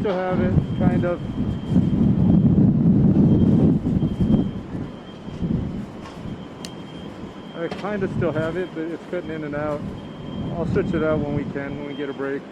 still have it, kind of. I kind of still have it, but it's cutting in and out. I'll switch it out when we can, when we get a break.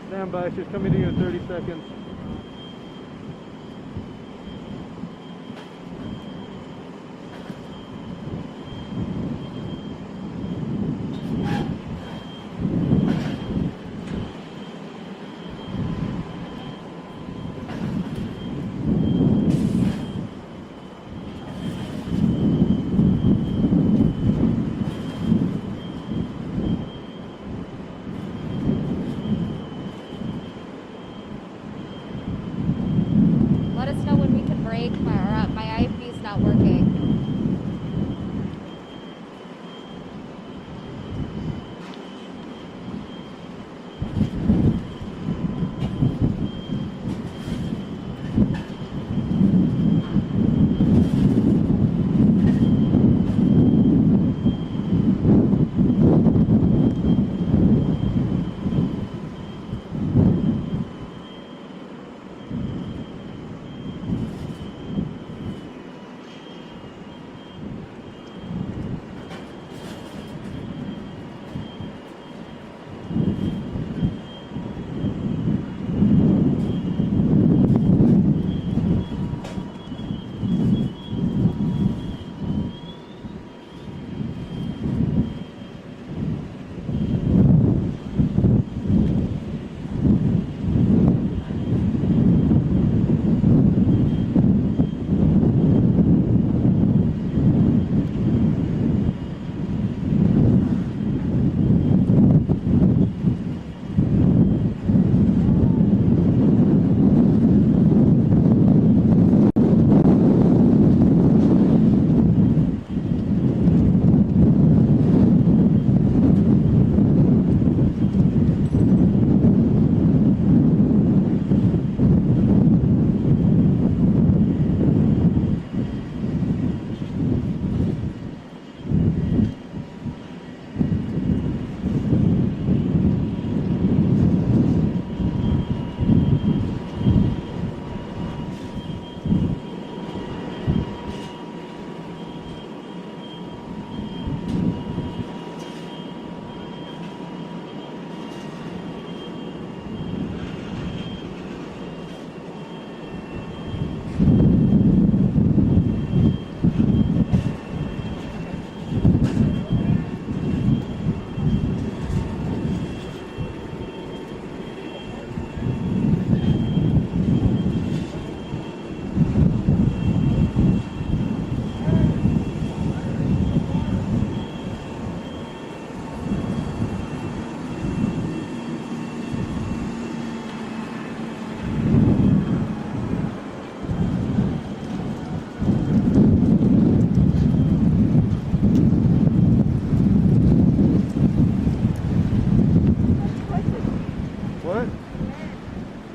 Stand by, she's coming to you in 30 seconds. Let us know when we can break. My IFB's not working.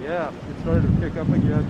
Yeah, it started to pick up again.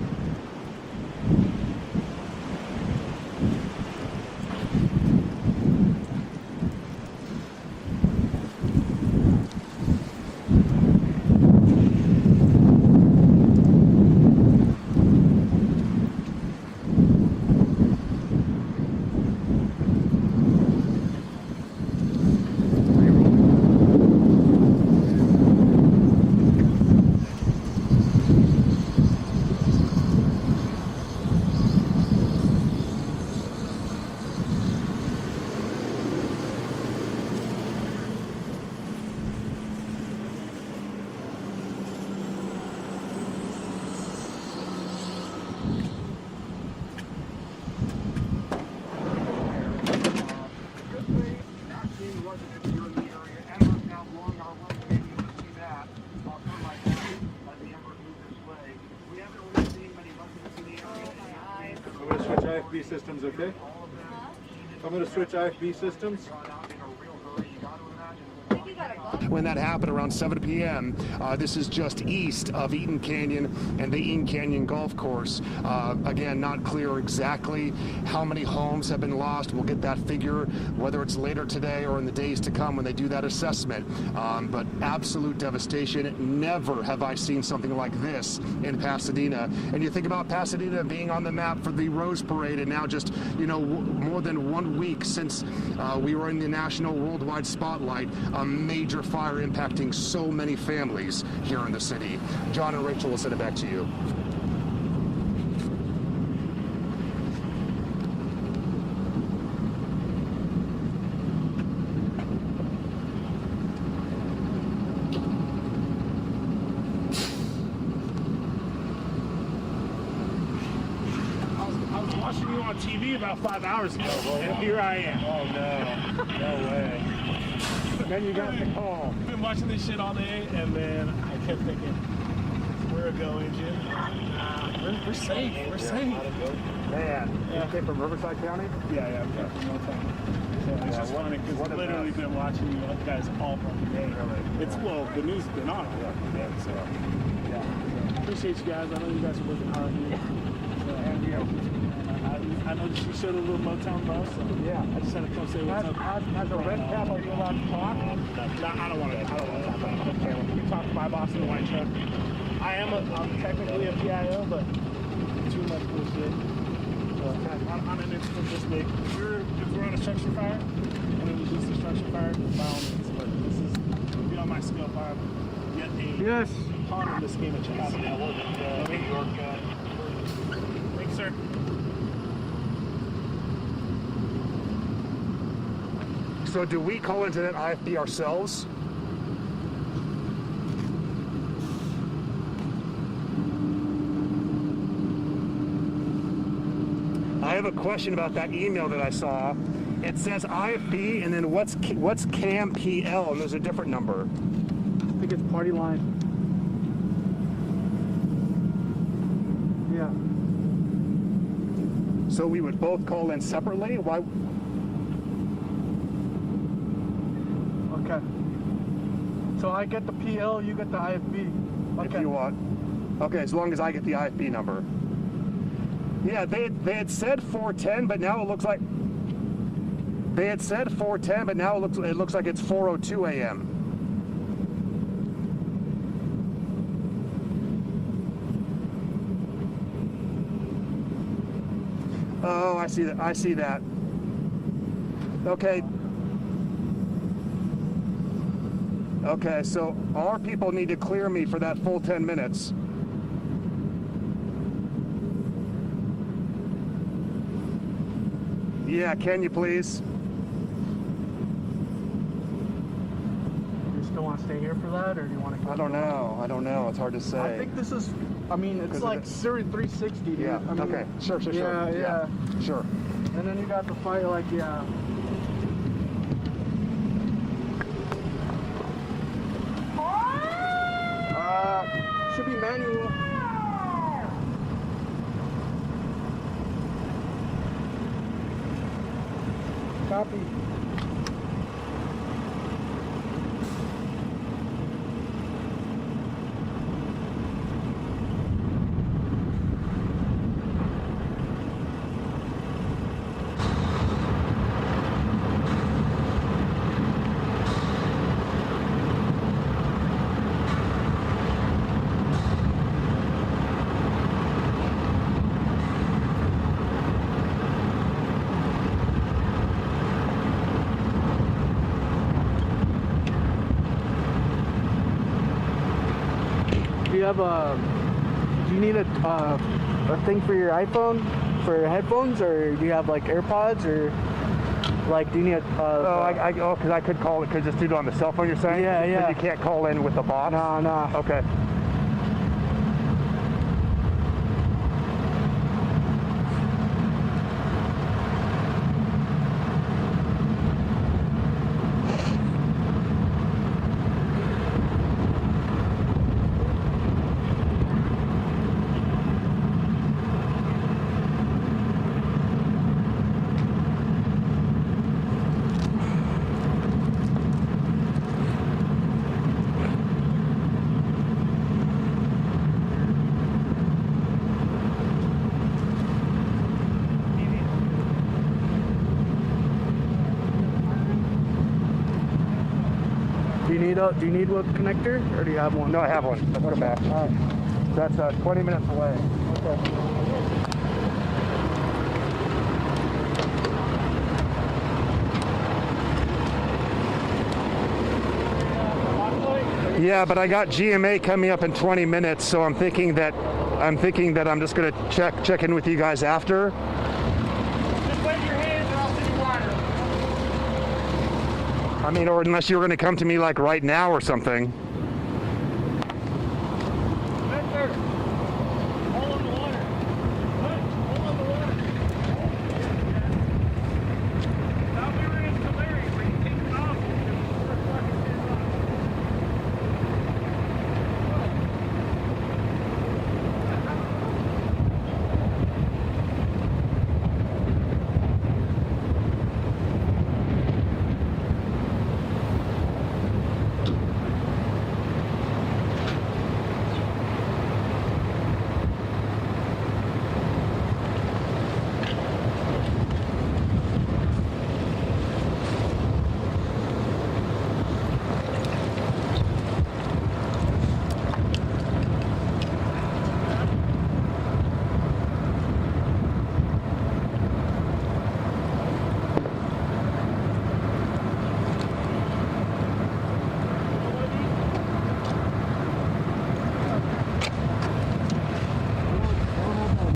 I'm going to switch IFB systems, okay? I'm going to switch IFB systems. When that happened around 7 p.m., this is just east of Eaton Canyon and the Eaton Canyon Golf Course. Again, not clear exactly how many homes have been lost. We'll get that figure, whether it's later today or in the days to come when they do that assessment. But absolute devastation. Never have I seen something like this in Pasadena. And you think about Pasadena being on the map for the Rose Parade, and now just, you know, more than 1 week since we were in the national worldwide spotlight, a major fire impacting so many families here in the city. John and Rachel will send it back to you. I was watching you on TV about 5 hours ago, and here I am. Oh no, no way. Then you got the call. I've been watching this shit all day, and then I kept thinking, we're a go engine. We're safe. We're safe. Man, you came from Riverside County? Yeah, I'm from Motown. So it's just funny because I've literally been watching you guys all fucking day. It's, well, the news has been on all fucking day, so yeah. Appreciate you guys. I know you guys are working hard here. And you know, I know that you showed a little Motown bus, so yeah. I just had to come say what's up. As a red cap, are you allowed to talk? No, I don't want to talk about it. Okay, well, you talk to my boss in the white truck. I'm technically a PIO, but too much bullshit. I'm an instant this big. If we're on a structure fire, and it was just a structure fire, by all means, but this is beyond my skill fire. Yet a pawn in this game of chess. New York. Thanks, sir. So do we call into that IFB ourselves? I have a question about that email that I saw. It says IFB and then what's CAM PL, and there's a different number. I think it's party line. Yeah. So we would both call in separately? Why? Okay. So I get the PL, you get the IFB. Okay. If you want. Okay, as long as I get the IFB number. Yeah, they had said 410, but now it looks like they had said 410, but now it looks like it's 4:02 a.m. Oh, I see that. I see that. Okay. Okay, so our people need to clear me for that full 10 minutes. Yeah, can you please? You still want to stay here for that, or do you want to? I don't know. It's hard to say. I think this is. I mean, it's like Syria 360, dude. Yeah. I mean, Okay. Sure. Yeah. Sure. And then you got the fire, like, yeah. Should be manual. Copy. do you need a thing for your iPhone, for your headphones, or do you have like AirPods, or like do you need a? Because I could call it. Could just do it on the cell phone. You're saying? Yeah, yeah. 'Cause you can't call in with the box. No. Okay. Do you need a connector, or do you have one? No, I have one. Let's go back. All right. That's 20 minutes away. Okay. Yeah, but I got GMA coming up in 20 minutes, so I'm thinking that I'm just gonna check in with you guys after. Just wave your hands and I'll send you water. I mean, or unless you're gonna come to me like right now or something. Victor, hold on the water. What? Hold on the water. Thought we were in Tulare where you take the nozzle and just fucking shit off.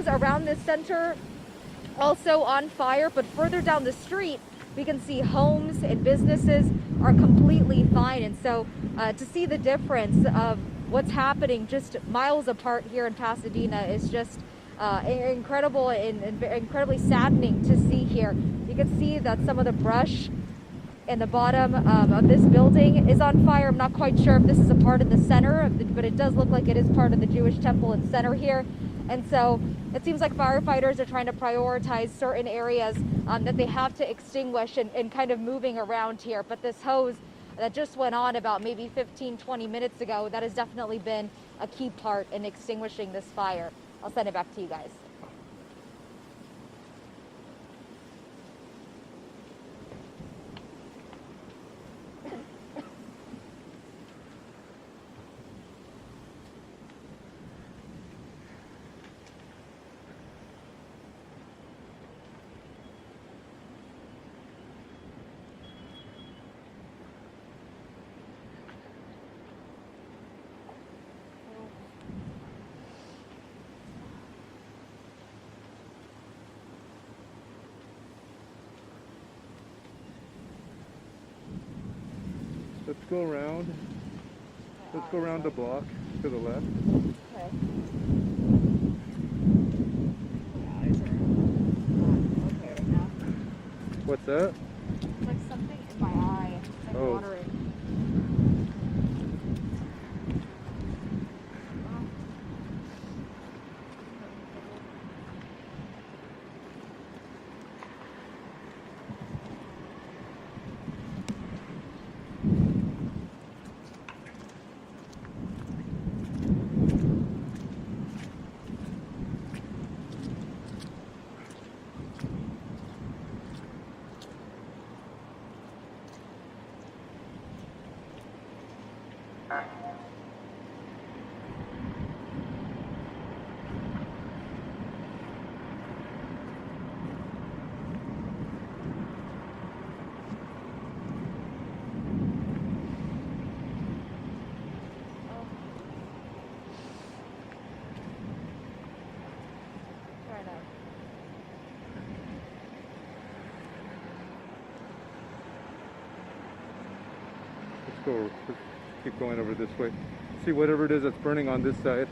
Around this center also on fire, but further down the street we can see homes and businesses are completely fine. And so to see the difference of what's happening just miles apart here in Pasadena is just incredible and incredibly saddening to see here. You can see that some of the brush in the bottom of this building is on fire. I'm not quite sure if this is a part of the center, but it does look like it is part of the Jewish temple and center here. And so it seems like firefighters are trying to prioritize certain areas that they have to extinguish and kind of moving around here. But this hose that just went on about maybe 15-20 minutes ago, that has definitely been a key part in extinguishing this fire. I'll send it back to you guys. Let's go around. Let's go around the block to the left. Okay. What's that? It's like something in my eye. It's like Oh. watering. let's keep going over this way. See whatever it is that's burning on this side.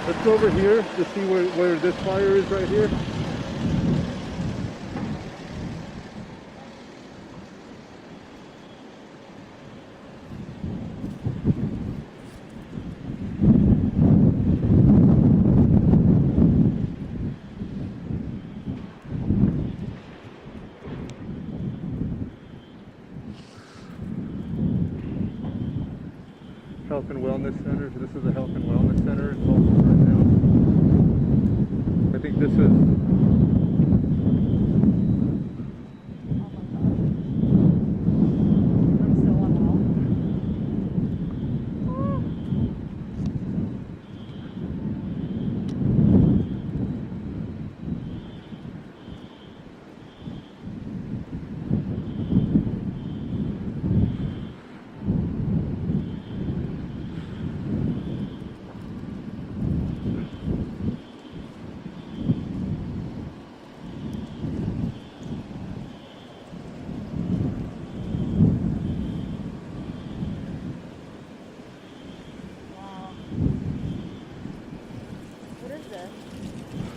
Let's go over here to see where this fire is right here. Health and Wellness Center. This is a health and wellness center in Tulsa right now. I think this is. I'm still on hold.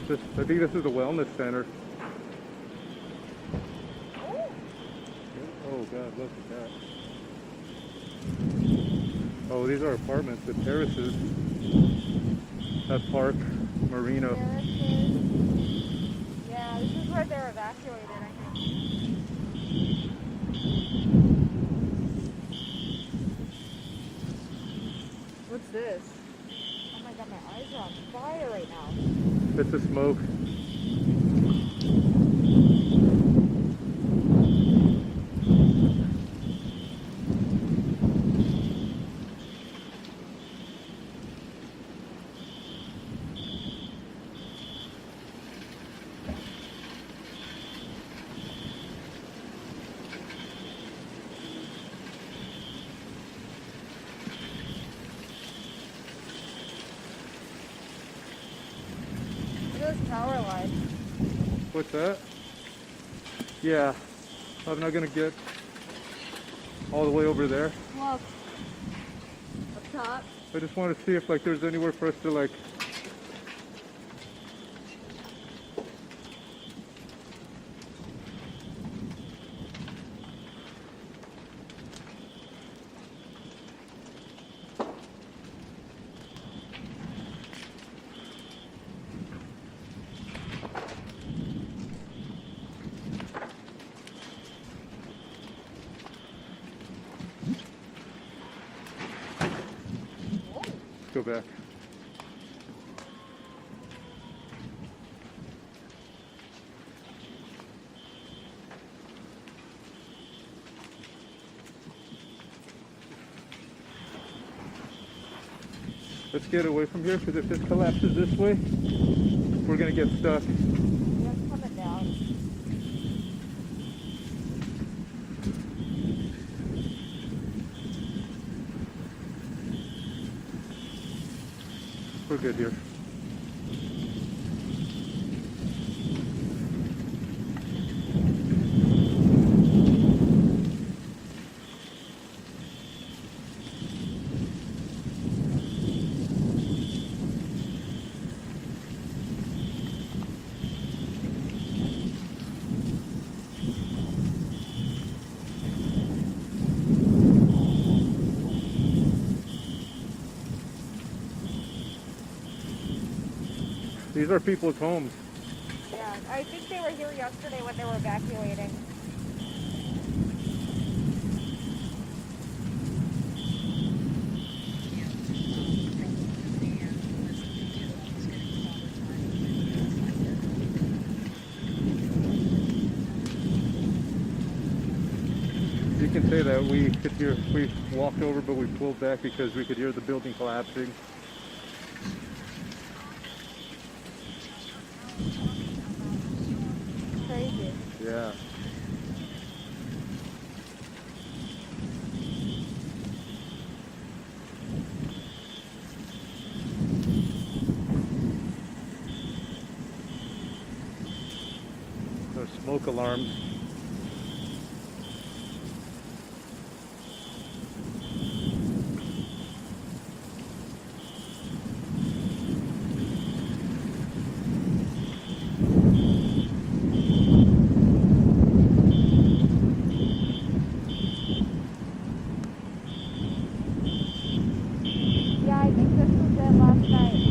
I think this is a wellness center. Oh God, look at that. Oh, these are apartments, the terraces. That park, marina. Terraces. Yeah, this is where they're evacuated, I think. What's this? Oh my God, my eyes are on fire right now. It's the smoke. Power line. What's that? Yeah, I'm not gonna get all the way over there. Look, up top. I just want to see if like there's anywhere for us to like. Go back. Let's get away from here because if this collapses this way, we're gonna get stuck. Yeah, it's coming down. We're good here. These are people's homes. Yeah, I think they were here yesterday when they were evacuating. You can say that we could hear, we walked over but we pulled back because we could hear the building collapsing. smoke alarms. Yeah, I think this was it last night.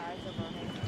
Eyes are burning.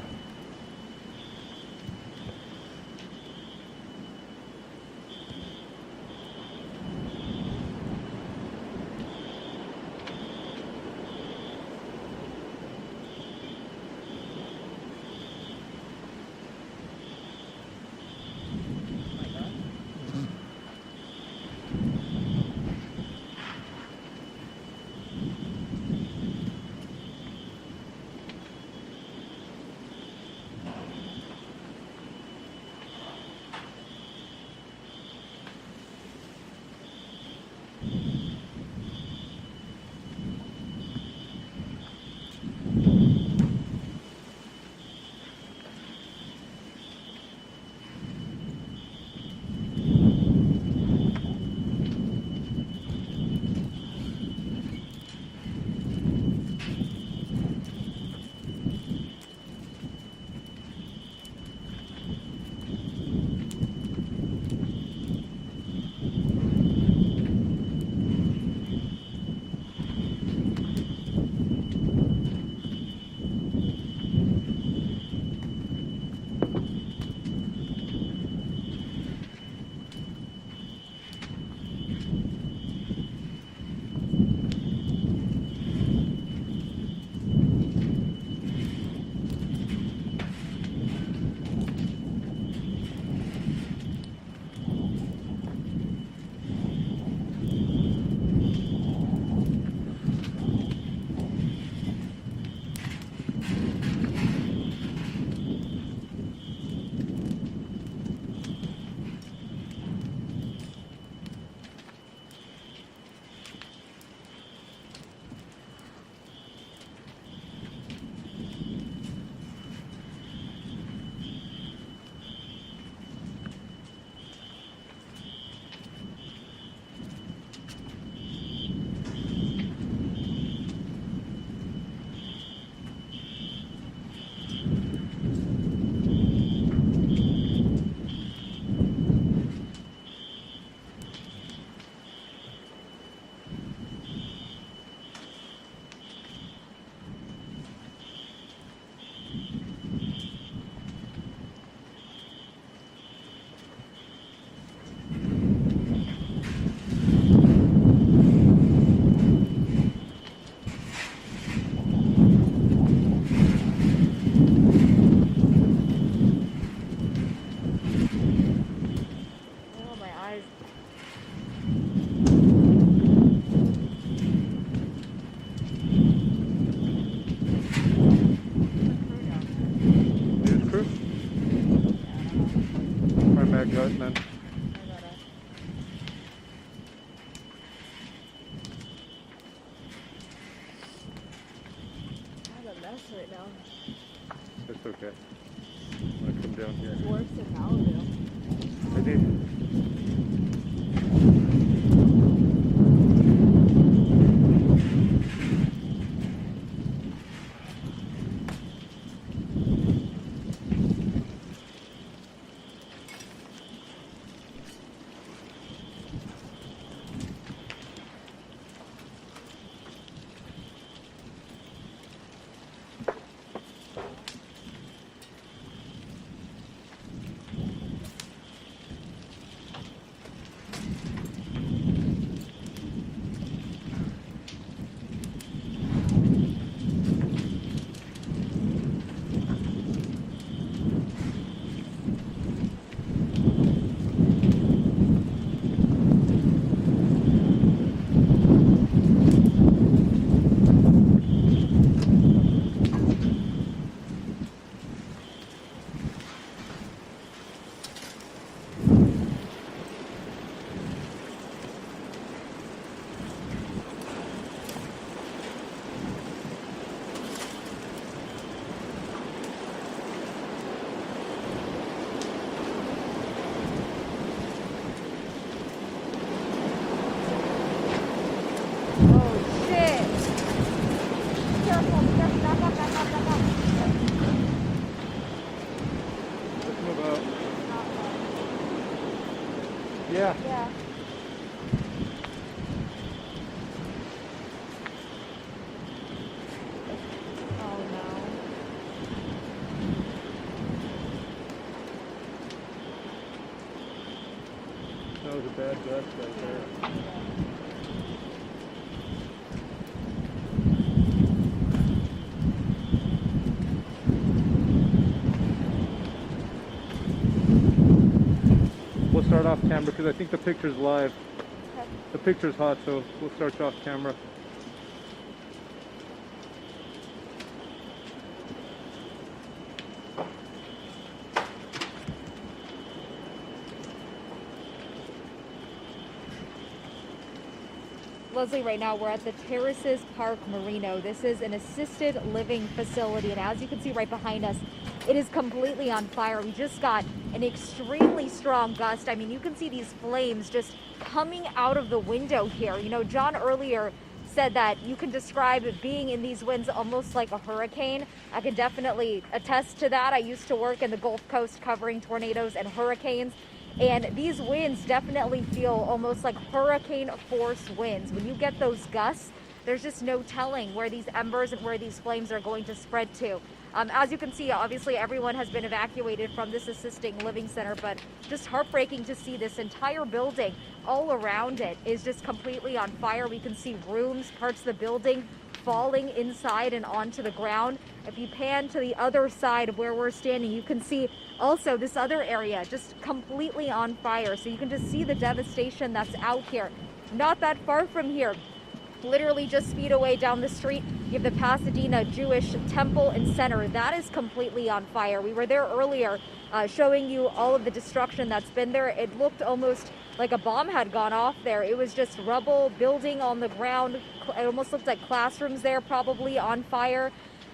gut, man. I'm a mess right now. It's okay. I'm gonna come down here. It's worse than Malibu. I did. Yeah. Yeah. Oh no. That was a bad gust right there. We'll start off camera because I think the picture's live. Okay. The picture's hot, so we'll start off camera. Leslie, right now we're at the Terraces Park Marino. This is an assisted living facility, and as you can see right behind us, it is completely on fire. We just got an extremely strong gust. I mean, you can see these flames just coming out of the window here. You know, John earlier said that you can describe being in these winds almost like a hurricane. I can definitely attest to that. I used to work in the Gulf Coast covering tornadoes and hurricanes. And these winds definitely feel almost like hurricane force winds. When you get those gusts, there's just no telling where these embers and where these flames are going to spread to. As you can see, obviously everyone has been evacuated from this assisting living center, but just heartbreaking to see this entire building, all around it is just completely on fire. We can see rooms, parts of the building falling inside and onto the ground. If you pan to the other side of where we're standing, you can see also this other area just completely on fire. So you can just see the devastation that's out here. Not that far from here, literally just feet away down the street, you have the Pasadena Jewish Temple and Center. That is completely on fire. We were there earlier showing you all of the destruction that's been there. It looked almost like a bomb had gone off there. It was just rubble, building on the ground. It almost looked like classrooms there, probably on fire.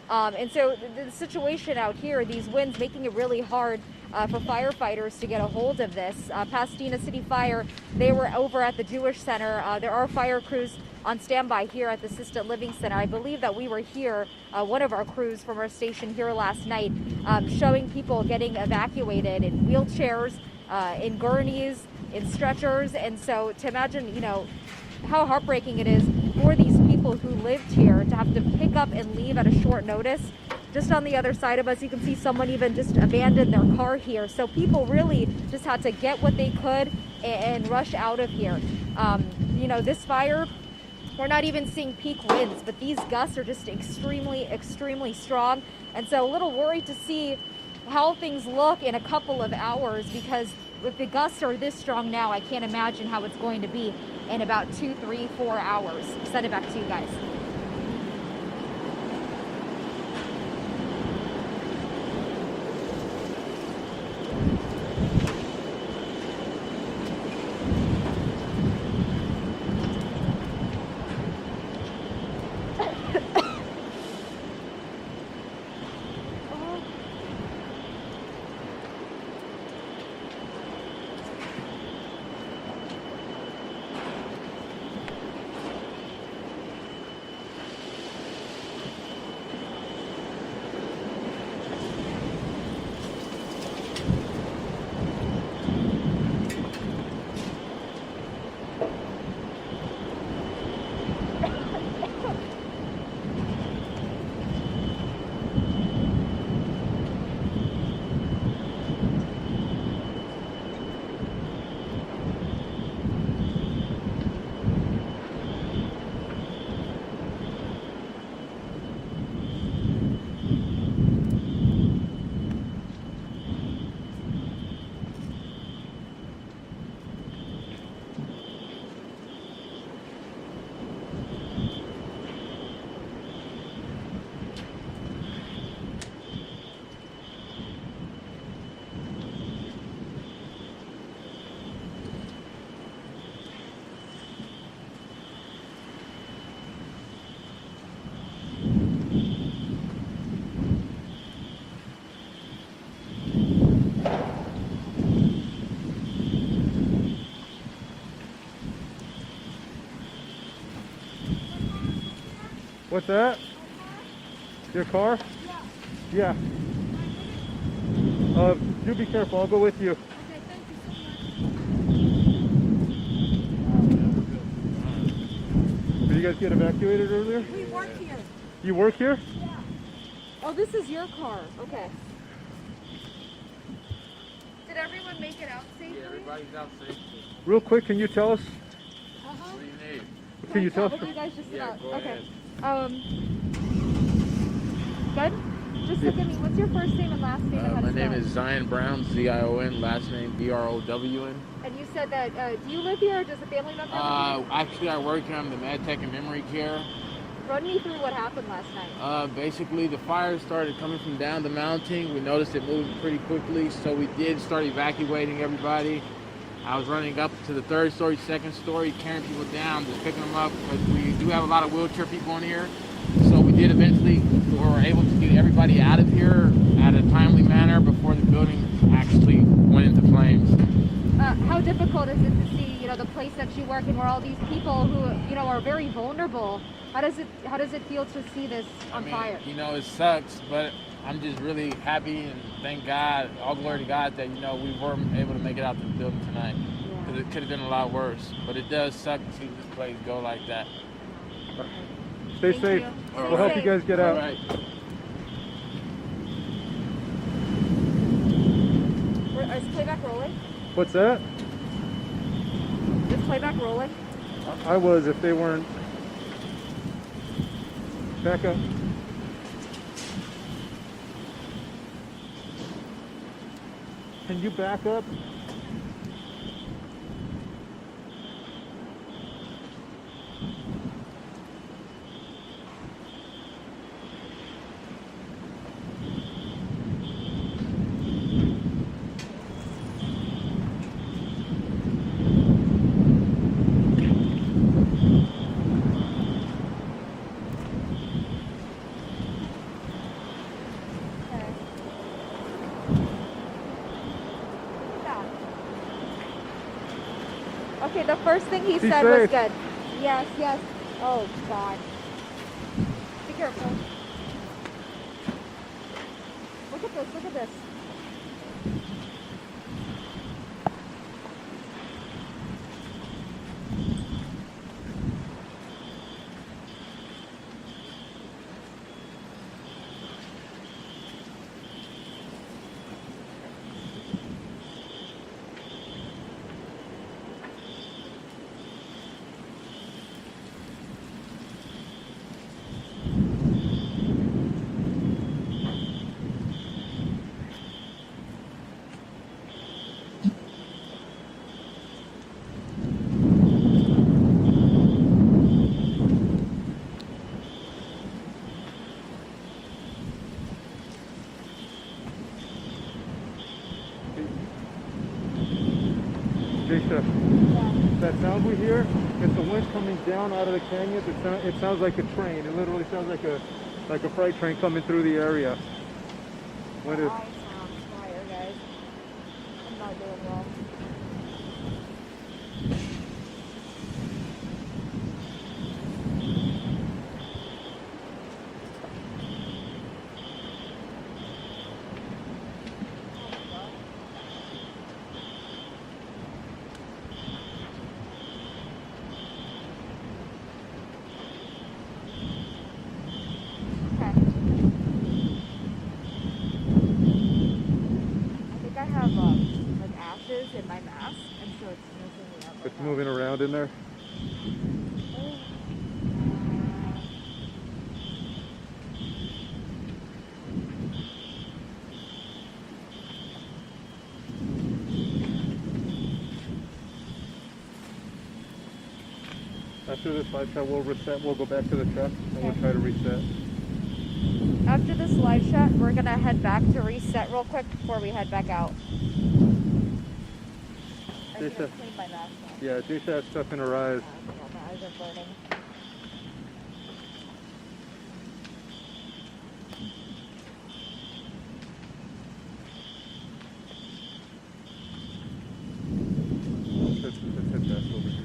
And so the situation out here, these winds making it really hard for firefighters to get a hold of this. Pasadena City Fire, they were over at the Jewish Center. There are fire crews on standby here at the Assisted Living Center. I believe that we were here, one of our crews from our station here last night, showing people getting evacuated in wheelchairs, in gurneys, in stretchers. And so to imagine, you know, how heartbreaking it is for these people who lived here to have to pick up and leave at a short notice. Just on the other side of us, you can see someone even just abandoned their car here. So people really just had to get what they could and rush out of here. You know, this fire, we're not even seeing peak winds, but these gusts are just extremely, extremely strong. And so a little worried to see how things look in a couple of hours, because if the gusts are this strong now, I can't imagine how it's going to be in about 2, 3, 4 hours. Send it back to you guys. What's that? Your car? Yeah. You be careful. I'll go with you. Okay, thank you so much. guys get evacuated earlier? We work here. You work here? Yeah. Oh, this is your car. Okay. Did everyone make it out safely? Yeah, everybody's out safely. Real quick, can you tell us? Uh-huh. What do you need? Can you tell us? What you guys just Yeah, about? go Okay. ahead. Good? Just look at me. What's your first name and last name? and how to My name spell it? is Zion Brown, Z-I-O-N, last name B-R-O-W-N. And you said that, do you live here or does a family member live here? Actually, I work here. I'm the med tech and memory care. Run me through what happened last night. Basically, the fire started coming from down the mountain. We noticed it moving pretty quickly, so we did start evacuating everybody. I was running up to the third story, second story, carrying people down, just picking them up, because we do have a lot of wheelchair people in here. So we did eventually, we were able to get everybody out of here at a timely manner before the building actually went into flames. How difficult is it to see, the place that you work in where all these people who, are very vulnerable? How does it feel to see this on fire? It sucks, but I'm just really happy and thank God, all glory to God that, we were able to make it out to the building tonight. Because it could have been a lot worse. But it does suck to see this place go like that. Stay Thank safe. you. We'll help you guys get out. All right. Is playback rolling? What's that? Is playback rolling? I was if they weren't. Back up. Can you back up? Okay, the first thing he Be said was safe. good. Yes, yes. Oh, God. Be careful. Look at this, look at this. Jaysha, that sound we hear, it's the wind coming down out of the canyons. It sounds like a train. It literally sounds like a freight train coming through the area. When it, I sound fire, guys. I'm not doing well. Like ashes in my mask, and so it's moving me up. it's moving around in there. After this live shot, we'll reset. We'll go back to the truck and we'll try to reset. After this live shot, we're gonna head back to reset real quick before we head back out. I should have cleaned my mask now. Yeah, Jaysha has stuff in her eyes. Yeah, my eyes are burning. Let's head back over here.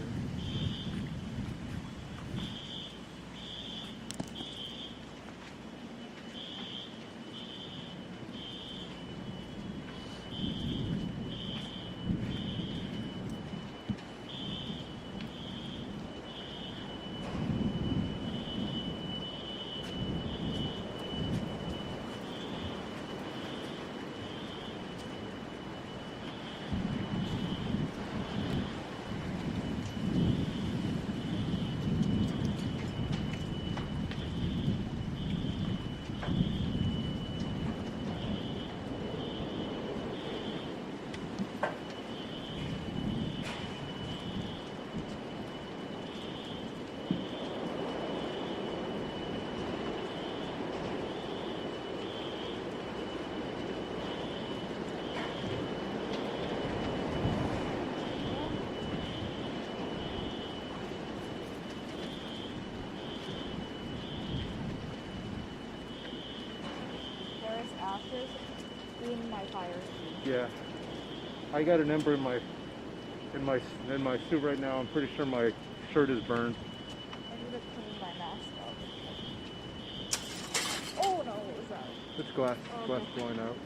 fires. Yeah. I got an ember in my suit right now. I'm pretty sure my shirt is burned. I need to clean my mask up. Oh no, what was that? It's glass Okay. blowing out.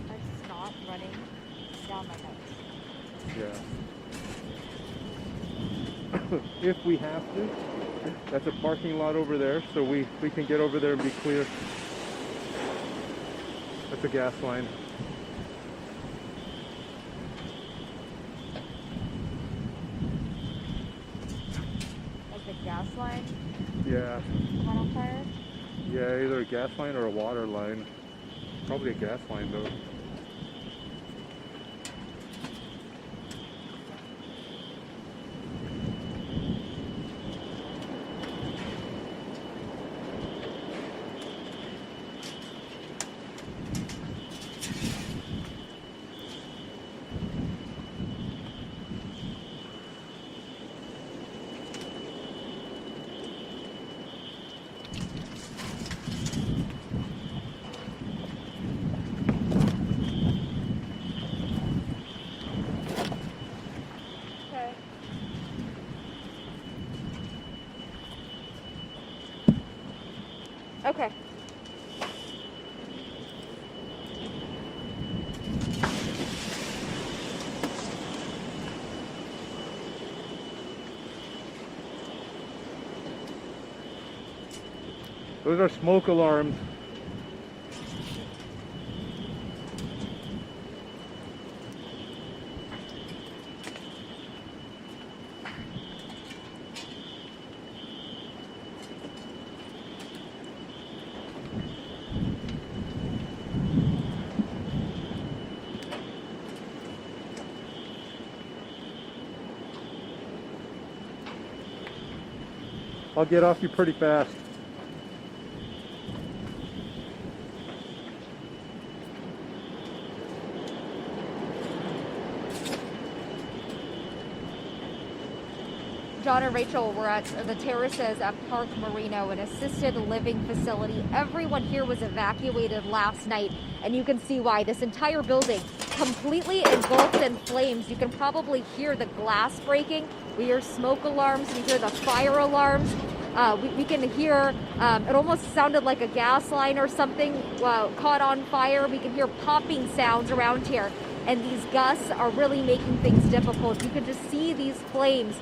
I snot running down my nose. Yeah. If we have to, that's a parking lot over there, so we can get over there and be clear. That's a gas line. Like the gas line Yeah. caught on fire? Yeah, either a gas line or a water line. Probably a gas line though. Okay. Okay. Those are smoke alarms. I'll get off you pretty fast. John and Rachel were at the terraces at Park Marino, an assisted living facility. Everyone here was evacuated last night, and you can see why. This entire building completely engulfed in flames. You can probably hear the glass breaking. We hear smoke alarms. We hear the fire alarms. We can hear, it almost sounded like a gas line or something caught on fire. We can hear popping sounds around here, and these gusts are really making things difficult. You can just see these flames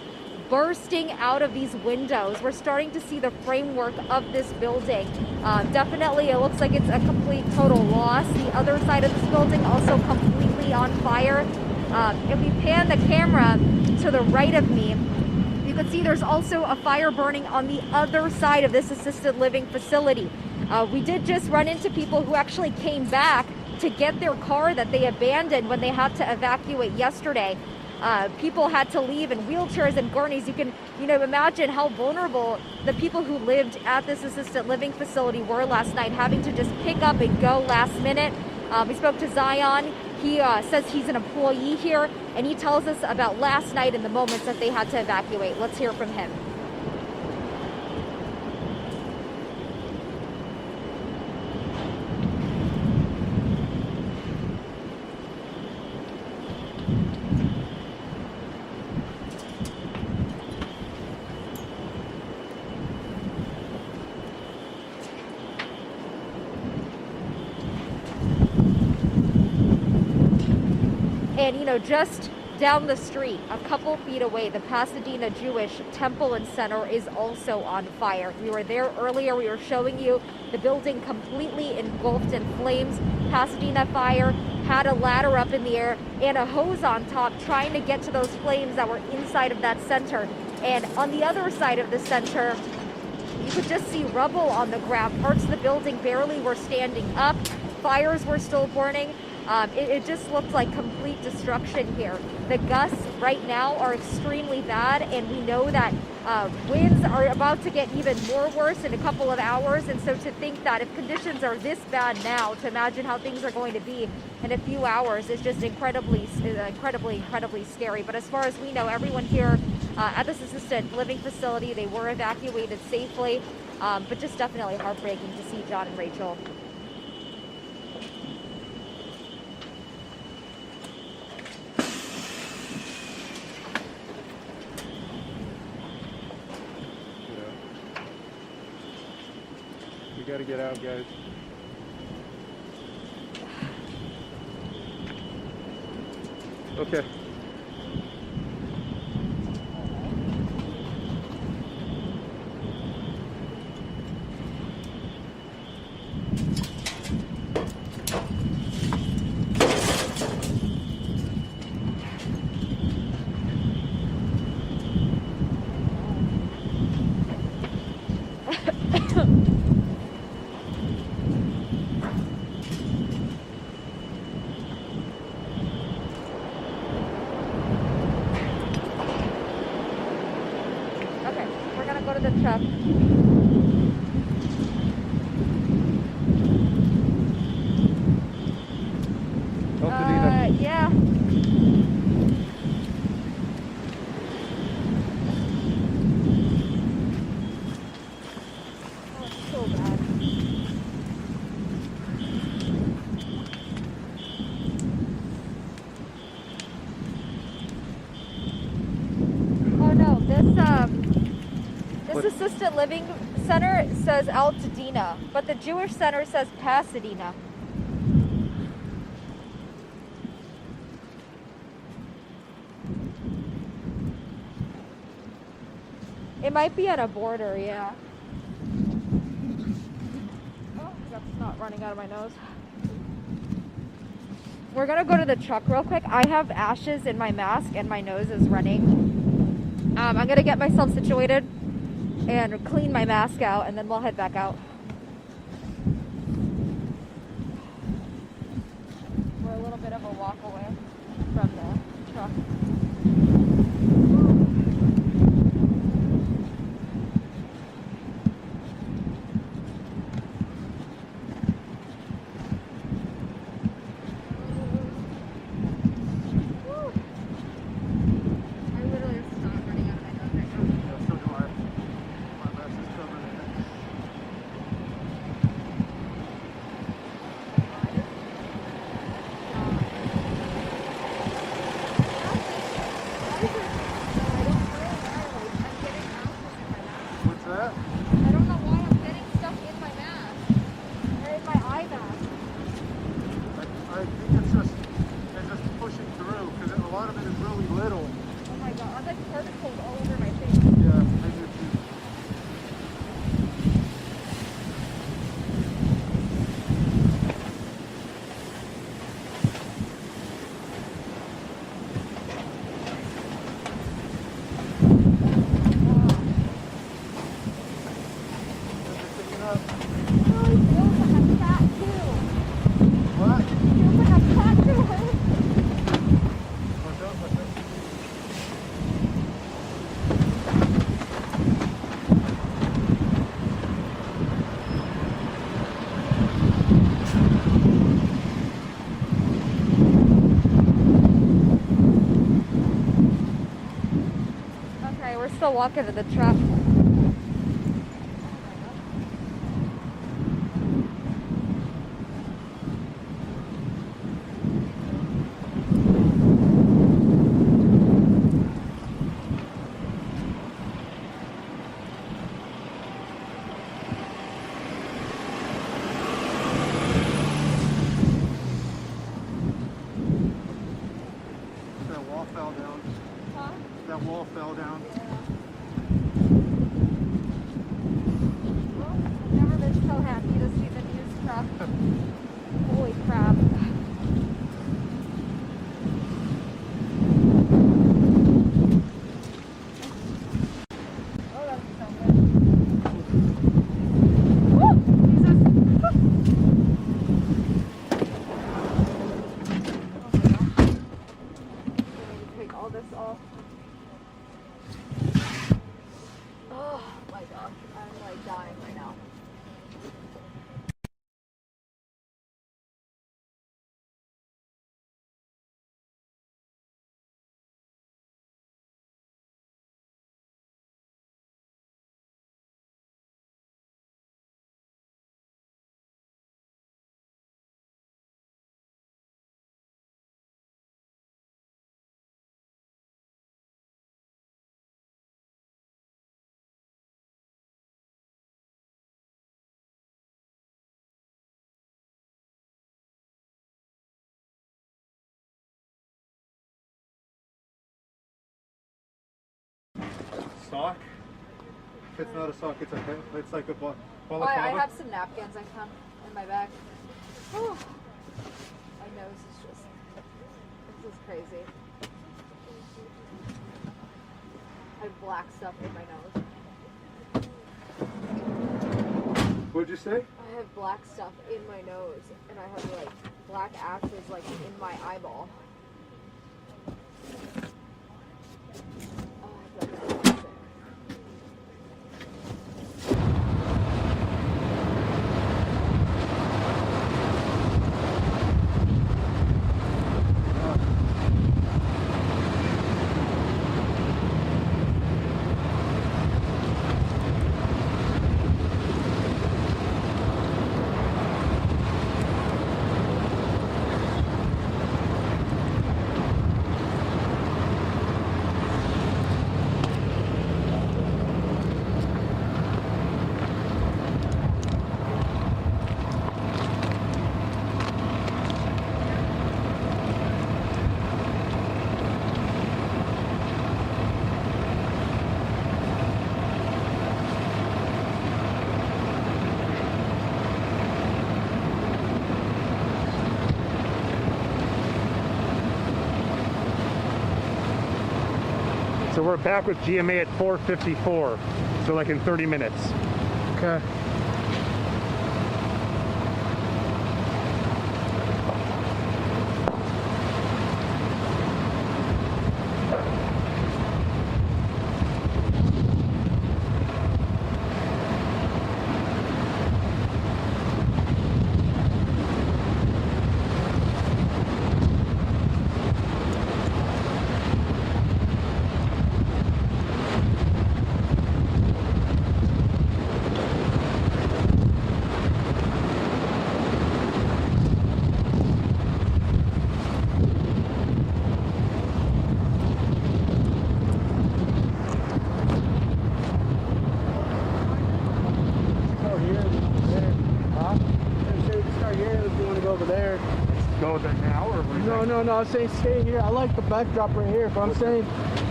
bursting out of these windows. We're starting to see the framework of this building. Definitely, it looks like it's a complete total loss. The other side of this building also completely on fire. If we pan the camera to the right of me, you can see there's also a fire burning on the other side of this assisted living facility. We did just run into people who actually came back to get their car that they abandoned when they had to evacuate yesterday. People had to leave in wheelchairs and gurneys. You can, imagine how vulnerable the people who lived at this assisted living facility were last night, having to just pick up and go last minute. We spoke to Zion. He says he's an employee here, and he tells us about last night and the moments that they had to evacuate. Let's hear from him. And just down the street, a couple feet away, the Pasadena Jewish Temple and Center is also on fire. We were there earlier. We were showing you the building completely engulfed in flames. Pasadena Fire had a ladder up in the air and a hose on top trying to get to those flames that were inside of that center. And on the other side of the center, you could just see rubble on the ground. Parts of the building barely were standing up. Fires were still burning. It just looked like complete destruction here. The gusts right now are extremely bad, and we know that winds are about to get even more worse in a couple of hours. And so to think that if conditions are this bad now, to imagine how things are going to be in a few hours is just incredibly scary. But as far as we know, everyone here at this assisted living facility, they were evacuated safely, but just definitely heartbreaking to see John and Rachel. gotta get out, guys. Okay. Okay, we're gonna go to the truck. Altadena. Yeah. Oh, it's so bad. Oh no, this assisted living center says Altadena, but the Jewish center says Pasadena. It might be at a border, yeah. Oh, that's not running out of my nose. We're gonna go to the truck real quick. I have ashes in my mask and my nose is running. I'm gonna get myself situated and clean my mask out and then we'll head back out. We're a little bit of a walk away from the truck. What's that? I don't know why I'm getting stuff in my mask. Or in my eye mask. I think it's just pushing through because a lot of it is really little. Oh my god, I'm like particles all over my face. Yeah, I do too. We're still walking to the truck. That wall fell down. Huh? That wall fell down. Yeah. sock. If it's not a sock, it's like a I balaclava. have some napkins I found in my bag. Whew. My nose is just, this is crazy. I have black stuff in my nose. What'd you say? I have black stuff in my nose, and I have like black ashes like in my eyeball. Oh, I feel so sick. So we're back with GMA at 4:54, so like in 30 minutes. Okay. Go there now, or No, I was saying stay here. I like the backdrop right here, but I'm saying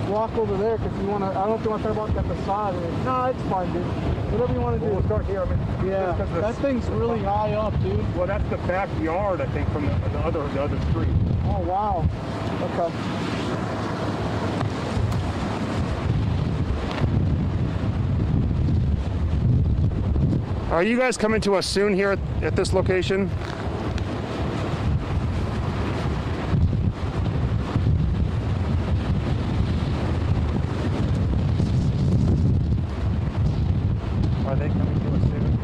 walk over there because you want to. I don't know if you want to talk about the facade. No, it's fine, dude. Whatever you want to do. We'll start here. I mean, Yeah, that thing's really high up, dude. Well, that's the backyard, I think, from the other street. Oh wow. Okay. Are you guys coming to us soon here at this location? Are they coming to us soon?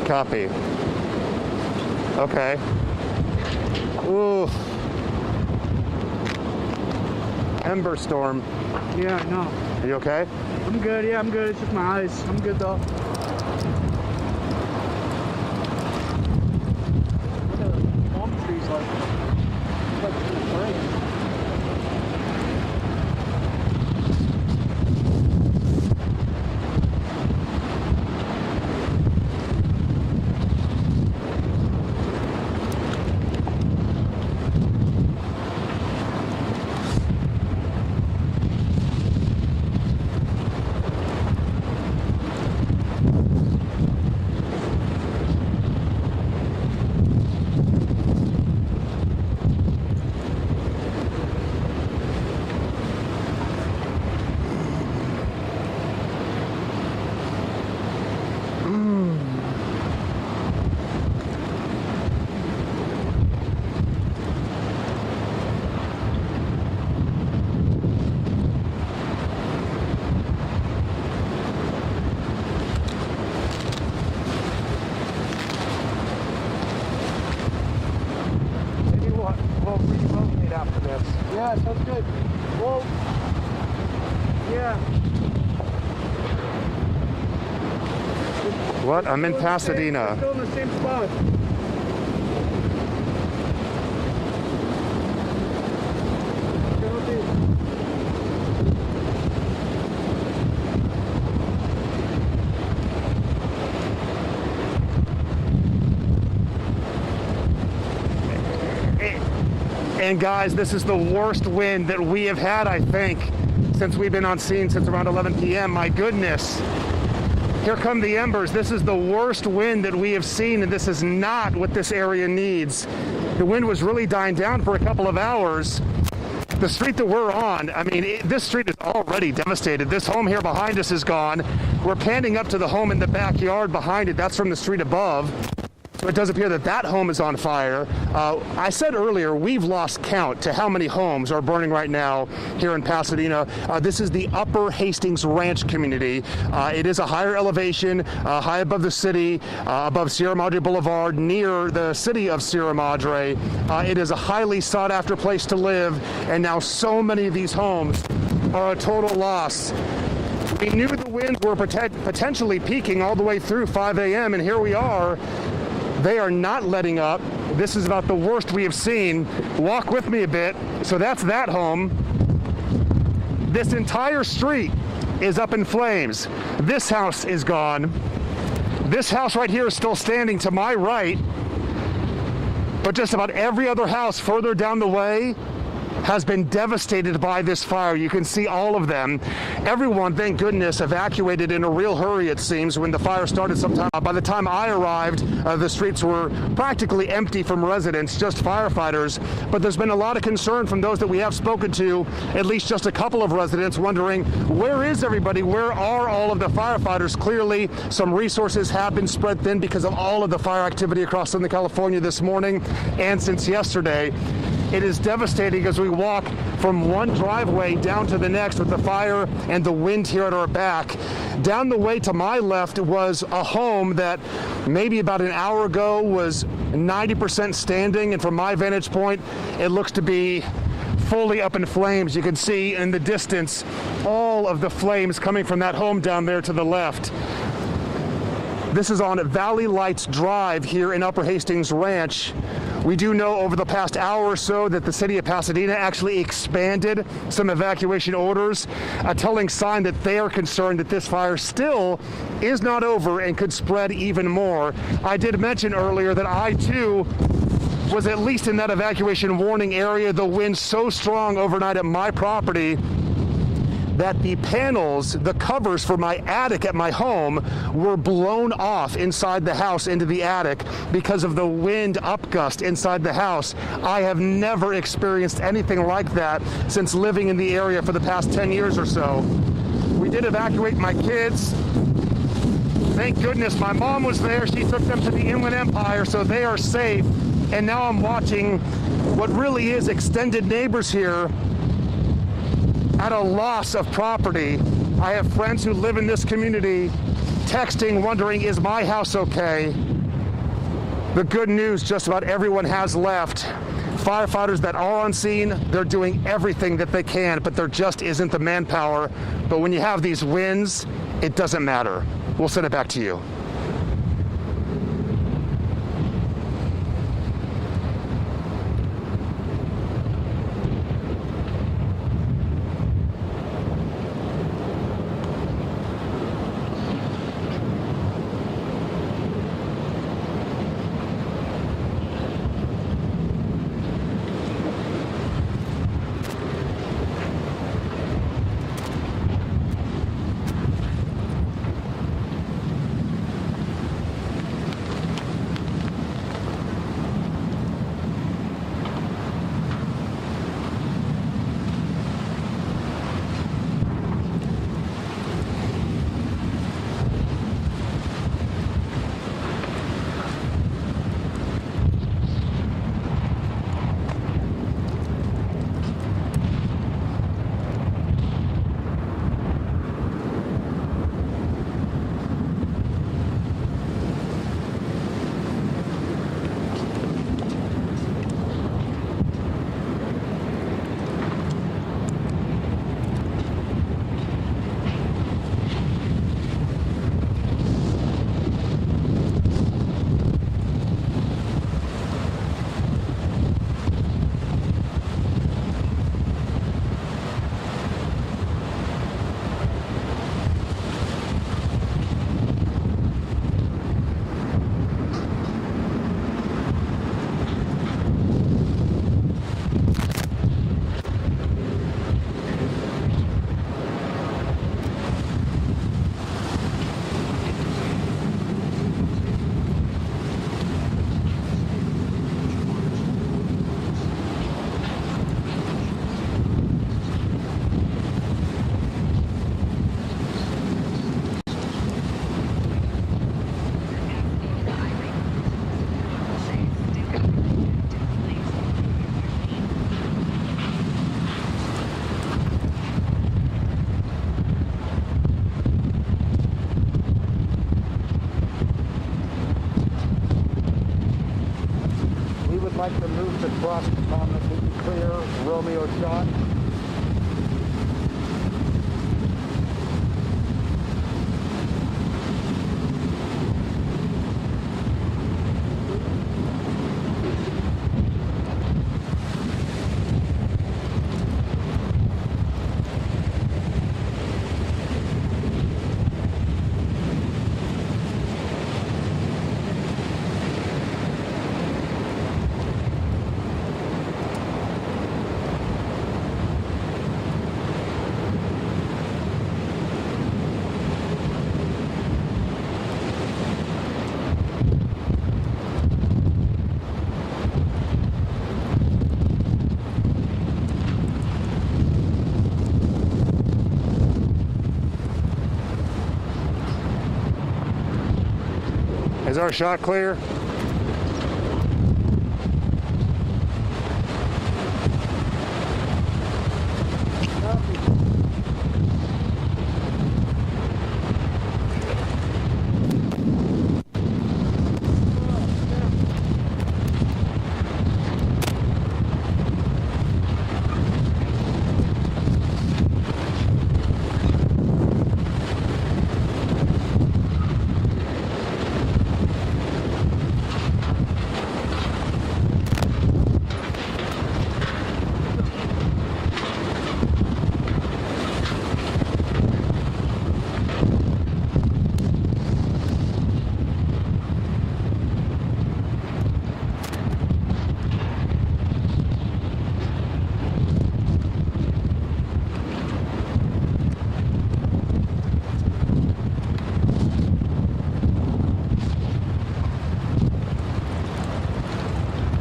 Copy. Okay. Ooh. Ember storm. Yeah, I know. Are you okay? I'm good. Yeah, I'm good. It's just my eyes. I'm good though. What are the palm trees like? It's like rain. Yeah, sounds good. Well, yeah. What? I'm in Pasadena. Still in the same spot. And guys, this is the worst wind that we have had, I think, since we've been on scene since around 11 p.m. My goodness. Here come the embers. This is the worst wind that we have seen, and this is not what this area needs. The wind was really dying down for a couple of hours. The street that we're on, I mean, this street is already devastated. This home here behind us is gone. We're panning up to the home in the backyard behind it. That's from the street above. So it does appear that that home is on fire. I said earlier, we've lost count to how many homes are burning right now here in Pasadena. This is the Upper Hastings Ranch community. It is a higher elevation, high above the city, above Sierra Madre Boulevard, near the city of Sierra Madre. It is a highly sought after place to live, and now so many of these homes are a total loss. We knew the winds were potentially peaking all the way through 5 a.m., and here we are. They are not letting up. This is about the worst we have seen. Walk with me a bit. So that's that home. This entire street is up in flames. This house is gone. This house right here is still standing to my right. But just about every other house further down the way has been devastated by this fire. You can see all of them. Everyone, thank goodness, evacuated in a real hurry, it seems, when the fire started sometime. By the time I arrived, the streets were practically empty from residents, just firefighters. But there's been a lot of concern from those that we have spoken to, at least just a couple of residents, wondering, where is everybody? Where are all of the firefighters? Clearly, some resources have been spread thin because of all of the fire activity across Southern California this morning and since yesterday. It is devastating as we walk from one driveway down to the next with the fire and the wind here at our back. Down the way to my left was a home that maybe about an hour ago was 90% standing, and from my vantage point, it looks to be fully up in flames. You can see in the distance all of the flames coming from that home down there to the left. This is on Valley Lights Drive here in Upper Hastings Ranch. We do know over the past hour or so that the city of Pasadena actually expanded some evacuation orders, a telling sign that they are concerned that this fire still is not over and could spread even more. I did mention earlier that I too was at least in that evacuation warning area. The wind so strong overnight at my property that the panels, the covers for my attic at my home, were blown off inside the house into the attic because of the wind upgust inside the house. I have never experienced anything like that since living in the area for the past 10 years or so. We did evacuate my kids. Thank goodness my mom was there. She took them to the Inland Empire, so they are safe. And now I'm watching what really is extended neighbors here at a loss of property. I have friends who live in this community texting, wondering, is my house okay? The good news, just about everyone has left. Firefighters that are on scene, they're doing everything that they can, but there just isn't the manpower. But when you have these winds, it doesn't matter. We'll send it back to you. Cross completely clear. Romeo shot. Is our shot clear?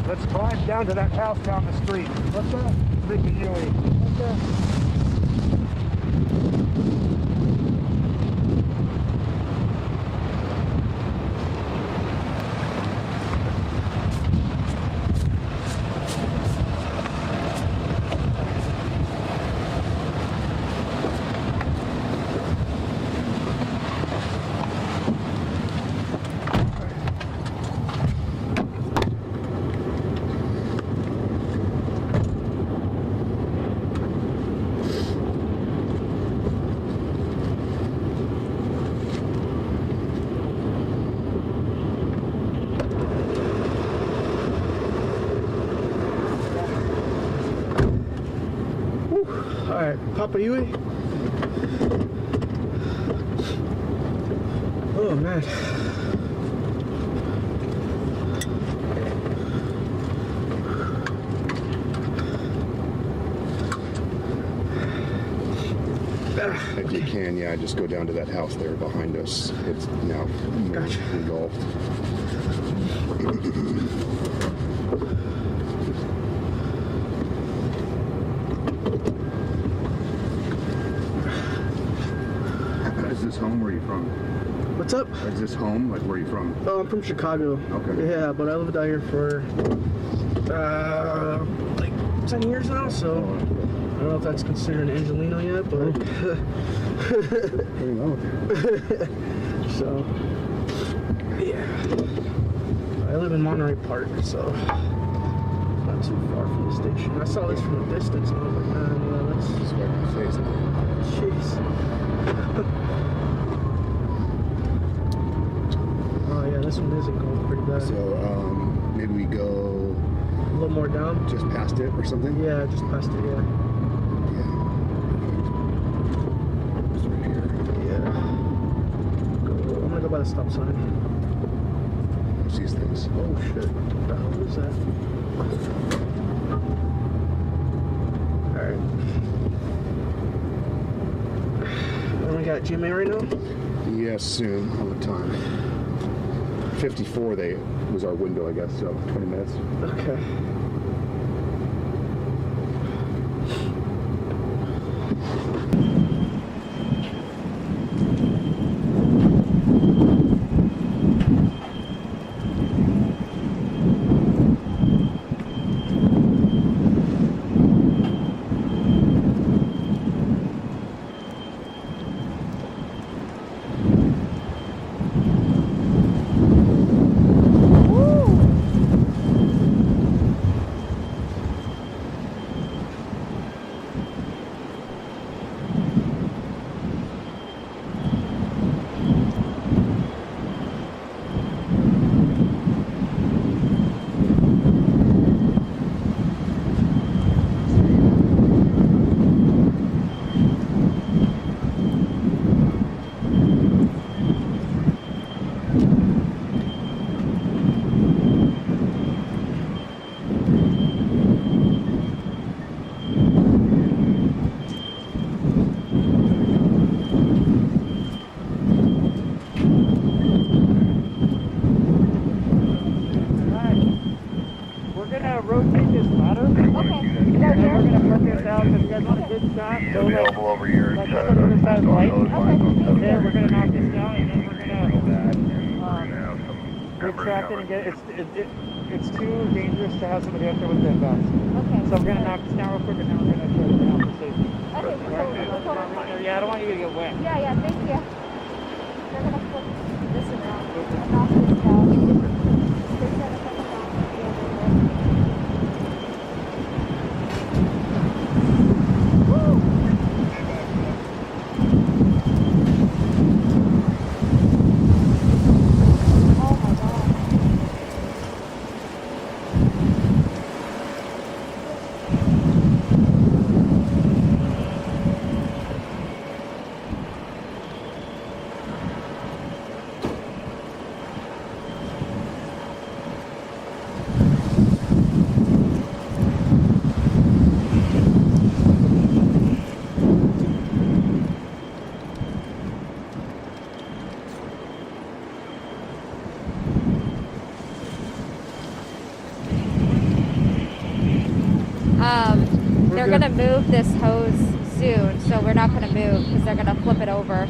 Let's climb down to that house down the street. What's that? Big Yui. What's that? Alright, Papa Yui. Oh man. If you can, yeah, just go down to that house there behind us. It's now Gotcha. engulfed. Is this home? Where are you from? What's up? Is this home? Like, where are you from? Oh, I'm from Chicago. Okay. Yeah, but I lived out here for like 10 years now, so I don't know if that's considered an Angelino yet, but Very well. so yeah. I live in Monterey Park, so not too far from the station. I saw this from a distance and I was like, man, yeah, that's That's what I can say. jeez. Oh yeah, this one isn't going pretty bad. So, maybe we go A little more down. just past it or something? Yeah, just past it, yeah. Yeah. It's right here. Yeah. I'm gonna go by the stop sign. What's these things? Oh shit. What the hell is that? Alright. And we got GMA right now? Yes, soon, all the time. 54 was our window, I guess, so 20 minutes. Okay. this out. If you guys want a good shot, go like, Available over here. like up on the other side of the light. Okay. There, we're gonna knock this down, and then we're gonna Have some retract it and get it's too dangerous to have somebody out there with their vest. Okay. So we're gonna knock this down real quick, and then we're gonna shut it down for safety. Okay, cool. Yeah, I don't want you to get wet. Yeah, thank you. They're gonna flip this around and knock this down. They're gonna flip it down. Woo! Oh my god. They're gonna move this hose soon, so we're not gonna move because they're gonna flip it over.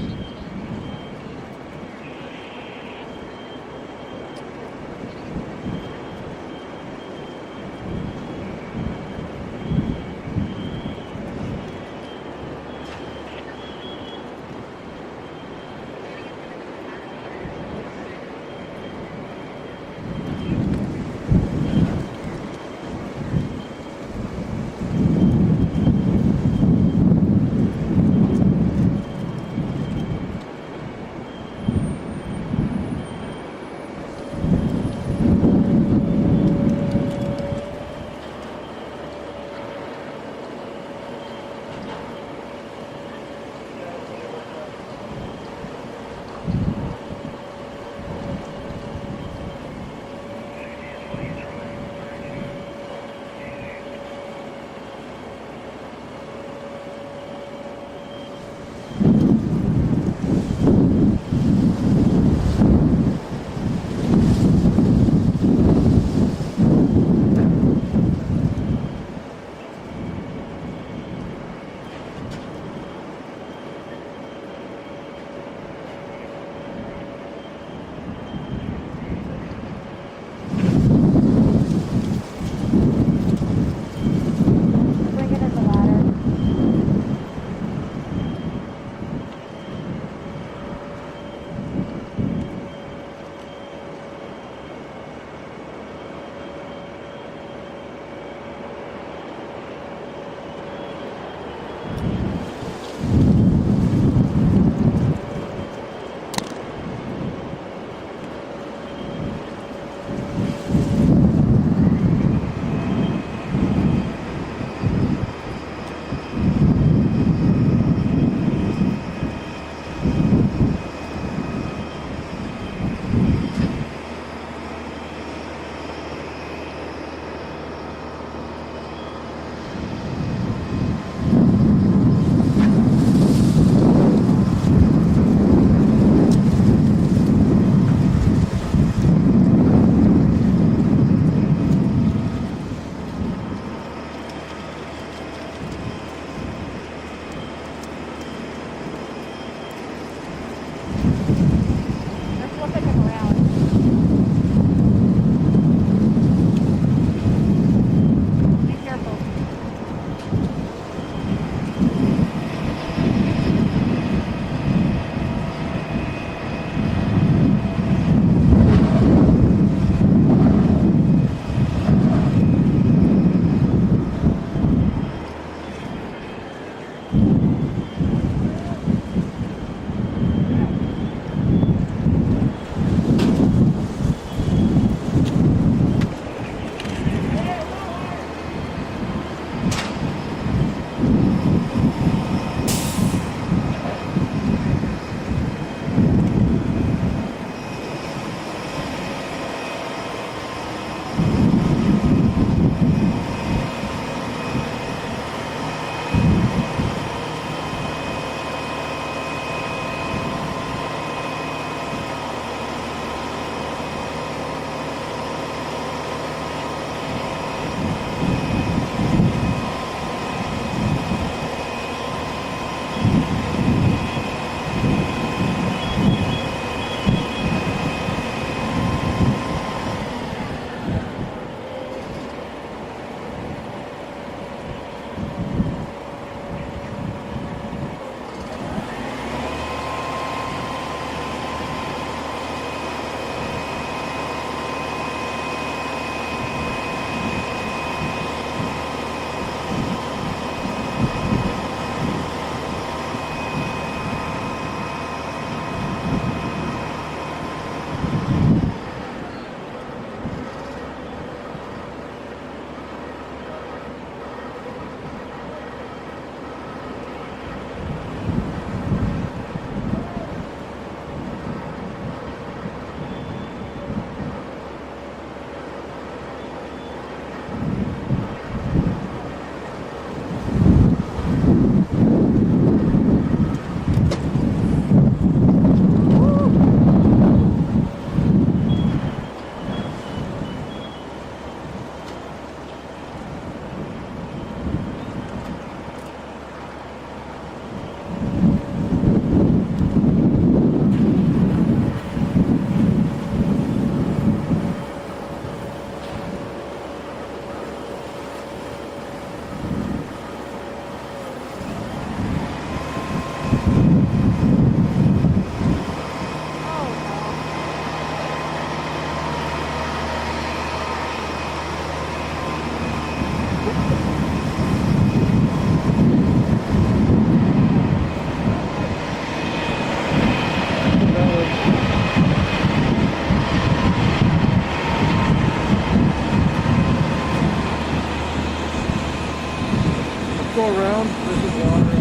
ground versus water.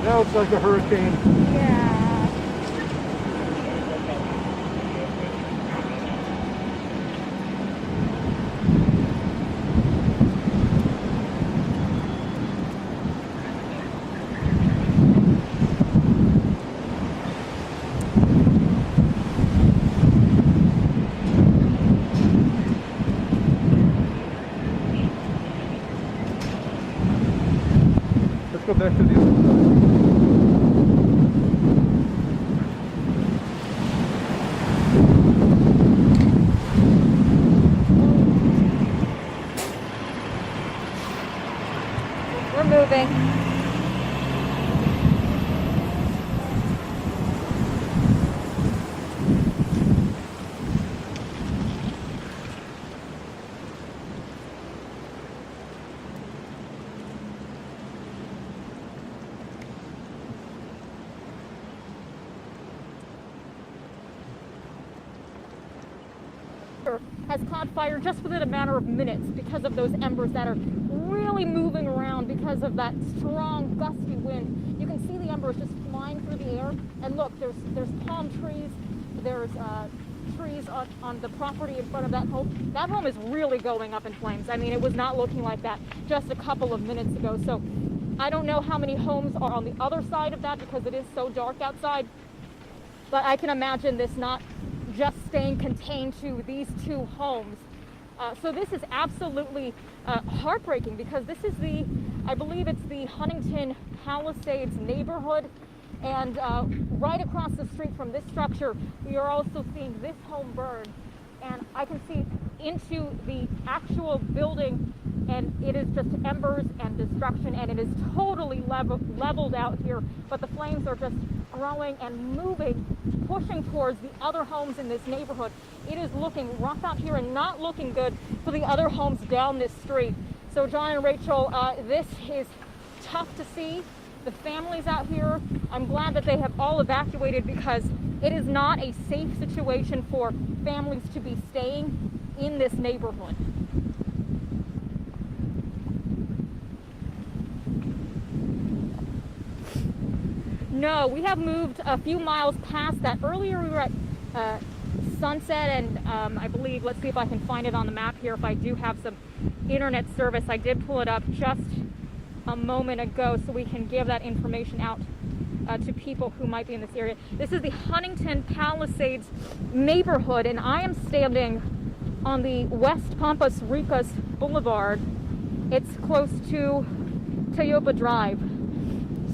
Now it's like a hurricane. Yeah. Let's go back to the other side. We're moving. Has caught fire just within a matter of minutes because of those embers that are really moving around because of that strong gusty wind. You can see the embers just flying through the air, and look, there's palm trees, there's trees on the property in front of that home. That home is really going up in flames. I mean, it was not looking like that just a couple of minutes ago. So I don't know how many homes are on the other side of that because it is so dark outside, but I can imagine this not just staying contained to these two homes. So this is absolutely heartbreaking because this is I believe it's the Huntington Palisades neighborhood, and right across the street from this structure, we are also seeing this home burn, and I can see into the actual building, and it is just embers and destruction, and it is totally leveled out here, but the flames are just growing and moving, pushing towards the other homes in this neighborhood. It is looking rough out here and not looking good for the other homes down this street. So John and Rachel, this is tough to see. The families out here, I'm glad that they have all evacuated because it is not a safe situation for families to be staying in this neighborhood. No, we have moved a few miles past that. Earlier we were at Sunset, and I believe, let's see if I can find it on the map here, if I do have some internet service. I did pull it up just a moment ago so we can give that information out to people who might be in this area. This is the Huntington Palisades neighborhood, and I am standing on the West Pampas Ricas Boulevard. It's close to Tayopa Drive.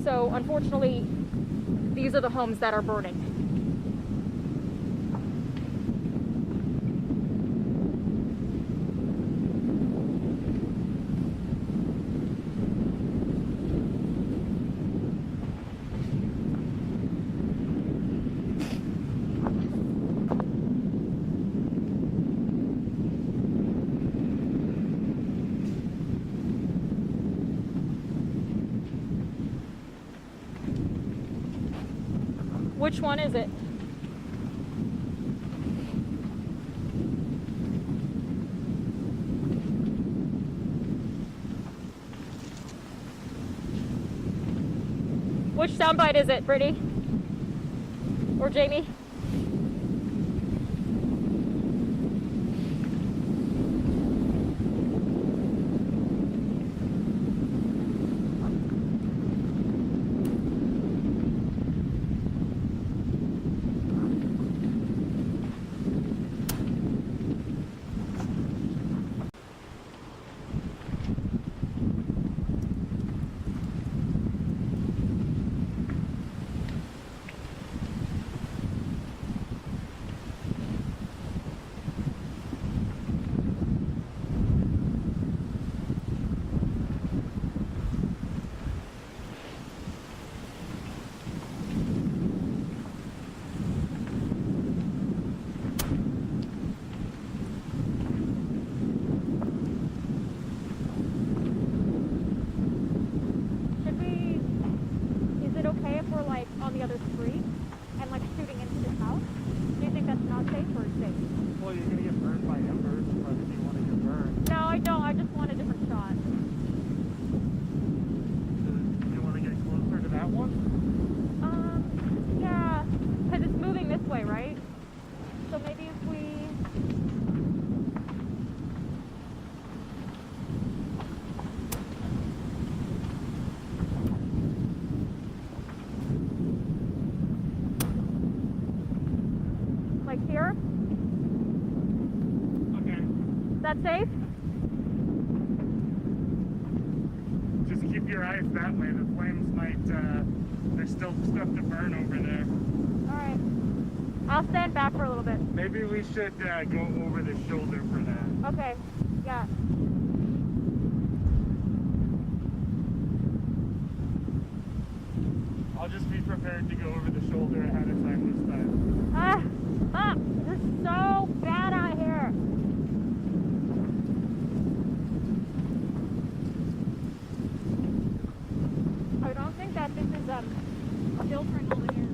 So unfortunately, these are the homes that are burning. Which one is it? Which soundbite is it, Brittany? Or Jamie? like here. Okay. Is that safe? Just keep your eyes that way. The flames might, there's still stuff to burn over there. Alright. I'll stand back for a little bit. Maybe we should go over the shoulder for that. Okay. Yeah. I'll just be prepared to go over the shoulder ahead of time this time. This is so bad out here. I don't think that this is filtering over here.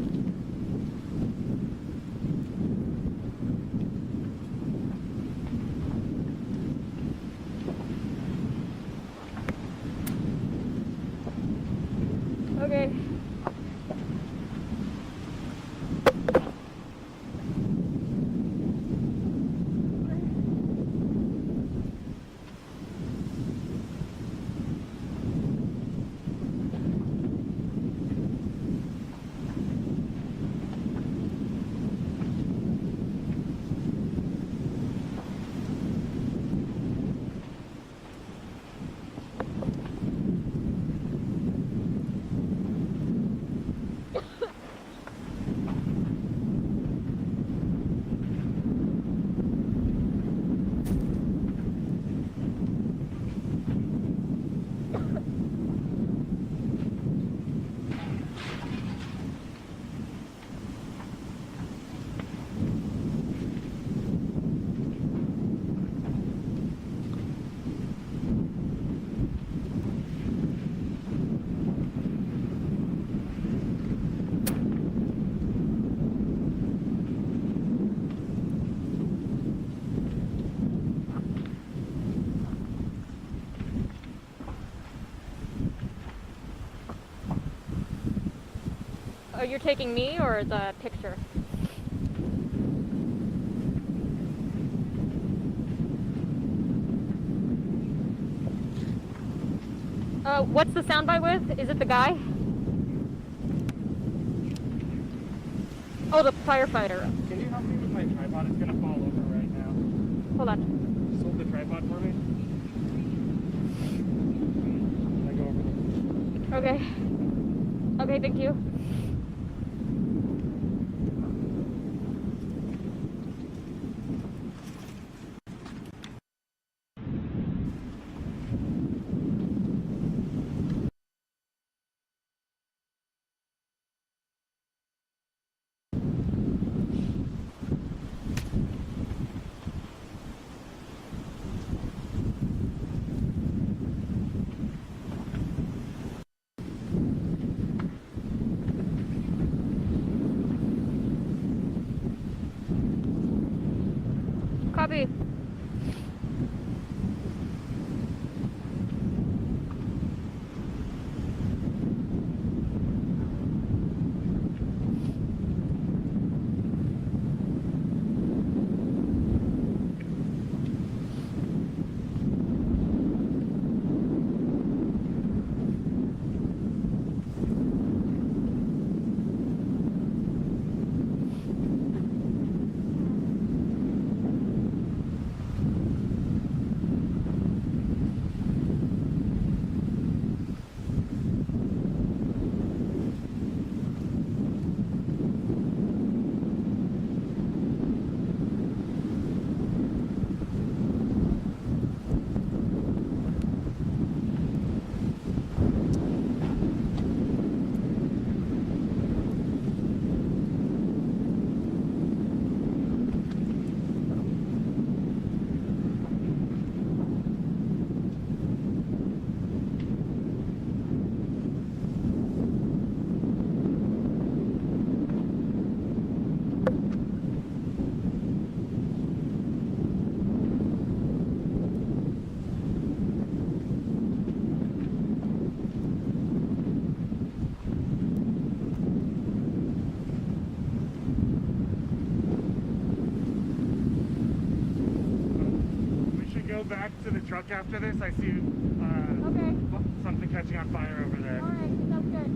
Okay. Oh, you're taking me or the picture? What's the soundbite with? Is it the guy? Oh, the firefighter. Can you help me with my tripod? It's gonna fall over right now. Hold on. Just hold the tripod for me. I go over there. Okay. Okay, thank you. Copy. Back to the truck after this. I see Okay. something catching on fire over there. Alright, sounds good.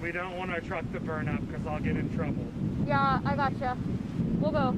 We don't want our truck to burn up because I'll get in trouble. Yeah, I gotcha. We'll go.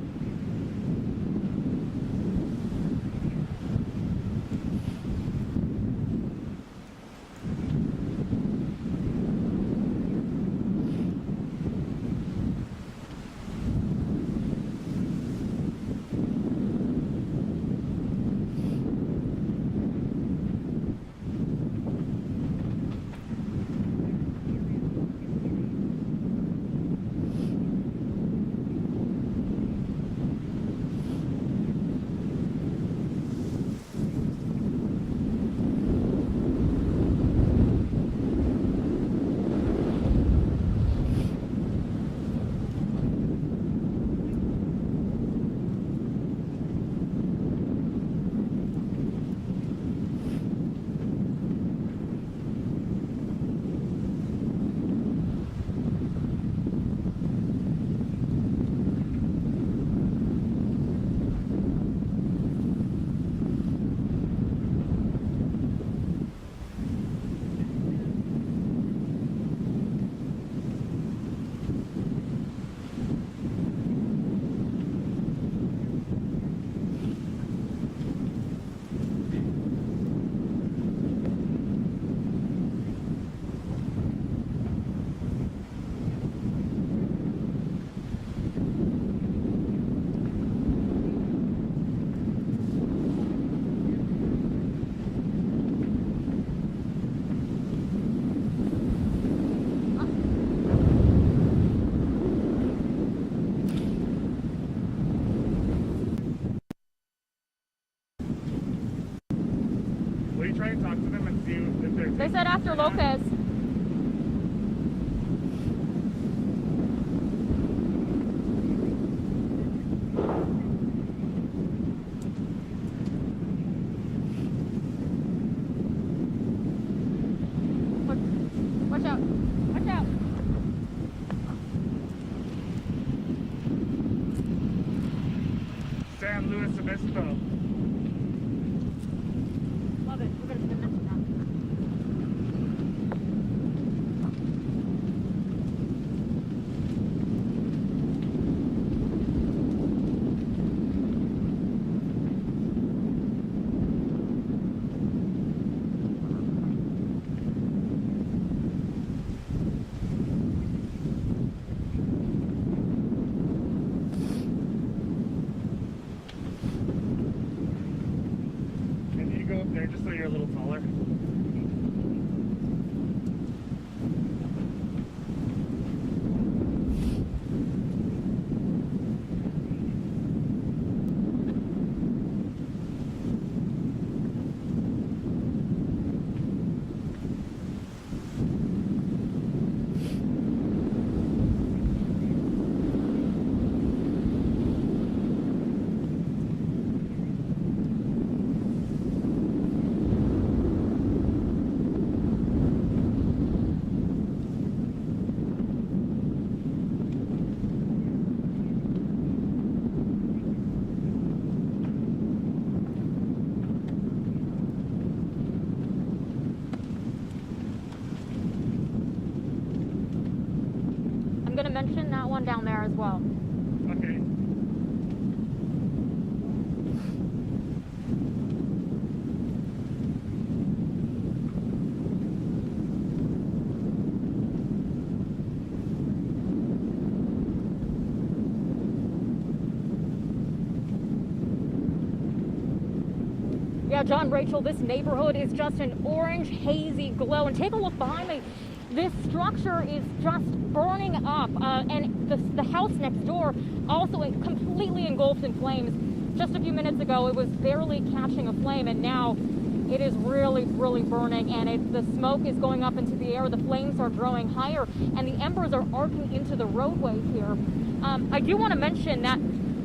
Will you try and talk to them and see if they're... They said after Lopez. Watch out. Watch out. San Luis Obispo. Love it. We're going to mention that. Can you go up there just so you're a little taller? I'm going to mention that one down there as well. Okay. Yeah, John, Rachel, this neighborhood is just an orange, hazy glow. And take a look behind me. This structure is just burning up. And the house next door also completely engulfed in flames. Just a few minutes ago, it was barely catching a flame, and now it is really, really burning. And the smoke is going up into the air. The flames are growing higher, and the embers are arcing into the roadway here. I do want to mention that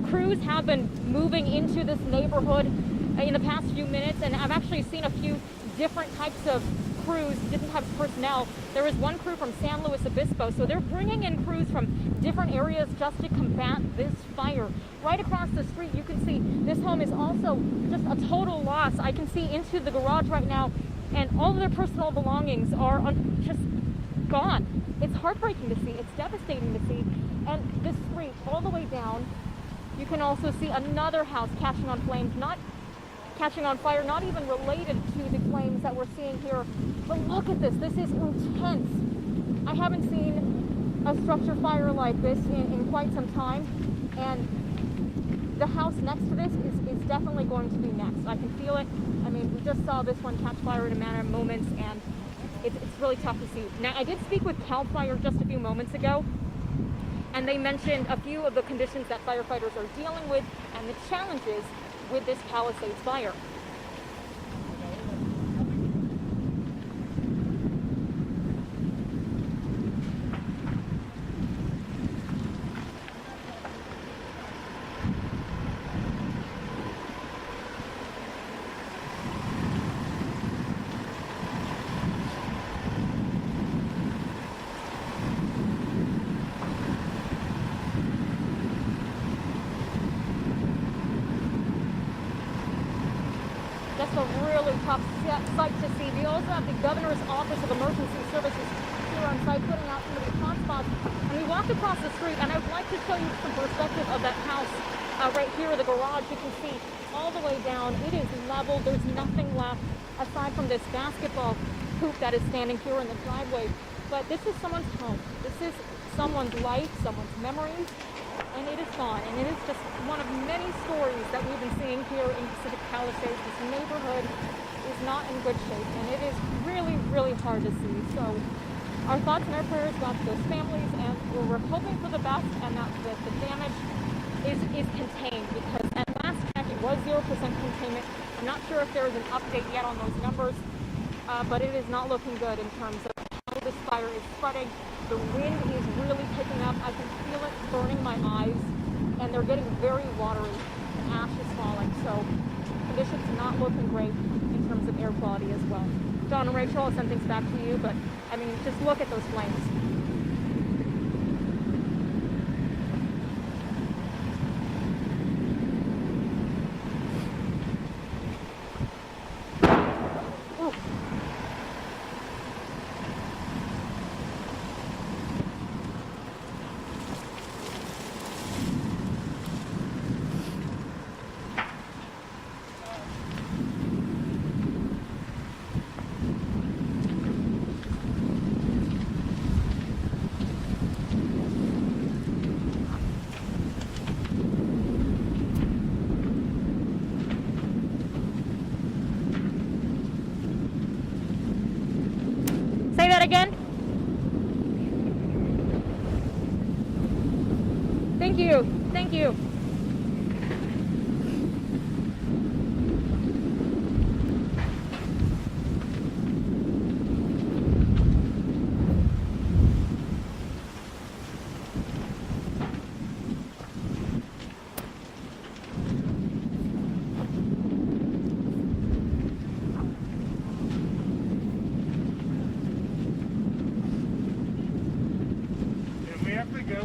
crews have been moving into this neighborhood in the past few minutes, and I've actually seen a few different types of crews, different types of personnel. There is one crew from San Luis Obispo, so they're bringing in crews from different areas just to combat this fire. Right across the street, you can see this home is also just a total loss. I can see into the garage right now, and all of their personal belongings are just gone. it's heartbreaking to see. It's devastating to see. And this street all the way down, you can also see another house catching on flames, not catching on fire, not even related to the flames that we're seeing here. But look at this. This is intense. I haven't seen a structure fire like this in quite some time. And the house next to this is definitely going to be next. I can feel it. I mean, we just saw this one catch fire in a matter of moments, and it's really tough to see. Now, I did speak with CAL FIRE just a few moments ago, and they mentioned a few of the conditions that firefighters are dealing with and the challenges with this Palisades fire. That's a really tough site to see. We also have the Governor's Office of Emergency Services here on site putting out some of the hot spots. And we walked across the street, and I'd like to show you some perspective of that house right here, the garage. You can see all the way down. It is level. There's nothing left aside from this basketball hoop that is standing here in the driveway. But this is someone's home. This is someone's life, someone's memories. And it is gone, and it is just one of many stories that we've been seeing here in Pacific Palisades. This neighborhood is not in good shape, and it is really, really hard to see. So our thoughts and our prayers go out to those families, and we're hoping for the best and that the damage is contained, because at last check it was 0% containment. I'm not sure if there is an update yet on those numbers, but it is not looking good in terms of how this fire is spreading. The wind is really picking up. I can feel it burning my eyes, and they're getting very watery. The ash is falling, so conditions not looking great in terms of air quality as well. John and Rachel, I'll send things back to you, but I mean, just look at those flames. Say that again. Thank you. Thank you.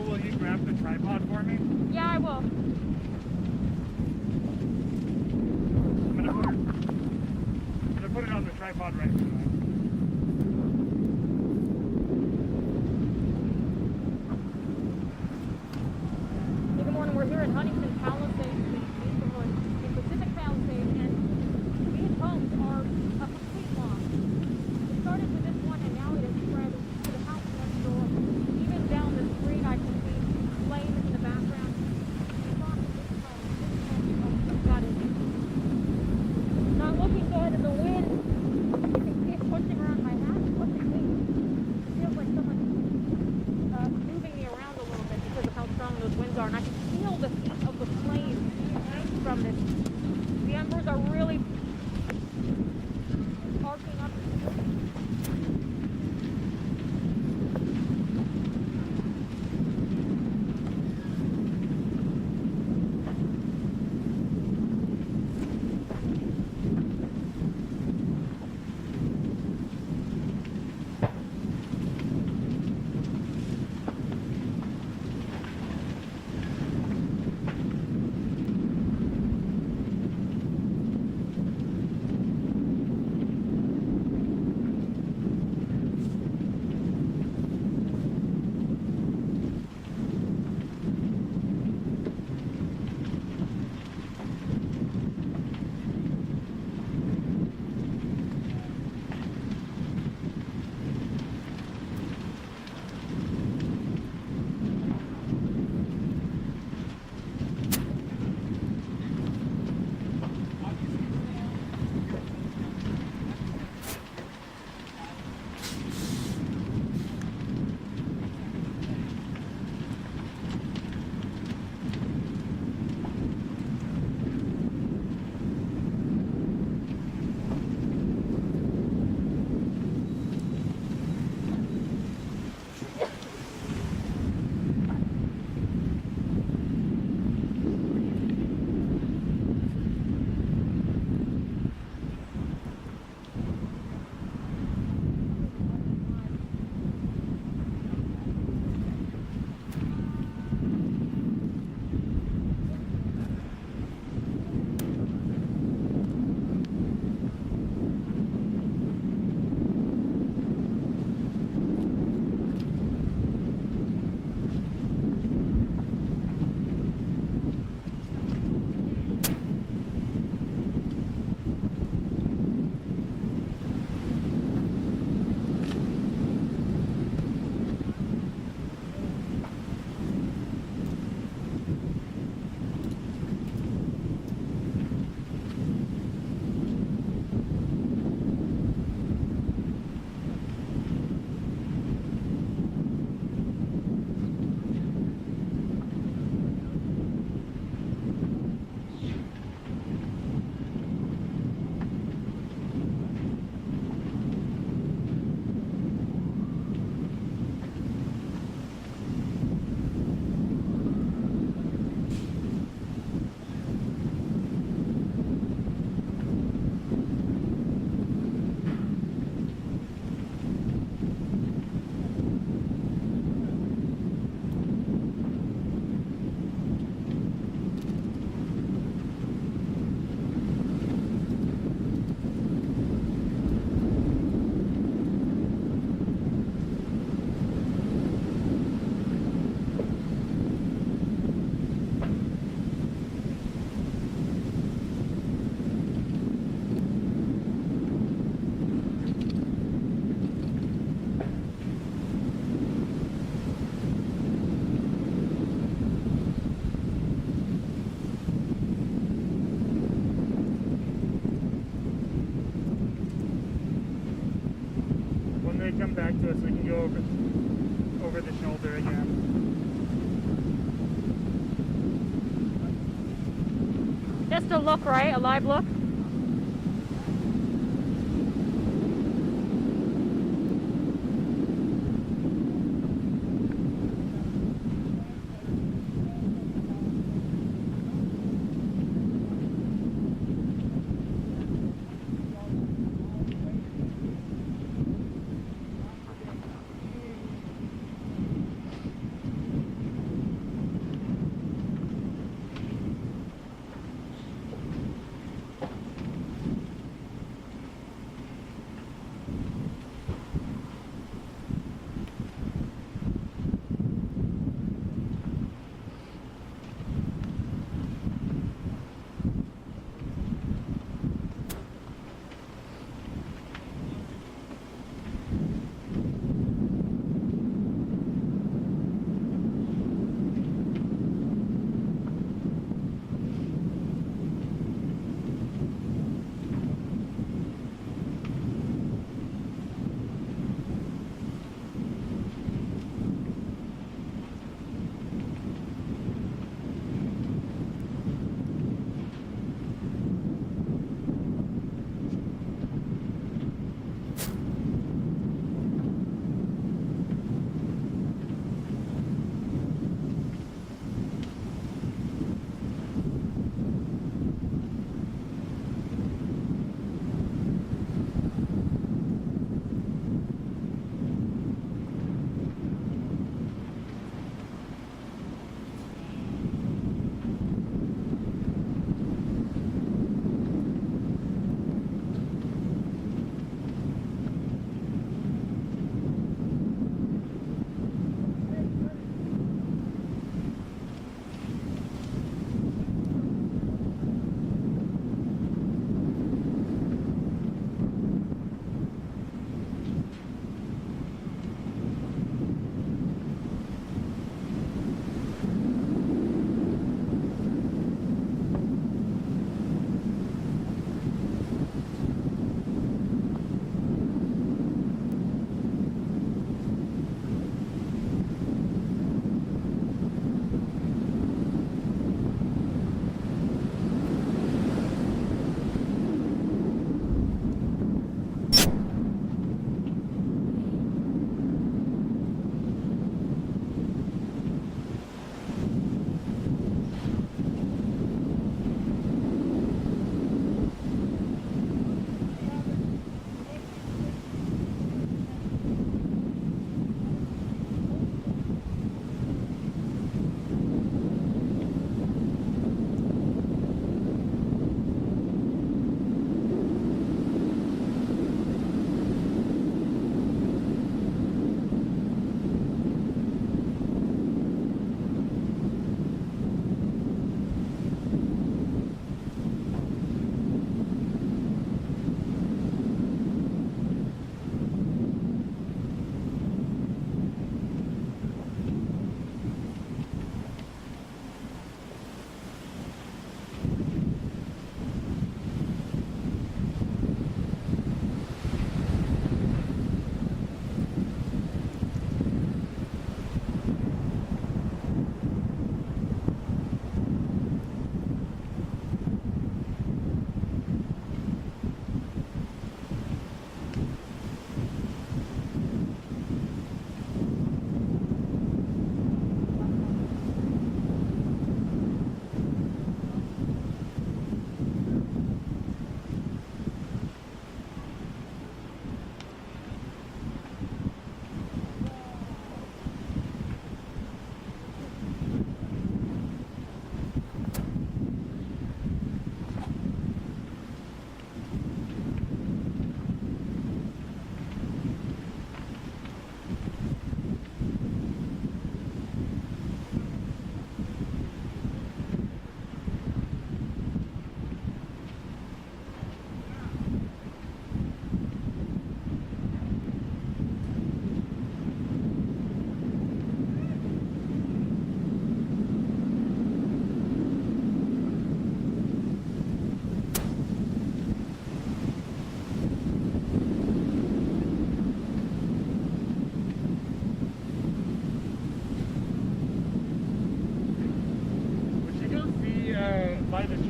Will you grab the tripod for me? Yeah, I will. I'm gonna put it on the tripod right now. Good morning. We're here in Huntington Palisades, neighborhood in Pacific Palisades, and these homes are a complete loss. It started with this one, and now it has spread to the house next door. Even down the street, I can see flames in the background. It's on this home is gutted. Not looking good, and the wind, you can see it pushing around my hat, pushing me. It feels like someone's moving me around a little bit because of how strong those winds are, and I can feel the heat of the flames from this. The embers are really arcing up. over the shoulder again. Just a look, right? A live look?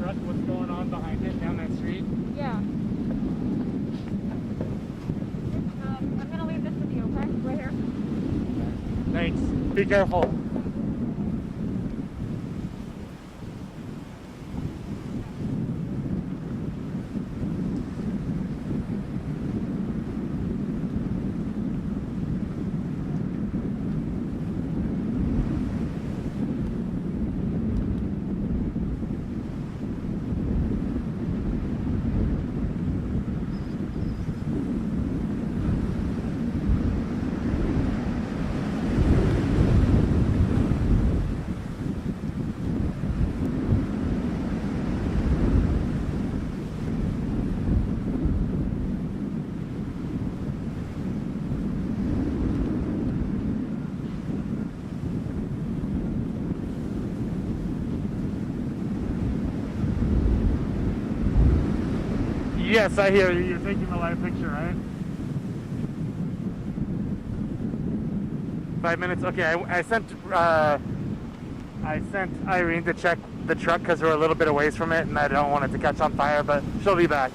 truck, what's going on behind it down that street? Yeah. I'm gonna leave this with you, okay? Right here. Thanks. Be careful. Yes, I hear you. You're taking the live picture, right? 5 minutes. Okay, I sent Irene to check the truck because we're a little bit away from it, and I don't want it to catch on fire. But she'll be back.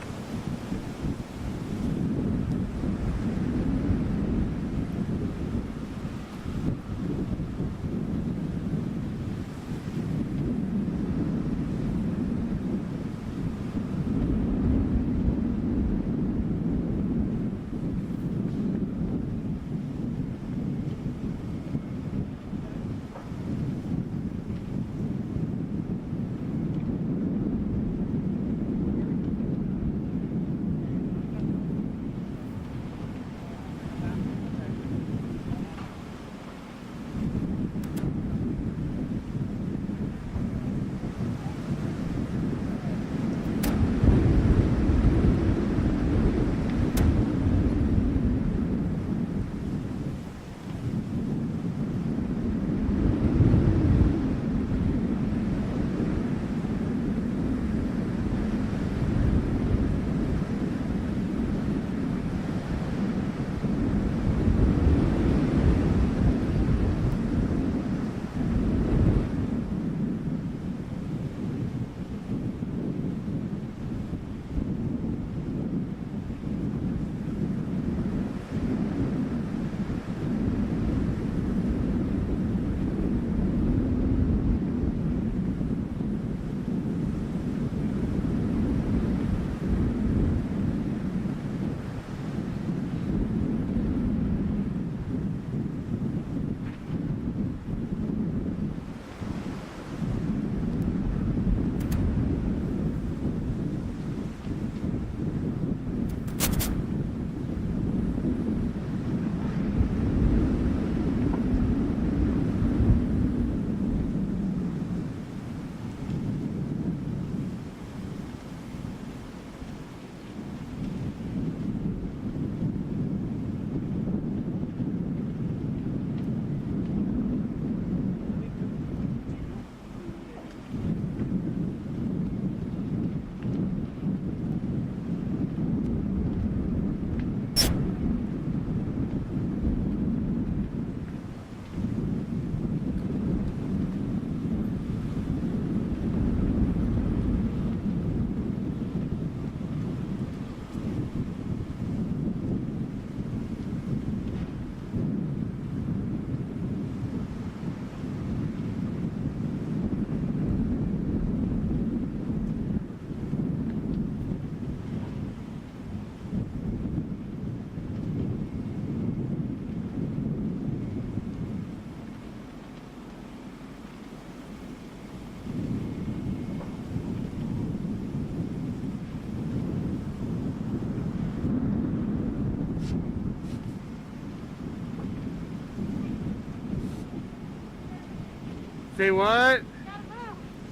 Say what?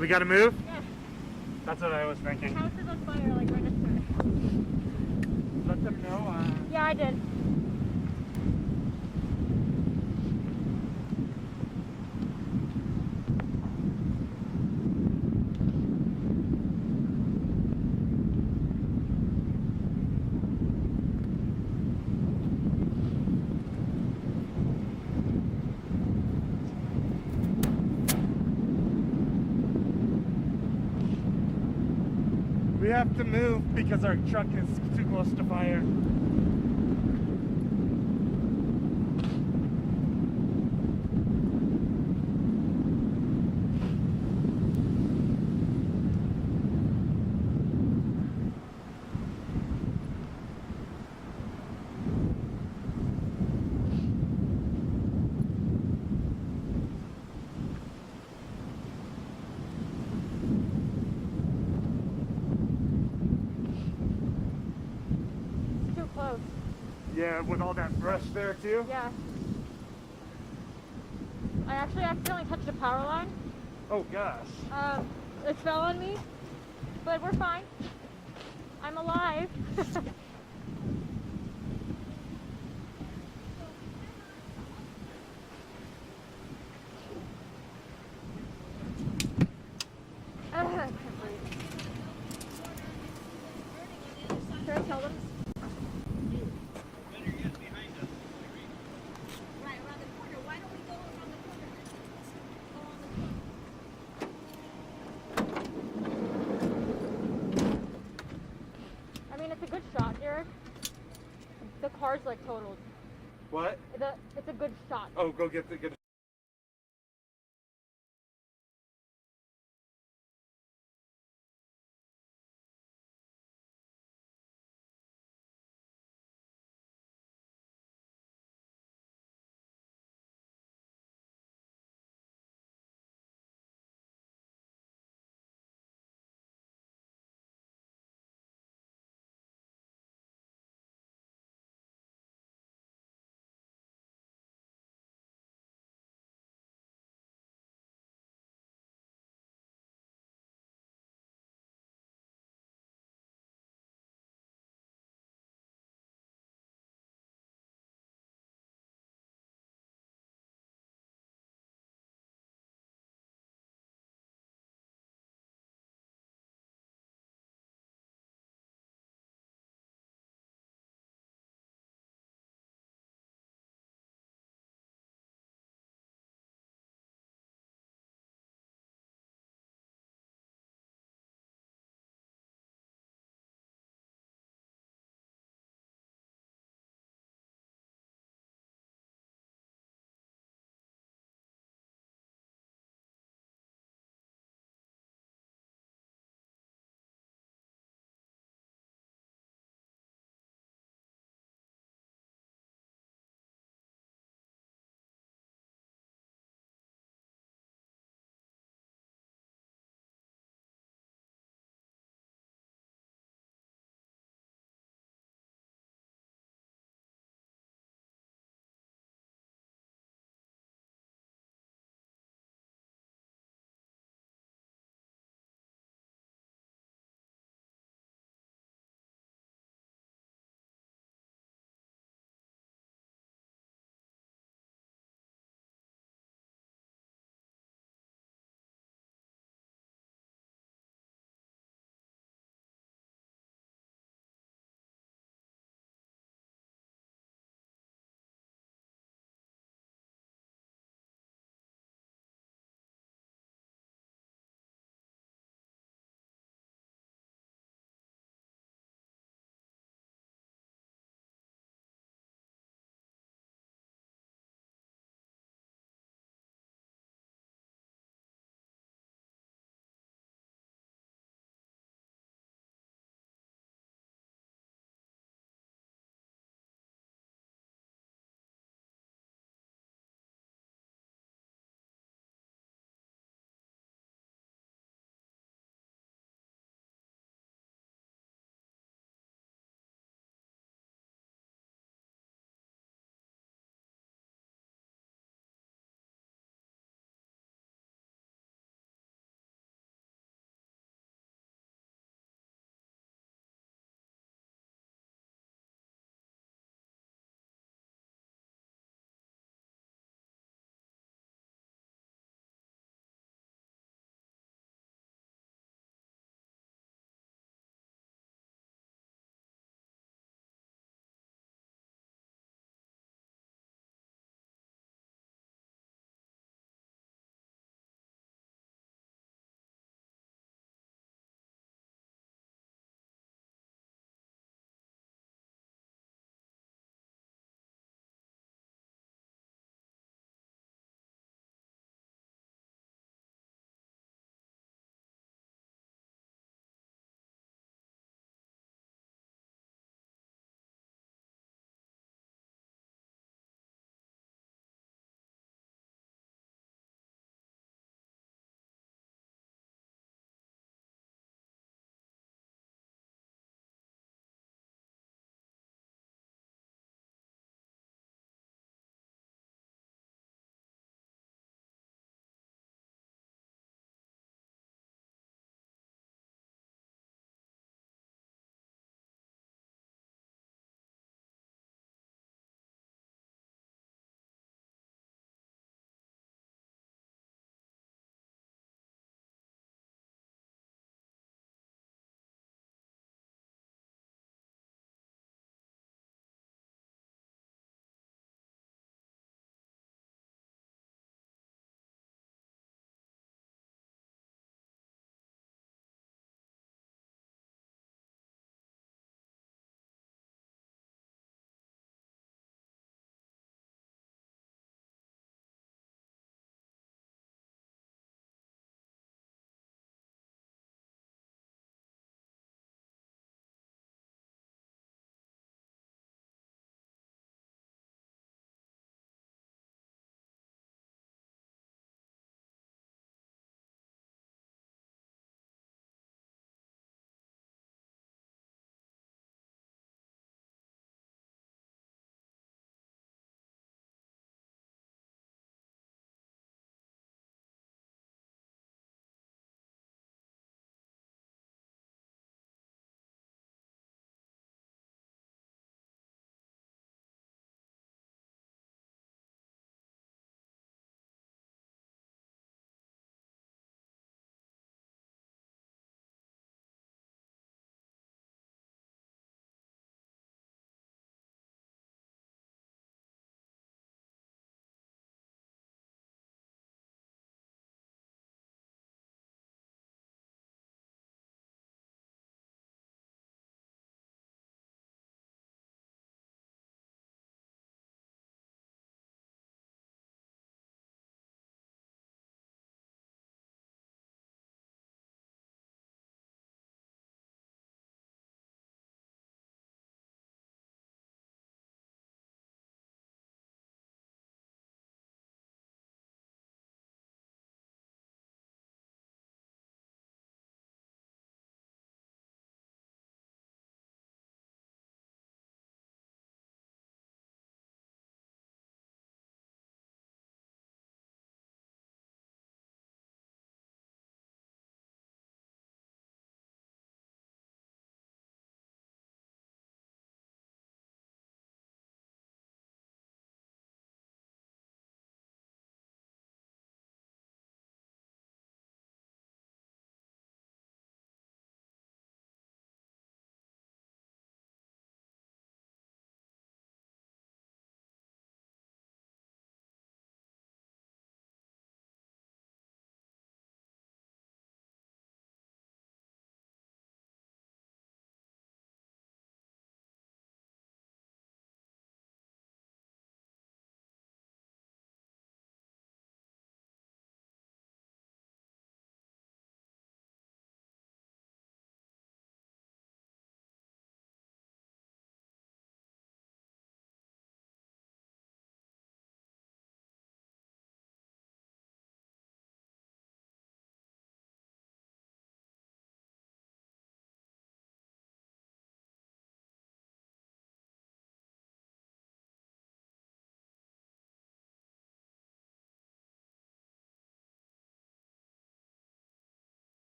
We gotta move? Yeah. That's what I was thinking. House is on fire, like right next to it. Let them know. Yeah, I did. We have to move because our truck is too close to fire. It's too close. Yeah, with all that brush there too. Yeah. I actually accidentally touched a power line. Oh gosh. It fell on me, but we're fine. I'm alive. I can't breathe. Should I tell them? I mean, it's a good shot, Derek. The car's like totaled. What? It's a good shot. Oh, go get the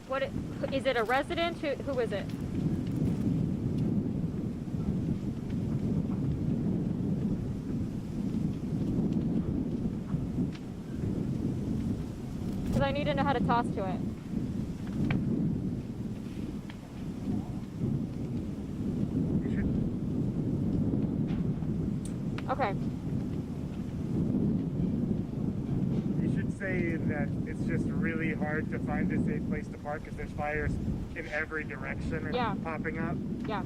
What is it? A resident? Who is it? Because I need to know how to toss to it. You should, Okay. you should say that it's just really hard to find a safe place to park because there's fires in every direction and Yeah. popping up. Yeah.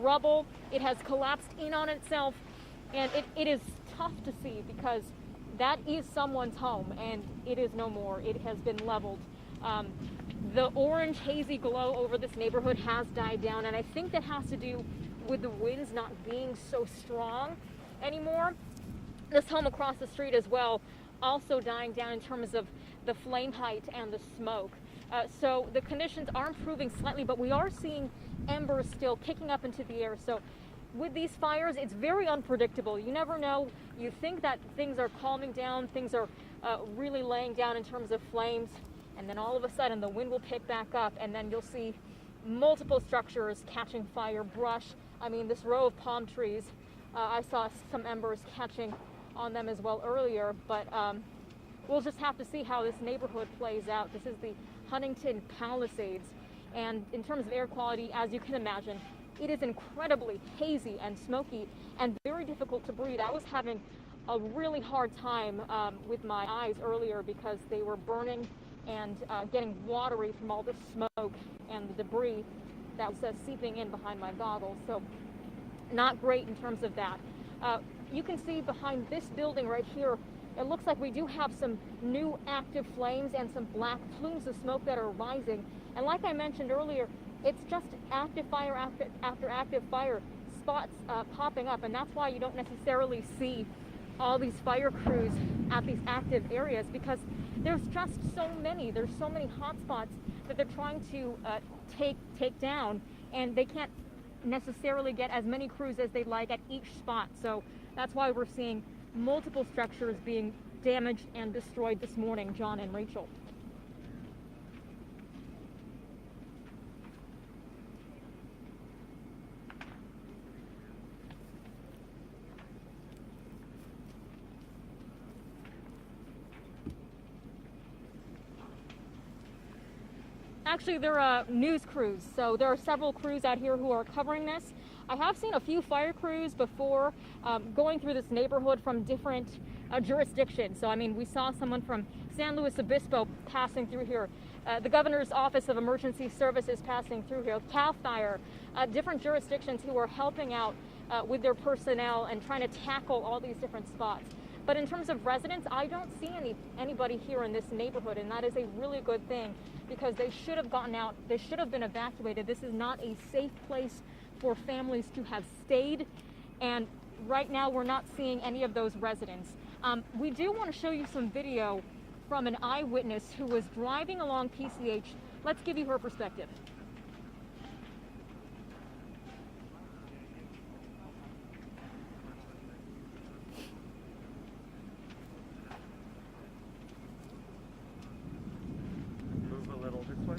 rubble. It has collapsed in on itself, and it is tough to see because that is someone's home and it is no more. It has been leveled. The orange hazy glow over this neighborhood has died down, and I think that has to do with the winds not being so strong anymore. This home across the street as well also dying down in terms of the flame height and the smoke. So the conditions are improving slightly, but we are seeing embers still kicking up into the air. So with these fires, it's very unpredictable. You never know. You think that things are calming down, things are really laying down in terms of flames, and then all of a sudden the wind will pick back up, and then you'll see multiple structures catching fire, brush. I mean, this row of palm trees, I saw some embers catching on them as well earlier, but we'll just have to see how this neighborhood plays out. This is the Huntington Palisades, and in terms of air quality, as you can imagine, it is incredibly hazy and smoky and very difficult to breathe. I was having a really hard time with my eyes earlier because they were burning and getting watery from all the smoke and the debris that was seeping in behind my goggles. So not great in terms of that. You can see behind this building right here, it looks like we do have some new active flames and some black plumes of smoke that are rising. And like I mentioned earlier, it's just active fire after active fire, spots popping up, and that's why you don't necessarily see all these fire crews at these active areas, because there's just so many. There's so many hot spots that they're trying to take down, and they can't necessarily get as many crews as they'd like at each spot. So that's why we're seeing multiple structures being damaged and destroyed this morning, John and Rachel. Actually, there are news crews, so there are several crews out here who are covering this. I have seen a few fire crews before going through this neighborhood from different jurisdictions. So, I mean, we saw someone from San Luis Obispo passing through here. The Governor's Office of Emergency Services passing through here. CAL FIRE, different jurisdictions who are helping out with their personnel and trying to tackle all these different spots. But in terms of residents, I don't see anybody here in this neighborhood, and that is a really good thing, because they should have gotten out. They should have been evacuated. This is not a safe place for families to have stayed, and right now we're not seeing any of those residents. We do want to show you some video from an eyewitness who was driving along PCH. Let's give you her perspective. Move a little this way.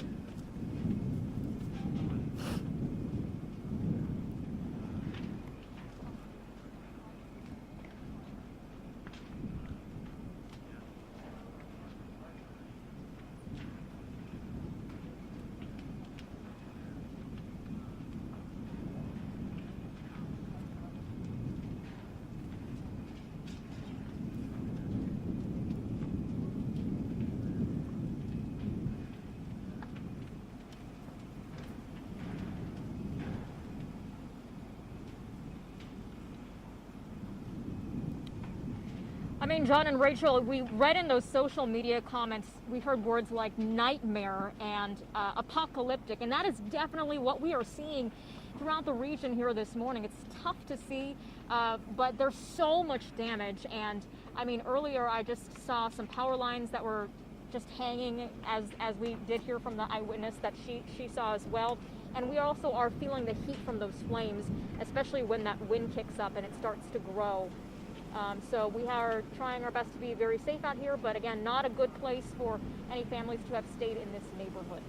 I mean, John and Rachel, we read in those social media comments, we heard words like nightmare and apocalyptic, and that is definitely what we are seeing throughout the region here this morning. It's tough to see, but there's so much damage. And I mean, earlier I just saw some power lines that were just hanging, as we did hear from the eyewitness that she saw as well. And we also are feeling the heat from those flames, especially when that wind kicks up and it starts to grow. So we are trying our best to be very safe out here, but again, not a good place for any families to have stayed in this neighborhood.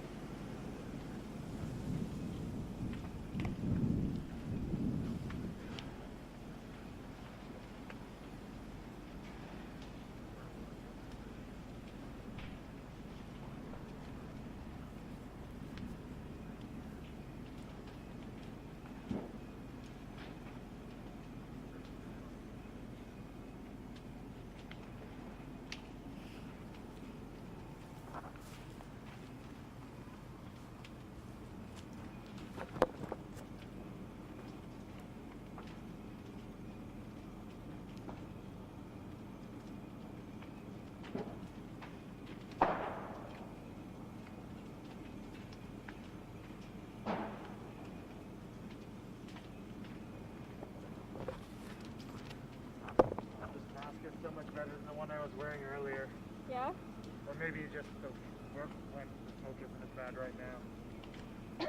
much better than the one I was wearing earlier. Yeah? Or maybe just the work when the smoke isn't as bad right now.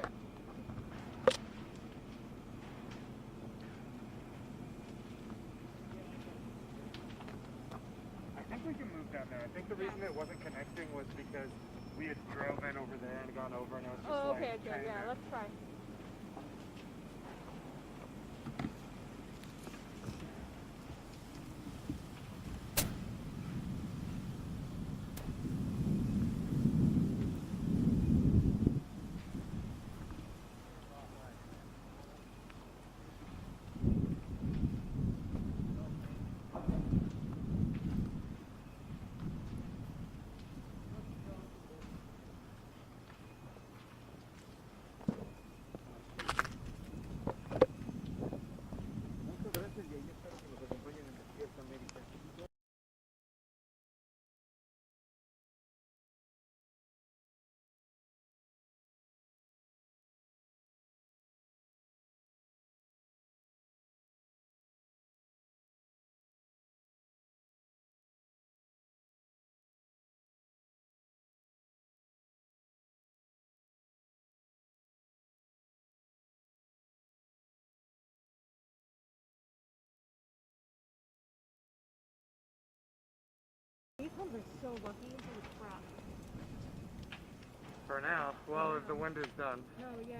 I think we can move down there. I think the reason it wasn't connecting was because we had drove in over there and gone over, and it was just Oh, like okay, okay, yeah, kinda- let's try. These ones are so lucky. Holy crap. For now, well, if the wind is done. No, yeah.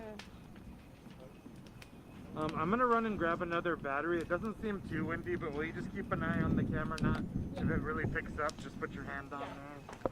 I'm gonna run and grab another battery. It doesn't seem too windy, but will you just keep an eye on the camera? Not if it really picks up, just put your hand on there.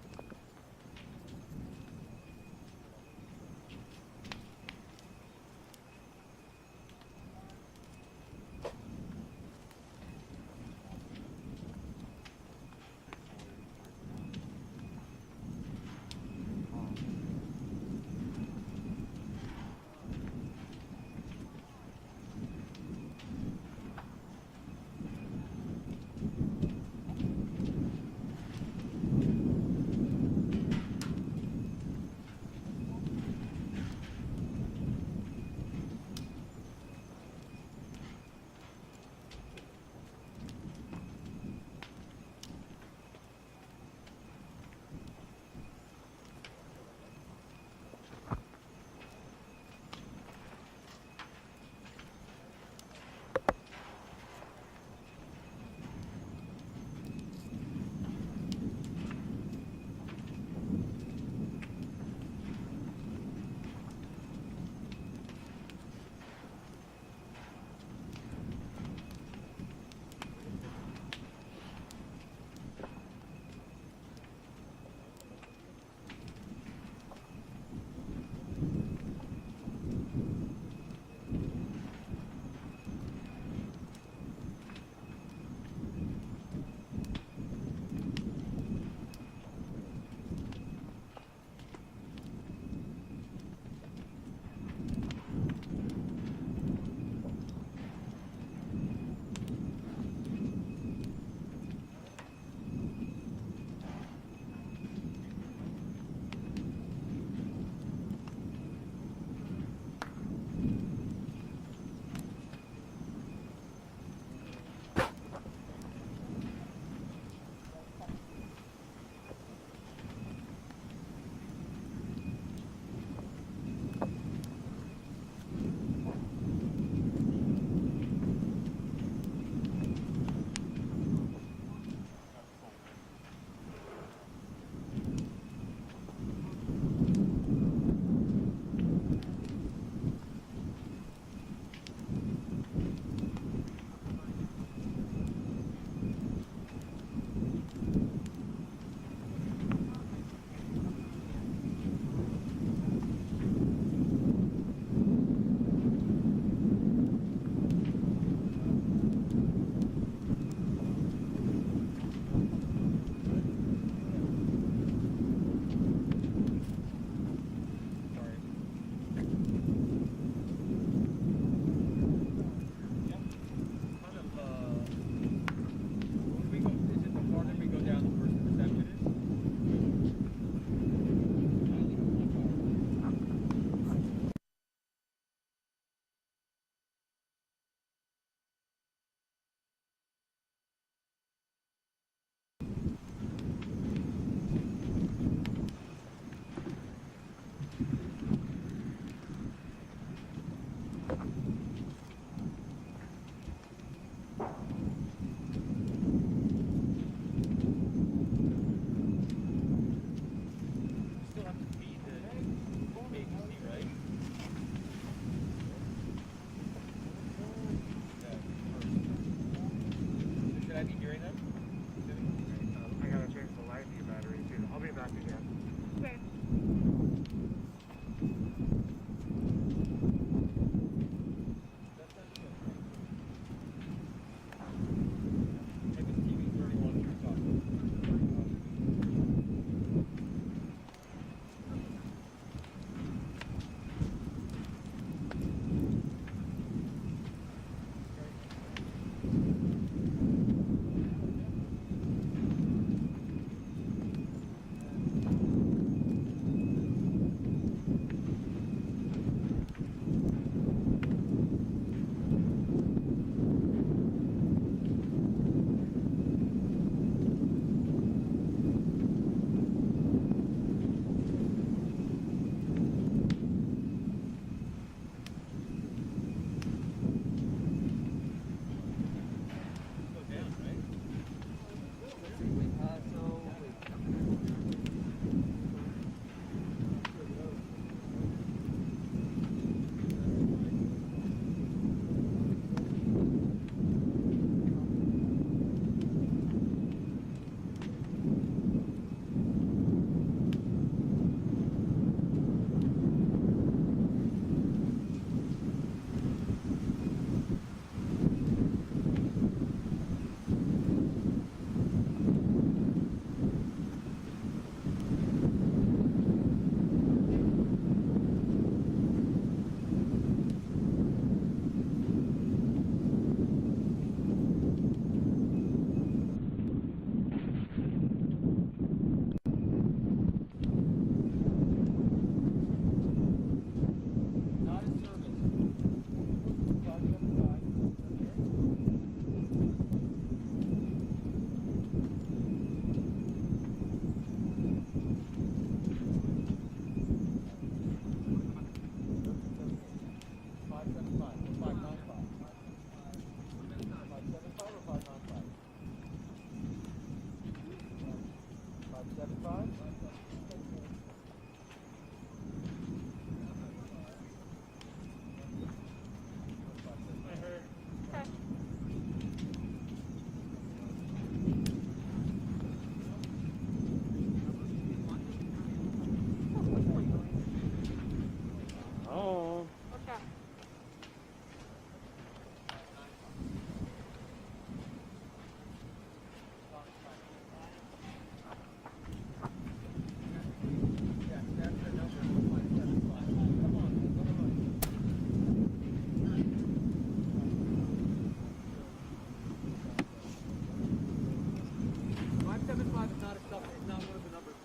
not one of the numbers.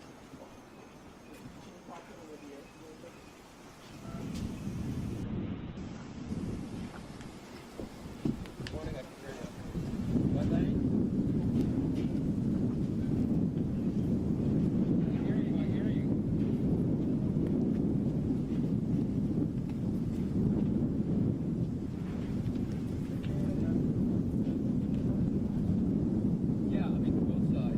Morning, I can hear you. What, Lenny? I hear you. Yeah, I mean, both sides.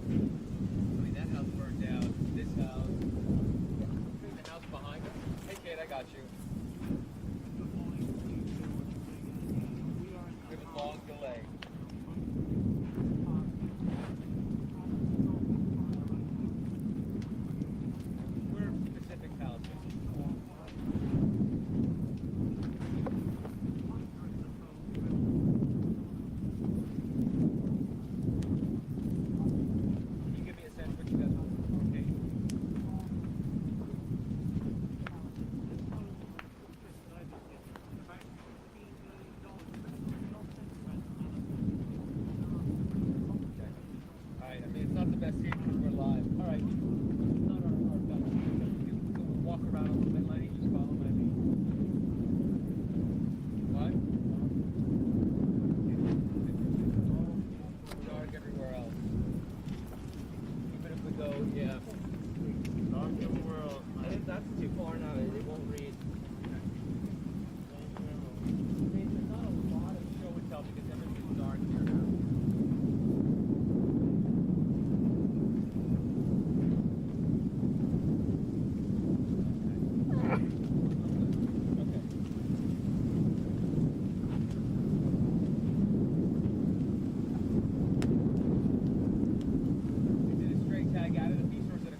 I mean, that house burned down. This house. The house behind us. Hey, kid, I got you. We have a long delay. We're Pacific Palisades. Can you give me a sense what you guys want? Okay. Alright, I mean, it's not the best scene because we're live. Alright. It's not our best scene. We'll walk around a little bit, Lenny. Just follow my lead. What? Dark everywhere else. Even if we go, yeah. Dark everywhere else. If that's too far now, it won't read. I mean, there's not a lot of show and tell because everything's dark here now. Okay. We did a straight tag out of the piece or was it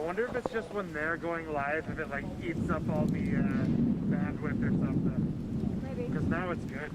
wonder if it's just when they're going live, if it like eats up all the bandwidth or something. Maybe. Because now it's good.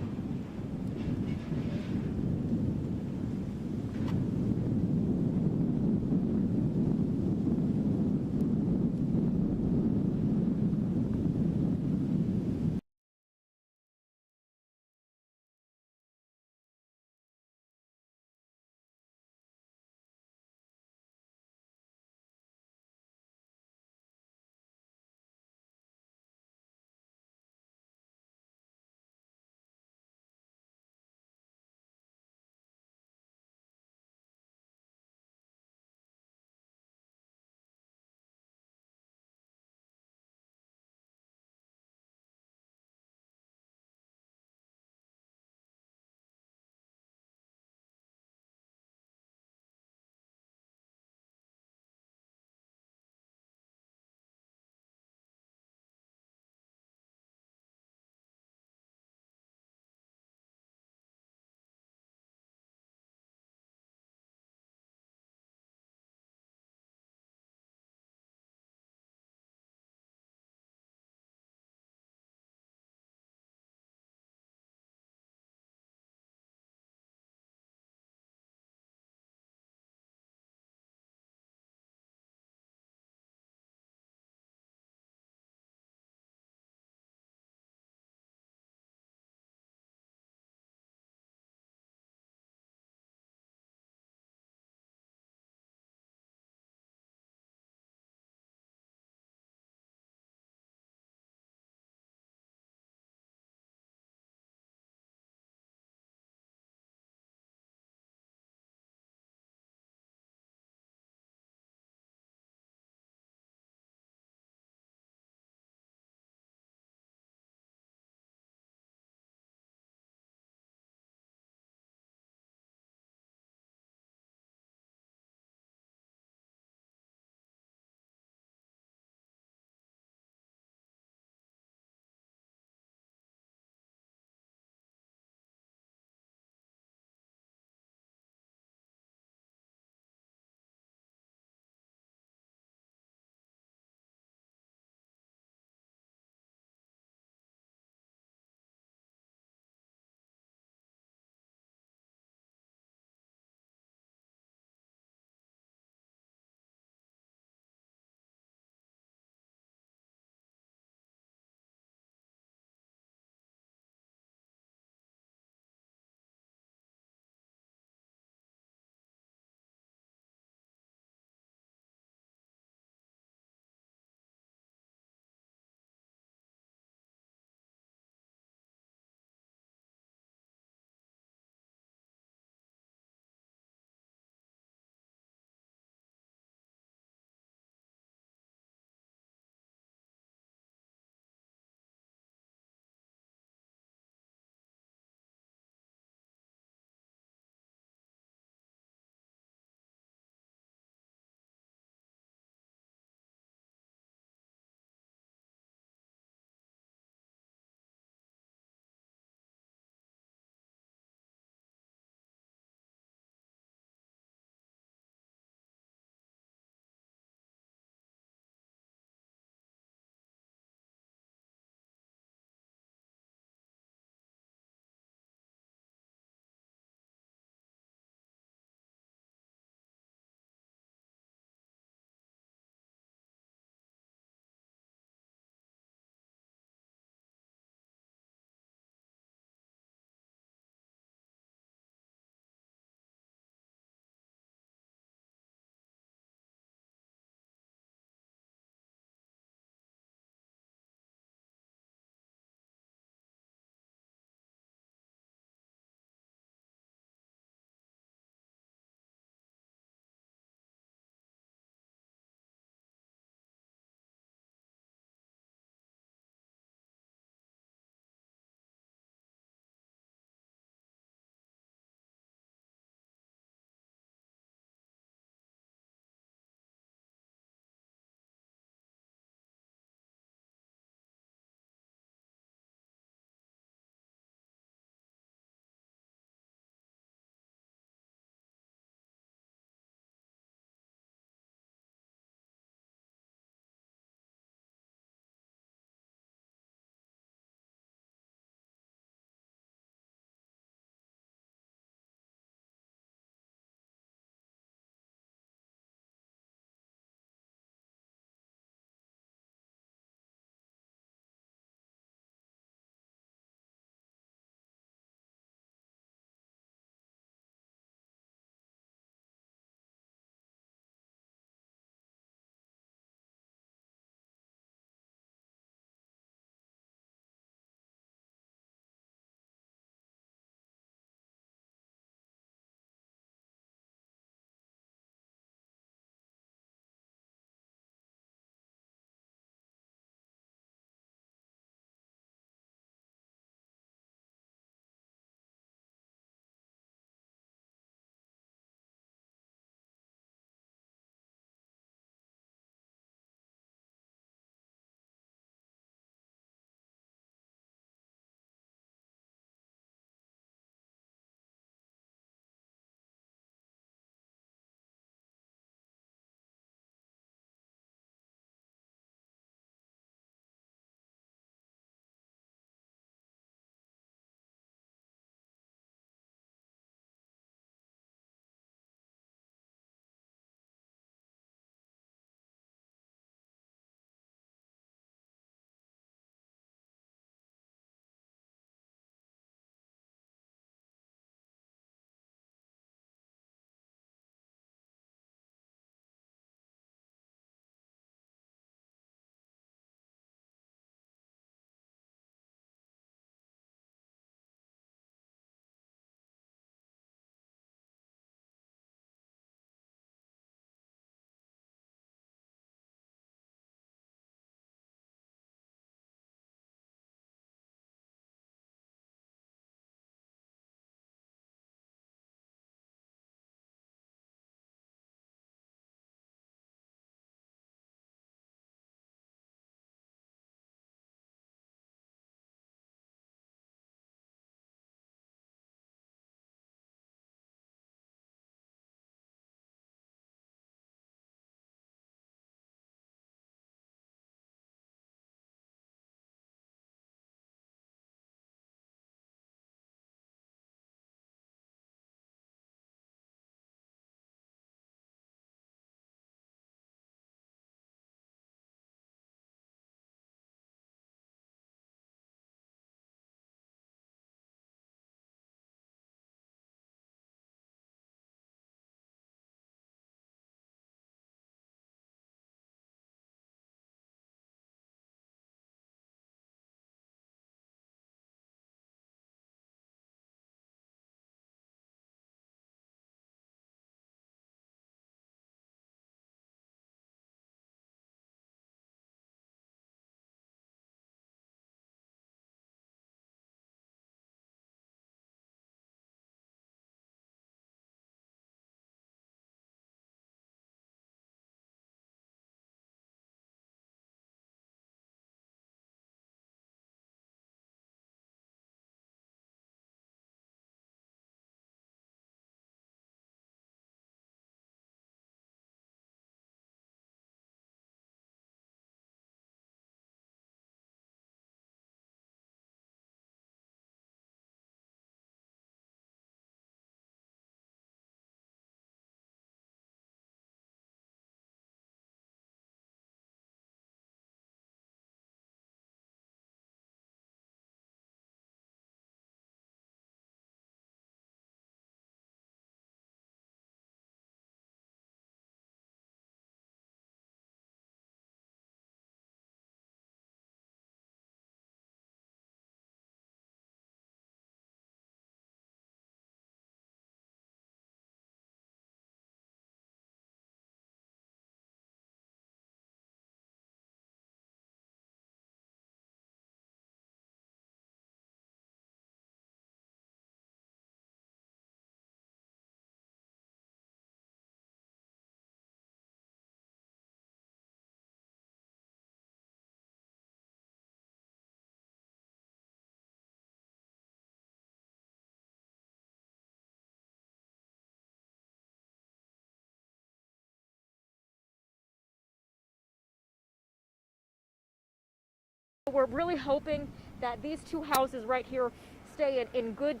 we're really hoping that these two houses right here stay in good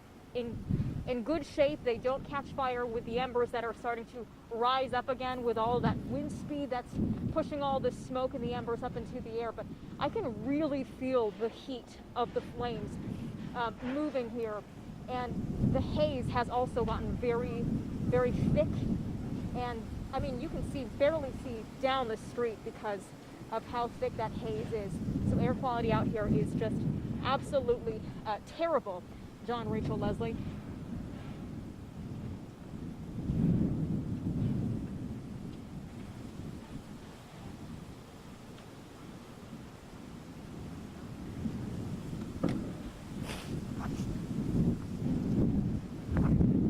shape. They don't catch fire with the embers that are starting to rise up again with all that wind speed that's pushing all the smoke and the embers up into the air. But I can really feel the heat of the flames moving here, and the haze has also gotten very, very thick. And I mean, you can barely see down the street because of how thick that haze is. So air quality out here is just absolutely terrible. John, Rachel, Leslie.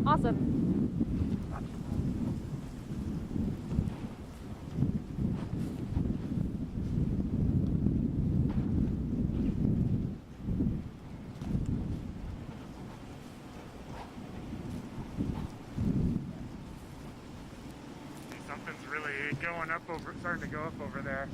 Awesome. Something's really going up starting to go up over there.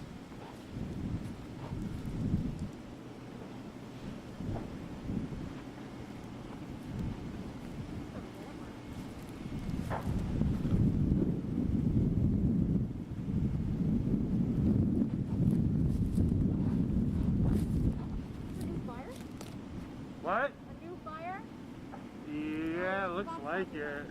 What? A new fire? Yeah, looks like it.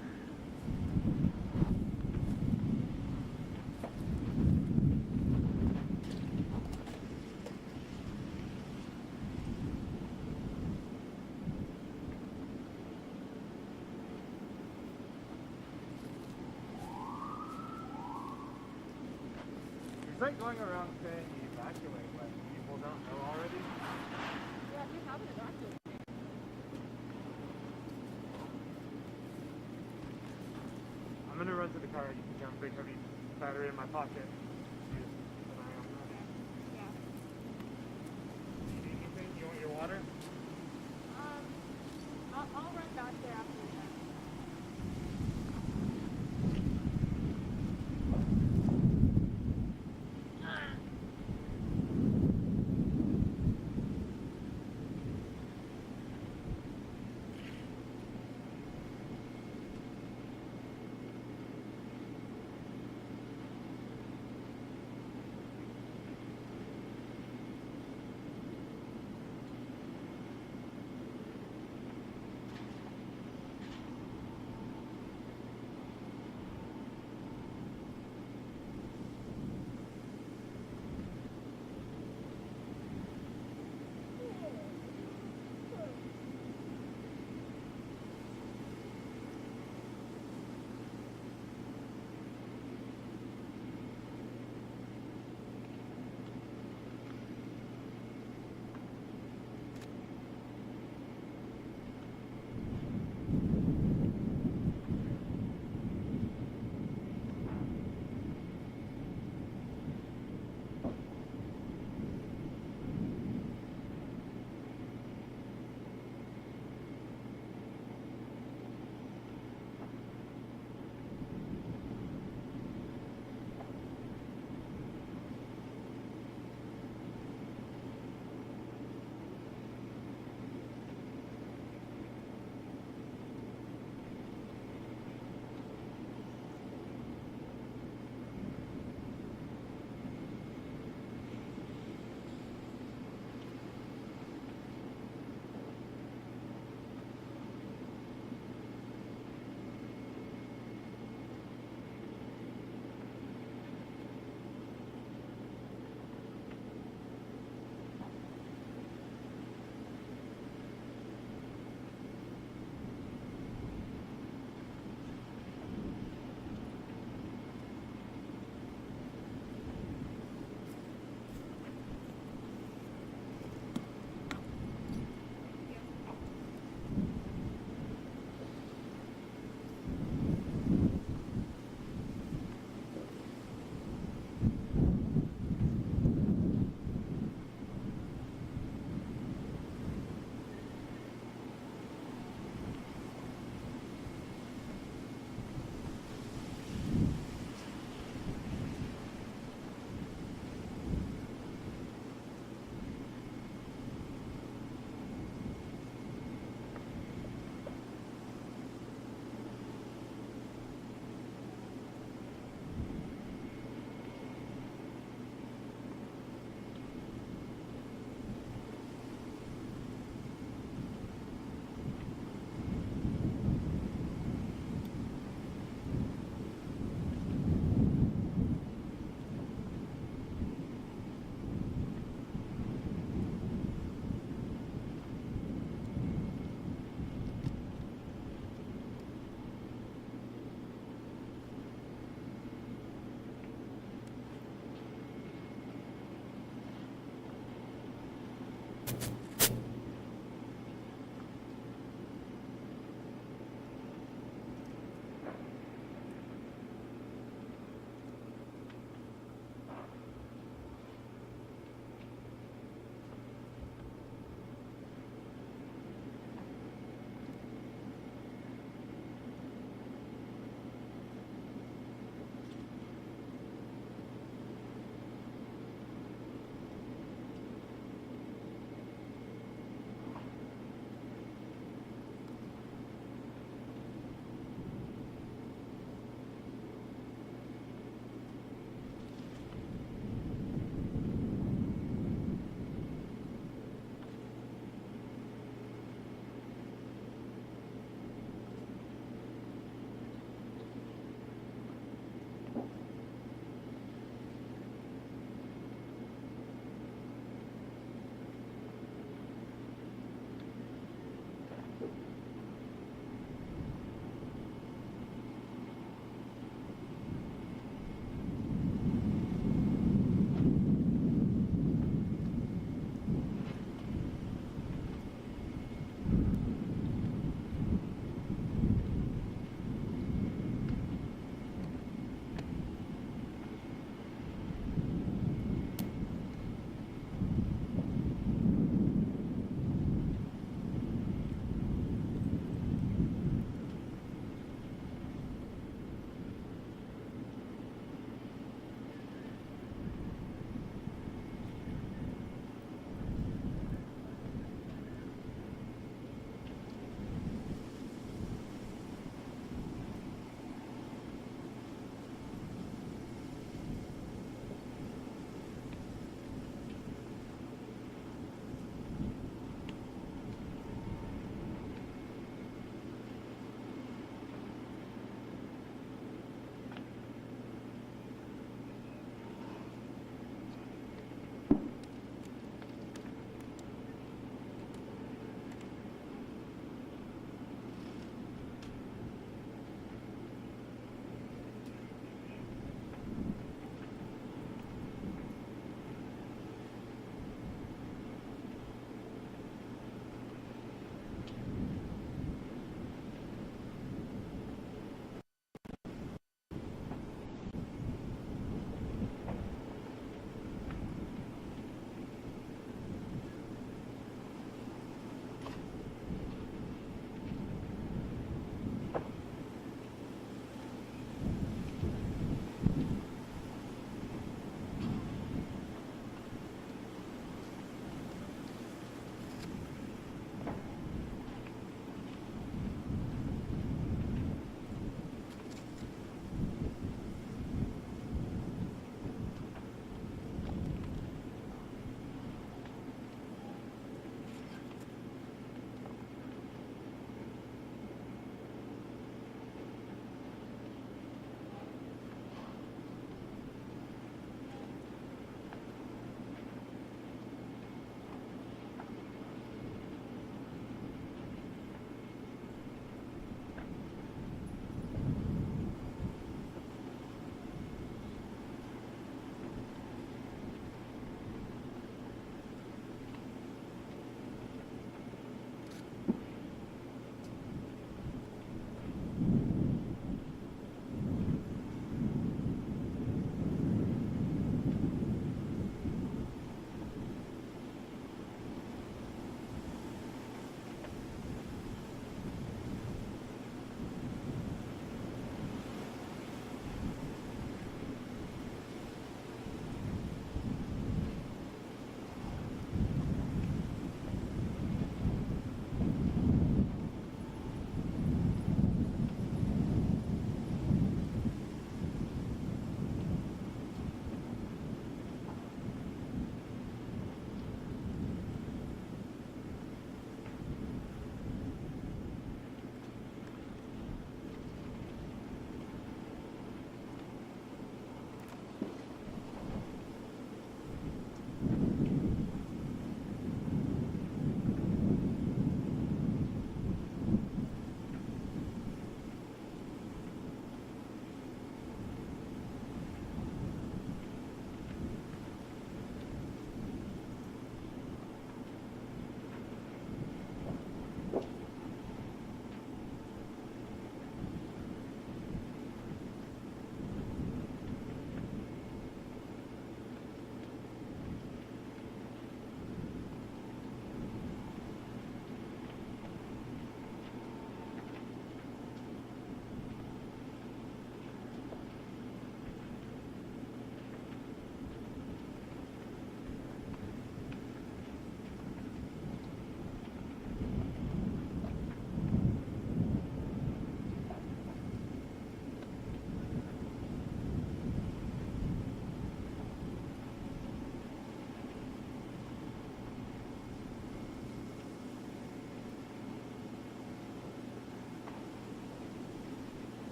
It's like going around saying evacuate when people don't know already. Yeah, we haven't evacuated. I'm gonna run to the car. You can have a big heavy battery in my pocket. Keep an eye on that. Yeah. You need anything? You want your water? I'll run back there after we're done.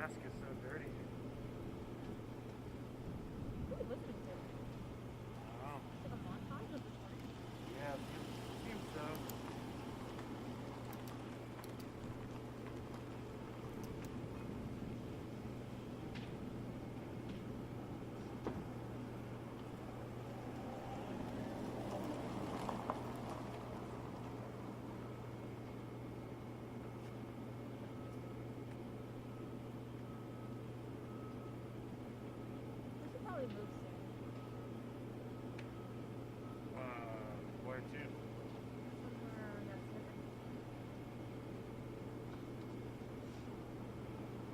mask is so dirty. Who are we listening to? Oh, Like a montage of this one? yeah, seems so. We should probably move soon. Where to? Somewhere that's different.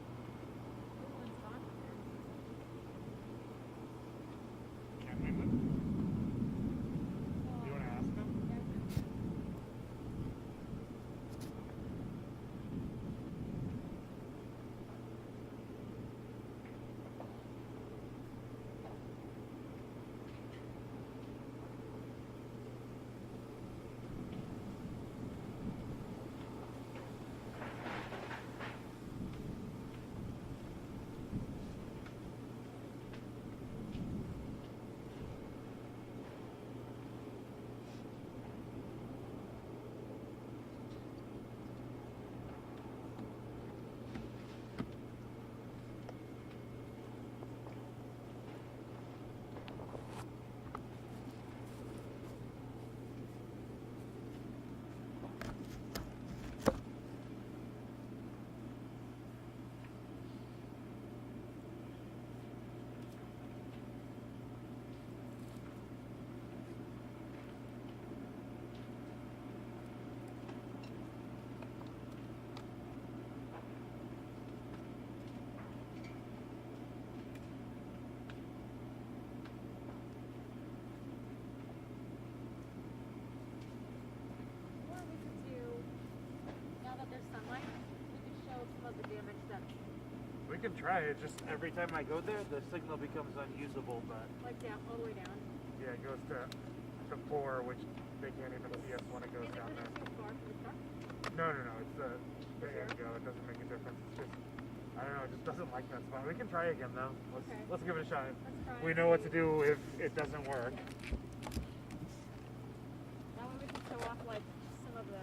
Everyone's gone from there. Can we move? Do you want to ask them? Or we could do, now that there's sunlight, we could show some of the damage that, We can try it. Just every time I go there, the signal becomes unusable. But like down, all the way down. yeah, it goes to 4, which they can't even see us when it goes Is it down really there. too far from the truck? No. It's the end go. It doesn't make a difference. It's just, I don't know. It just doesn't like that spot. We can try again though. Okay. Let's give it a shot. Let's try We it. know what to do if it doesn't work. That way we can show off like some of the.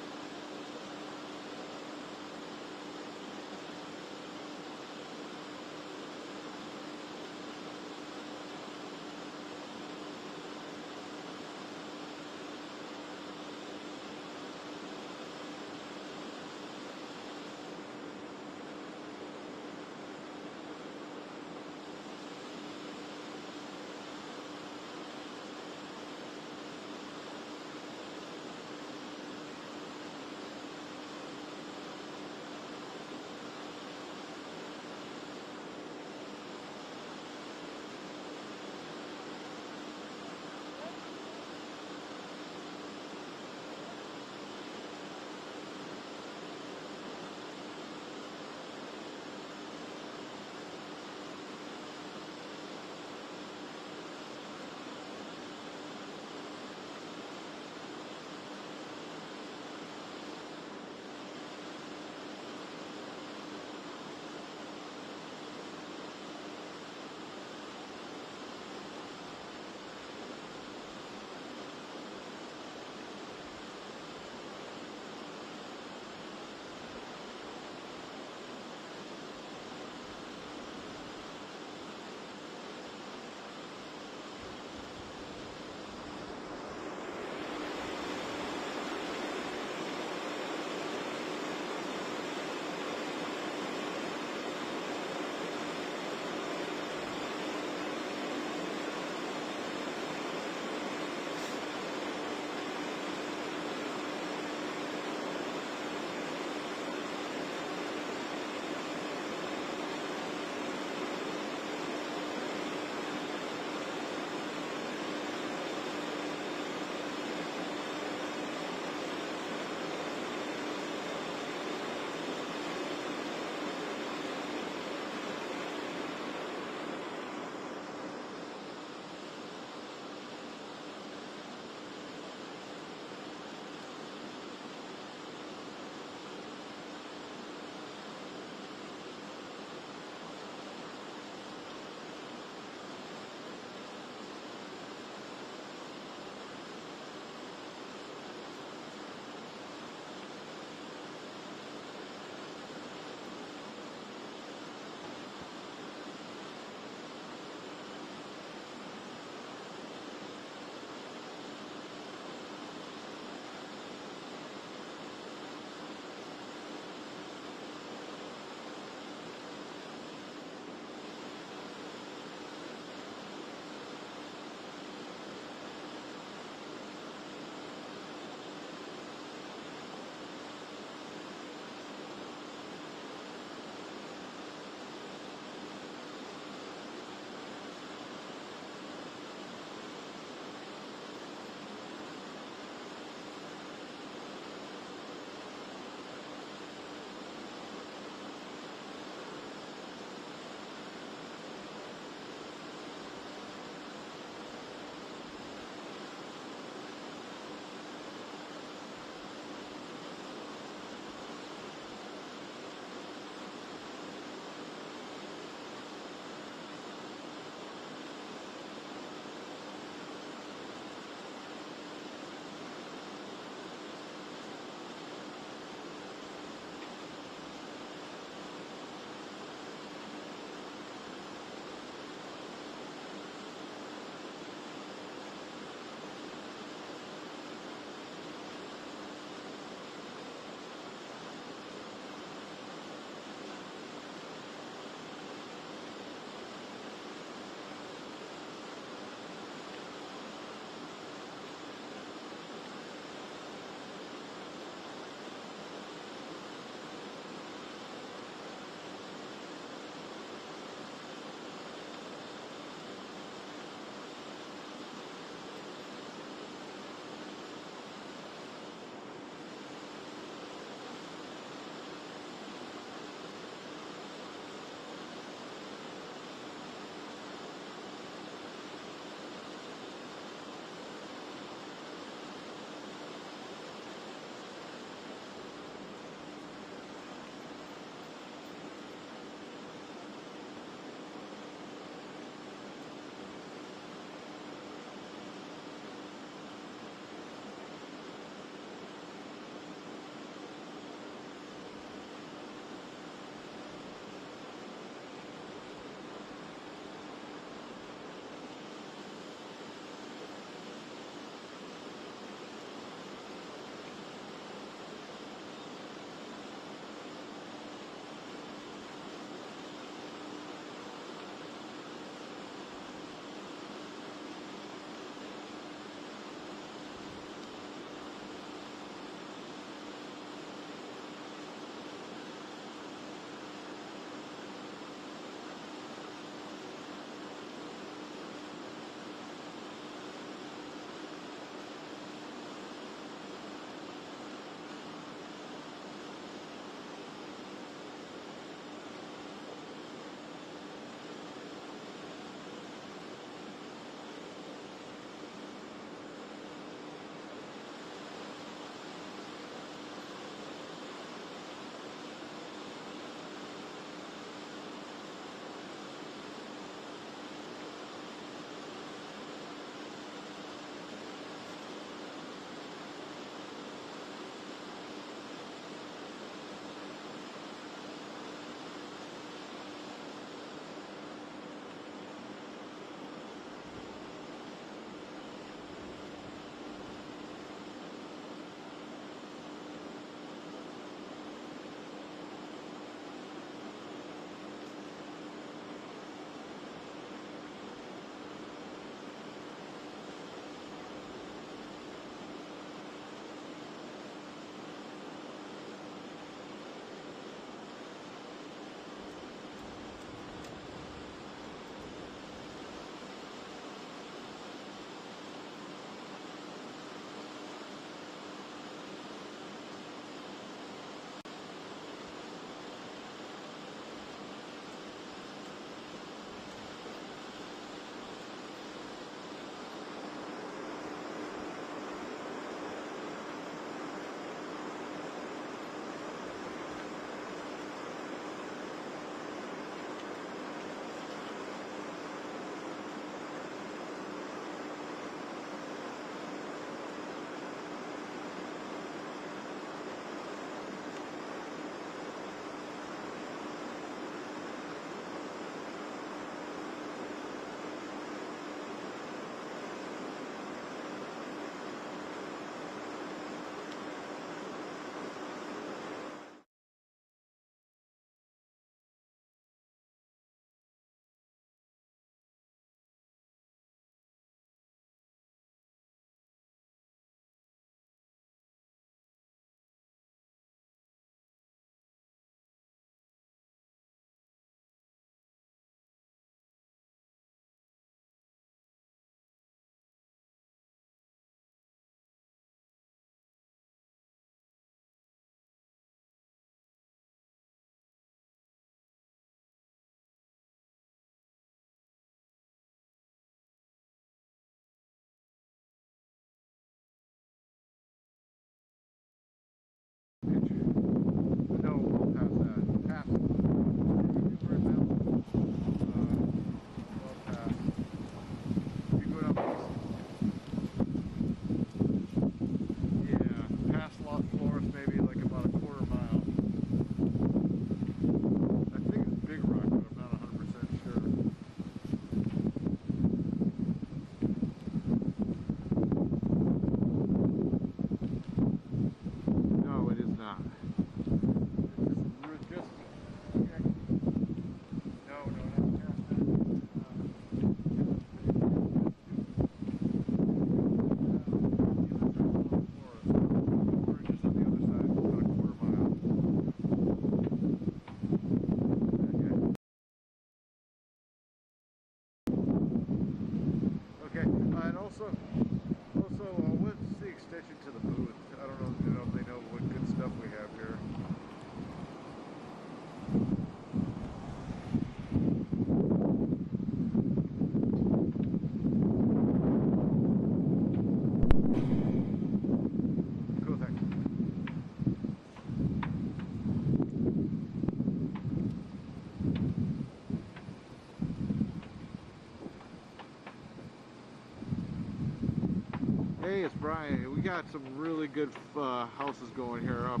Brian, we got some really good houses going here up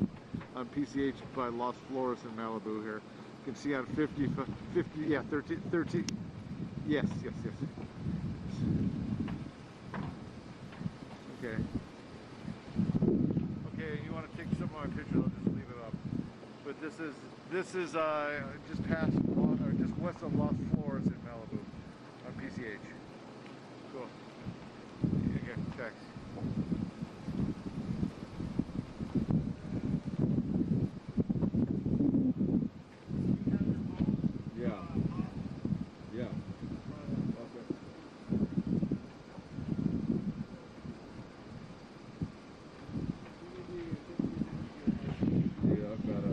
on PCH by Los Flores in Malibu here. You can see on 50, yeah, 13. Yes. Okay. Okay, you want to take some of my pictures, I'll just leave it up. But this is just past, or just west of Los Flores in Malibu on PCH. Cool. Again, thanks. Yeah. Okay. Yeah, I've got it.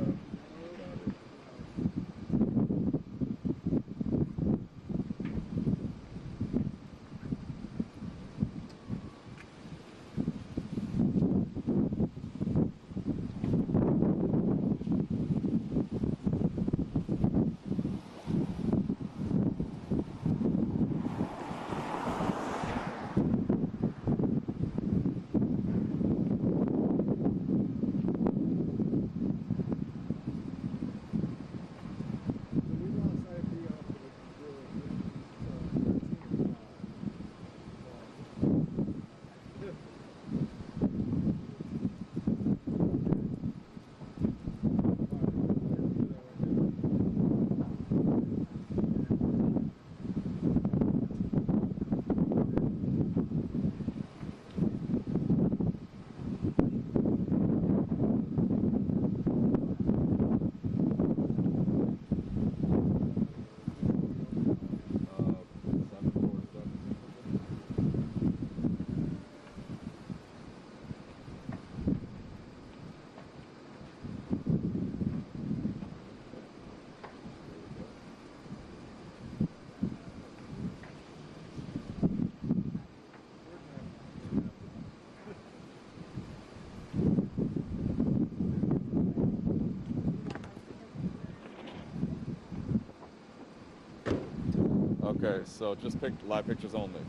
Okay, so just pick live pictures only.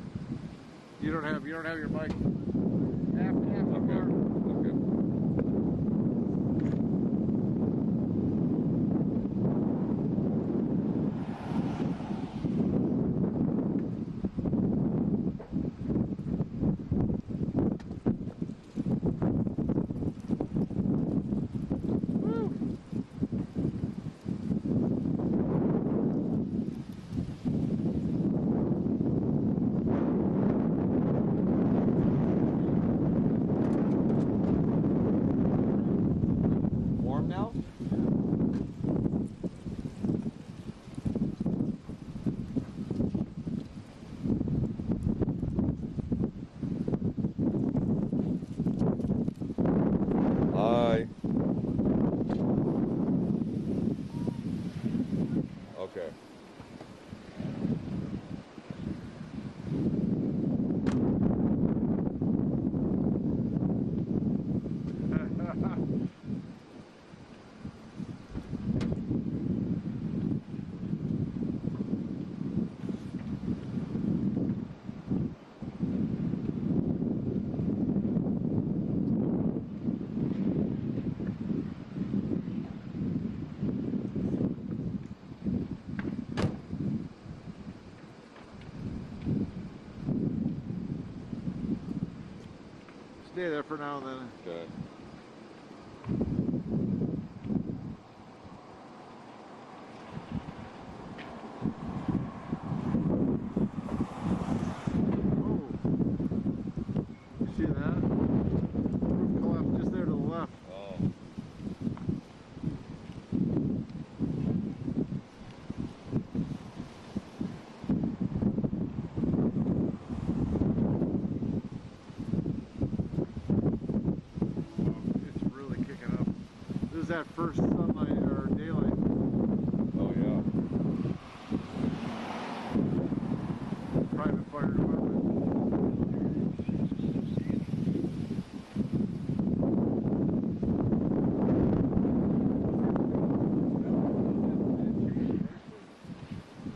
You don't have your mic. Warm now? Hi. Okay. Stay there for now and then. Good. You see that? Roof collapsed just there to the left. Oh. It's really kicking up. This is that first sunlight or daylight. Oh yeah. Private fire department.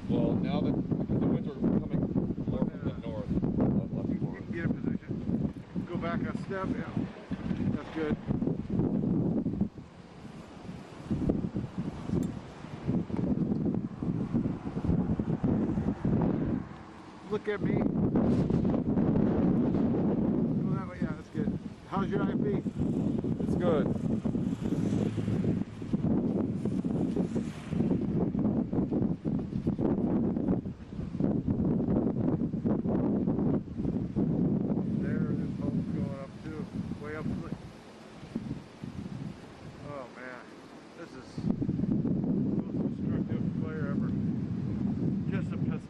Well, now that because the winds are coming more from the north, left forward. Get in position. Go back a step. That's good. Look at me. Yeah, that's good. How's your IP? It's good.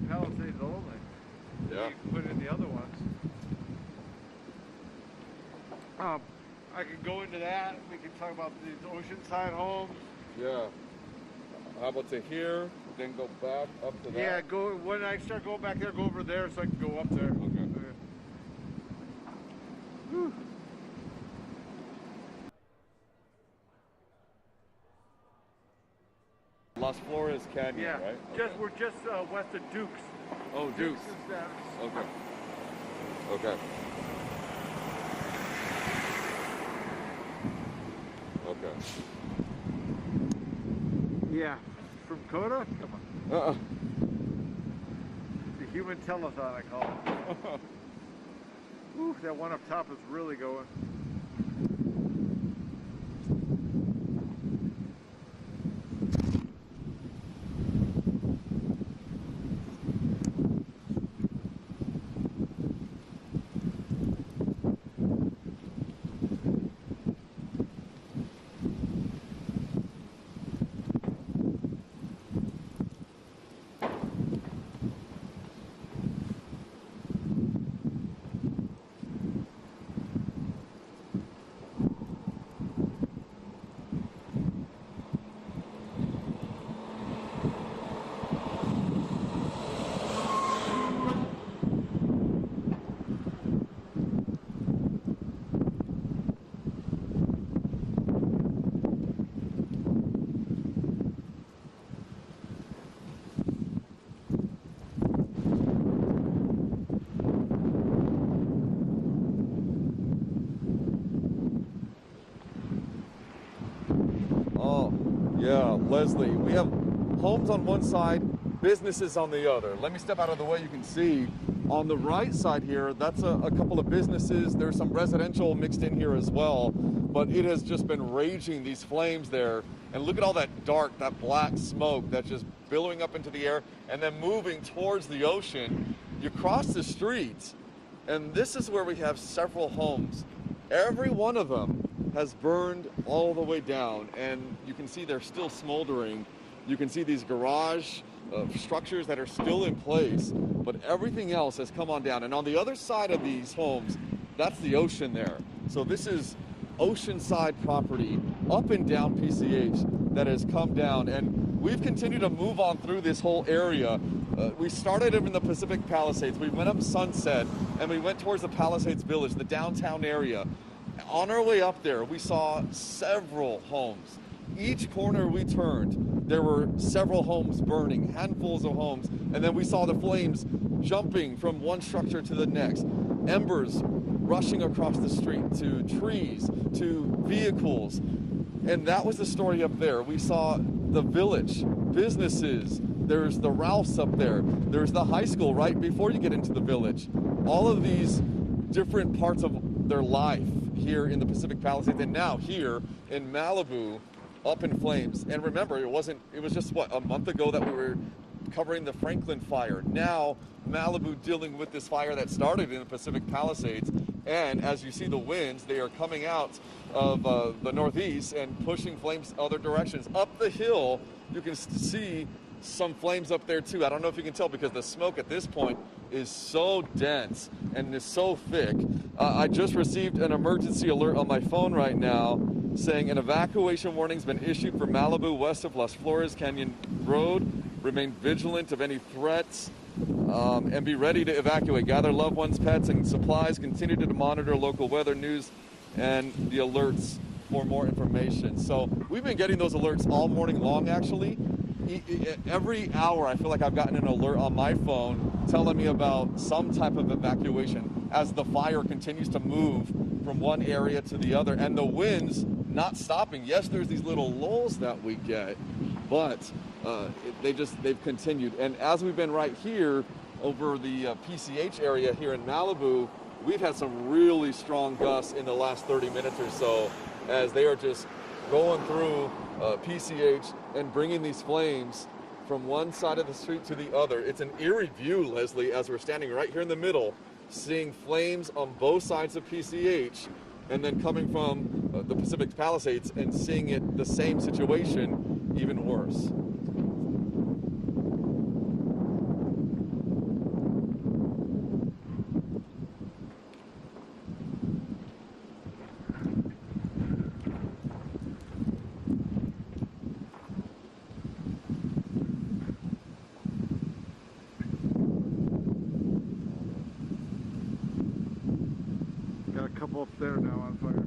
Palisades only. Yeah. You can put in the other ones. I could go into that. We can talk about these Oceanside homes. Yeah. How about to here, then go back up to that? Yeah, go when I start going back there, go over there so I can go up there. Okay. Whew. Las Flores Canyon, Yeah, right? we're just west of Dukes. Oh, Dukes. is that. Okay. Okay. Okay. Yeah, from Coda? Come on. The human telethon, I call it. Ooh, that one up top is really going. Yeah, Leslie, we have homes on one side, businesses on the other. Let me step out of the way. You can see on the right side here, that's a couple of businesses. There's some residential mixed in here as well, but it has just been raging, these flames there. And look at all that dark, that black smoke that's just billowing up into the air and then moving towards the ocean. You cross the street, and this is where we have several homes. Every one of them has burned all the way down, and you can see they're still smoldering. You can see these garage structures that are still in place, but everything else has come on down. And on the other side of these homes, that's the ocean there. So this is Oceanside property up and down PCH that has come down, and we've continued to move on through this whole area. We started in the Pacific Palisades. We went up Sunset, and we went towards the Palisades Village, the downtown area. On our way up there, we saw several homes. Each corner we turned, there were several homes burning, handfuls of homes, and then we saw the flames jumping from one structure to the next. Embers rushing across the street to trees, to vehicles. And that was the story up there. We saw the village, businesses. There's the Ralphs up there. There's the high school right before you get into the village. All of these different parts of their life here in the Pacific Palisades, and now here in Malibu, up in flames. And remember, it was just what, a month ago that we were covering the Franklin fire. Now Malibu dealing with this fire that started in the Pacific Palisades, and as you see the winds, they are coming out of the northeast and pushing flames other directions. Up the hill, you can see some flames up there too. I don't know if you can tell because the smoke at this point is so dense and is so thick. I just received an emergency alert on my phone right now saying an evacuation warning has been issued for Malibu west of Las Flores Canyon Road. Remain vigilant of any threats and be ready to evacuate. Gather loved ones, pets, and supplies. Continue to monitor local weather news and the alerts for more information. So we've been getting those alerts all morning long, actually. Every hour I feel like I've gotten an alert on my phone telling me about some type of evacuation as the fire continues to move from one area to the other, and the winds not stopping. Yes, there's these little lulls that we get, but they've continued. And as we've been right here over the PCH area here in Malibu, we've had some really strong gusts in the last 30 minutes or so, as they are just going through PCH and bringing these flames from one side of the street to the other. It's an eerie view, Leslie, as we're standing right here in the middle, seeing flames on both sides of PCH, and then coming from the Pacific Palisades and seeing it the same situation, even worse. Got a couple up there now on fire.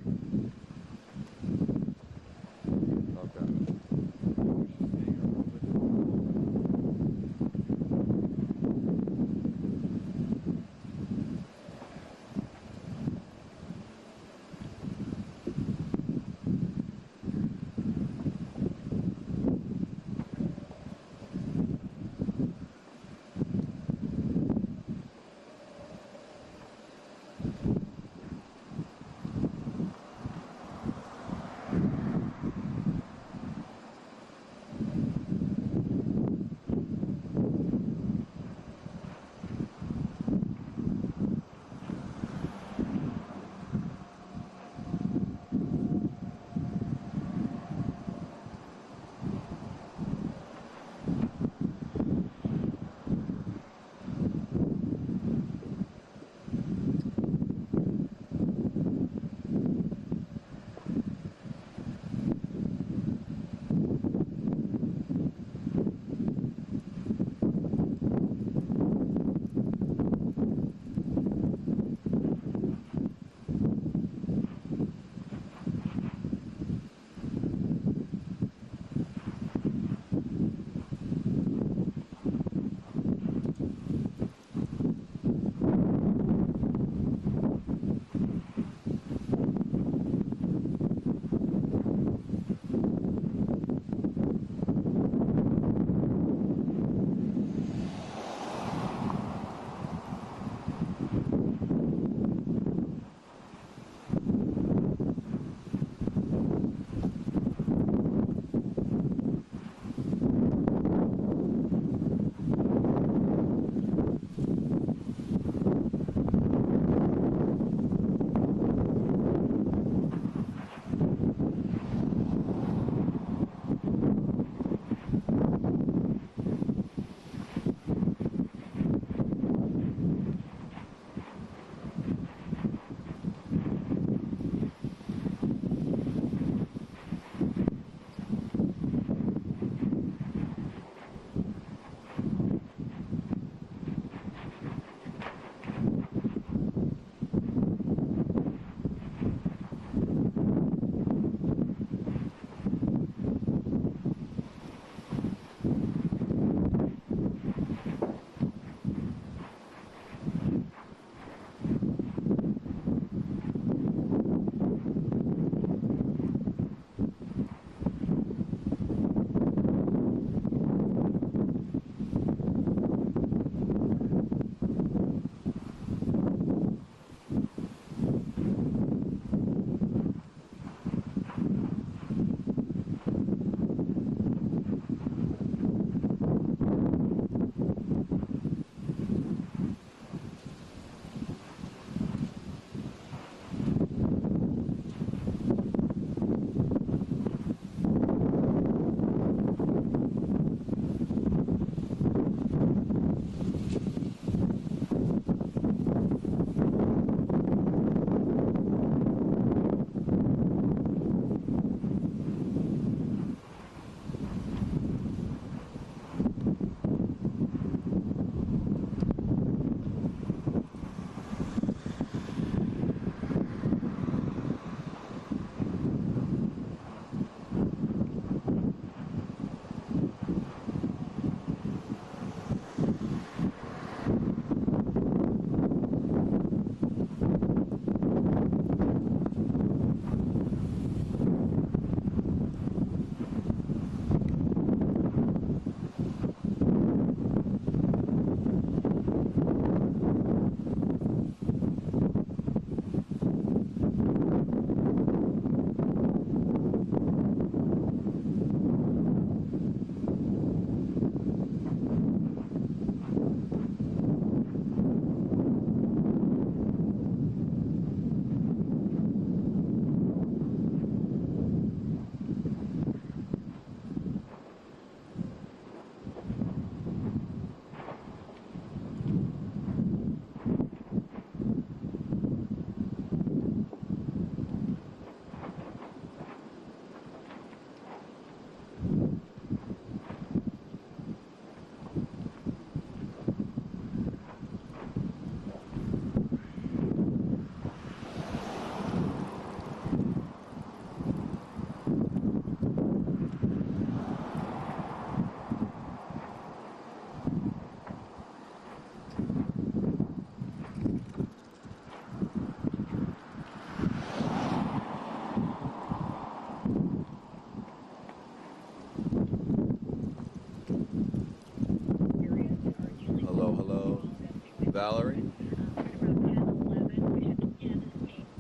Valerie.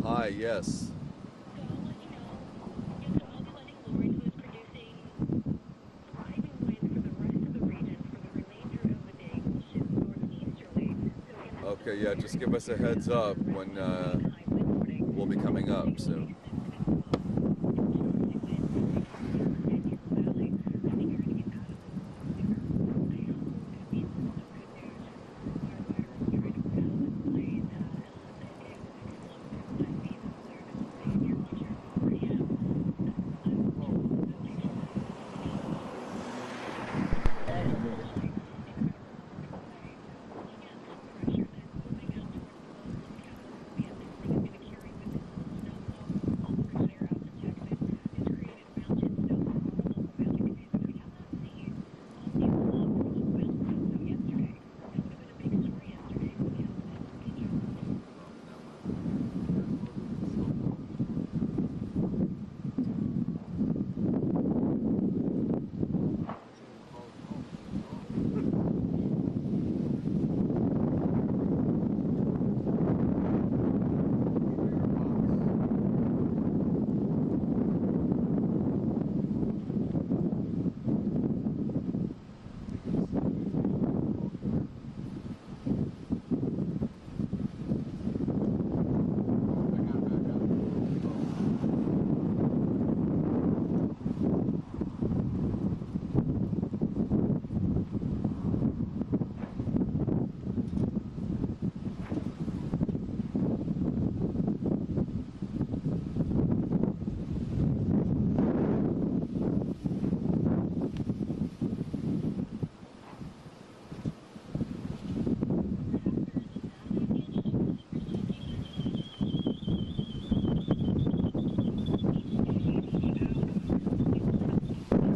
Hi, yes. Okay, yeah, just give us a heads up when we'll be coming up soon.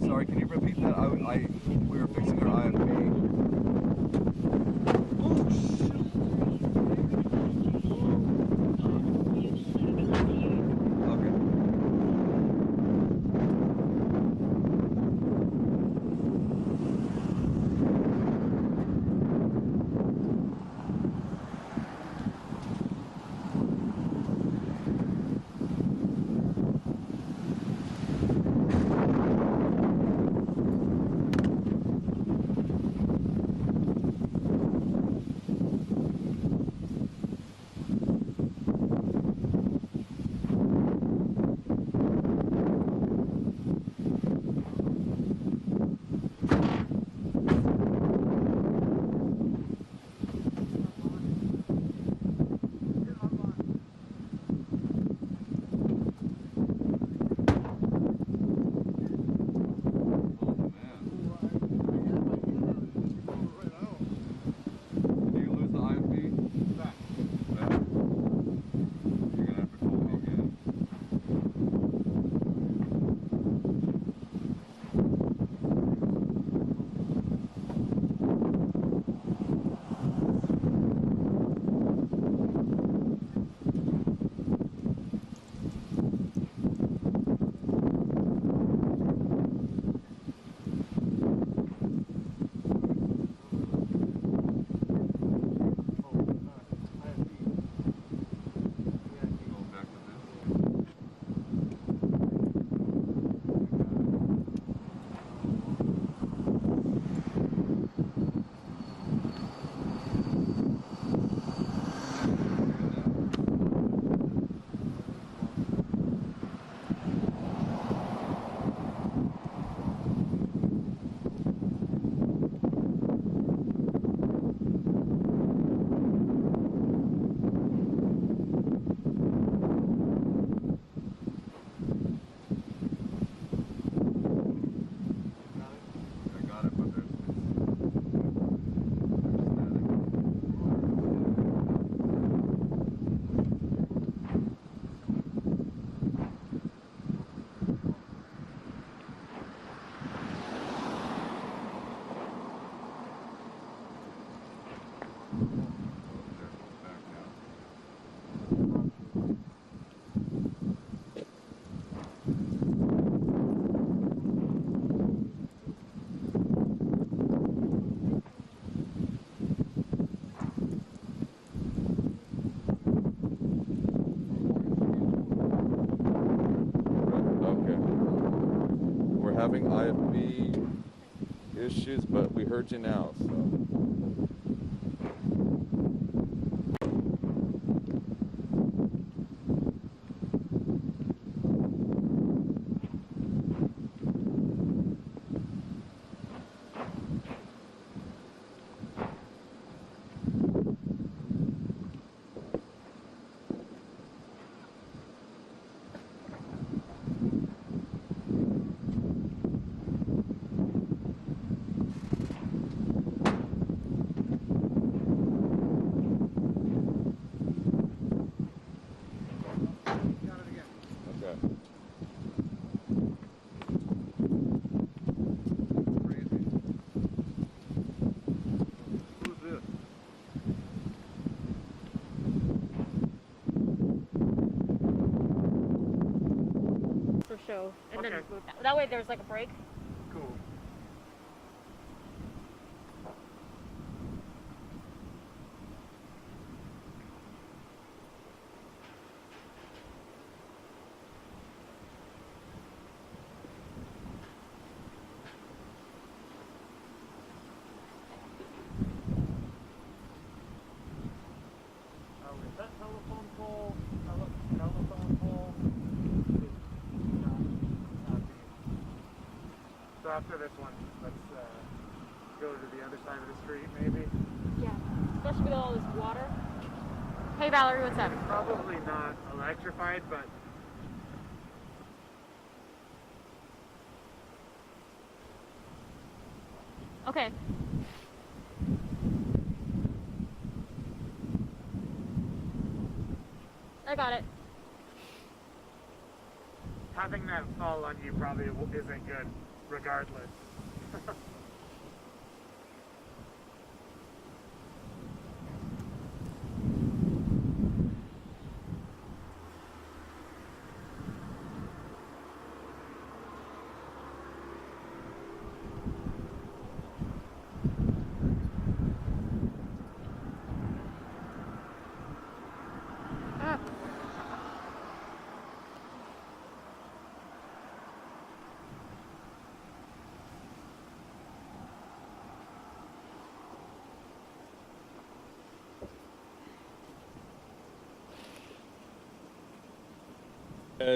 Sorry, can you repeat that? We were fixing our IFP. were having IFB issues, but we heard you now, so. Okay. Who's this? For show. And then Okay. that way there's like a break. Cool. Is that telephone pole? Telephone pole? So after this one, let's go to the other side of the street, maybe. Yeah. Especially with all this water. Hey Valerie, what's up? It's probably not electrified, but Okay. I got it. having that fall on you probably isn't good, regardless.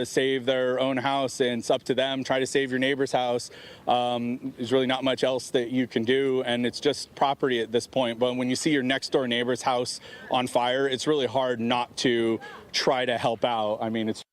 Save their own house, and it's up to them. Try to save your neighbor's house. There's really not much else that you can do, and it's just property at this point. But when you see your next door neighbor's house on fire, it's really hard not to try to help out. I mean, it's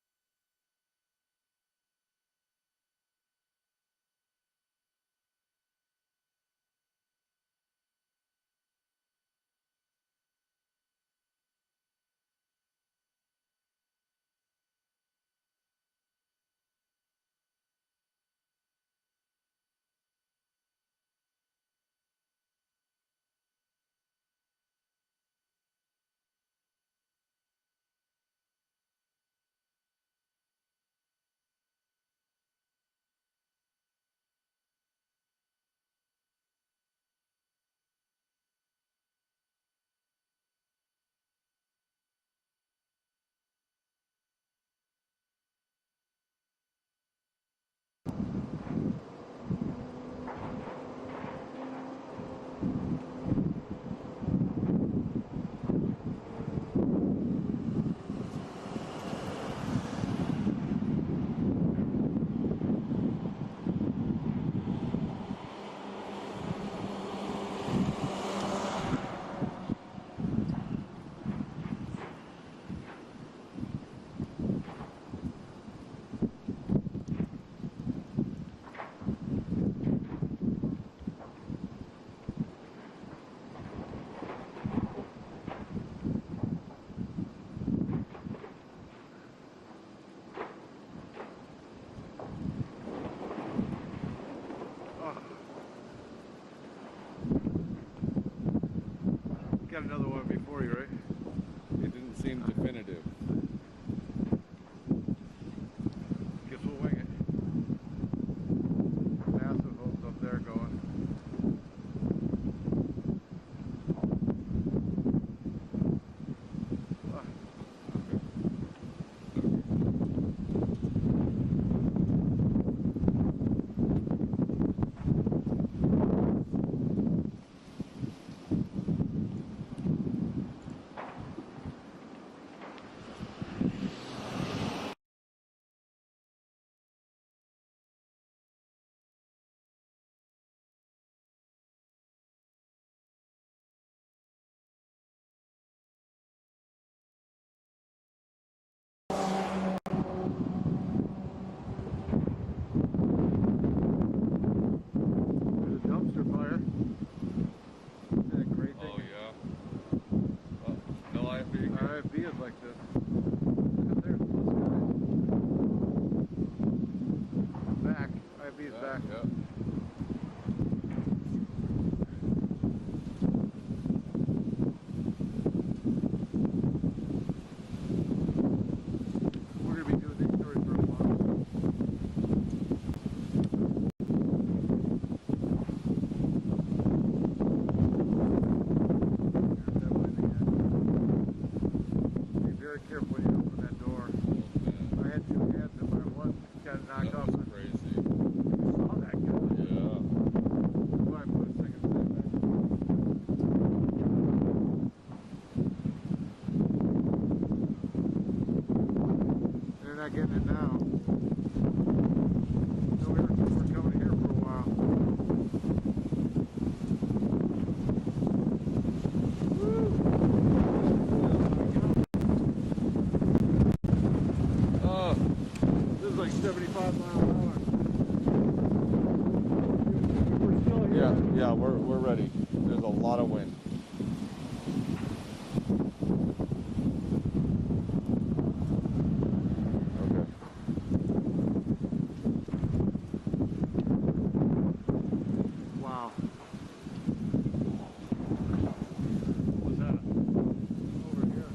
Got another one before you, right? It didn't seem definitive. Guess we'll wing it. Massive holes up there going. by one. Got knocked off. That's crazy. Saw that guy. Yeah. Why put a second step back? They're not getting it now. No, we're coming here for a while. This is like 75 miles an hour. We're still here. Yeah, we're ready. There's a lot of wind. Okay. Wow. What's that? Over here.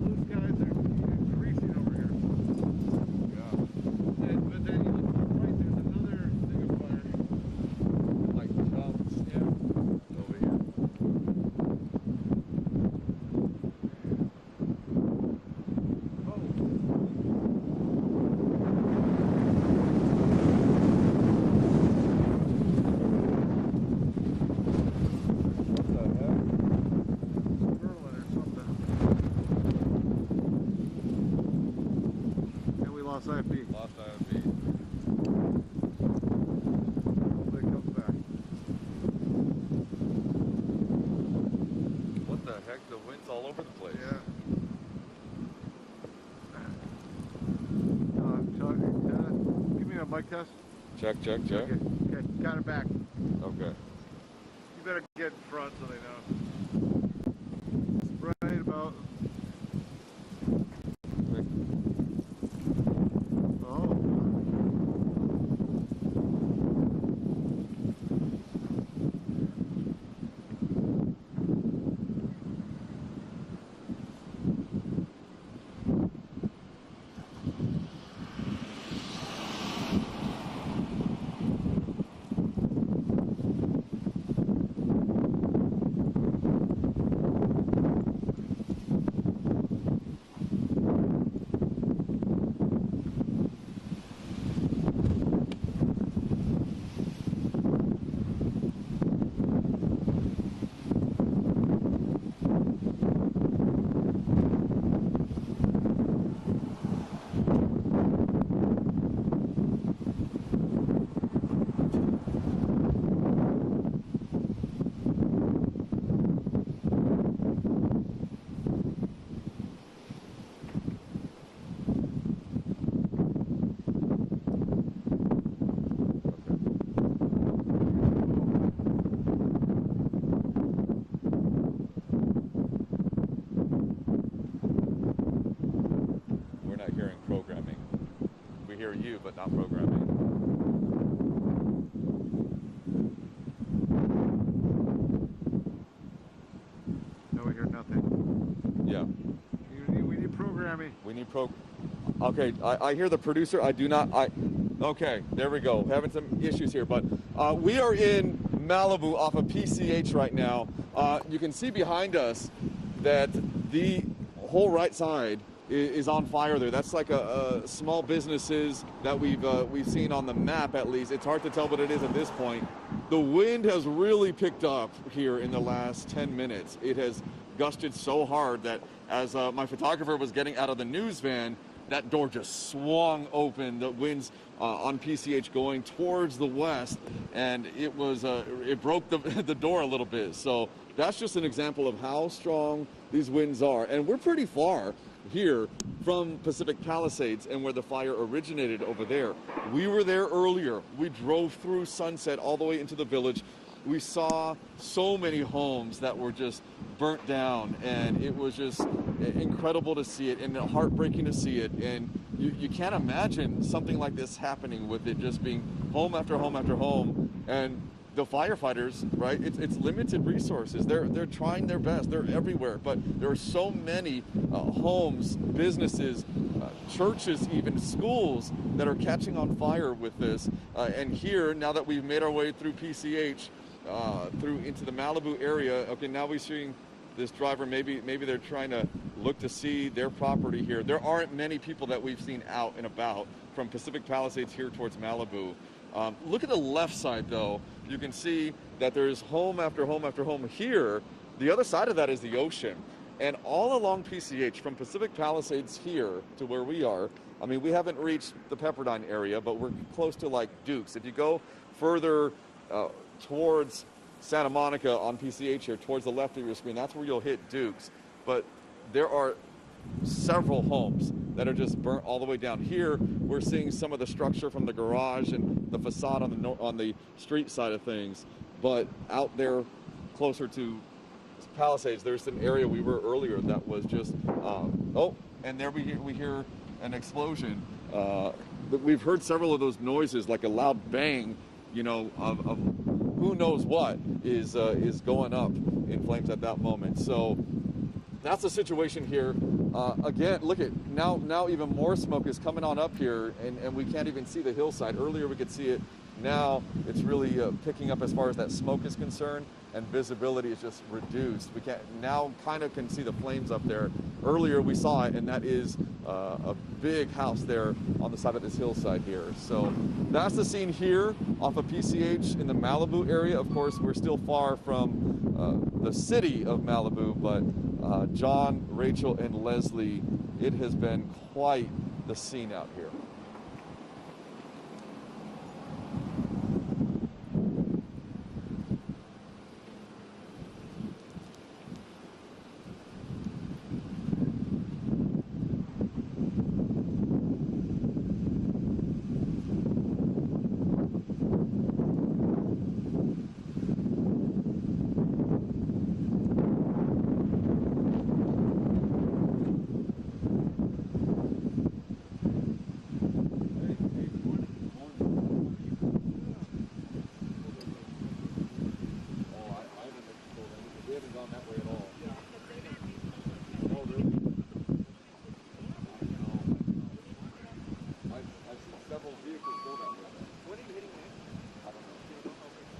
Those guys are increasing over here. Yeah. But then you look to the right, there's another thing of fire. Like chunks. Yeah. Over here. What the heck? Merlin or something. And we lost IFB. Lost IFB. Hopefully it comes back. What the heck? The wind's all over the place. Yeah. Give me a mic test. Check. Okay. Okay. Got it back. Okay. You better get in front so they know. Right about. Oh. We're not hearing programming. We hear you, but not programming. No, we hear nothing. Yeah. We need programming. We need Okay, I hear the producer. I do not. Okay, there we go. Having some issues here, but we are in Malibu off of PCH right now. You can see behind us that the whole right side is on fire there. That's like a small businesses that we've seen on the map at least. It's hard to tell what it is at this point. The wind has really picked up here in the last 10 minutes. It has gusted so hard that as my photographer was getting out of the news van, that door just swung open. The winds on PCH going towards the west, and it was it broke the door a little bit. So that's just an example of how strong these winds are. And we're pretty far here from Pacific Palisades and where the fire originated over there. We were there earlier. We drove through Sunset all the way into the village. We saw so many homes that were just burnt down, and it was just incredible to see it and heartbreaking to see it. And you can't imagine something like this happening with it just being home after home after home. And the firefighters, right? It's limited resources. They're trying their best. They're everywhere, but there are so many homes, businesses, churches, even schools that are catching on fire with this. And here, now that we've made our way through PCH, through into the Malibu area, okay, now we're seeing this driver. Maybe they're trying to look to see their property here. There aren't many people that we've seen out and about from Pacific Palisades here towards Malibu. Look at the left side, though. You can see that there's home after home after home here. The other side of that is the ocean. And all along PCH, from Pacific Palisades here to where we are, I mean, we haven't reached the Pepperdine area, but we're close to like Dukes. If you go further towards Santa Monica on PCH here, towards the left of your screen, that's where you'll hit Dukes. But there are several homes that are just burnt all the way down here. We're seeing some of the structure from the garage and the facade on the street side of things. But out there closer to Palisades, there's an area we were earlier that was just, oh, and there we hear an explosion. We've heard several of those noises, like a loud bang, you know, of who knows what is going up in flames at that moment. So that's the situation here. Again, look at now even more smoke is coming on up here, and we can't even see the hillside. Earlier we could see it. Now it's really picking up as far as that smoke is concerned, and visibility is just reduced. We can't now kind of can see the flames up there. Earlier we saw it, and that is a big house there on the side of this hillside here. So that's the scene here off of PCH in the Malibu area. Of course, we're still far from the city of Malibu, but John, Rachel, and Leslie, it has been quite the scene out here.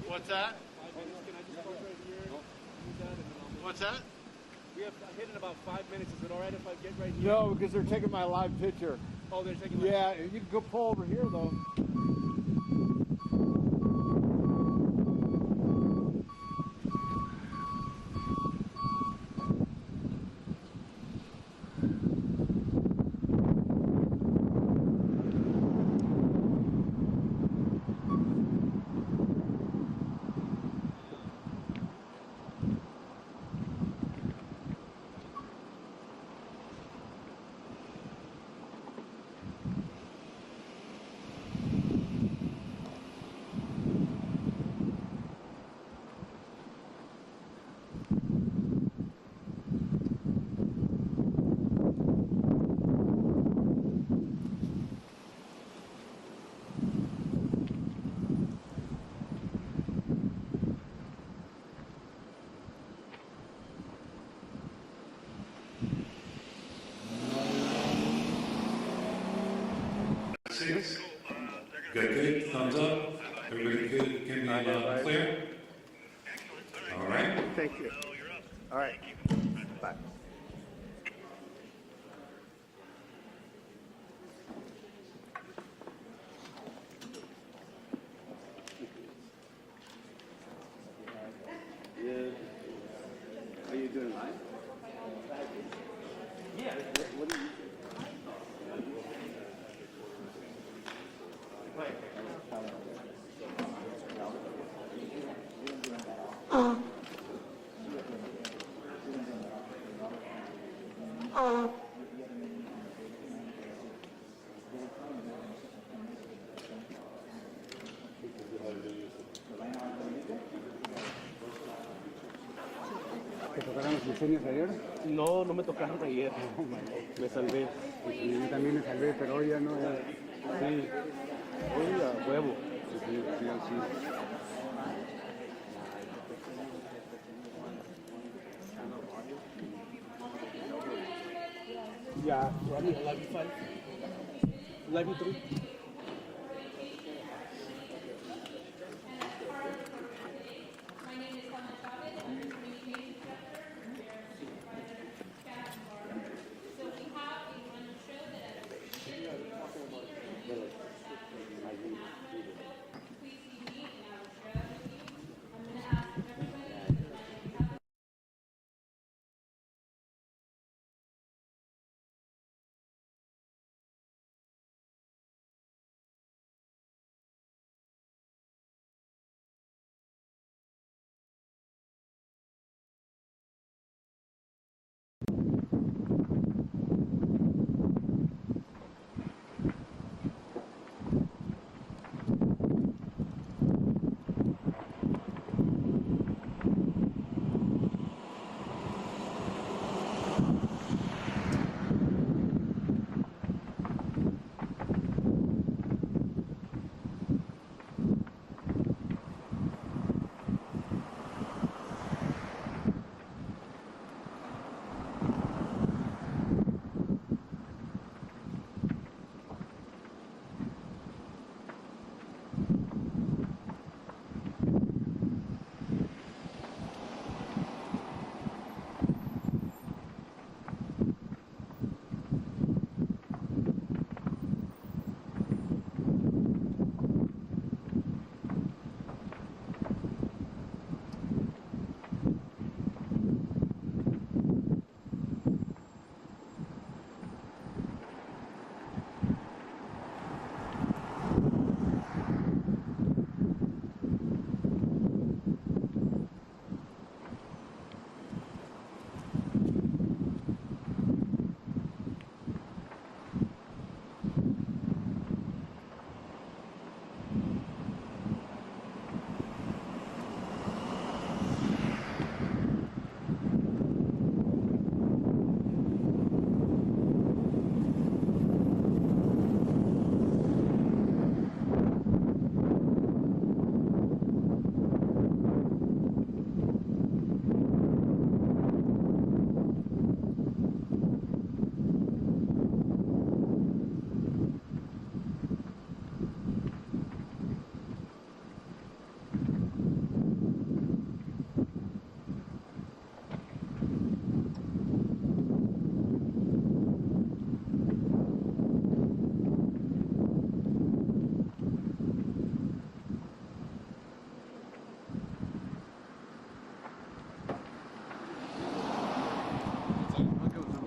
What's that? What's that? We have hit in about 5 minutes. Is it all right if I get right here? No, because they're taking my live picture. Oh, they're taking. Yeah, you can go pull over here though. Good. Thumbs up. Everybody good? Can be loud and clear? All right. Thank you. All right. Bye. Are you doing live? Yeah. What do you ¿Te tocaron los incendios ayer? No, no me tocaron ayer. Me salvé. Sí, yo también me salvé, pero hoy ya no. Sí, hoy a huevo. Sí, sí, sí. Yeah, running 11.5. 11.3.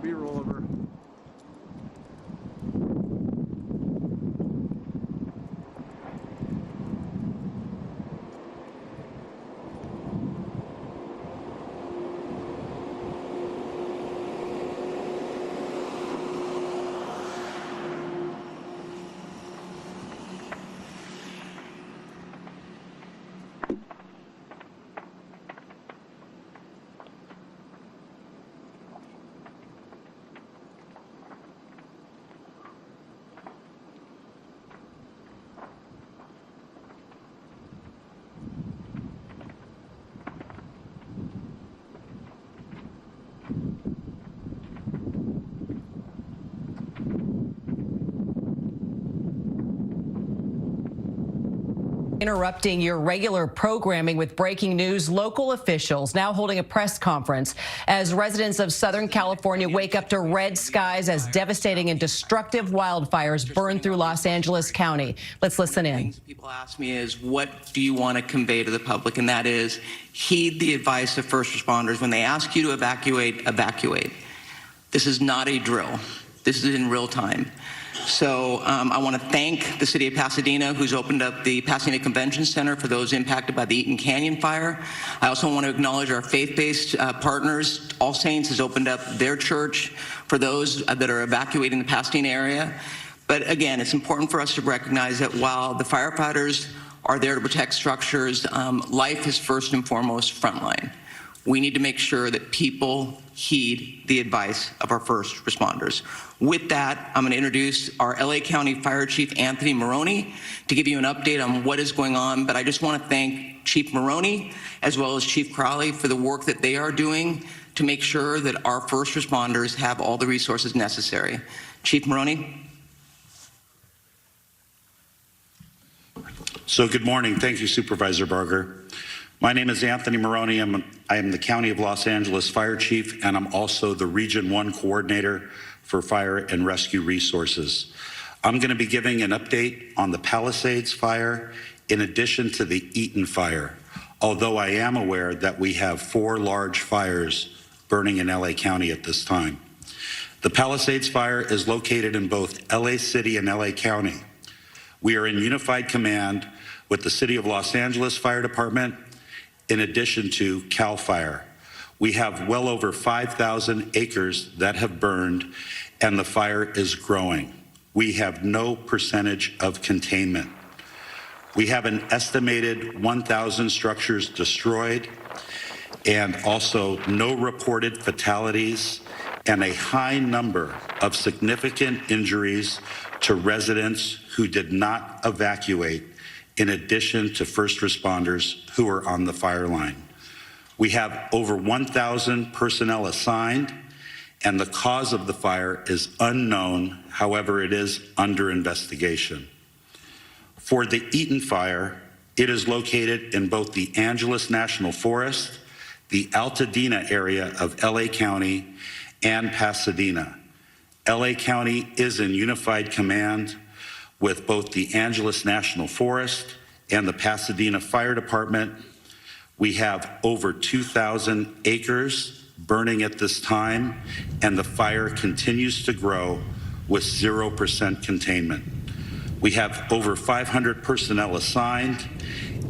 B-roll over. Interrupting your regular programming with breaking news, local officials now holding a press conference as residents of Southern California wake up to red skies as devastating and destructive wildfires burn through Los Angeles County. Let's listen in. People ask me is, what do you want to convey to the public? And that is, heed the advice of first responders. When they ask you to evacuate, evacuate. This is not a drill. This is in real time. So I want to thank the city of Pasadena, who's opened up the Pasadena Convention Center for those impacted by the Eaton Canyon fire. I also want to acknowledge our faith-based partners. All Saints has opened up their church for those that are evacuating the Pasadena area. But again, it's important for us to recognize that while the firefighters are there to protect structures, life is first and foremost frontline. We need to make sure that people heed the advice of our first responders. With that, I'm going to introduce our LA County Fire Chief Anthony Maroney to give you an update on what is going on. But I just want to thank Chief Maroney as well as Chief Crowley for the work that they are doing to make sure that our first responders have all the resources necessary. Chief Maroney. So good morning. Thank you, Supervisor Barger. My name is Anthony Maroney. I am the County of Los Angeles Fire Chief, and I'm also the Region 1 Coordinator for Fire and Rescue Resources. I'm going to be giving an update on the Palisades fire in addition to the Eaton fire, although I am aware that we have 4 large fires burning in LA County at this time. The Palisades fire is located in both LA City and LA County. We are in unified command with the City of Los Angeles Fire Department in addition to CAL FIRE. We have well over 5,000 acres that have burned, and the fire is growing. We have no percentage of containment. We have an estimated 1,000 structures destroyed, and also no reported fatalities, and a high number of significant injuries to residents who did not evacuate, in addition to first responders who are on the fire line. We have over 1,000 personnel assigned, and the cause of the fire is unknown. However, it is under investigation. For the Eaton fire, it is located in both the Angeles National Forest, the Altadena area of LA County, and Pasadena. LA County is in unified command with both the Angeles National Forest and the Pasadena Fire Department. We have over 2,000 acres burning at this time, and the fire continues to grow with 0% containment. We have over 500 personnel assigned,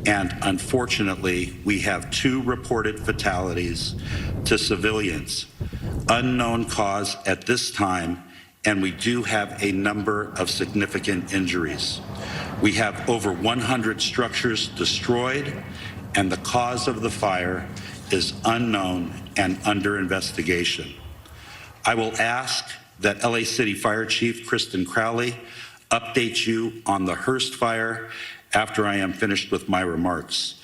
and unfortunately, we have 2 reported fatalities to civilians. Unknown cause at this time, and we do have a number of significant injuries. We have over 100 structures destroyed, and the cause of the fire is unknown and under investigation. I will ask that LA City Fire Chief Kristen Crowley update you on the Hearst fire after I am finished with my remarks.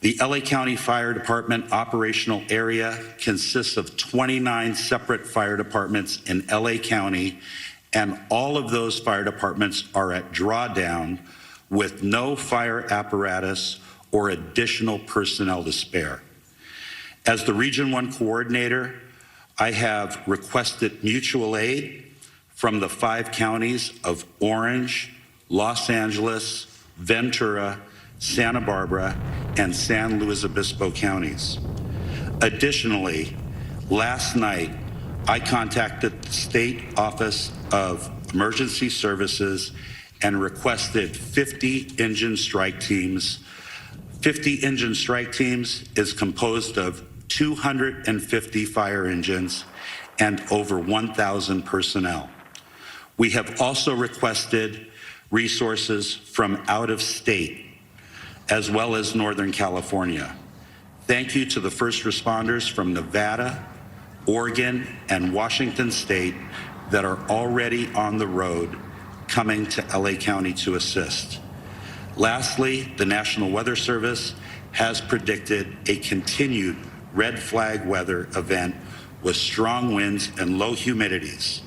The LA County Fire Department operational area consists of 29 separate fire departments in LA County, and all of those fire departments are at drawdown with no fire apparatus or additional personnel to spare. As the Region 1 Coordinator, I have requested mutual aid from the 5 counties of Orange, Los Angeles, Ventura, Santa Barbara, and San Luis Obispo counties. Additionally, last night, I contacted the State Office of Emergency Services and requested 50 engine strike teams. 50 engine strike teams is composed of 250 fire engines and over 1,000 personnel. We have also requested resources from out of state, as well as Northern California. Thank you to the first responders from Nevada, Oregon, and Washington State that are already on the road coming to LA County to assist. Lastly, the National Weather Service has predicted a continued red flag weather event with strong winds and low humidities,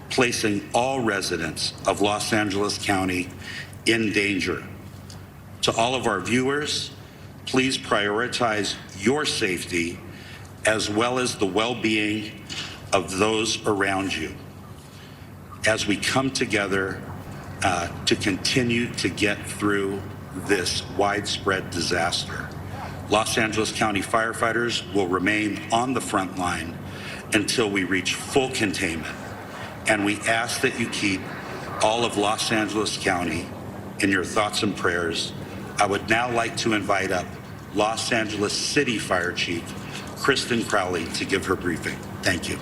placing all residents of Los Angeles County in danger. To all of our viewers, please prioritize your safety as well as the well-being of those around you as we come together to continue to get through this widespread disaster. Los Angeles County firefighters will remain on the front line until we reach full containment, and we ask that you keep all of Los Angeles County in your thoughts and prayers. I would now like to invite up Los Angeles City Fire Chief Kristen Crowley to give her briefing. Thank you.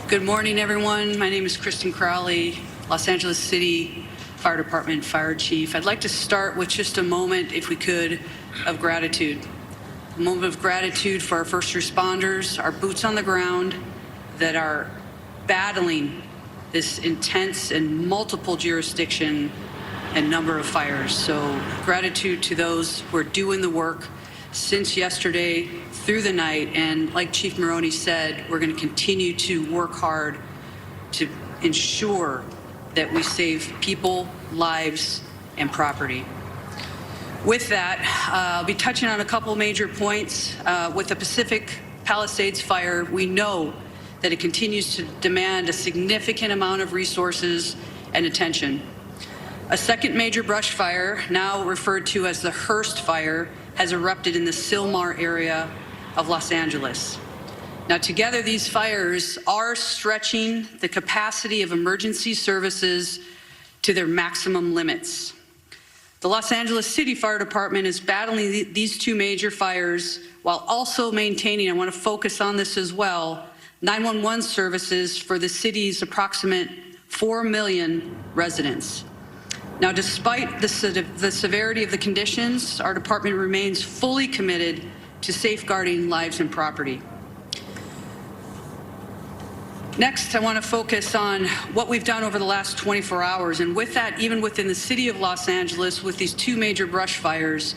Good morning, everyone. My name is Kristen Crowley, Los Angeles City Fire Department Fire Chief. I'd like to start with just a moment, if we could, of gratitude. A moment of gratitude for our first responders, our boots on the ground that are battling this intense and multiple jurisdiction and number of fires. So gratitude to those who are doing the work since yesterday through the night. And like Chief Maroney said, we're going to continue to work hard to ensure that we save people, lives, and property. With that, I'll be touching on a couple major points. With the Pacific Palisades fire, we know that it continues to demand a significant amount of resources and attention. A second major brush fire, now referred to as the Hearst Fire, has erupted in the Sylmar area of Los Angeles. Now, together, these fires are stretching the capacity of emergency services to their maximum limits. The Los Angeles City Fire Department is battling these two major fires while also maintaining, I want to focus on this as well, 911 services for the city's approximate 4 million residents. Now, despite the severity of the conditions, our department remains fully committed to safeguarding lives and property. Next, I want to focus on what we've done over the last 24 hours. And with that, even within the city of Los Angeles, with these two major brush fires,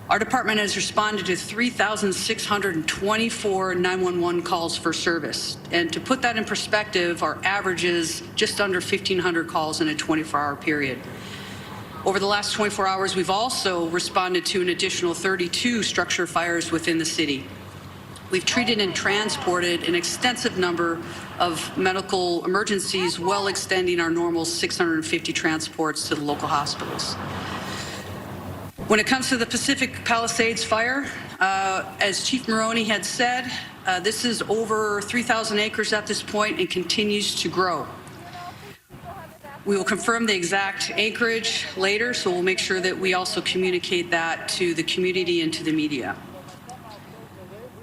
our department has responded to 3,624 911 calls for service. And to put that in perspective, our average is just under 1,500 calls in a 24-hour period. Over the last 24 hours, we've also responded to an additional 32 structure fires within the city. We've treated and transported an extensive number of medical emergencies, well extending our normal 650 transports to the local hospitals. When it comes to the Pacific Palisades fire, as Chief Maroney had said, this is over 3,000 acres at this point and continues to grow. We will confirm the exact acreage later, so we'll make sure that we also communicate that to the community and to the media.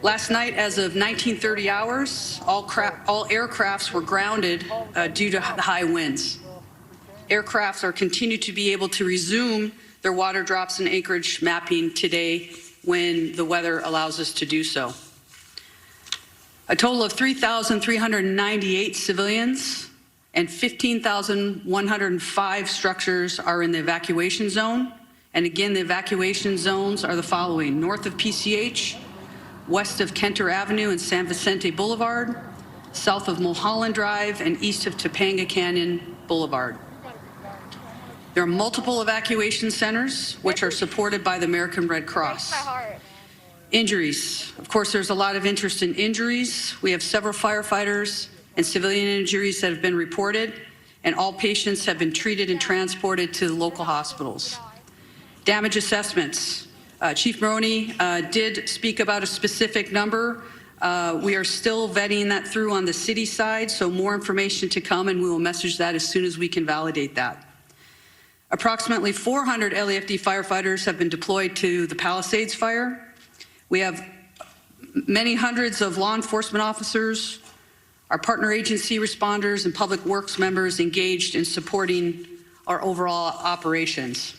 Last night, as of 1930 hours, all aircrafts were grounded due to the high winds. Aircrafts are continued to be able to resume their water drops and acreage mapping today when the weather allows us to do so. A total of 3,398 civilians and 15,105 structures are in the evacuation zone. And again, the evacuation zones are the following: north of PCH, west of Kenter Avenue and San Vicente Boulevard, south of Mulholland Drive, and east of Topanga Canyon Boulevard. There are multiple evacuation centers which are supported by the American Red Cross. Injuries. Of course, there's a lot of interest in injuries. We have several firefighters and civilian injuries that have been reported, and all patients have been treated and transported to the local hospitals. Damage assessments. Chief Maroney did speak about a specific number. We are still vetting that through on the city side, so more information to come, and we will message that as soon as we can validate that. Approximately 400 LAFD firefighters have been deployed to the Palisades fire. We have many hundreds of law enforcement officers, our partner agency responders, and public works members engaged in supporting our overall operations.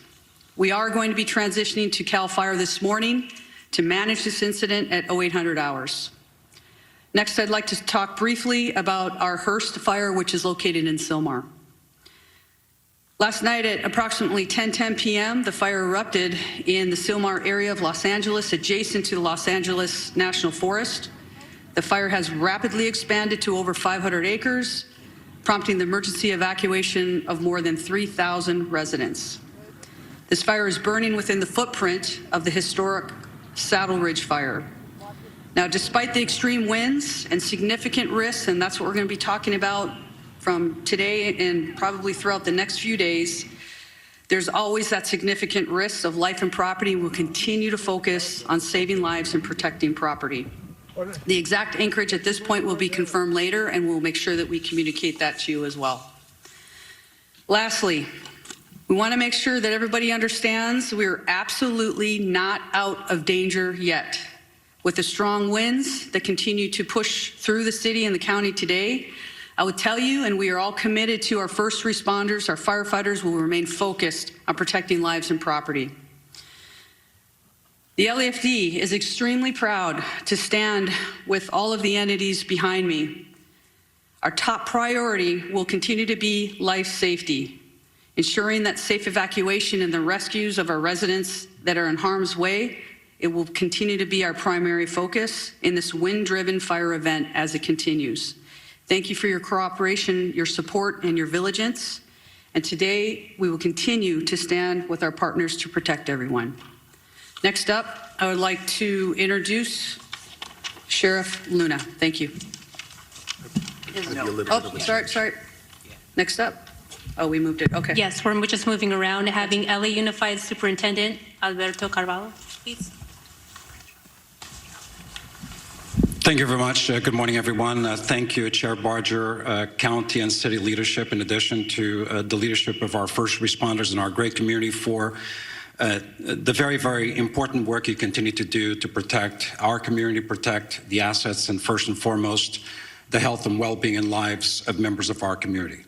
We are going to be transitioning to CAL FIRE this morning to manage this incident at 0800 hours. Next, I'd like to talk briefly about our Hearst fire, which is located in Sylmar. Last night at approximately 10:10 p.m., the fire erupted in the Sylmar area of Los Angeles, adjacent to the Los Angeles National Forest. The fire has rapidly expanded to over 500 acres, prompting the emergency evacuation of more than 3,000 residents. This fire is burning within the footprint of the historic Saddle Ridge fire. Now, despite the extreme winds and significant risks, and that's what we're going to be talking about from today and probably throughout the next few days, there's always that significant risk of life and property. We'll continue to focus on saving lives and protecting property. The exact anchorage at this point will be confirmed later, and we'll make sure that we communicate that to you as well. Lastly, we want to make sure that everybody understands we're absolutely not out of danger yet. With the strong winds that continue to push through the city and the county today, I would tell you, and we are all committed to our first responders, our firefighters will remain focused on protecting lives and property. The LAFD is extremely proud to stand with all of the entities behind me. Our top priority will continue to be life safety, ensuring that safe evacuation and the rescues of our residents that are in harm's way. It will continue to be our primary focus in this wind-driven fire event as it continues. Thank you for your cooperation, your support, and your vigilance. And today, we will continue to stand with our partners to protect everyone. Next up, I would like to introduce Sheriff Luna. Thank you. Oh, sorry. Next up. Oh, we moved it. Okay. Yes, we're just moving around, having LA Unified Superintendent Alberto Carvalho, please. Thank you very much. Good morning, everyone. Thank you, Chair Barger, county and city leadership, in addition to the leadership of our first responders in our great community for the very, very important work you continue to do to protect our community, protect the assets, and first and foremost, the health and well-being and lives of members of our community.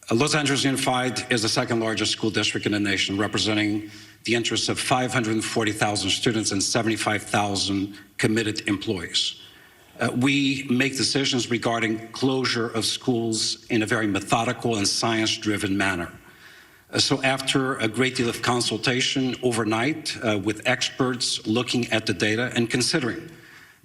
Los Angeles Unified is the second largest school district in the nation, representing the interests of 540,000 students and 75,000 committed employees. We make decisions regarding closure of schools in a very methodical and science-driven manner. So after a great deal of consultation overnight with experts looking at the data and considering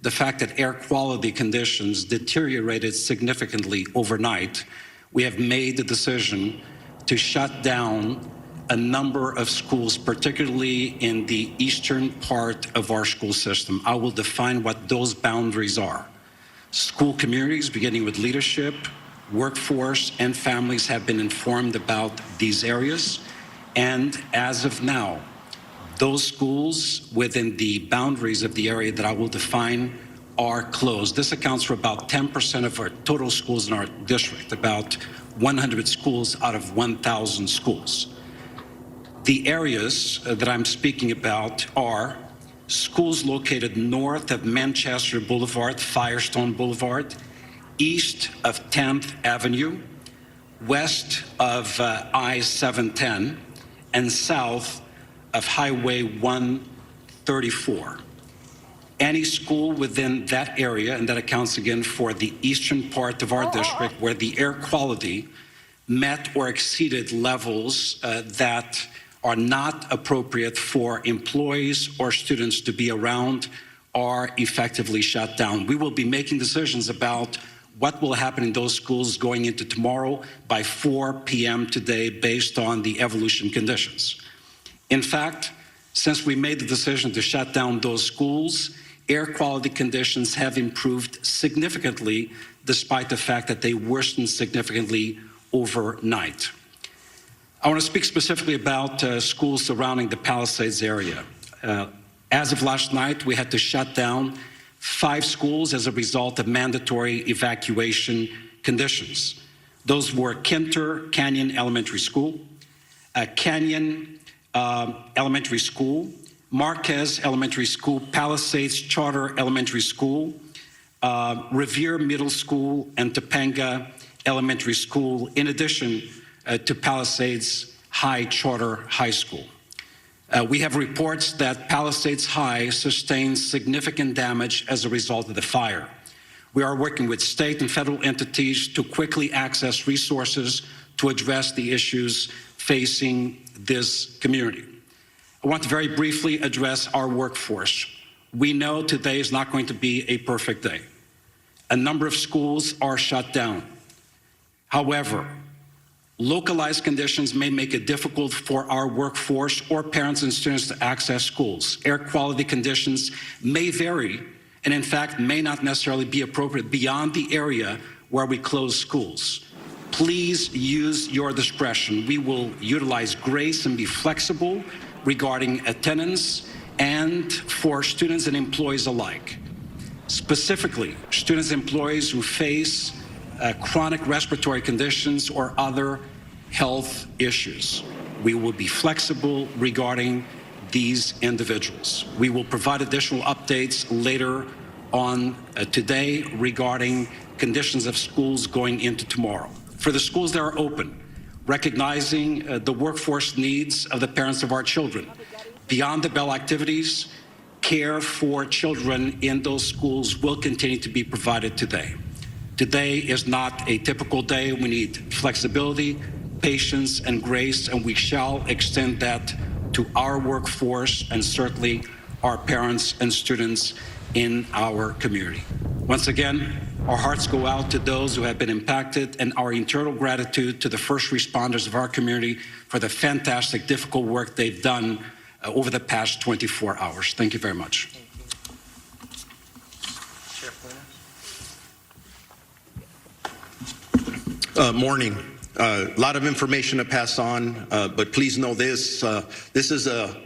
the fact that air quality conditions deteriorated significantly overnight, we have made the decision to shut down a number of schools, particularly in the eastern part of our school system. I will define what those boundaries are. School communities, beginning with leadership, workforce, and families, have been informed about these areas. And as of now, those schools within the boundaries of the area that I will define are closed. This accounts for about 10% of our total schools in our district, about 100 schools out of 1,000 schools. The areas that I'm speaking about are schools located north of Manchester Boulevard, Firestone Boulevard, east of 10th Avenue, west of I-710, and south of Highway 134. Any school within that area, and that accounts again for the eastern part of our district, where the air quality met or exceeded levels that are not appropriate for employees or students to be around, are effectively shut down. We will be making decisions about what will happen in those schools going into tomorrow by 4 p.m. today based on the evolution conditions. In fact, since we made the decision to shut down those schools, air quality conditions have improved significantly despite the fact that they worsened significantly overnight. I want to speak specifically about schools surrounding the Palisades area. As of last night, we had to shut down 5 schools as a result of mandatory evacuation conditions. Those were Kinter Canyon Elementary School, Canyon Elementary School, Marquez Elementary School, Palisades Charter Elementary School, Revere Middle School, and Topanga Elementary School, in addition to Palisades High Charter High School. We have reports that Palisades High sustained significant damage as a result of the fire. We are working with state and federal entities to quickly access resources to address the issues facing this community. I want to very briefly address our workforce. We know today is not going to be a perfect day. A number of schools are shut down. However, localized conditions may make it difficult for our workforce or parents and students to access schools. Air quality conditions may vary and, in fact, may not necessarily be appropriate beyond the area where we close schools. Please use your discretion. We will utilize grace and be flexible regarding attendance and for students and employees alike. Specifically, students and employees who face chronic respiratory conditions or other health issues. We will be flexible regarding these individuals. We will provide additional updates later on today regarding conditions of schools going into tomorrow. For the schools that are open, recognizing the workforce needs of the parents of our children. Beyond the bell activities, care for children in those schools will continue to be provided today. Today is not a typical day. We need flexibility, patience, and grace, and we shall extend that to our workforce and certainly our parents and students in our community. Once again, our hearts go out to those who have been impacted, and our eternal gratitude to the first responders of our community for the fantastic, difficult work they've done over the past 24 hours. Thank you very much. Morning. A lot of information to pass on, but please know this. This is a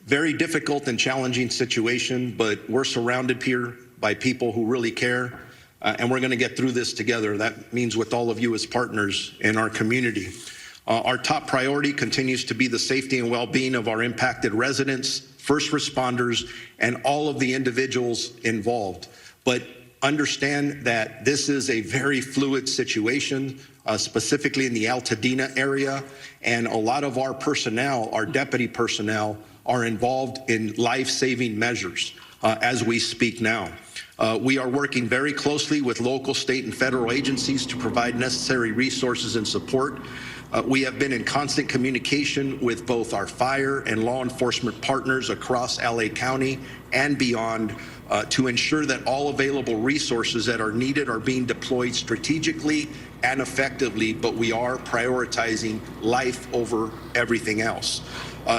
very difficult and challenging situation, but we're surrounded here by people who really care, and we're going to get through this together. That means with all of you as partners in our community. Our top priority continues to be the safety and well-being of our impacted residents, first responders, and all of the individuals involved. But understand that this is a very fluid situation, specifically in the Altadena area, and a lot of our personnel, our deputy personnel, are involved in life-saving measures as we speak now. We are working very closely with local, state, and federal agencies to provide necessary resources and support. We have been in constant communication with both our fire and law enforcement partners across LA County and beyond to ensure that all available resources that are needed are being deployed strategically and effectively, but we are prioritizing life over everything else.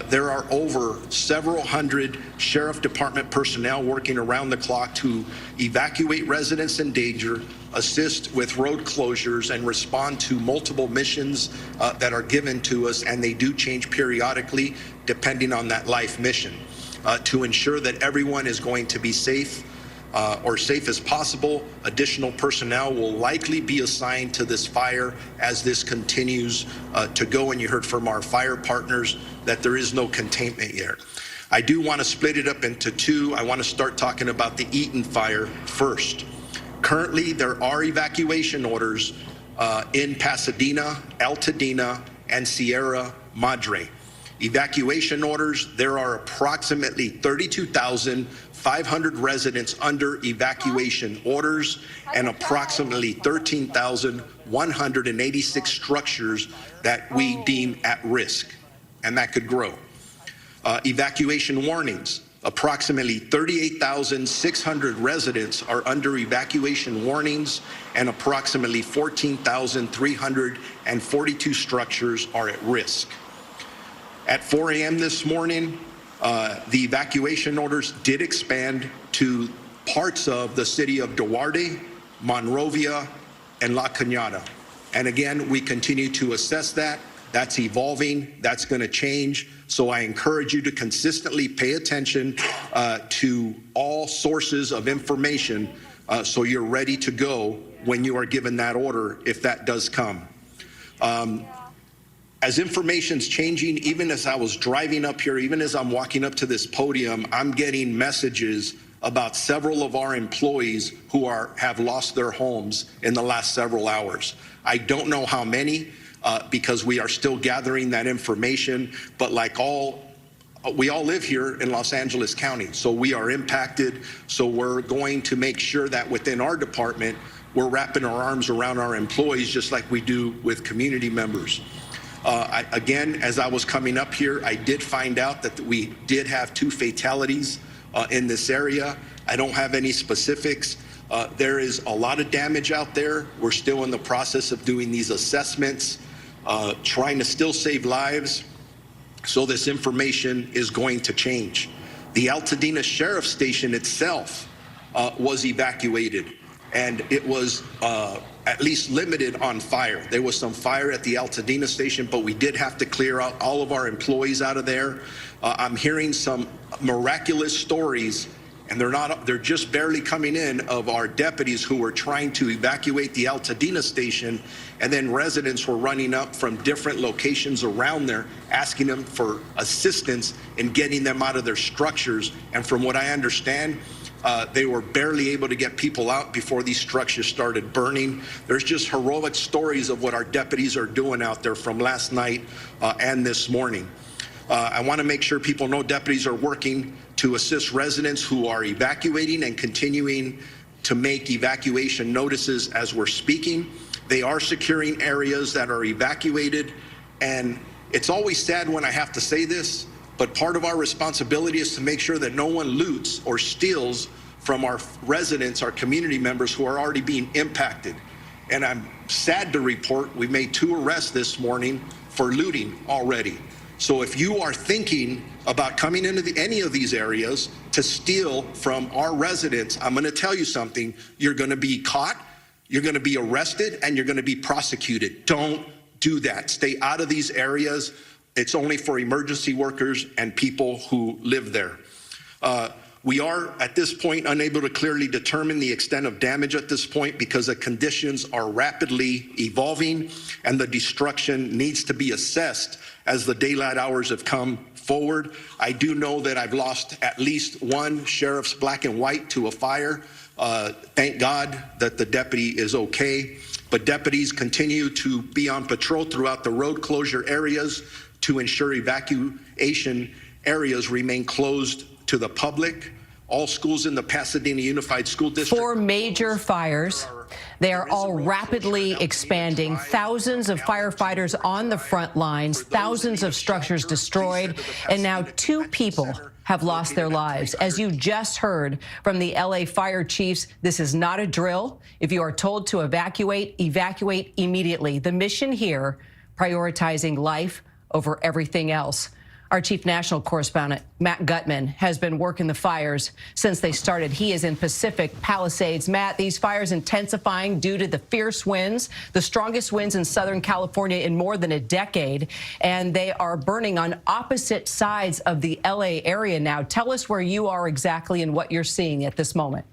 There are over several hundred sheriff department personnel working around the clock to evacuate residents in danger, assist with road closures, and respond to multiple missions that are given to us, and they do change periodically depending on that life mission. To ensure that everyone is going to be safe or safe as possible, additional personnel will likely be assigned to this fire as this continues to go, and you heard from our fire partners that there is no containment yet. I do want to split it up into two. I want to start talking about the Eaton fire first. Currently, there are evacuation orders in Pasadena, Altadena, and Sierra Madre. Evacuation orders, there are approximately 32,500 residents under evacuation orders and approximately 13,186 structures that we deem at risk, and that could grow. Evacuation warnings, approximately 38,600 residents are under evacuation warnings and approximately 14,342 structures are at risk. At 4 a.m. this morning, the evacuation orders did expand to parts of the city of Duarte, Monrovia, and La Cañada. And again, we continue to assess that. That's evolving. That's going to change. So I encourage you to consistently pay attention to all sources of information so you're ready to go when you are given that order, if that does come. As information's changing, even as I was driving up here, even as I'm walking up to this podium, I'm getting messages about several of our employees who have lost their homes in the last several hours. I don't know how many because we are still gathering that information, but like we all live here in Los Angeles County, so we are impacted. So we're going to make sure that within our department, we're wrapping our arms around our employees just like we do with community members. Again, as I was coming up here, I did find out that we did have 2 fatalities in this area. I don't have any specifics. There is a lot of damage out there. We're still in the process of doing these assessments, trying to still save lives. So this information is going to change. The Altadena Sheriff's Station itself was evacuated, and it was at least limited on fire. There was some fire at the Altadena station, but we did have to clear out all of our employees out of there. I'm hearing some miraculous stories, and they're just barely coming in, of our deputies who were trying to evacuate the Altadena station, and then residents were running up from different locations around there asking them for assistance in getting them out of their structures. And from what I understand, They were barely able to get people out before these structures started burning. There's just heroic stories of what our deputies are doing out there from last night and this morning. I want to make sure people know deputies are working to assist residents who are evacuating and continuing to make evacuation notices as we're speaking. They are securing areas that are evacuated, and it's always sad when I have to say this, but part of our responsibility is to make sure that no one loots or steals from our residents, our community members who are already being impacted. And I'm sad to report we made 2 arrests this morning for looting already. So if you are thinking about coming into any of these areas to steal from our residents, I'm going to tell you something. You're going to be caught, you're going to be arrested, and you're going to be prosecuted. Don't do that. Stay out of these areas. It's only for emergency workers and people who live there. We are, at this point, unable to clearly determine the extent of damage at this point because the conditions are rapidly evolving and the destruction needs to be assessed as the daylight hours have come forward. I do know that I've lost at least 1 sheriff's black and white to a fire. Thank God that the deputy is okay. But deputies continue to be on patrol throughout the road closure areas to ensure evacuation areas remain closed to the public. All schools in the Pasadena Unified School District. 4 major fires. They are all rapidly expanding. Thousands of firefighters on the front lines, thousands of structures destroyed, and now 2 people have lost their lives. As you just heard from the LA fire chiefs, this is not a drill. If you are told to evacuate, evacuate immediately. The mission here, prioritizing life over everything else. Our chief national correspondent, Matt Gutman, has been working the fires since they started. He is in Pacific Palisades. Matt, these fires intensifying due to the fierce winds, the strongest winds in Southern California in more than a decade, and they are burning on opposite sides of the LA area now. Tell us where you are exactly and what you're seeing at this moment.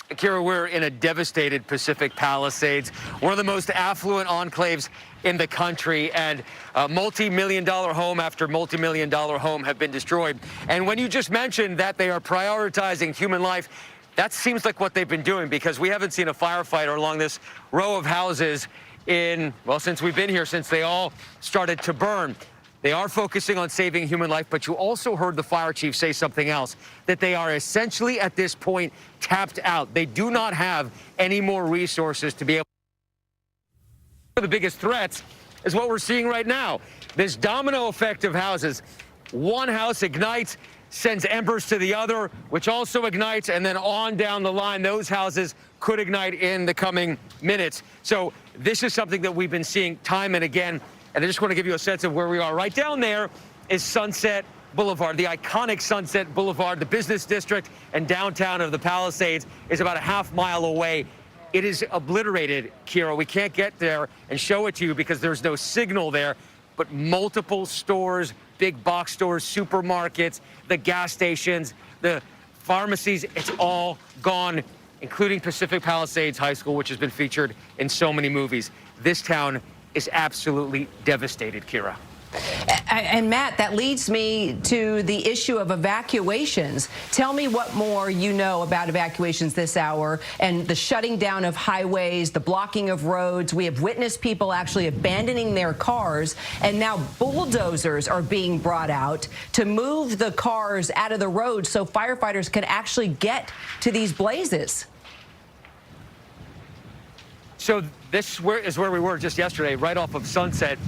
Kira, we're in a devastated Pacific Palisades, one of the most affluent enclaves in the country, and a multi-million-dollar home after multi-million-dollar home have been destroyed. And when you just mentioned that they are prioritizing human life, that seems like what they've been doing, because we haven't seen a firefighter along this row of houses in, well, since we've been here, since they all started to burn. They are focusing on saving human life, but you also heard the fire chief say something else, that they are essentially at this point tapped out. They do not have any more resources to be able. The biggest threats is what we're seeing right now. This domino effect of houses. One house ignites, sends embers to the other, which also ignites, and then on down the line, those houses could ignite in the coming minutes. So this is something that we've been seeing time and again. And I just want to give you a sense of where we are. Right down there is Sunset Boulevard, the iconic Sunset Boulevard. The business district and downtown of the Palisades is about a half-mile away. It is obliterated, Kira. We can't get there and show it to you because there's no signal there. But multiple stores, big box stores, supermarkets, the gas stations, the pharmacies, it's all gone, including Pacific Palisades High School, which has been featured in so many movies. This town is absolutely devastated, Kira. And Matt, that leads me to the issue of evacuations. Tell me what more you know about evacuations this hour and the shutting down of highways, the blocking of roads. We have witnessed people actually abandoning their cars, and now bulldozers are being brought out to move the cars out of the road so firefighters can actually get to these blazes. So this is where we were just yesterday, right off of Sunset.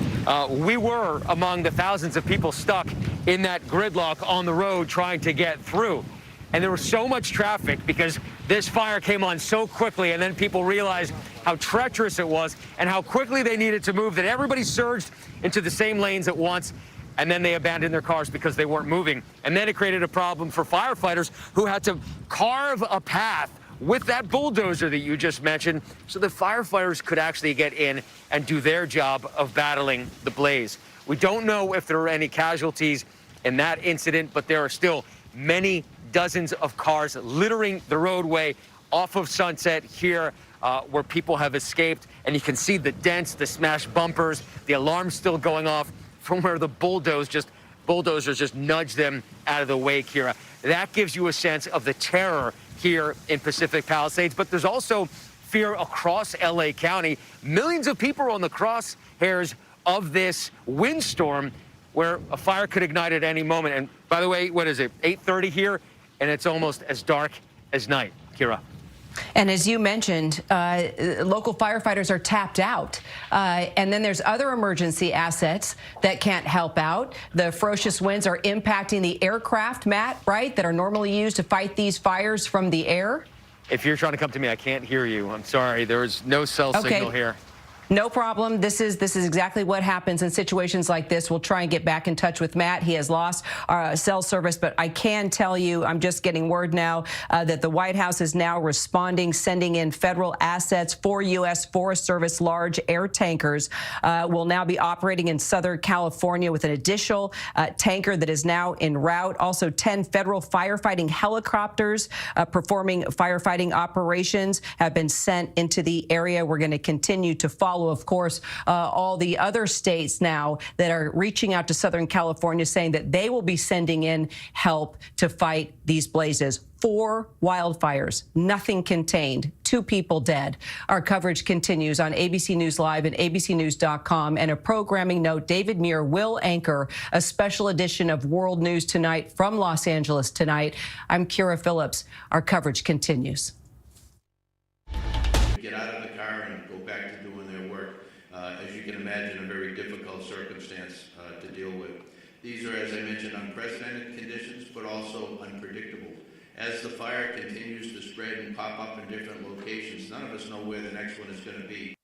We were among the thousands of people stuck in that gridlock on the road trying to get through. And there was so much traffic because this fire came on so quickly, and then people realized how treacherous it was and how quickly they needed to move that everybody surged into the same lanes at once. And then they abandoned their cars because they weren't moving. And then it created a problem for firefighters who had to carve a path with that bulldozer that you just mentioned so the firefighters could actually get in and do their job of battling the blaze. We don't know if there are any casualties in that incident, but there are still many dozens of cars littering the roadway off of Sunset here where people have escaped. And you can see the dents, the smashed bumpers, the alarms still going off from where the bulldozers just nudged them out of the way, Kira. that gives you a sense of the terror here in Pacific Palisades. But there's also fear across LA County. Millions of people are on the crosshairs of this windstorm where a fire could ignite at any moment. And by the way, what is it, 8:30 here, and it's almost as dark as night. Kira. And as you mentioned, local firefighters are tapped out. And then there's other emergency assets that can't help out. The ferocious winds are impacting the aircraft, Matt, right, that are normally used to fight these fires from the air. If you're trying to come to me, I can't hear you. I'm sorry. There's no cell signal here. No problem. This is exactly what happens in situations like this. We'll try and get back in touch with Matt. He has lost our cell service, but I can tell you, I'm just getting word now that the White House is now responding, sending in federal assets. 4 U.S. Forest Service large air tankers will now be operating in Southern California with an additional tanker that is now en route. Also, 10 federal firefighting helicopters performing firefighting operations have been sent into the area. We're going to continue to follow, of course, all the other states now that are reaching out to Southern California saying that they will be sending in help to fight these blazes. 4 wildfires, nothing contained, 2 people dead. Our coverage continues on ABC News Live and abcnews.com. And a programming note, David Muir will anchor a special edition of World News Tonight from Los Angeles tonight. I'm Kira Phillips. Our coverage continues. Get out of the car and go back to doing their work. As you can imagine, a very difficult circumstance to deal with. These are, as I mentioned, unprecedented conditions, but also unpredictable. As the fire continues to spread and pop up in different locations, none of us know where the next one is going to be.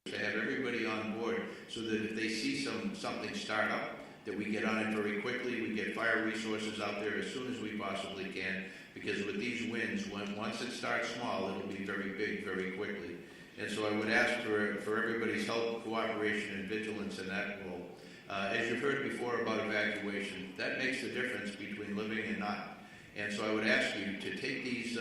To have everybody on board so that if they see something start up, that we get on it very quickly, we get fire resources out there as soon as we possibly can, because with these winds, once it starts small, it'll be very big very quickly. And so I would ask for everybody's help, cooperation, and vigilance in that role. As you've heard before about evacuation, that makes the difference between living and not. And so I would ask you to take these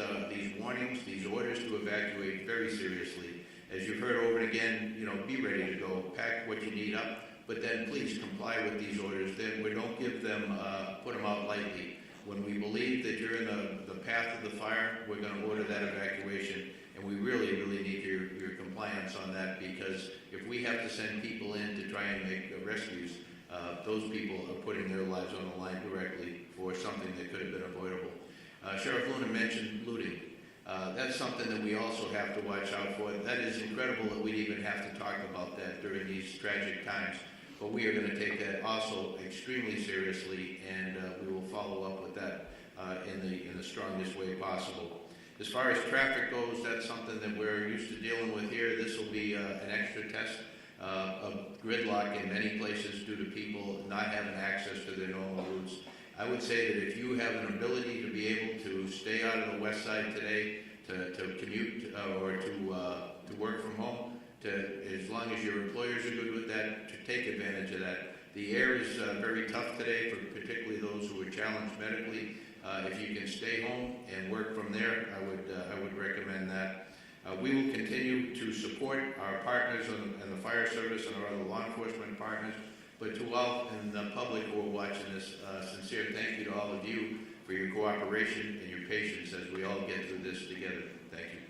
warnings, these orders to evacuate very seriously. As you've heard over and again, be ready to go, pack what you need up, but then please comply with these orders. Then we don't give them, put them out lightly. When we believe that you're in the path of the fire, we're going to order that evacuation, and we really, really need your compliance on that, because if we have to send people in to try and make rescues, those people are putting their lives on the line directly for something that could have been avoidable. Sheriff Luna mentioned looting. That's something that we also have to watch out for. That is incredible that we'd even have to talk about that during these tragic times. But we are going to take that also extremely seriously, and we will follow up with that in the strongest way possible. As far as traffic goes, that's something that we're used to dealing with here. This will be an extra test of gridlock in many places due to people not having access to their normal routes. I would say that if you have an ability to be able to stay out of the west side today, to commute or to work from home, as long as your employers are good with that, to take advantage of that. The air is very tough today, for particularly those who are challenged medically. If you can stay home and work from there, I would recommend that. We will continue to support our partners and the fire service and our other law enforcement partners. But to all in the public who are watching this, sincere thank you to all of you for your cooperation and your patience as we all get through this together. Thank you.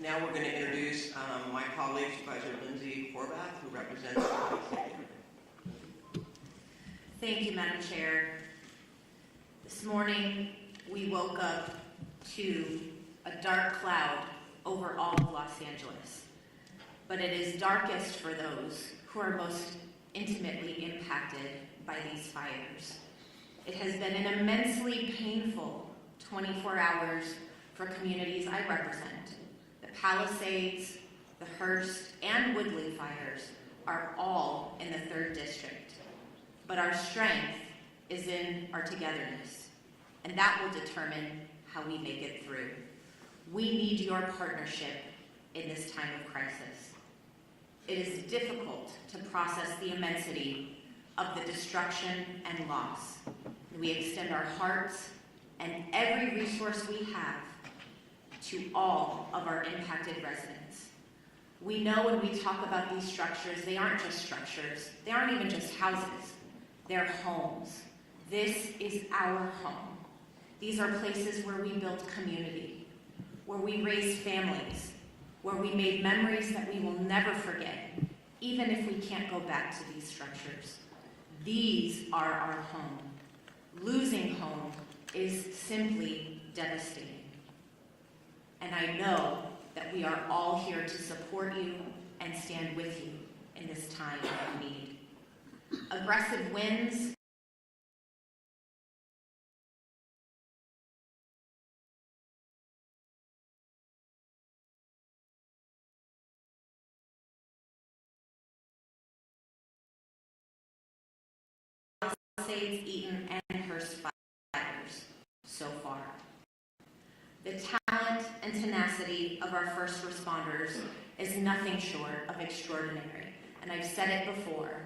Now we're going to introduce my colleague, Supervisor Lindsay Horvath, who represents the city. Thank you, Madam Chair. This morning, we woke up to a dark cloud over all of Los Angeles. But it is darkest for those who are most intimately impacted by these fires. It has been an immensely painful 24 hours for communities I represent. The Palisades, the Hearst, and Woodley fires are all in the 3rd District. But our strength is in our togetherness, and that will determine how we make it through. We need your partnership in this time of crisis. It is difficult to process the immensity of the destruction and loss. We extend our hearts and every resource we have to all of our impacted residents. We know when we talk about these structures, they aren't just structures. They aren't even just houses. They're homes. This is our home. These are places where we built community, where we raised families, where we made memories that we will never forget, even if we can't go back to these structures. These are our home. Losing home is simply devastating. And I know that we are all here to support you and stand with you in this time of need. Aggressive winds Palisades, Eaton, and Hurst fires so far. The talent and tenacity of our first responders is nothing short of extraordinary. And I've said it before,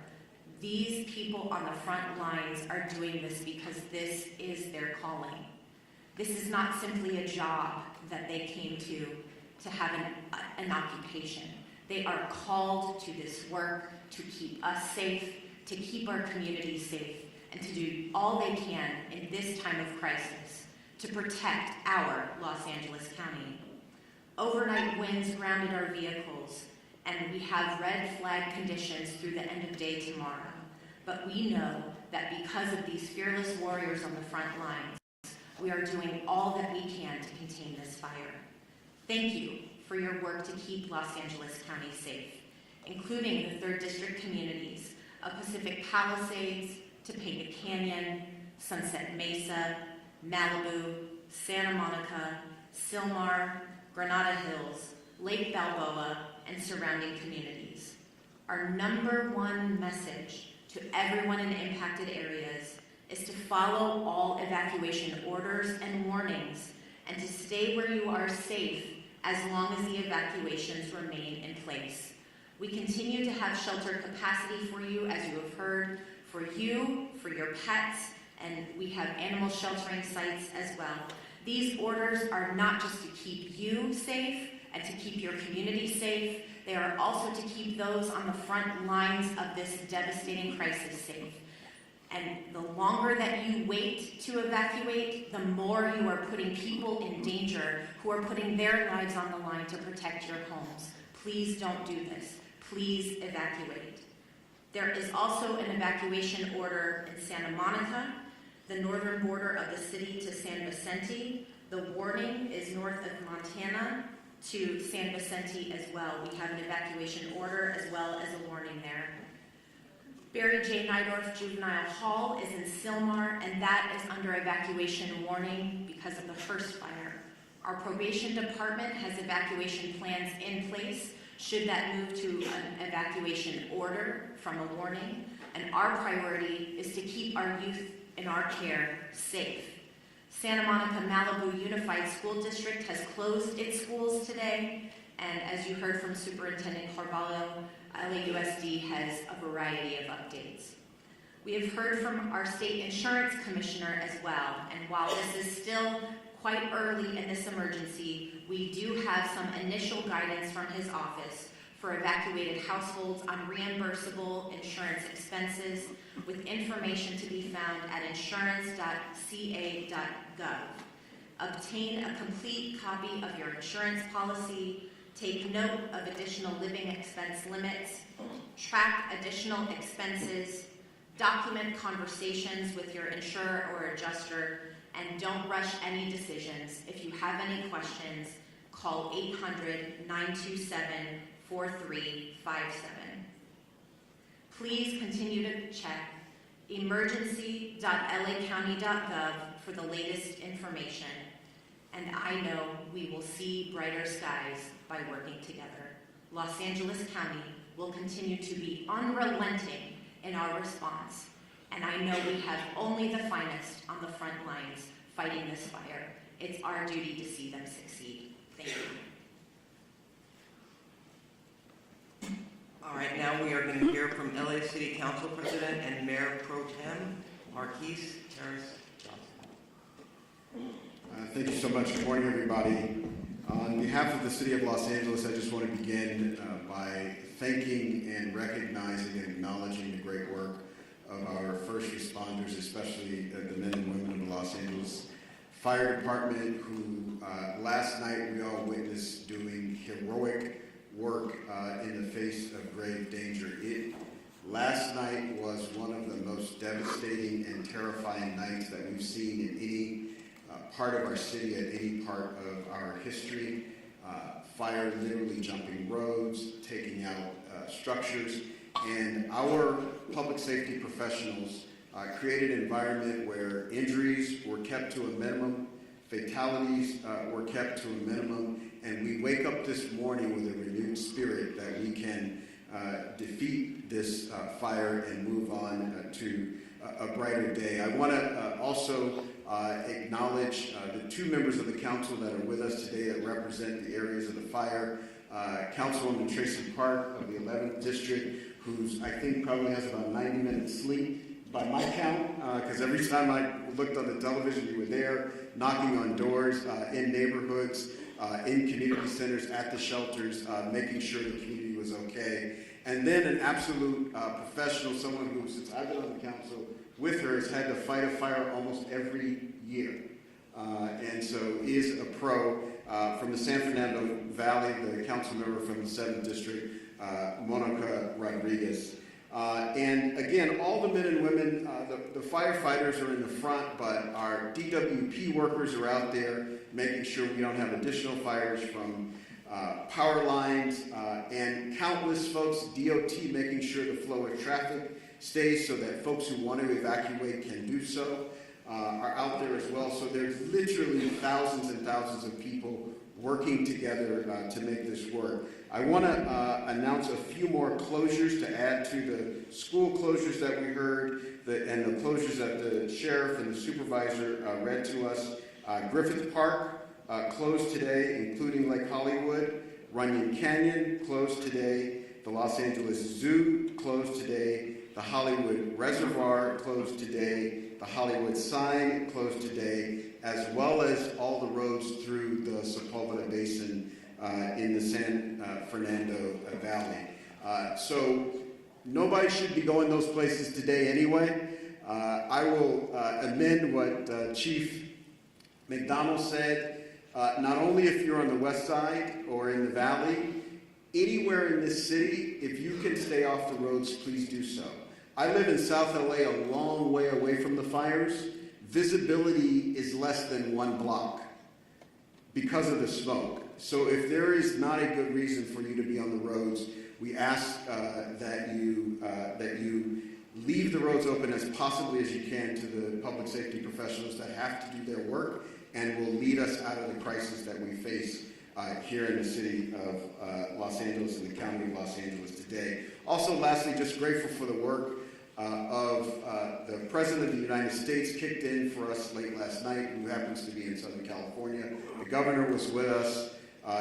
these people on the front lines are doing this because this is their calling. This is not simply a job that they came to have an occupation. They are called to this work to keep us safe, to keep our community safe, and to do all they can in this time of crisis to protect our Los Angeles County. Overnight winds grounded our vehicles, and we have red flag conditions through the end of day tomorrow. But we know that because of these fearless warriors on the front lines, we are doing all that we can to contain this fire. Thank you for your work to keep Los Angeles County safe, including the 3rd District communities of Pacific Palisades, Topeka Canyon, Sunset Mesa, Malibu, Santa Monica, Sylmar, Granada Hills, Lake Balboa, and surrounding communities. Our #1 message to everyone in impacted areas is to follow all evacuation orders and warnings and to stay where you are safe as long as the evacuations remain in place. We continue to have shelter capacity for you, as you have heard, for you, for your pets, and we have animal sheltering sites as well. These orders are not just to keep you safe and to keep your community safe, they are also to keep those on the front lines of this devastating crisis safe. And the longer that you wait to evacuate, the more you are putting people in danger who are putting their lives on the line to protect your homes. Please don't do this. Please evacuate. There is also an evacuation order in Santa Monica, the northern border of the city to San Vicente. The warning is north of Montana to San Vicente as well. We have an evacuation order as well as a warning there. Barry J. Nydorf Juvenile Hall is in Sylmar, and that is under evacuation warning because of the first fire. Our probation department has evacuation plans in place should that move to an evacuation order from a warning, and our priority is to keep our youth in our care safe. Santa Monica Malibu Unified School District has closed its schools today, and as you heard from Superintendent Carvalho, LAUSD has a variety of updates. We have heard from our state insurance commissioner as well, and while this is still quite early in this emergency, we do have some initial guidance from his office for evacuated households on reimbursable insurance expenses, with information to be found at insurance.ca.gov. Obtain a complete copy of your insurance policy, take note of additional living expense limits, track additional expenses, document conversations with your insurer or adjuster, and don't rush any decisions. If you have any questions, call 800-927-4357. Please continue to check emergency.lacounty.gov for the latest information. And I know we will see brighter skies by working together. Los Angeles County will continue to be unrelenting in our response. And I know we have only the finest on the front lines fighting this fire. It's our duty to see them succeed. Thank you. All right, now we are going to hear from LA City Council President and Mayor Pro Tem, Marquise Harris Johnson. Thank you so much. Good morning, everybody. On behalf of the City of Los Angeles, I just want to begin by thanking and recognizing and acknowledging the great work of our first responders, especially the men and women of the Los Angeles Fire Department, who last night we all witnessed doing heroic work in the face of grave danger. Last night was one of the most devastating and terrifying nights that we've seen in any part of our city, at any part of our history. Fire literally jumping roads, taking out structures, and our public safety professionals created an environment where injuries were kept to a minimum, fatalities were kept to a minimum, and we wake up this morning with a renewed spirit that we can defeat this fire and move on to a brighter day. I want to also acknowledge the two members of the council that are with us today that represent the areas of the fire. Councilwoman Tracy Park of the 11th District, who's I think probably has about 90 minutes sleep by my count, because every time I looked on the television, you were there knocking on doors in neighborhoods, in community centers, at the shelters, making sure the community was okay. And then an absolute professional, someone who, since I've been on the council with her, has had to fight a fire almost every year. And so is a pro. From the San Fernando Valley, the council member from the 7th District, Monica Rodriguez. And again, all the men and women, the firefighters are in the front, but our DWP workers are out there making sure we don't have additional fires from power lines, and countless folks, DOT, making sure the flow of traffic stays so that folks who want to evacuate can do so, are out there as well. So there's literally thousands and thousands of people working together to make this work. I want to announce a few more closures to add to the school closures that we heard and the closures that the sheriff and the supervisor read to us. Griffith Park closed today, including Lake Hollywood. Runyon Canyon closed today. The Los Angeles Zoo closed today. The Hollywood Reservoir closed today. The Hollywood Sign closed today, as well as all the roads through the Sepulveda Basin in the San Fernando Valley. So nobody should be going those places today anyway. I will amend what Chief McDonald said. Not only if you're on the west side or in the valley, anywhere in this city, if you can stay off the roads, please do so. I live in South LA, a long way away from the fires. Visibility is less than 1 block because of the smoke. So if there is not a good reason for you to be on the roads, we ask that you leave the roads open as possibly as you can to the public safety professionals that have to do their work and will lead us out of the crisis that we face here in the city of Los Angeles and the county of Los Angeles today. Also, lastly, just grateful for the work of the President of the United States, kicked in for us late last night, who happens to be in Southern California. The governor was with us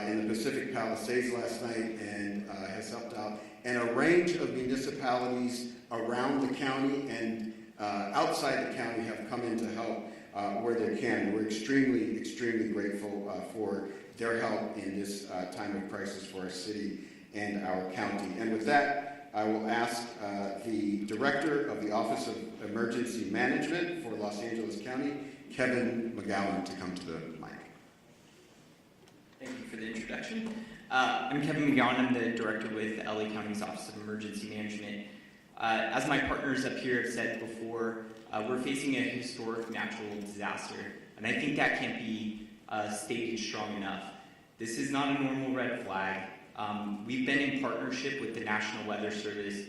in the Pacific Palisades last night and has helped out. And a range of municipalities around the county and outside the county have come in to help where they can. We're extremely, extremely grateful for their help in this time of crisis for our city and our county. And with that, I will ask the Director of the Office of Emergency Management for Los Angeles County, Kevin McGowan, to come to the mic. Thank you for the introduction. I'm Kevin McGowan. I'm the Director with LA County's Office of Emergency Management. As my partners up here have said before, we're facing a historic natural disaster, and I think that can't be stated strong enough. This is not a normal red flag. We've been in partnership with the National Weather Service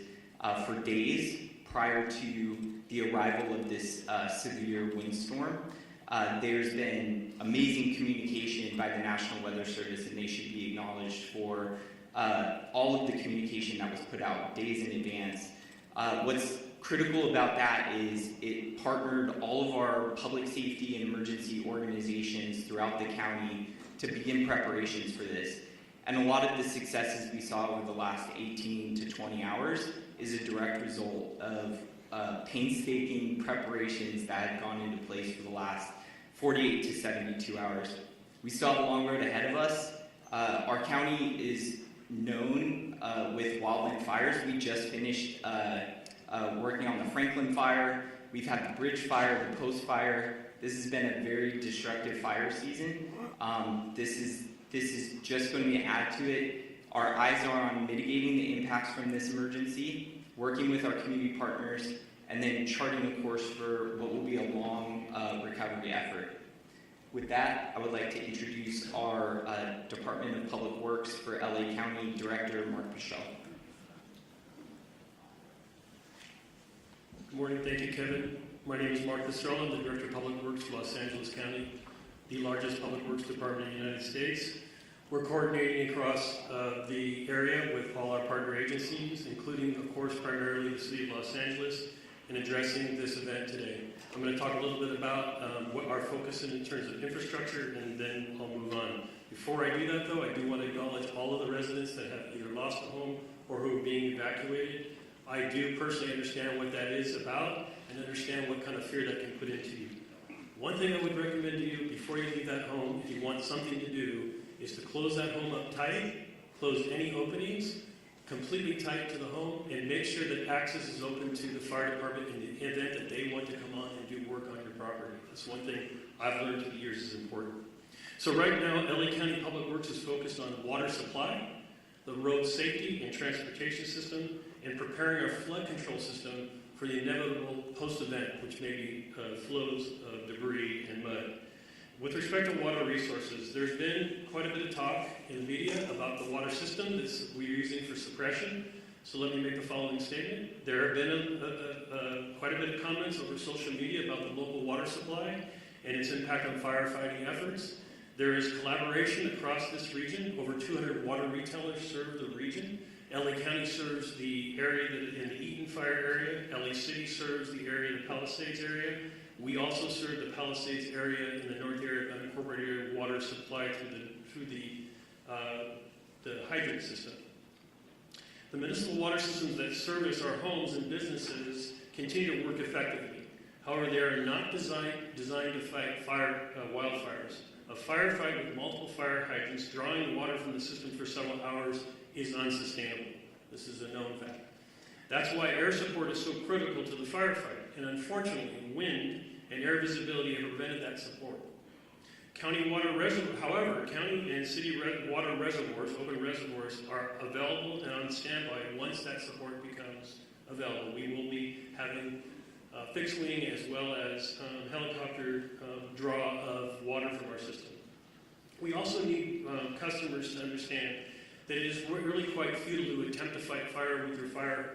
for days prior to the arrival of this severe windstorm. There's been amazing communication by the National Weather Service, and they should be acknowledged for all of the communication that was put out days in advance. What's critical about that is it partnered all of our public safety and emergency organizations throughout the county to begin preparations for this. And a lot of the successes we saw over the last 18 to 20 hours is a direct result of painstaking preparations that had gone into place for the last 48 to 72 hours. We still have a long road ahead of us. Our county is known with wildland fires. We just finished working on the Franklin fire. We've had the bridge fire, the post fire. This has been a very destructive fire season. This is just going to add to it. Our eyes are on mitigating the impacts from this emergency, working with our community partners, and then charting a course for what will be a long recovery effort. With that, I would like to introduce our Department of Public Works for LA County Director, Mark Pichel. Good morning, thank you, Kevin. My name is Mark Pichel. I'm the Director of Public Works for Los Angeles County, the largest public works department in the United States. We're coordinating across the area with all our partner agencies, including, of course, primarily the City of Los Angeles, in addressing this event today. I'm going to talk a little bit about what our focus is in terms of infrastructure, and then I'll move on. Before I do that, though, I do want to acknowledge all of the residents that have either lost a home or who are being evacuated. I do personally understand what that is about and understand what kind of fear that can put into you. One thing I would recommend to you before you leave that home, if you want something to do, is to close that home up tight, close any openings, completely tight to the home, and make sure that access is open to the fire department in the event that they want to come on and do work on your property. That's one thing I've learned through the years is important. So right now, LA County Public Works is focused on water supply, the road safety and transportation system, and preparing our flood control system for the inevitable post-event, which may be flows of debris and mud. With respect to water resources, there's been quite a bit of talk in the media about the water system that we're using for suppression. So let me make the following statement. There have been quite a bit of comments over social media about the local water supply and its impact on firefighting efforts. There is collaboration across this region. Over 200 water retailers serve the region. LA County serves the area in the Eaton fire area. LA City serves the area in the Palisades area. We also serve the Palisades area in the north area of unincorporated area water supply through the hydrant system. The municipal water systems that service our homes and businesses continue to work effectively. However, they are not designed to fight wildfires. A firefight with multiple fire hydrants drawing water from the system for several hours is unsustainable. This is a known fact. That's why air support is so critical to the firefight, and unfortunately, wind and air visibility have prevented that support. County and city water reservoirs, open reservoirs, are available and on standby once that support becomes available. We will be having fixed wing as well as helicopter draw of water from our system. We also need customers to understand that it is really quite futile to attempt to fight fire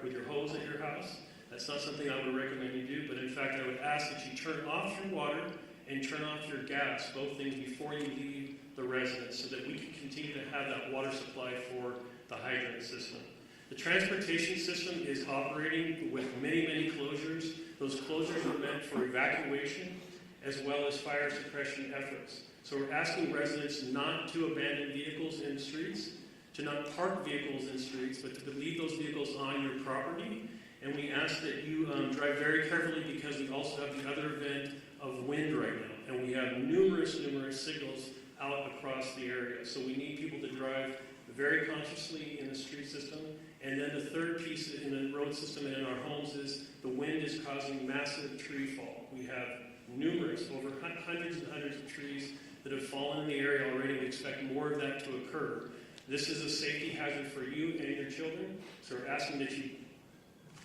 with your hose at your house. That's not something I would recommend you do, but in fact I would ask that you turn off your water and turn off your gas, both things before you leave the residence, so that we can continue to have that water supply for the hydrant system. The transportation system is operating with many, many closures. Those closures are meant for evacuation as well as fire suppression efforts. So we're asking residents not to abandon vehicles in the streets, to not park vehicles in streets, but to leave those vehicles on your property. And we ask that you drive very carefully, because we also have the other event of wind right now. And we have numerous signals out across the area. So we need people to drive very consciously in the street system. And then the third piece in the road system and in our homes is the wind is causing massive tree fall. We have over hundreds and hundreds of trees that have fallen in the area already. We expect more of that to occur. This is a safety hazard for you and your children. So we're asking that you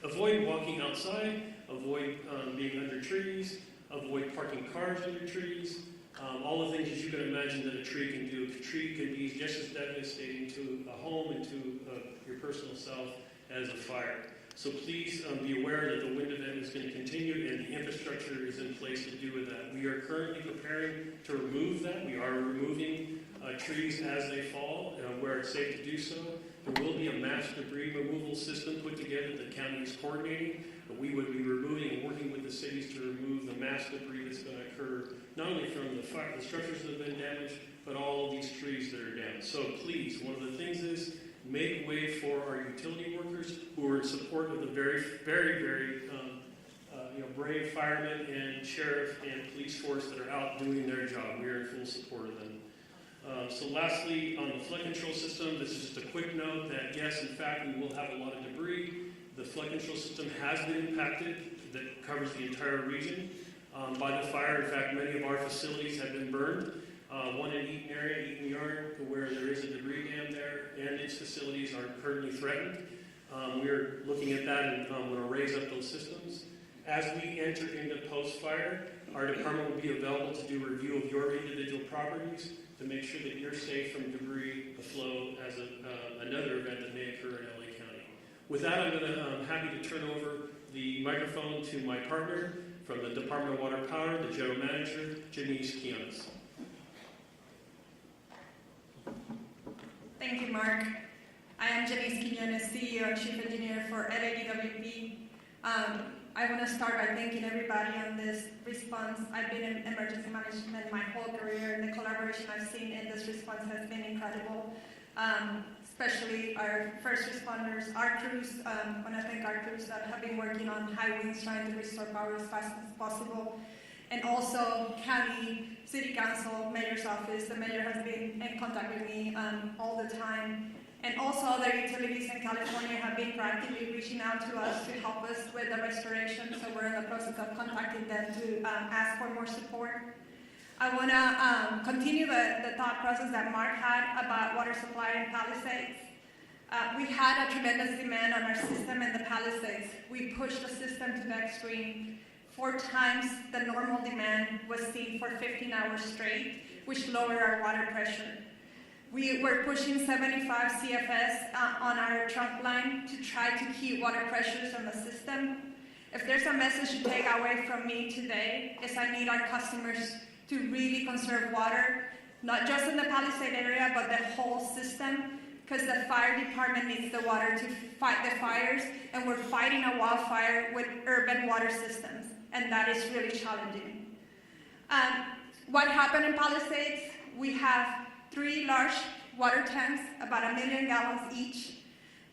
avoid walking outside, avoid being under trees, avoid parking cars under trees, all the things that you can imagine that a tree can do. A tree can be just as devastating to a home and to your personal self as a fire. So please be aware that the wind event is going to continue and the infrastructure is in place to do with that. We are currently preparing to remove that. We are removing trees as they fall where it's safe to do so. There will be a mass debris removal system put together that the county is coordinating, but we would be removing and working with the cities to remove the mass debris that's going to occur, not only from the structures that have been damaged, but all of these trees that are down. So please, one of the things is make way for our utility workers who are in support of the very, very, very brave firemen and sheriff and police force that are out doing their job. We are in full support of them. So lastly, on the flood control system, this is just a quick note that yes, in fact, we will have a lot of debris. The flood control system has been impacted, that covers the entire region by the fire. In fact, many of our facilities have been burned. One in Eaton area, Eaton Yard, where there is a debris dam there, and its facilities are currently threatened. We're looking at that and going to raise up those systems. As we enter into post-fire, our department will be available to do a review of your individual properties to make sure that you're safe from debris flow as another event that may occur in LA County. With that, I'm happy to turn over the microphone to my partner from the Department of Water and Power, the General Manager, Janice Quiñones. Thank you, Mark. I am Janice Quiñones, CEO and Chief Engineer for LADWP. I want to start by thanking everybody on this response. I've been in emergency management my whole career, and the collaboration I've seen in this response has been incredible. Especially our first responders, our crews. I want to thank our crews that have been working on high winds trying to restore power as fast as possible. And also county, city council, mayor's office. The mayor has been in contact with me all the time. And also other utilities in California have been proactively reaching out to us to help us with the restoration. So we're in the process of contacting them to ask for more support. I want to continue the thought process that Mark had about water supply in Palisades. We had a tremendous demand on our system in the Palisades. We pushed the system to the extreme. 4 times the normal demand was seen for 15 hours straight, which lowered our water pressure. We were pushing 75 CFS on our trunk line to try to keep water pressures on the system. If there's a message to take away from me today, is I need our customers to really conserve water, not just in the Palisade area, but the whole system, because the fire department needs the water to fight the fires, and we're fighting a wildfire with urban water systems, and that is really challenging. What happened in Palisades? We have 3 large water tanks, about 1 million gallons each.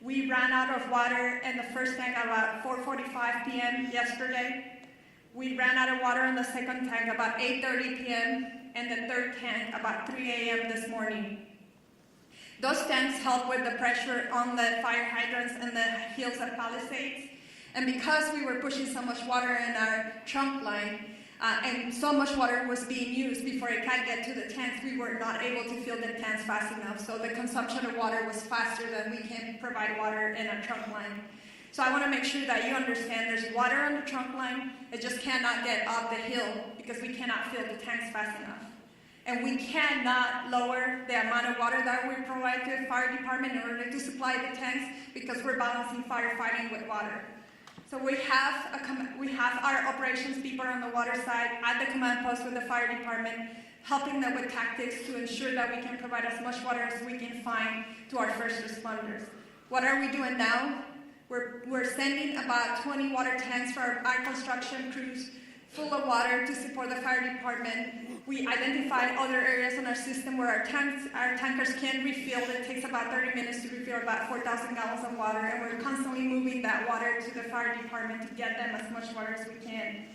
We ran out of water in the first tank about 4:45 p.m. yesterday. We ran out of water in the second tank about 8:30 p.m. and the third tank about 3 a.m. this morning. Those tanks help with the pressure on the fire hydrants in the hills of Palisades. And because we were pushing so much water in our trunk line, and so much water was being used before it could get to the tanks, we were not able to fill the tanks fast enough. So the consumption of water was faster than we can provide water in our trunk line. So I want to make sure that you understand there's water on the trunk line. It just cannot get up the hill because we cannot fill the tanks fast enough. And we cannot lower the amount of water that we provide to the fire department in order to supply the tanks because we're balancing firefighting with water. So we have our operations people on the water side at the command post with the fire department, helping them with tactics to ensure that we can provide as much water as we can find to our first responders. What are we doing now? We're sending about 20 water tanks for our construction crews full of water to support the fire department. We identified other areas in our system where our tankers can refill. It takes about 30 minutes to refill about 4,000 gallons of water, and we're constantly moving that water to the fire department to get them as much water as we can.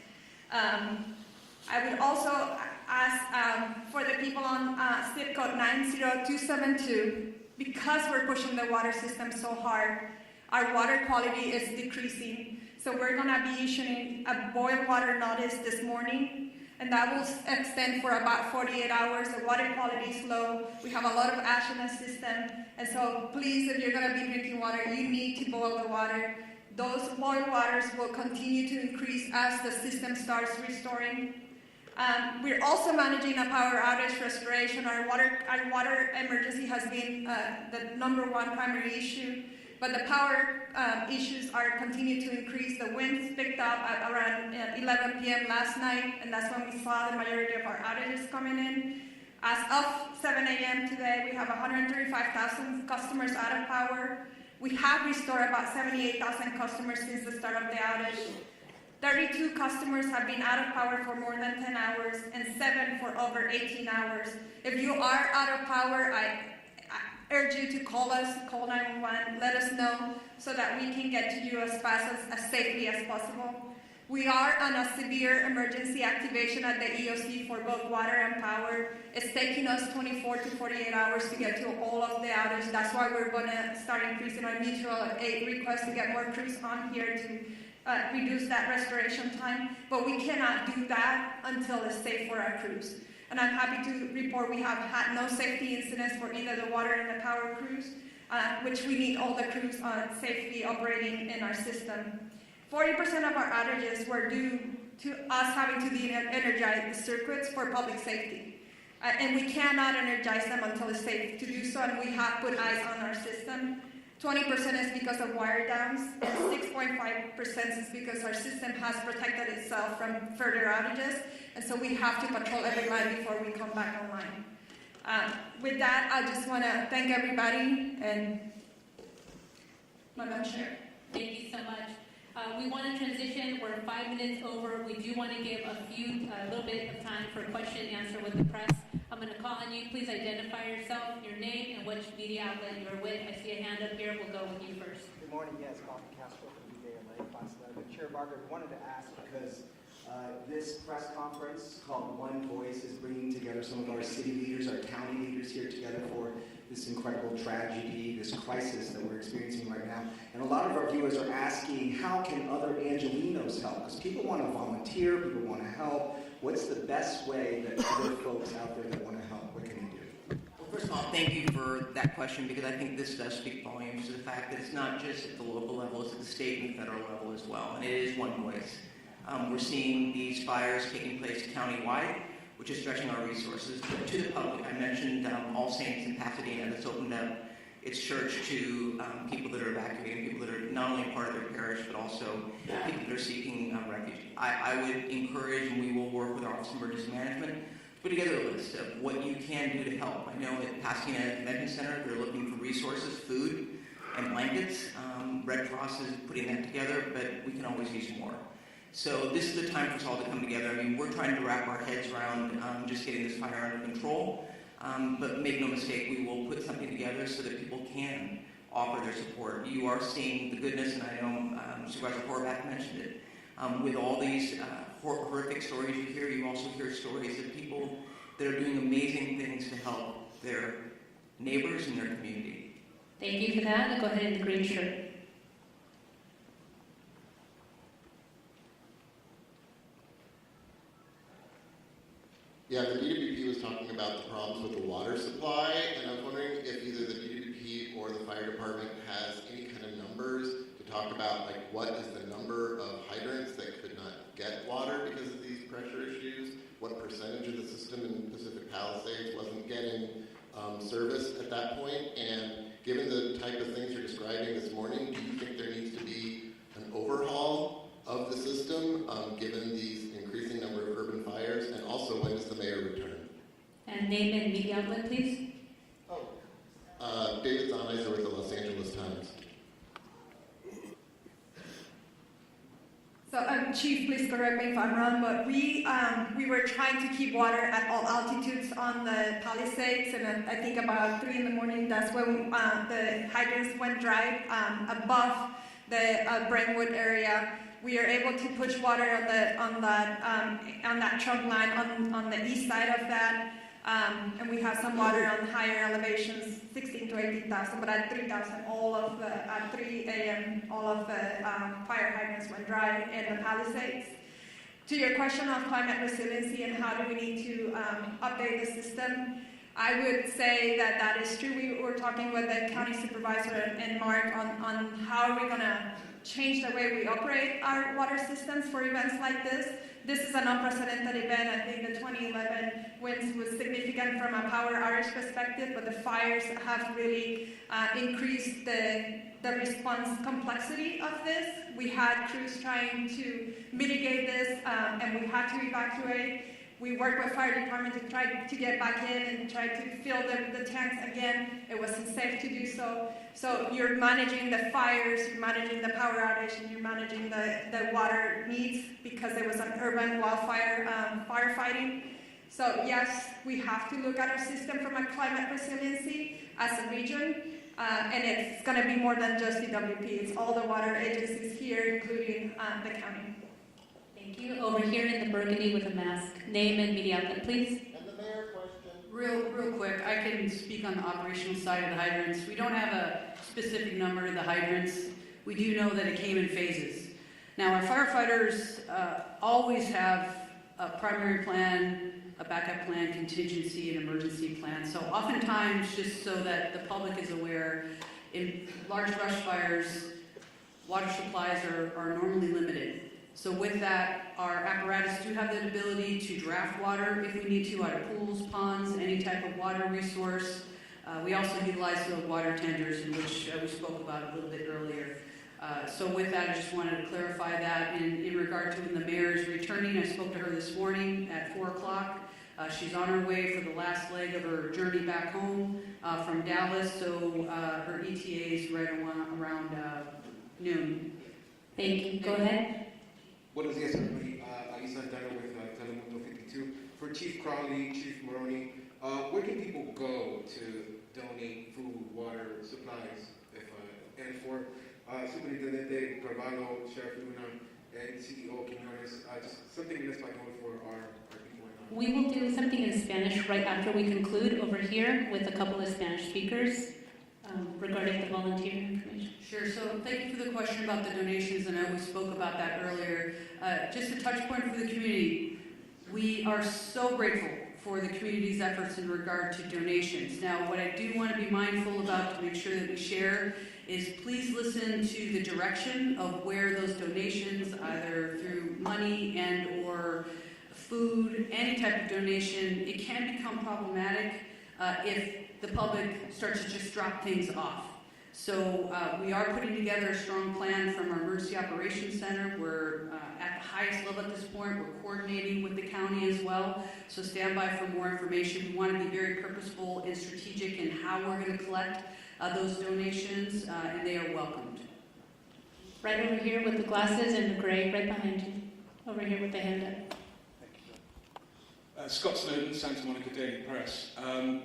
I would also ask for the people on zip code 90272, because we're pushing the water system so hard, our water quality is decreasing. So we're going to be issuing a boil water notice this morning, and that will extend for about 48 hours. The water quality is low. We have a lot of ash in the system, and so please, if you're going to be drinking water, you need to boil the water. Those boiled waters will continue to increase as the system starts restoring. We're also managing a power outage restoration. Our water emergency has been the #1 primary issue. But the power issues are continuing to increase. The winds picked up at around 11 p.m. last night, and that's when we saw the majority of our outages coming in. As of 7 a.m. today, we have 135,000 customers out of power. We have restored about 78,000 customers since the start of the outage. 32 customers have been out of power for more than 10 hours, and 7 for over 18 hours. If you are out of power, I urge you to call us, call 911, let us know so that we can get to you as fast as safely as possible. We are on a severe emergency activation at the EOC for both water and power. It's taking us 24 to 48 hours to get to all of the outage. That's why we're going to start increasing our mutual aid request to get more crews on here to reduce that restoration time. But we cannot do that until it's safe for our crews. And I'm happy to report we have had no safety incidents for either the water and the power crews, which we need all the crews safely operating in our system. 40% of our outages were due to us having to de-energize the circuits for public safety. And we cannot energize them until it's safe to do so, and we have put eyes on our system. 20% is because of wire downs, and 6.5% is because our system has protected itself from further outages, and so we have to patrol every line before we come back online. With that, I just want to thank everybody, and Madam Chair. Thank you so much. We want to transition. We're 5 minutes over. We do want to give a little bit of time for question and answer with the press. I'm going to call on you. Please identify yourself, your name, and which media outlet you're with. I see a hand up here. We'll go with you first. Good morning. Yes, Colin Castro from BJLA, Pasadena. Chair Barker, we wanted to ask because this press conference called One Voice is bringing together some of our city leaders, our county leaders here together for this incredible tragedy, this crisis that we're experiencing right now. And a lot of our viewers are asking, how can other Angelenos help? Because people want to volunteer, people want to help. What's the best way that other folks out there that want to help, what can they do? Well, first of all, thank you for that question, because I think this does speak volumes to the fact that it's not just at the local level, it's at the state and federal level as well, and it is one voice. We're seeing these fires taking place countywide, which is stretching our resources. But to the public, I mentioned All Saints in Pasadena that's opened up its church to people that are evacuating, people that are not only part of their parish, but also people that are seeking refuge. I would encourage, and we will work with our Office of Emergency Management, to put together a list of what you can do to help. I know at Pasadena Convention Center, they're looking for resources, food, and blankets. Red Cross is putting that together, but we can always use more. So this is the time for us all to come together. I mean, we're trying to wrap our heads around just getting this fire under control. But make no mistake, we will put something together so that people can offer their support. You are seeing the goodness, and I know Supervisor Horvath mentioned it. With all these horrific stories you hear, you also hear stories of people that are doing amazing things to help their neighbors and their community. Thank you for that. I'll go ahead in the green shirt. Yeah, the DWP was talking about the problems with the water supply, and I was wondering if either the DWP or the fire department has any kind of numbers to talk about, like what is the number of hydrants that could not get water because of these pressure issues? What percentage of the system in Pacific Palisades wasn't getting service at that point? And given the type of things you're describing this morning, do you think there needs to be an overhaul of the system, given these increasing number of urban fires? And also, when does the mayor return? And name and media outlet, please. David Zanizer with the Los Angeles Times. So, Chief, please correct me if I'm wrong, but we were trying to keep water at all altitudes on the Palisades, and I think about 3 in the morning, that's when the hydrants went dry above the Brentwood area. We are able to push water on that trunk line on the east side of that, and we have some water on higher elevations, 16 to 18,000. But at 3,000, at 3 a.m., all of the fire hydrants went dry in the Palisades. To your question of climate resiliency and how do we need to update the system, I would say that is true. We were talking with the county supervisor and Mark on how are we going to change the way we operate our water systems for events like this. This is an unprecedented event. I think the 2011 winds was significant from a power outage perspective, but the fires have really increased the response complexity of this. We had crews trying to mitigate this, and we had to evacuate. We worked with fire department to try to get back in and try to fill the tanks again. It wasn't safe to do so. So you're managing the fires, you're managing the power outage, and you're managing the water needs because there was an urban wildfire firefighting. So yes, we have to look at our system from a climate resiliency as a region. And it's going to be more than just DWP. It's all the water agencies here, including the county. Thank you. Over here in the burgundy with a mask. Name and media outlet, please. And the mayor question. Real quick, I can speak on the operational side of the hydrants. We don't have a specific number of the hydrants. We do know that it came in phases. Now, our firefighters always have a primary plan, a backup plan, contingency, and emergency plan. So oftentimes, just so that the public is aware, in large brush fires, water supplies are normally limited. So with that, our apparatus do have the ability to draft water if we need to out of pools, ponds, any type of water resource. We also utilize the water tenders, in which we spoke about a little bit earlier. So with that, I just wanted to clarify that. And in regard to when the mayor is returning, I spoke to her this morning at 4 o'clock. She's on her way for the last leg of her journey back home from Dallas, so her ETA is right around noon. Thank you. Go ahead. Buenos días, everybody. Altadena with Telemundo 52. For Chief Crowley, Chief Maroney, where can people go to donate food, water, supplies, and for Superintendente Carvalho, Sheriff Luna, and CEO Quinones, just something that's like going for our people. We will do something in Spanish right after we conclude over here with a couple of Spanish speakers regarding the volunteer information. Sure, so thank you for the question about the donations, and I know we spoke about that earlier. Just a touch point for the community. We are so grateful for the community's efforts in regard to donations. Now, what I do want to be mindful about to make sure that we share is please listen to the direction of where those donations, either through money and or food, any type of donation, it can become problematic if the public starts to just drop things off. So we are putting together a strong plan from our Emergency Operations Center. We're at the highest level at this point. We're coordinating with the county as well. So stand by for more information. We want to be very purposeful and strategic in how we're going to collect those donations, and they are welcomed. Right over here with the glasses and the gray, right behind you. Over here with the hand up. Scott Snowden, Santa Monica Daily Press.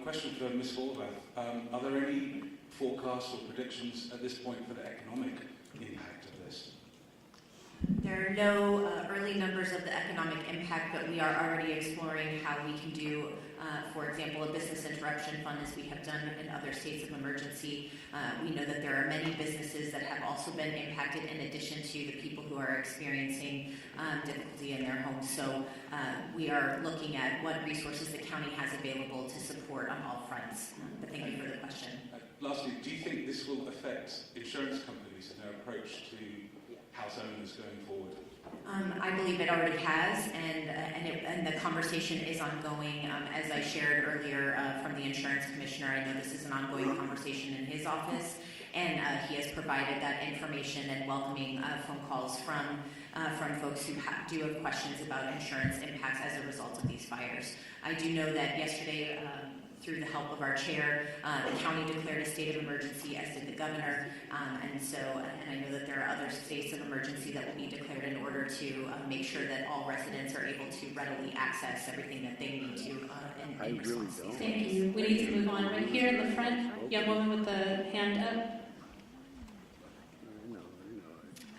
Question for Ms. Forbath. Are there any forecasts or predictions at this point for the economic impact of this? There are no early numbers of the economic impact, but we are already exploring how we can do, for example, a business interruption fund, as we have done in other states of emergency. We know that there are many businesses that have also been impacted in addition to the people who are experiencing difficulty in their homes. So we are looking at what resources the county has available to support on all fronts. But thank you for the question. Lastly, do you think this will affect insurance companies and their approach to house owners going forward? I believe it already has, and the conversation is ongoing. As I shared earlier from the insurance commissioner, I know this is an ongoing conversation in his office, and he has provided that information and welcoming phone calls from folks who do have questions about insurance impacts as a result of these fires. I do know that yesterday, through the help of our chair, the county declared a state of emergency, as did the governor, and I know that there are other states of emergency that will be declared in order to make sure that all residents are able to readily access everything that they need to in response. Thank you. We need to move on. Right here in the front, young woman with the hand up.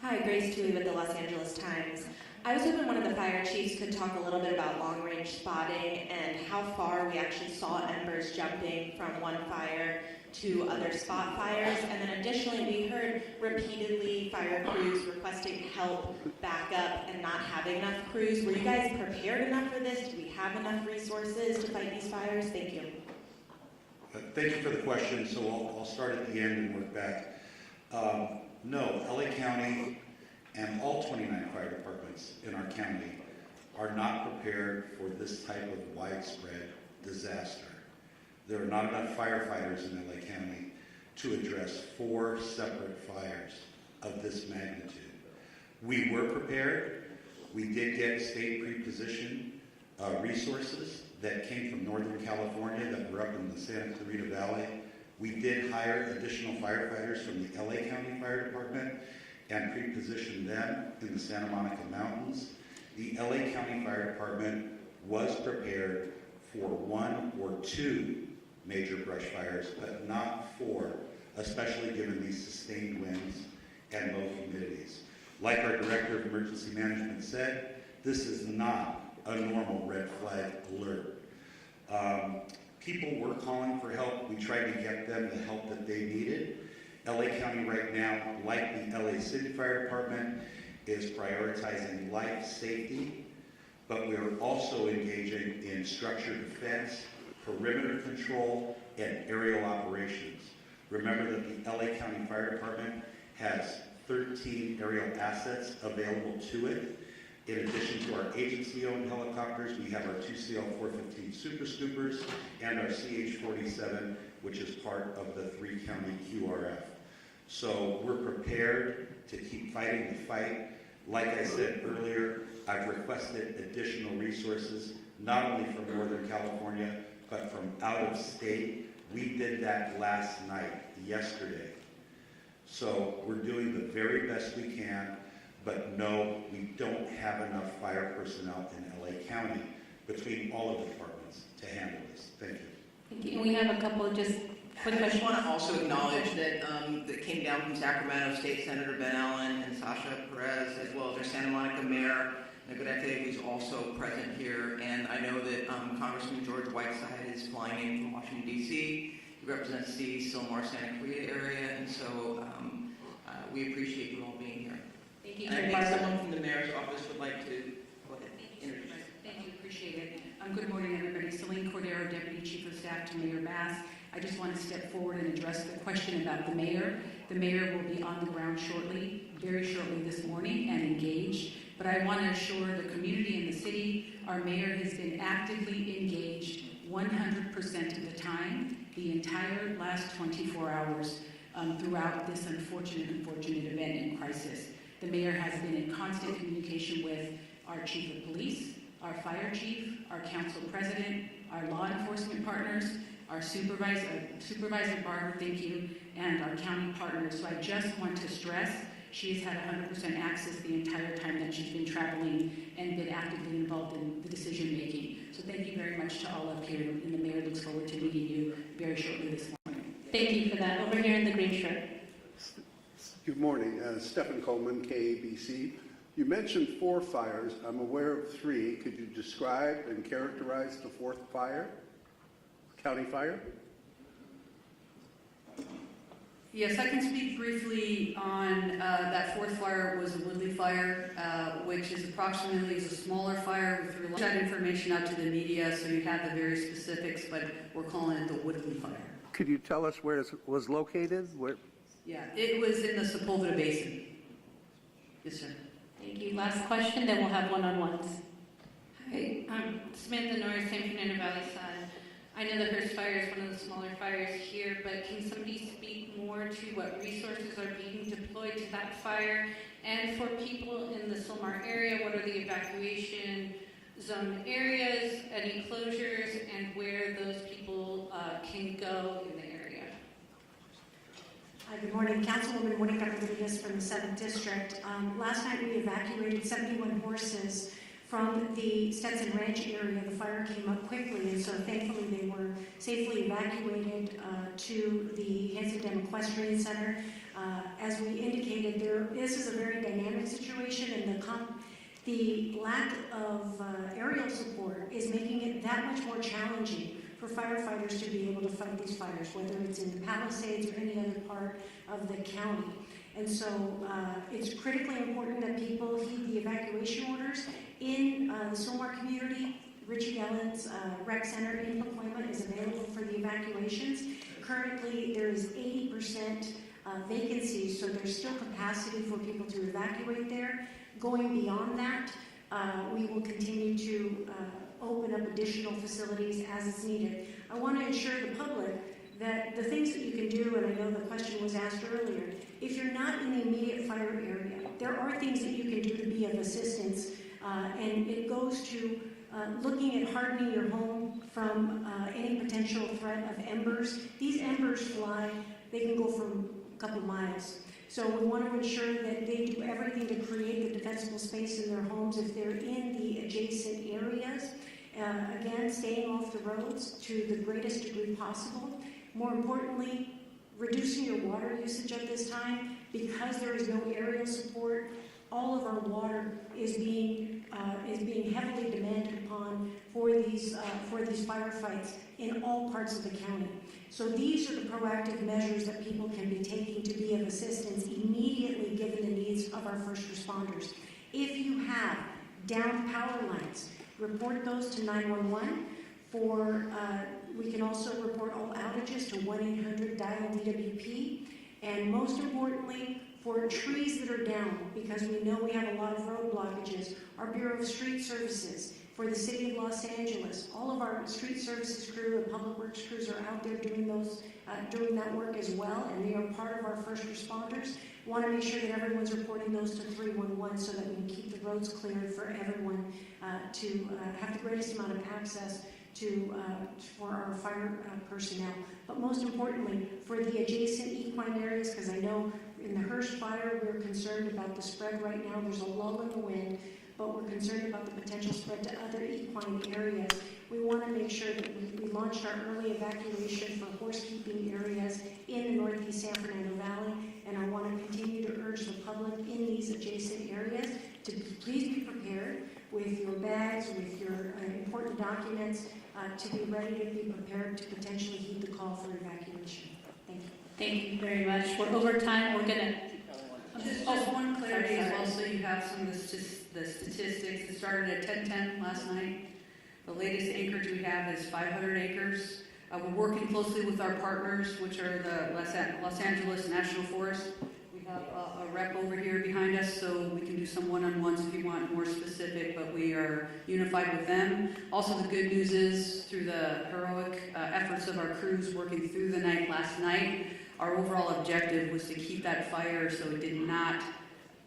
Hi, Grace Toohey with the Los Angeles Times. I was hoping one of the fire chiefs could talk a little bit about long-range spotting and how far we actually saw embers jumping from one fire to other spot fires. And then additionally, we heard repeatedly fire crews requesting help, backup, and not having enough crews. Were you guys prepared enough for this? Do we have enough resources to fight these fires? Thank you. Thank you for the question. So I'll start at the end and work back. No, LA County and all 29 fire departments in our county are not prepared for this type of widespread disaster. There are not enough firefighters in LA County to address 4 separate fires of this magnitude. We were prepared. We did get state pre-position resources that came from Northern California that were up in the Santa Clarita Valley. We did hire additional firefighters from the LA County Fire Department and pre-positioned them in the Santa Monica Mountains. The LA County Fire Department was prepared for 1 or 2 major brush fires, but not 4, especially given these sustained winds and low humidities. Like our Director of Emergency Management said, this is not a normal red flag alert. People were calling for help. We tried to get them the help that they needed. LA County right now, like the LA City Fire Department, is prioritizing life safety, but we are also engaging in structured defense, perimeter control, and aerial operations. Remember that the LA County Fire Department has 13 aerial assets available to it. In addition to our agency-owned helicopters, we have our 2 CL-415 Super Scoopers and our CH-47, which is part of the 3-county QRF. So we're prepared to keep fighting the fight. Like I said earlier, I've requested additional resources, not only from Northern California, but from out of state. We did that last night, yesterday. So we're doing the very best we can. But no, we don't have enough fire personnel in LA County between all of the departments to handle this. Thank you. Thank you. And we have a couple just quick I just questions. want to also acknowledge that that came down from Sacramento State Senator Ben Allen and Sasha Perez, as well as our Santa Monica Mayor Negrete, who's also present here. And I know that Congressman George Whiteside is flying in from Washington, D.C. He represents the Sylmar Santa Clarita area, and so we appreciate you all being here. Thank you, And I Chair think Barber. someone from the mayor's office would like to go ahead and introduce. Thank you, appreciate it. Good morning, everybody. Celine Cordero, Deputy Chief of Staff to Mayor Bass. I just want to step forward and address the question about the mayor. The mayor will be on the ground shortly, very shortly this morning, and engaged. But I want to assure the community and the city, our mayor has been actively engaged 100% of the time, the entire last 24 hours throughout this unfortunate event and crisis. The mayor has been in constant communication with our chief of police, our fire chief, our council president, our law enforcement partners, our Supervisor Barber, thank you, and our county partners. So I just want to stress she has had 100% access the entire time that she's been traveling and been actively involved in the decision making. So thank you very much to all up here, and the mayor looks forward to meeting you very shortly this morning. Thank you for that. Over here in the green shirt. Good morning. Stephen Coleman, KABC. You mentioned 4 fires. I'm aware of 3. Could you describe and characterize the 4th fire? County fire? Yes, I can speak briefly on that 4th fire was a Woodley fire, which is approximately a smaller fire. We threw that information out to the media, so you have the very specifics, but we're calling it the Woodley fire. Could you tell us where it was located? Where? Yeah, it was in the Sepulveda Basin. Yes, sir. Thank you. Last question, then we'll have one-on-ones. Hi, I'm Samantha Norris, San Fernando Valley side. I know the Hearst fire is one of the smaller fires here, but can somebody speak more to what resources are being deployed to that fire? And for people in the Sylmar area, what are the evacuation zone areas, any closures, and where those people can go in the area? Hi, good morning. Councilwoman Monica Rodriguez from the 7th District. Last night we evacuated 71 horses from the Hastings Ranch area. The fire came up quickly, and so thankfully they were safely evacuated to the Altadena Equestrian Center. As we indicated, this is a very dynamic situation, and the lack of aerial support is making it that much more challenging for firefighters to be able to fight these fires, whether it's in the Palisades or any other part of the county. And so it's critically important that people heed the evacuation orders. In the Sylmar community, Richie Ellen's rec center in Pacoima is available for the evacuations. Currently, there is 80% vacancies, so there's still capacity for people to evacuate there. Going beyond that, we will continue to open up additional facilities as it's needed. I want to assure the public that the things that you can do, and I know the question was asked earlier, if you're not in the immediate fire area, there are things that you can do to be of assistance, and it goes to looking at hardening your home from any potential threat of embers. These embers fly, they can go for a couple miles. So we want to ensure that they do everything to create the defensible space in their homes if they're in the adjacent areas. Again, staying off the roads to the greatest degree possible. More importantly, reducing your water usage at this time. Because there is no aerial support, all of our water is being is being heavily demanded upon for these firefights in all parts of the county. So these are the proactive measures that people can be taking to be of assistance immediately given the needs of our first responders. If you have downed power lines, report those to 911. We can also report all outages to 1-800-DIAL-DWP. And most importantly, for trees that are down, because we know we have a lot of road blockages, our Bureau of Street Services, for the City of Los Angeles, all of our street services crew and public works crews are out there doing that work as well, and they are part of our first responders. We want to make sure that everyone's reporting those to 311 so that we can keep the roads cleared for everyone to have the greatest amount of access for our fire personnel. But most importantly, for the adjacent equine areas, because I know in the Hearst fire, we're concerned about the spread right now. There's a lull in the wind, but we're concerned about the potential spread to other equine areas. We want to make sure that we launched our early evacuation for horse-keeping areas in the northeast San Fernando Valley, and I want to continue to urge the public in these adjacent areas to please be prepared with your bags, with your important documents, to be ready to be prepared to potentially heed the call for evacuation. Thank you. Thank you very much. We're over time. We're going to... Just one clarity as well, so you have some of the statistics. It started at 1010 last night. The latest acreage we have is 500 acres. We're working closely with our partners, which are the Los Angeles National Forest. We have a rep over here behind us, so we can do some one-on-ones if you want more specific, but we are unified with them. Also, the good news is, through the heroic efforts of our crews working through the night last night, our overall objective was to keep that fire so it did not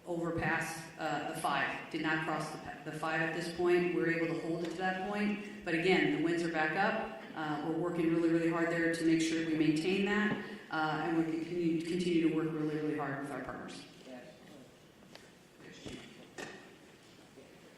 overpass the 5, did not cross the 5 at this point. We're able to hold it to that point. But again, the winds are back up. We're working really, really hard there to make sure we maintain that. And we continue to work really, really hard with our partners.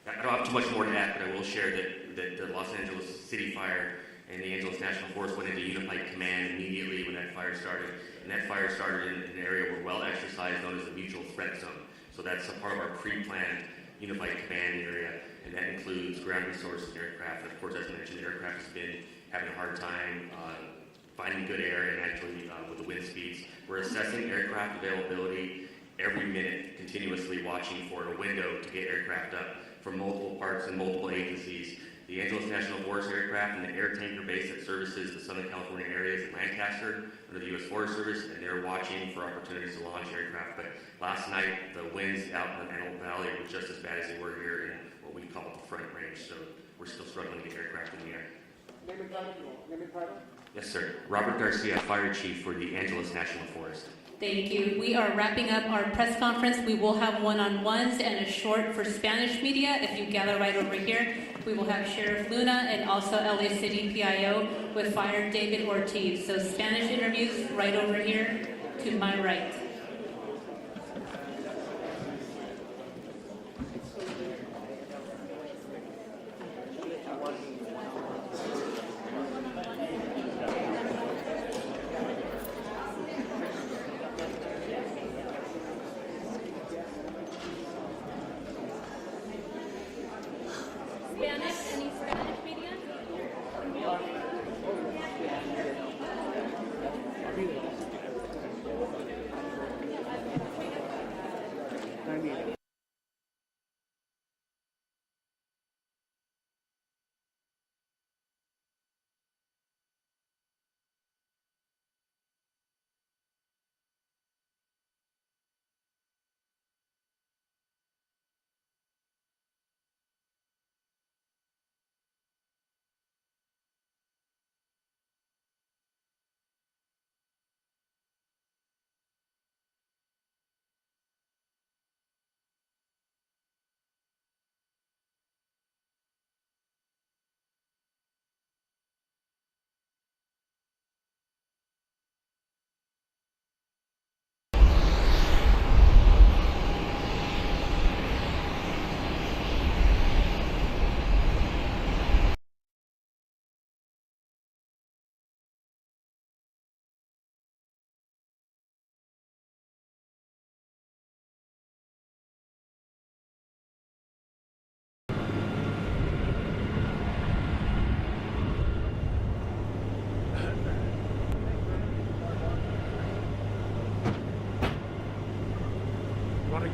I don't have too much more to add, but I will share that the Los Angeles City Fire and the Angeles National Forest went into unified command immediately when that fire started. And that fire started in an area where well exercised, known as the mutual threat zone. So that's a part of our pre-planned unified command area, and that includes ground resources and aircraft. And of course, as mentioned, the aircraft has been having a hard time finding good air, and actually with the wind speeds. We're assessing aircraft availability every minute, continuously watching for a window to get aircraft up from multiple parts and multiple agencies. The Angeles National Forest aircraft and the air tanker base that services the Southern California areas in Lancaster under the U.S. Forest Service, and they're watching for opportunities to launch aircraft. But last night, the winds out in the Antelope Valley were just as bad as they were here in what we call the Front Range, so we're still struggling to get aircraft in the air. Yes, sir. Robert Garcia, Fire Chief for the Angeles National Forest. Thank you. We are wrapping up our press conference. We will have one-on-ones and a short for Spanish media. If you gather right over here, we will have Sheriff Luna and also LA City PIO with Fire David Ortiz. So Spanish interviews right over here to my right.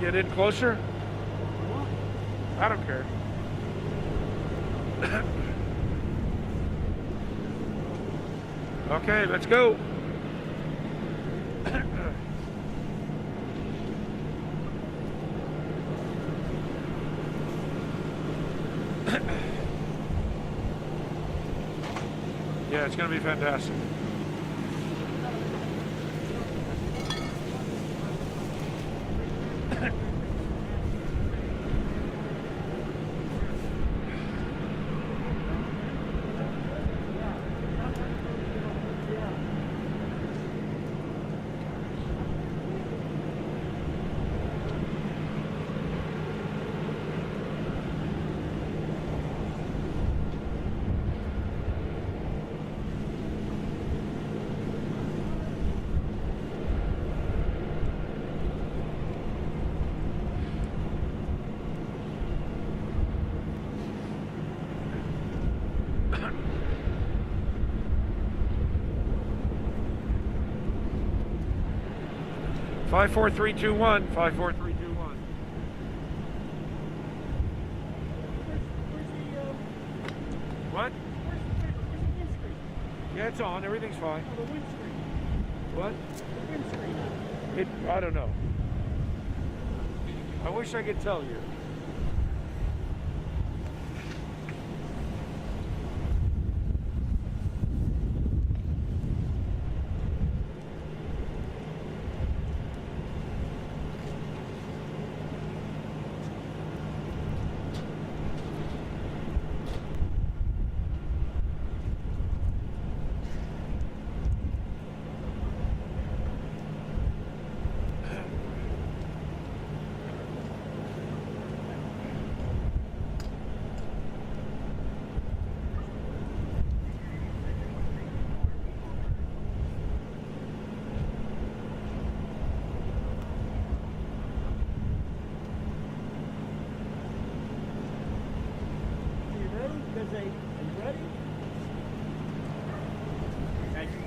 Get in closer? I don't care. Okay, let's go. Yeah, it's going to be fantastic. Five, 4, 3, 2, 1. 5, 4, 3, 2, 1. What? Yeah, it's on. Everything's fine. The windscreen. What? The windscreen. I don't know. I wish I could tell you. Are you ready? Thank you.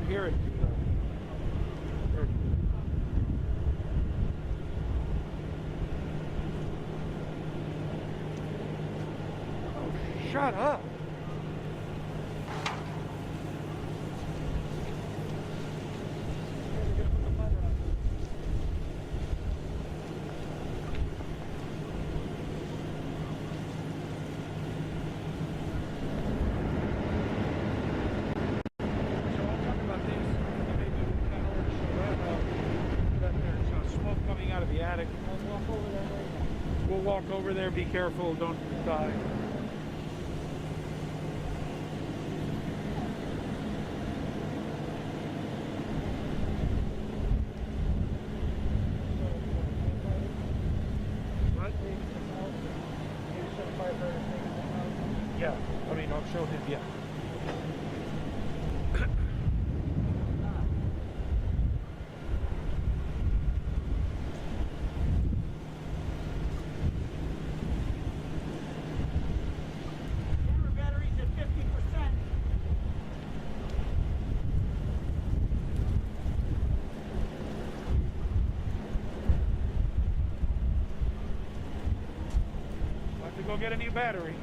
Hear it. Oh, shut up. We'll walk over there, be careful, don't die. What? Yeah, I mean, I'll show him, yeah. Go get a new battery.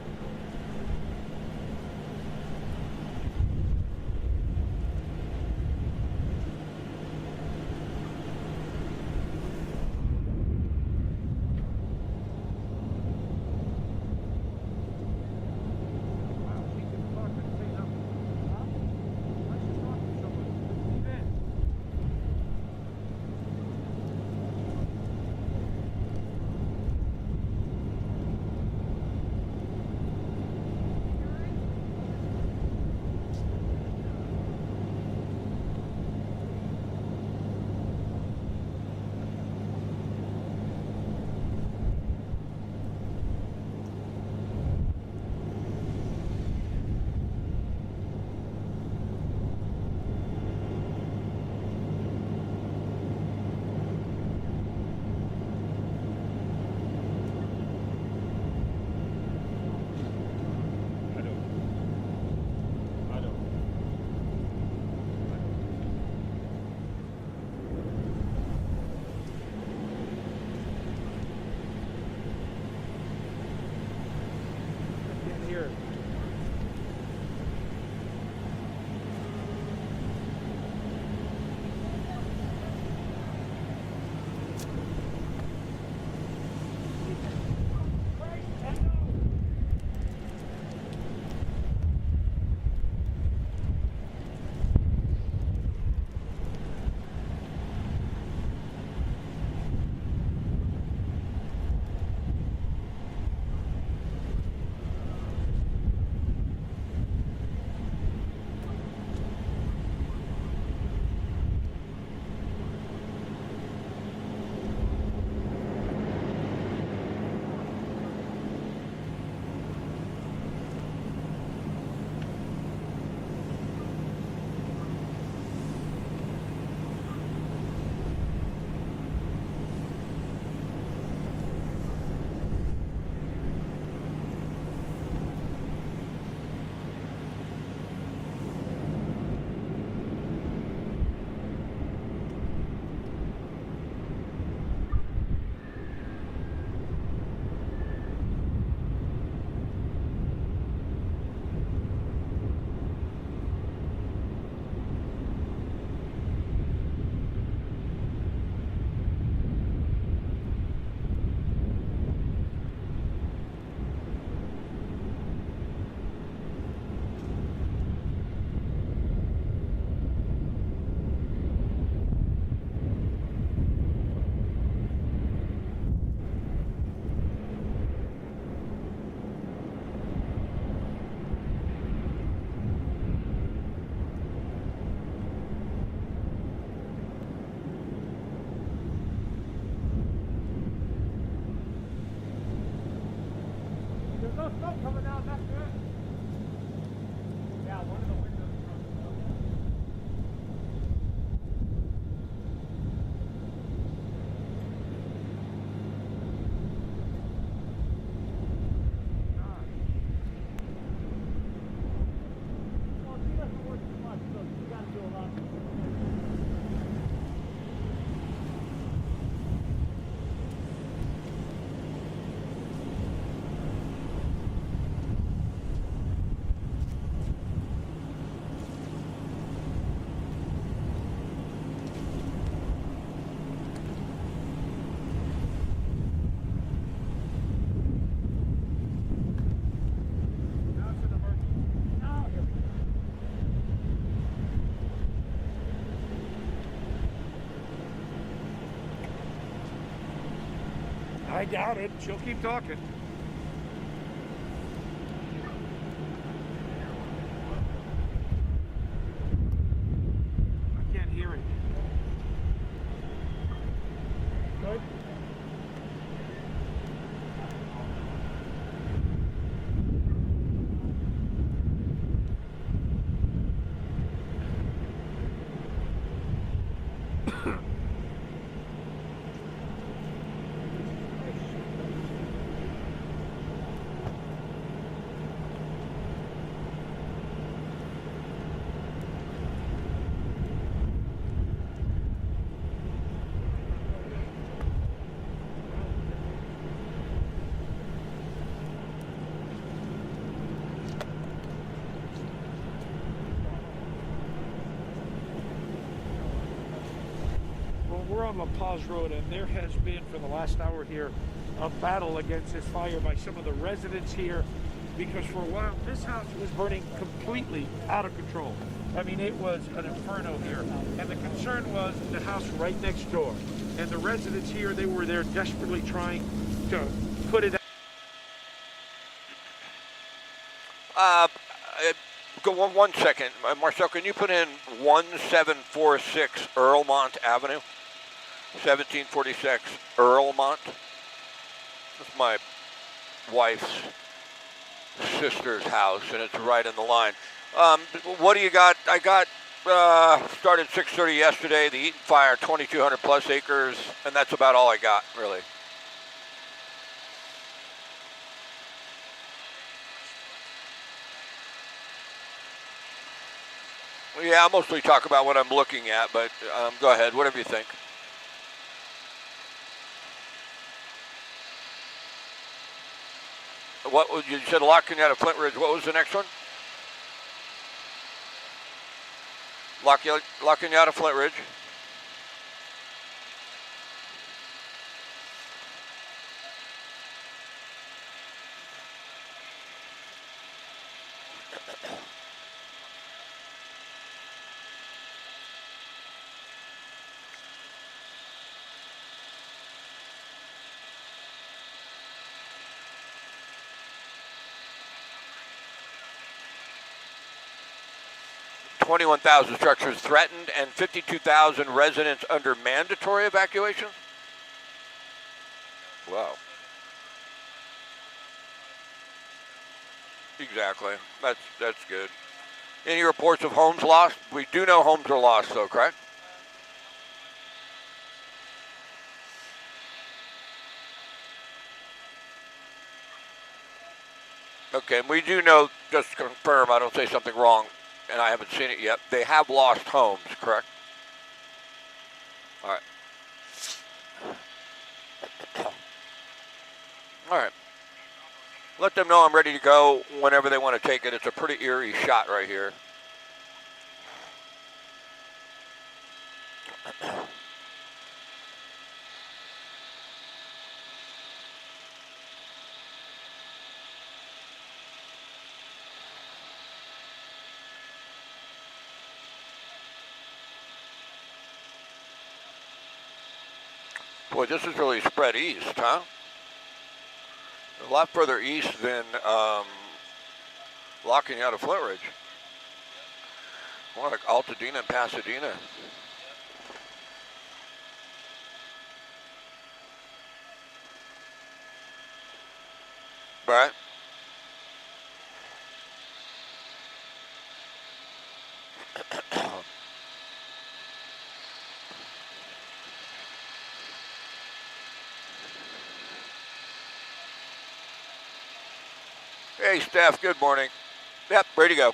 coming out that good? Yeah, one of the windows. Well, he doesn't work too much, so you got to do a lot. I doubt it. She'll keep talking. I can't hear it. Good. We're on La Paz Road, and there has been, for the last hour here, a battle against this fire by some of the residents here, because for a while, this house was burning completely out of control. I mean, it was an inferno here, and the concern was the house right next door. And the residents here, they were there desperately trying to put it out. Go 1 second. Marcel, can you put in 1746 Earlmont Avenue? 1746 Earlmont. That's my wife's sister's house, and it's right in the line. What do you got? I got started 6:30 yesterday. The Eaton Fire, 2,200 plus acres, and that's about all I got, really. Yeah, I'll mostly talk about what I'm looking at, but go ahead, whatever you think. What you said, La Cuneta, Flint Ridge. What was the next one? La Cuneta, Flint Ridge. $21,000 structures threatened and 52,000 residents under mandatory evacuation? Wow. Exactly. That's good. Any reports of homes lost? We do know homes are lost, though, correct? Okay, and we do know, just to confirm, I don't say something wrong, and I haven't seen it yet, they have lost homes, correct? All right. All right. Let them know I'm ready to go whenever they want to take it. It's a pretty eerie shot right here. Boy, this is really spread east, huh? A lot further east than locking out of Flint Ridge. More like Altadena and Pasadena. Right? Hey, Steph, good morning. Yep, ready to go.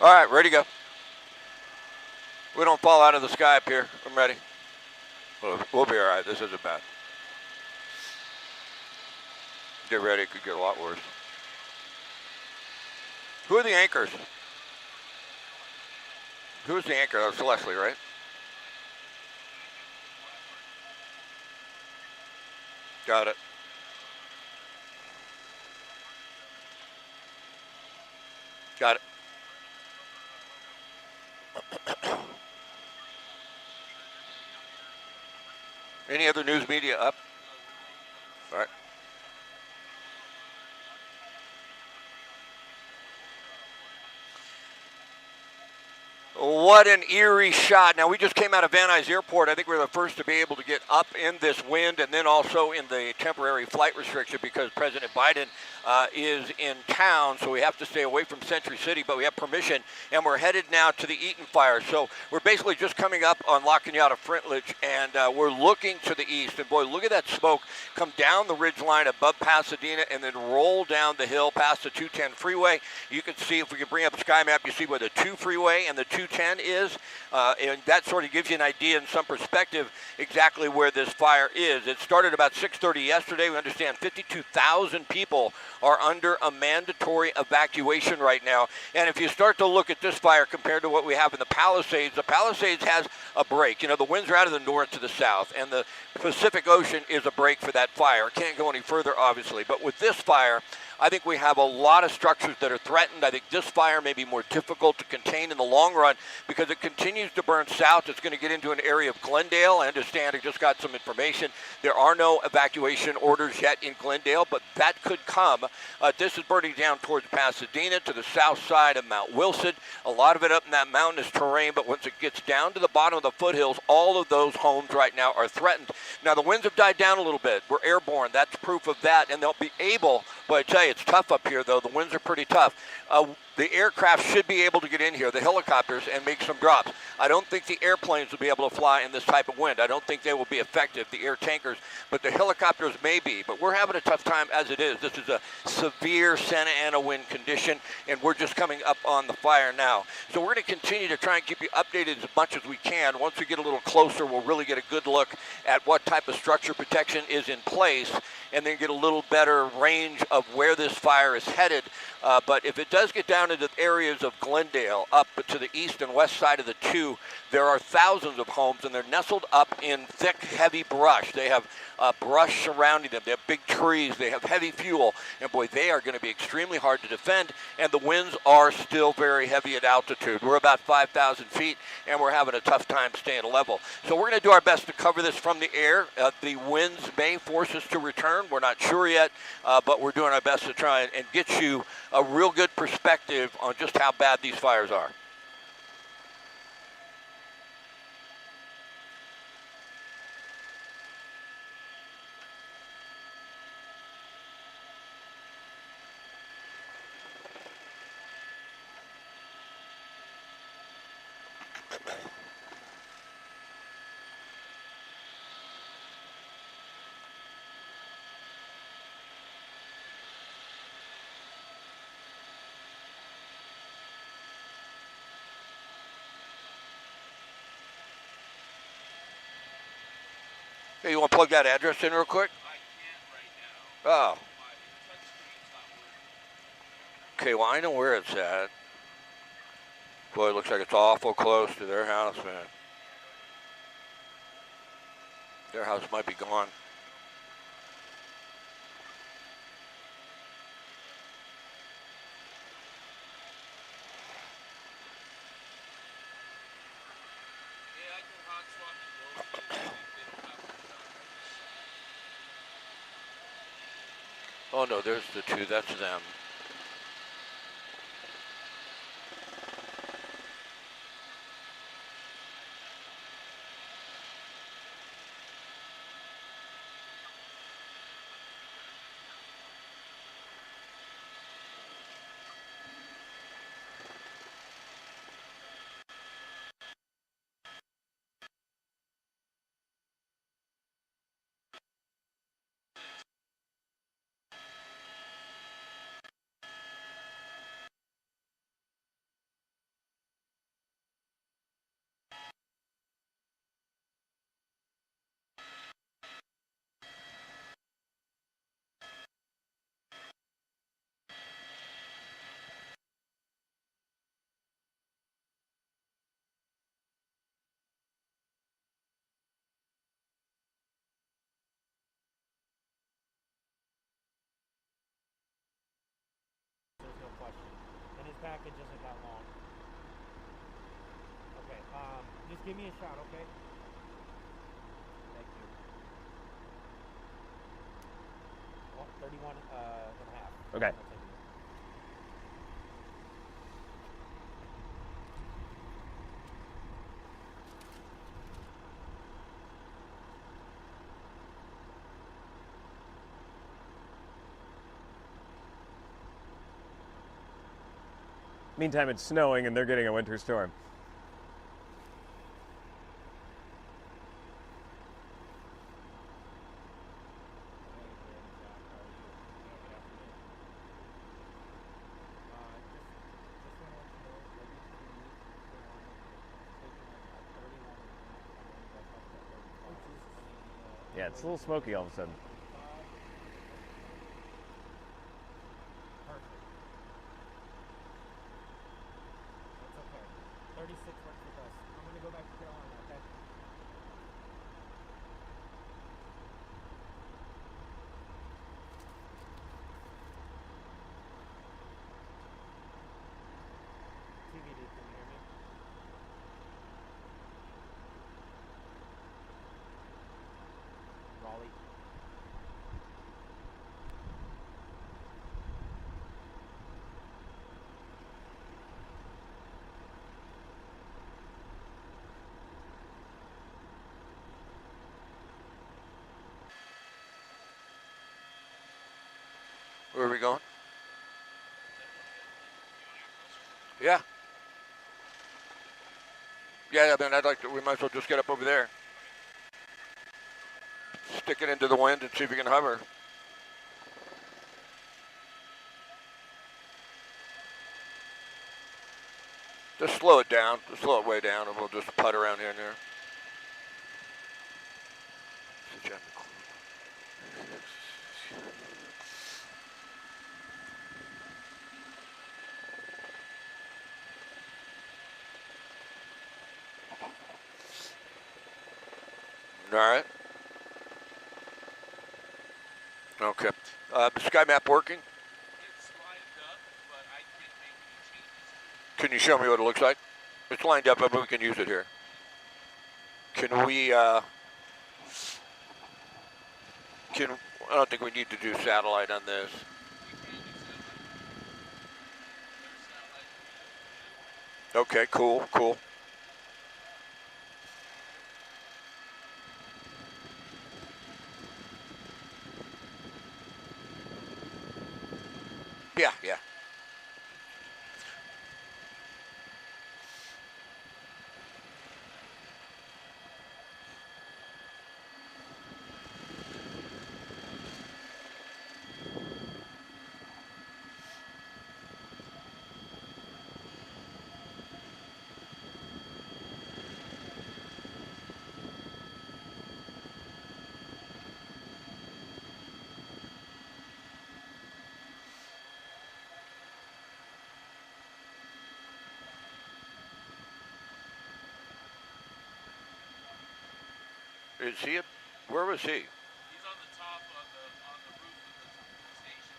All right, ready to go. We don't fall out of the sky up here. I'm ready. We'll be all right. This isn't bad. Get ready. It could get a lot worse. Who are the anchors? Who's the anchor? That's Leslie, right? Got it. Got it. Any other news media up? All right. What an eerie shot. Now, we just came out of Van Nuys Airport. I think we're the first to be able to get up in this wind and then also in the temporary flight restriction because President Biden is in town, so we have to stay away from Century City, but we have permission, and we're headed now to the Eaton fire. So we're basically just coming up on La Cañada Frontledge, and we're looking to the east. And, boy, look at that smoke come down the ridge line above Pasadena and then roll down the hill past the 210 freeway. You can see, if we can bring up the sky map, you see where the 2 freeway and the 210 is, and that sort of gives you an idea and some perspective exactly where this fire is. It started about 6:30 yesterday. We understand 52,000 people are under a mandatory evacuation right now. And if you start to look at this fire compared to what we have in the Palisades has a break. You know, the winds are out of the north to the south, and the Pacific Ocean is a break for that fire. It can't go any further, obviously. But with this fire, I think we have a lot of structures that are threatened. I think this fire may be more difficult to contain in the long run because it continues to burn south. It's going to get into an area of Glendale. I understand, I just got some information. There are no evacuation orders yet in Glendale, but that could come. This is burning down towards Pasadena to the south side of Mount Wilson. A lot of it up in that mountainous terrain, but once it gets down to the bottom of the foothills, all of those homes right now are threatened. Now, the winds have died down a little bit. We're airborne. That's proof of that, and they'll be able, but I tell you, it's tough up here, though. The winds are pretty tough. The aircraft should be able to get in here, the helicopters, and make some drops. I don't think the airplanes will be able to fly in this type of wind. I don't think they will be effective, the air tankers, but the helicopters may be. But we're having a tough time as it is. This is a severe Santa Ana wind condition, and we're just coming up on the fire now. So we're going to continue to try and keep you updated as much as we can. Once we get a little closer, we'll really get a good look at what type of structure protection is in place, and then get a little better range of where this fire is headed. But if it does get down into areas of Glendale, up to the east and west side of the 2, there are thousands of homes, and they're nestled up in thick, heavy brush. They have brush surrounding them. They have big trees. They have heavy fuel. And, boy, they are going to be extremely hard to defend, and the winds are still very heavy at altitude. We're about 5,000 feet, and we're having a tough time staying level. So we're going to do our best to cover this from the air. The winds may force us to return. We're not sure yet, but we're doing our best to try and get you a real good perspective on just how bad these fires are. Hey, you want to plug that address in real quick? I can't right now. Oh. Okay, well, I know where it's at. Boy, it looks like it's awful close to their house, man. Their house might be gone. Oh, no, there's the 2. That's them. package isn't that long. Okay, just give me a shot, okay? Thank you. Well, 31 and a half. Okay. Meantime, it's snowing and they're getting a winter storm. Yeah, it's a little smoky all of a sudden. Perfect. That's okay. 36 works with us. I'm going to go back to Carolina, okay? TVD, can you hear me? Raleigh. Where are we going? Yeah. Yeah, then I'd like to, we might as well just get up over there. Stick it into the wind and see if we can hover. Just slow it down, just slow it way down, and we'll just putt around here and there. All right. Okay. The sky map working? It's lined up, but I can't make any changes. Can you show me what it looks like? It's lined up, but we can use it here. Can we, I don't think we need to do satellite on this. Okay, cool, cool. Yeah, yeah. Is he? Where was he? He's on the top on the roof of the station.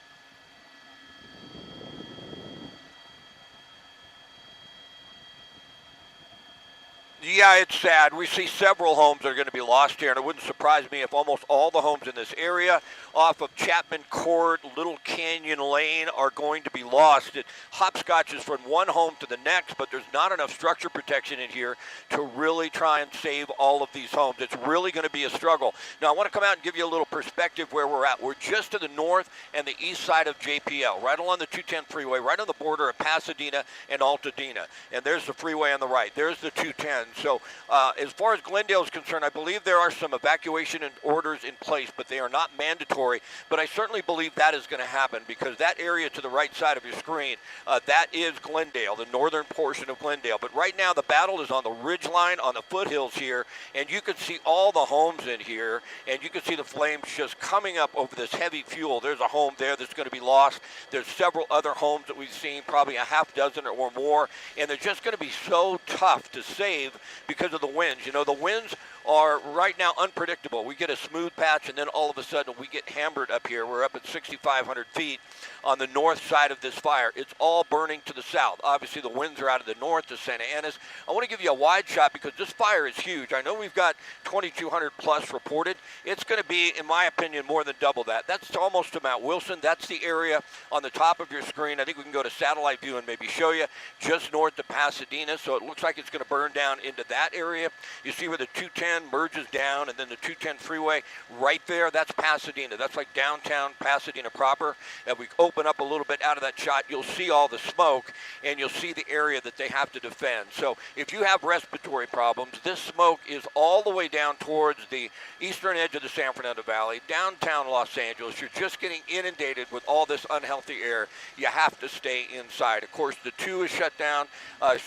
Yeah, it's sad. We see several homes that are going to be lost here, and it wouldn't surprise me if almost all the homes in this area off of Chapman Court, Little Canyon Lane are going to be lost. It hopscotches from one home to the next, but there's not enough structure protection in here to really try and save all of these homes. It's really going to be a struggle. Now, I want to come out and give you a little perspective where we're at. We're just to the north and the east side of JPL, right along the 210 freeway, right on the border of Pasadena and Altadena. And there's the freeway on the right. There's the 210. So as far as Glendale is concerned, I believe there are some evacuation orders in place, but they are not mandatory. But I certainly believe that is going to happen because that area to the right side of your screen, that is Glendale, the northern portion of Glendale. But right now the battle is on the ridge line, on the foothills here, and you can see all the homes in here, and you can see the flames just coming up over this heavy fuel. There's a home there that's going to be lost. There's several other homes that we've seen, probably a half dozen or more, and they're just going to be so tough to save because of the winds. You know, the winds are right now unpredictable. We get a smooth patch, and then all of a sudden we get hammered up here. We're up at 6,500 feet on the north side of this fire. It's all burning to the south. Obviously, the winds are out of the north to Santa Ana's. I want to give you a wide shot because this fire is huge. I know we've got 2,200 plus reported. It's going to be, in my opinion, more than double that. That's almost to Mount Wilson. That's the area on the top of your screen. I think we can go to satellite view and maybe show you just north of Pasadena. So it looks like it's going to burn down into that area. You see where the 210 merges down, and then the 210 freeway right there, that's Pasadena. That's like downtown Pasadena proper. And we open up a little bit out of that shot, you'll see all the smoke, and you'll see the area that they have to defend. So if you have respiratory problems, this smoke is all the way down towards the eastern edge of the San Fernando Valley, downtown Los Angeles. You're just getting inundated with all this unhealthy air. You have to stay inside. Of course, the 2 is shut down. The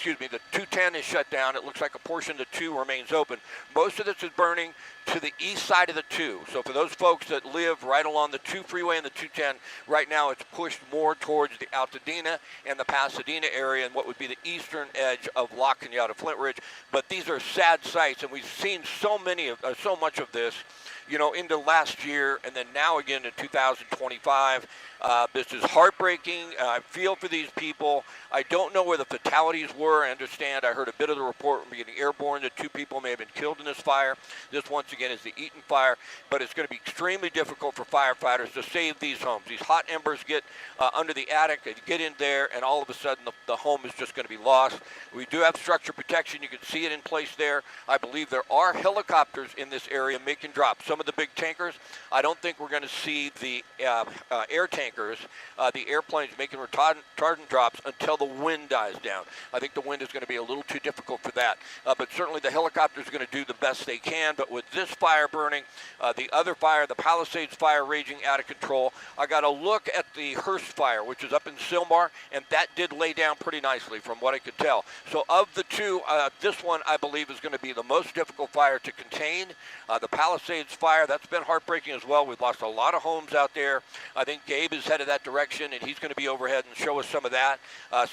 210 is shut down. It looks like a portion of the 2 remains open. Most of this is burning to the east side of the 2. So for those folks that live right along the 2 freeway and the 210, right now it's pushed more towards the Altadena and the Pasadena area and what would be the eastern edge of La Cañada Flint Ridge. But these are sad sights, and we've seen so much of this, into last year and then now again in 2025. This is heartbreaking. I feel for these people. I don't know where the fatalities were. I understand. I heard a bit of the report from getting airborne that 2 people may have been killed in this fire. This, once again, is the Eaton fire, but it's going to be extremely difficult for firefighters to save these homes. These hot embers get under the attic, they get in there, and all of a sudden the home is just going to be lost. We do have structure protection. You can see it in place there. I believe there are helicopters in this area making drops. Some of the big tankers, I don't think we're going to see the air tankers, the airplanes making retardant drops until the wind dies down. I think the wind is going to be a little too difficult for that. But certainly the helicopters are going to do the best they can. But with this fire burning, the other fire, the Palisades fire raging out of control, I got a look at the Hearst fire, which is up in Sylmar, and that did lay down pretty nicely from what I could tell. So of the 2, this one I believe is going to be the most difficult fire to contain. The Palisades fire, that's been heartbreaking as well. We've lost a lot of homes out there. I think Gabe is headed that direction, and he's going to be overhead and show us some of that.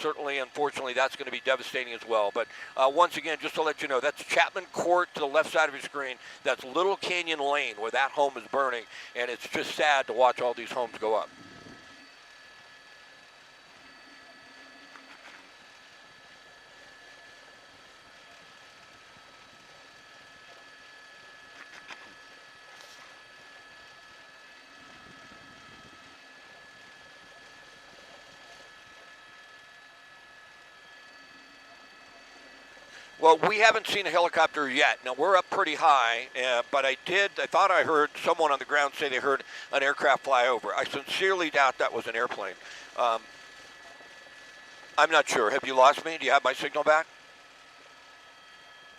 Certainly, unfortunately, that's going to be devastating as well. But once again, just to let you know, that's Chapman Court to the left side of your screen. That's Little Canyon Lane where that home is burning, and it's just sad to watch all these homes go up. Well, we haven't seen a helicopter yet. Now, we're up pretty high, but I thought I heard someone on the ground say they heard an aircraft fly over. I sincerely doubt that was an airplane. I'm not sure. Have you lost me? Do you have my signal back?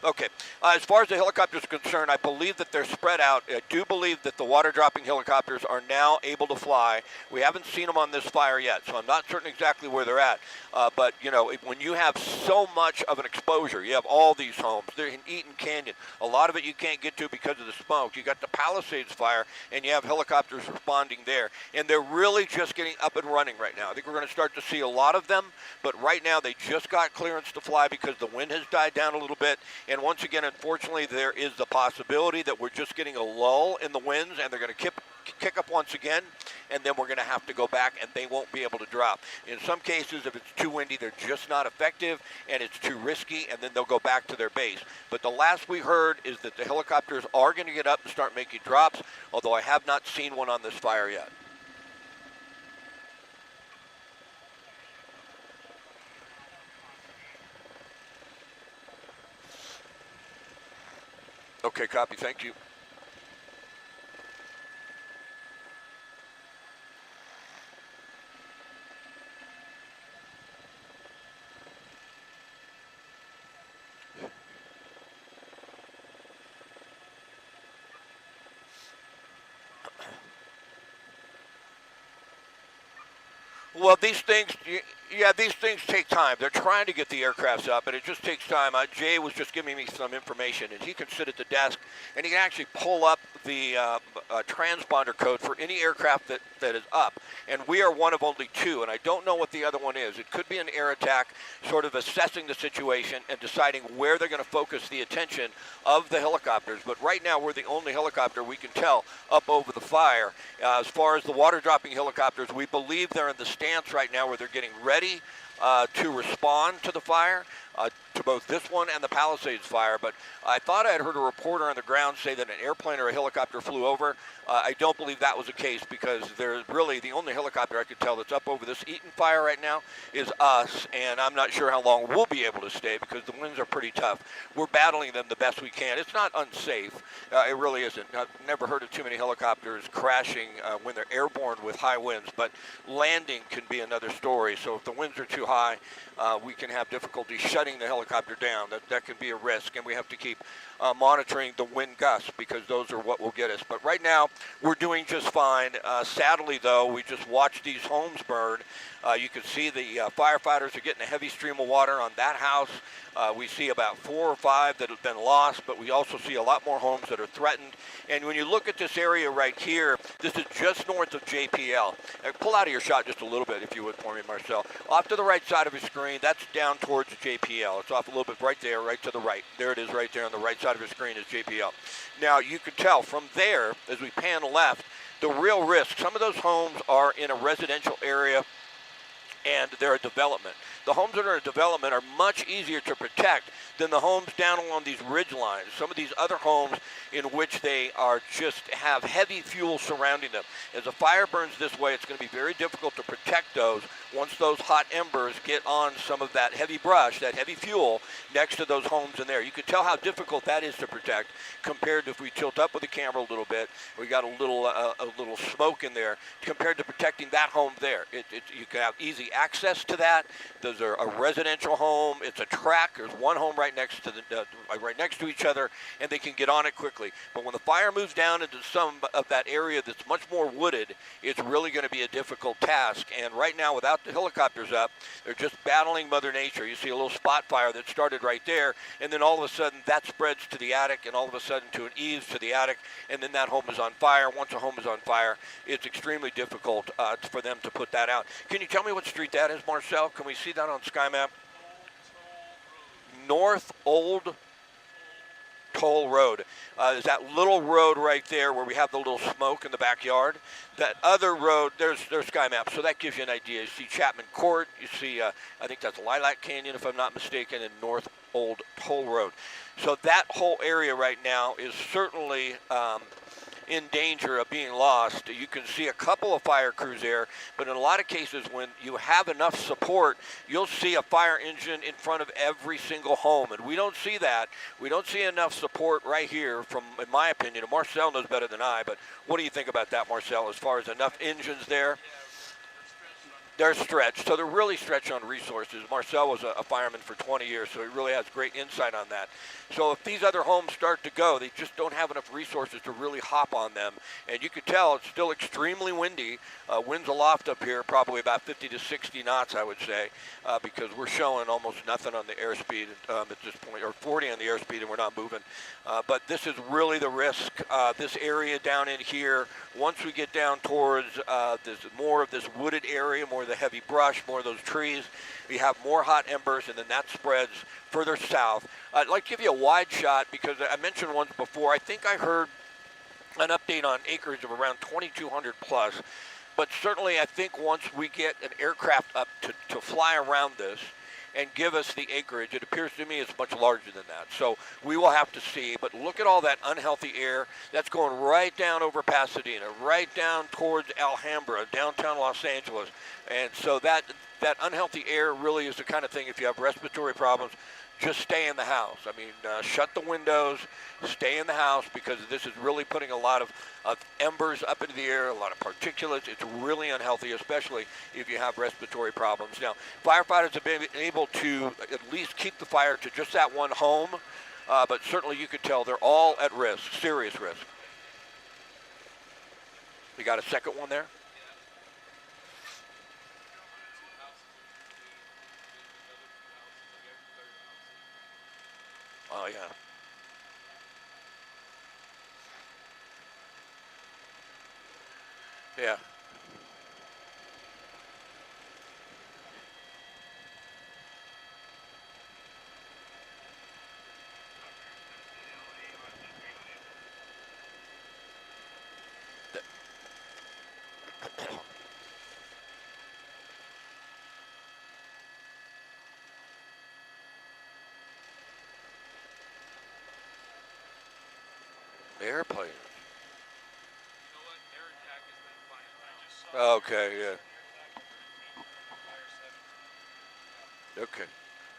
Okay. As far as the helicopters are concerned, I believe that they're spread out. I do believe that the water-dropping helicopters are now able to fly. We haven't seen them on this fire yet, so I'm not certain exactly where they're at. But, when you have so much of an exposure, you have all these homes. They're in Eaton Canyon. A lot of it you can't get to because of the smoke. You got the Palisades fire, and you have helicopters responding there. And they're really just getting up and running right now. I think we're going to start to see a lot of them, but right now they just got clearance to fly because the wind has died down a little bit. And once again, unfortunately, there is the possibility that we're just getting a lull in the winds, and they're going to kick up once again, and then we're going to have to go back, and they won't be able to drop. In some cases, if it's too windy, they're just not effective, and it's too risky, and then they'll go back to their base. But the last we heard is that the helicopters are going to get up and start making drops, although I have not seen one on this fire yet. Okay, copy. Thank you. Well, these things take time. They're trying to get the aircrafts up, and it just takes time. Jay was just giving me some information, and he can sit at the desk, and he can actually pull up the transponder code for any aircraft that is up. And we are one of only two, and I don't know what the other one is. It could be an air attack, sort of assessing the situation and deciding where they're going to focus the attention of the helicopters. But right now, we're the only helicopter we can tell up over the fire. As far as the water-dropping helicopters, we believe they're in the stance right now where they're getting ready to respond to the fire, to both this one and the Palisades fire. But I thought I had heard a reporter on the ground say that an airplane or a helicopter flew over. I don't believe that was the case, because there's really the only helicopter I could tell that's up over this Eaton fire right now is us, and I'm not sure how long we'll be able to stay because the winds are pretty tough. We're battling them the best we can. It's not unsafe. It really isn't. I've never heard of too many helicopters crashing when they're airborne with high winds, but landing can be another story. So if the winds are too high, we can have difficulty shutting the helicopter down. That can be a risk, and we have to keep monitoring the wind gusts, because those are what will get us. But right now, we're doing just fine. Sadly, though, we just watched these homes burn. You can see the firefighters are getting a heavy stream of water on that house. We see about 4 or 5 that have been lost, but we also see a lot more homes that are threatened. And when you look at this area right here, this is just north of JPL. Pull out of your shot just a little bit, if you would, for me, Marcel. Off to the right side of your screen, that's down towards JPL. It's off a little bit right there, right to the right. There it is right there on the right side of your screen is JPL. Now, you can tell from there, as we pan left, the real risk, some of those homes are in a residential area, and they're a development. The homes that are in development are much easier to protect than the homes down along these ridge lines. Some of these other homes in which they are just have heavy fuel surrounding them. As a fire burns this way, it's going to be very difficult to protect those once those hot embers get on some of that heavy brush, that heavy fuel next to those homes in there. You can tell how difficult that is to protect compared to if we tilt up with the camera a little bit. We got a little smoke in there compared to protecting that home there. You can have easy access to that. Those are a residential home. It's a track. There's one home right next to right next to each other, and they can get on it quickly. But when the fire moves down into some of that area that's much more wooded, it's really going to be a difficult task. And right now, without the helicopters up, they're just battling Mother Nature. You see a little spot fire that started right there, and then all of a sudden that spreads to the attic, and all of a sudden to an eaves to the attic, and then that home is on fire. Once a home is on fire, it's extremely difficult for them to put that out. Can you tell me what street that is, Marcel? Can we see that on Sky Map? North Old Toll Road. Is that little road right there where we have the little smoke in the backyard? That other road, there's Sky Map, so that gives you an idea. You see Chapman Court, you see, I think that's Lilac Canyon, if I'm not mistaken, and North Old Toll Road. So that whole area right now is certainly in danger of being lost. You can see a couple of fire crews there, but in a lot of cases when you have enough support, you'll see a fire engine in front of every single home, and we don't see that. We don't see enough support right here from, in my opinion, and Marcel knows better than I, but what do you think about that, Marcel, as far as enough engines there? They're stretched, so they're really stretched on resources. Marcel was a fireman for 20 years, so he really has great insight on that. So if these other homes start to go, they just don't have enough resources to really hop on them. And you can tell it's still extremely windy. Winds aloft up here, probably about 50 to 60 knots, I would say, because we're showing almost nothing on the airspeed at this point, or 40 on the airspeed, and we're not moving. But this is really the risk. This area down in here, once we get down towards more of this wooded area, more of the heavy brush, more of those trees, we have more hot embers, and then that spreads further south. I'd like to give you a wide shot because I mentioned once before, I think I heard an update on acreage of around 2,200 plus. But certainly I think once we get an aircraft up to fly around this and give us the acreage, it appears to me it's much larger than that. So we will have to see. But look at all that unhealthy air that's going right down over Pasadena, right down towards Alhambra, downtown Los Angeles. And so that unhealthy air really is the kind of thing, if you have respiratory problems, just stay in the house. I mean, shut the windows, stay in the house, because this is really putting a lot of embers up into the air, a lot of particulates. It's really unhealthy, especially if you have respiratory problems. Now, firefighters have been able to at least keep the fire to just that one home, but certainly you could tell they're all at risk, serious risk. We got a second one there? Oh, yeah. Yeah. Airplane. Okay, yeah. Okay.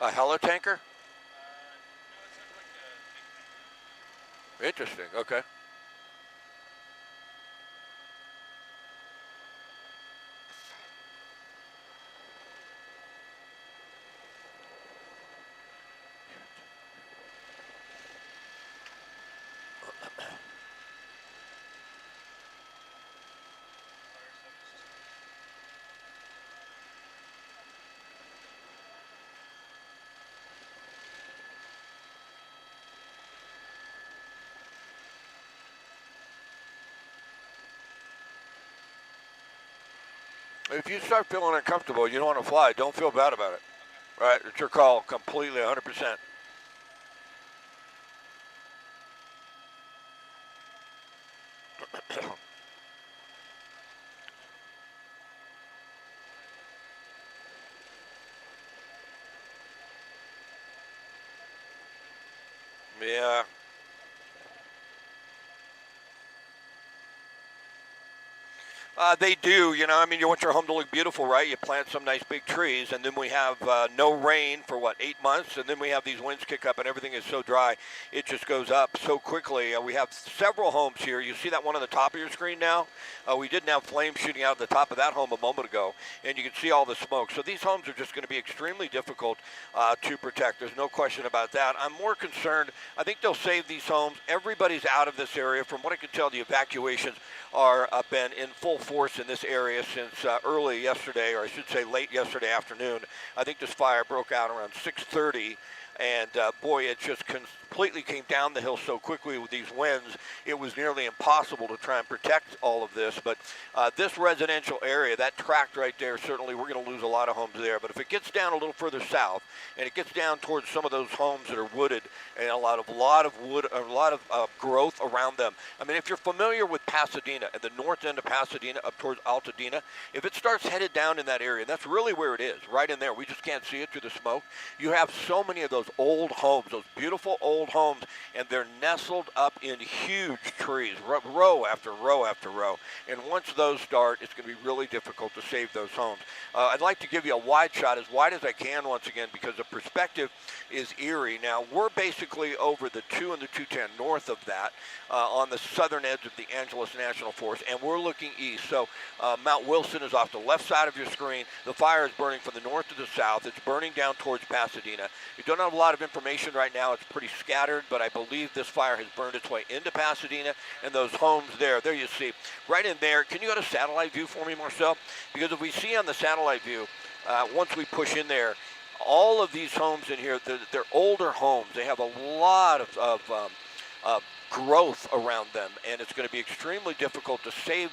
A helitanker? Interesting. Okay. If you start feeling uncomfortable, you don't want to fly, don't feel bad about it. Right? It's your call completely, 100%. Yeah. They do, you know. I mean, you want your home to look beautiful, right? You plant some nice big trees, and then we have no rain for, 8 months, and then we have these winds kick up, and everything is so dry, it just goes up so quickly. We have several homes here. You see that one on the top of your screen now? We didn't have flames shooting out of the top of that home a moment ago, and you can see all the smoke. So these homes are just going to be extremely difficult to protect. There's no question about that. I'm more concerned. I think they'll save these homes. Everybody's out of this area. From what I can tell, the evacuations are been in full force in this area since early yesterday, or I should say late yesterday afternoon. I think this fire broke out around 6:30, and boy, it just completely came down the hill so quickly with these winds. It was nearly impossible to try and protect all of this. But this residential area, that tract right there, certainly we're going to lose a lot of homes there. But if it gets down a little further south, and it gets down towards some of those homes that are wooded, and a lot of wood, a lot of growth around them. I mean, if you're familiar with Pasadena, at the north end of Pasadena up towards Altadena, if it starts headed down in that area, and that's really where it is, right in there, we just can't see it through the smoke, you have so many of those old homes, those beautiful old homes, and they're nestled up in huge trees, row after row after row. And once those start, it's going to be really difficult to save those homes. I'd like to give you a wide shot, as wide as I can once again, because the perspective is eerie. Now, we're basically over the 2 and the 210 north of that on the southern edge of the Angeles National Forest, and we're looking east. So Mount Wilson is off the left side of your screen. The fire is burning from the north to the south. It's burning down towards Pasadena. You don't have a lot of information right now. It's pretty scattered, but I believe this fire has burned its way into Pasadena, and those homes there you see, right in there. Can you go to satellite view for me, Marcel? Because if we see on the satellite view, once we push in there, all of these homes in here, they're older homes. They have a lot of growth around them, and it's going to be extremely difficult to save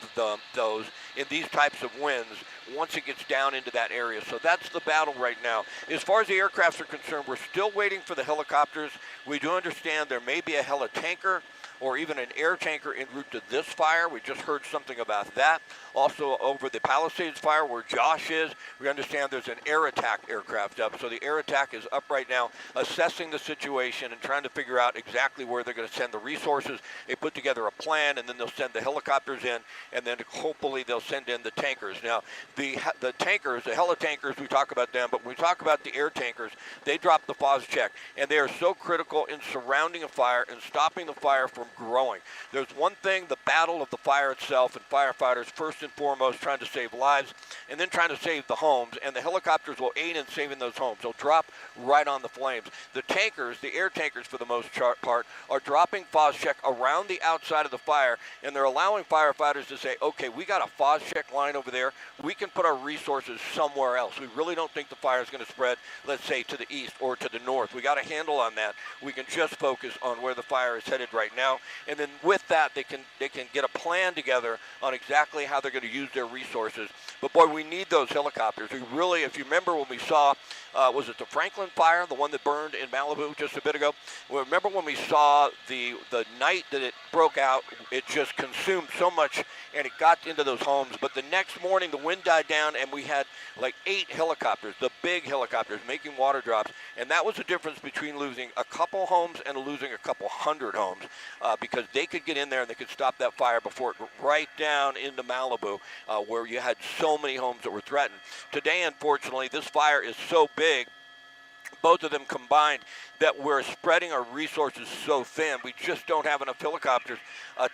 those in these types of winds once it gets down into that area. So that's the battle right now. As far as the aircrafts are concerned, we're still waiting for the helicopters. We do understand there may be a helitanker or even an air tanker en route to this fire. We just heard something about that. Also over the Palisades fire where Josh is, we understand there's an air attack aircraft up. So the air attack is up right now, assessing the situation and trying to figure out exactly where they're going to send the resources. They put together a plan, and then they'll send the helicopters in, and then hopefully they'll send in the tankers. Now, the tankers, the helitankers, we talk about them, but when we talk about the air tankers, they drop the FOS check, and they are so critical in surrounding a fire and stopping the fire from growing. There's one thing, the battle of the fire itself, and firefighters first and foremost trying to save lives, and then trying to save the homes, and the helicopters will aid in saving those homes. They'll drop right on the flames. The tankers, the air tankers for the most part, are dropping FOS check around the outside of the fire, and they're allowing firefighters to say, okay, we got a FOS pause check line over there, we can put our resources somewhere else. We really don't think the fire is going to spread, let's say, to the east or to the north. We got a handle on that. We can just focus on where the fire is headed right now, and then with that, they can get a plan together on exactly how they're going to use their resources. But boy, we need those helicopters. We really, if you remember when we saw, was it the Franklin fire, the one that burned in Malibu just a bit ago? Well, remember when we saw the night that it broke out, it just consumed so much and it got into those homes. But the next morning, the wind died down and we had like 8 helicopters, the big helicopters, making water drops. And that was the difference between losing a couple homes and losing a couple hundred homes, because they could get in there and they could stop that fire before it went right down into Malibu, where you had so many homes that were threatened. Today, unfortunately, this fire is so big, both of them combined, that we're spreading our resources so thin. We just don't have enough helicopters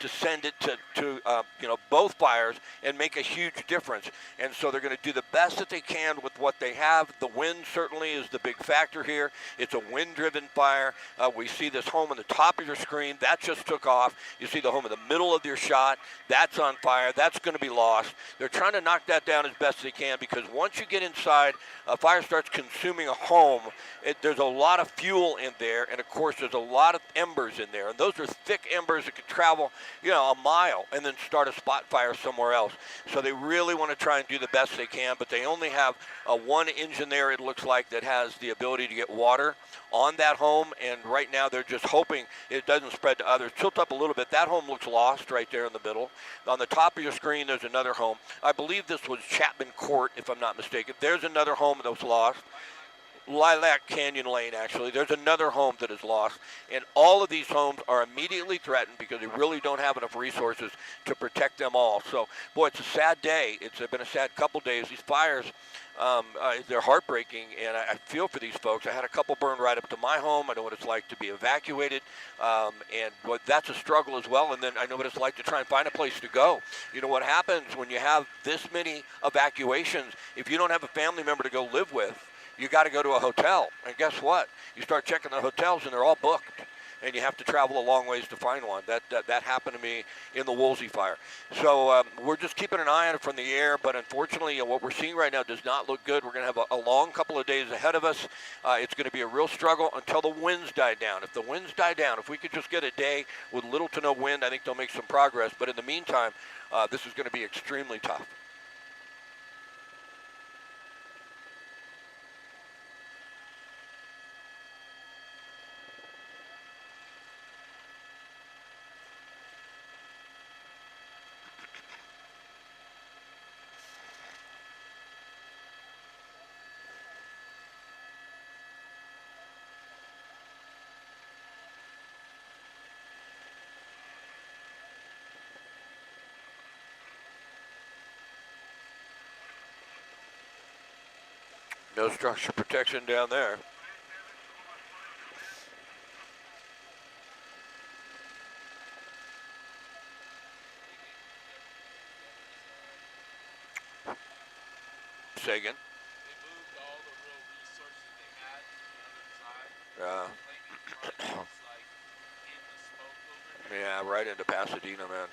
to send it to both fires and make a huge difference. And so they're going to do the best that they can with what they have. The wind certainly is the big factor here. It's a wind-driven fire. We see this home on the top of your screen. That just took off. You see the home in the middle of your shot. That's on fire. That's going to be lost. They're trying to knock that down as best they can, because once you get inside, a fire starts consuming a home, there's a lot of fuel in there, and of course there's a lot of embers in there, and those are thick embers that could travel a mile and then start a spot fire somewhere else. So they really want to try and do the best they can, but they only have one engine there, it looks like, that has the ability to get water on that home, and right now they're just hoping it doesn't spread to others. Tilt up a little bit. That home looks lost right there in the middle. On the top of your screen, there's another home. I believe this was Chapman Court, if I'm not mistaken. There's another home that was lost. Lilac Canyon Lane, actually. There's another home that is lost, and all of these homes are immediately threatened because they really don't have enough resources to protect them all. So, boy, it's a sad day. It's been a sad couple days. These fires, they're heartbreaking, and I feel for these folks. I had a couple burn right up to my home. I know what it's like to be evacuated, and that's a struggle as well. And then I know what it's like to try and find a place to go. You know what happens when you have this many evacuations? If you don't have a family member to go live with, you got to go to a hotel, and guess what? You start checking the hotels, and they're all booked, and you have to travel a long ways to find one. That happened to me in the Woolsey fire. So we're just keeping an eye on it from the air, but unfortunately, what we're seeing right now does not look good. We're going to have a long couple of days ahead of us. It's going to be a real struggle until the winds die down. If the winds die down, if we could just get a day with little to no wind, I think they'll make some progress. But in the meantime, this is going to be extremely tough. No structure protection down there. Say again? Yeah, right into Pasadena, man.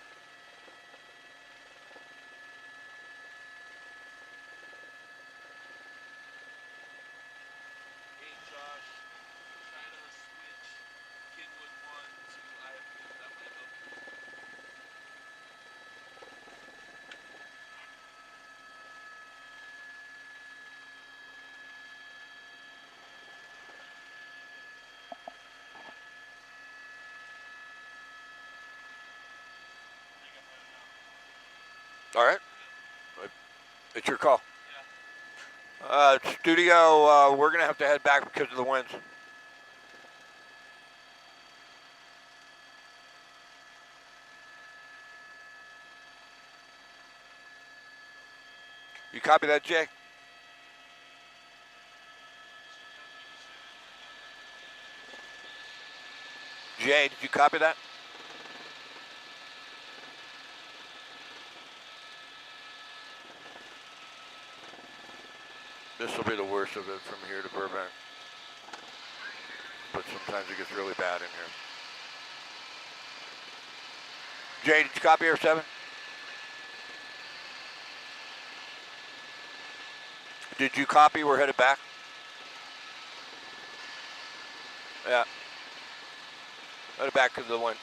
All right. It's your call. Studio, we're going to have to head back because of the winds. You copy that, Jay? Jay, did you copy that? This will be the worst of it from here to Burbank. But sometimes it gets really bad in here. Jay, did you copy R7? Did you copy? We're headed back? Yeah. Headed back to the wind.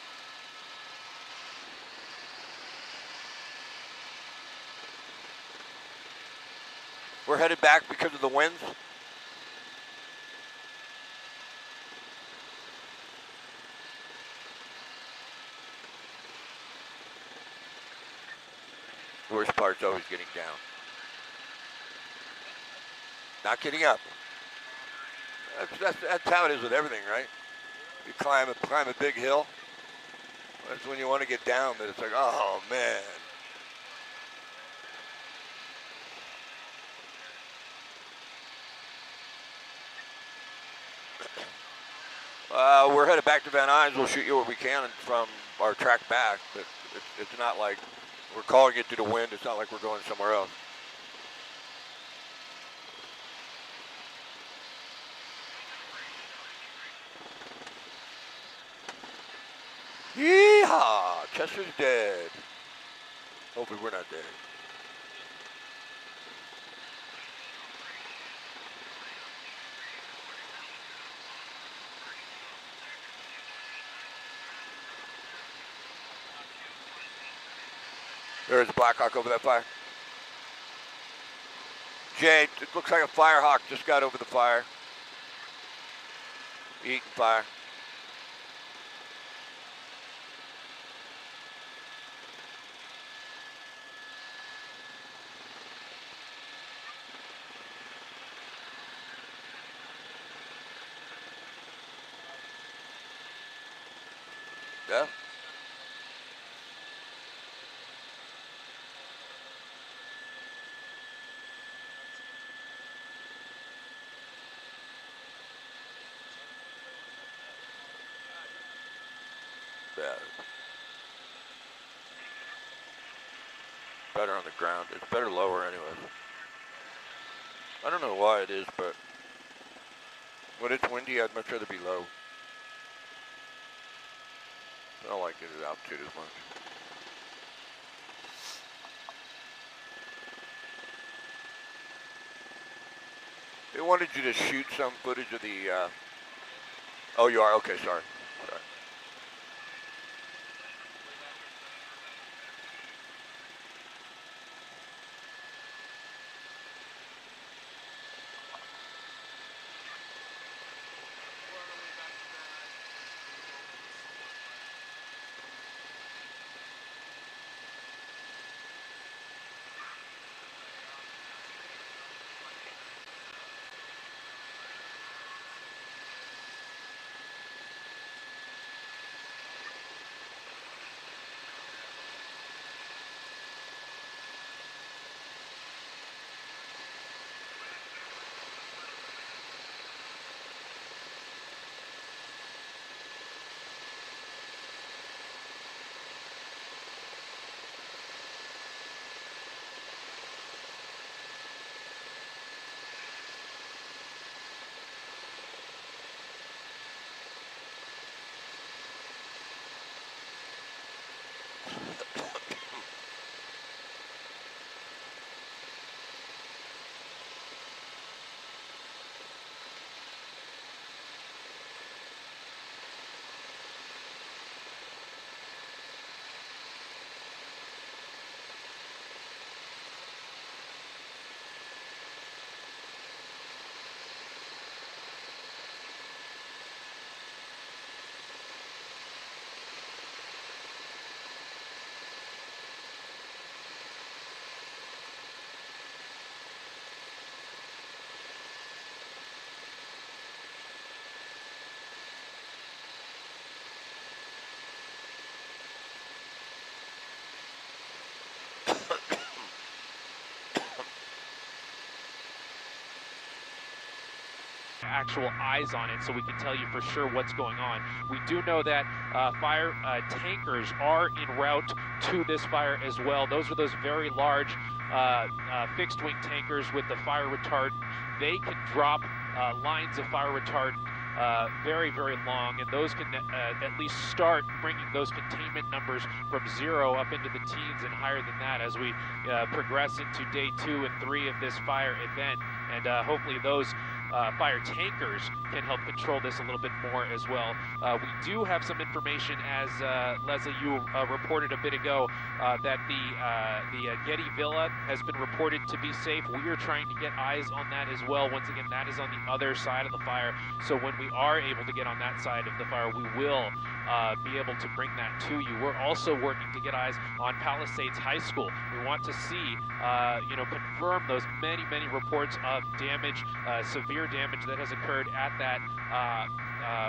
We're headed back because of the winds. The worst part's always getting down. Not getting up. That's how it is with everything, right? You climb a big hill. That's when you want to get down, but it's like, oh man. We're headed back to Van Nuys. We'll shoot you what we can from our track back, but it's not like we're calling it to the wind. It's not like we're going somewhere else. Yeehaw! Chester's dead. Hopefully we're not dead. There's a Black Hawk over that fire. Jay, it looks like a Firehawk just got over the fire. Eating fire. Yeah. Better on the ground. It's better lower anyway. I don't know why it is, but when it's windy, I'd much rather be low. I don't like it at altitude as much. They wanted you to shoot some footage of the, oh, you are? Okay, sorry. Actual eyes on it so we can tell you for sure what's going on. We do know that fire tankers are en route to this fire as well. Those are those very large fixed wing tankers with the fire retardant. They can drop lines of fire retardant very, very long, and those can at least start bringing those containment numbers from 0 up into the teens and higher than that as we progress into day 2 and 3 of this fire event. And hopefully those fire tankers can help control this a little bit more as well. We do have some information, as Leslie, you reported a bit ago, that the Getty Villa has been reported to be safe. We are trying to get eyes on that as well. Once again, that is on the other side of the fire. So when we are able to get on that side of the fire, we will be able to bring that to you. We're also working to get eyes on Palisades High School. We want to see, confirm those many, many reports of damage, severe damage that has occurred at that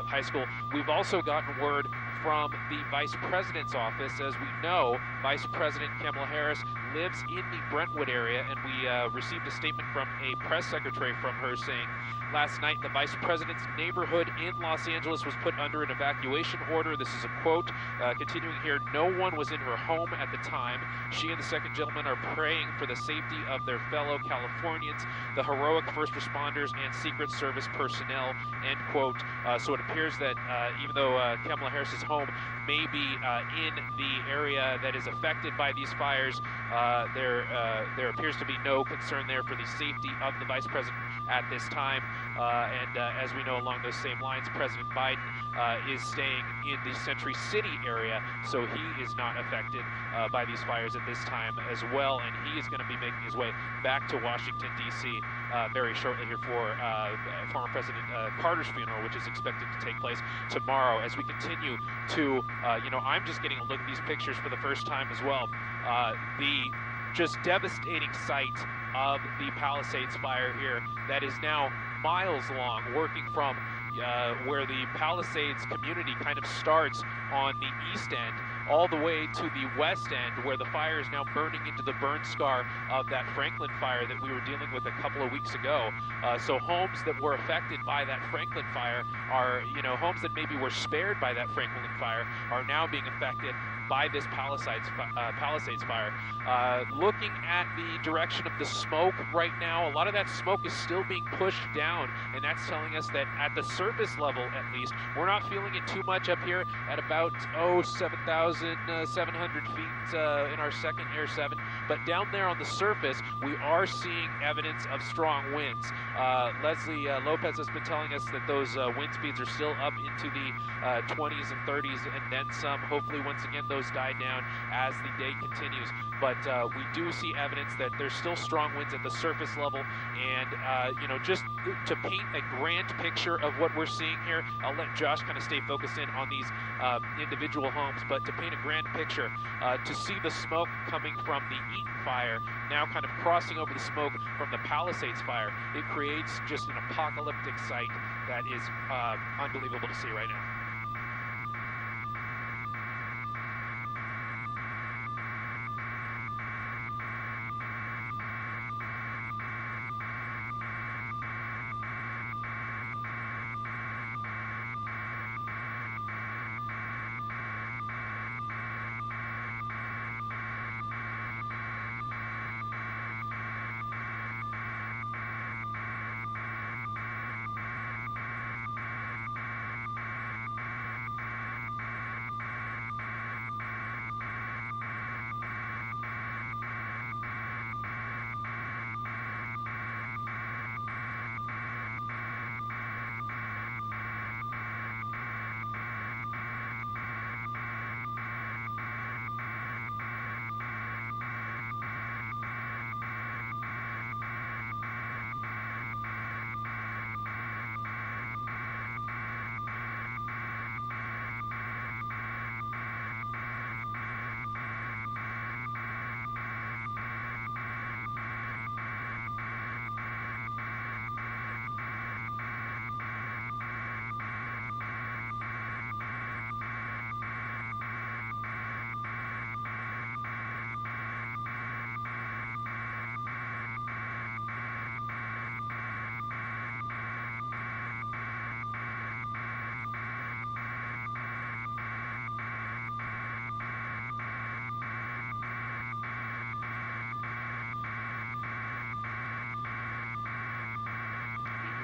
high school. We've also gotten word from the Vice President's office. As we know, Vice President Kamala Harris lives in the Brentwood area, and we received a statement from a press secretary from her saying, last night, the Vice President's neighborhood in Los Angeles was put under an evacuation order. This is a quote. Continuing here, no one was in her home at the time. She and the second gentleman are praying for the safety of their fellow Californians, the heroic first responders, and Secret Service personnel, end quote. So it appears that even though Kamala Harris's home may be in the area that is affected by these fires, there appears to be no concern there for the safety of the Vice President at this time. And as we know, along those same lines, President Biden is staying in the Century City area, so he is not affected by these fires at this time as well, and he is going to be making his way back to Washington, D.C. Very shortly here for former President Carter's funeral, which is expected to take place tomorrow. As we continue to, I'm just getting a look at these pictures for the first time as well. The just devastating sight of the Palisades fire here that is now miles long, working from where the Palisades community kind of starts on the east end all the way to the west end, where the fire is now burning into the burn scar of that Franklin fire that we were dealing with a couple of weeks ago. So homes that were affected by that Franklin fire are, homes that maybe were spared by that Franklin fire are now being affected by this Palisades fire. Looking at the direction of the smoke right now, a lot of that smoke is still being pushed down, and that's telling us that at the surface level, at least, we're not feeling it too much up here at about 7,700 feet in our second Air 7. But down there on the surface, we are seeing evidence of strong winds. Leslie Lopez has been telling us that those wind speeds are still up into the 20s and 30s and then some. Hopefully, once again, those die down as the day continues. But we do see evidence that there's still strong winds at the surface level. And, just to paint a grand picture of what we're seeing here, I'll let Josh kind of stay focused in on these individual homes. But to paint a grand picture, to see the smoke coming from the Eaton fire, now kind of crossing over the smoke from the Palisades fire, it creates just an apocalyptic sight that is unbelievable to see right now.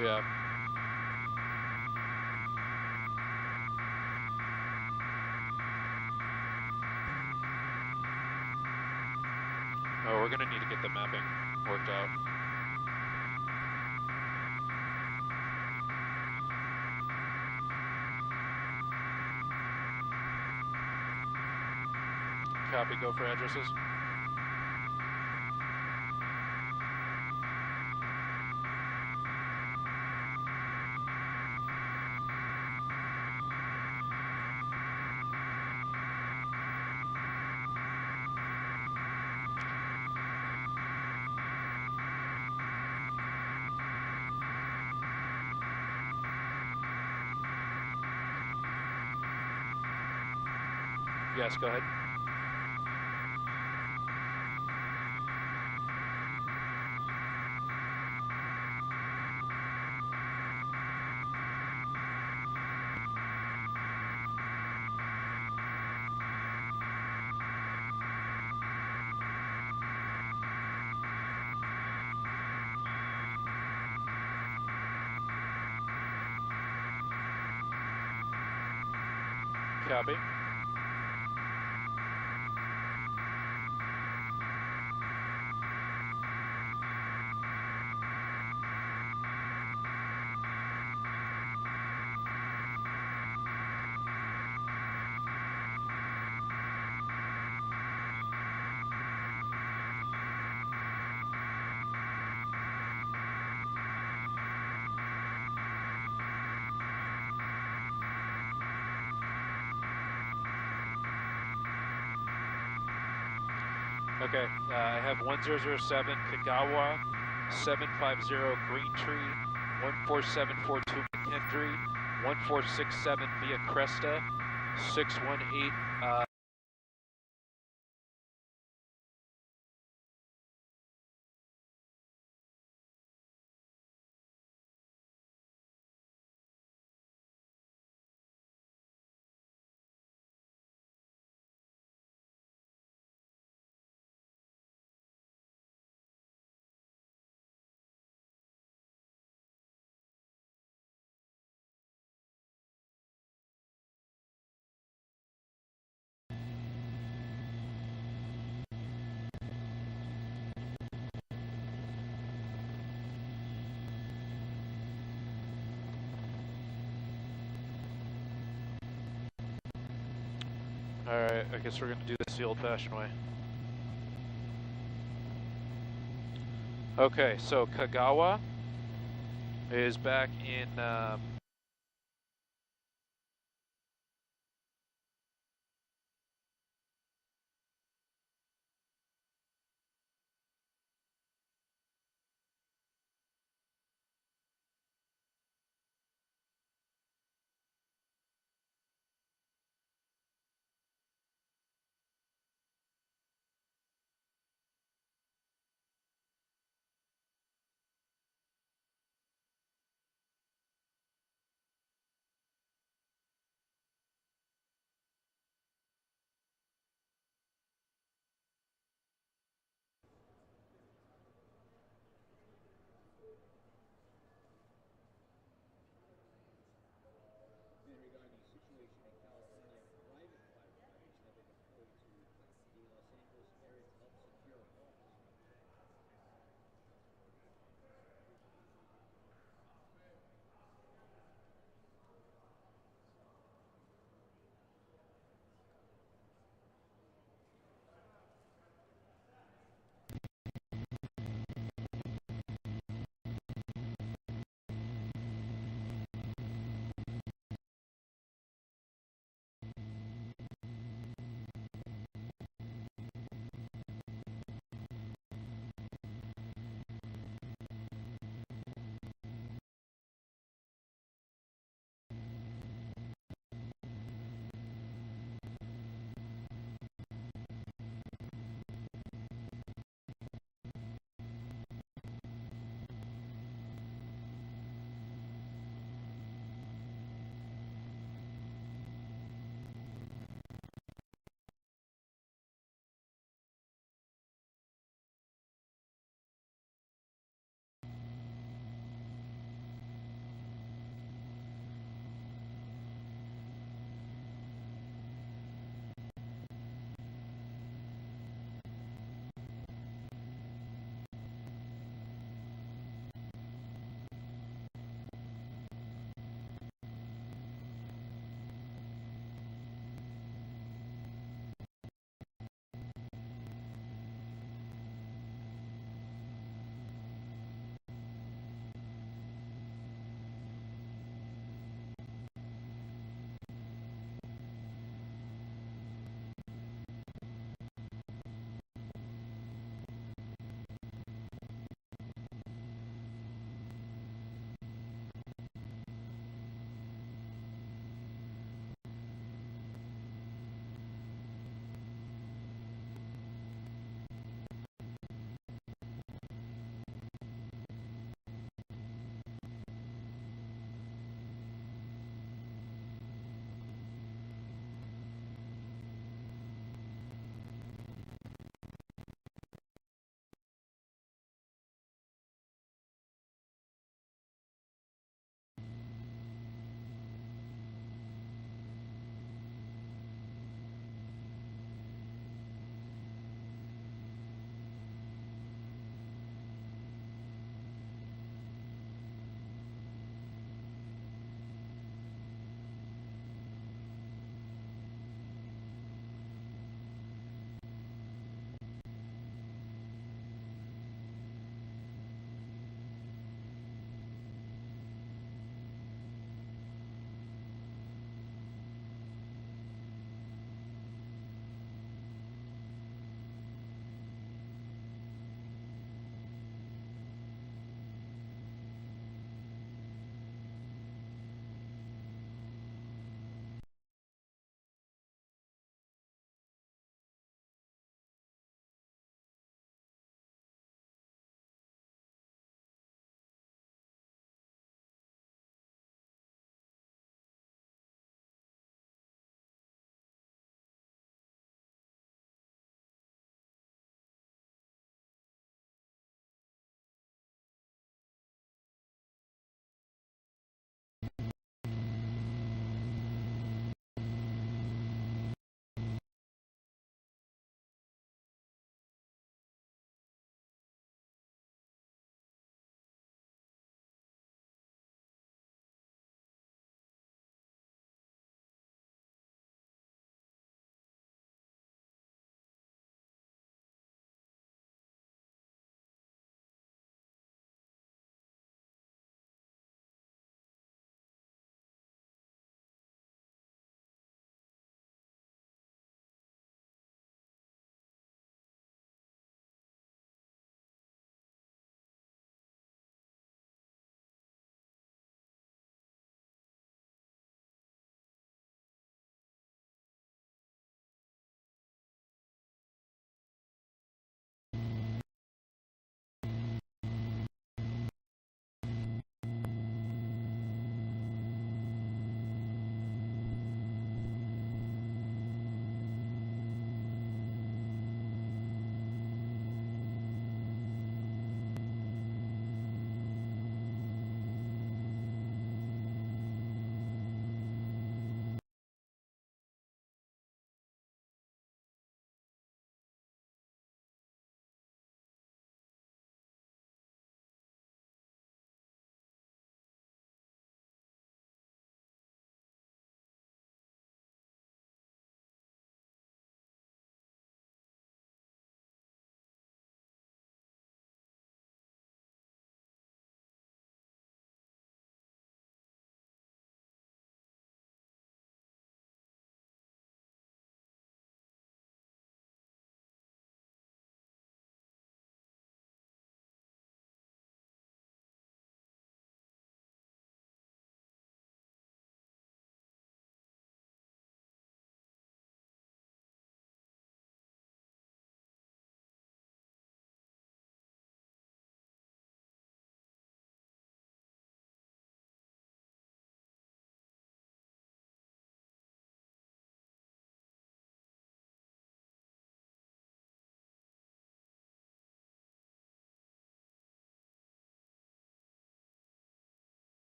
Yeah. we're gonna need to get the mapping worked out. Copy, go for addresses. Yes, go ahead. Copy. Okay, I have 1007 Kagawa, 750 Green Tree, 14742 McKendree, 1467 Via Cresta, 618 Alright, I guess we're gonna do this the old-fashioned way. Okay, so Kagawa is back in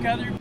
together.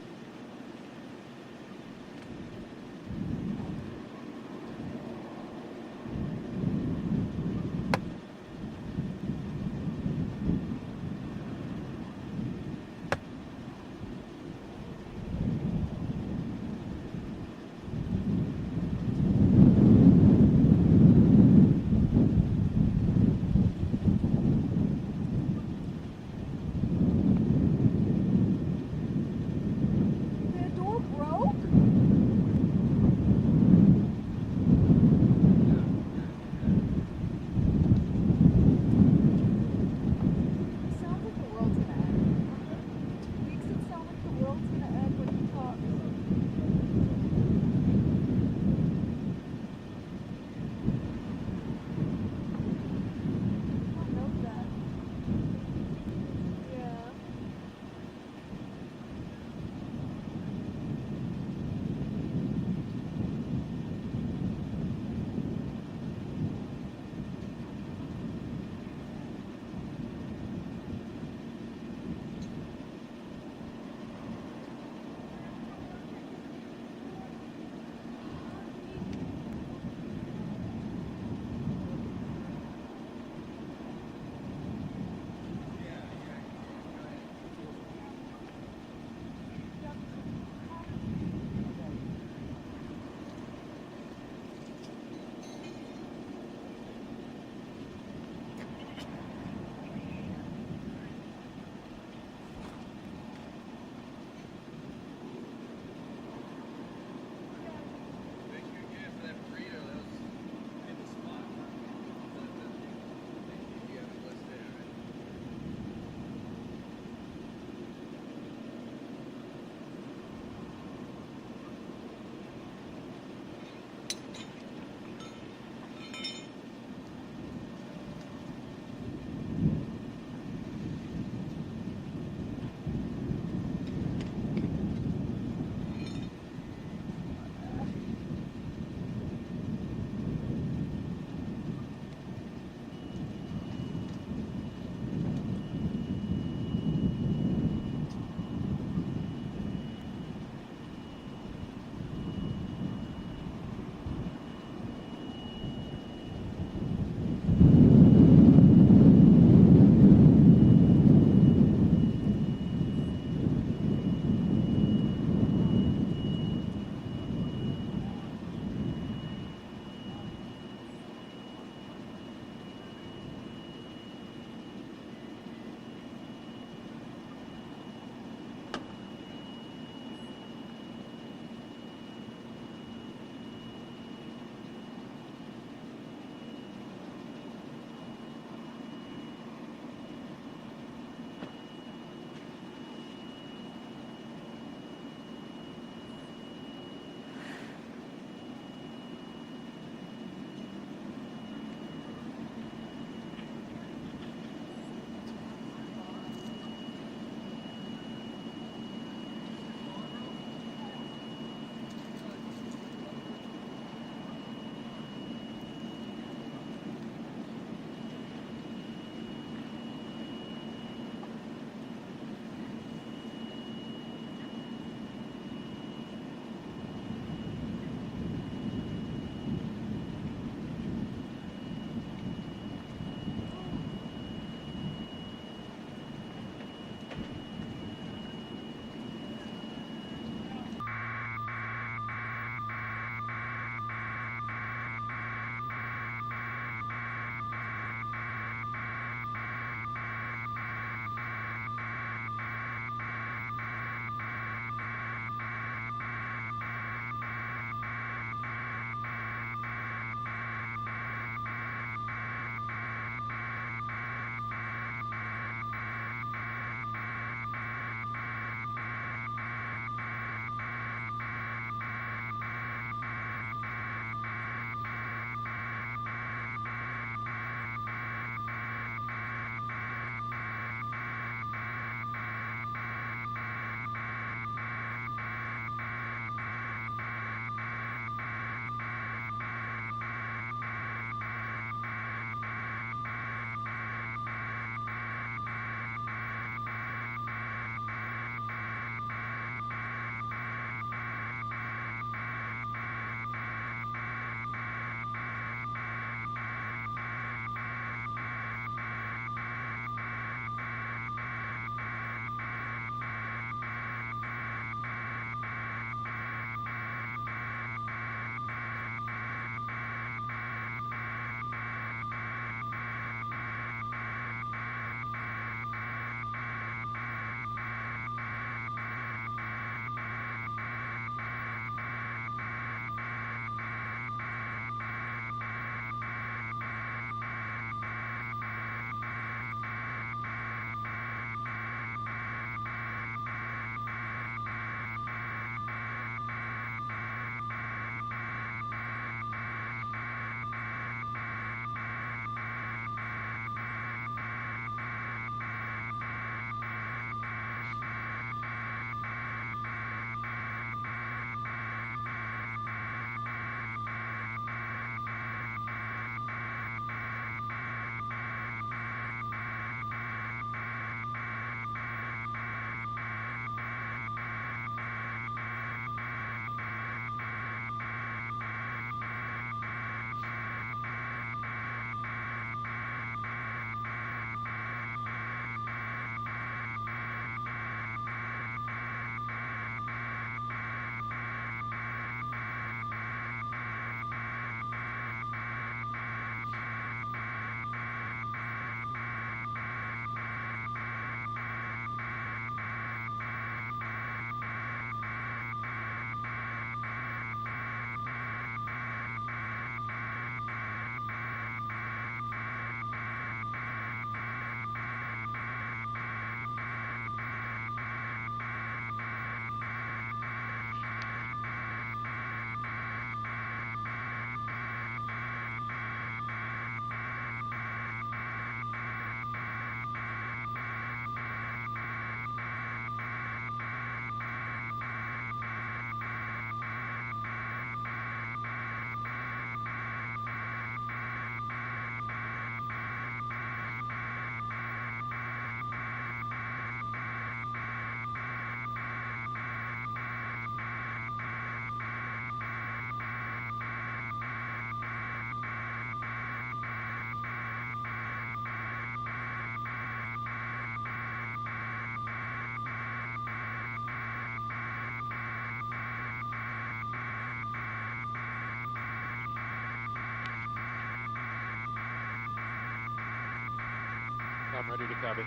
I'm ready to copy.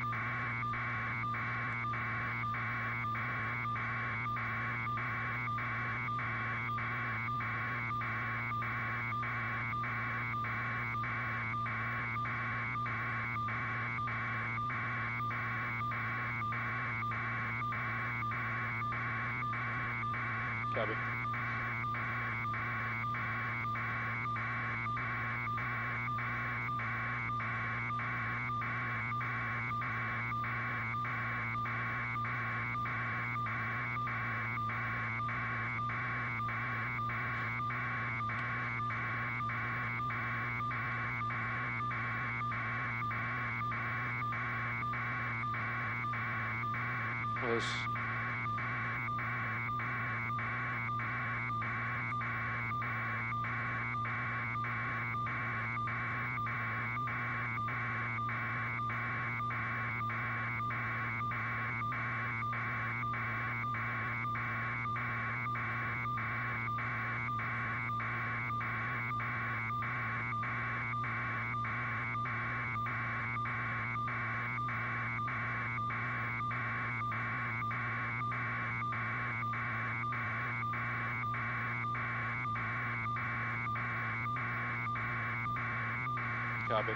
Copy. Close. Copy.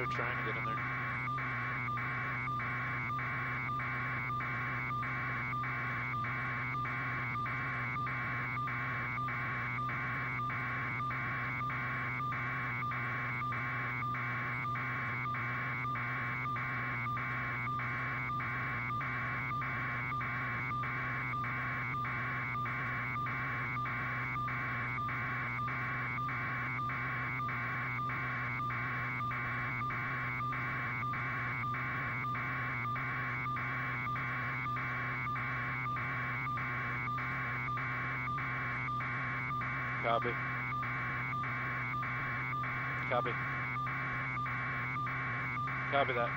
they're trying to get in there. Copy. Copy. Copy that.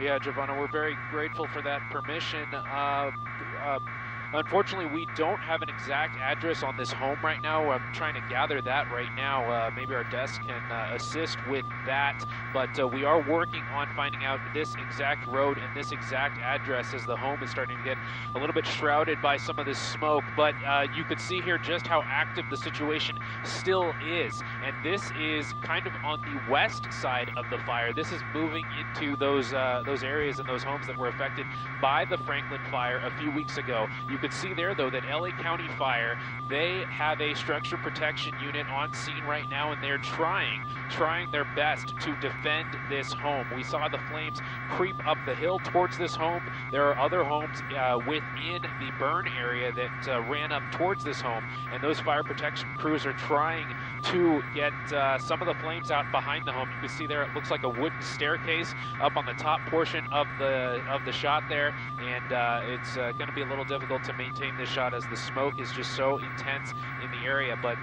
Yeah, Giovanna, we're very grateful for that permission. Unfortunately, we don't have an exact address on this home right now. I'm trying to gather that right now. Maybe our desk can assist with that, but we are working on finding out this exact road and this exact address as the home is starting to get a little bit shrouded by some of this smoke. But you could see here just how active the situation still is. And this is kind of on the west side of the fire. This is moving into those areas and those homes that were affected by the Franklin fire a few weeks ago. You could see there, though, that LA County Fire, they have a structure protection unit on scene right now, and they're trying their best to defend this home. We saw the flames creep up the hill towards this home. There are other homes within the burn area that ran up towards this home, and those fire protection crews are trying to get some of the flames out behind the home. You can see there, it looks like a wooden staircase up on the top portion of the shot there, and it's going to be a little difficult to maintain this shot as the smoke is just so intense in the area, but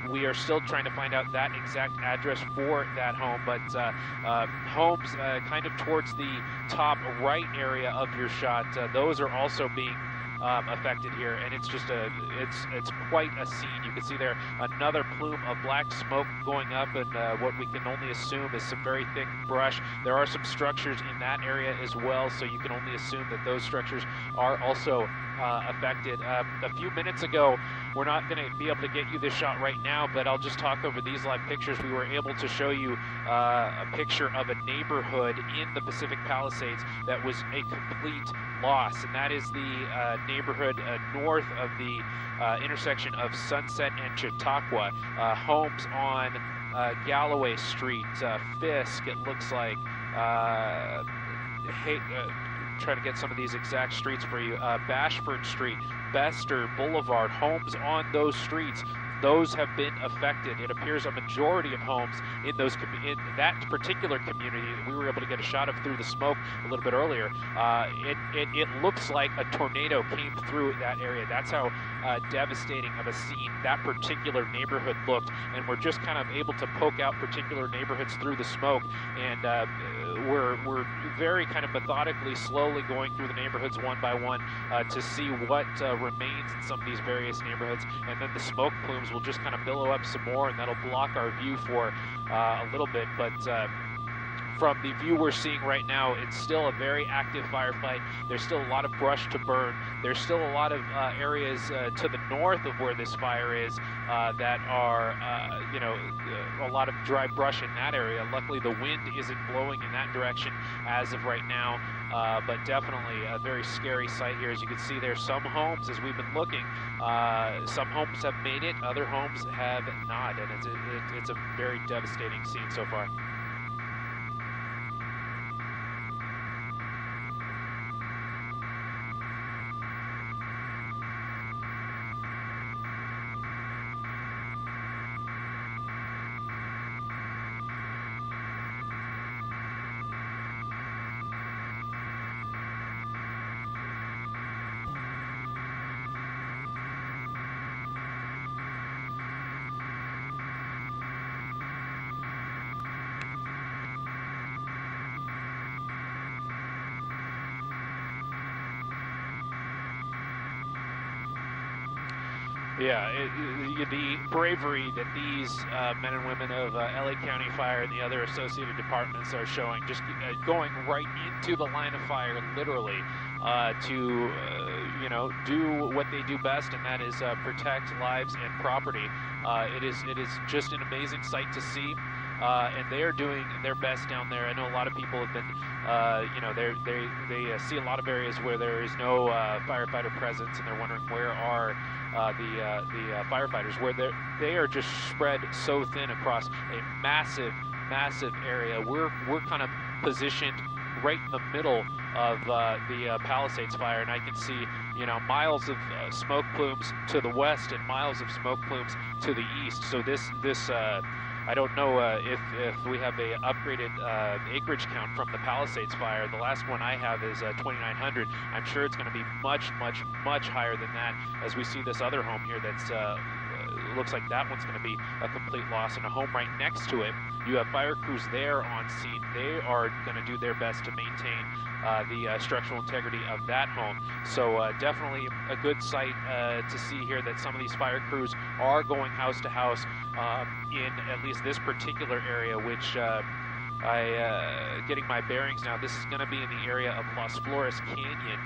we are still trying to find out that exact address for that home. But homes kind of towards the top right area of your shot, those are also being affected here, and it's just it's quite a scene. You can see there another plume of black smoke going up, and what we can only assume is some very thick brush. There are some structures in that area as well, so you can only assume that those structures are also affected. A few minutes ago, we're not going to be able to get you this shot right now, but I'll just talk over these live pictures. We were able to show you a picture of a neighborhood in the Pacific Palisades that was a complete loss, and that is the neighborhood north of the intersection of Sunset and Chautauqua. Homes on Galloway Street, Fisk, it looks like, try to get some of these exact streets for you. Bashford Street, Bester Boulevard, homes on those streets, those have been affected. It appears a majority of homes in that particular community that we were able to get a shot of through the smoke a little bit earlier. It looks like a tornado came through that area. That's how devastating of a scene that particular neighborhood looked, and we're just kind of able to poke out particular neighborhoods through the smoke, and we're very kind of methodically, slowly going through the neighborhoods one by one to see what remains in some of these various neighborhoods, and then the smoke plumes will just kind of billow up some more, and that'll block our view for a little bit. But from the view we're seeing right now, it's still a very active firefight. There's still a lot of brush to burn. There's still a lot of areas to the north of where this fire is that are, a lot of dry brush in that area. Luckily, the wind isn't blowing in that direction as of right now, but definitely a very scary sight here. As you can see, there's some homes, as we've been looking, some homes have made it, other homes have not, and it's a very devastating scene so far. Yeah, the bravery that these men and women of LA County Fire and the other associated departments are showing, just going right into the line of fire, literally, to do what they do best, and that is protect lives and property. It is just an amazing sight to see. And they are doing their best down there. I know a lot of people have been, they see a lot of areas where there is no firefighter presence, and they're wondering where are the firefighters, where they are just spread so thin across a massive area. We're kind of positioned right in the middle of the Palisades fire, and I can see miles of smoke plumes to the west and miles of smoke plumes to the east. So this I don't know if we have a upgraded acreage count from the Palisades fire. The last one I have is 2,900. I'm sure it's going to be much higher than that, as we see this other home here that's looks like that one's going to be a complete loss, and a home right next to it. You have fire crews there on scene. They are going to do their best to maintain the structural integrity of that home. So definitely a good sight to see here that some of these fire crews are going house to house in at least this particular area, which getting my bearings now, this is going to be in the area of Las Flores Canyon.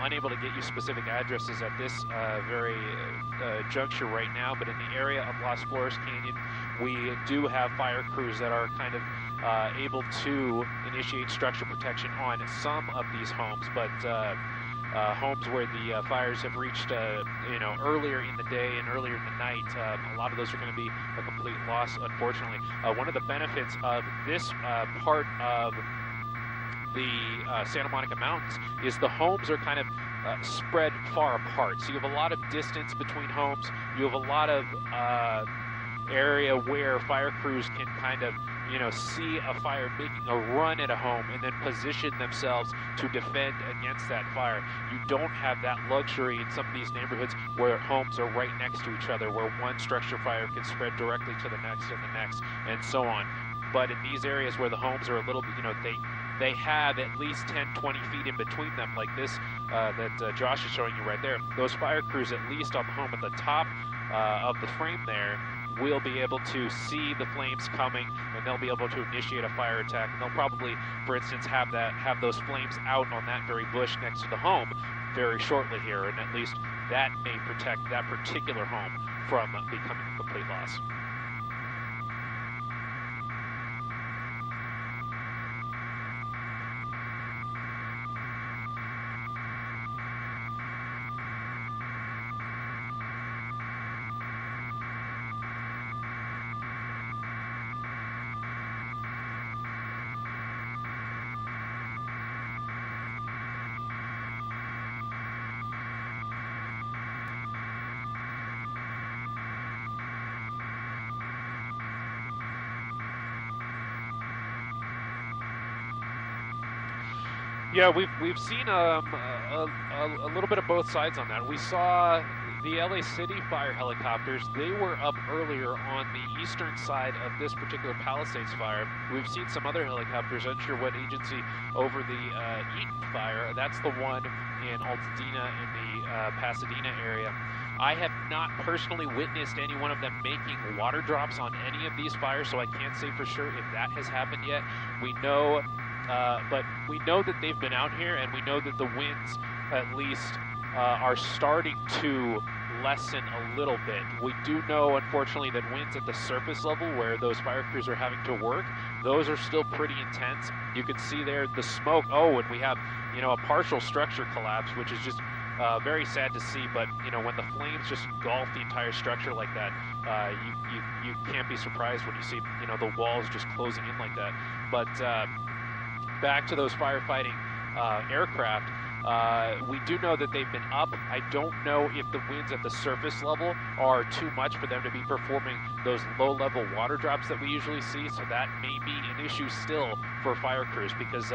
Unable to get you specific addresses at this very juncture right now, but in the area of Las Flores Canyon, we do have fire crews that are kind of able to initiate structure protection on some of these homes, but homes where the fires have reached, earlier in the day and earlier in the night, a lot of those are going to be a complete loss, unfortunately. One of the benefits of this part of the Santa Monica Mountains is the homes are kind of spread far apart. So you have a lot of distance between homes. You have a lot of area where fire crews can kind of see a fire making a run at a home and then position themselves to defend against that fire. You don't have that luxury in some of these neighborhoods where homes are right next to each other, where one structure fire can spread directly to the next and the next and so on. But in these areas where the homes are a little, they have at least 10, 20 feet in between them, like this that Josh is showing you right there. Those fire crews, at least on the home at the top of the frame there, will be able to see the flames coming, and they'll be able to initiate a fire attack. And they'll probably, for instance, have those flames out on that very bush next to the home very shortly here, and at least that may protect that particular home from becoming a complete loss. Yeah, we've seen a little bit of both sides on that. We saw the LA City fire helicopters. They were up earlier on the eastern side of this particular Palisades fire. We've seen some other helicopters, unsure what agency, over the Eaton fire. That's the one in Altadena in the Pasadena area. I have not personally witnessed any one of them making water drops on any of these fires, so I can't say for sure if that has happened yet. We know, but we know that they've been out here, and we know that the winds at least are starting to lessen a little bit. We do know, unfortunately, that winds at the surface level where those fire crews are having to work, those are still pretty intense. You can see there the smoke. Oh, and we have, you know, a partial structure collapse, which is just very sad to see. But, you know, when the flames just engulf the entire structure like that, you can't be surprised when you see, you know, the walls just closing in like that. But back to those firefighting aircraft. We do know that they've been up. I don't know if the winds at the surface level are too much for them to be performing those low-level water drops that we usually see, so that may be an issue still for fire crews because,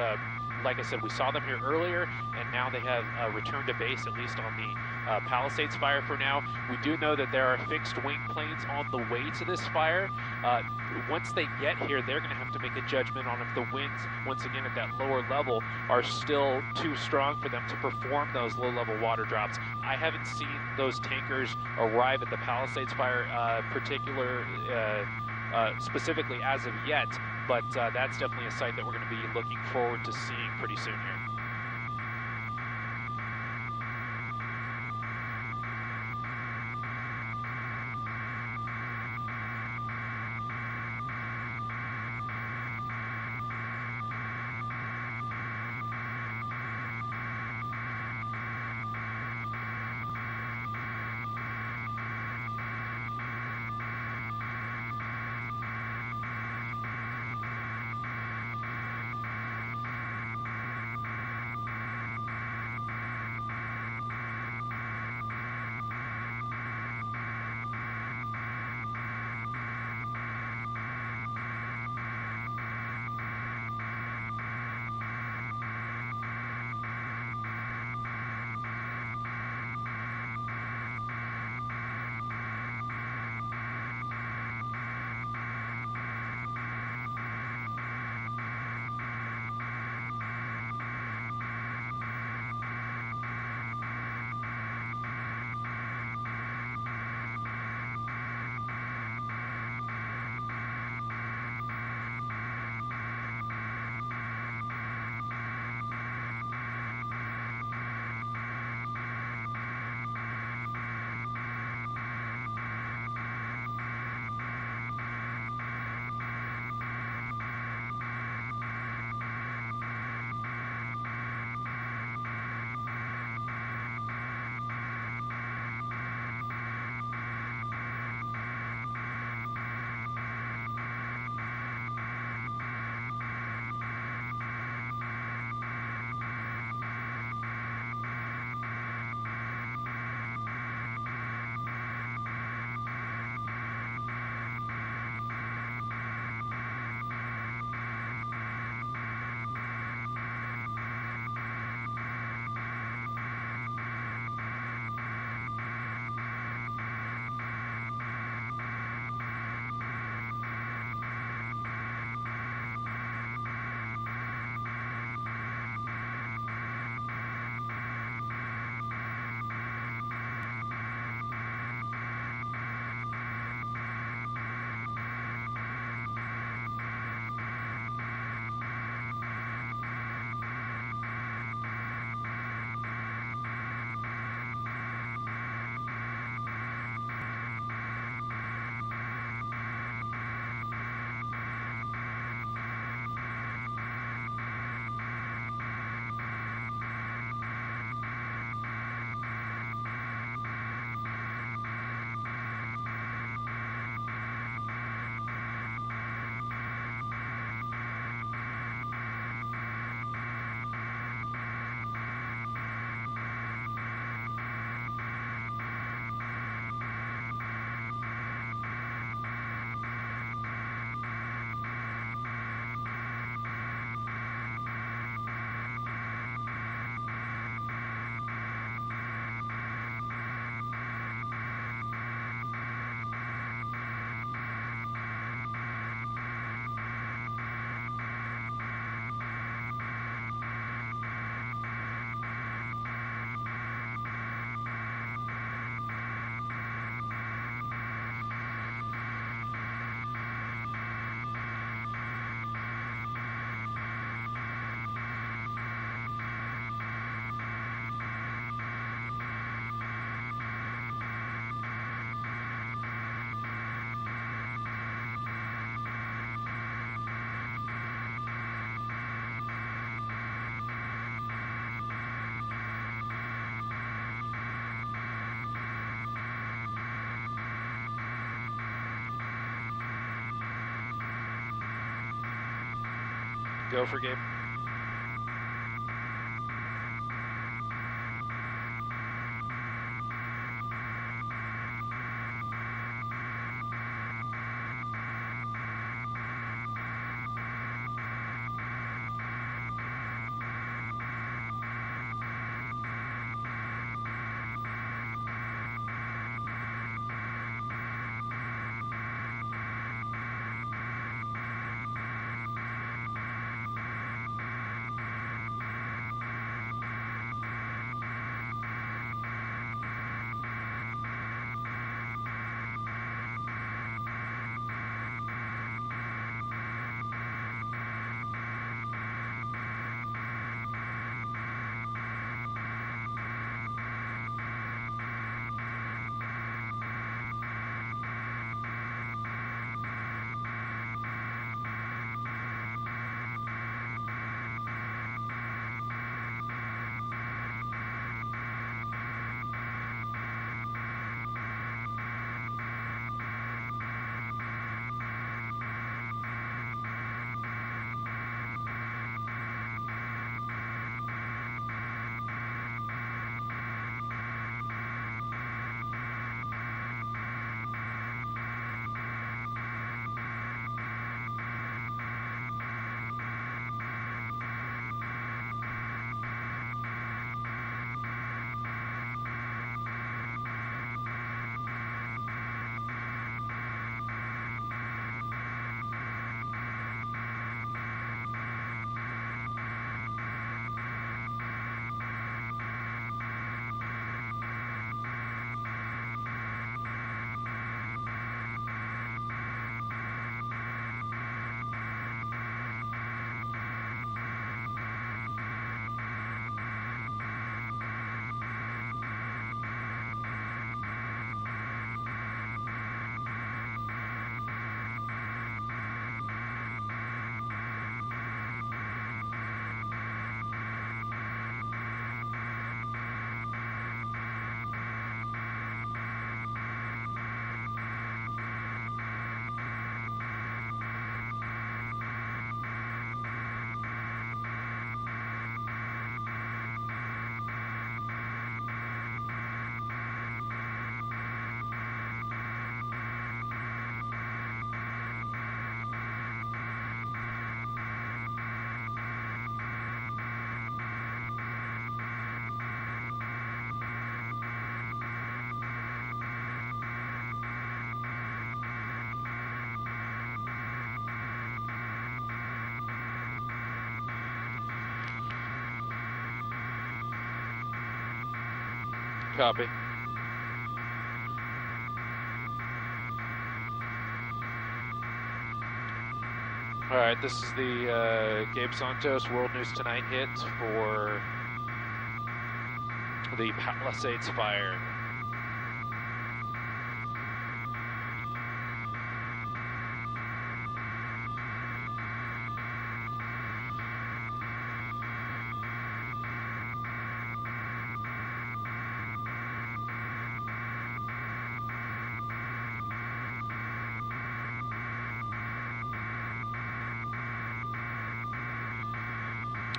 like I said, we saw them here earlier, and now they have returned to base, at least on the Palisades fire for now. We do know that there are fixed-wing planes on the way to this fire. Once they get here, they're going to have to make a judgment on if the winds, once again at that lower level, are still too strong for them to perform those low-level water drops. I haven't seen those tankers arrive at the Palisades fire specifically as of yet, but that's definitely a site that we're going to be looking forward to seeing pretty soon here. Go for Gabe. Copy. All right, this is the Gabe Santos World News Tonight hit for the Palisades fire.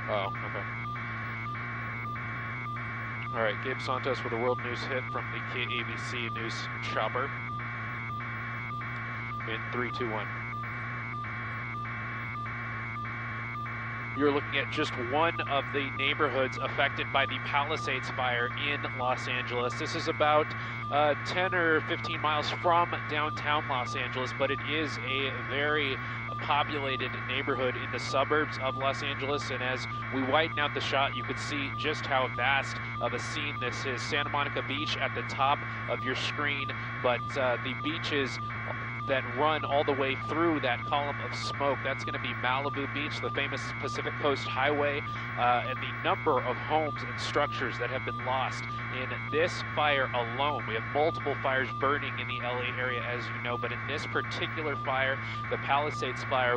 Oh, okay. All right, Gabe Santos with a World News hit from the KABC News Chopper in 3, 2, 1. You're looking at just one of the neighborhoods affected by the Palisades fire in Los Angeles. This is about 10 or 15 miles from downtown Los Angeles, but it is a very populated neighborhood in the suburbs of Los Angeles. And as we widen out the shot, you could see just how vast of a scene this is. Santa Monica Beach at the top of your screen, but the beaches that run all the way through that column of smoke, that's going to be Malibu Beach, the famous Pacific Coast Highway, and the number of homes and structures that have been lost in this fire alone. We have multiple fires burning in the LA area, as you know, but in this particular fire, the Palisades fire,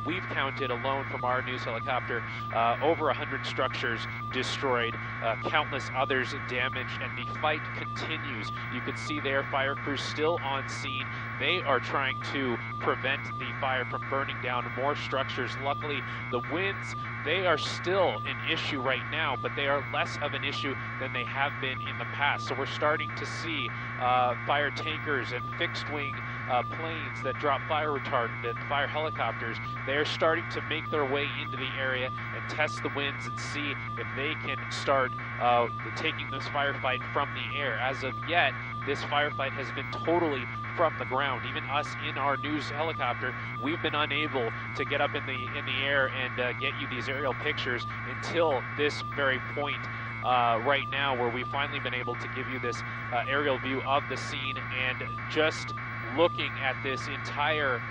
we've counted alone from our news helicopter over 100 structures destroyed, countless others damaged, and the fight continues. You can see there fire crews still on scene. They are are trying to prevent the fire from burning down more structures. Luckily, the winds, they are still an issue right now, but they are less of an issue than they have been in the past. So we're starting to see fire tankers and fixed-wing planes that drop fire retardant and fire helicopters. They're starting to make their way into the area and test the winds and see if they can start taking this firefight from the air. As of yet, this firefight has been totally from the ground. Even us in our news helicopter, we've been unable to get up in the air and get you these aerial pictures until this very point right now, where we've finally been able to give you this aerial view of the scene. And just looking at this entire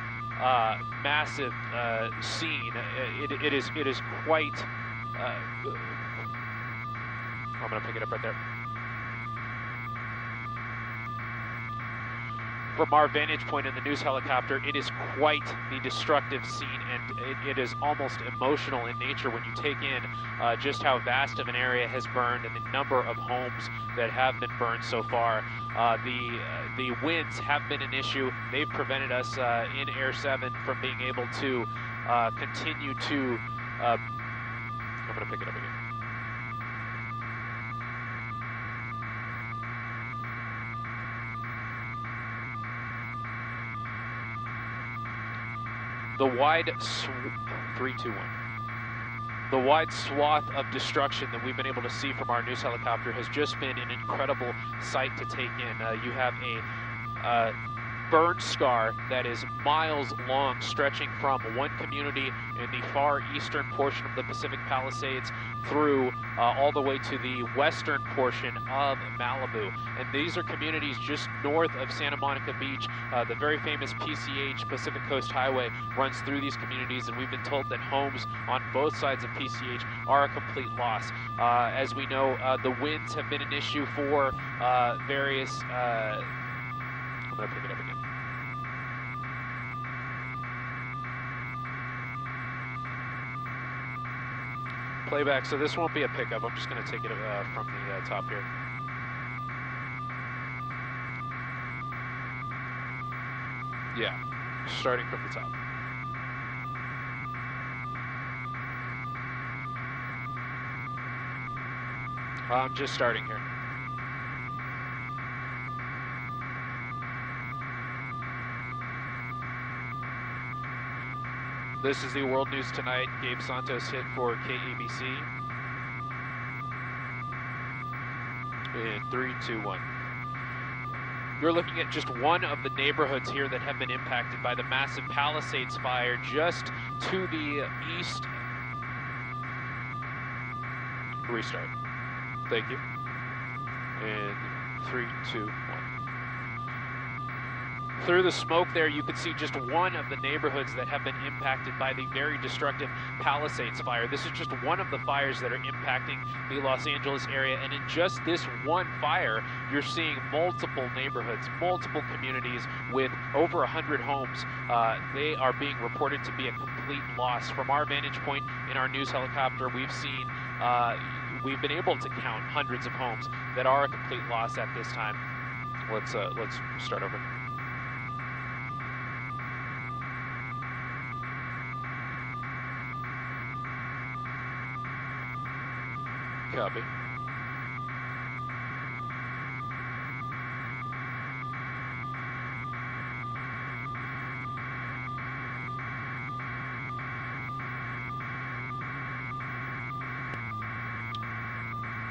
massive scene, it is quite. I'm going to pick it up right there. From our vantage point in the news helicopter, it is quite the destructive scene, and it is almost emotional in nature when you take in just how vast of an area has burned and the number of homes that have been burned so far. The winds have been an issue. They've prevented us in Air 7 from being able to continue to... I'm going to pick it up again. The wide 3, 2, 1. The wide swath of destruction that we've been able to see from our news helicopter has just been an incredible sight to take in. You have a burn scar that is miles long, stretching from one community in the far eastern portion of the Pacific Palisades through all the way to the western portion of Malibu. And these are communities just north of Santa Monica Beach. The very famous PCH, Pacific Coast Highway, runs through these communities, and we've been told that homes on both sides of PCH are a complete loss. As we know, the winds have been an issue for various... I'm going to pick it up again. Playback, so this won't be a pickup. I'm just going to take it from the top here. Yeah, starting from the top. I'm just starting here. This is the World News Tonight. Gabe Santos hit for KABC. In 3, 2, 1. You're looking at just one of the neighborhoods here that have been impacted by the massive Palisades fire just to the east. Restart. Thank you. In 3, 2, 1. Through the smoke there, you can see just one of the neighborhoods that have been impacted by the very destructive Palisades fire. This is just one of the fires that are impacting the Los Angeles area, and in just this one fire, you're seeing multiple neighborhoods, multiple communities with over 100 homes. They are being reported to be a complete loss. From our vantage point in our news helicopter, we've seen, we've been able to count hundreds of homes that are a complete loss at this time. Let's start over. Copy.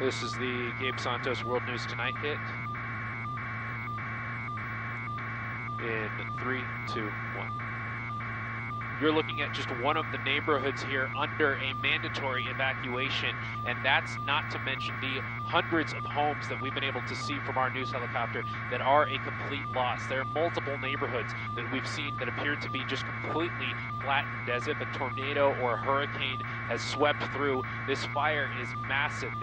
This is the Gabe Santos World News Tonight hit. In 3, 2, 1. You're looking at just one of the neighborhoods here under a mandatory evacuation, and that's not to mention the hundreds of homes that we've been able to see from our news helicopter that are a complete loss. There are multiple neighborhoods that we've seen that appear to be just completely flattened, as if a tornado or a hurricane has swept through. This fire is massive.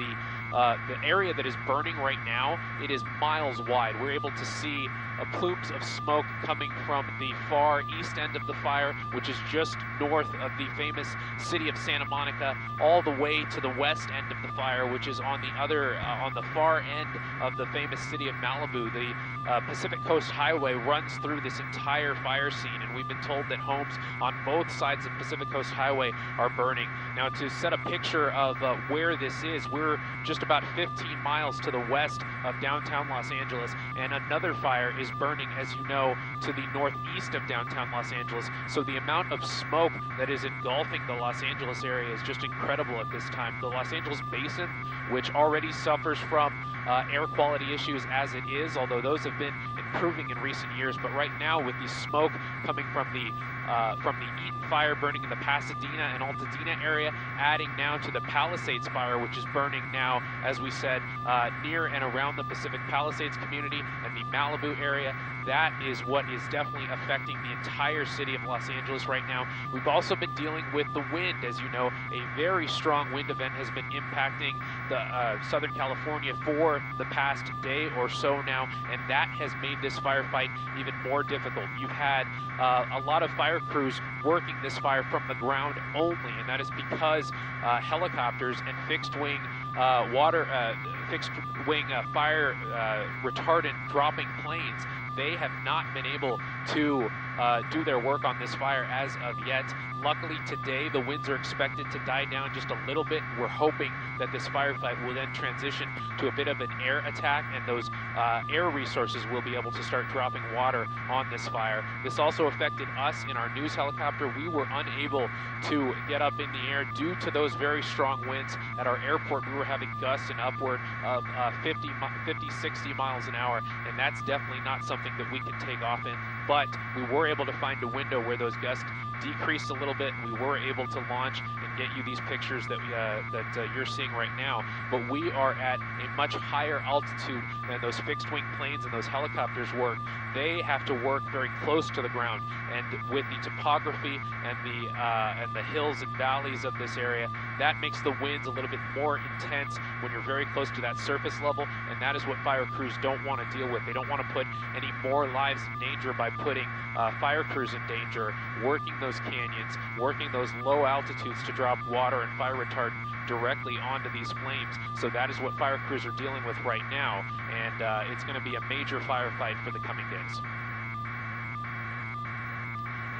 the area that is burning right now, it is miles wide. We're able to see plumes of smoke coming from the far east end of the fire, which is just north of the famous city of Santa Monica, all the way to the west end of the fire, which is on the other, on the far end of the famous city of Malibu. The Pacific Coast Highway runs through this entire fire scene, and we've been told that homes on both sides of Pacific Coast Highway are burning. Now, to set a picture of where this is, we're just about 15 miles to the west of downtown Los Angeles, and another fire is burning, as you know, to the northeast of downtown Los Angeles. So the amount of smoke that is engulfing the Los Angeles area is just incredible at this time. The Los Angeles basin, which already suffers from air quality issues as it is, although those have been improving in recent years, but right now with the smoke coming from the Eaton fire burning in the Pasadena and Altadena area, adding now to the Palisades fire, which is burning now, as we said, near and around the Pacific Palisades community and the Malibu area. That is what is definitely affecting the entire city of Los Angeles right now. We've also been dealing with the wind. As you know, a very strong wind event has been impacting the Southern California for the past day or so now, and that has made this firefight even more difficult. You've had a lot of fire crews working this fire from the ground only, and that is because helicopters and fixed-wing fire retardant dropping planes, they have not been able to do their work on this fire as of yet. Luckily today, the winds are expected to die down just a little bit. We're hoping that this firefight will then transition to a bit of an air attack, and those air resources will be able to start dropping water on this fire. This also affected us in our news helicopter. We were unable to get up in the air due to those very strong winds. At our airport, we were having gusts in upward of 50, 60 miles an hour, and that's definitely not something that we can take off in. But we were able to find a window where those gusts decreased a little bit, and we were able to launch and get you these pictures that you're seeing right now. But we are at a much higher altitude than those fixed-wing planes and those helicopters work. They have to work very close to the ground, and with the topography and the hills and valleys of this area, that makes the winds a little bit more intense when you're very close to that surface level, and that is what fire crews don't want to deal with. They don't want to put any more lives in danger by putting fire crews in danger, working those canyons, working those low altitudes to drop water and fire retardant directly onto these flames. So that is what fire crews are dealing with right now, and it's going to be a major firefight for the coming days.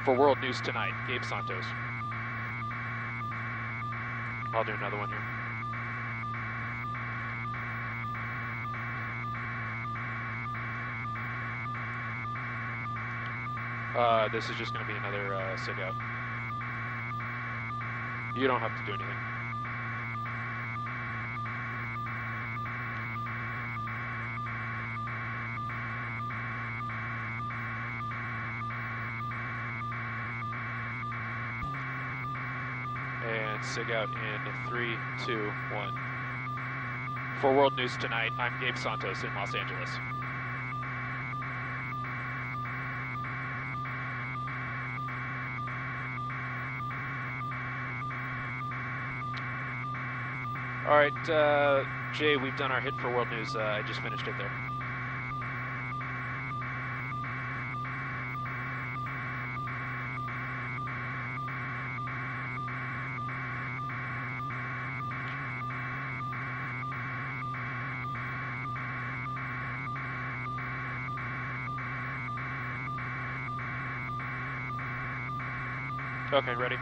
For World News Tonight, Gabe Santos. I'll do another one here. This is just going to be another SIG out. You don't have to do anything. And SIG out in 3, 2, 1. For World News Tonight, I'm Gabe Santos in Los Angeles. All right, Jay, we've done our hit for World News. I just finished it there. Okay, ready.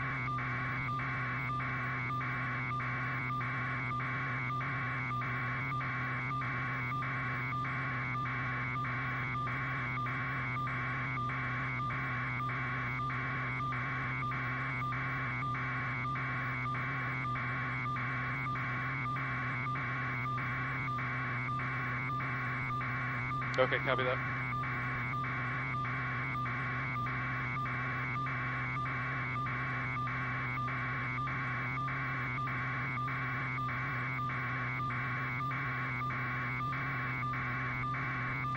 Okay, copy that.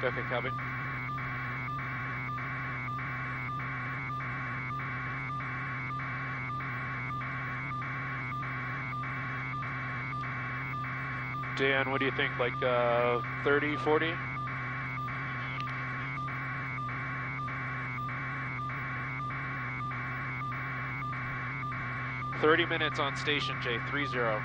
Okay, copy. Dan, what do you think, like 30, 40? "30 minutes on station, Jay, 30.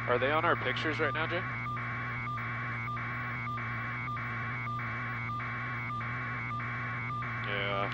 Are they on our pictures right now, Jay? Yeah.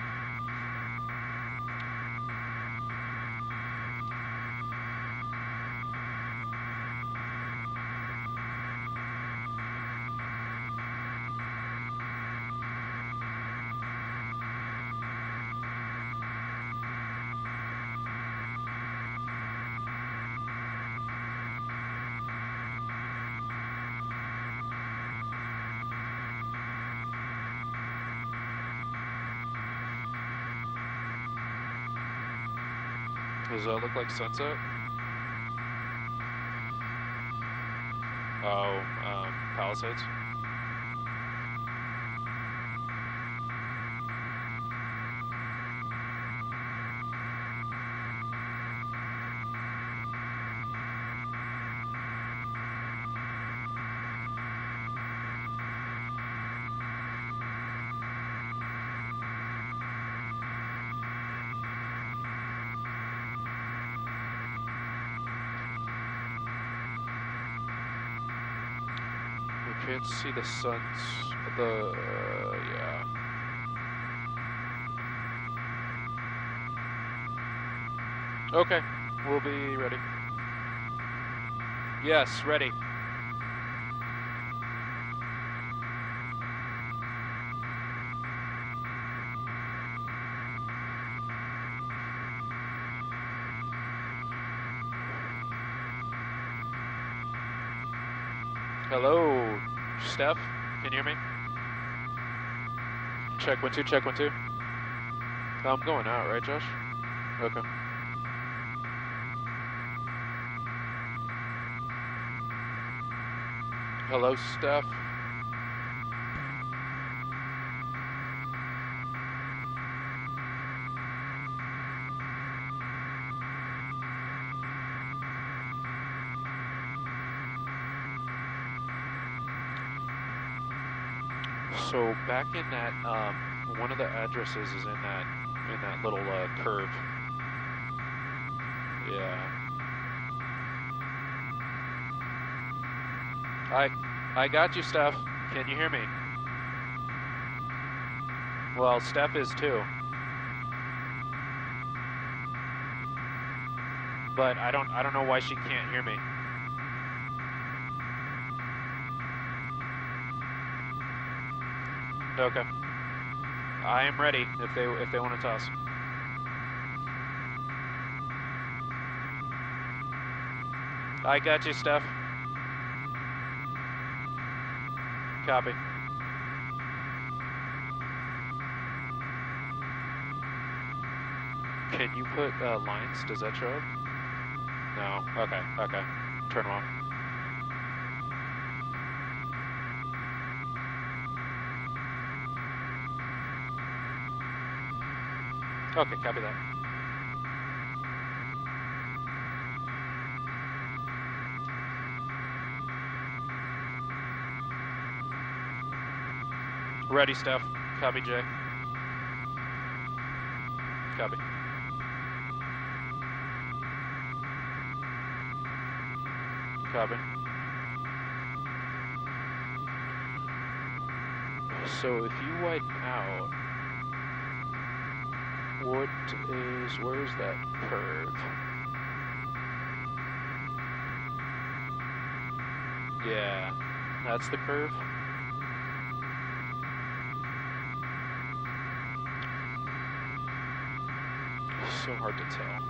Does that look like sunset? Oh, Palisades. Can't see the suns, yeah. Okay, we'll be ready. Yes, ready. Hello, Steph, can you hear me? Check 1 2, check 1 2. I'm going out, right, Josh? Okay. Hello, Steph. So back in that, one of the addresses is in that little curve. Yeah. I got you, Steph. Can you hear me? Well, Steph is too. But I don't know why she can't hear me. Okay. I am ready if they want to toss. I got you, Steph. Copy. Can you put lines? Does that show up? No. Okay. Okay. Turn them off. Okay, copy that. Ready, Steph. Copy, Jay. Copy. Copy. So if you widen out, where's that curve? Yeah, that's the curve. So hard to tell.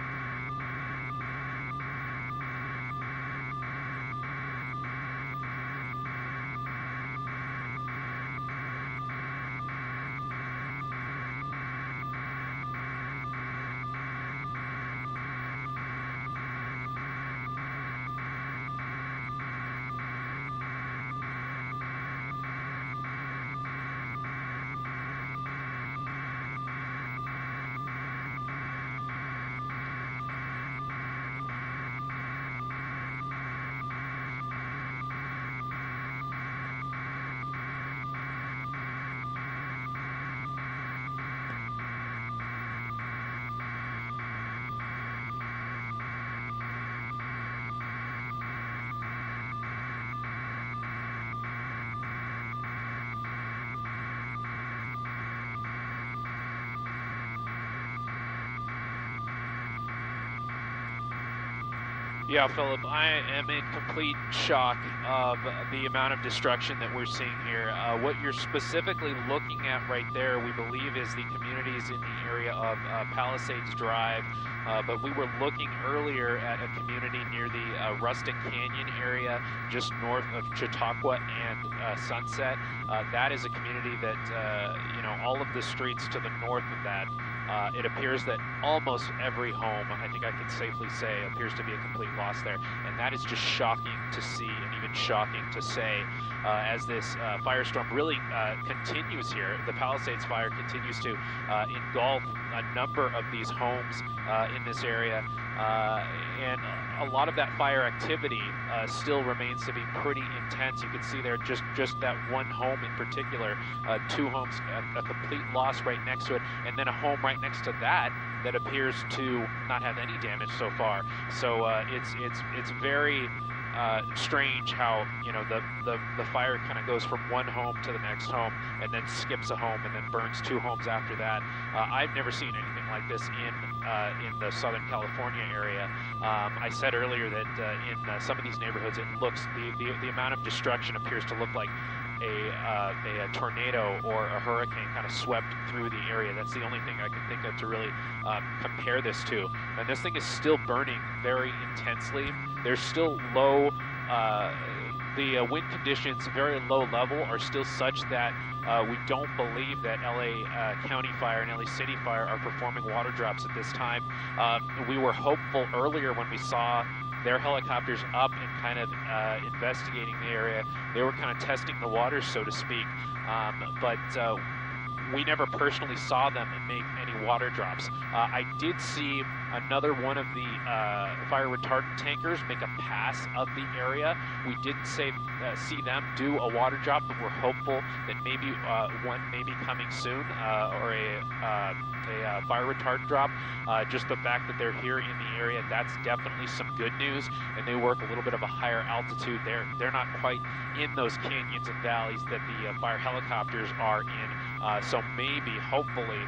Yeah, Philip, I am in complete shock of the amount of destruction that we're seeing here. What you're specifically looking at right there, we believe, is the communities in the area of Palisades Drive, but we were looking earlier at a community near the Rustic Canyon area, just north of Chautauqua and Sunset. That is a community that, all of the streets to the north of that, it appears that almost every home, I think I can safely say, appears to be a complete loss there. And that is just shocking to see, and even shocking to say, as this firestorm really continues here. The Palisades fire continues to engulf a number of these homes in this area. And a lot of that fire activity still remains to be pretty intense. You can see there just that one home in particular, 2 homes, a complete loss right next to it, and then a home right next to that appears to not have any damage so far. So it's very strange how the fire kind of goes from one home to the next home and then skips a home and then burns 2 homes after that. I've never seen anything like this in the Southern California area. I said earlier that in some of these neighborhoods, it looks the amount of destruction appears to look like a tornado or a hurricane kind of swept through the area. That's the only thing I can think of to really compare this to. And this thing is still burning very intensely. There's still low, the wind conditions, very low level, are still such that we don't believe that LA County Fire and LA City Fire are performing water drops at this time. We were hopeful earlier when we saw their helicopters up and kind of investigating the area. They were kind of testing the waters, so to speak, but we never personally saw them make any water drops. I did see another one of the fire retardant tankers make a pass of the area. We didn't see them do a water drop, but we're hopeful that maybe one may be coming soon, or a fire retardant drop. Just the fact that they're here in the area, that's definitely some good news, and they work a little bit of a higher altitude. They're not quite in those canyons and valleys that the fire helicopters are in, so maybe, hopefully,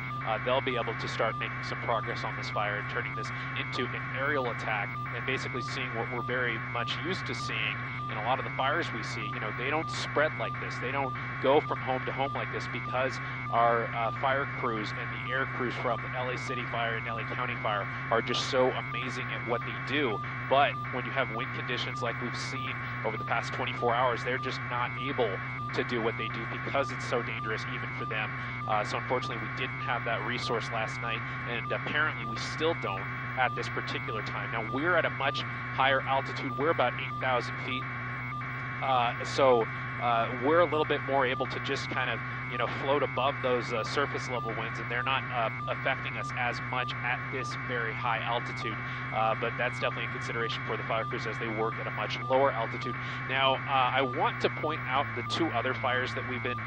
they'll be able to start making some progress on this fire and turning this into an aerial attack and basically seeing what we're very much used to seeing in a lot of the fires we see. They don't spread like this. They don't go from home to home like this because our fire crews and the air crews from LA City Fire and LA County Fire are just so amazing at what they do. But when you have wind conditions like we've seen over the past 24 hours, they're just not able to do what they do because it's so dangerous even for them. So unfortunately, we didn't have that resource last night, and apparently we still don't at this particular time. Now, we're at a much higher altitude. We're about 8,000 feet. So we're a little bit more able to just kind of, float above those surface level winds, and they're not affecting us as much at this very high altitude. But that's definitely a consideration for the fire crews as they work at a much lower altitude. Now, I want to point out the 2 other fires that we've been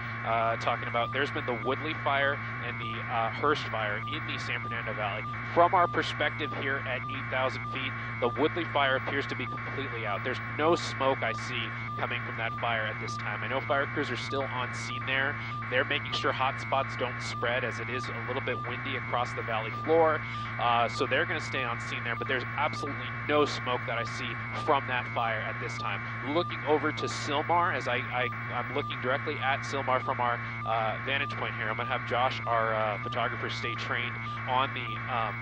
talking about. There's been the Woodley fire and the Hearst fire in the San Fernando Valley. From our perspective here at 8,000 feet, the Woodley fire appears to be completely out. There's no smoke I see coming from that fire at this time. I know fire crews are still on scene there. They're making sure hot spots don't spread, as it is a little bit windy across the valley floor. So they're going to stay on scene there, but there's absolutely no smoke that I see from that fire at this time. Looking over to Sylmar, as I'm looking directly at Sylmar from our vantage point here. I'm going to have Josh, our photographer, stay trained on the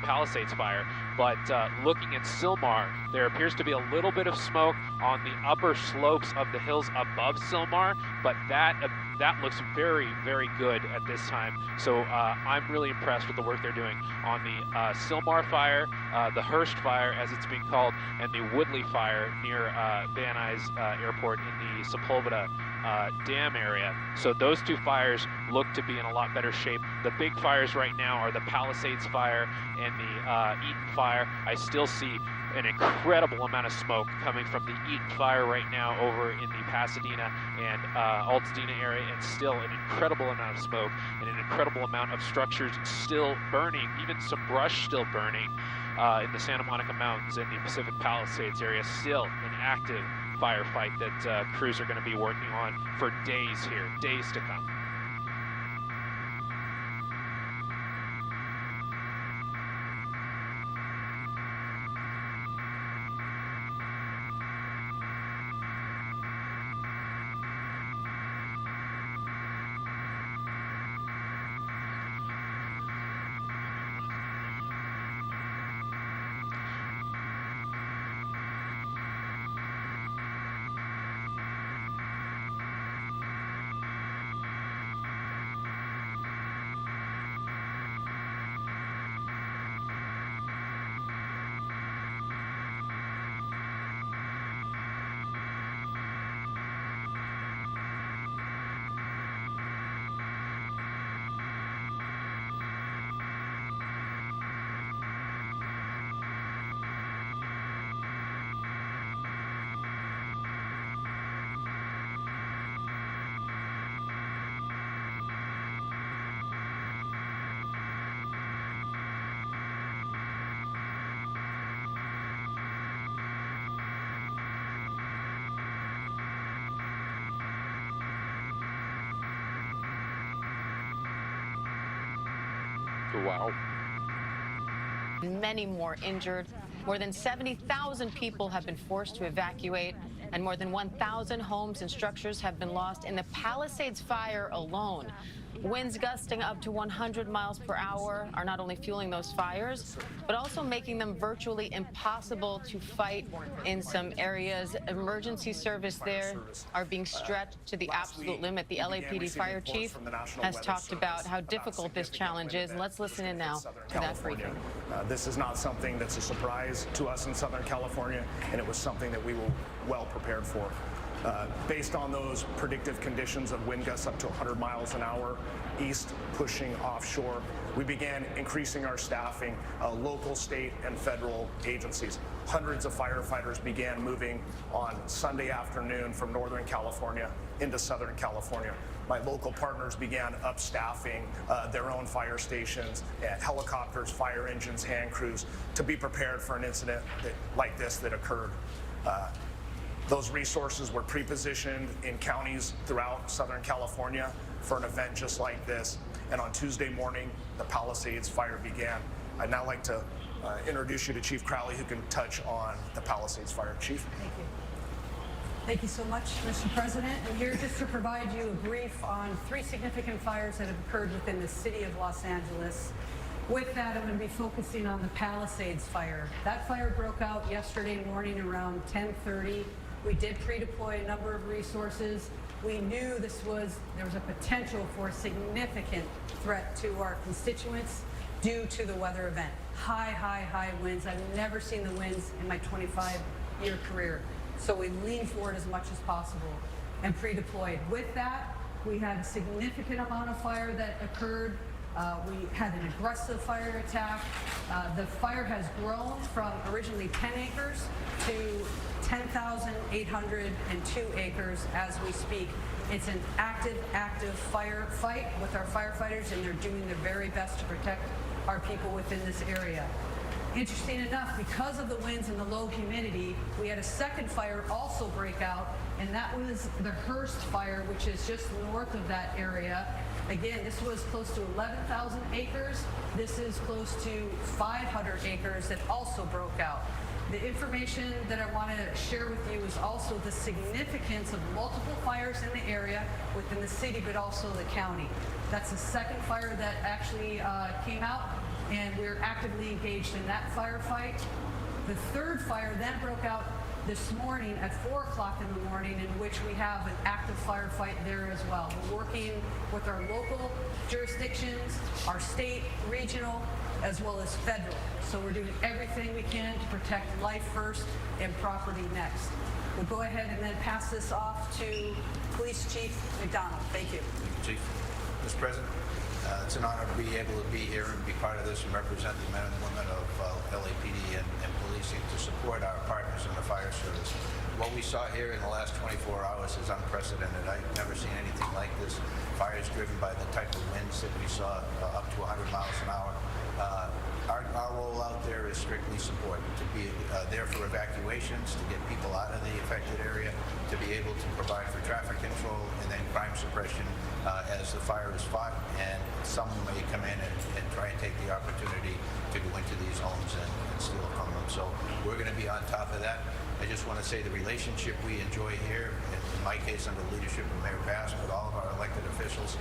Palisades fire. But looking at Sylmar, there appears to be a little bit of smoke on the upper slopes of the hills above Sylmar, but that looks very, very good at this time. So I'm really impressed with the work they're doing on the Sylmar fire, the Hearst fire, as it's being called, and the Woodley fire near Van Nuys Airport in the Sepulveda dam area. So those 2 fires look to be in a lot better shape. The big fires right now are the Palisades fire and the Eaton fire. I still see an incredible amount of smoke coming from the Eaton fire right now over in the Pasadena and Altadena area, and still an incredible amount of smoke and an incredible amount of structures still burning, even some brush still burning in the Santa Monica Mountains and the Pacific Palisades area. Still an active firefight that crews are going to be working on for days here, days to come. Wow. Many more injured. More than 70,000 people have been forced to evacuate, and more than 1,000 homes and structures have been lost in the Palisades fire alone. Winds gusting up to 100 miles per hour are not only fueling those fires, but also making them virtually impossible to fight in some areas. Emergency service there are being stretched to the absolute limit. The LAPD fire chief has talked about how difficult this challenge is. Let's listen in now to that briefing. This is not something that's a surprise to us in Southern California, and it was something that we were well prepared for. Based on those predictive conditions of wind gusts up to 100 miles an hour east, pushing offshore, we began increasing our staffing, local, state, and federal agencies. Hundreds of firefighters began moving on Sunday afternoon from Northern California into Southern California. My local partners began upstaffing their own fire stations, helicopters, fire engines, hand crews, to be prepared for an incident like this that occurred. Those resources were pre-positioned in counties throughout Southern California for an event just like this. And on Tuesday morning, the Palisades fire began. I'd now like to introduce you to Chief Crowley, who can touch on the Palisades fire. Chief. Thank you. Thank you so much, Mr. President. I'm here just to provide you a brief on 3 significant fires that have occurred within the city of Los Angeles. With that, I'm going to be focusing on the Palisades fire. That fire broke out yesterday morning around 10:30. We did pre-deploy a number of resources. We knew there was a potential for a significant threat to our constituents due to the weather event. High winds. I've never seen the winds in my 25-year career. So we leaned forward as much as possible and pre-deployed. With that, we had a significant amount of fire that occurred. We had an aggressive fire attack. The fire has grown from originally 10 acres to 10,802 acres as we speak. It's an active firefight with our firefighters, and they're doing their very best to protect our people within this area. Interesting enough, because of the winds and the low humidity, we had a second fire also break out, and that was the Hearst fire, which is just north of that area. Again, this was close to 11,000 acres. This is close to 500 acres that also broke out. The information that I want to share with you is also the significance of multiple fires in the area within the city, but also the county. That's the second fire that actually came out, and we're actively engaged in that firefight. The third fire then broke out this morning at 4 o'clock in the morning, in which we have an active firefight there as well. We're working with our local jurisdictions, our state, regional, as well as federal. So we're doing everything we can to protect life first and property next. We'll go ahead and then pass this off to Police Chief McDonald. Thank you. Thank you, Chief. Mr. President, it's an honor to be able to be here and be part of this and represent the men and women of LAPD and policing to support our partners in the fire service. What we saw here in the last 24 hours is unprecedented. I've never seen anything like this. Fires driven by the type of winds that we saw up to 100 miles an hour. Our role out there is strictly support, to be there for evacuations, to get people out of the affected area, to be able to provide for traffic control, and then crime suppression as the fire is fought, and someone may come in and try and take the opportunity to go into these homes and steal from them. So we're going to be on top of that. I just want to say the relationship we enjoy here, in my case under the leadership of Mayor Bass, but all of our elected officials,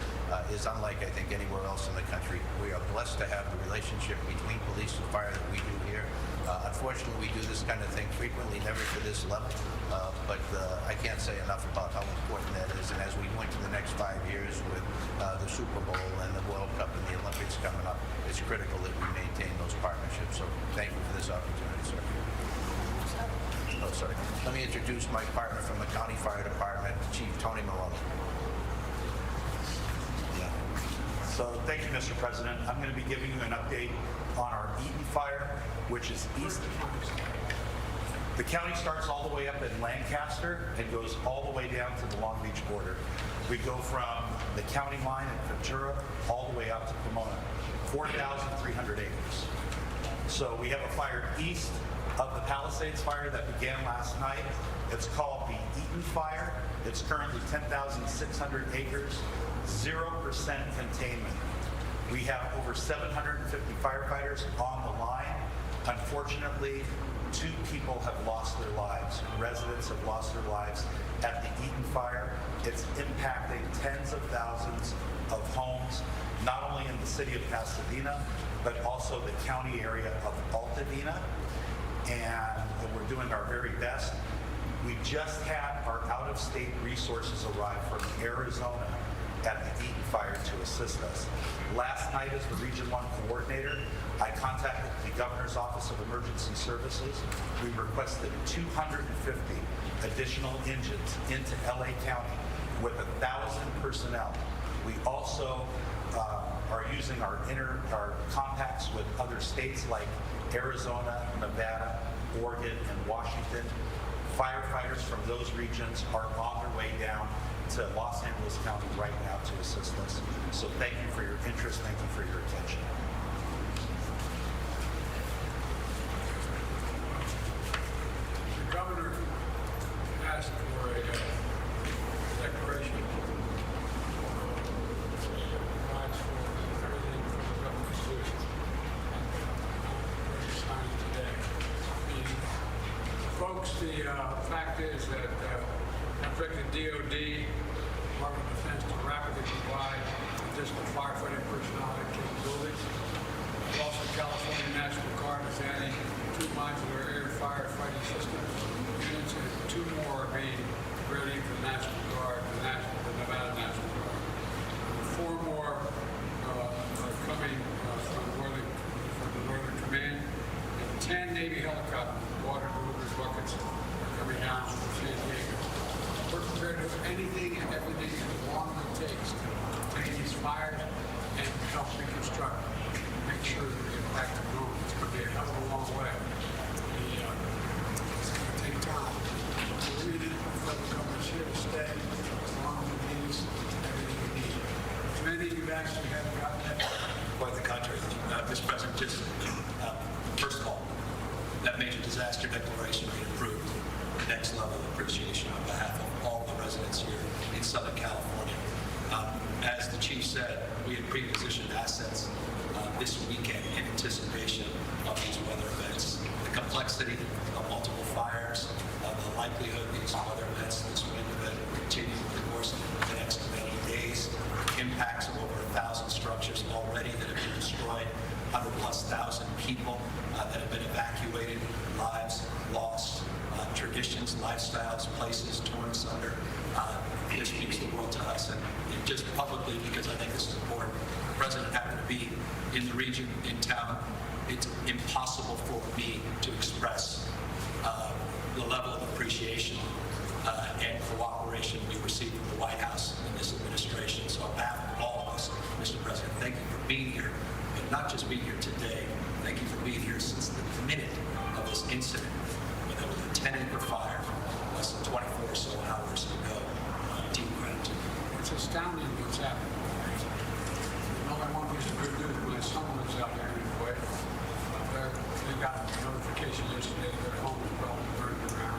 is unlike, I think, anywhere else in the country. We are blessed to have the relationship between police and fire that we do here. Unfortunately, we do this kind of thing frequently, never to this level, but I can't say enough about how important that is. And as we go into the next 5 years with the Super Bowl and the World Cup and the Olympics coming up, it's critical that we maintain those partnerships. So thank you for this opportunity, sir. Oh, sorry. Let me introduce my partner from the County Fire Department, Chief Tony Maroney. So thank you, Mr. President. I'm going to be giving you an update on our Eaton fire, which is east. The county starts all the way up in Lancaster and goes all the way down to the Long Beach border. We go from the county line in Ventura all the way out to Pomona, 4,300 acres. So we have a fire east of the Palisades fire that began last night. It's called the Eaton fire. It's currently 10,600 acres, 0% containment. We have over 750 firefighters on the line. Unfortunately, 2 people have lost their lives. Residents have lost their lives at the Eaton fire. It's impacting tens of thousands of homes, not only in the city of Pasadena, but also the county area of Altadena. And we're doing our very best. We just had our out-of-state resources arrive from Arizona at the Eaton fire to assist us. Last night, as the Region 1 coordinator, I contacted the Governor's Office of Emergency Services. We requested 250 additional engines into LA County with 1,000 personnel. We also are using our compacts with other states like Arizona, Nevada, Oregon, and Washington. Firefighters from those regions are on their way down to Los Angeles County right now to assist us. So thank you for your interest. Thank you for your attention. The governor asked for a declaration. Provides for everything from the government to signing today. Folks, the fact is that I expect the DOD, Department of Defense, to rapidly provide additional firefighting personnel and capabilities. Also, California National Guard is adding 2 modular air firefighting systems units, and 2 more are being ready for the National Guard, the Nevada National Guard. 4 more are coming from the Northern Command, and 10 Navy helicopters, water movers, buckets are coming down from San Diego. We're prepared to do anything and everything as long as it takes to contain these fires and help reconstruct, make sure that we get back to normal. It's going to be a hell of a long way. It's going to take time. We're really, the federal government's here to stay as long as it needs everything we need. As many of you actually haven't gotten that. Quite the contrary. Mr. President, just first of all, that major disaster declaration we approved. Next level of appreciation on behalf of all the residents here in Southern California. As the chief said, we had pre-positioned assets this weekend in anticipation of these weather events. The complexity of multiple fires, the likelihood of these weather events, this wind event will continue over the course of the next many days. Impacts of over 1,000 structures already that have been destroyed, 100,000+ people that have been evacuated, lives lost. Traditions, lifestyles, places torn asunder. This means the world to us, and just publicly, because I think this is important. The president happened to be in the region, in town. It's impossible for me to express the level of appreciation and cooperation we received from the White House and this administration. So on behalf of all of us, Mr. President, thank you for being here, and not just being here today. Thank you for being here since the minute of this incident. There was a 10-acre fire less than 24 or so hours ago. Deep gratitude. It's astounding what's happening. All I want is good news. My son lives out there in Kuwait. They got a notification yesterday that their home is probably burned to the ground.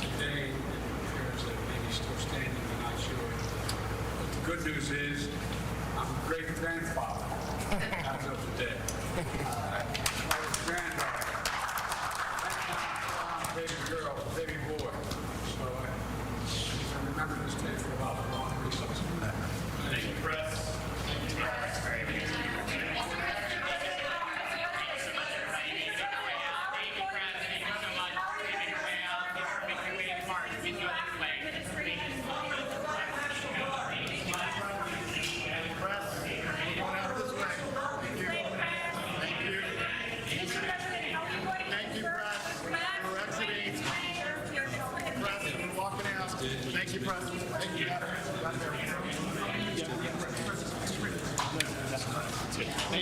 Today, it appears that maybe still standing, I'm not sure. But the good news is, I'm a great-grandfather as of today. My granddaughter. Baby girl, baby boy. So I remember this day for about a long resource. Thank you, press. Thank you, press. Thank you, President. Thank you.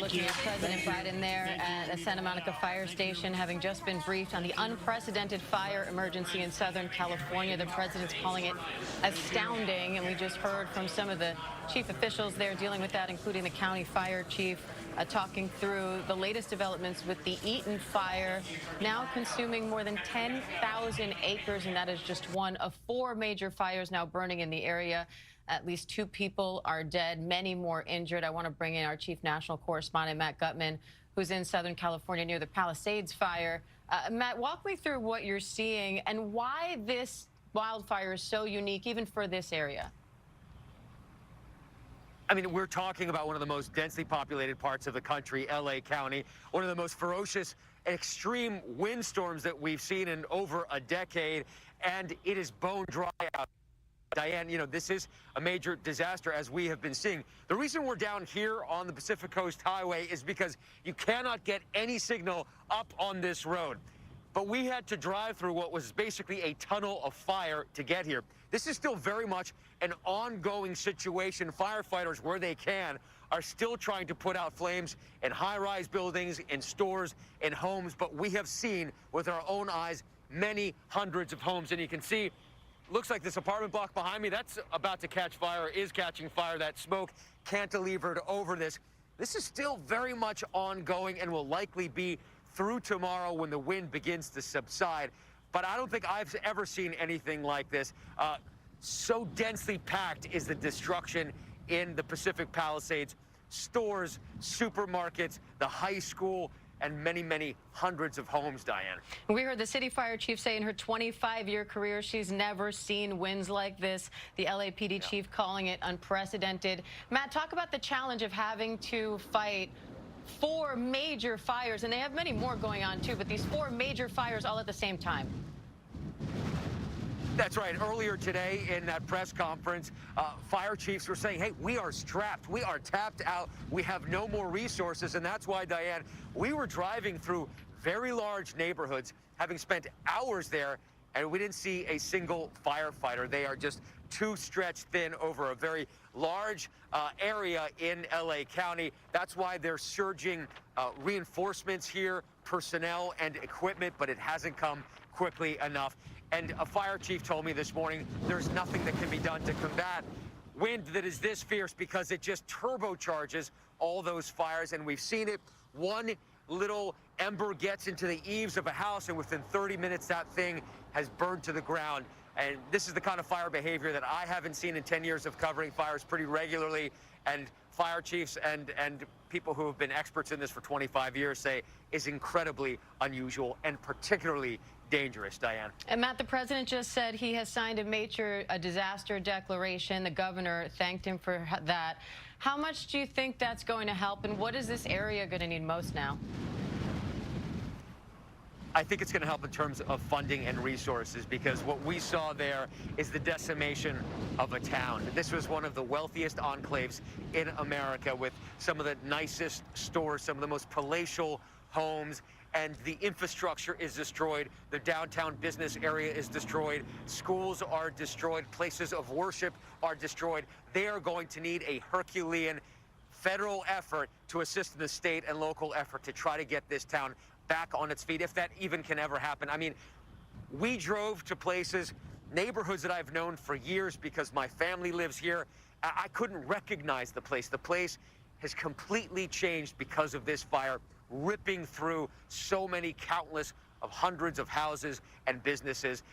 Looking at President Biden there at a Santa Monica fire station, having just been briefed on the unprecedented fire emergency in Southern California. The president's calling it astounding, and we just heard from some of the chief officials there dealing with that, including the county fire chief, talking through the latest developments with the Eaton fire, now consuming more than 10,000 acres, and that is just one of 4 major fires now burning in the area. At least 2 people are dead, many more injured. I want to bring in our chief national correspondent, Matt Gutman, who's in Southern California near the Palisades fire. Matt, walk me through what you're seeing and why this wildfire is so unique, even for this area. I mean, we're talking about one of the most densely populated parts of the country, LA County, one of the most ferocious extreme windstorms that we've seen in over a decade, and it is bone dry out. Diane, you know, this is a major disaster, as we have been seeing. The reason we're down here on the Pacific Coast Highway is because you cannot get any signal up on this road. But we had to drive through what was basically a tunnel of fire to get here. This is still very much an ongoing situation. Firefighters, where they can, are still trying to put out flames in high-rise buildings, in stores, in homes. But we have seen with our own eyes many hundreds of homes. And you can see, looks like this apartment block behind me, that's about to catch fire, is catching fire. That smoke cantilevered over this. This is still very much ongoing and will likely be through tomorrow when the wind begins to subside. But I don't think I've ever seen anything like this. So densely packed is the destruction in the Pacific Palisades. Stores, supermarkets, the high school, and many, many hundreds of homes, Diane. We heard the city fire chief say in her 25-year career she's never seen winds like this. The LAPD chief calling it unprecedented. Matt, talk about the challenge of having to fight 4 major fires, and they have many more going on too, but these 4 major fires all at the same time. That's right. Earlier today in that press conference, fire chiefs were saying, hey, we are strapped. We are tapped out. We have no more resources. And that's why, Diane, we were driving through very large neighborhoods, having spent hours there, and we didn't see a single firefighter. They are just too stretched thin over a very large area in LA County. That's why they're surging reinforcements here, personnel and equipment, but it hasn't come quickly enough. And a fire chief told me this morning there's nothing that can be done to combat wind that is this fierce because it just turbocharges all those fires. And we've seen it. One little ember gets into the eaves of a house, and within 30 minutes, that thing has burned to the ground. And this is the kind of fire behavior that I haven't seen in 10 years of covering fires pretty regularly. And fire chiefs and people who have been experts in this for 25 years say is incredibly unusual and particularly dangerous, Diane. And Matt, the president just said he has signed a major disaster declaration. The governor thanked him for that. How much do you think that's going to help, and what is this area going to need most now? I think it's going to help in terms of funding and resources, because what we saw there is the decimation of a town. This was one of the wealthiest enclaves in America, with some of the nicest stores, some of the most palatial homes, and the infrastructure is destroyed. The downtown business area is destroyed. Schools are destroyed. Places of worship are destroyed. They are going to need a Herculean federal effort to assist in the state and local effort to try to get this town back on its feet, if that even can ever happen. I mean, we drove to places, neighborhoods that I've known for years because my family lives here. I couldn't recognize the place. The place has completely changed because of this fire, ripping through so many countless of hundreds of houses and businesses.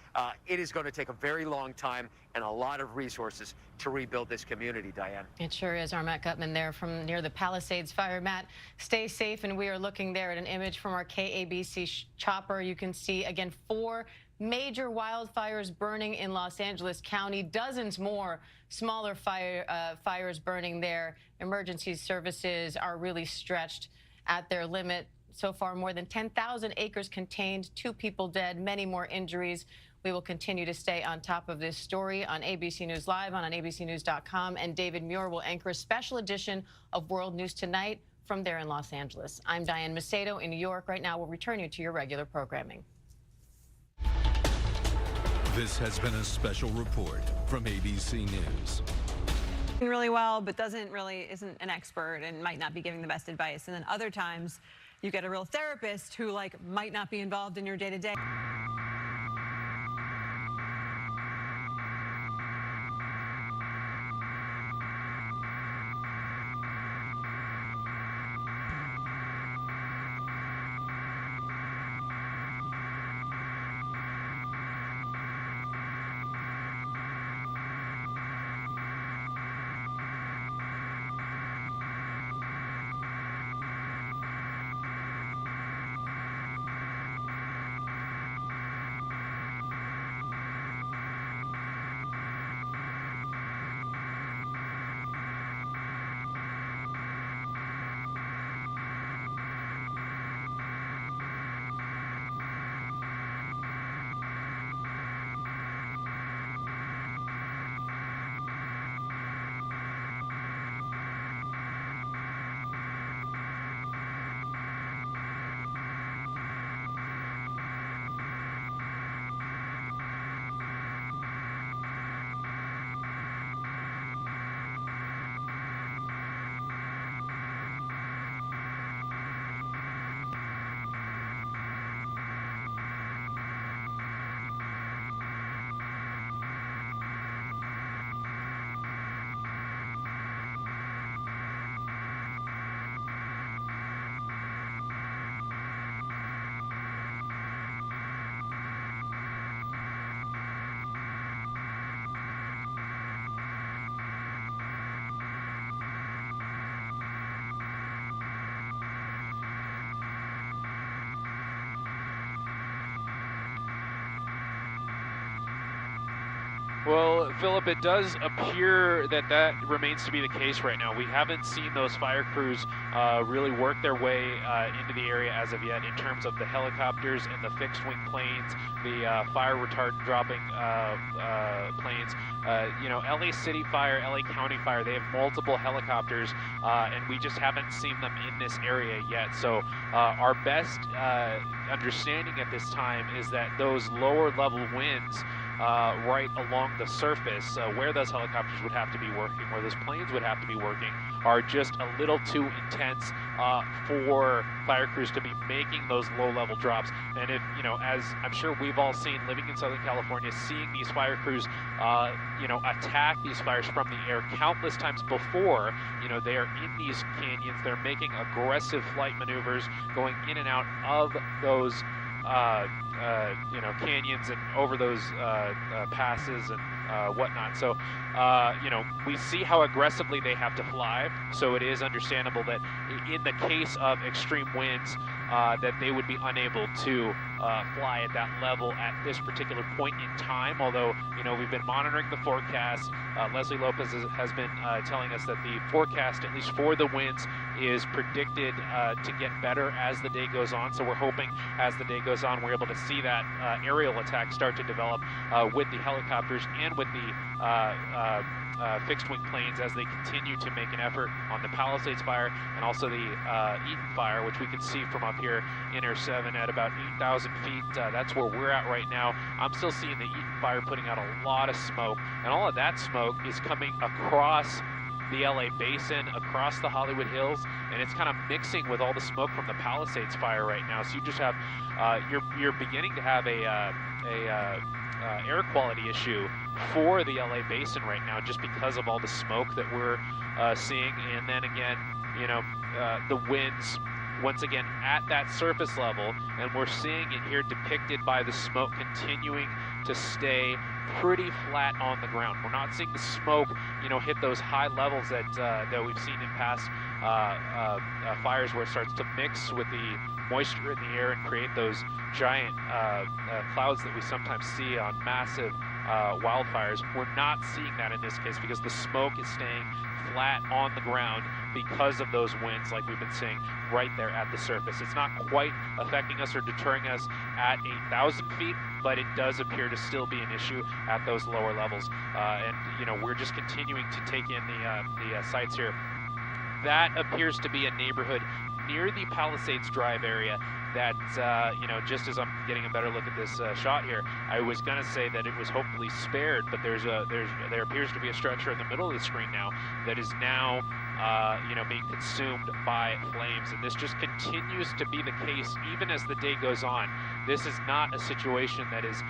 It is going to take a very long time and a lot of resources to rebuild this community, Diane. It sure is. Our Matt Gutman there from near the Palisades fire. Matt, stay safe, and we are looking there at an image from our KABC chopper. You can see, again, 4 major wildfires burning in Los Angeles County, dozens more smaller fires burning there. Emergency services are really stretched at their limit. So far, more than 10,000 acres contained, 2 people dead, many more injuries. We will continue to stay on top of this story on ABC News Live, on abcnews.com, and David Muir will anchor a special edition of World News Tonight from there in Los Angeles. I'm Diane Macedo in New York. Right now, we'll return you to your regular programming. This has been a special report from ABC News. Really well, but isn't an expert and might not be giving the best advice. And then other times you get a real therapist who might not be involved in your day-to-day. Well, Philip, it does appear that that remains to be the case right now. We haven't seen those fire crews really work their way into the area as of yet in terms of the helicopters and the fixed-wing planes, the fire retardant dropping planes. LA City Fire, LA County Fire, they have multiple helicopters, and we just haven't seen them in this area yet. So our best understanding at this time is that those lower-level winds right along the surface, where those helicopters would have to be working, where those planes would have to be working, are just a little too intense for fire crews to be making those low-level drops. And if, as I'm sure we've all seen living in Southern California, seeing these fire crews, attack these fires from the air countless times before, they are in these canyons, they're making aggressive flight maneuvers, going in and out of those canyons and over those passes and whatnot. So, we see how aggressively they have to fly. So it is understandable that in the case of extreme winds, that they would be unable to fly at that level at this particular point in time. Although, we've been monitoring the forecast. Leslie Lopez has been telling us that the forecast, at least for the winds, is predicted to get better as the day goes on. So we're hoping as the day goes on, we're able to see that aerial attack start to develop with the helicopters and with the fixed-wing planes as they continue to make an effort on the Palisades fire and also the Eaton fire, which we can see from up here in Air 7 at about 8,000 feet. That's where we're at right now. I'm still seeing the Eaton fire putting out a lot of smoke, and all of that smoke is coming across the LA basin, across the Hollywood Hills, and it's kind of mixing with all the smoke from the Palisades fire right now. So you just have, you're beginning to have a air quality issue for the LA basin right now, just because of all the smoke that we're seeing. And then again, the winds once again at that surface level, and we're seeing it here depicted by the smoke continuing to stay pretty flat on the ground. We're not seeing the smoke, hit those high levels that we've seen in past fires, where it starts to mix with the moisture in the air and create those giant clouds that we sometimes see on massive wildfires. We're not seeing that in this case because the smoke is staying flat on the ground because of those winds, like we've been seeing right there at the surface. It's not quite affecting us or deterring us at 8,000 feet, but it does appear to still be an issue at those lower levels. And we're just continuing to take in the sites here. That appears to be a neighborhood near the Palisades Drive area that, just as I'm getting a better look at this shot here, I was going to say that it was hopefully spared, but there appears to be a structure in the middle of the screen now that is now, being consumed by flames. And this just continues to be the case even as the day goes on. This is not a situation that is,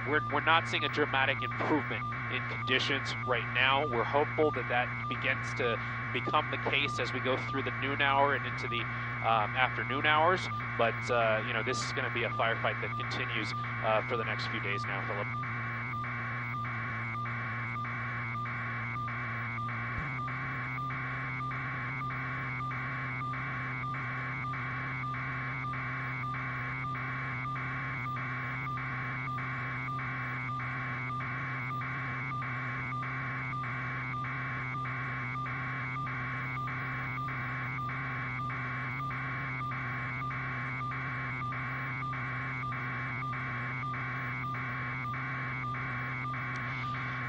we're not seeing a dramatic improvement in conditions right now. We're hopeful that that begins to become the case as we go through the noon hour and into the afternoon hours. But, this is going to be a firefight that continues for the next few days now, Philip.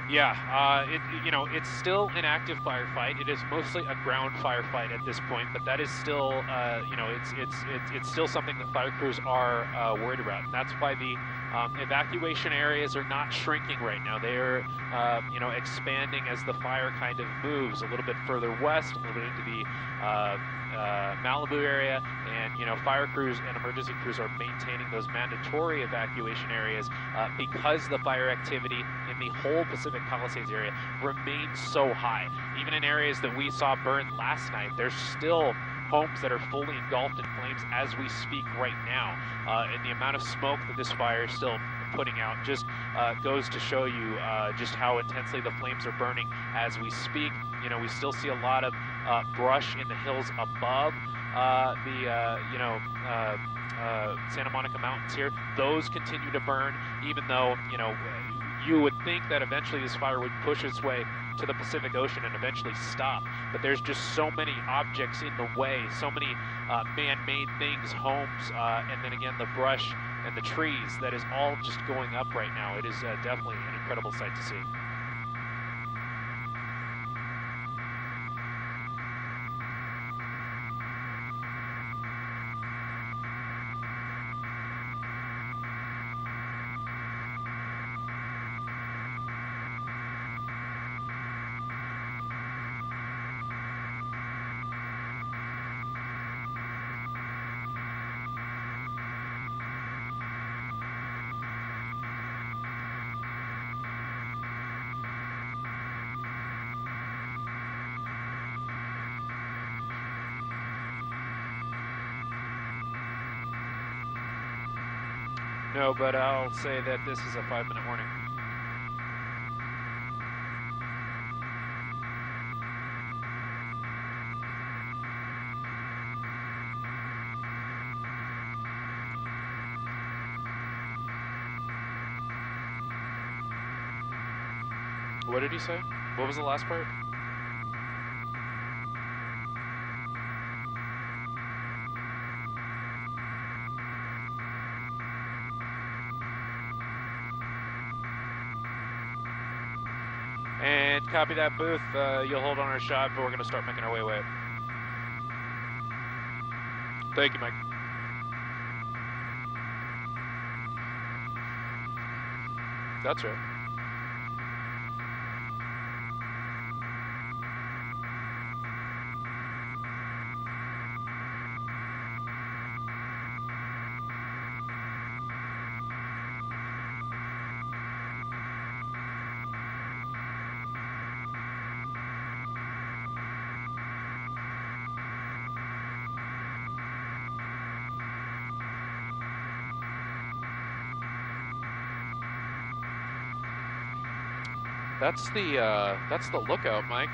Yeah, it's still an active firefight. It is mostly a ground firefight at this point, but that is still, it's still something that fire crews are worried about. And that's why the evacuation areas are not shrinking right now. They are, expanding as the fire kind of moves a little bit further west, a little bit into the Malibu area, and fire crews and emergency crews are maintaining those mandatory evacuation areas because the fire activity in the whole Pacific Palisades area remains so high. Even in areas that we saw burn last night, there's still homes that are fully engulfed in flames as we speak right now. And the amount of smoke that this fire is still putting out just goes to show you just how intensely the flames are burning as we speak. We still see a lot of brush in the hills above Santa Monica Mountains here. Those continue to burn, even though, you would think that eventually this fire would push its way to the Pacific Ocean and eventually stop. But there's just so many objects in the way, so many man-made things, homes, and then again the brush and the trees that is all just going up right now. It is definitely an incredible sight to see. No, but I'll say that this is a 5-minute warning. What did he say? What was the last part? And copy that, Booth. You'll hold on our shot, but we're going to start making our way away. Thank you, Mike. That's right. That's the lookout, Mike.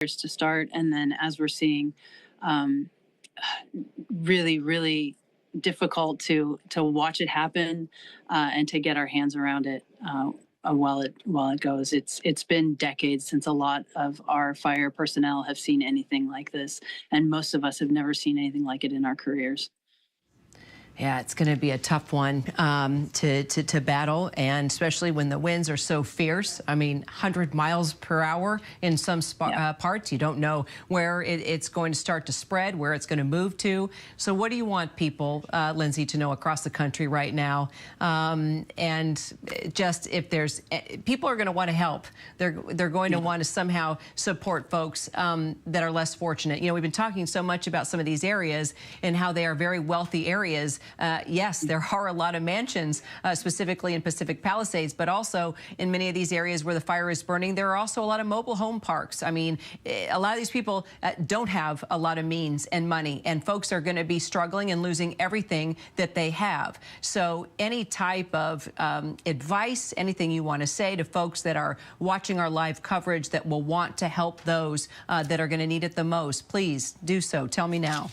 to start, and then as we're seeing, really difficult to watch it happen and to get our hands around it while it goes. It's been decades since a lot of our fire personnel have seen anything like this, and most of us have never seen anything like it in our careers. Yeah, it's going to be a tough one to battle, and especially when the winds are so fierce. I mean, 100 miles per hour in some parts. You don't know where it's going to start to spread, where it's going to move to. So what do you want people, Lindsay, to know across the country right now? And just if there's people are going to want to help. They're going to want to somehow support folks that are less fortunate. You know, we've been talking so much about some of these areas and how they are very wealthy areas. Yes, there are a lot of mansions, specifically in Pacific Palisades, but also in many of these areas where the fire is burning, there are also a lot of mobile home parks. I mean, a lot of these people don't have a lot of means and money, and folks are going to be struggling and losing everything that they have. So any type of advice, anything you want to say to folks that are watching our live coverage that will want to help those that are going to need it the most, please do so. Tell me now.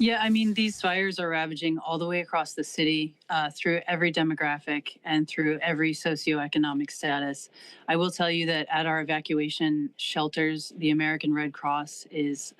Yeah, I mean, these fires are ravaging all the way across the city through every demographic and through every socioeconomic status. I will tell you that at our evacuation shelters, the American Red Cross is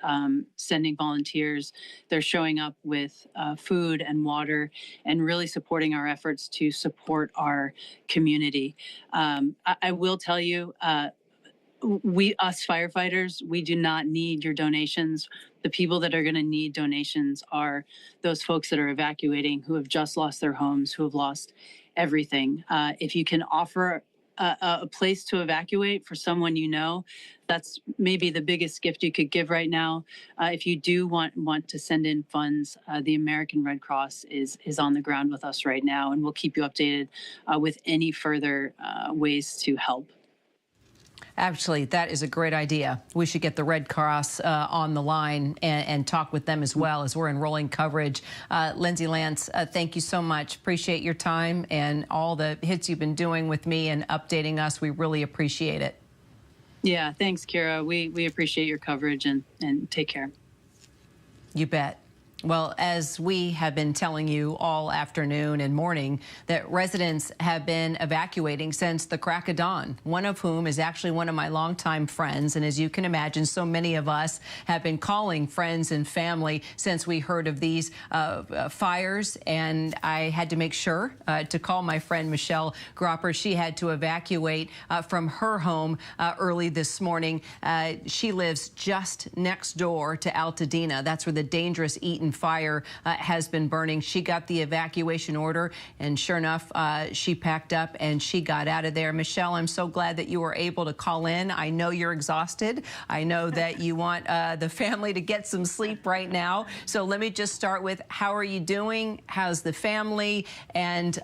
sending volunteers. They're showing up with food and water and really supporting our efforts to support our community. I will tell you, us firefighters, we do not need your donations. The people that are going to need donations are those folks that are evacuating, who have just lost their homes, who have lost everything. If you can offer a place to evacuate for someone you know, that's maybe the biggest gift you could give right now. If you do want to send in funds, the American Red Cross is on the ground with us right now, and we'll keep you updated with any further ways to help. Actually, that is a great idea. We should get the Red Cross on the line and talk with them as well as we're enrolling coverage. Lindsay Lance, thank you so much. Appreciate your time and all the hits you've been doing with me and updating us. We really appreciate it. Yeah, thanks, Kira. We appreciate your coverage, and take care. You bet. Well, as we have been telling you all afternoon and morning, that residents have been evacuating since the crack of dawn, one of whom is actually one of my longtime friends. And as you can imagine, so many of us have been calling friends and family since we heard of these fires. And I had to make sure to call my friend Michelle Gropper. She had to evacuate from her home early this morning. She lives just next door to Altadena. That's where the dangerous Eaton fire has been burning. She got the evacuation order, and sure enough, she packed up and she got out of there. Michelle, I'm so glad that you were able to call in. I know you're exhausted. I know that you want the family to get some sleep right now. So let me just start with, how are you doing? How's the family? And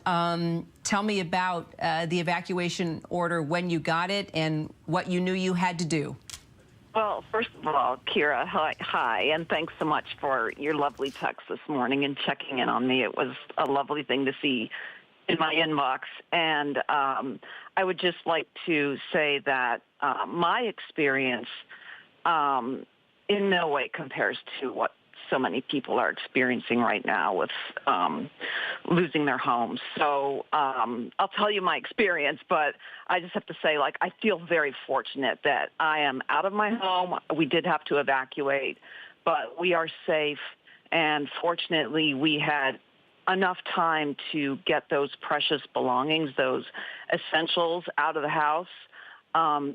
tell me about the evacuation order, when you got it, and what you knew you had to do. Well, first of all, Kira, hi, and thanks so much for your lovely text this morning and checking in on me. It was a lovely thing to see in my inbox. And I would just like to say that my experience in no way compares to what so many people are experiencing right now with losing their homes. So I'll tell you my experience, but I just have to say, like, I feel very fortunate that I am out of my home. We did have to evacuate, but we are safe. And fortunately, we had enough time to get those precious belongings, those essentials, out of the house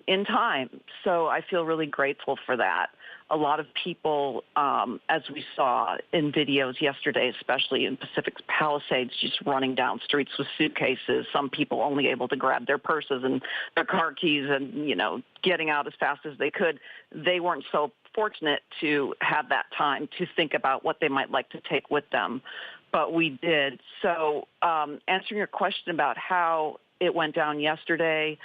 in time. So I feel really grateful for that. A lot of people, as we saw in videos yesterday, especially in Pacific Palisades, just running down streets with suitcases. Some people only able to grab their purses and their car keys and, you know, getting out as fast as they could. They weren't so fortunate to have that time to think about what they might like to take with them, but we did. So answering your question about how it went down yesterday,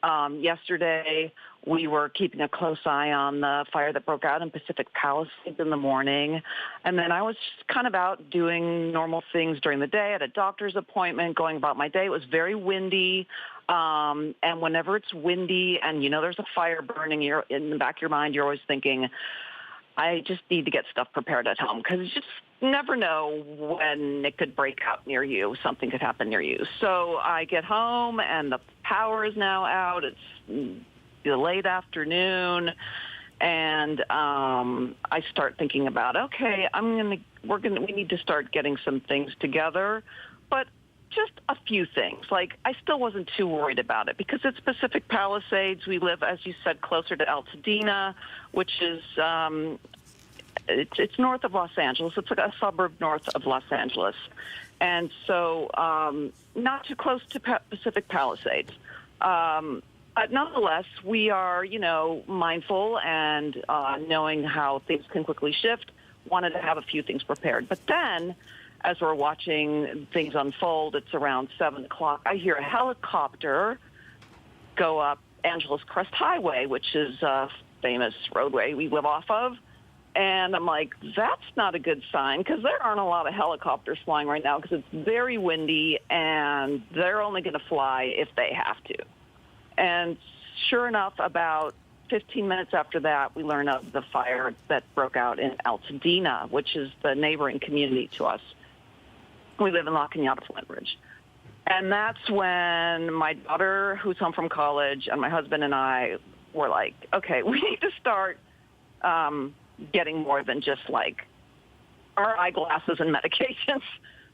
Yesterday, we were keeping a close eye on the fire that broke out in Pacific Palisades in the morning. And then I was just kind of out doing normal things during the day, at a doctor's appointment, going about my day. It was very windy. And whenever it's windy and, you know, there's a fire burning, you're in the back of your mind, you're always thinking, I just need to get stuff prepared at home, because you just never know when it could break out near you. Something could happen near you. So I get home and the power is now out. It's the late afternoon, and I start thinking about, okay, we need to start getting some things together, but just a few things. Like, I still wasn't too worried about it because it's Pacific Palisades. We live, as you said, closer to Altadena, which is it's north of Los Angeles. It's like a suburb north of Los Angeles, and so not too close to Pacific Palisades. But nonetheless, we are, you know, mindful and knowing how things can quickly shift. Wanted to have a few things prepared, but then, as we're watching things unfold, it's around 7 o'clock. I hear a helicopter go up Angeles Crest Highway, which is a famous roadway we live off of. And I'm like, that's not a good sign, because there aren't a lot of helicopters flying right now because it's very windy, and they're only going to fly if they have to. And sure enough, about 15 minutes after that, we learn of the fire that broke out in Altadena, which is the neighboring community to us. We live in La Cañada, Flint Ridge. And that's when my daughter, who's home from college, and my husband and I were like, okay, we need to start getting more than just like our eyeglasses and medications.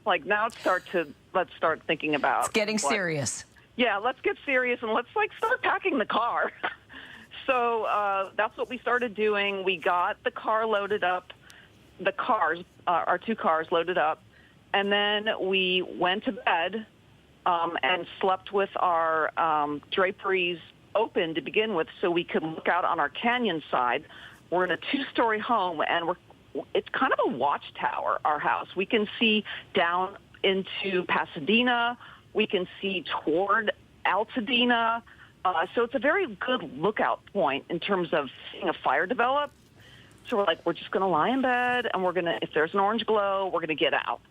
Like, now let's start thinking about it's getting serious. Yeah, let's get serious, and let's like start packing the car. So that's what we started doing. We got the car loaded up, our 2 cars loaded up, and then we went to bed and slept with our draperies open to begin with, so we could look out on our canyon side. We're in a 2-story home, and it's kind of a watchtower, our house. We can see down into Pasadena. We can see toward Altadena. So it's a very good lookout point in terms of seeing a fire develop. So we're like, we're just going to lie in bed, and if there's an orange glow, we're going to get out.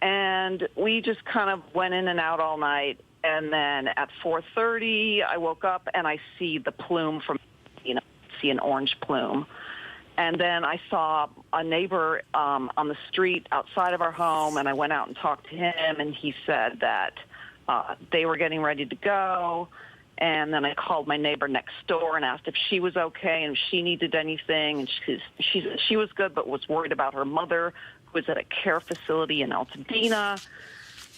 And we just kind of went in and out all night. And then at 4:30, I woke up, and I see the plume from, see an orange plume. And then I saw a neighbor on the street outside of our home, and I went out and talked to him, and he said that they were getting ready to go. And then I called my neighbor next door and asked if she was okay and if she needed anything. And she was good, but was worried about her mother, who was at a care facility in Altadena.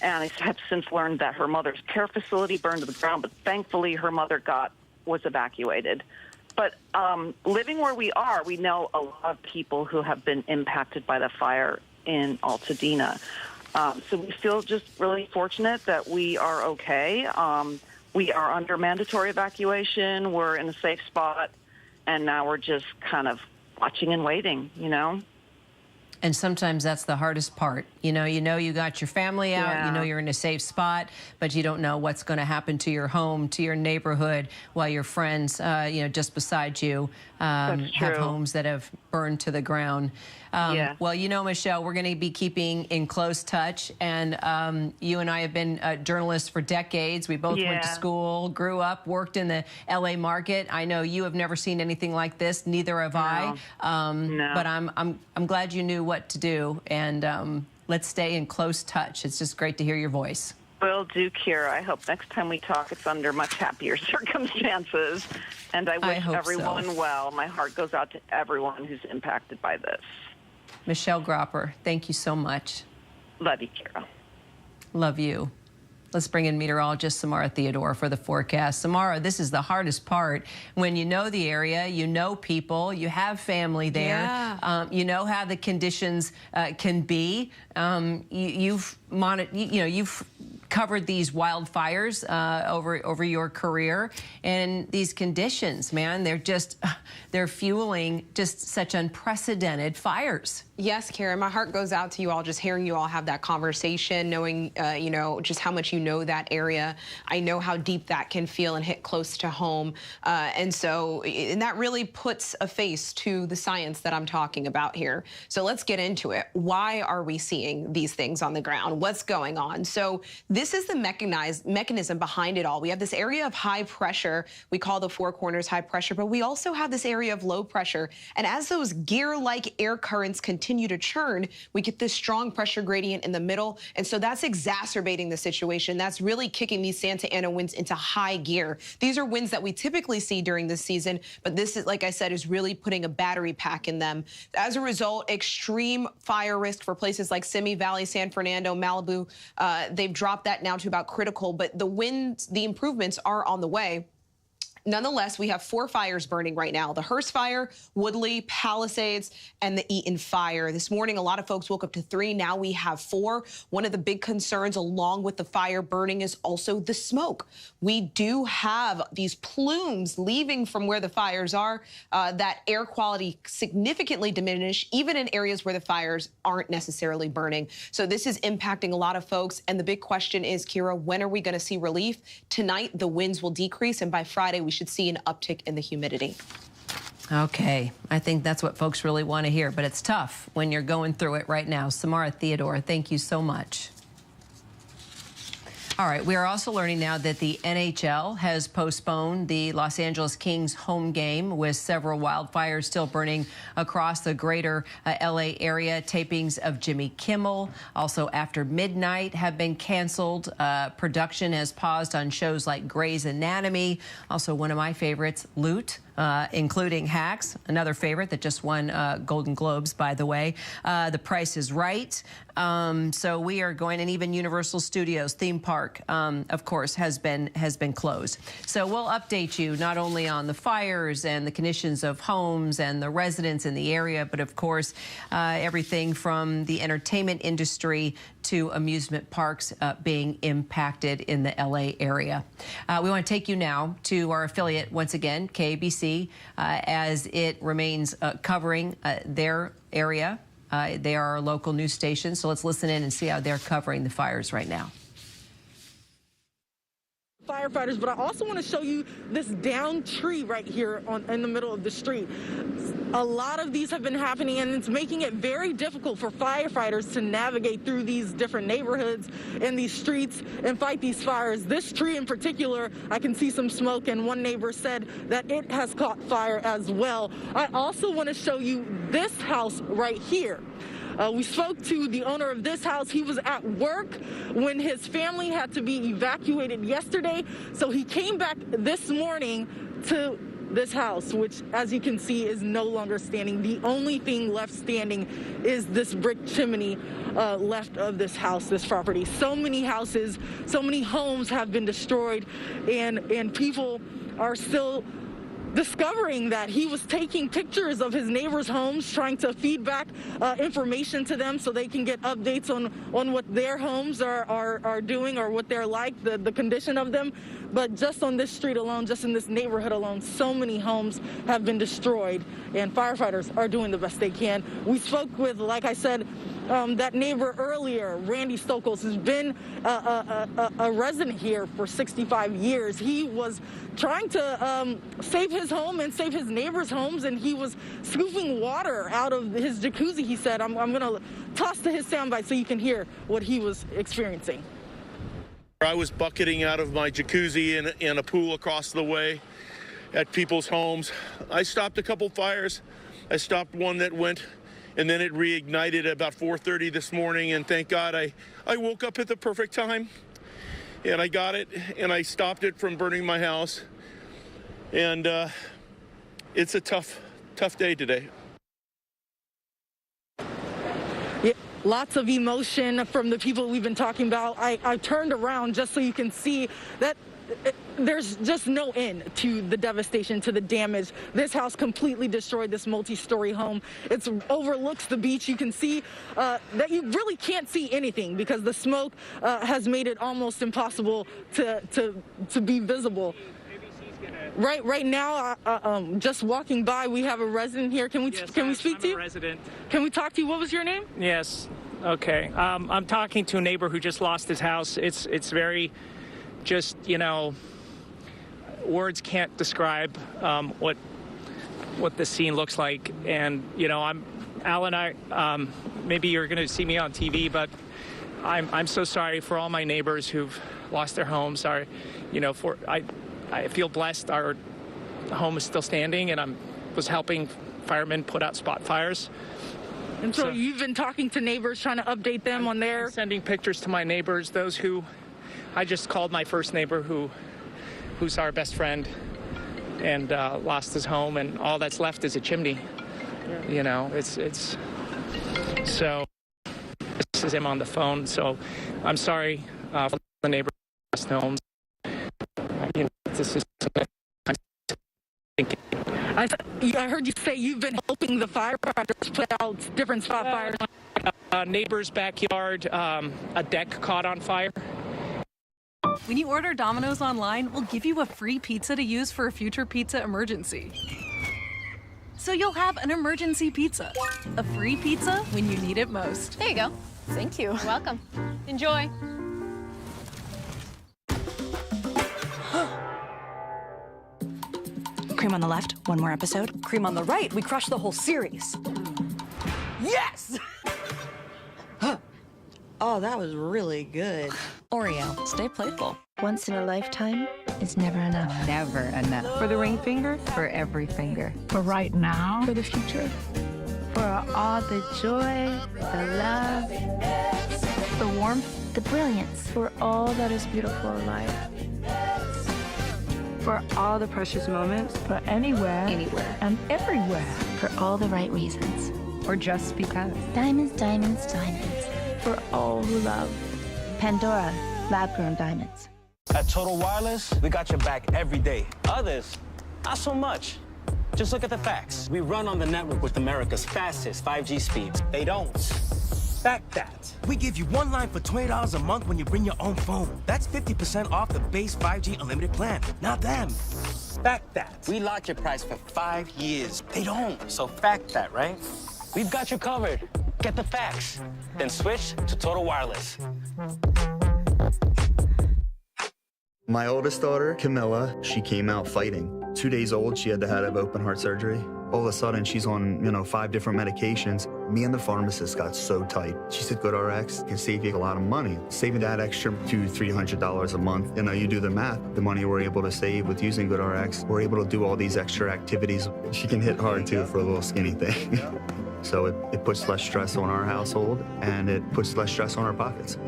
And I have since learned that her mother's care facility burned to the ground, but thankfully her mother was evacuated. But living where we are, we know a lot of people who have been impacted by the fire in Altadena. So we feel just really fortunate that we are okay. We are under mandatory evacuation. We're in a safe spot. And now we're just kind of watching and waiting, And sometimes that's the hardest part. You got your family out, Yeah. You're in a safe spot, but you don't know what's going to happen to your home, to your neighborhood, while your friends, just beside you have homes that have burned to the ground. Yeah. Well, Michelle, we're going to be keeping in close touch, and you and I have been journalists for decades. We both went to school, grew up, worked in the LA market. I know you have never seen anything like this, neither have I. No. But I'm glad you knew what to do, and let's stay in close touch. It's just great to hear your voice. Will do, Kira. I hope next time we talk, it's under much happier circumstances. And I wish everyone well. My heart goes out to everyone who's impacted by this. Michelle Gropper, thank you so much. Love you, Kira. Love you. Let's bring in meteorologist Samara Theodore for the forecast. Samara, this is the hardest part. When you know the area, you know people, you have family there, you know how the conditions can be. You've covered these wildfires over your career, and these conditions, man, they're fueling just such unprecedented fires. Yes, Karen, my heart goes out to you all, just hearing you all have that conversation, knowing, you know, just how much you know that area. I know how deep that can feel and hit close to home. And that really puts a face to the science that I'm talking about here. So let's get into it. Why are we seeing these things on the ground? What's going on? So this is the mechanism behind it all. We have this area of high pressure. We call the Four Corners high pressure, but we also have this area of low pressure. And as those gear-like air currents continue to churn, we get this strong pressure gradient in the middle. And so that's exacerbating the situation. That's really kicking these Santa Ana winds into high gear. These are winds that we typically see during this season, but this is, like I said, is really putting a battery pack in them. As a result, extreme fire risk for places like Simi Valley, San Fernando, Malibu. They've dropped that now to about critical, but the winds, the improvements are on the way. Nonetheless, we have 4 fires burning right now: the Hearst Fire, Woodley, Palisades, and the Eaton Fire. This morning, a lot of folks woke up to 3. Now we have 4. One of the big concerns, along with the fire burning, is also the smoke. We do have these plumes leaving from where the fires are. That air quality significantly diminished, even in areas where the fires aren't necessarily burning. So this is impacting a lot of folks. And the big question is, Kira, when are we going to see relief? Tonight, the winds will decrease, and by Friday, we should see an uptick in the humidity. Okay, I think that's what folks really want to hear, but it's tough when you're going through it right now. Samara Theodore, thank you so much. All right, we are also learning now that the NHL has postponed the Los Angeles Kings home game, with several wildfires still burning across the greater LA area. Tapings of Jimmy Kimmel, also After Midnight, have been canceled. Production has paused on shows like Grey's Anatomy. Also, one of my favorites, Loot, including Hacks, another favorite that just won Golden Globes, by the way. The Price is Right. So we are going, and even Universal Studios theme park, of course, has been closed. So we'll update you not only on the fires and the conditions of homes and the residents in the area, but of course, everything from the entertainment industry to amusement parks being impacted in the LA area. We want to take you now to our affiliate once again, KABC, as it remains covering their area. They are our local news station, so let's listen in and see how they're covering the fires right now. Firefighters, but I also want to show you this downed tree right here in the middle of the street. A lot of these have been happening, and it's making it very difficult for firefighters to navigate through these different neighborhoods and these streets and fight these fires. This tree in particular, I can see some smoke, and one neighbor said that it has caught fire as well. I also want to show you this house right here. We spoke to the owner of this house. He was at work when his family had to be evacuated yesterday, so he came back this morning to this house, which, as you can see, is no longer standing. The only thing left standing is this brick chimney left of this house, this property. So many houses, so many homes have been destroyed, and people are still discovering that he was taking pictures of his neighbors' homes, trying to feed back information to them so they can get updates on what their homes are doing or what they're like, the condition of them. But just on this street alone, just in this neighborhood alone, so many homes have been destroyed, and firefighters are doing the best they can. We spoke with, like I said, that neighbor earlier, Randy Stokos, has been a resident here for 65 years. He was trying to save his home and save his neighbors' homes, and he was scooping water out of his jacuzzi. He said, I'm going to toss to his soundbite so you can hear what he was experiencing. I was bucketing out of my jacuzzi in a pool across the way at people's homes. I stopped a couple fires. I stopped one that went, and then it reignited at about 4:30 this morning, and thank God I woke up at the perfect time, and I got it, and I stopped it from burning my house. And it's a tough day today. Yeah, lots of emotion from the people we've been talking about. I turned around just so you can see that there's just no end to the devastation, to the damage. This house completely destroyed, this multi-story home. It overlooks the beach. You can see that you really can't see anything because the smoke has made it almost impossible to be visible. Right now, just walking by, we have a resident here. Can we speak to you? Resident. Can we talk to you? What was your name? Yes. Okay. I'm talking to a neighbor who just lost his house. It's very, just, you know, words can't describe what the scene looks like. And, you know, Al and I, maybe you're going to see me on TV, but I'm so sorry for all my neighbors who've lost their homes. Sorry, you know, I feel blessed. Our home is still standing, and I was helping firemen put out spot fires. And so you've been talking to neighbors, trying to update them on their... I'm sending pictures to my neighbors, those who... I just called my first neighbor who's our best friend and lost his home, and all that's left is a chimney. Yeah. You know, it's... So, this is him on the phone, so I'm sorry for the neighbors who lost homes. You know, this is... I heard you say you've been helping the firefighters put out different spot fires. Neighbor's backyard, a deck caught on fire. When you order Domino's online, we'll give you a free pizza to use for a future pizza emergency. So you'll have an emergency pizza. A free pizza when you need it most. There you go. Thank you. You're welcome. Enjoy. Cream on the left, one more episode. Cream on the right, we crushed the whole series. Yes! Oh, that was really good. Oreo, stay playful. Once in a lifetime is never enough. Never enough. For the ring finger? For every finger. For right now? For the future? For all the joy, the love, the warmth, the brilliance. For all that is beautiful in life. For all the precious moments. For anywhere. Anywhere. And everywhere. For all the right reasons. Or just because. Diamonds, diamonds, diamonds. For all who love. Pandora, lab-grown diamonds. At Total Wireless, we got your back every day. Others, not so much. Just look at the facts. We run on the network with America's fastest 5G speeds. They don't. Back that. We give you one line for $20 a month when you bring your own phone. That's 50% off the base 5G unlimited plan. Not them. Back that. We lock your price for 5 years. They don't. So fact that, right? We've got you covered. Get the facts. Then switch to Total Wireless. My oldest daughter, Camilla, she came out fighting. 2 days old, she had to have open heart surgery. All of a sudden, she's on, 5 different medications. Me and the pharmacist got so tight. She said, GoodRx can save you a lot of money. Saving that extra $200-300 a month. You do the math, the money we're able to save with using GoodRx, we're able to do all these extra activities. She can hit hard, too, for a little skinny thing. So it puts less stress on our household, and it puts less stress on our pockets.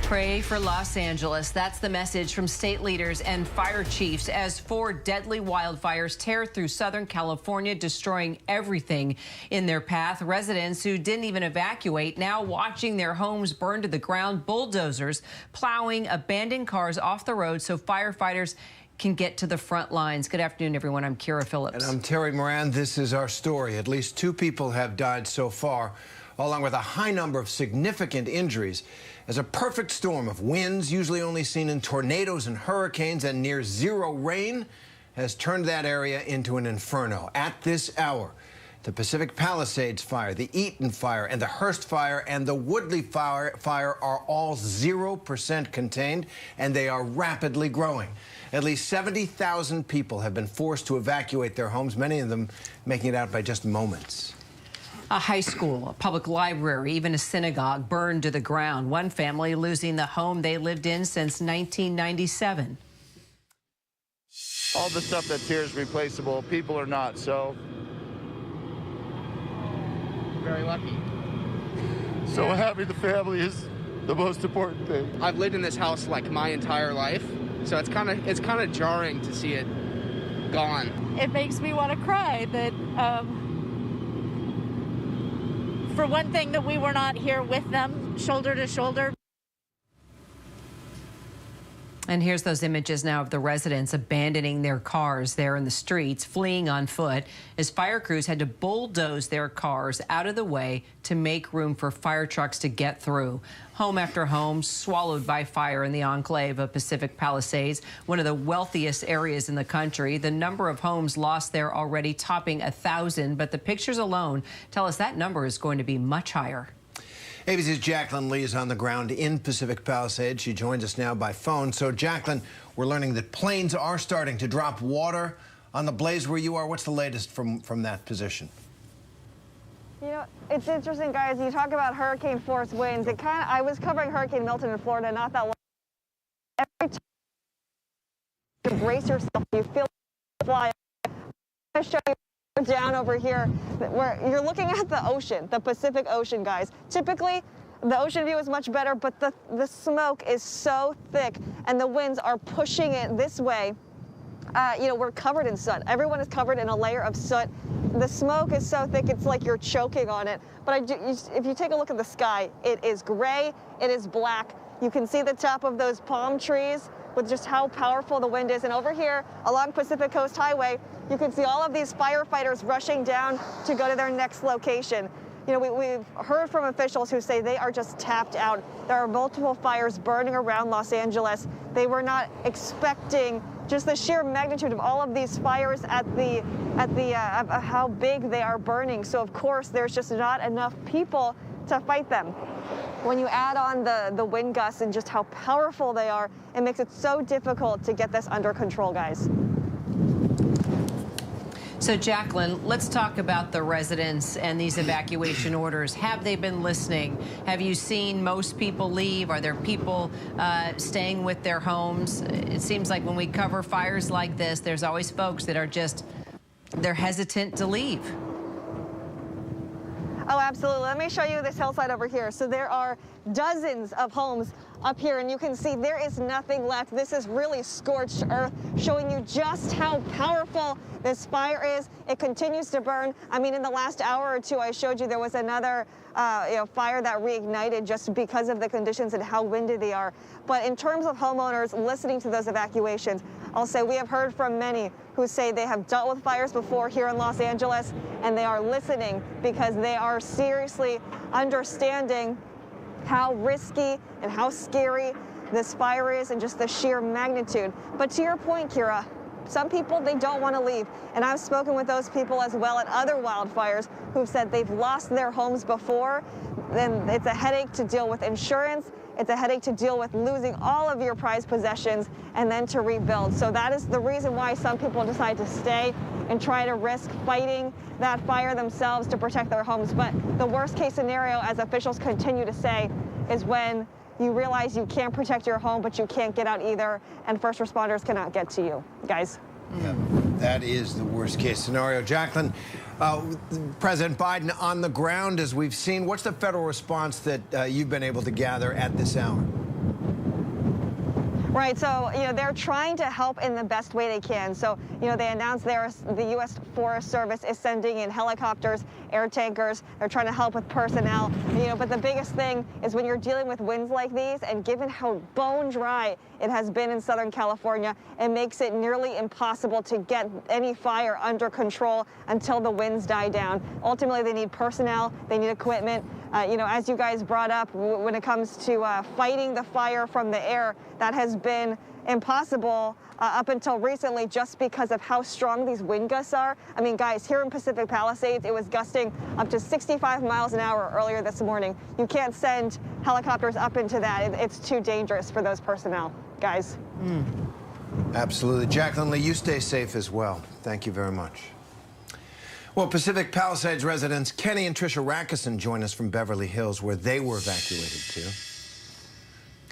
Pray for Los Angeles. That's the message from state leaders and fire chiefs as 4 deadly wildfires tear through Southern California, destroying everything in their path. Residents who didn't even evacuate now watching their homes burn to the ground, bulldozers plowing abandoned cars off the road so firefighters can get to the front lines. Good afternoon, everyone. I'm Kira Phillips. And I'm Terry Moran. This is our story. At least 2 people have died so far, along with a high number of significant injuries, as a perfect storm of winds, usually only seen in tornadoes and hurricanes, and near zero rain, has turned that area into an inferno. At this hour, the Pacific Palisades fire, the Eaton fire, and the Hearst fire, and the Woodley fire are all 0% contained, and they are rapidly growing. At least 70,000 people have been forced to evacuate their homes, many of them making it out by just moments. A high school, a public library, even a synagogue burned to the ground. One family losing the home they lived in since 1997. All the stuff that's here is replaceable. People are not, so. Very lucky. So having the family is the most important thing. I've lived in this house like my entire life, so it's kind of jarring to see it gone. It makes me want to cry that for one thing, that we were not here with them, shoulder to shoulder. And here's those images now of the residents abandoning their cars there in the streets, fleeing on foot, as fire crews had to bulldoze their cars out of the way to make room for fire trucks to get through. Home after home swallowed by fire in the enclave of Pacific Palisades, one of the wealthiest areas in the country. The number of homes lost there already topping 1,000, but the pictures alone tell us that number is going to be much higher. ABC's Jacqueline Lee is on the ground in Pacific Palisades. She joins us now by phone. So, Jacqueline, we're learning that planes are starting to drop water on the blaze where you are. What's the latest from that position? You know, it's interesting, guys. You talk about hurricane force winds. I was covering Hurricane Milton in Florida not that long. Every time you brace yourself, you feel like fly. I'm going to show you down over here where you're looking at the ocean, the Pacific Ocean, guys. Typically, the ocean view is much better, but the smoke is so thick and the winds are pushing it this way. You know, we're covered in soot. Everyone is covered in a layer of soot. The smoke is so thick, it's like you're choking on it. But if you take a look at the sky, it is gray, it is black. You can see the top of those palm trees with just how powerful the wind is. And over here along Pacific Coast Highway, you can see all of these firefighters rushing down to go to their next location. You know, we've heard from officials who say they are just tapped out. There are multiple fires burning around Los Angeles. They were not expecting just the sheer magnitude of all of these fires at how big they are burning. So of course, there's just not enough people to fight them. When you add on the wind gusts and just how powerful they are, it makes it so difficult to get this under control, guys. So, Jacqueline, let's talk about the residents and these evacuation orders. Have they been listening? Have you seen most people leave? Are there people staying with their homes? It seems like when we cover fires like this, there's always folks that are they're hesitant to leave. Oh, absolutely. Let me show you this hillside over here. So there are dozens of homes up here, and you can see there is nothing left. This is really scorched earth, showing you just how powerful this fire is. It continues to burn. I mean, in the last hour or two, I showed you there was another fire that reignited just because of the conditions and how windy they are. But in terms of homeowners listening to those evacuations, I'll say we have heard from many who say they have dealt with fires before here in Los Angeles, and they are listening because they are seriously understanding how risky and how scary this fire is and just the sheer magnitude. But to your point, Kira, some people, they don't want to leave. And I've spoken with those people as well at other wildfires who've said they've lost their homes before. Then it's a headache to deal with insurance. It's a headache to deal with losing all of your prized possessions and then to rebuild. So that is the reason why some people decide to stay and try to risk fighting that fire themselves to protect their homes. But the worst case scenario, as officials continue to say, is when you realize you can't protect your home, but you can't get out either, and first responders cannot get to you, guys. Yeah, that is the worst case scenario. Jacqueline, President Biden on the ground, as we've seen. What's the federal response that you've been able to gather at this hour? Right, so, you know, they're trying to help in the best way they can. So, you know, they announced the U.S. Forest Service is sending in helicopters, air tankers. They're trying to help with personnel, you know, but the biggest thing is when you're dealing with winds like these, and given how bone dry it has been in Southern California, it makes it nearly impossible to get any fire under control until the winds die down. Ultimately, they need personnel, they need equipment. You know, as you guys brought up, when it comes to fighting the fire from the air, that has been impossible up until recently just because of how strong these wind gusts are. I mean, guys, here in Pacific Palisades, it was gusting up to 65 miles an hour earlier this morning. You can't send helicopters up into that. It's too dangerous for those personnel, guys. Absolutely. Jacqueline Lee, you stay safe as well. Thank you very much. Well, Pacific Palisades residents Kenny and Tricia Rackison join us from Beverly Hills, where they were evacuated to.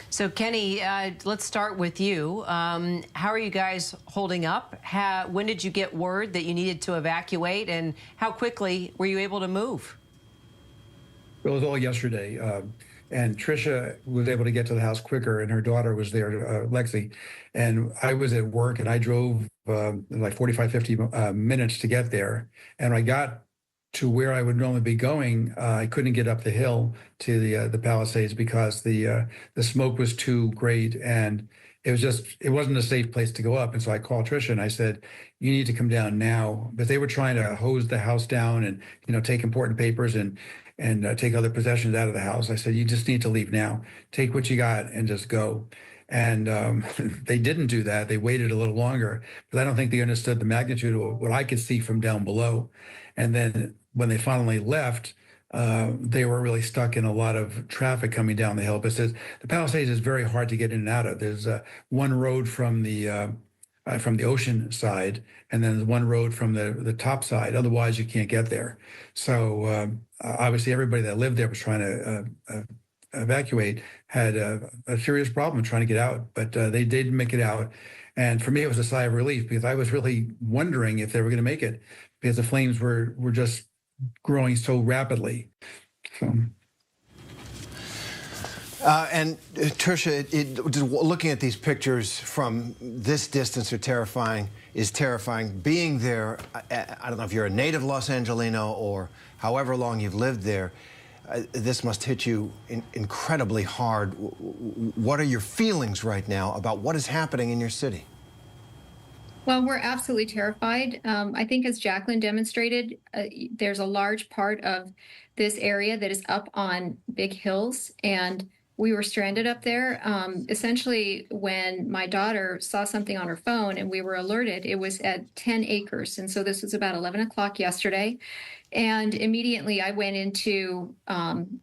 So, Kenny, let's start with you. How are you guys holding up? When did you get word that you needed to evacuate, and how quickly were you able to move? It was all yesterday, and Tricia was able to get to the house quicker, and her daughter was there, Lexi, and I was at work, and I drove like 45, 50 minutes to get there, and I got to where I would normally be going. I couldn't get up the hill to the Palisades because the smoke was too great, and it wasn't a safe place to go up. And so I called Trisha and I said, you need to come down now. But they were trying to hose the house down and, take important papers and take other possessions out of the house. I said, you just need to leave now. Take what you got and just go. And they didn't do that. They waited a little longer, but I don't think they understood the magnitude of what I could see from down below. And then when they finally left, they were really stuck in a lot of traffic coming down the hill because the Palisades is very hard to get in and out of. There's one road from the Oceanside, and then one road from the top side. Otherwise, you can't get there. So obviously, everybody that lived there was trying to evacuate had a serious problem trying to get out, but they did make it out. And for me, it was a sigh of relief because I was really wondering if they were going to make it because the flames were just growing so rapidly. So. And Tricia, looking at these pictures from this distance is terrifying. Being there, I don't know if you're a native Los Angelino or however long you've lived there, this must hit you incredibly hard. What are your feelings right now about what is happening in your city? Well, we're absolutely terrified. I think as Jacqueline demonstrated, there's a large part of this area that is up on big hills, and we were stranded up there. Essentially, when my daughter saw something on her phone and we were alerted, it was at 10 acres. And so this was about 11 o'clock yesterday. And immediately I went into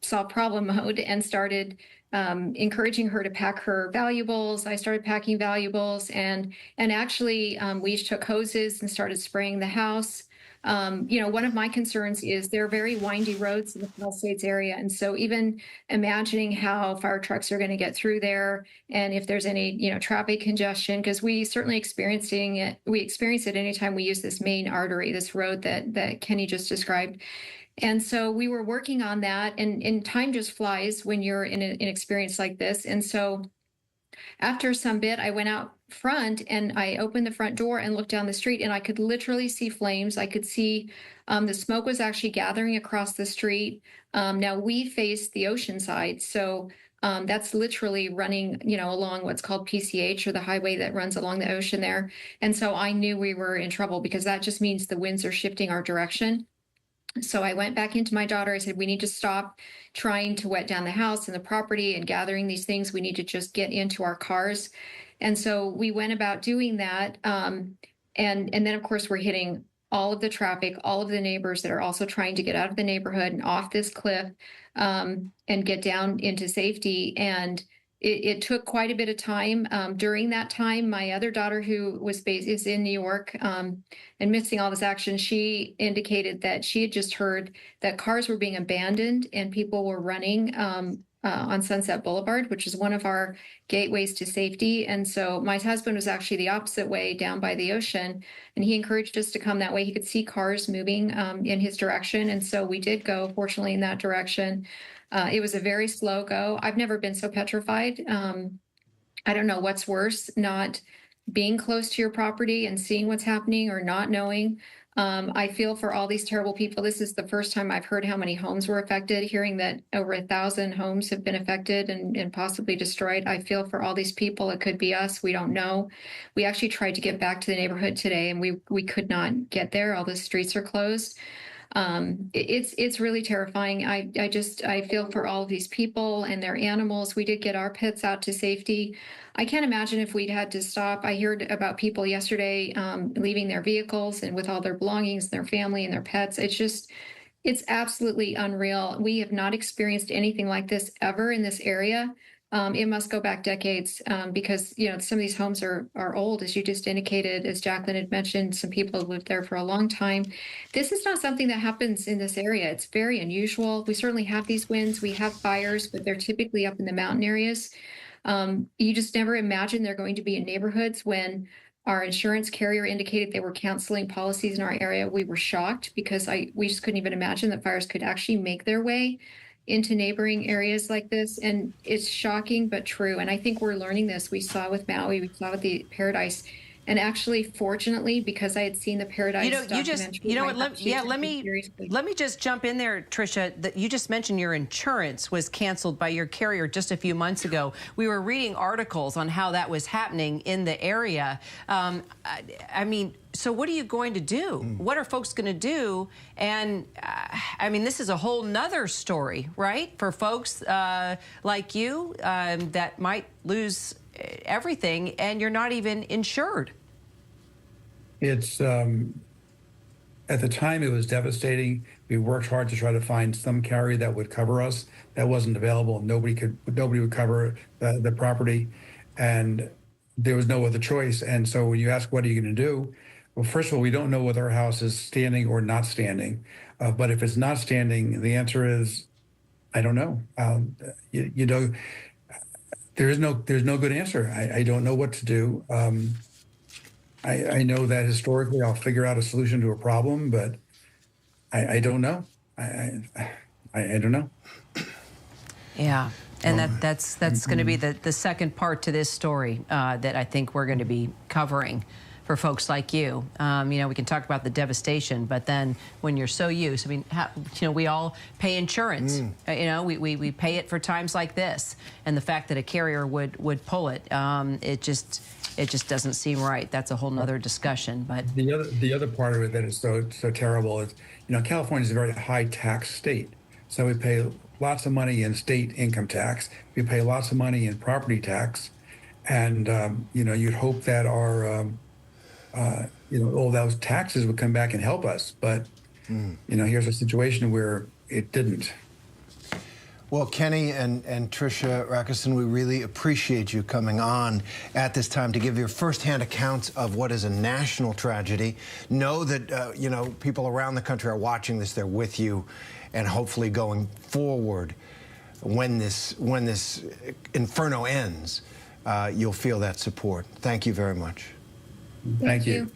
solve problem mode and started encouraging her to pack her valuables. I started packing valuables and actually we each took hoses and started spraying the house. One of my concerns is there are very windy roads in the Palisades area. And so even imagining how fire trucks are going to get through there and if there's any, traffic congestion, because we certainly experience it anytime we use this main artery, this road that Kenny just described. And so we were working on that, and time just flies when you're in an experience like this. And so after some bit, I went out front and I opened the front door and looked down the street, and I could literally see flames. I could see the smoke was actually gathering across the street. Now we face the Oceanside, so that's literally running, along what's called PCH, or the highway that runs along the ocean there. And so I knew we were in trouble because that just means the winds are shifting our direction. So I went back into my daughter. I said, we need to stop trying to wet down the house and the property and gathering these things. We need to just get into our cars. And so we went about doing that. And then, of course, we're hitting all of the traffic, all of the neighbors that are also trying to get out of the neighborhood and off this cliff and get down into safety. And it took quite a bit of time. During that time, my other daughter, who is in New York and missing all this action, she indicated that she had just heard that cars were being abandoned and people were running on Sunset Boulevard, which is one of our gateways to safety. And so my husband was actually the opposite way down by the ocean, and he encouraged us to come that way. He could see cars moving in his direction. And so we did go, fortunately, in that direction. It was a very slow go. I've never been so petrified. I don't know what's worse, not being close to your property and seeing what's happening or not knowing. I feel for all these terrible people. This is the first time I've heard how many homes were affected, hearing that over 1,000 homes have been affected and possibly destroyed. I feel for all these people. It could be us. We don't know. We actually tried to get back to the neighborhood today, and we could not get there. All the streets are closed. It's really terrifying. I feel for all of these people and their animals. We did get our pets out to safety. I can't imagine if we'd had to stop. I heard about people yesterday leaving their vehicles and with all their belongings, their family and their pets. It's absolutely unreal. We have not experienced anything like this ever in this area. It must go back decades because, some of these homes are old, as you just indicated, as Jacqueline had mentioned, some people have lived there for a long time. This is not something that happens in this area. It's very unusual. We certainly have these winds. We have fires, but they're typically up in the mountain areas. You just never imagine they're going to be in neighborhoods. When our insurance carrier indicated they were canceling policies in our area, we were shocked because we just couldn't even imagine that fires could actually make their way into neighboring areas like this. And it's shocking but true. And I think we're learning this. We saw with Maui, we saw with the Paradise, And actually, fortunately, because I had seen the Paradise documentary, let me just jump in there, Tricia. That you just mentioned your insurance was canceled by your carrier just a few months ago. We were reading articles on how that was happening in the area. I mean, so what are you going to do? What are folks going to do? And I mean, this is a whole nother story, right? For folks like you that might lose everything and you're not even insured. It's at the time it was devastating. We worked hard to try to find some carrier that would cover us. That wasn't available. Nobody would cover the property, and there was no other choice. And so when you ask what are you going to do, well, first of all, we don't know whether our house is standing or not standing. But if it's not standing, the answer is I don't know. You know, there's no good answer. I don't know what to do. I know that historically I'll figure out a solution to a problem, but I don't know. I don't know. Yeah, and that's going to be the second part to this story that I think we're going to be covering for folks like you. You know, we can talk about the devastation, but then when you're so used, I mean, you know, we all pay insurance. You know, we pay it for times like this, and the fact that a carrier would pull it, it just doesn't seem right. That's a whole nother discussion. But the other part of it that is so terrible is, you know, California is a very high tax state, so we pay lots of money in state income tax. We pay lots of money in property tax, and you know, you'd hope that our you know, all those taxes would come back and help us. But, you know, here's a situation where it didn't. Well, Kenny and Tricia Rackison, we really appreciate you coming on at this time to give your firsthand accounts of what is a national tragedy. Know that, you know, people around the country are watching this. They're with you. And hopefully going forward, when this inferno ends, you'll feel that support. Thank you very much. Thank you.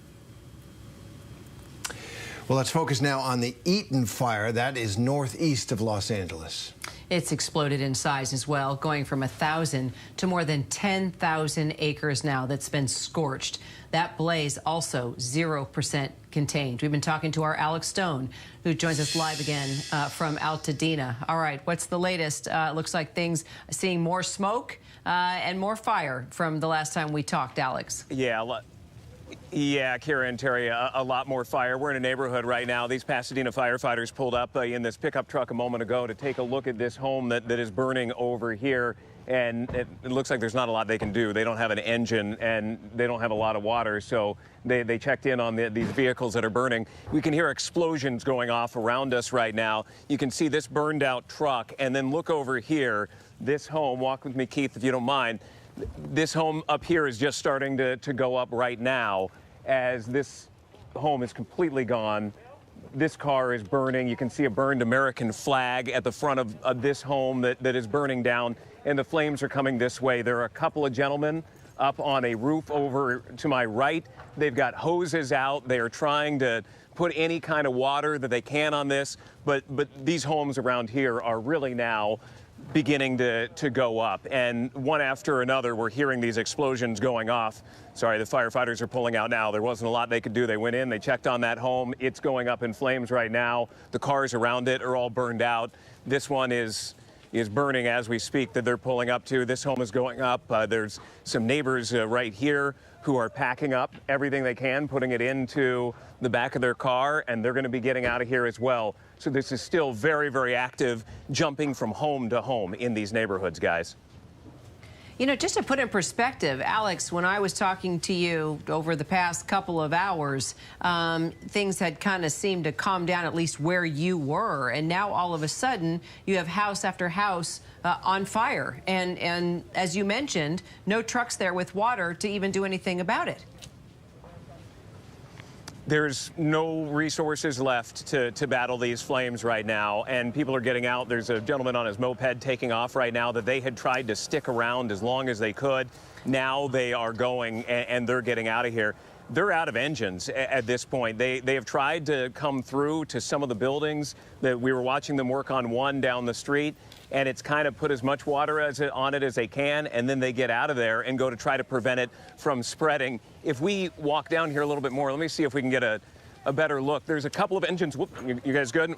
Well, let's focus now on the Eaton fire. That is northeast of Los Angeles. It's exploded in size as well, going from 1,000 to more than 10,000 acres now that's been scorched. That blaze also 0% contained. We've been talking to our Alex Stone, who joins us live again from Altadena. All right, what's the latest? Looks like things seeing more smoke and more fire from the last time we talked, Alex. Yeah, Kira and Terry, a lot more fire. We're in a neighborhood right now. These Pasadena firefighters pulled up in this pickup truck a moment ago to take a look at this home that is burning over here. And it looks like there's not a lot they can do. They don't have an engine and they don't have a lot of water. So they checked in on these vehicles that are burning. We can hear explosions going off around us right now. You can see this burned out truck, and then look over here. This home, walk with me, Keith, if you don't mind. This home up here is just starting to go up right now as this home is completely gone. This car is burning. You can see a burned American flag at the front of this home that is burning down, and the flames are coming this way. There are a couple of gentlemen up on a roof over to my right. They've got hoses out. They are trying to put any kind of water that they can on this, but these homes around here are really now beginning to go up, and one after another we're hearing these explosions going off. Sorry, the firefighters are pulling out now. There wasn't a lot they could do. They went in, they checked on that home. It's going up in flames right now. The cars around it are all burned out. This one is burning as we speak that they're pulling up to. This home is going up. There's some neighbors right here who are packing up everything they can, putting it into the back of their car, and they're going to be getting out of here as well. So this is still very, very active, jumping from home to home in these neighborhoods, guys. You know, just to put in perspective, Alex, when I was talking to you over the past couple of hours, things had kind of seemed to calm down, at least where you were. And now all of a sudden, you have house after house on fire. And as you mentioned, no trucks there with water to even do anything about it. There's no resources left to battle these flames right now, and people are getting out. There's a gentleman on his moped taking off right now that they had tried to stick around as long as they could. Now they are going, and they're getting out of here. They're out of engines at this point. They have tried to come through to some of the buildings that we were watching them work on one down the street, and it's kind of put as much water on it as they can, and then they get out of there and go to try to prevent it from spreading. If we walk down here a little bit more, let me see if we can get a better look. There's a couple of engines. Whoop, you guys good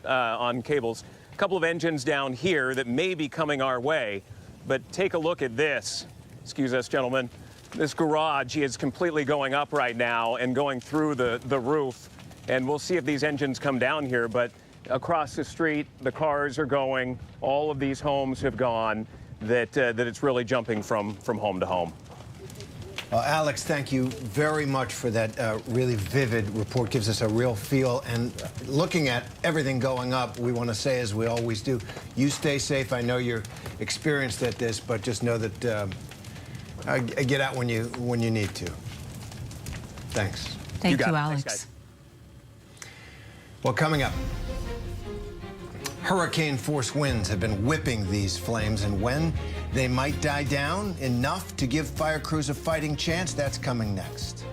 on cables? A couple of engines down here that may be coming our way, but take a look at this. Excuse us, gentlemen. This garage is completely going up right now and going through the roof, and we'll see if these engines come down here. But across the street, the cars are going. All of these homes have gone. That it's really jumping from home to home. Well, Alex, thank you very much for that really vivid report. Gives us a real feel. And looking at everything going up, we want to say, as we always do, you stay safe. I know you're experienced at this, but just know that get out when you need to. Thanks. Thank you, Alex. Thanks, Well, coming up, hurricane-force winds have been whipping these flames, and when they might die down enough to give fire crews a fighting chance, that's coming next.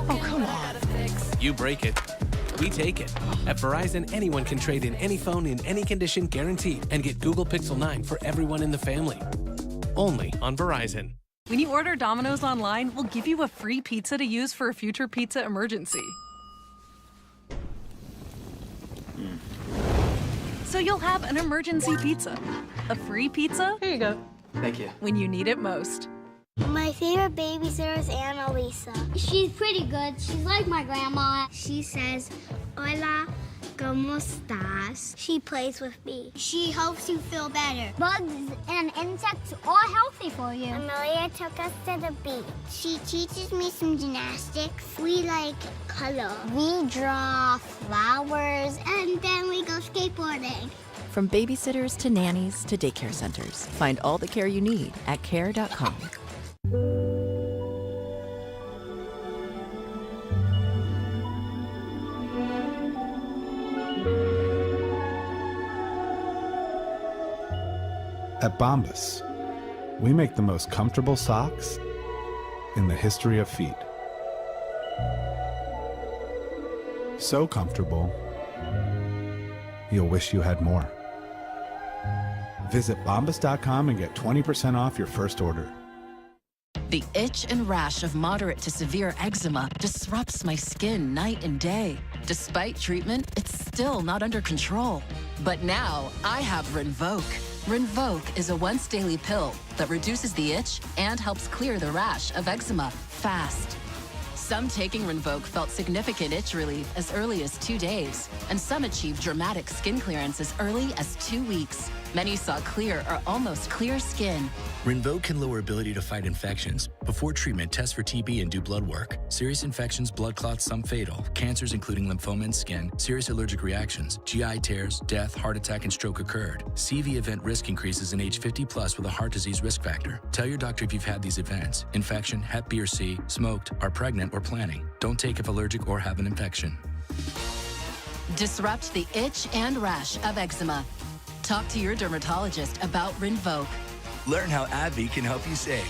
Oh, come on. You break it, we take it. At Verizon, anyone can trade in any phone in any condition, guaranteed, and get Google Pixel 9 for everyone in the family. Only on Verizon. When you order Domino's online, we'll give you a free pizza to use for a future pizza emergency. So you'll have an emergency pizza. A free pizza? Here you go. Thank you. When you need it most. My favorite babysitter is Annalisa. She's pretty good. She's like my grandma. She says, "Hola, ¿cómo estás?" She plays with me. She helps you feel better. Bugs and insects are healthy for you. Amelia took us to the beach. She teaches me some gymnastics. We like color. We draw flowers, and then we go skateboarding. From babysitters to nannies to daycare centers, find all the care you need at care.com. At Bombas, we make the most comfortable socks in the history of feet. So comfortable, you'll wish you had more. Visit bombas.com and get 20% off your first order. The itch and rash of moderate to severe eczema disrupts my skin night and day. Despite treatment, it's still not under control. But now I have Rinvoq. Rinvoq is a once-daily pill that reduces the itch and helps clear the rash of eczema fast. Some taking Rinvoq felt significant itch relief as early as 2 days, and some achieved dramatic skin clearance as early as 2 weeks. Many saw clear or almost clear skin. Rinvoq can lower ability to fight infections. Before treatment, test for TB and do blood work. Serious infections, blood clots, some fatal. Cancers including lymphoma and skin. Serious allergic reactions. GI tears, death, heart attack, and stroke occurred. CV event risk increases in age 50 plus with a heart disease risk factor. Tell your doctor if you've had these events. Infection, Hep B or C, smoked, are pregnant or planning. Don't take if allergic or have an infection. Disrupt the itch and rash of eczema. Talk to your dermatologist about Rinvoq. Learn how AbbVie can help you save.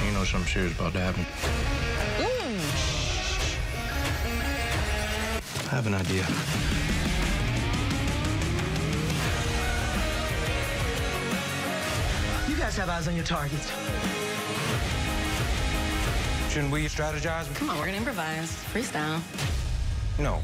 You know something serious about to happen. I have an idea. You guys have eyes on your targets. Shouldn't we strategize? Come on, we're gonna improvise. Freestyle. No.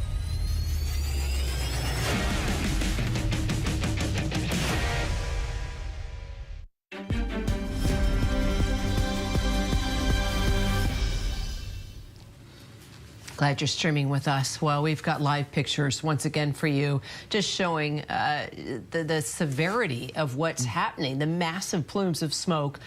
Glad you're streaming with us. Well, we've got live pictures once again for you, just showing the severity of what's happening, the massive plumes of smoke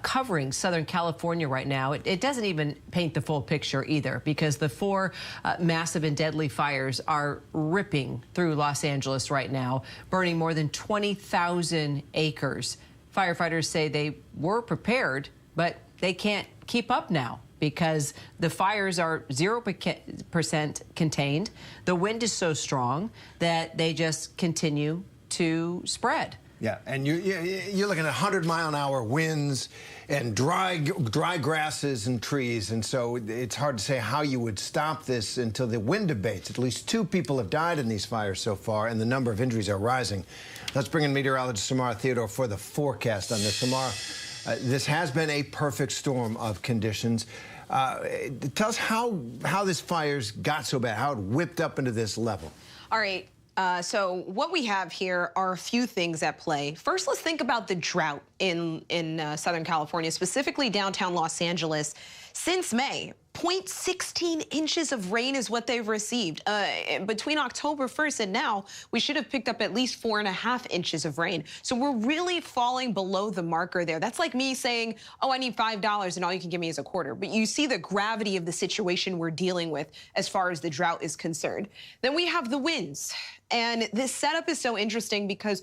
covering Southern California right now. It doesn't even paint the full picture either, because the 4 massive and deadly fires are ripping through Los Angeles right now, burning more than 20,000 acres. Firefighters say they were prepared, but they can't keep up now, because the fires are 0% contained. The wind is so strong that they just continue to spread. Yeah, and you're looking at 100-mile-an-hour winds and dry grasses and trees, and so it's hard to say how you would stop this until the wind abates. At least 2 people have died in these fires so far, and the number of injuries are rising. Let's bring in meteorologist Samara Theodore for the forecast on this. Samara, this has been a perfect storm of conditions. Tell us how this fire's got so bad, how it whipped up into this level. All right. So what we have here are a few things at play. First, let's think about the drought in Southern California, specifically downtown Los Angeles. Since May, 0.16 inches of rain is what they've received. Between October 1st and now, we should have picked up at least 4.5 inches of rain. So we're really falling below the marker there. That's like me saying, oh, I need $5 and all you can give me is a quarter. But you see the gravity of the situation we're dealing with as far as the drought is concerned. Then we have the winds. And this setup is so interesting because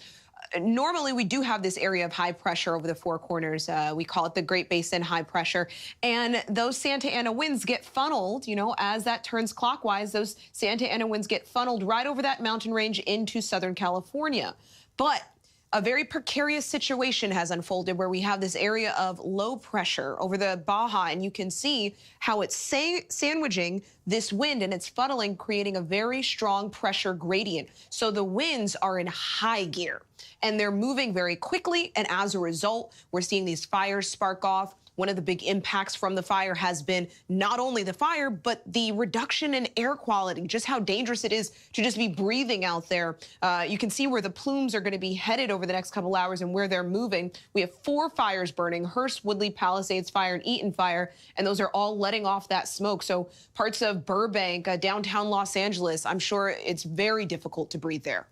normally we do have this area of high pressure over the Four Corners. We call it the Great Basin high pressure. And those Santa Ana winds get funneled, you know, as that turns clockwise, those Santa Ana winds get funneled right over that mountain range into Southern California. But a very precarious situation has unfolded where we have this area of low pressure over the Baja, and you can see how it's sandwiching this wind and it's funneling, creating a very strong pressure gradient. So the winds are in high gear and they're moving very quickly. And as a result, we're seeing these fires spark off. One of the big impacts from the fire has been not only the fire, but the reduction in air quality, just how dangerous it is to just be breathing out there. You can see where the plumes are going to be headed over the next couple hours and where they're moving. We have 4 fires burning, Hearst, Woodley, Palisades fire, and Eaton fire, and those are all letting off that smoke. So parts of Burbank, downtown Los Angeles, I'm sure it's very difficult to breathe there.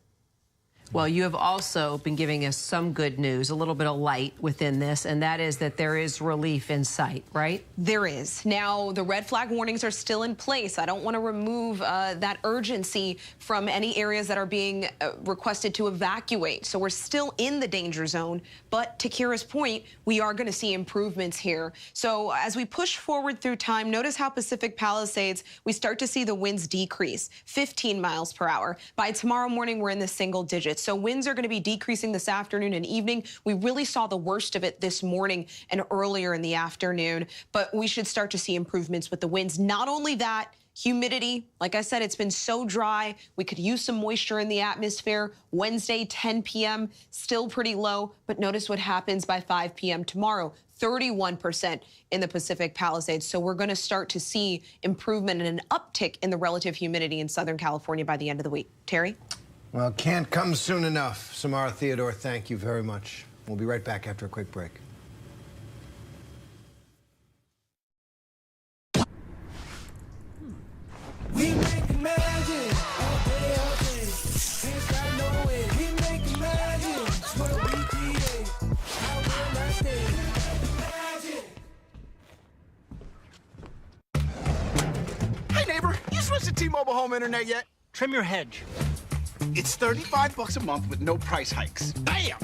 Well, you have also been giving us some good news, a little bit of light within this, and that is that there is relief in sight, right? There is. Now, the red flag warnings are still in place. I don't want to remove that urgency from any areas that are being requested to evacuate. So we're still in the danger zone. But to Kira's point, we are going to see improvements here. So as we push forward through time, notice how Pacific Palisades, we start to see the winds decrease, 15 miles per hour. By tomorrow morning, we're in the single digits. So winds are going to be decreasing this afternoon and evening. We really saw the worst of it this morning and earlier in the afternoon, but we should start to see improvements with the winds. Not only that, humidity, like I said, it's been so dry. We could use some moisture in the atmosphere. Wednesday, 10 p.m., still pretty low, but notice what happens by 5 p.m. tomorrow. 31% in the Pacific Palisades. So we're going to start to see improvement and an uptick in the relative humidity in Southern California by the end of the week. Terry? Well, can't come soon enough. Samara Theodore, thank you very much. We'll be right back after a quick break. We make magic all day, all day. Ain't got no way. We make magic. It's what we create. I will not stay. Magic. Hey neighbor, you switched to T-Mobile home internet yet? Trim your hedge. It's $35 a month with no price hikes. Bam!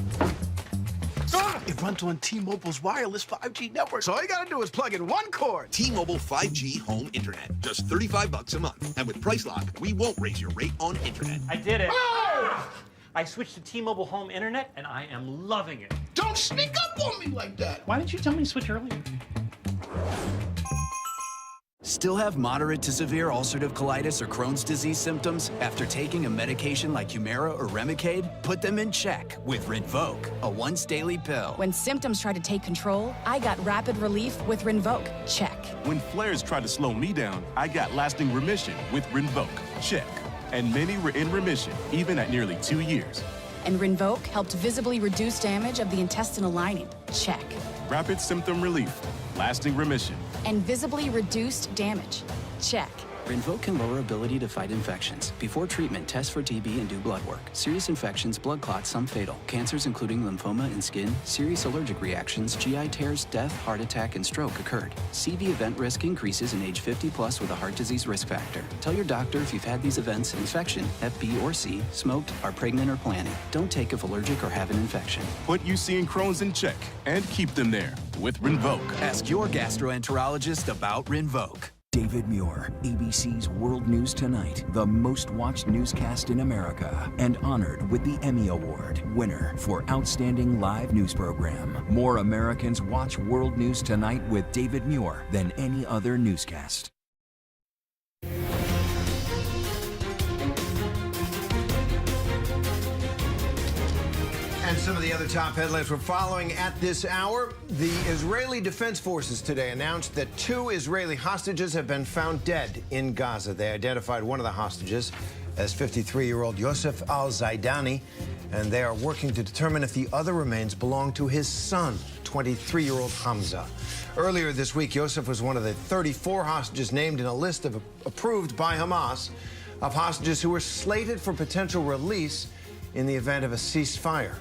It runs on T-Mobile's wireless 5G network, so all you gotta do is plug in one cord. T-Mobile 5G home internet, just $35 a month. And with Price Lock, we won't raise your rate on internet. I did it. Oh! I switched to T-Mobile home internet, and I am loving it. Don't sneak up on me like that. Why didn't you tell me to switch earlier? Still have moderate to severe ulcerative colitis or Crohn's disease symptoms after taking a medication like Humira or Remicade? Put them in check with Rinvoq, a once-daily pill. When symptoms try to take control, I got rapid relief with Rinvoq. Check. When flares tried to slow me down, I got lasting remission with Rinvoq. Check. And many were in remission, even at nearly 2 years. And Rinvoq helped visibly reduce damage of the intestinal lining. Check. Rapid symptom relief, lasting remission. And visibly reduced damage. Check. Rinvoq can lower ability to fight infections. Before treatment, test for TB and do blood work. Serious infections, blood clots, some fatal. Cancers including lymphoma and skin, serious allergic reactions, GI tears, death, heart attack, and stroke occurred. CV event risk increases in age 50 plus with a heart disease risk factor. Tell your doctor if you've had these events, infection, Hep B or C, smoked, are pregnant or planning. Don't take if allergic or have an infection. Put UC and Crohn's in check and keep them there with Rinvoq. Ask your gastroenterologist about Rinvoq. David Muir, ABC's World News Tonight, the most watched newscast in America, and honored with the Emmy Award, winner for Outstanding Live News Program. More Americans watch World News Tonight with David Muir than any other newscast. And some of the other top headlines we're following at this hour. The Israeli Defense Forces today announced that 2 Israeli hostages have been found dead in Gaza. They identified one of the hostages as 53-year-old Yosef al-Zaidani, and they are working to determine if the other remains belong to his son, 23-year-old Hamza. Earlier this week, Yosef was one of the 34 hostages named in a list approved by Hamas of hostages who were slated for potential release in the event of a ceasefire.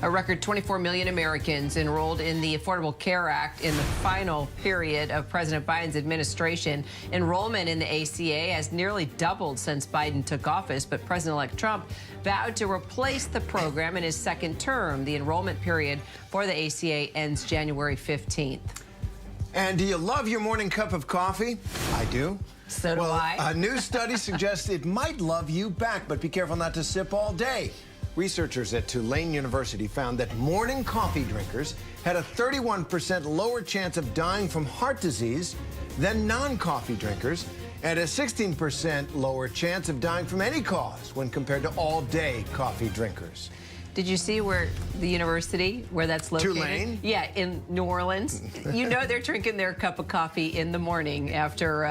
A record 24 million Americans enrolled in the Affordable Care Act in the final period of President Biden's administration. Enrollment in the ACA has nearly doubled since Biden took office, but President-elect Trump vowed to replace the program in his second term. The enrollment period for the ACA ends January 15th. And do you love your morning cup of coffee? I do. So do I. A new study suggests it might love you back, but be careful not to sip all day. Researchers at Tulane University found that morning coffee drinkers had a 31% lower chance of dying from heart disease than non-coffee drinkers, and a 16% lower chance of dying from any cause when compared to all-day coffee drinkers. Did you see where the university, where that's located? Tulane? Yeah, in New Orleans. You know they're drinking their cup of coffee in the morning after,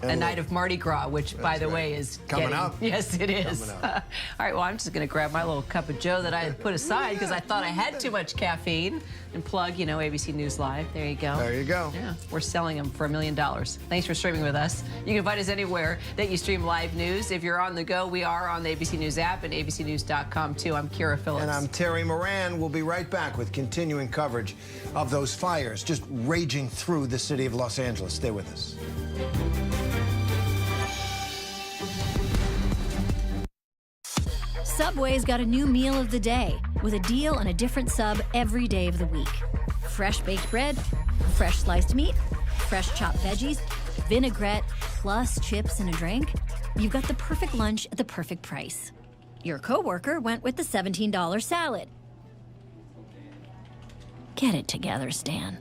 a night of Mardi Gras, which, by the way, is coming up. Yes, it is. All right, well, I'm just going to grab my little cup of joe that I had put aside because I thought I had too much caffeine and plug, ABC News Live. There you go. There you go. Yeah, we're selling them for $1 million. Thanks for streaming with us. You can find us anywhere that you stream live news. If you're on the go, we are on the ABC News app and abcnews.com, too. I'm Kira Phillips. And I'm Terry Moran. We'll be right back with continuing coverage of those fires just raging through the city of Los Angeles. Stay with us. Subway's got a new meal of the day with a deal on a different sub every day of the week. Fresh baked bread, fresh sliced meat, fresh chopped veggies, vinaigrette, plus chips and a drink. You've got the perfect lunch at the perfect price. Your coworker went with the $17 salad. Get it together, Stan.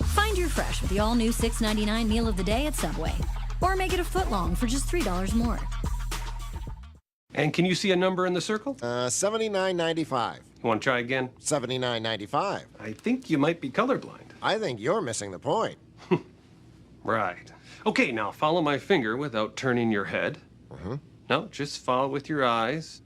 Find your fresh with the all-new $6.99 meal of the day at Subway. Or make it a foot long for just $3 more. And can you see a number in the circle? $79.95. You want to try again? $79.95. I think you might be colorblind. I think you're missing the point. Right. Okay, now follow my finger without turning your head. No, just follow with your eyes.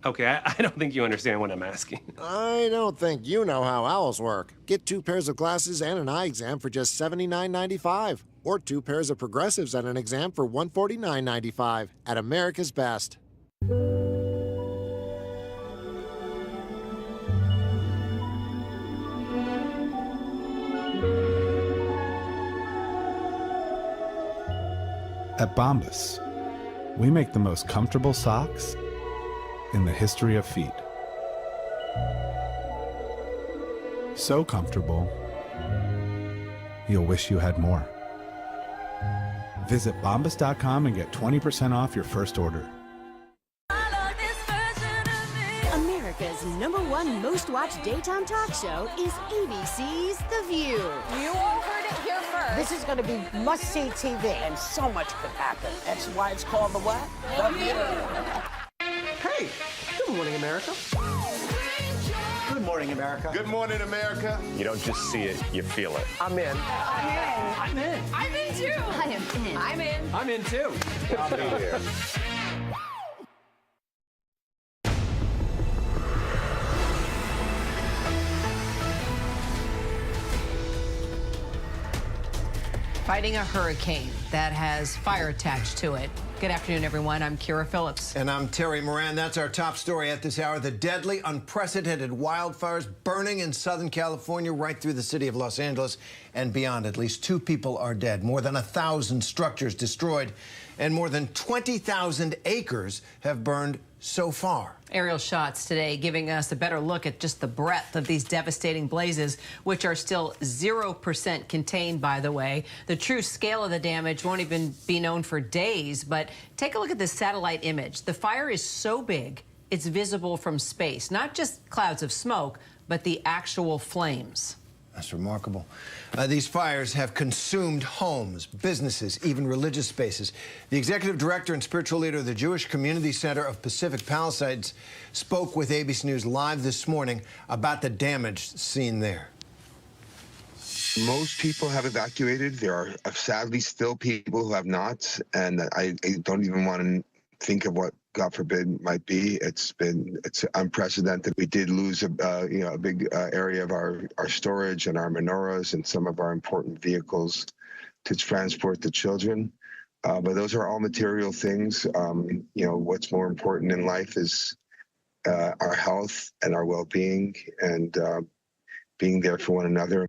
Okay, I don't think you understand what I'm asking. I don't think you know how owls work. Get 2 pairs of glasses and an eye exam for just $79.95. Or 2 pairs of progressives and an exam for $149.95 at America's Best. At Bombas, we make the most comfortable socks in the history of feet. So comfortable, you'll wish you had more. Visit Bombas.com and get 20% off your first order. America's #1 most watched daytime talk show is ABC's The View. You all heard it here first. This is going to be must-see TV. And so much could happen. That's why it's called The what? The View. Hey, good morning, America. Good morning, America. Good morning, America. You don't just see it, you feel it. I'm in. I'm in. I'm in too. I am in. I'm in. I'm in too. I'll be here. Fighting a hurricane that has fire attached to it. Good afternoon, everyone. I'm Kira Phillips. And I'm Terry Moran. That's our top story at this hour. The deadly, unprecedented wildfires burning in Southern California right through the city of Los Angeles and beyond. At least 2 people are dead, more than 1,000 structures destroyed, and more than 20,000 acres have burned so far. Aerial shots today giving us a better look at just the breadth of these devastating blazes, which are still 0% contained, by the way. The true scale of the damage won't even be known for days, but take a look at this satellite image. The fire is so big, it's visible from space, not just clouds of smoke, but the actual flames. That's remarkable. These fires have consumed homes, businesses, even religious spaces. The executive director and spiritual leader of the Jewish Community Center of Pacific Palisades spoke with ABC News Live this morning about the damage seen there. Most people have evacuated. There are sadly still people who have not, and I don't even want to think of what, God forbid, might be. It's unprecedented. We did lose a big area of our storage and our menorahs and some of our important vehicles to transport the children. But those are all material things. What's more important in life is our health and our well-being and being there for one another.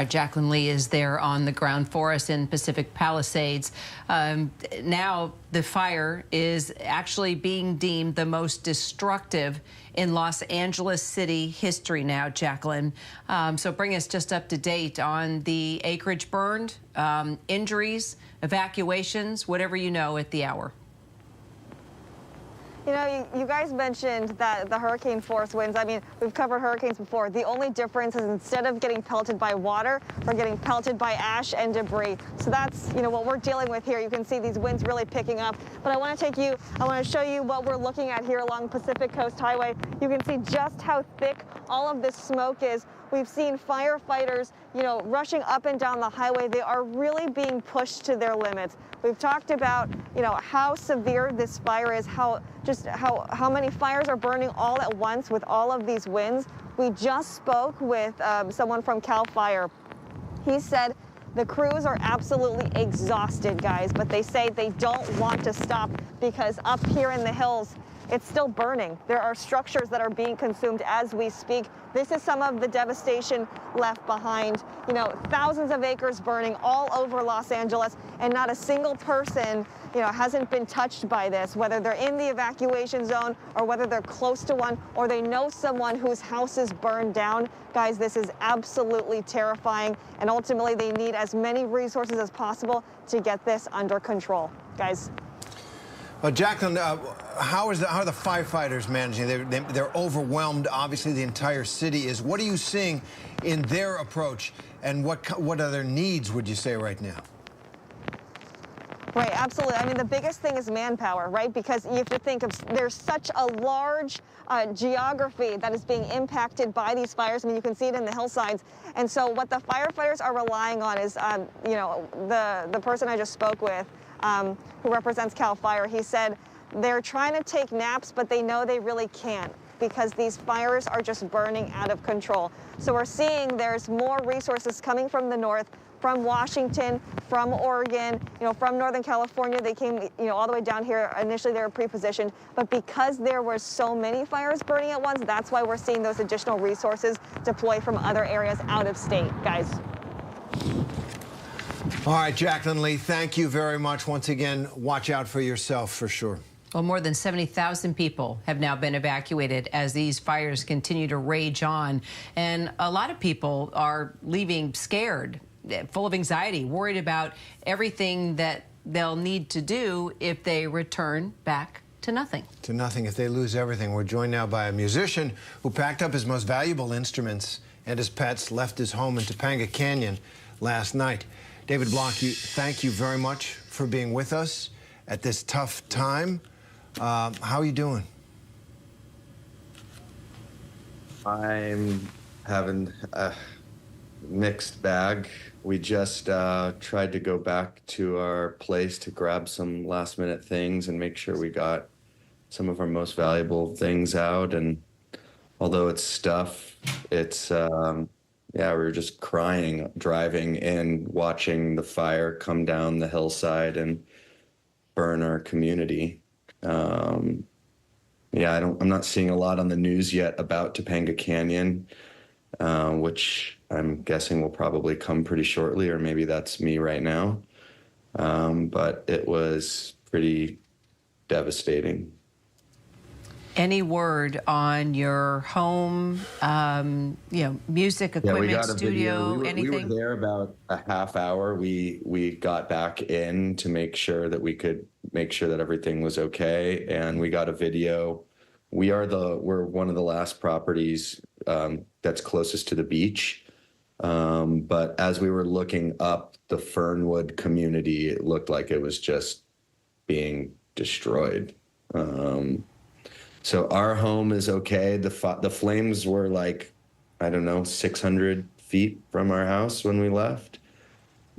Jacqueline Lee is there on the ground for us in Pacific Palisades. Now the fire is actually being deemed the most destructive in Los Angeles City history now, Jacqueline. So bring us just up to date on the acreage burned, injuries, evacuations, whatever you know at the hour. You know, you guys mentioned that the hurricane force winds. I mean, we've covered hurricanes before. The only difference is instead of getting pelted by water, we're getting pelted by ash and debris. So that's, what we're dealing with here. You can see these winds really picking up. But I want to show you what we're looking at here along Pacific Coast Highway. You can see just how thick all of this smoke is. We've seen firefighters, rushing up and down the highway. They are really being pushed to their limits. We've talked about, how severe this fire is, how many fires are burning all at once with all of these winds. We just spoke with someone from CAL FIRE. He said the crews are absolutely exhausted, guys, but they say they don't want to stop because up here in the hills, it's still burning. There are structures that are being consumed as we speak. This is some of the devastation left behind. Thousands of acres burning all over Los Angeles, and not a single person, hasn't been touched by this, whether they're in the evacuation zone or whether they're close to one or they know someone whose house is burned down. Guys, this is absolutely terrifying, and ultimately they need as many resources as possible to get this under control. Guys. Jacqueline, how are the firefighters managing? They're overwhelmed. Obviously, the entire city is. What are you seeing in their approach, and what are their needs, would you say, right now? Right, absolutely. I mean, the biggest thing is manpower, right? Because you have to think of, there's such a large geography that is being impacted by these fires. I mean, you can see it in the hillsides. And so what the firefighters are relying on is, the person I just spoke with, who represents CAL FIRE, he said they're trying to take naps, but they know they really can't because these fires are just burning out of control. So we're seeing there's more resources coming from the north, from Washington, from Oregon, from Northern California. They came, all the way down here. Initially, they were pre-positioned, but because there were so many fires burning at once, that's why we're seeing those additional resources deploy from other areas out of state, guys. All right, Jacqueline Lee, thank you very much. Once again, watch out for yourself for sure. Well, more than 70,000 people have now been evacuated as these fires continue to rage on. And a lot of people are leaving scared, full of anxiety, worried about everything that they'll need to do if they return back to nothing. To nothing if they lose everything. We're joined now by a musician who packed up his most valuable instruments and his pets, left his home in Topanga Canyon last night. David Block, thank you very much for being with us at this tough time. How are you doing? I'm having a mixed bag. We just tried to go back to our place to grab some last-minute things and make sure we got some of our most valuable things out. And although it's stuff, it's yeah, we were just crying driving in, watching the fire come down the hillside and burn our community. Yeah, I'm not seeing a lot on the news yet about Topanga Canyon, which I'm guessing will probably come pretty shortly, or maybe that's me right now. but it was pretty devastating. Any word on your home, music equipment, studio, anything? We were there about a half hour. We got back in to make sure that we could make sure that everything was okay, and we got a video. We're one of the last properties that's closest to the beach. But as we were looking up the Fernwood community, it looked like it was just being destroyed. So our home is okay. The flames were like, 600 feet from our house when we left.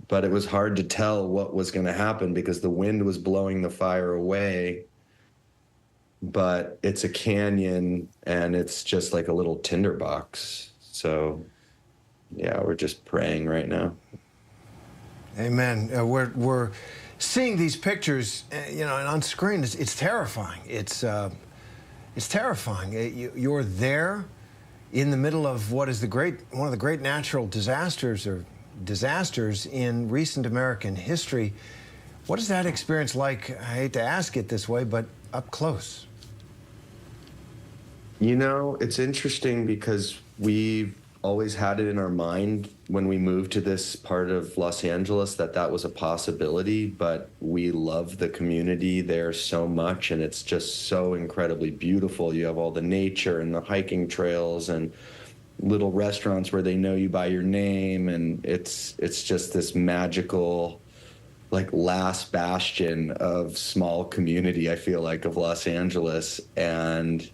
But it was hard to tell what was going to happen because the wind was blowing the fire away. But it's a canyon and it's just like a little tinderbox. So, yeah, we're just praying right now. Amen. We're seeing these pictures, and on screen. It's terrifying. It's terrifying. You're there in the middle of what is one of the great natural disasters in recent American history. What is that experience like? I hate to ask it this way, but up close. It's interesting because we've always had it in our mind when we moved to this part of Los Angeles that was a possibility, but we love the community there so much, and it's just so incredibly beautiful. You have all the nature and the hiking trails and little restaurants where they know you by your name, and it's just this magical, like, last bastion of small community, I feel like, of Los Angeles. And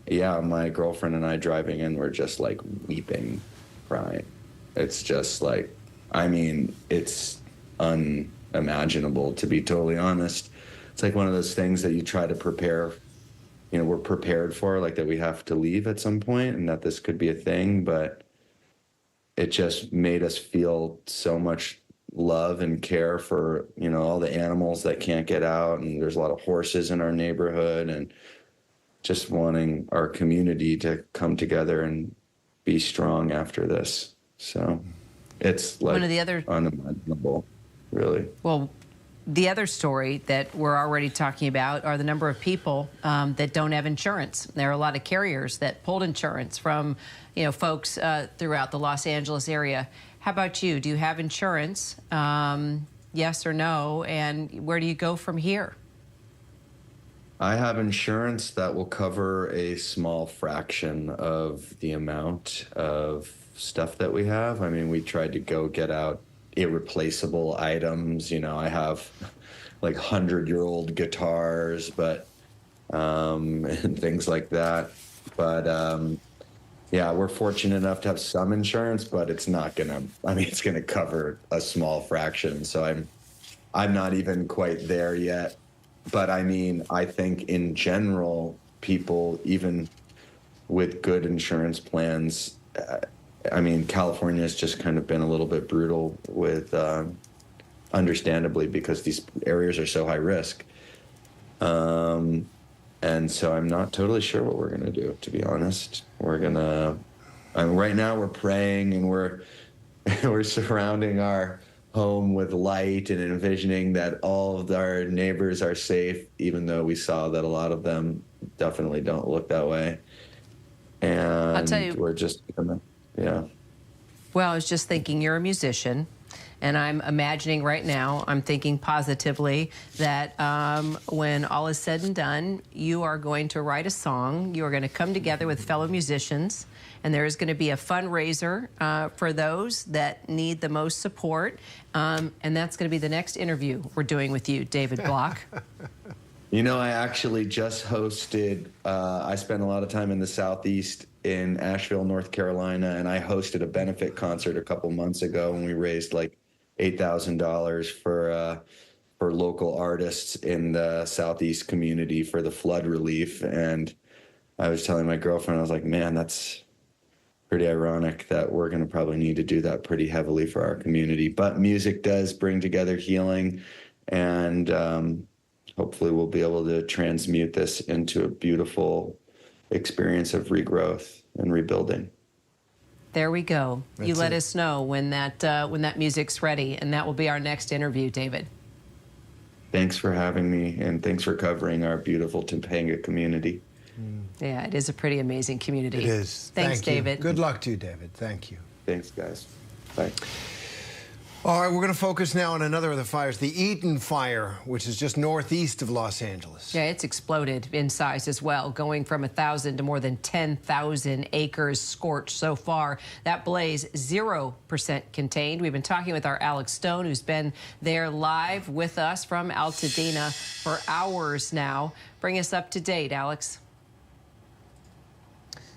yeah, my girlfriend and I driving in, we're just like weeping, crying. It's just like, it's unimaginable, to be totally honest. It's like one of those things that you try to prepare, we're prepared for, like that we have to leave at some point and that this could be a thing, but it just made us feel so much love and care for, all the animals that can't get out. And there's a lot of horses in our neighborhood, and just wanting our community to come together and be strong after this. So it's like unimaginable, really. Well, the other story that we're already talking about are the number of people that don't have insurance. There are a lot of carriers that pulled insurance from, folks throughout the Los Angeles area. How about you? Do you have insurance? Yes or no? And where do you go from here? I have insurance that will cover a small fraction of the amount of stuff that we have. We tried to go get out irreplaceable items. I have like 100-year-old guitars, but and things like that. But yeah, we're fortunate enough to have some insurance, but it's not gonna. It's gonna cover a small fraction. So I'm not even quite there yet. But I think in general, people, even with good insurance plans, California has just kind of been a little bit brutal with, understandably, because these areas are so high risk. And so I'm not totally sure what we're going to do, to be honest. Right now we're praying, and we're surrounding our home with light and envisioning that all of our neighbors are safe, even though we saw that a lot of them definitely don't look that way. And I'll tell you, we're just yeah. Well, I was just thinking, you're a musician, and I'm imagining right now, I'm thinking positively that when all is said and done, you are going to write a song. You are going to come together with fellow musicians, and there is going to be a fundraiser for those that need the most support. And that's going to be the next interview we're doing with you, David Block. I actually just hosted, I spent a lot of time in the Southeast in Asheville, North Carolina, and I hosted a benefit concert a couple months ago, and we raised like $8,000 for local artists in the Southeast community for the flood relief. And I was telling my girlfriend, I was like, man, that's pretty ironic that we're going to probably need to do that pretty heavily for our community. But music does bring together healing, and hopefully we'll be able to transmute this into a beautiful experience of regrowth and rebuilding. There we go. You That's let it. us know when that music's ready, and that will be our next interview, David. Thanks for having me, and thanks for covering our beautiful Topanga community. Yeah, it is a pretty amazing community. It is. Thanks, Thank you. David. Good luck to you, David. Thank you. Thanks, guys. Bye. All right, we're going to focus now on another of the fires, the Eaton Fire, which is just northeast of Los Angeles. Yeah, it's exploded in size as well, going from 1,000 to more than 10,000 acres scorched so far. That blaze, 0% contained. We've been talking with our Alex Stone, who's been there live with us from Altadena for hours now. Bring us up to date, Alex.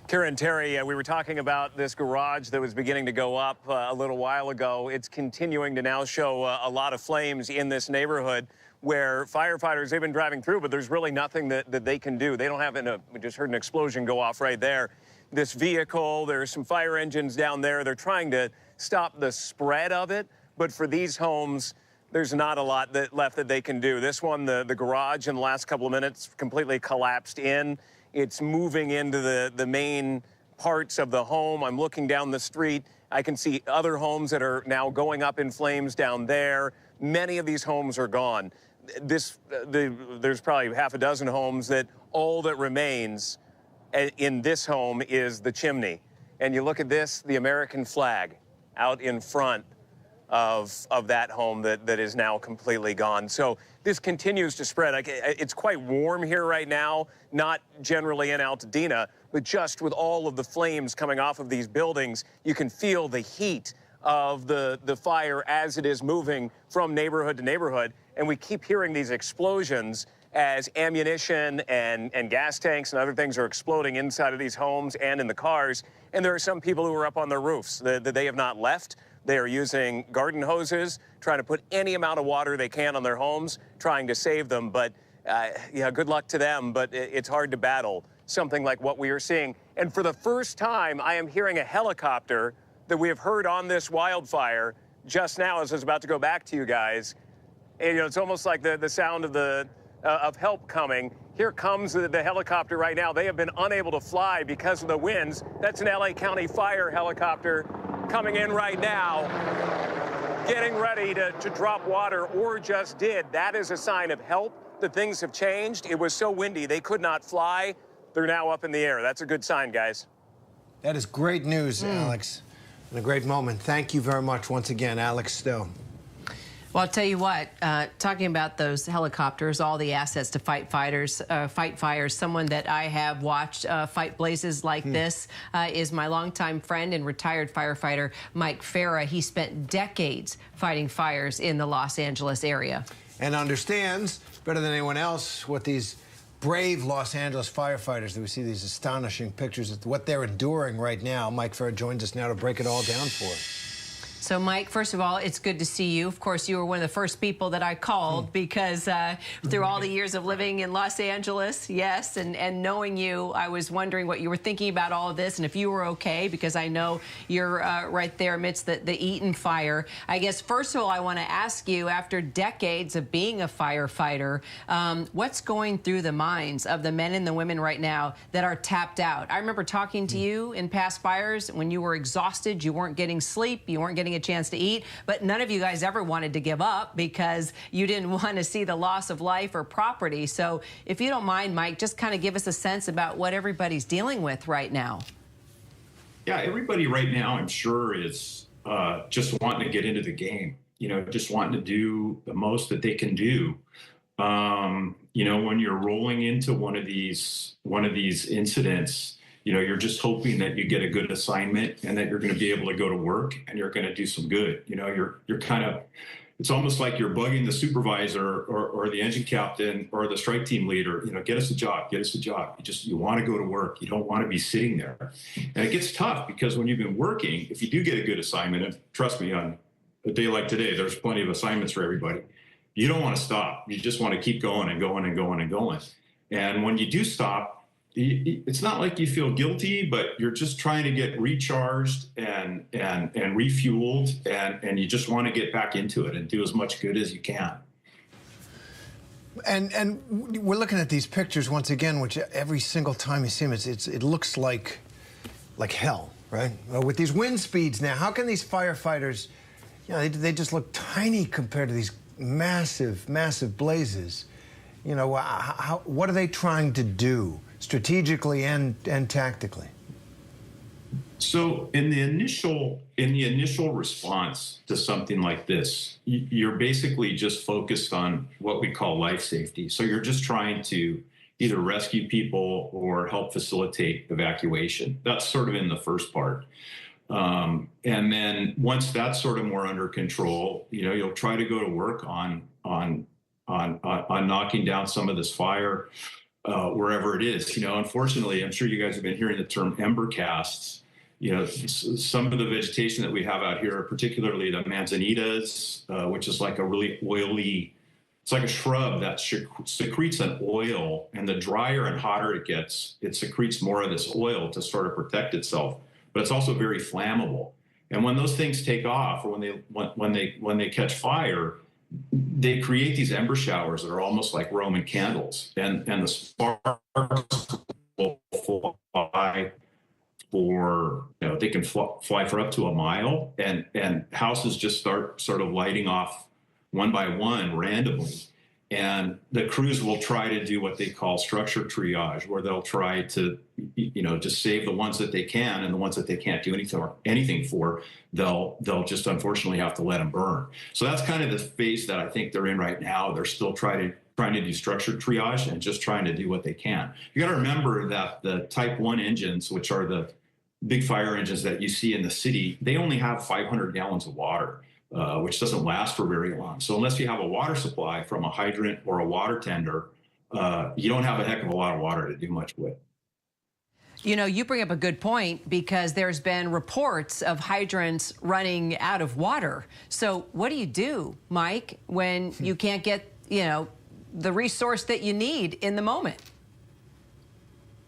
Karen, Terry, we were talking about this garage that was beginning to go up a little while ago. It's continuing to now show a lot of flames in this neighborhood where firefighters, they've been driving through, but there's really nothing that they can do. They don't have we just heard an explosion go off right there. This vehicle, there's some fire engines down there. They're trying to stop the spread of it, but for these homes, there's not a lot left that they can do. This one, the garage in the last couple of minutes completely collapsed in. It's moving into the main parts of the home. I'm looking down the street. I can see other homes that are now going up in flames down there. Many of these homes are gone. There's probably half a dozen homes that all that remains in this home is the chimney. And you look at this, the American flag out in front of that home that is now completely gone. So this continues to spread. It's quite warm here right now, not generally in Altadena, but just with all of the flames coming off of these buildings, you can feel the heat of the fire as it is moving from neighborhood to neighborhood. And we keep hearing these explosions as ammunition and gas tanks and other things are exploding inside of these homes and in the cars. And there are some people who are up on their roofs that they have not left. They are using garden hoses, trying to put any amount of water they can on their homes, trying to save them. But yeah, good luck to them, but it's hard to battle something like what we are seeing. And for the first time, I am hearing a helicopter that we have heard on this wildfire just now as I was about to go back to you guys. And, it's almost like the sound of help coming. Here comes the helicopter right now. They have been unable to fly because of the winds. That's an LA County Fire helicopter coming in right now, getting ready to drop water, or just did. That is a sign of help that things have changed. It was so windy, they could not fly. They're now up in the air. That's a good sign, guys. That is great news, Alex, and a great moment. Thank you very much once again, Alex Stone. Well, I'll tell you what, talking about those helicopters, all the assets to fight fires, someone that I have watched fight blazes like this is my longtime friend and retired firefighter, Mike Farah. He spent decades fighting fires in the Los Angeles area. And understands better than anyone else what these brave Los Angeles firefighters, that we see these astonishing pictures of what they're enduring right now. Mike Farah joins us now to break it all down for us. So, Mike, first of all, it's good to see you. Of course, you were one of the first people that I called because through all the years of living in Los Angeles, yes, and knowing you, I was wondering what you were thinking about all of this and if you were okay, because I know you're right there amidst the Eaton fire. I guess, first of all, I want to ask you, after decades of being a firefighter, what's going through the minds of the men and the women right now that are tapped out? I remember talking to you in past fires when you were exhausted, you weren't getting sleep, you weren't getting a chance to eat, but none of you guys ever wanted to give up because you didn't want to see the loss of life or property. So if you don't mind, Mike, just kind of give us a sense about what everybody's dealing with right now. Yeah, everybody right now, I'm sure, is just wanting to get into the game, just wanting to do the most that they can do. When you're rolling into one of these incidents, you're just hoping that you get a good assignment and that you're going to be able to go to work and you're going to do some good. You're kind of, it's almost like you're bugging the supervisor or the engine captain or the strike team leader, get us a job, get us a job. You want to go to work. You don't want to be sitting there. And it gets tough because when you've been working, if you do get a good assignment, and trust me, on a day like today, there's plenty of assignments for everybody. You don't want to stop. You just want to keep going and going and going and going. And when you do stop, it's not like you feel guilty, but you're just trying to get recharged and refueled, and you just want to get back into it and do as much good as you can. And we're looking at these pictures once again, which every single time you see them, it looks like hell. Right. Well, with these wind speeds now, how can these firefighters, you know, they just look tiny compared to these massive, massive blazes. You know, what are they trying to do strategically and tactically? So in the initial response to something like this, you're basically just focused on what we call life safety. So you're just trying to either rescue people or help facilitate evacuation. That's sort of in the first part. And then once that's sort of more under control, you know, you'll try to go to work on knocking down some of this fire wherever it is. You know, unfortunately, I'm sure you guys have been hearing the term ember casts. You know, some of the vegetation that we have out here, particularly the manzanitas, which is like a really oily, it's like a shrub that secretes an oil, and the drier and hotter it gets, it secretes more of this oil to sort of protect itself. But it's also very flammable. And when those things take off, or when they catch fire, they create these ember showers that are almost like Roman candles, and the sparks will fly for, you know, they can fly for up to a mile, and houses just start sort of lighting off one by one randomly. And the crews will try to do what they call structure triage, where they'll try to, you know, just save the ones that they can, and the ones that they can't do anything for, they'll just unfortunately have to let them burn. So that's kind of the phase that I think they're in right now. They're still trying to do structure triage and just trying to do what they can. You got to remember that the Type 1 engines, which are the big fire engines that you see in the city, they only have 500 gallons of water, which doesn't last for very long. So unless you have a water supply from a hydrant or a water tender, you don't have a heck of a lot of water to do much with. You know, you bring up a good point, because there's been reports of hydrants running out of water. So what do you do, Mike, when you can't get, you know, the resource that you need in the moment?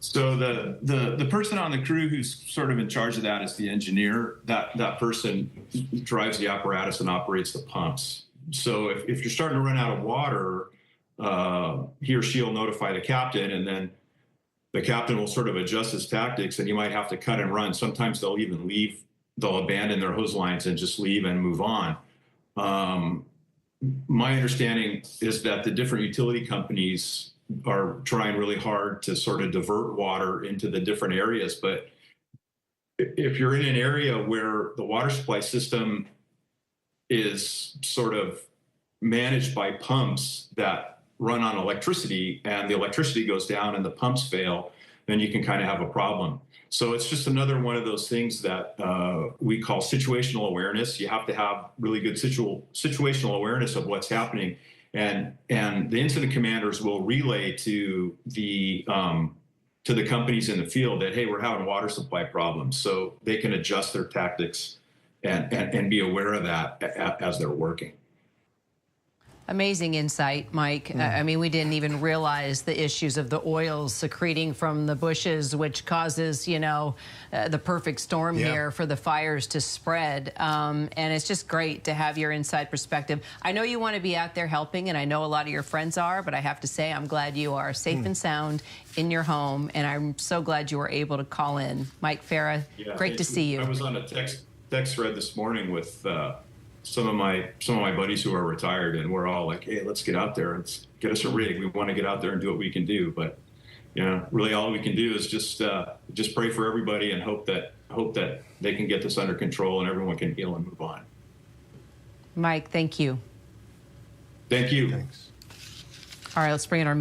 So the person on the crew who's sort of in charge of that is the engineer. That person drives the apparatus and operates the pumps. So if you're starting to run out of water, he or she'll notify the captain, and then the captain will sort of adjust his tactics, and you might have to cut and run. Sometimes they'll even leave, they'll abandon their hose lines and just leave and move on. My understanding is that the different utility companies are trying really hard to sort of divert water into the different areas. But if you're in an area where the water supply system is sort of managed by pumps that run on electricity, and the electricity goes down and the pumps fail, then you can kind of have a problem. So it's just another one of those things that we call situational awareness. You have to have really good situational awareness of what's happening. And the incident commanders will relay to the companies in the field that, hey, we're having water supply problems, so they can adjust their tactics and be aware of that as they're working. Amazing insight, Mike. I mean, we didn't even realize the issues of the oils secreting from the bushes, which causes, you know, the perfect storm here for the fires to spread. And it's just great to have your inside perspective. I know you want to be out there helping, and I know a lot of your friends are, but I have to say I'm glad you are safe and sound in your home, and I'm so glad you were able to call in. Mike Farah, great to see you. I was on a text thread this morning with some of my buddies who are retired, and we're all like, hey, let's get out there, let's get us a rig. We want to get out there and do what we can do. But, you know, really all we can do is just pray for everybody and hope that they can get this under control and everyone can heal and move on. Mike, thank you. Thank you. Thanks. All right, let's bring in our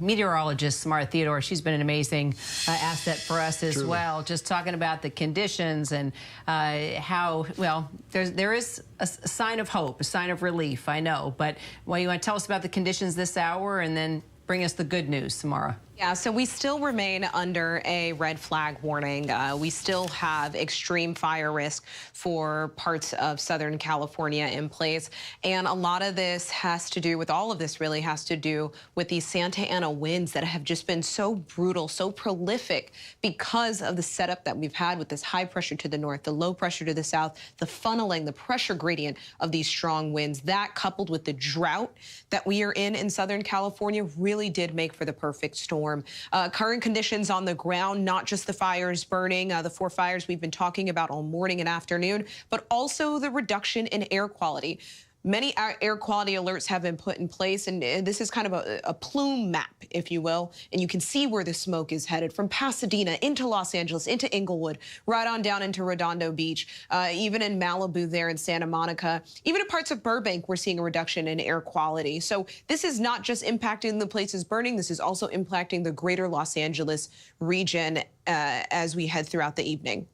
meteorologist, Samara Theodore. She's been an amazing asset for us as well, just talking about the conditions and how, well, there is a sign of hope, a sign of relief, I know. But well, you want to tell us about the conditions this hour and then bring us the good news, Samara? Yeah, so we still remain under a red flag warning. We still have extreme fire risk for parts of Southern California in place. And a lot of this has to do with, all of this really has to do with these Santa Ana winds that have just been so brutal, so prolific because of the setup that we've had with this high pressure to the north, the low pressure to the south, the funneling, the pressure gradient of these strong winds. That coupled with the drought that we are in Southern California really did make for the perfect storm. storm. Current conditions on the ground, not just the fires burning, the 4 fires we've been talking about all morning and afternoon, but also the reduction in air quality. Many air quality alerts have been put in place, and this is kind of a plume map, if you will, and you can see where the smoke is headed from Pasadena into Los Angeles, into Inglewood, right on down into Redondo Beach, even in Malibu there in Santa Monica. Even in parts of Burbank, we're seeing a reduction in air quality. So this is not just impacting the places burning, this is also impacting the greater Los Angeles region as we head throughout the evening.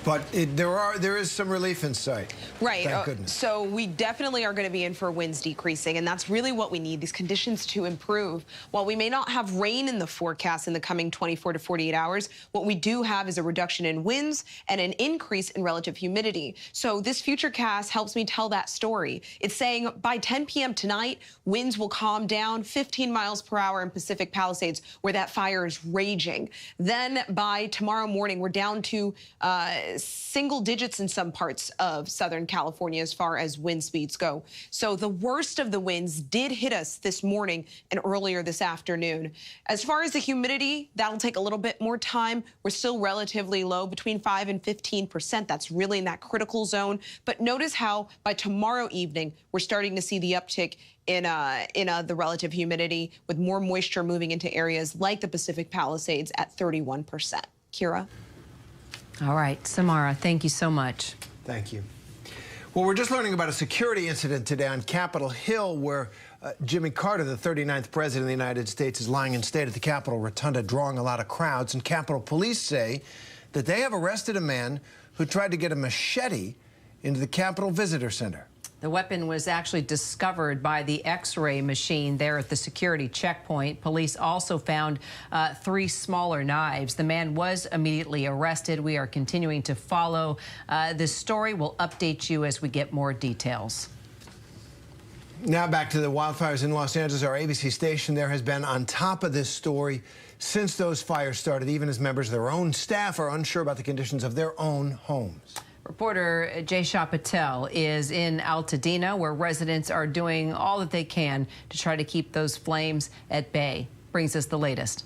But there is some relief in sight. Right. Thank goodness. So we definitely are going to be in for winds decreasing, and that's really what we need, these conditions to improve. While we may not have rain in the forecast in the coming 24 to 48 hours, what we do have is a reduction in winds and an increase in relative humidity. So this futurecast helps me tell that story. It's saying by 10 p.m. tonight, winds will calm down 15 miles per hour in Pacific Palisades, where that fire is raging. Then by tomorrow morning, we're down to single digits in some parts of Southern California as far as wind speeds go. So the worst of the winds did hit us this morning and earlier this afternoon. As far as the humidity, that'll take a little bit more time. We're still relatively low, between 5 and 15%. That's really in that critical zone. But notice how by tomorrow evening, we're starting to see the uptick in the relative humidity, with more moisture moving into areas like the Pacific Palisades at 31%. Kira? All right, Samara, thank you so much. Thank you. Well, we're just learning about a security incident today on Capitol Hill where Jimmy Carter, the 39th president of the United States, is lying in state at the Capitol Rotunda, drawing a lot of crowds. And Capitol Police say that they have arrested a man who tried to get a machete into the Capitol Visitor Center. The weapon was actually discovered by the X-ray machine there at the security checkpoint. Police also found 3 smaller knives. The man was immediately arrested. We are continuing to follow this story. We'll update you as we get more details. Now back to the wildfires in Los Angeles. Our ABC station there has been on top of this story since those fires started, even as members of their own staff are unsure about the conditions of their own homes. Reporter Jay Shah Patel is in Altadena, where residents are doing all that they can to try to keep those flames at bay. Brings us the latest.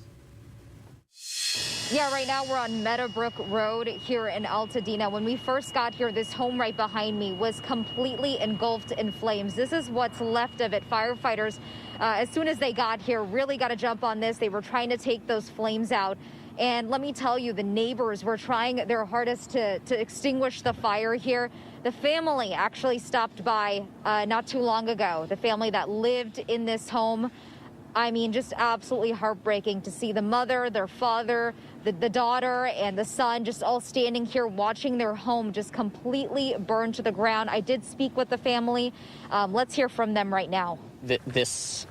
Yeah, right now we're on Meadowbrook Road here in Altadena. When we first got here, this home right behind me was completely engulfed in flames. This is what's left of it. Firefighters, as soon as they got here, really got to jump on this. They were trying to take those flames out. And let me tell you, the neighbors were trying their hardest to extinguish the fire here. The family actually stopped by not too long ago, the family that lived in this home. I mean, just absolutely heartbreaking to see the mother, their father, the daughter, and the son just all standing here watching their home just completely burn to the ground. I did speak with the family. Let's hear from them right now. This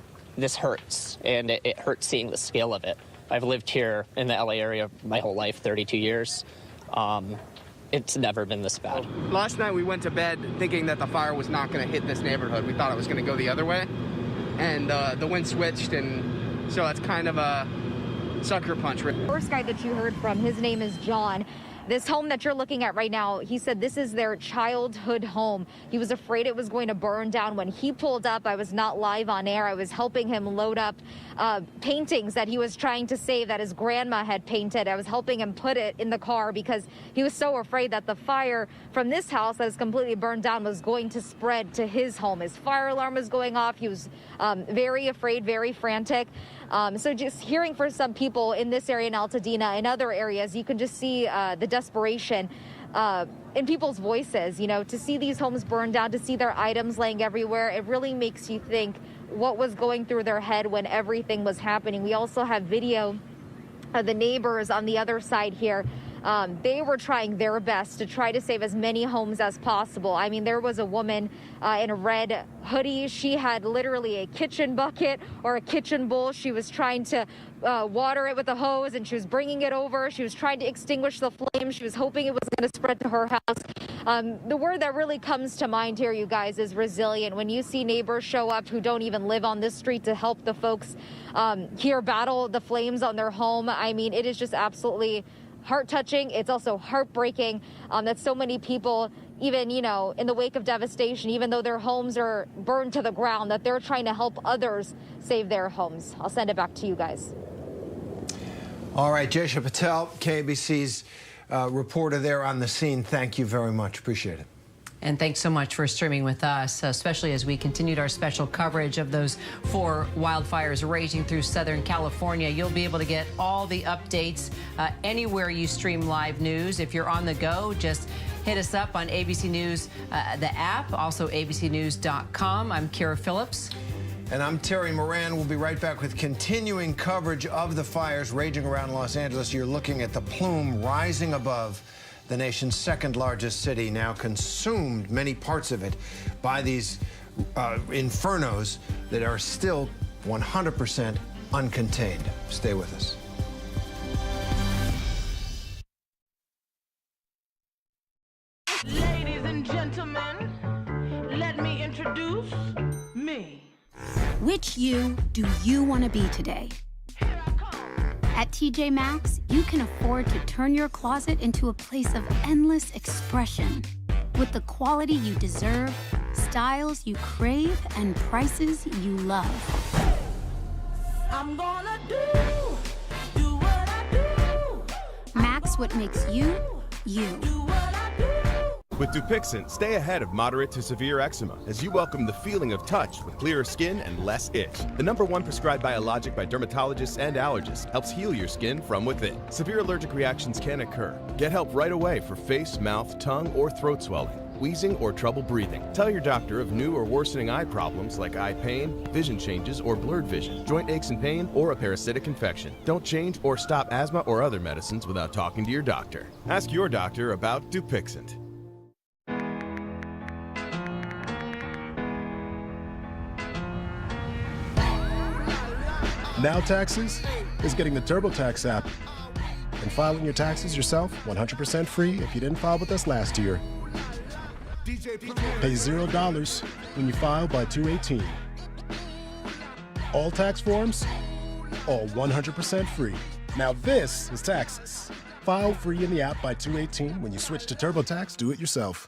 hurts, and it hurts seeing the scale of it. I've lived here in the LA area my whole life, 32 years. It's never been this bad. Last night we went to bed thinking that the fire was not going to hit this neighborhood. We thought it was going to go the other way. And the wind switched, and so it's kind of a sucker punch. First guy that you heard from, his name is John. This home that you're looking at right now, he said this is their childhood home. He was afraid it was going to burn down. When he pulled up, I was not live on air. I was helping him load up paintings that he was trying to save that his grandma had painted. I was helping him put it in the car because he was so afraid that the fire from this house that is completely burned down was going to spread to his home. His fire alarm was going off. He was very afraid, very frantic. So just hearing from some people in this area in Altadena and other areas, you can just see the desperation in people's voices, you know, to see these homes burn down, to see their items laying everywhere. It really makes you think what was going through their head when everything was happening. We also have video of the neighbors on the other side here. They were trying their best to try to save as many homes as possible. I mean, there was a woman in a red hoodie. She had literally a kitchen bucket or a kitchen bowl. She was trying to water it with a hose, and she was bringing it over. She was trying to extinguish the flame. She was hoping it was going to spread to her house. The word that really comes to mind here, you guys, is resilient. When you see neighbors show up who don't even live on this street to help the folks here battle the flames on their home, I mean, it is just absolutely heart-touching. It's also heartbreaking that so many people even, you know, in the wake of devastation, even though their homes are burned to the ground, that they're trying to help others save their homes. I'll send it back to you guys. All right, Jaysha Patel, KBC's reporter there on the scene. Thank you very much. Appreciate it. And thanks so much for streaming with us, especially as we continued our special coverage of those 4 wildfires raging through Southern California. You'll be able to get all the updates anywhere you stream live news. If you're on the go, just hit us up on ABC News, the app, also abcnews.com. I'm Kira Phillips. And I'm Terry Moran. We'll be right back with continuing coverage of the fires raging around Los Angeles. You're looking at the plume rising above the nation's second largest city, now consumed many parts of it by these infernos that are still 100% uncontained. Stay with us. Ladies and gentlemen, let me introduce me. Which you do you want to be today? At TJ Maxx, you can afford to turn your closet into a place of endless expression. With the quality you deserve, styles you crave, and prices you love. I'm gonna do what I do. Max what makes you, you. With Dupixent, stay ahead of moderate to severe eczema as you welcome the feeling of touch with clearer skin and less itch. The #1 prescribed biologic by dermatologists and allergists helps heal your skin from within. Severe allergic reactions can occur. Get help right away for face, mouth, tongue, or throat swelling, wheezing, or trouble breathing. Tell your doctor of new or worsening eye problems like eye pain, vision changes, or blurred vision, joint aches and pain, or a parasitic infection. Don't change or stop asthma or other medicines without talking to your doctor. Ask your doctor about Dupixent. Now Taxes is getting the TurboTax app and filing your taxes yourself 100% free if you didn't file with us last year. Pay $0 when you file by 2/18. All tax forms, all 100% free. Now this is taxes. File free in the app by 2/18. When you switch to TurboTax, do it yourself.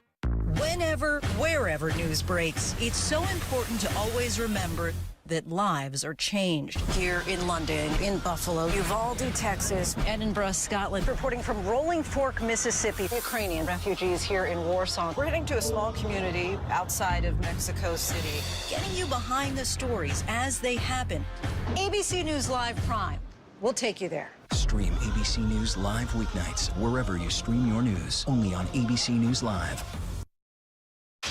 Whenever, wherever news breaks, it's so important to always remember that lives are changed. Here in London, in Buffalo, Uvalde, Texas, Edinburgh, Scotland. Reporting from Rolling Fork, Mississippi. Ukrainian refugees here in Warsaw. We're heading to a small community outside of Mexico City, getting you behind the stories as they happen. ABC News Live Prime. We'll take you there. Stream ABC News Live weeknights wherever you stream your news. Only on ABC News Live.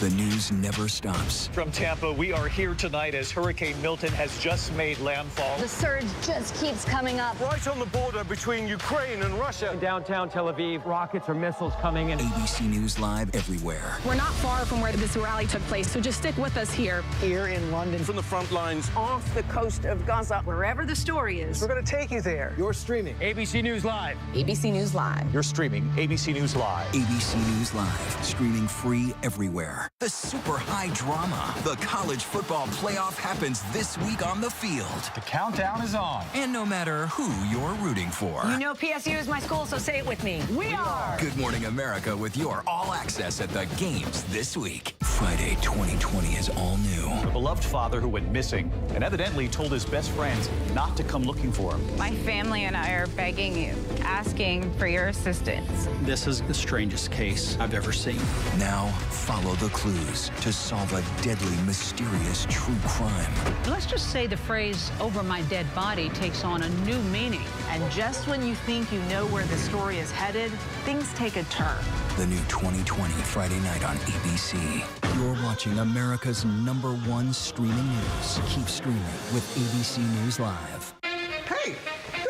The news never stops. From Tampa, we are here tonight as Hurricane Milton has just made landfall. The surge just keeps coming up. Right on the border between Ukraine and Russia. In downtown Tel Aviv, rockets or missiles coming in. ABC News Live everywhere. We're not far from where this rally took place, so just stick with us here. Here in London. From the front lines. Off the coast of Gaza. Wherever the story is. We're going to take you there. You're streaming ABC News Live. ABC News Live. You're streaming ABC News Live. ABC News Live. Streaming free everywhere. The super high drama. The college football playoff happens this week on the field. The countdown is on. And no matter who you're rooting for. You know PSU is my school, so say it with me. We are. Good Morning America with your all access at the games this week. Friday 2020 is all new. A beloved father who went missing and evidently told his best friends not to come looking for him. My family and I are begging you, asking for your assistance. This is the strangest case I've ever seen. Now, follow the clues to solve a deadly, mysterious true crime. Let's just say the phrase "over my dead body" takes on a new meaning. And just when you think you know where the story is headed, things take a turn. The new 2020 Friday night on ABC. You're watching America's #1 streaming news. Keep streaming with ABC News Live. Hey,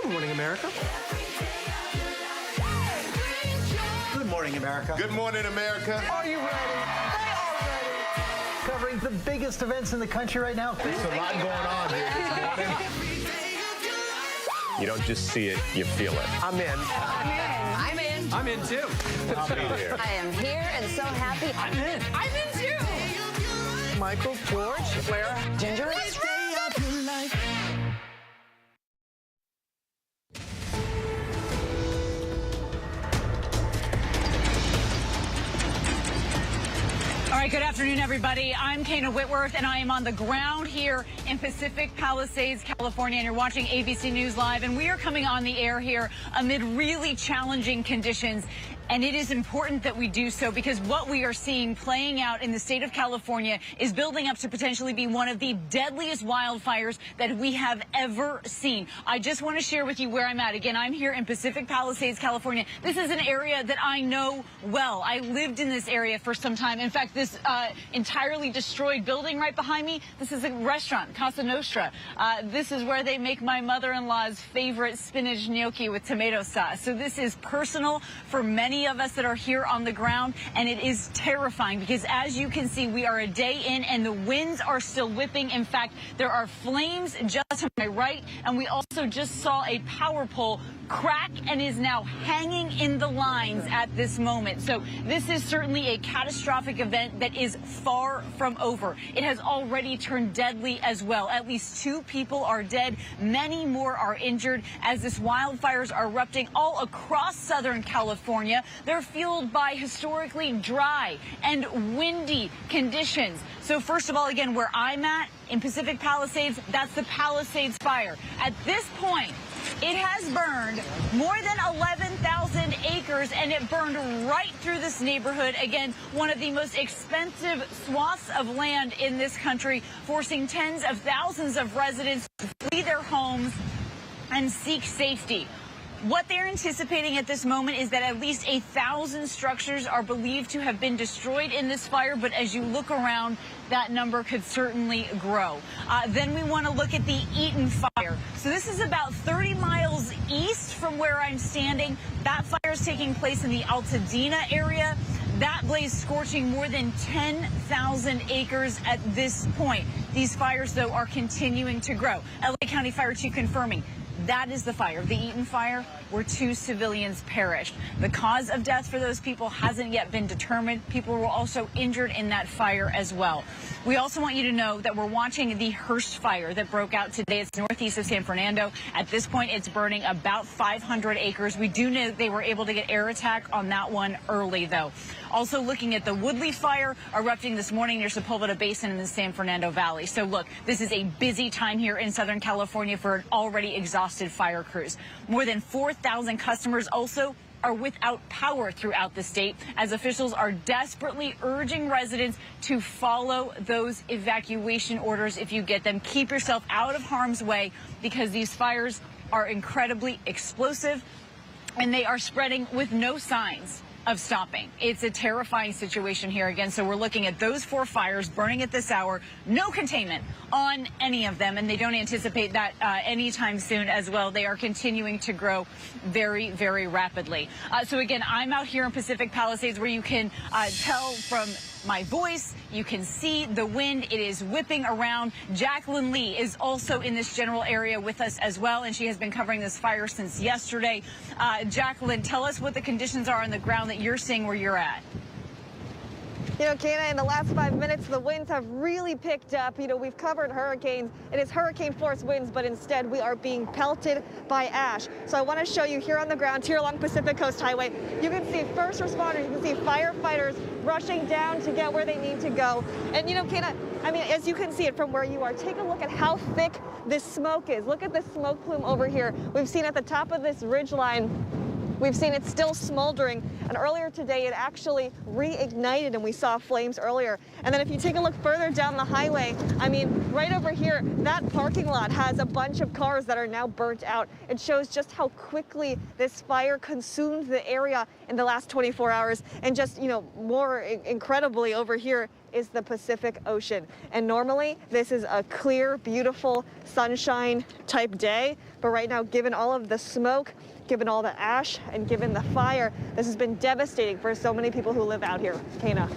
good morning, America. Good morning, America. Good morning, America. Are you ready? Covering the biggest events in the country right now. There's a lot going on here this morning. You don't just see it, you feel it. I'm in. I'm in. I'm in too. I'll be here. I am here and so happy. I'm in. I'm in too. Michael, George, Clara, Ginger. right, good afternoon, everybody. I'm Kana Whitworth, and I am on the ground here in Pacific Palisades, California, and you're watching ABC News Live, and we are coming on the air here amid really challenging conditions. And it is important that we do so because what we are seeing playing out in the state of California is building up to potentially be one of the deadliest wildfires that we have ever seen. I just want to share with you where I'm at. Again, I'm here in Pacific Palisades, California. This is an area that I know well. I lived in this area for some time. In fact, this entirely destroyed building right behind me, this is a restaurant, Casa Nostra. This is where they make my mother-in-law's favorite spinach gnocchi with tomato sauce. So this is personal for many of us that are here on the ground, and it is terrifying because, as you can see, we are a day in and the winds are still whipping. In fact, there are flames just to my right, and we also just saw a power pole crack and is now hanging in the lines at this moment. So this is certainly a catastrophic event that is far from over. It has already turned deadly as well. At least 2 people are dead. Many more are injured as these wildfires are erupting all across Southern California. They're fueled by historically dry and windy conditions. So first of all, again, where I'm at in Pacific Palisades, that's the Palisades fire. At this point, it has burned more than 11,000 acres, and it burned right through this neighborhood. Again, one of the most expensive swaths of land in this country, forcing tens of thousands of residents to flee their homes and seek safety. What they're anticipating at this moment is that at least 1,000 structures are believed to have been destroyed in this fire, but as you look around, that number could certainly grow. Then we want to look at the Eaton fire. So this is about 30 miles east from where I'm standing. That fire is taking place in the Altadena area. That blaze scorching more than 10,000 acres at this point. These fires, though, are continuing to grow. LA County Fire Chief confirming that is the fire, the Eaton fire, where 2 civilians perished. The cause of death for those people hasn't yet been determined. People were also injured in that fire as well. We also want you to know that we're watching the Hearst fire that broke out today. It's northeast of San Fernando. At this point, it's burning about 500 acres. We do know they were able to get air attack on that one early, though. Also looking at the Woodley fire erupting this morning near Sepulveda Basin in the San Fernando Valley. So look, this is a busy time here in Southern California for an already exhausted fire crews. More than 4,000 customers also are without power throughout the state as officials are desperately urging residents to follow those evacuation orders if you get them. Keep yourself out of harm's way because these fires are incredibly explosive and they are spreading with no signs of stopping. It's a terrifying situation here again. So we're looking at those 4 fires burning at this hour. No containment on any of them, and they don't anticipate that anytime soon as well. They are continuing to grow very, very rapidly. So again, I'm out here in Pacific Palisades where you can tell from my voice, you can see the wind. It is whipping around. Jacqueline Lee is also in this general area with us as well, and she has been covering this fire since yesterday. Jacqueline, tell us what the conditions are on the ground that you're seeing where you're at. You know, Kana, in the last 5 minutes, the winds have really picked up. You know, we've covered hurricanes. It is hurricane-force winds, but instead we are being pelted by ash. So I want to show you here on the ground, here along Pacific Coast Highway, you can see first responders, you can see firefighters rushing down to get where they need to go. And, you know, Kana, I mean, as you can see it from where you are, take a look at how thick this smoke is. Look at the smoke plume over here. We've seen at the top of this ridgeline, we've seen it still smoldering, and earlier today it actually reignited and we saw flames earlier. And then if you take a look further down the highway, I mean, right over here, that parking lot has a bunch of cars that are now burnt out. It shows just how quickly this fire consumed the area in the last 24 hours. And just, you know, more incredibly over here is the Pacific Ocean. And normally this is a clear, beautiful, sunshine type day. But right now, given all of the smoke, given all the ash, and given the fire, this has been devastating for so many people who live out here. Kana.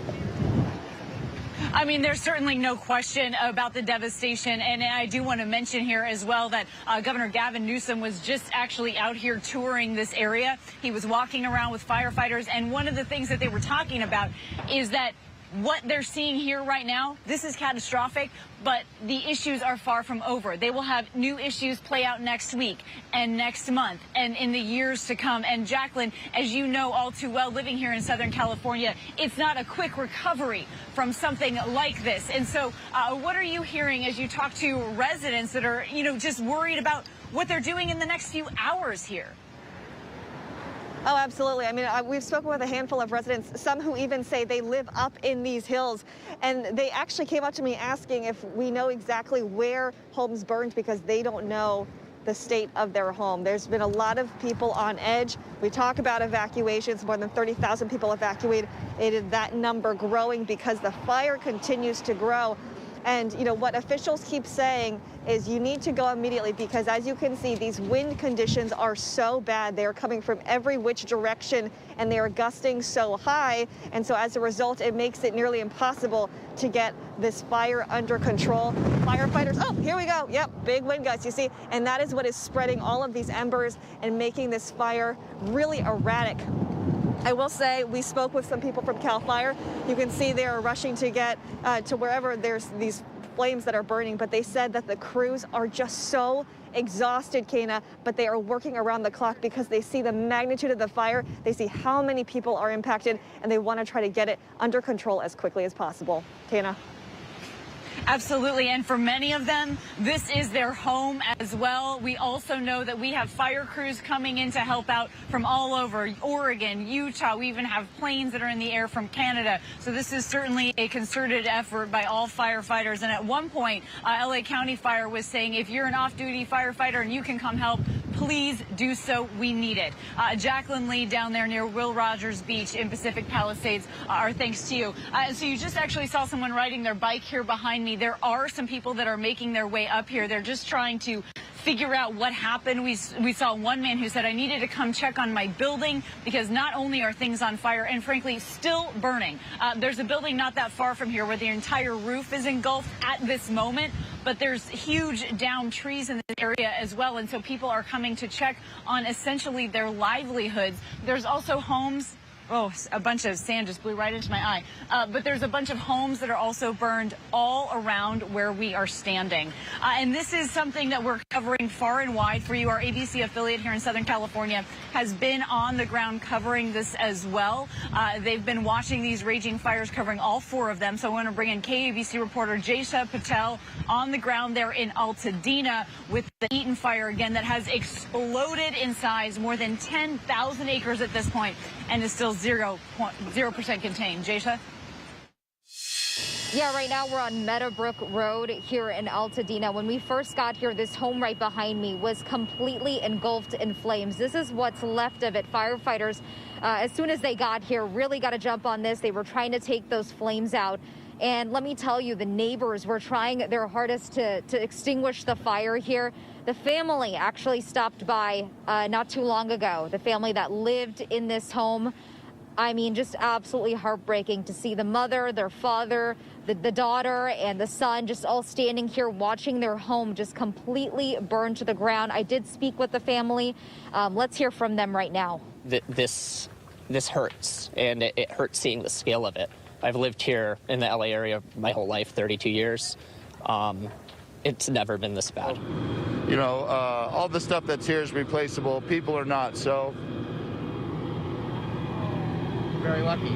I mean, there's certainly no question about the devastation. And I do want to mention here as well that Governor Gavin Newsom was just actually out here touring this area. He was walking around with firefighters. And one of the things that they were talking about is that what they're seeing here right now, this is catastrophic, but the issues are far from over. They will have new issues play out next week and next month and in the years to come. And Jacqueline, as you know all too well, living here in Southern California, it's not a quick recovery from something like this. And so what are you hearing as you talk to residents that are, just worried about what they're doing in the next few hours here? Oh, absolutely. I mean, we've spoken with a handful of residents, some who even say they live up in these hills. And they actually came up to me asking if we know exactly where homes burned because they don't know the state of their home. There's been a lot of people on edge. We talk about evacuations, more than 30,000 people evacuated, that number growing because the fire continues to grow. And, what officials keep saying is you need to go immediately because, as you can see, these wind conditions are so bad. They are coming from every which direction, and they are gusting so high. And so as a result, it makes it nearly impossible to get this fire under control. Firefighters, oh, here we go. Yep, big wind gusts, you see. And that is what is spreading all of these embers and making this fire really erratic. I will say we spoke with some people from CAL FIRE. You can see they are rushing to get to wherever there's these flames that are burning, but they said that the crews are just so exhausted, Kana, but they are working around the clock because they see the magnitude of the fire, they see how many people are impacted, and they want to try to get it under control as quickly as possible. Kana? Absolutely, and for many of them, this is their home as well. We also know that we have fire crews coming in to help out from all over Oregon, Utah. We even have planes that are in the air from Canada. So this is certainly a concerted effort by all firefighters. And at one point, LA County Fire was saying, if you're an off-duty firefighter and you can come help, please do so. We need it. Jacqueline Lee down there near Will Rogers Beach in Pacific Palisades, our thanks to you. So you just actually saw someone riding their bike here behind me. There are some people that are making their way up here. They're just trying to figure out what happened. We saw one man who said, I needed to come check on my building because not only are things on fire and frankly still burning. There's a building not that far from here where the entire roof is engulfed at this moment, but there's huge downed trees in this area as well. And so people are coming to check on essentially their livelihoods. There's also homes. Oh, a bunch of sand just blew right into my eye. But there's a bunch of homes that are also burned all around where we are standing. And this is something that we're covering far and wide for you. Our ABC affiliate here in Southern California has been on the ground covering this as well. They've been watching these raging fires, covering all four of them. So I want to bring in KABC reporter Jaysha Patel on the ground there in Altadena with the Eaton fire again that has exploded in size, more than 10,000 acres at this point, and is still 0% contained. Jaysha? Yeah, right now we're on Meadowbrook Road here in Altadena. When we first got here, this home right behind me was completely engulfed in flames. This is what's left of it. Firefighters, as soon as they got here, really got to jump on this. They were trying to take those flames out. And let me tell you, the neighbors were trying their hardest to extinguish the fire here. The family actually stopped by not too long ago, the family that lived in this home. I mean, just absolutely heartbreaking to see the mother, their father, the daughter, and the son just all standing here watching their home just completely burned to the ground. I did speak with the family. Let's hear from them right now. This hurts, and it hurts seeing the scale of it. I've lived here in the LA area my whole life, 32 years. It's never been this bad. You know, all the stuff that's here is replaceable. People are not, so. Very lucky.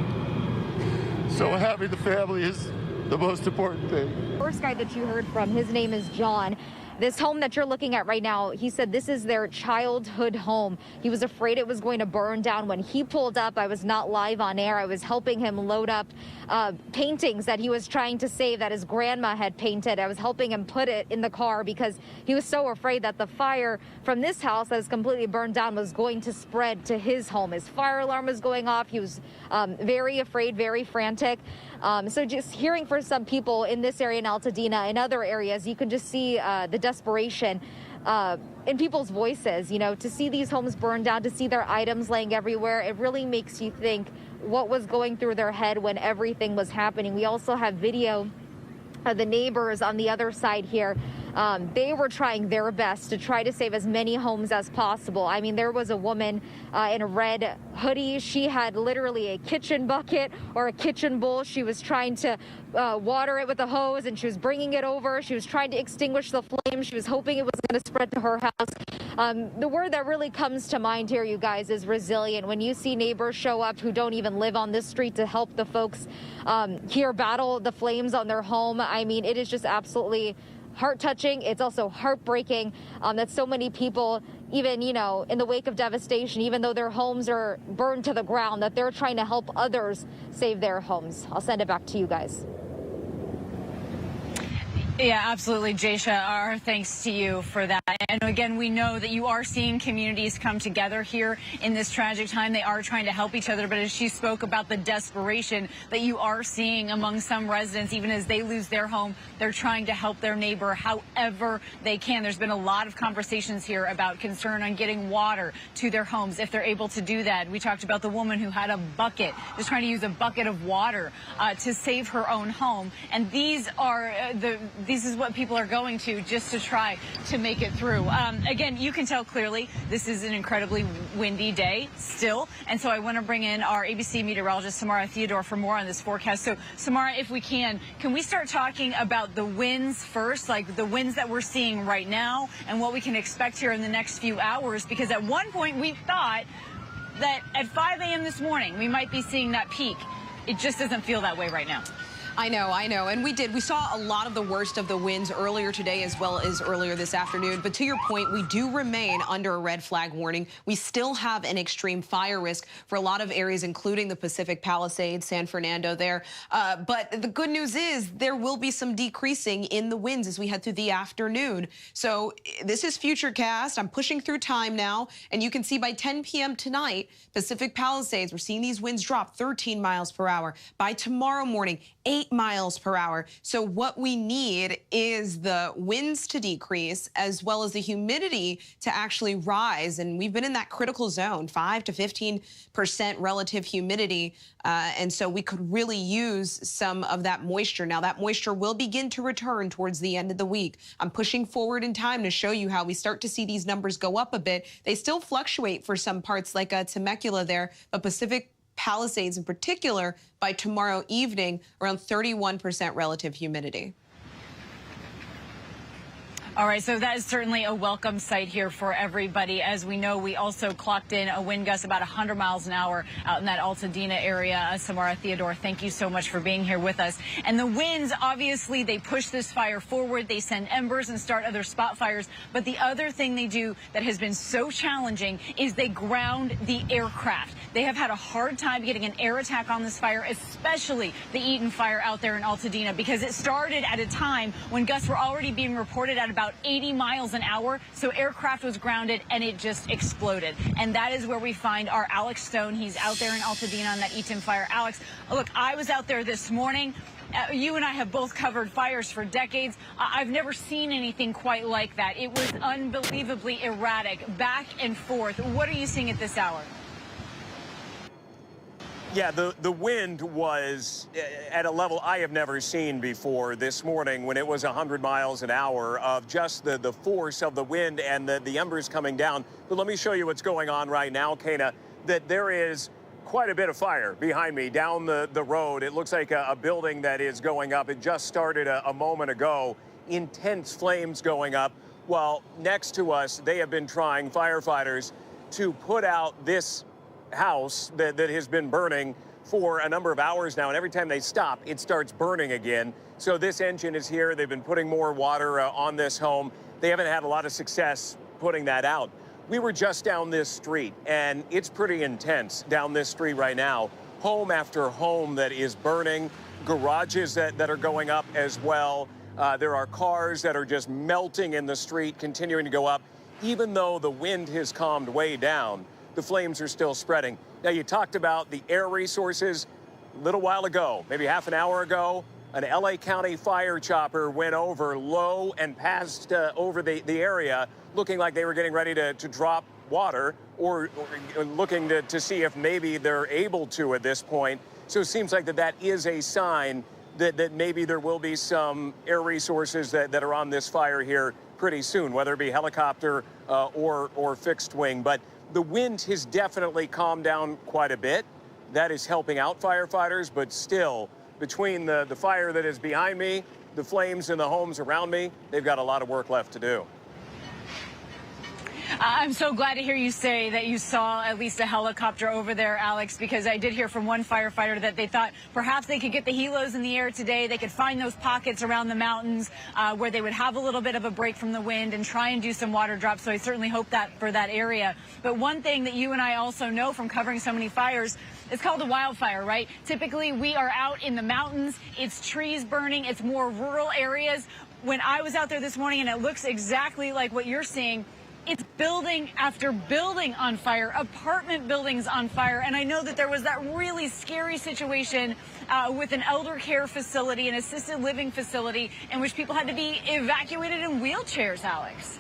So having the family is the most important thing. First guy that you heard from, his name is John. This home that you're looking at right now, he said this is their childhood home. He was afraid it was going to burn down. When he pulled up, I was not live on air. I was helping him load up paintings that he was trying to save that his grandma had painted. I was helping him put it in the car because he was so afraid that the fire from this house that is completely burned down was going to spread to his home. His fire alarm was going off. He was very afraid, very frantic. So just hearing from some people in this area in Altadena and other areas, you can just see the desperation in people's voices, you know, to see these homes burned down, to see their items laying everywhere. It really makes you think what was going through their head when everything was happening. We also have video of the neighbors on the other side here They were trying their best to try to save as many homes as possible. I mean, there was a woman in a red hoodie. She had literally a kitchen bucket or a kitchen bowl. She was trying to water it with a hose, and she was bringing it over. She was trying to extinguish the flame. She was hoping it was going to spread to her house. The word that really comes to mind here, you guys, is resilient. When you see neighbors show up who don't even live on this street to help the folks here battle the flames on their home, I mean, it is just absolutely heart-touching. It's also heartbreaking that so many people, even, you know, in the wake of devastation, even though their homes are burned to the ground, that they're trying to help others save their homes. I'll send it back to you guys. Yeah, absolutely, Jaysha. Our thanks to you for that. And again, we know that you are seeing communities come together here in this tragic time. They are trying to help each other. But as she spoke about the desperation that you are seeing among some residents, even as they lose their home, they're trying to help their neighbor however they can. There's been a lot of conversations here about concern on getting water to their homes if they're able to do that. We talked about the woman who had a bucket, just trying to use a bucket of water to save her own home. And these are this is what people are going to just to try to make it through. Again, you can tell clearly this is an incredibly windy day still. And so I want to bring in our ABC meteorologist, Samara Theodore, for more on this forecast. So, Samara, if we can we start talking about the winds first, like the winds that we're seeing right now and what we can expect here in the next few hours? Because at one point we thought that at 5 a.m. this morning we might be seeing that peak. It just doesn't feel that way right now. I know. And we saw a lot of the worst of the winds earlier today as well as earlier this afternoon. But to your point, we do remain under a red flag warning. We still have an extreme fire risk for a lot of areas, including the Pacific Palisades, San Fernando there. But the good news is there will be some decreasing in the winds as we head through the afternoon. So this is Futurecast. I'm pushing through time now. And you can see by 10 p.m. tonight, Pacific Palisades, we're seeing these winds drop 13 miles per hour. By tomorrow morning, 8 miles per hour. So what we need is the winds to decrease as well as the humidity to actually rise. And we've been in that critical zone, 5 to 15% relative humidity. And so we could really use some of that moisture. Now that moisture will begin to return towards the end of the week. I'm pushing forward in time to show you how we start to see these numbers go up a bit. They still fluctuate for some parts like Temecula there, but Pacific Palisades in particular, by tomorrow evening, around 31% relative humidity. All right, so that is certainly a welcome sight here for everybody. As we know, we also clocked in a wind gust about 100 miles an hour out in that Altadena area. Samara Theodore, thank you so much for being here with us. And the winds, obviously, they push this fire forward. They send embers and start other spot fires. But the other thing they do that has been so challenging is they ground the aircraft. They have had a hard time getting an air attack on this fire, especially the Eaton fire out there in Altadena, because it started at a time when gusts were already being reported at about 80 miles an hour. So aircraft was grounded and it just exploded. And that is where we find our Alex Stone. He's out there in Altadena on that Eaton fire. Alex, look, I was out there this morning. You and I have both covered fires for decades. I've never seen anything quite like that. It was unbelievably erratic, back and forth. What are you seeing at this hour? Yeah, the wind was at a level I have never seen before this morning when it was 100 miles an hour of just the force of the wind and the embers coming down. But let me show you what's going on right now, Kana, that there is quite a bit of fire behind me down the road. It looks like a building that is going up. It just started a moment ago. Intense flames going up. While next to us, they have been trying, firefighters, to put out this house that has been burning for a number of hours now, and every time they stop, it starts burning again. So this engine is here. They've been putting more water on this home. They haven't had a lot of success putting that out. We were just down this street, and it's pretty intense down this street right now. Home after home that is burning, garages that are going up as well. There are cars that are just melting in the street, continuing to go up. Even though the wind has calmed way down, the flames are still spreading. Now, you talked about the air resources. A little while ago, maybe half an hour ago, an LA County fire chopper went over low and passed over the area, looking like they were getting ready to drop water or looking to see if maybe they're able to at this point. So it seems like that is a sign that maybe there will be some air resources that are on this fire here pretty soon, whether it be helicopter or fixed wing. But the wind has definitely calmed down quite a bit. That is helping out firefighters, but still, between the fire that is behind me, the flames in the homes around me, they've got a lot of work left to do. I'm so glad to hear you say that you saw at least a helicopter over there, Alex, because I did hear from one firefighter that they thought perhaps they could get the helos in the air today. They could find those pockets around the mountains where they would have a little bit of a break from the wind and try and do some water drops. So I certainly hope that for that area. But one thing that you and I also know from covering so many fires, it's called a wildfire, right? Typically, we are out in the mountains. It's trees burning. It's more rural areas. When I was out there this morning, and it looks exactly like what you're seeing, it's building after building on fire, apartment buildings on fire. And I know that there was that really scary situation with an elder care facility, an assisted living facility, in which people had to be evacuated in wheelchairs, Alex.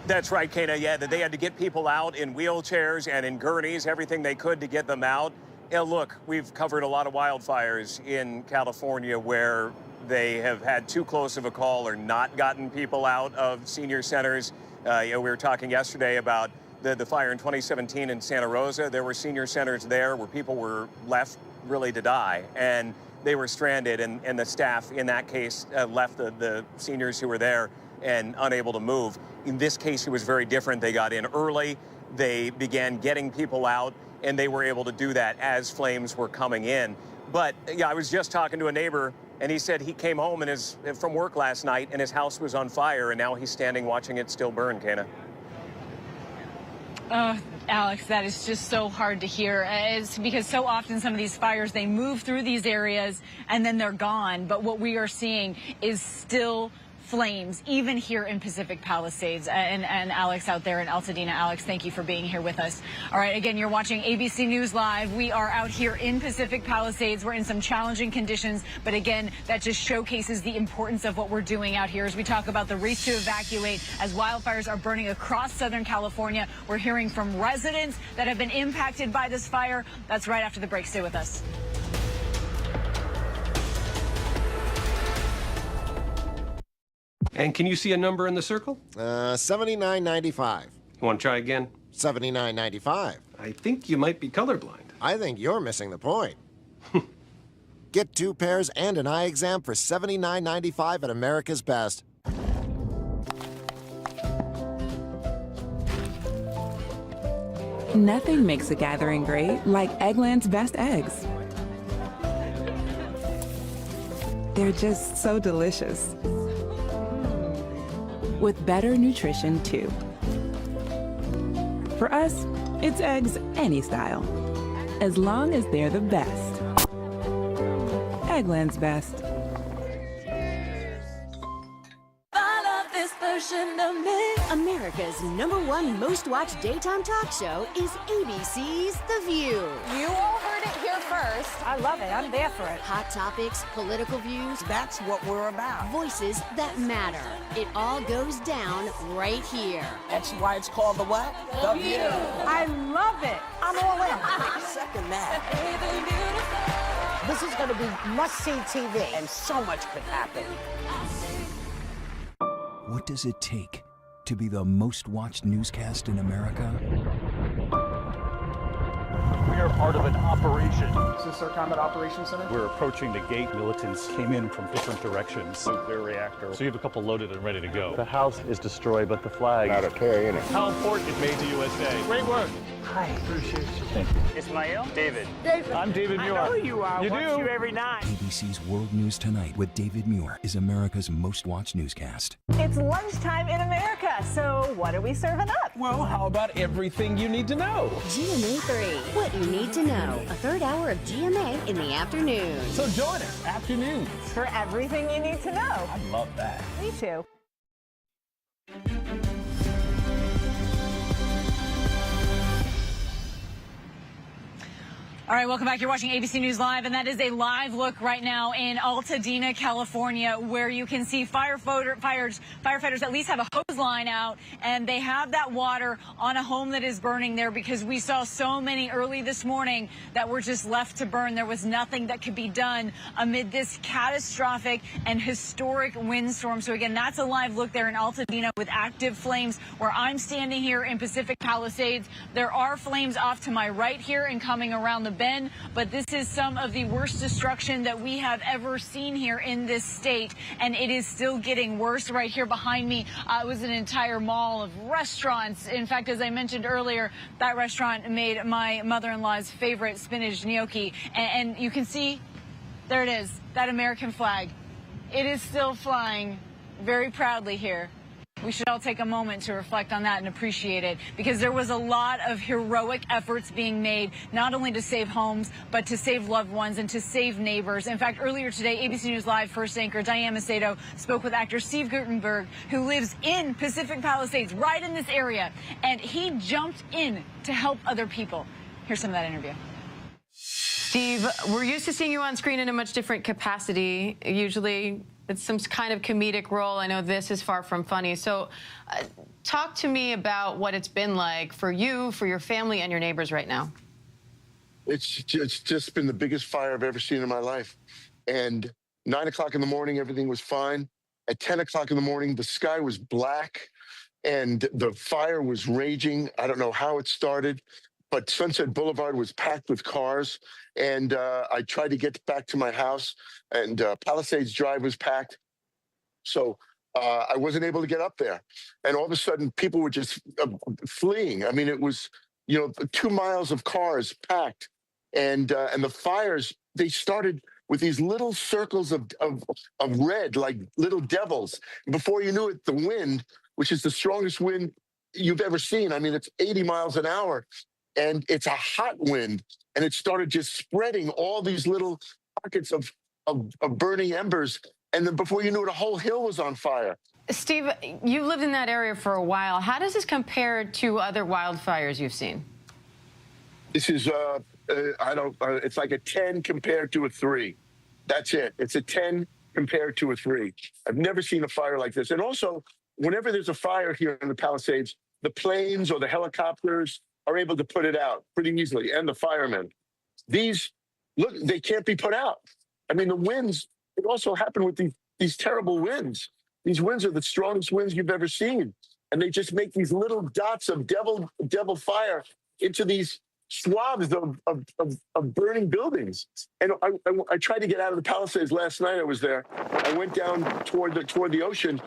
That's right, Kana. Yeah, that they had to get people out in wheelchairs and in gurneys, everything they could to get them out. Yeah, look, we've covered a lot of wildfires in California where they have had too close of a call or not gotten people out of senior centers. We were talking yesterday about the fire in 2017 in Santa Rosa. There were senior centers there where people were left really to die, and they were stranded, and the staff in that case left the seniors who were there and unable to move. In this case, it was very different. They got in early. They began getting people out, and they were able to do that as flames were coming in. But yeah, I was just talking to a neighbor, and he said he came home from work last night, and his house was on fire, and now he's standing watching it still burn, Kana. Alex, that is just so hard to hear. It's because so often some of these fires, they move through these areas, and then they're gone. But what we are seeing is still flames, even here in Pacific Palisades. And Alex out there in Altadena. Alex, thank you for being here with us. All right, again, you're watching ABC News Live. We are out here in Pacific Palisades. We're in some challenging conditions, but again, that just showcases the importance of what we're doing out here as we talk about the race to evacuate as wildfires are burning across Southern California. We're hearing from residents that have been impacted by this fire. That's right after the break. Stay with us. And can you see a number in the circle? 79.95. You want to try again? 79.95. I think you might be colorblind. I think you're missing the point. Get 2 pairs and an eye exam for $79.95 at America's Best. Nothing makes a gathering great like Eggland's Best Eggs. They're just so delicious. With better nutrition, too. For us, it's eggs any style, as long as they're the best. Eggland's Best. America's #1 most-watched daytime talk show is ABC's The View. You all heard it here first. I love it. I'm there for it. Hot topics, political views. That's what we're about. Voices that matter. It all goes down right here. That's why it's called the what? The View. I love it. I'm all in. Second that. This is going to be must-see TV, and so much could happen. What does it take to be the most watched newscast in America? We are part of an operation. Is this our Combat Operations Center? We're approaching the gate. Militants came in from different directions. Nuclear reactor. So you have a couple loaded and ready to go. The house is destroyed, but the flag... Not okay, innit? How important it made to USA. Great work. Hi. Appreciate you. Thank you. Ismail? David. David. I'm David Muir. I know who you are. You Watch do? you every night. ABC's World News Tonight with David Muir is America's most watched newscast. It's lunchtime in America, so what are we serving up? Well, how about everything you need to know? GMA 3, what you need to know. A third hour of GMA in the afternoon. So join us, afternoons. For everything you need to know. I love that. Me too. All right, welcome back. You're watching ABC News Live, and that is a live look right now in Altadena, California, where you can see firefighters at least have a hose line out, and they have that water on a home that is burning there because we saw so many early this morning that were just left to burn. There was nothing that could be done amid this catastrophic and historic windstorm. So again, that's a live look there in Altadena with active flames. Where I'm standing here in Pacific Palisades, there are flames off to my right here and coming around the bend, but this is some of the worst destruction that we have ever seen here in this state, and it is still getting worse. Right here behind me was an entire mall of restaurants. In fact, as I mentioned earlier, that restaurant made my mother-in-law's favorite spinach gnocchi, and you can see, there it is, that American flag. It is still flying very proudly here. We should all take a moment to reflect on that and appreciate it, because there was a lot of heroic efforts being made, not only to save homes, but to save loved ones and to save neighbors. In fact, earlier today, ABC News Live first anchor Diane Macedo spoke with actor Steve Guttenberg, who lives in Pacific Palisades, right in this area, and he jumped in to help other people. Here's some of that interview. Steve, we're used to seeing you on screen in a much different capacity. Usually it's some kind of comedic role. I know this is far from funny. So talk to me about what it's been like for you, for your family, and your neighbors right now. It's just been the biggest fire I've ever seen in my life. And 9 o'clock in the morning, everything was fine. At 10 o'clock in the morning, the sky was black and the fire was raging. I don't know how it started, but Sunset Boulevard was packed with cars. And I tried to get back to my house, and Palisades Drive was packed. So I wasn't able to get up there. And all of a sudden, people were just fleeing. I mean, it was, 2 miles of cars packed. And the fires, they started with these little circles of red, like little devils. Before you knew it, the wind, which is the strongest wind you've ever seen, I mean, it's 80 miles an hour. And it's a hot wind, and it started just spreading all these little pockets of burning embers. And then before you knew it, a whole hill was on fire. Steve, you've lived in that area for a while. How does this compare to other wildfires you've seen? This is, it's like a 10 compared to a 3. That's it. It's a 10 compared to a 3. I've never seen a fire like this. And also, whenever there's a fire here in the Palisades, the planes or the helicopters are able to put it out pretty easily, and the firemen. These, look, they can't be put out. I mean, the winds, it also happened with these terrible winds. These winds are the strongest winds you've ever seen. And they just make these little dots of devil fire into these swabs of burning buildings. And I tried to get out of the Palisades last night. I was there. I went down toward the ocean.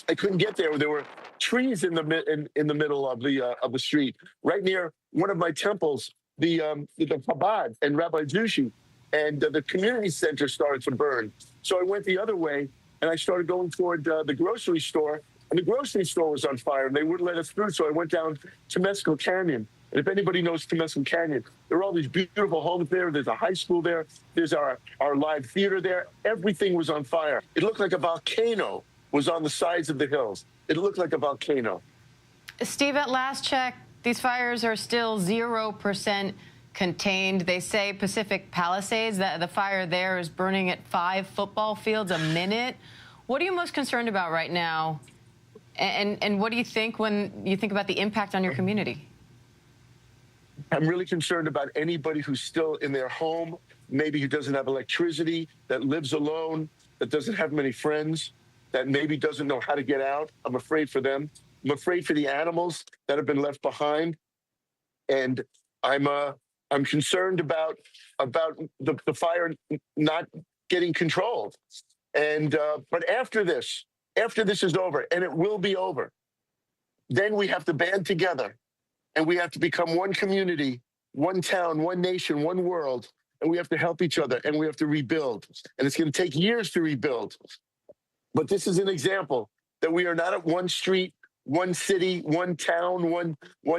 I couldn't get there. There were trees in the middle of the street, right near one of my temples, the Chabad and Rabbi Zushi, and the community center started to burn. So I went the other way, and I started going toward the grocery store, and the grocery store was on fire, and they wouldn't let us through. So I went down Temescal Canyon. And if anybody knows Temescal Canyon, there are all these beautiful homes there. There's a high school there. There's our live theater there. Everything was on fire. It looked like a volcano was on the sides of the hills. It looked like a volcano. Steve, at last check, these fires are still 0% contained. They say Pacific Palisades, that the fire there is burning at 5 football fields a minute. What are you most concerned about right now? And what do you think when you think about the impact on your community? I'm really concerned about anybody who's still in their home, maybe who doesn't have electricity, that lives alone, that doesn't have many friends, that maybe doesn't know how to get out. I'm afraid for them. I'm afraid for the animals that have been left behind. And I'm concerned about the fire not getting controlled. And but after this is over, and it will be over, then we have to band together, and we have to become one community, one town, one nation, one world, and we have to help each other, and we have to rebuild. And it's going to take years to rebuild. But this is an example that we are not at one street, one city, one town, one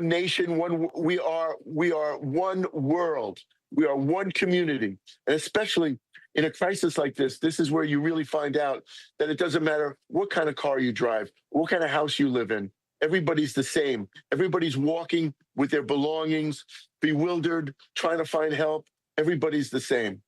nation, we are one world. We are one community. And especially in a crisis like this is where you really find out that it doesn't matter what kind of car you drive, what kind of house you live in. everybody's the same. Everybody's walking with their belongings, bewildered, trying to find help. Everybody's the same.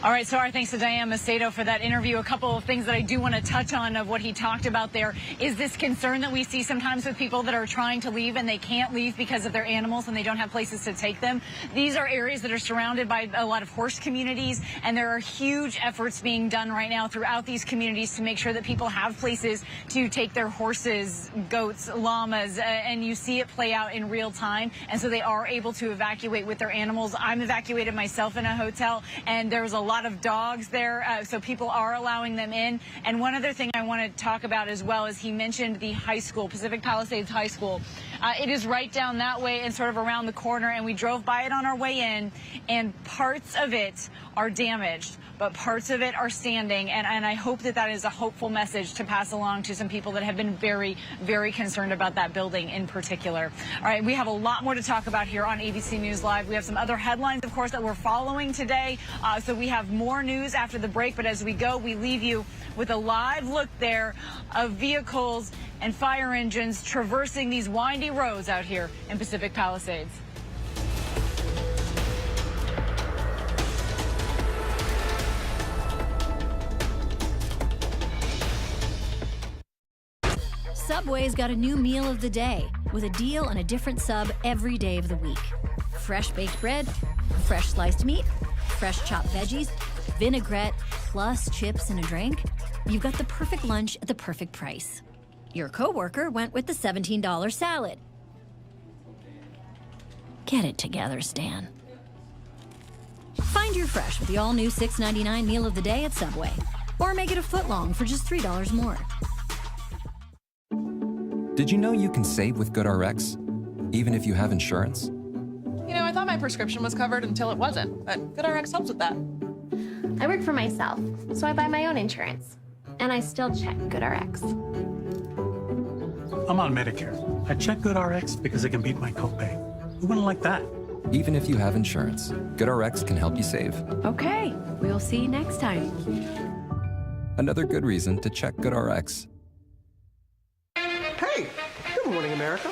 All right, so our thanks to Diane Macedo for that interview. A couple of things that I do want to touch on of what he talked about there is this concern that we see sometimes with people that are trying to leave and they can't leave because of their animals and they don't have places to take them. These are areas that are surrounded by a lot of horse communities, and there are huge efforts being done right now throughout these communities to make sure that people have places to take their horses, goats, llamas, and you see it play out in real time. And so they are able to evacuate with their animals. I'm evacuated myself in a hotel, and there was a lot of dogs there, so people are allowing them in. And one other thing I want to talk about as well is he mentioned the high school, Pacific Palisades High School. It is right down that way and sort of around the corner, and we drove by it on our way in, and parts of it are damaged, but parts of it are standing, and I hope that that is a hopeful message to pass along to some people that have been very, very concerned about that building in particular. All right, we have a lot more to talk about here on ABC News Live. We have some other headlines, of course, that we're following today, so we have more news after the break, but as we go, we leave you with a live look there of vehicles and fire engines traversing these windy roads out here in Pacific Palisades. Subway's got a new meal of the day with a deal on a different sub every day of the week. Fresh baked bread, fresh sliced meat, fresh chopped veggies, vinaigrette, plus chips and a drink. You've got the perfect lunch at the perfect price. Your coworker went with the $17 salad. Get it together, Stan. Find your fresh with the all-new $6.99 meal of the day at Subway. Or make it a foot long for just $3 more. Did you know you can save with GoodRx, even if you have insurance? You know, I thought my prescription was covered until it wasn't, but GoodRx helps with that. I work for myself, so I buy my own insurance. And I still check GoodRx. I'm on Medicare. I check GoodRx because it can beat my copay. Who wouldn't like that? Even if you have insurance, GoodRx can help you save. Okay, we'll see you next time. Another good reason to check GoodRx. Hey, good morning, America.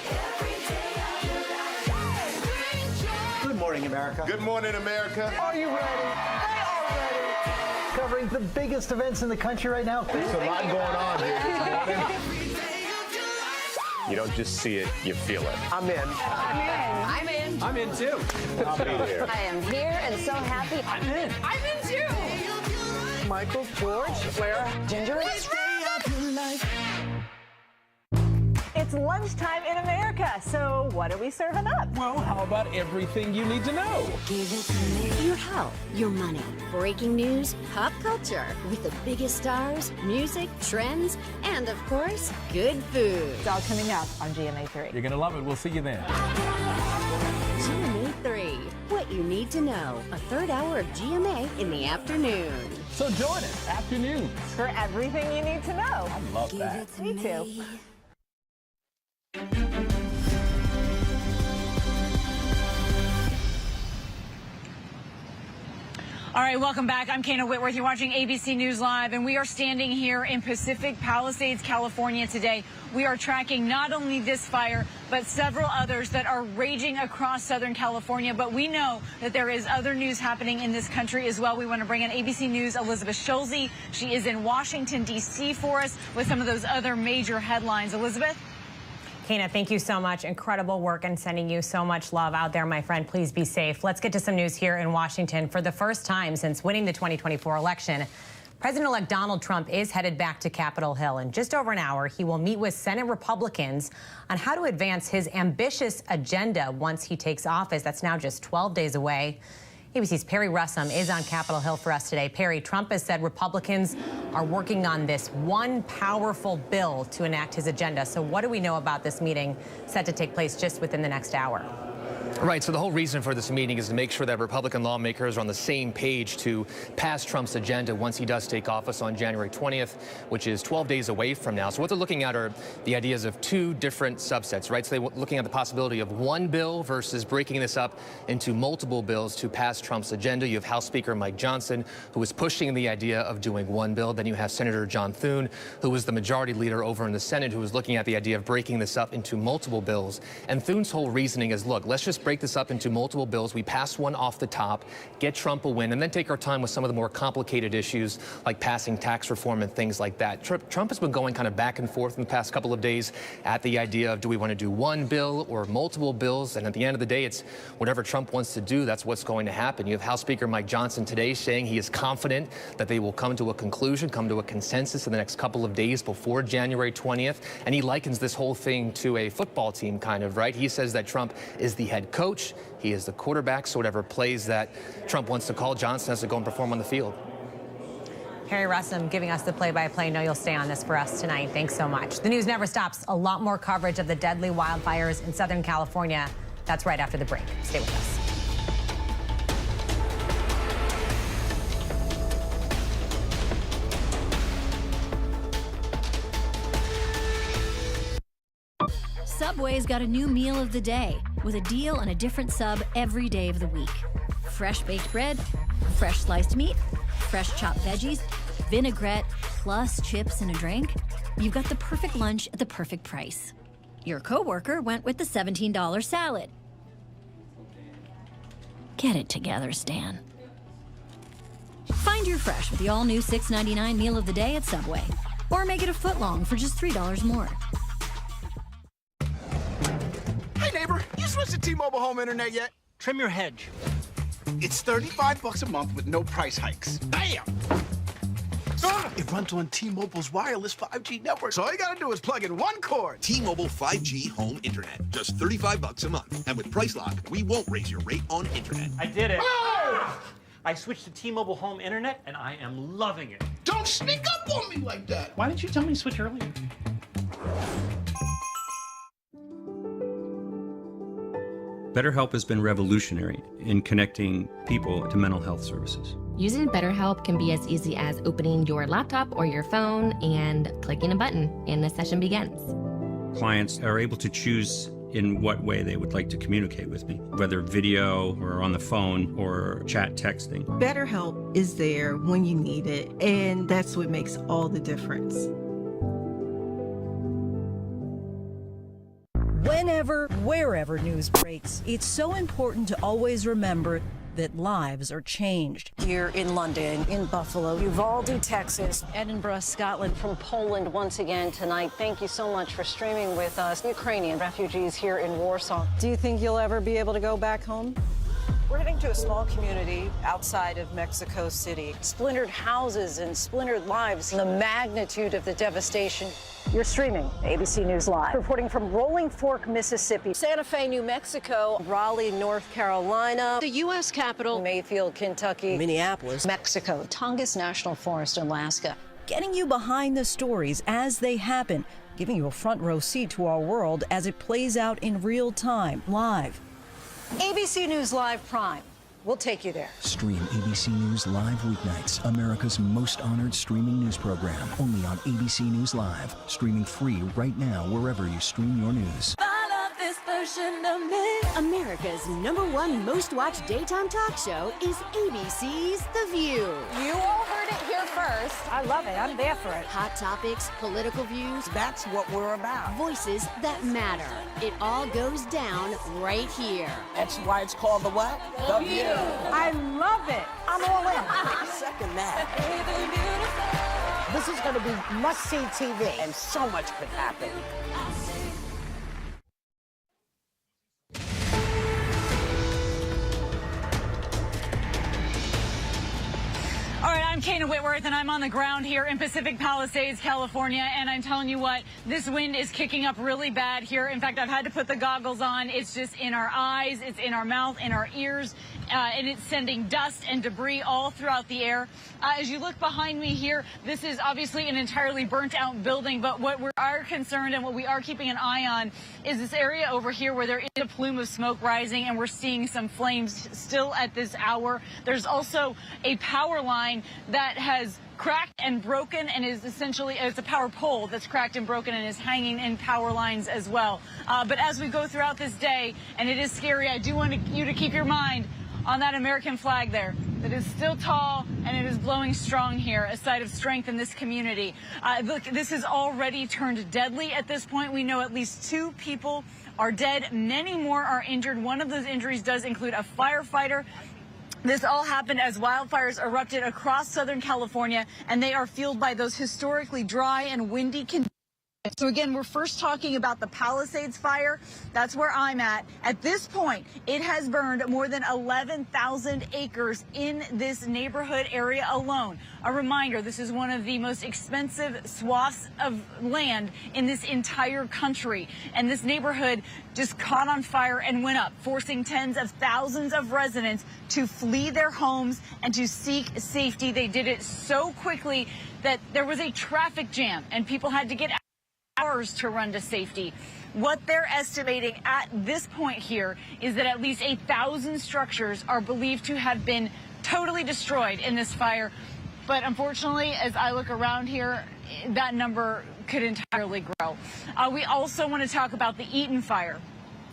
Good morning, America. Good morning, America. Are you ready? They are ready. Covering the biggest events in the country right now. There's a lot going on here. You don't just see it, you feel it. I'm in. I'm in. I'm in too. I'll be there. I am here and so happy. I'm in. I'm in too. Michael, George, Clara, Ginger. It's lunchtime in America, so what are we serving up? Well, how about everything you need to know? Your health, your money, breaking news, pop culture, with the biggest stars, music, trends, and of course, good food. It's all coming up on GMA3. You're going to love it. We'll see you then. GMA3, what you need to know. A third hour of GMA in the afternoon. So join us, afternoons. For everything you need to know. I love that. Me too. All right, welcome back. I'm Kana Whitworth. You're watching ABC News Live, and we are standing here in Pacific Palisades, California today. We are tracking not only this fire, but several others that are raging across Southern California. But we know that there is other news happening in this country as well. We want to bring in ABC News' Elizabeth Schulze. She is in Washington, D.C. for us with some of those other major headlines. Elizabeth? Kana, thank you so much. Incredible work and sending you so much love out there, my friend. Please be safe. Let's get to some news here in Washington. For the first time since winning the 2024 election, President-elect Donald Trump is headed back to Capitol Hill. In just over an hour, he will meet with Senate Republicans on how to advance his ambitious agenda once he takes office. That's now just 12 days away. ABC's Perry Russum is on Capitol Hill for us today. Perry, Trump has said Republicans are working on this one powerful bill to enact his agenda. So what do we know about this meeting set to take place just within the next hour? Right, so the whole reason for this meeting is to make sure that Republican lawmakers are on the same page to pass Trump's agenda once he does take office on January 20th, which is 12 days away from now. So what they're looking at are the ideas of two different subsets, right? So they're looking at the possibility of one bill versus breaking this up into multiple bills to pass Trump's agenda. You have House Speaker Mike Johnson, who is pushing the idea of doing one bill. Then you have Senator John Thune, who is the majority leader over in the Senate, who is looking at the idea of breaking this up into multiple bills. And Thune's whole reasoning is, look, let's just break this up into multiple bills. We pass one off the top, get Trump a win, and then take our time with some of the more complicated issues like passing tax reform and things like that. Trump has been going kind of back and forth in the past couple of days at the idea of, do we want to do one bill or multiple bills? And at the end of the day, it's whatever Trump wants to do, that's what's going to happen. You have House Speaker Mike Johnson today saying he is confident that they will come to a conclusion, come to a consensus in the next couple of days before January 20th. And he likens this whole thing to a football team, kind of, right? He says that Trump is the head coach. He is the quarterback, so whatever plays that Trump wants to call, Johnson has to go and perform on the field. Harry Russum giving us the play-by-play. Know you'll stay on this for us tonight. Thanks so much. The news never stops. A lot more coverage of the deadly wildfires in Southern California. That's right after the break. Stay with us. Subway's got a new meal of the day with a deal on a different sub every day of the week. Fresh baked bread, fresh sliced meat, fresh chopped veggies, vinaigrette, plus chips and a drink. You've got the perfect lunch at the perfect price. Your coworker went with the $17 salad. Get it together, Stan. Find your fresh with the all-new $6.99 meal of the day at Subway. Or make it a foot-long for just $3 more. Hey neighbor, you switched to T-Mobile home internet yet? Trim your hedge. It's $35 a month with no price hikes. Bam! It runs on T-Mobile's wireless 5G network, so all you gotta do is plug in one cord. T-Mobile 5G home internet, just $35 a month. And with Price Lock, we won't raise your rate on internet. I did it. Oh! I switched to T-Mobile home internet, and I am loving it. Don't sneak up on me like that. Why didn't you tell me to switch earlier? BetterHelp has been revolutionary in connecting people to mental health services. Using BetterHelp can be as easy as opening your laptop or your phone and clicking a button, and the session begins. Clients are able to choose in what way they would like to communicate with me, whether video or on the phone or chat texting. BetterHelp is there when you need it, and that's what makes all the difference. Whenever, wherever news breaks, it's so important to always remember that lives are changed. Here in London, in Buffalo, Uvalde, Texas, Edinburgh, Scotland, from Poland once again tonight. Thank you so much for streaming with us. Ukrainian refugees here in Warsaw. Do you think you'll ever be able to go back home? We're heading to a small community outside of Mexico City. Splintered houses and splintered lives. The magnitude of the devastation. You're streaming ABC News Live. Reporting from Rolling Fork, Mississippi, Santa Fe, New Mexico, Raleigh, North Carolina, the U.S. Capitol, Mayfield, Kentucky, Minneapolis, Mexico, Tongass National Forest, Alaska. Getting you behind the stories as they happen, giving you a front row seat to our world as it plays out in real time, live. ABC News Live Prime. We'll take you there. Stream ABC News Live weeknights, America's most honored streaming news program, only on ABC News Live. Streaming free right now wherever you stream your news. America's #1 most watched daytime talk show is ABC's The View. You all heard it here first. I love it. I'm there for it. Hot topics, political views. That's what we're about. Voices that matter. It all goes down right here. That's why it's called the what? The View. I love it. I'm all in. Second that. This is going to be must-see TV, and so much could happen. All right, I'm Kana Whitworth, and I'm on the ground here in Pacific Palisades, California, and I'm telling you what, this wind is kicking up really bad here. In fact, I've had to put the goggles on. It's just in our eyes, it's in our mouth, in our ears, and it's sending dust and debris all throughout the air. As you look behind me here, this is obviously an entirely burnt out building, but what we are concerned and what we are keeping an eye on is this area over here where there is a plume of smoke rising, and we're seeing some flames still at this hour. There's also a power line that has cracked and broken and is essentially, it's a power pole that's cracked and broken and is hanging in power lines as well. But as we go throughout this day, and it is scary, I do want you to keep your mind on that American flag there that is still tall and it is blowing strong here, a sign of strength in this community. Look, this has already turned deadly at this point. We know at least 2 people are dead. Many more are injured. One of those injuries does include a firefighter. This all happened as wildfires erupted across Southern California, and they are fueled by those historically dry and windy conditions. So again, we're first talking about the Palisades fire. That's where I'm at. At this point, it has burned more than 11,000 acres in this neighborhood area alone. A reminder, this is one of the most expensive swaths of land in this entire country. And this neighborhood just caught on fire and went up, forcing tens of thousands of residents to flee their homes and to seek safety. They did it so quickly that there was a traffic jam and people had to get out hours to run to safety. What they're estimating at this point here is that at least 1,000 structures are believed to have been totally destroyed in this fire. But unfortunately, as I look around here, that number could entirely grow. We also want to talk about the Eaton fire.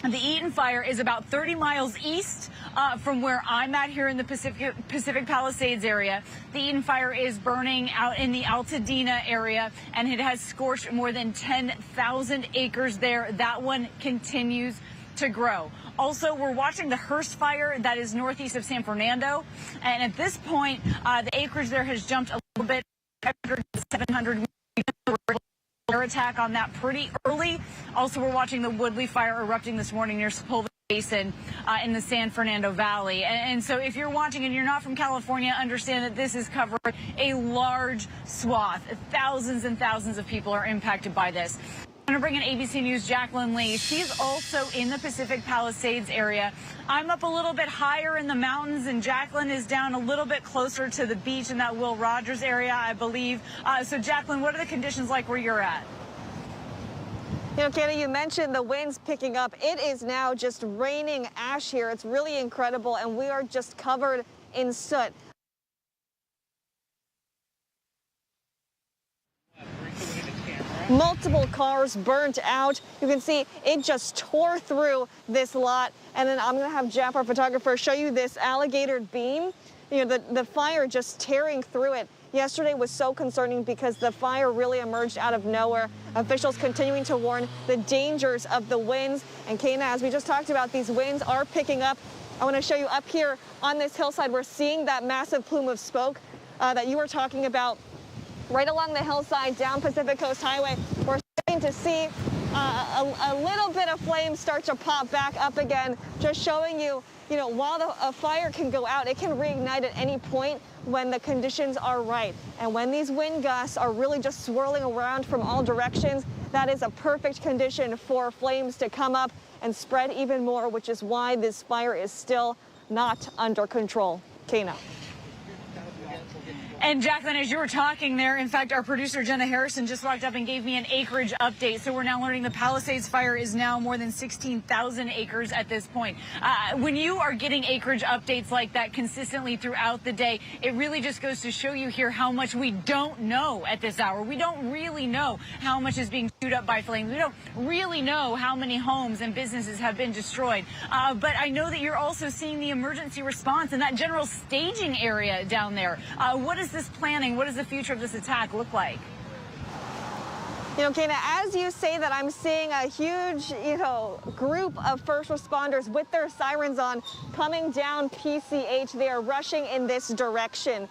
The Eaton fire is about 30 miles east from where I'm at here in the Pacific Palisades area. The Eaton fire is burning out in the Altadena area, and it has scorched more than 10,000 acres there. That one continues to grow. Also, we're watching the Hearst fire that is northeast of San Fernando, and at this point, the acreage there has jumped a little bit, 700 air attack on that pretty early. Also, we're watching the Woodley fire erupting this morning near Sepulveda Basin in the San Fernando Valley. And so if you're watching and you're not from California, understand that this is covering a large swath. Thousands and thousands of people are impacted by this. I'm going to bring in ABC News' Jacqueline Lee. She's also in the Pacific Palisades area. I'm up a little bit higher in the mountains, and Jacqueline is down a little bit closer to the beach in that Will Rogers area, I believe. So, Jacqueline, what are the conditions like where you're at? You know, Kenny, you mentioned the winds picking up. It is now just raining ash here. It's really incredible, and we are just covered in soot. Multiple cars burnt out. You can see it just tore through this lot. And then I'm going to have Jeff, our photographer, show you this alligator beam. You know, the fire just tearing through it. Yesterday was so concerning because the fire really emerged out of nowhere. Officials continuing to warn the dangers of the winds. And Kana, as we just talked about, these winds are picking up. I want to show you up here on this hillside. We're seeing that massive plume of smoke that you were talking about. Right along the hillside down Pacific Coast Highway, we're starting to see a little bit of flames start to pop back up again, just showing you, while a fire can go out, it can reignite at any point when the conditions are right. And when these wind gusts are really just swirling around from all directions, that is a perfect condition for flames to come up and spread even more, which is why this fire is still not under control. Kana. And Jacqueline, as you were talking there, in fact, our producer Jenna Harrison just walked up and gave me an acreage update. So we're now learning the Palisades fire is now more than 16,000 acres at this point. When you are getting acreage updates like that consistently throughout the day, it really just goes to show you here how much we don't know at this hour. We don't really know how much is being chewed up by flames. We don't really know how many homes and businesses have been destroyed. But I know that you're also seeing the emergency response in that general staging area down there. What is this planning? What does the future of this attack look like? You know, Kana, as you say that, I'm seeing a huge, group of first responders with their sirens on coming down PCH. They are rushing in this direction.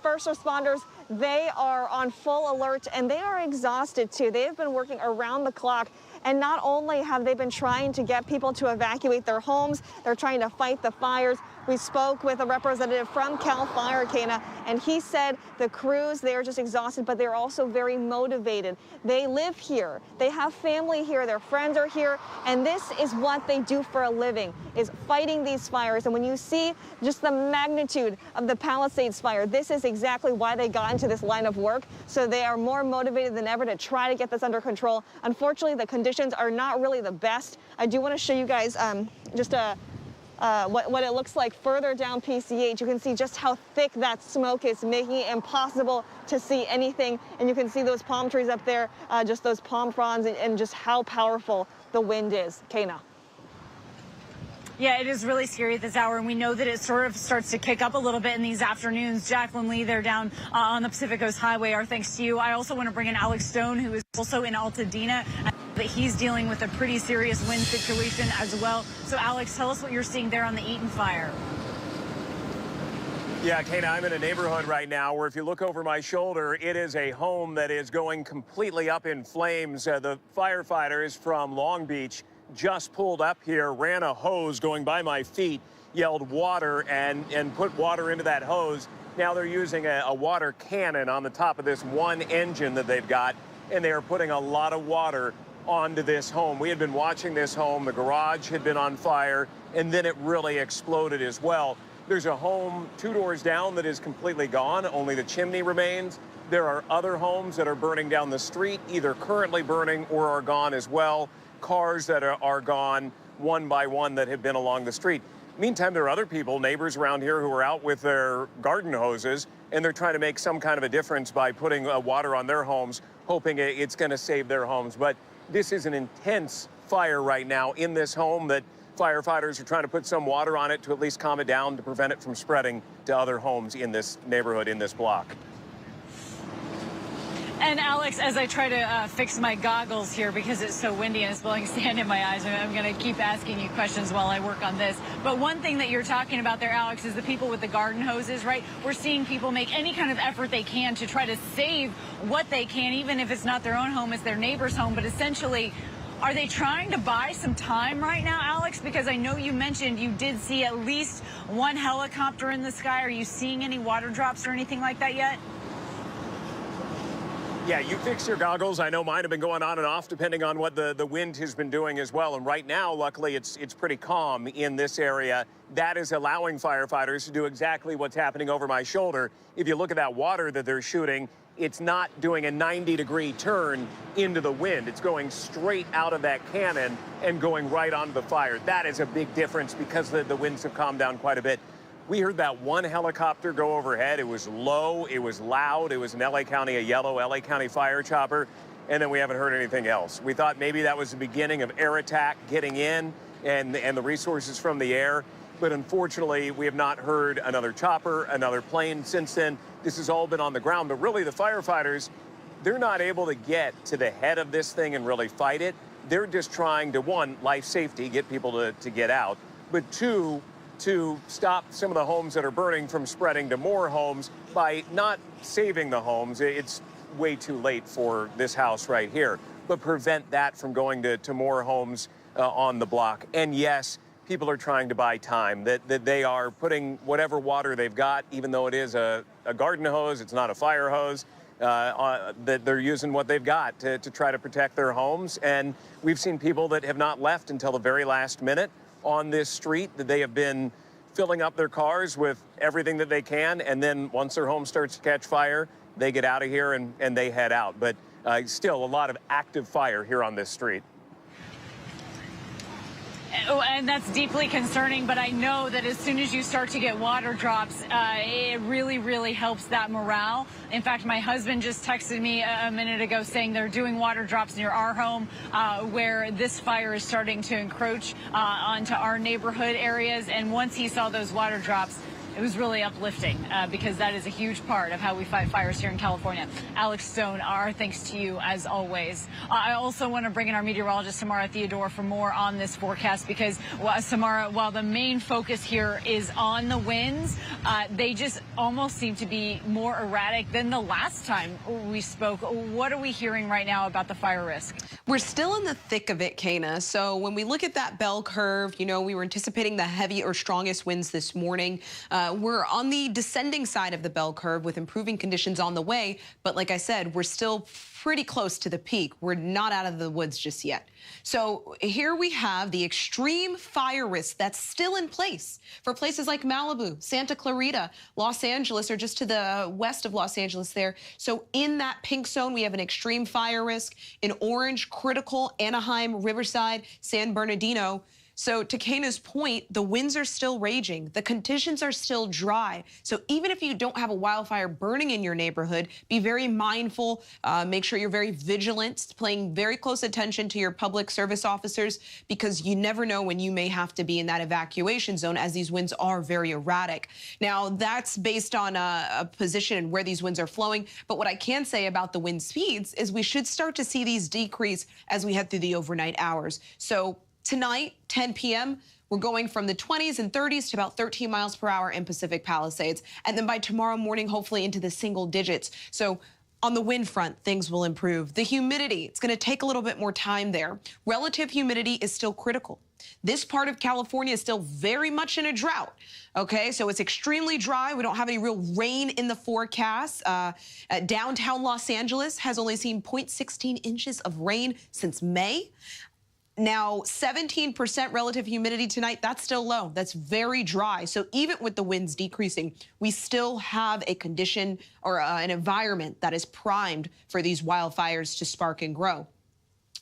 First responders, they are on full alert and they are exhausted too. They have been working around the clock. And not only have they been trying to get people to evacuate their homes, they're trying to fight the fires, We spoke with a representative from CAL FIRE, Kana, and he said the crews, they're just exhausted, but they're also very motivated. They live here. They have family here. Their friends are here. And this is what they do for a living, is fighting these fires. And when you see just the magnitude of the Palisades fire, this is exactly why they got into this line of work. So they are more motivated than ever to try to get this under control. Unfortunately, the conditions are not really the best. I do want to show you guys what it looks like further down PCH. You can see just how thick that smoke is, making it impossible to see anything. And you can see those palm trees up there, just those palm fronds, and just how powerful the wind is. Kana. Yeah, it is really scary at this hour, and we know that it sort of starts to kick up a little bit in these afternoons. Jacqueline Lee, they're down on the Pacific Coast Highway. Our thanks to you. I also want to bring in Alex Stone, who is also in Altadena, but he's dealing with a pretty serious wind situation as well. So, Alex, tell us what you're seeing there on the Eaton fire. Yeah, Kana, I'm in a neighborhood right now where if you look over my shoulder, it is a home that is going completely up in flames. The firefighters from Long Beach just pulled up here, ran a hose going by my feet, yelled water, and put water into that hose. Now they're using a water cannon on the top of this one engine that they've got, and they are putting a lot of water onto this home. We had been watching this home. The garage had been on fire, and then it really exploded as well. There's a home 2 doors down that is completely gone. Only the chimney remains. There are other homes that are burning down the street, either currently burning or are gone as well. Cars that are gone one by one that have been along the street. Meantime, there are other people, neighbors around here, who are out with their garden hoses, and they're trying to make some kind of a difference by putting water on their homes, hoping it's going to save their homes. But this is an intense fire right now in this home that firefighters are trying to put some water on it to at least calm it down to prevent it from spreading to other homes in this neighborhood, in this block. And Alex, as I try to fix my goggles here because it's so windy and it's blowing sand in my eyes, I'm going to keep asking you questions while I work on this. But one thing that you're talking about there, Alex, is the people with the garden hoses, right? We're seeing people make any kind of effort they can to try to save what they can, even if it's not their own home, it's their neighbor's home. But essentially, are they trying to buy some time right now, Alex? Because I know you mentioned you did see at least one helicopter in the sky. Are you seeing any water drops or anything like that yet? Yeah, you fix your goggles. I know mine have been going on and off depending on what the wind has been doing as well. And right now, luckily, it's pretty calm in this area. That is allowing firefighters to do exactly what's happening over my shoulder. If you look at that water that they're shooting, it's not doing a 90-degree turn into the wind. It's going straight out of that cannon and going right onto the fire. That is a big difference because the winds have calmed down quite a bit. We heard that one helicopter go overhead. It was low, it was loud, it was in LA County, a yellow LA County fire chopper, and then we haven't heard anything else. We thought maybe that was the beginning of air attack getting in and the resources from the air, but unfortunately we have not heard another chopper, another plane since then. This has all been on the ground, but really the firefighters, they're not able to get to the head of this thing and really fight it. They're just trying to, one, life safety, get people to get out, but two, to stop some of the homes that are burning from spreading to more homes by not saving the homes. It's way too late for this house right here, but prevent that from going to more homes on the block. And yes, people are trying to buy time, that they are putting whatever water they've got, even though it is a garden hose, it's not a fire hose, that they're using what they've got to try to protect their homes. And we've seen people that have not left until the very last minute on this street, that they have been filling up their cars with everything that they can, and then once their home starts to catch fire, they get out of here and they head out. But still a lot of active fire here on this street. Oh, and that's deeply concerning, but I know that as soon as you start to get water drops, it really, really helps that morale. In fact, my husband just texted me a minute ago saying they're doing water drops near our home where this fire is starting to encroach onto our neighborhood areas. And once he saw those water drops, it was really uplifting because that is a huge part of how we fight fires here in California. Alex Stone, our thanks to you as always. I also want to bring in our meteorologist, Samara Theodore, for more on this forecast because, Samara, while the main focus here is on the winds, they just almost seem to be more erratic than the last time we spoke. What are we hearing right now about the fire risk? We're still in the thick of it, Kana. So when we look at that bell curve, you know, we were anticipating the heavy or strongest winds this morning. We're on the descending side of the bell curve with improving conditions on the way. But like I said, we're still pretty close to the peak. We're not out of the woods just yet. So here we have the extreme fire risk that's still in place for places like Malibu, Santa Clarita, Los Angeles, or just to the west of Los Angeles there. So in that pink zone, we have an extreme fire risk. In orange, critical, Anaheim, Riverside, San Bernardino. So to Kana's point, the winds are still raging. The conditions are still dry. So even if you don't have a wildfire burning in your neighborhood, be very mindful. Make sure you're very vigilant, paying very close attention to your public service officers because you never know when you may have to be in that evacuation zone as these winds are very erratic. Now, that's based on a position and where these winds are flowing. But what I can say about the wind speeds is we should start to see these decrease as we head through the overnight hours. So tonight, 10 p.m., we're going from the 20s and 30s to about 13 miles per hour in Pacific Palisades. And then by tomorrow morning, hopefully into the single digits. So on the wind front, things will improve. The humidity, it's going to take a little bit more time there. Relative humidity is still critical. This part of California is still very much in a drought. Okay, so it's extremely dry. We don't have any real rain in the forecast. Downtown Los Angeles has only seen 0.16 inches of rain since May. Now, 17% relative humidity tonight, that's still low. That's very dry. So even with the winds decreasing, we still have a condition or an environment that is primed for these wildfires to spark and grow.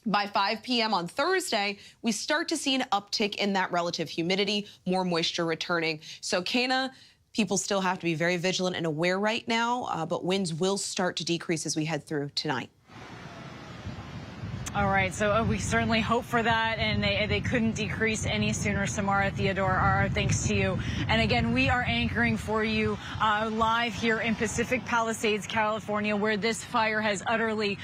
By 5 p.m. on Thursday, we start to see an uptick in that relative humidity, more moisture returning. So, Kana, people still have to be very vigilant and aware right now, but winds will start to decrease as we head through tonight. All right, so we certainly hope for that, and they couldn't decrease any sooner. Samara Theodore, our thanks to you. And again, we are anchoring for you live here in Pacific Palisades, California, where this fire has utterly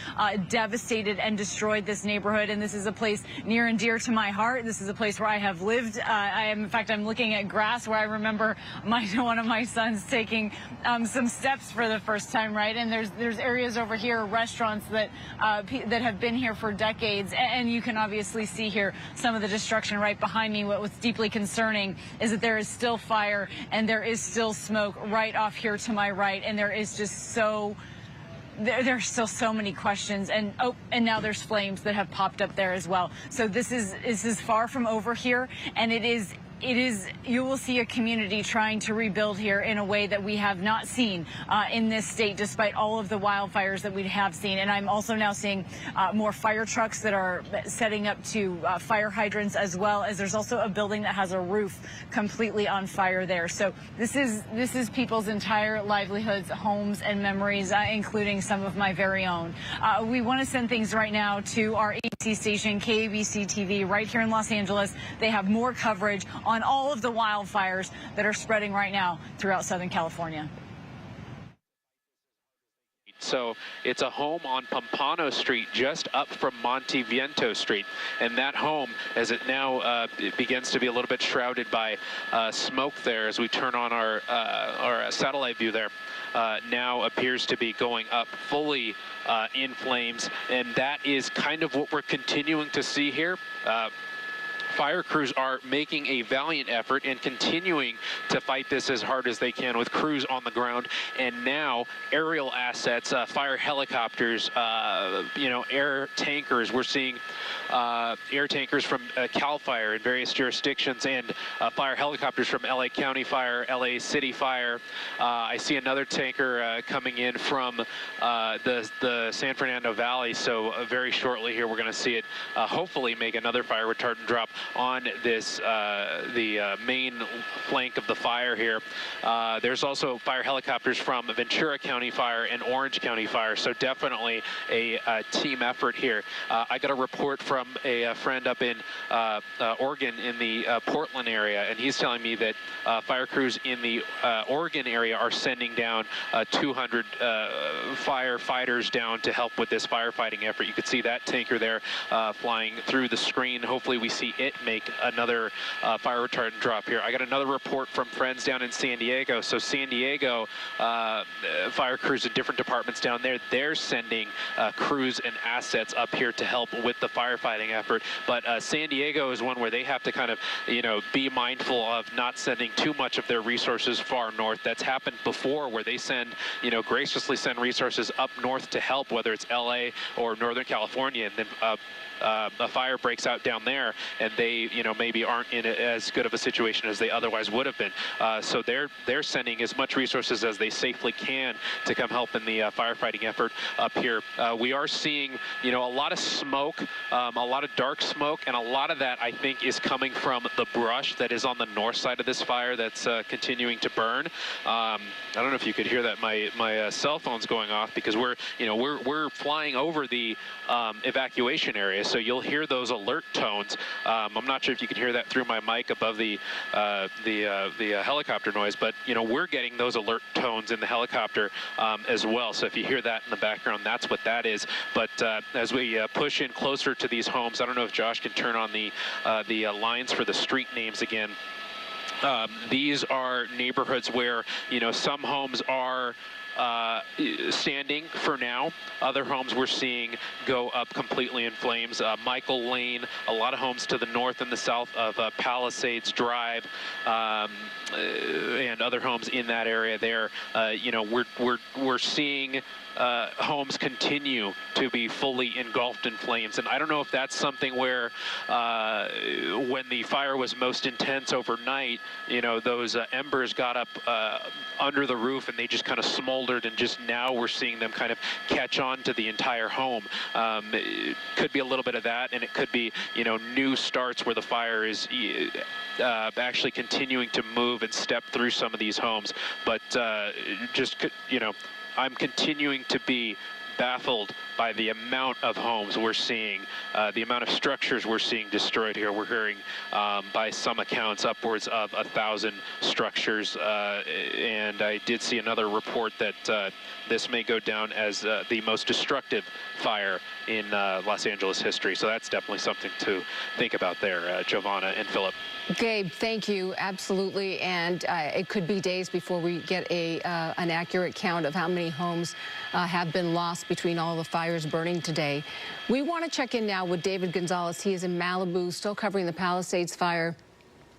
devastated and destroyed this neighborhood. And this is a place near and dear to my heart. This is a place where I have lived. In fact, I'm looking at grass where I remember one of my sons taking some steps for the first time, right? And there's areas over here, restaurants that have been here for decades, and you can obviously see here some of the destruction right behind me. What's deeply concerning is that there is still fire and there is still smoke right off here to my right, and there is just there's still so many questions, and now there's flames that have popped up there as well. So this is far from over here, and it is you will see a community trying to rebuild here in a way that we have not seen in this state, despite all of the wildfires that we have seen. And I'm also now seeing more fire trucks that are setting up to fire hydrants, as well as there's also a building that has a roof completely on fire there. So this is people's entire livelihoods, homes, and memories, including some of my very own. We want to send things right now to our ABC station, KABC TV, right here in Los Angeles. They have more coverage on all of the wildfires that are spreading right now throughout Southern California. So it's a home on Pompano Street, just up from Monteviento Street. And that home, as it now it begins to be a little bit shrouded by smoke there as we turn on our satellite view there, now appears to be going up fully in flames. And that is kind of what we're continuing to see here. Fire crews are making a valiant effort and continuing to fight this as hard as they can with crews on the ground, and now aerial assets, fire helicopters, air tankers. We're seeing air tankers from CAL FIRE in various jurisdictions, and fire helicopters from LA County Fire, LA City Fire. I see another tanker coming in from the San Fernando Valley, so very shortly here we're going to see it hopefully make another fire retardant drop on this the main flank of the fire here. There's also fire helicopters from Ventura County Fire and Orange County Fire, so definitely a team effort here. I got a report from a friend up in Oregon in the Portland area, and he's telling me that fire crews in the Oregon area are sending down 200 firefighters down to help with this firefighting effort. You could see that tanker there flying through the screen. Hopefully we see it make another fire retardant drop here. I got another report from friends down in San Diego. So San Diego fire crews in different departments down there, they're sending crews and assets up here to help with the firefighting effort. But San Diego is one where they have to kind of, you know, be mindful of not sending too much of their resources far north. That's happened before, where they send, you know, graciously send resources up north to help, whether it's LA or Northern California, and then a fire breaks out down there, and they, you know, maybe aren't in as good of a situation as they otherwise would have been. So they're sending as much resources as they safely can to come help in the firefighting effort up here. We are seeing, you know, a lot of smoke, a lot of dark smoke, and a lot of that, I think, is coming from the brush that is on the north side of this fire that's continuing to burn. I don't know if you could hear that. My cell phone's going off because we're flying over the evacuation area, so you'll hear those alert tones. I'm not sure if you can hear that through my mic above the helicopter noise, but you know, we're getting those alert tones in the helicopter as well. So if you hear that in the background, that's what that is. But as we push in closer to these homes, I don't know if Josh can turn on the lines for the street names again. These are neighborhoods where, you know, some homes are standing for now. Other homes we're seeing go up completely in flames. Michael Lane, a lot of homes to the north and the south of Palisades Drive, and other homes in that area there. You know, we're seeing homes continue to be fully engulfed in flames. And I don't know if that's something where when the fire was most intense overnight, you know, those embers got up under the roof and they just kind of smoldered, and just now we're seeing them kind of catch on to the entire home. It could be a little bit of that, and it could be, you know, new starts where the fire is actually continuing to move and step through some of these homes. But you know, I'm continuing to be baffled by the amount of homes we're seeing, the amount of structures we're seeing destroyed here. We're hearing, by some accounts, upwards of 1,000 structures, and I did see another report that this may go down as the most destructive fire in Los Angeles history. So that's definitely something to think about there, Giovanna and Philip. Gabe, thank you. Absolutely. And it could be days before we get an accurate count of how many homes have been lost between all the fires burning today. We want to check in now with David Gonzalez. He is in Malibu, still covering the Palisades fire.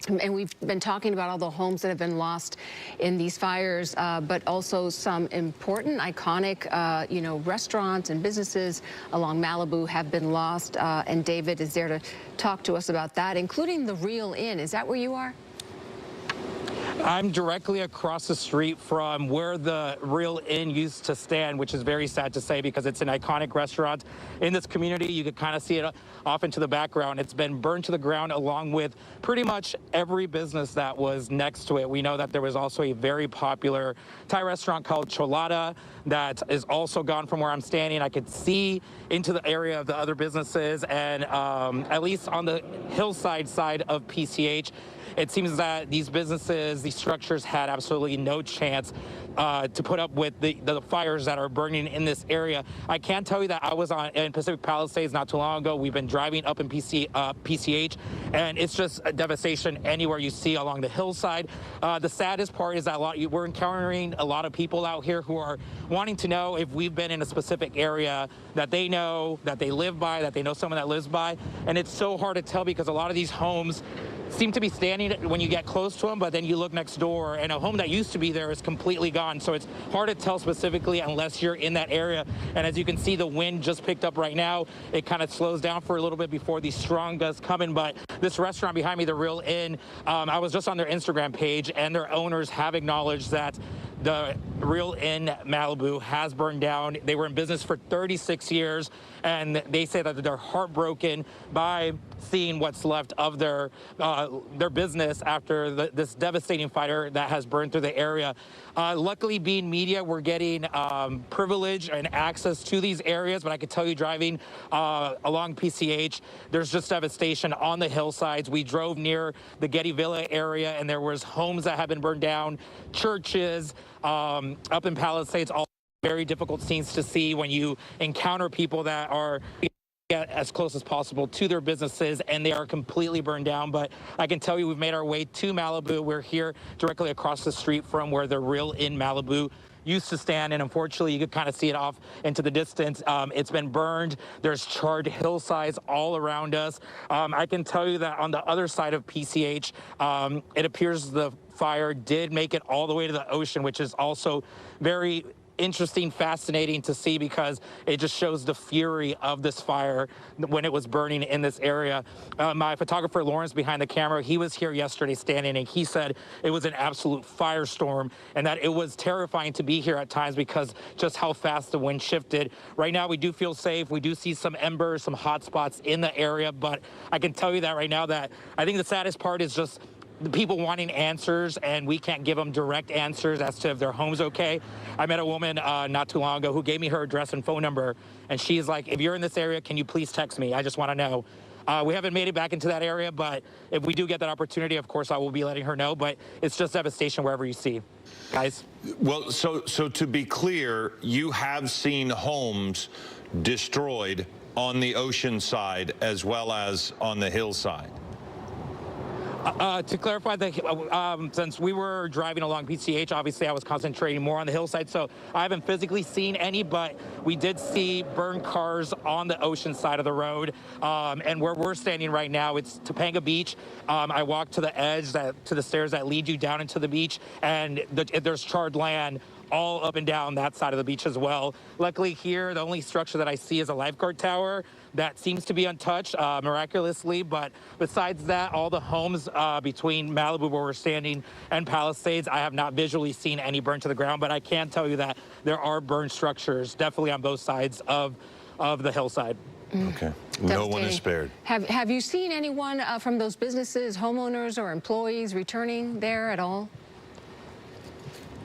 And we've been talking about all the homes that have been lost in these fires, but also some important, iconic, you know, restaurants and businesses along Malibu have been lost. And David is there to talk to us about that, including the Real Inn. Is that where you are? I'm directly across the street from where the Real Inn used to stand, which is very sad to say because it's an iconic restaurant in this community. You could kind of see it off into the background. It's been burned to the ground along with pretty much every business that was next to it. We know that there was also a very popular Thai restaurant called Cholada that is also gone from where I'm standing. I could see into the area of the other businesses, and at least on the hillside side of PCH, it seems that these businesses, these structures had absolutely no chance to put up with the fires that are burning in this area. I can tell you that I was in Pacific Palisades not too long ago. We've been driving up in PCH, and it's just a devastation anywhere you see along the hillside. The saddest part is that we're encountering a lot of people out here who are wanting to know if we've been in a specific area that they know, that they live by, that they know someone that lives by. And it's so hard to tell because a lot of these homes seem to be standing when you get close to them, but then you look next door and a home that used to be there is completely gone. So it's hard to tell specifically unless you're in that area. And as you can see, the wind just picked up right now. It kind of slows down for a little bit before these strong gusts come in. But this restaurant behind me, the Real Inn, I was just on their Instagram page, and their owners have acknowledged that the Real Inn Malibu has burned down. They were in business for 36 years, and they say that they're heartbroken by seeing what's left of their business after this devastating fire that has burned through the area. Luckily, being media, we're getting privilege and access to these areas, but I could tell you driving along PCH, there's just devastation on the hillsides. We drove near the Getty Villa area, and there was homes that have been burned down, churches, up in Palisades, all very difficult scenes to see when you encounter people that are get as close as possible to their businesses, and they are completely burned down. But I can tell you we've made our way to Malibu. We're here directly across the street from where the Real Inn Malibu used to stand, and unfortunately you could kind of see it off into the distance. It's been burned. There's charred hillsides all around us. I can tell you that on the other side of PCH, it appears the fire did make it all the way to the ocean, which is also very interesting, fascinating to see, because it just shows the fury of this fire when it was burning in this area. My photographer Lawrence behind the camera, he was here yesterday standing, and he said it was an absolute firestorm and that it was terrifying to be here at times because just how fast the wind shifted. Right now we do feel safe. We do see some embers, some hot spots in the area, but I can tell you that right now that I think the saddest part is just the people wanting answers, and we can't give them direct answers as to if their home's okay. I met a woman not too long ago who gave me her address and phone number, and she's like, if you're in this area, can you please text me? I just want to know. We haven't made it back into that area, but if we do get that opportunity, of course, I will be letting her know. But it's just devastation wherever you see, guys. Well, so to be clear, you have seen homes destroyed on the Oceanside as well as on the hillside. To clarify, since we were driving along PCH, obviously I was concentrating more on the hillside, so I haven't physically seen any, but we did see burned cars on the ocean side of the road. And where we're standing right now, it's Topanga Beach. I walked to the edge, to the stairs that lead you down into the beach, and there's charred land all up and down that side of the beach as well. Luckily here, the only structure that I see is a lifeguard tower that seems to be untouched miraculously, but besides that, all the homes between Malibu, where we're standing, and Palisades, I have not visually seen any burned to the ground, but I can tell you that there are burned structures definitely on both sides of the hillside. Okay. No one is spared. Have you seen anyone from those businesses, homeowners or employees, returning there at all?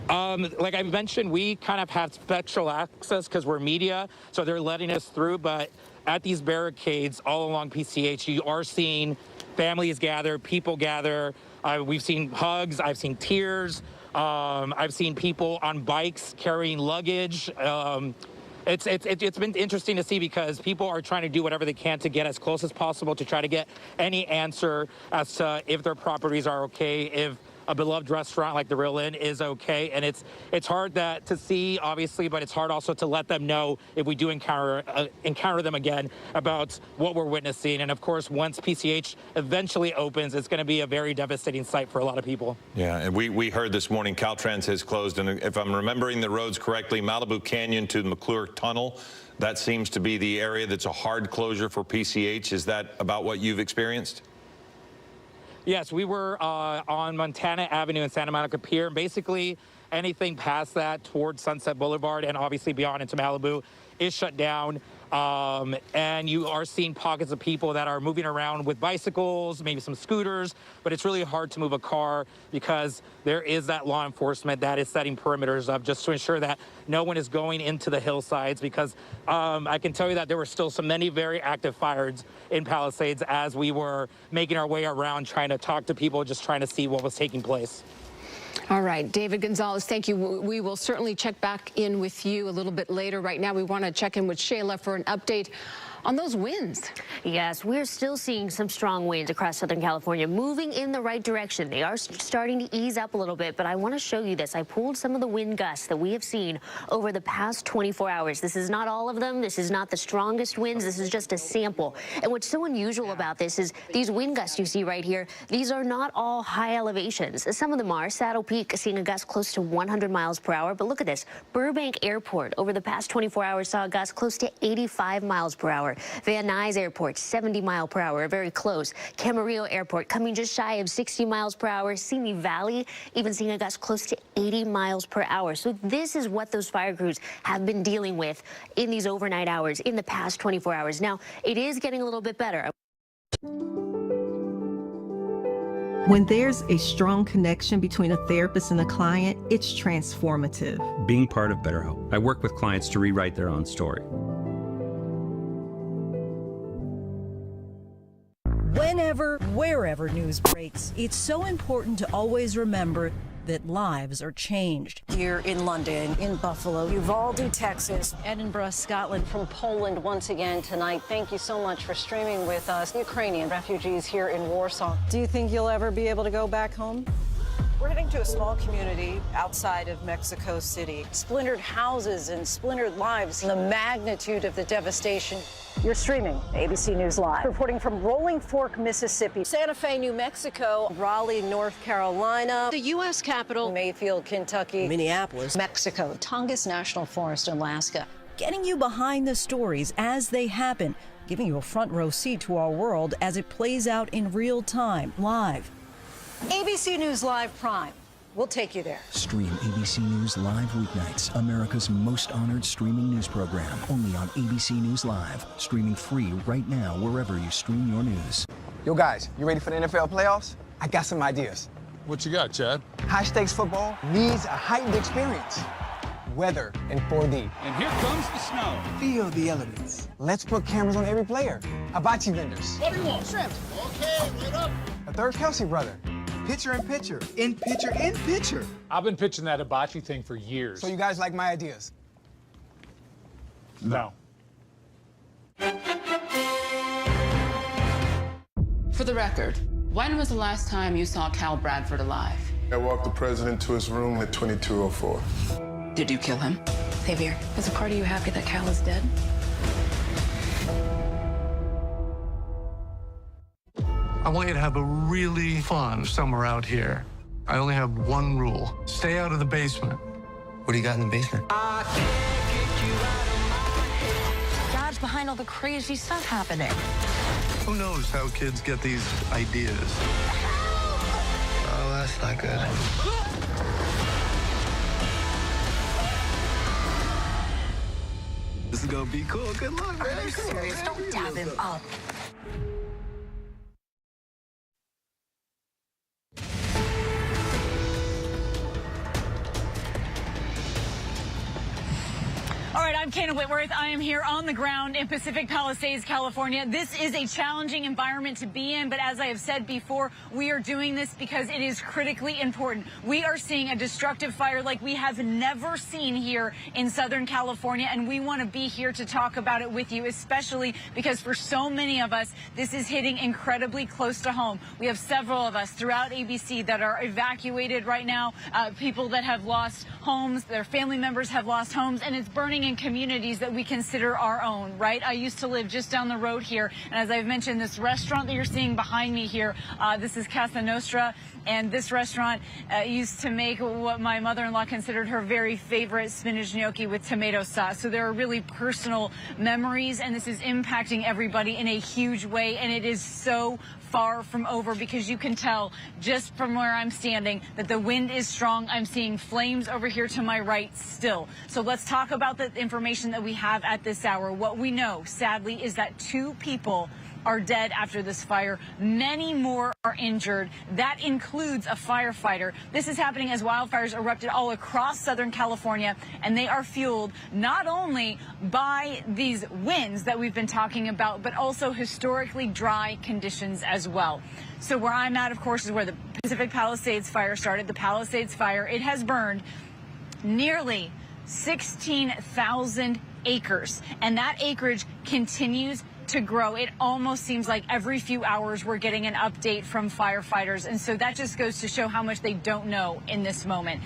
Like I mentioned, we kind of have special access because we're media, so they're letting us through. But at these barricades all along PCH, you are seeing families gather, people gather. We've seen hugs. I've seen tears. I've seen people on bikes carrying luggage. It's been interesting to see because people are trying to do whatever they can to get as close as possible to try to get any answer as to if their properties are okay, if a beloved restaurant like the Real Inn is okay. And it's hard to see, obviously, but it's hard also to let them know if we do encounter them again about what we're witnessing. And of course, once PCH eventually opens, it's going to be a very devastating sight for a lot of people. Yeah, and we heard this morning Caltrans has closed, and if I'm remembering the roads correctly, Malibu Canyon to the McClure Tunnel, that seems to be the area that's a hard closure for PCH. Is that about what you've experienced? Yes, we were on Montana Avenue in Santa Monica Pier. Basically, anything past that towards Sunset Boulevard and obviously beyond into Malibu is shut down. And you are seeing pockets of people that are moving around with bicycles, maybe some scooters, but it's really hard to move a car because there is that law enforcement that is setting perimeters up just to ensure that no one is going into the hillsides, because I can tell you that there were still many very active fires in Palisades as we were making our way around trying to talk to people, just trying to see what was taking place. All right, David Gonzalez, thank you. We will certainly check back in with you a little bit later. Right now, we want to check in with Shayla for an update on those winds. Yes, we're still seeing some strong winds across Southern California, moving in the right direction. They are starting to ease up a little bit, but I want to show you this. I pulled some of the wind gusts that we have seen over the past 24 hours. This is not all of them. This is not the strongest winds. This is just a sample. And what's so unusual about this is these wind gusts you see right here, these are not all high elevations. Some of them are. Saddle Peak seeing a gust close to 100 miles per hour, but look at this. Burbank Airport over the past 24 hours saw a gust close to 85 miles per hour. hour. Van Nuys Airport, 70 mile per hour, very close. Camarillo Airport coming just shy of 60 miles per hour. Simi Valley even seeing a gust close to 80 miles per hour. So this is what those fire crews have been dealing with in these overnight hours in the past 24 hours. Now, it is getting a little bit better. When there's a strong connection between a therapist and a client, it's transformative. Being part of BetterHelp, I work with clients to rewrite their own story. Whenever, wherever news breaks, it's so important to always remember that lives are changed. Here in London, in Buffalo, Uvalde, Texas, Edinburgh, Scotland, from Poland once again tonight. Thank you so much for streaming with us. Ukrainian refugees here in Warsaw. Do you think you'll ever be able to go back home? We're heading to a small community outside of Mexico City. Splintered houses and splintered lives, and the magnitude of the devastation. You're streaming ABC News Live. Reporting from Rolling Fork, Mississippi, Santa Fe, New Mexico, Raleigh, North Carolina, the U.S. Capitol, Mayfield, Kentucky, Minneapolis, Mexico, Tongass National Forest, Alaska. Getting you behind the stories as they happen, giving you a front row seat to our world as it plays out in real time, live. ABC News Live Prime. We'll take you there. Stream ABC News Live weeknights, America's most honored streaming news program, only on ABC News Live. Streaming free right now wherever you stream your news. Yo, guys, you ready for the NFL playoffs? I got some ideas. What you got, Chad? High-stakes football needs a heightened experience. Weather in 4D. And here comes the snow. Feel the elements. Let's put cameras on every player. Hibachi vendors. What do you want? Shrimp. Okay, wait up. A third Kelsey brother. Pitcher in pitcher. In pitcher in pitcher. I've been pitching that hibachi thing for years. So you guys like my ideas? No. For the record, when was the last time you saw Cal Bradford alive? I walked the president to his room at 2204. Did you kill him? Xavier, is a part of you happy that Cal is dead? I want you to have a really fun summer out here. I only have one rule. Stay out of the basement. What do you got in the basement? God's behind all the crazy stuff happening. Who knows how kids get these ideas? Oh, that's not good. This is gonna be cool. Good luck, man. Are you serious? Don't dab him up. All right, I'm Kana Whitworth. I am here on the ground in Pacific Palisades, California. This is a challenging environment to be in, but as I have said before, we are doing this because it is critically important. We are seeing a destructive fire like we have never seen here in Southern California, and we want to be here to talk about it with you, especially because for so many of us, this is hitting incredibly close to home. We have several of us throughout ABC that are evacuated right now, people that have lost homes, their family members have lost homes, and it's burning in communities that we consider our own, right? I used to live just down the road here, and as I've mentioned, this restaurant that you're seeing behind me here, this is Casa Nostra, and this restaurant used to make what my mother-in-law considered her very favorite spinach gnocchi with tomato sauce. So there are really personal memories, and this is impacting everybody in a huge way, and it is so far from over because you can tell just from where I'm standing that the wind is strong. I'm seeing flames over here to my right still. So let's talk about the information that we have at this hour. What we know, sadly, is that 2 people are dead after this fire. Many more are injured. That includes a firefighter. This is happening as wildfires erupted all across Southern California, and they are fueled not only by these winds that we've been talking about, but also historically dry conditions as well. So where I'm at, of course, is where the Pacific Palisades fire started. The Palisades fire, it has burned nearly 16,000 acres, and that acreage continues to grow. It almost seems like every few hours we're getting an update from firefighters, and so that just goes to show how much they don't know in this moment.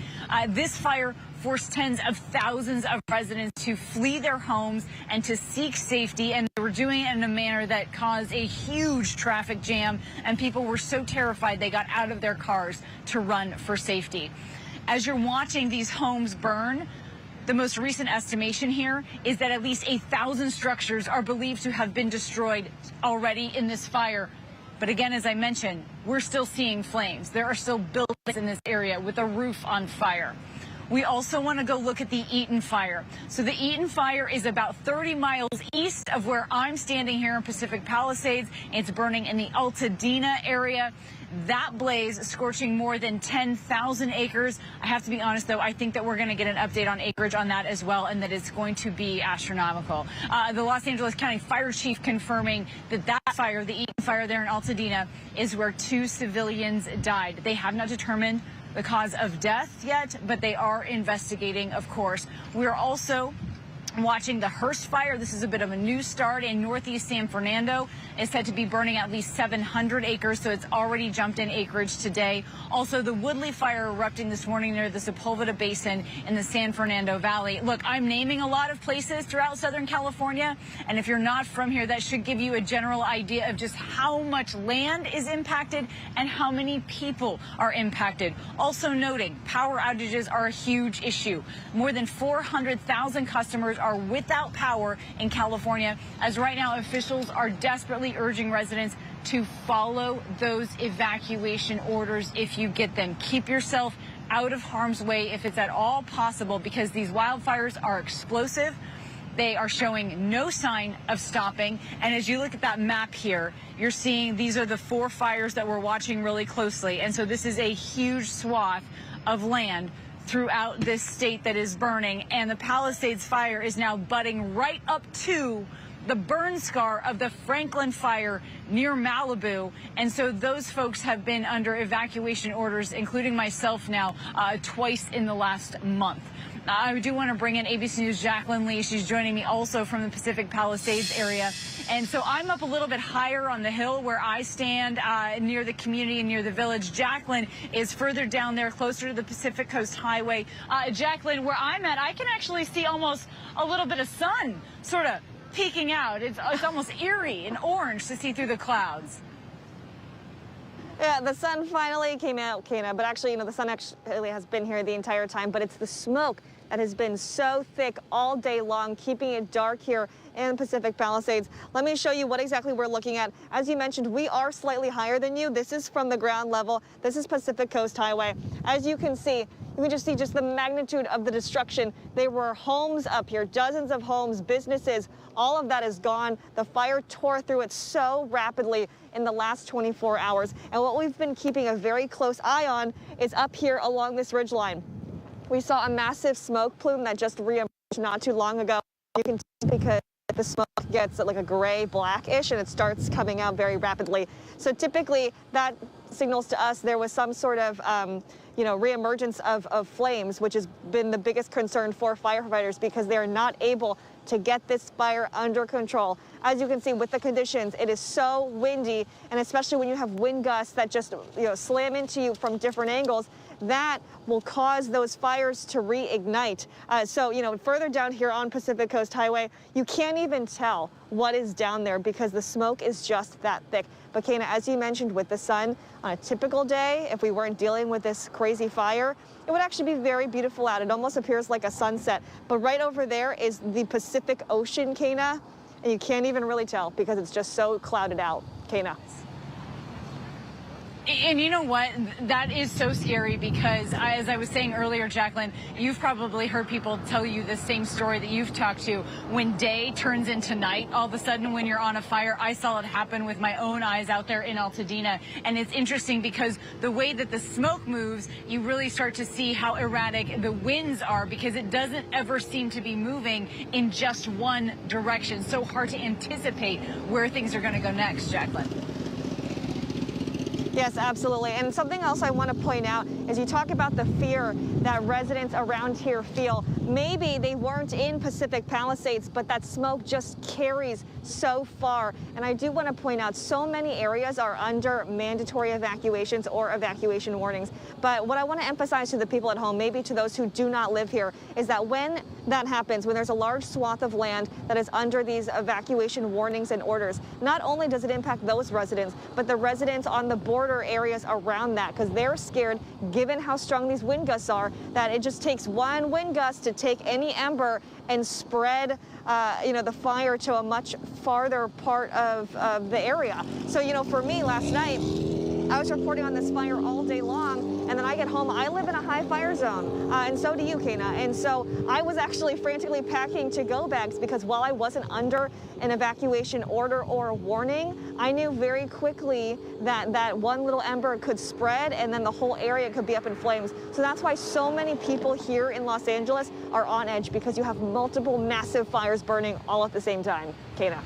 This fire forced tens of thousands of residents to flee their homes and to seek safety, and they were doing it in a manner that caused a huge traffic jam, and people were so terrified they got out of their cars to run for safety. As you're watching these homes burn, The most recent estimation here is that at least 1,000 structures are believed to have been destroyed already in this fire. But again, as I mentioned, we're still seeing flames. There are still buildings in this area with a roof on fire. We also want to go look at the Eaton fire. So the Eaton fire is about 30 miles east of where I'm standing here in Pacific Palisades. It's burning in the Altadena area. That blaze scorching more than 10,000 acres. I have to be honest, though, I think that we're going to get an update on acreage on that as well, and that it's going to be astronomical. The Los Angeles County Fire Chief confirming that that fire, the Eaton fire there in Altadena, is where 2 civilians died. They have not determined the cause of death yet, but they are investigating, of course. We're also watching the Hearst fire. This is a bit of a new start in northeast San Fernando. It's said to be burning at least 700 acres, so it's already jumped in acreage today. Also, the Woodley fire erupting this morning near the Sepulveda Basin in the San Fernando Valley. Look, I'm naming a lot of places throughout Southern California, and if you're not from here, that should give you a general idea of just how much land is impacted and how many people are impacted. Also noting, power outages are a huge issue. More than 400,000 customers are without power in California, as right now officials are desperately urging residents to follow those evacuation orders if you get them. Keep yourself out of harm's way if it's at all possible, because these wildfires are explosive. They are showing no sign of stopping. And as you look at that map here, you're seeing these are the 4 fires that we're watching really closely. And so this is a huge swath of land throughout this state that is burning, and the Palisades fire is now butting right up to the burn scar of the Franklin fire near Malibu. And so those folks have been under evacuation orders, including myself now, twice in the last month. I do want to bring in ABC News' Jacqueline Lee. She's joining me also from the Pacific Palisades area. And so I'm up a little bit higher on the hill where I stand near the community and near the village. Jacqueline is further down there, closer to the Pacific Coast Highway. Jacqueline, where I'm at, I can actually see almost a little bit of sun sort of peeking out. It's almost eerie and orange to see through the clouds. Yeah, the sun finally came out, Kana, but actually, the sun actually has been here the entire time, but it's the smoke that has been so thick all day long, keeping it dark here in Pacific Palisades. Let me show you what exactly we're looking at. As you mentioned, we are slightly higher than you. This is from the ground level. This is Pacific Coast Highway. As you can see, you can just see the magnitude of the destruction. There were homes up here, dozens of homes, businesses, all of that is gone. The fire tore through it so rapidly in the last 24 hours. And what we've been keeping a very close eye on is up here along this ridgeline. We saw a massive smoke plume that just reemerged not too long ago. You can see because the smoke gets like a gray blackish and it starts coming out very rapidly. So typically that signals to us there was some sort of reemergence of flames, which has been the biggest concern for firefighters because they are not able to get this fire under control. As you can see with the conditions, it is so windy, and especially when you have wind gusts that just slam into you from different angles, that will cause those fires to reignite. So further down here on Pacific Coast Highway, you can't even tell what is down there because the smoke is just that thick. But Kana, as you mentioned, with the sun, on a typical day, if we weren't dealing with this crazy fire, it would actually be very beautiful out. It almost appears like a sunset. But right over there is the Pacific Ocean, Kana, and you can't even really tell because it's just so clouded out, Kana. And you know what? That is so scary because, as I was saying earlier, Jacqueline, you've probably heard people tell you the same story that you've talked to. When day turns into night, all of a sudden when you're on a fire, I saw it happen with my own eyes out there in Altadena. And it's interesting because the way that the smoke moves, you really start to see how erratic the winds are because it doesn't ever seem to be moving in just one direction. So hard to anticipate where things are going to go next, Jacqueline. Yes, absolutely. And something else I want to point out is you talk about the fear that residents around here feel. Maybe they weren't in Pacific Palisades, but that smoke just carries so far. And I do want to point out so many areas are under mandatory evacuations or evacuation warnings. But what I want to emphasize to the people at home, maybe to those who do not live here, is that when that happens, when there's a large swath of land that is under these evacuation warnings and orders, not only does it impact those residents, but the residents on the border border areas around that, because they're scared, given how strong these wind gusts are, that it just takes one wind gust to take any ember and spread the fire to a much farther part of the area. So, for me last night, I was reporting on this fire all day long, and then I get home. I live in a high fire zone, and so do you, Kana. And so I was actually frantically packing to-go bags, because while I wasn't under an evacuation order or a warning, I knew very quickly that one little ember could spread, and then the whole area could be up in flames. So that's why so many people here in Los Angeles are on edge, because you have multiple massive fires burning all at the same time. Kana.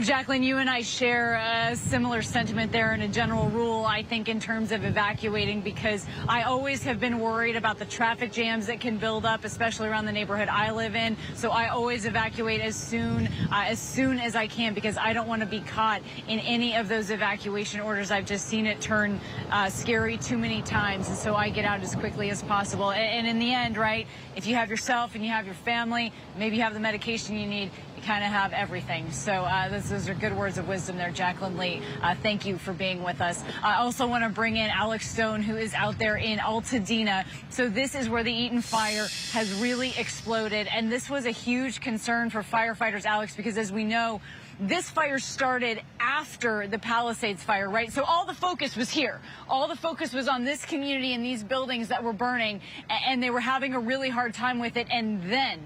Jacqueline, you and I share a similar sentiment there, and a general rule, I think, in terms of evacuating, because I always have been worried about the traffic jams that can build up, especially around the neighborhood I live in. So I always evacuate as soon as I can, because I don't want to be caught in any of those evacuation orders. I've just seen it turn scary too many times, and so I get out as quickly as possible. And in the end, right, if you have yourself and you have your family, maybe you have the medication you need, kind of have everything. So those are good words of wisdom there, Jacqueline Lee. Thank you for being with us. I also want to bring in Alex Stone, who is out there in Altadena. So this is where the Eaton fire has really exploded, and this was a huge concern for firefighters, Alex, because as we know, this fire started after the Palisades fire, right? So all the focus was here. All the focus was on this community and these buildings that were burning, and they were having a really hard time with it. And then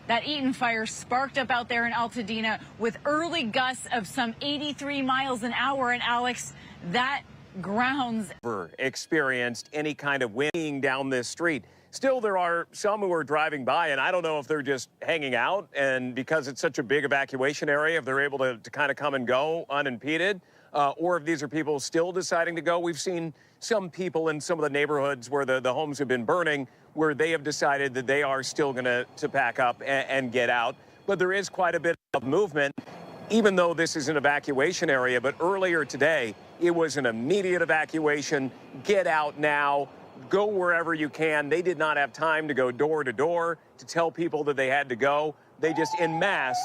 that Eaton fire sparked up out there in Altadena with early gusts of some 83 miles an hour. And Alex, that grounds experienced any kind of wind down this street. Still, there are some who are driving by, and I don't know if they're just hanging out, and because it's such a big evacuation area, if they're able to kind of come and go unimpeded, or if these are people still deciding to go. We've seen some people in some of the neighborhoods where the homes have been burning, where they have decided that they are still going to pack up and get out. But there is quite a bit of movement, even though this is an evacuation area. But earlier today, it was an immediate evacuation. Get out now. Go wherever you can. They did not have time to go door to door to tell people that they had to go. They just en masse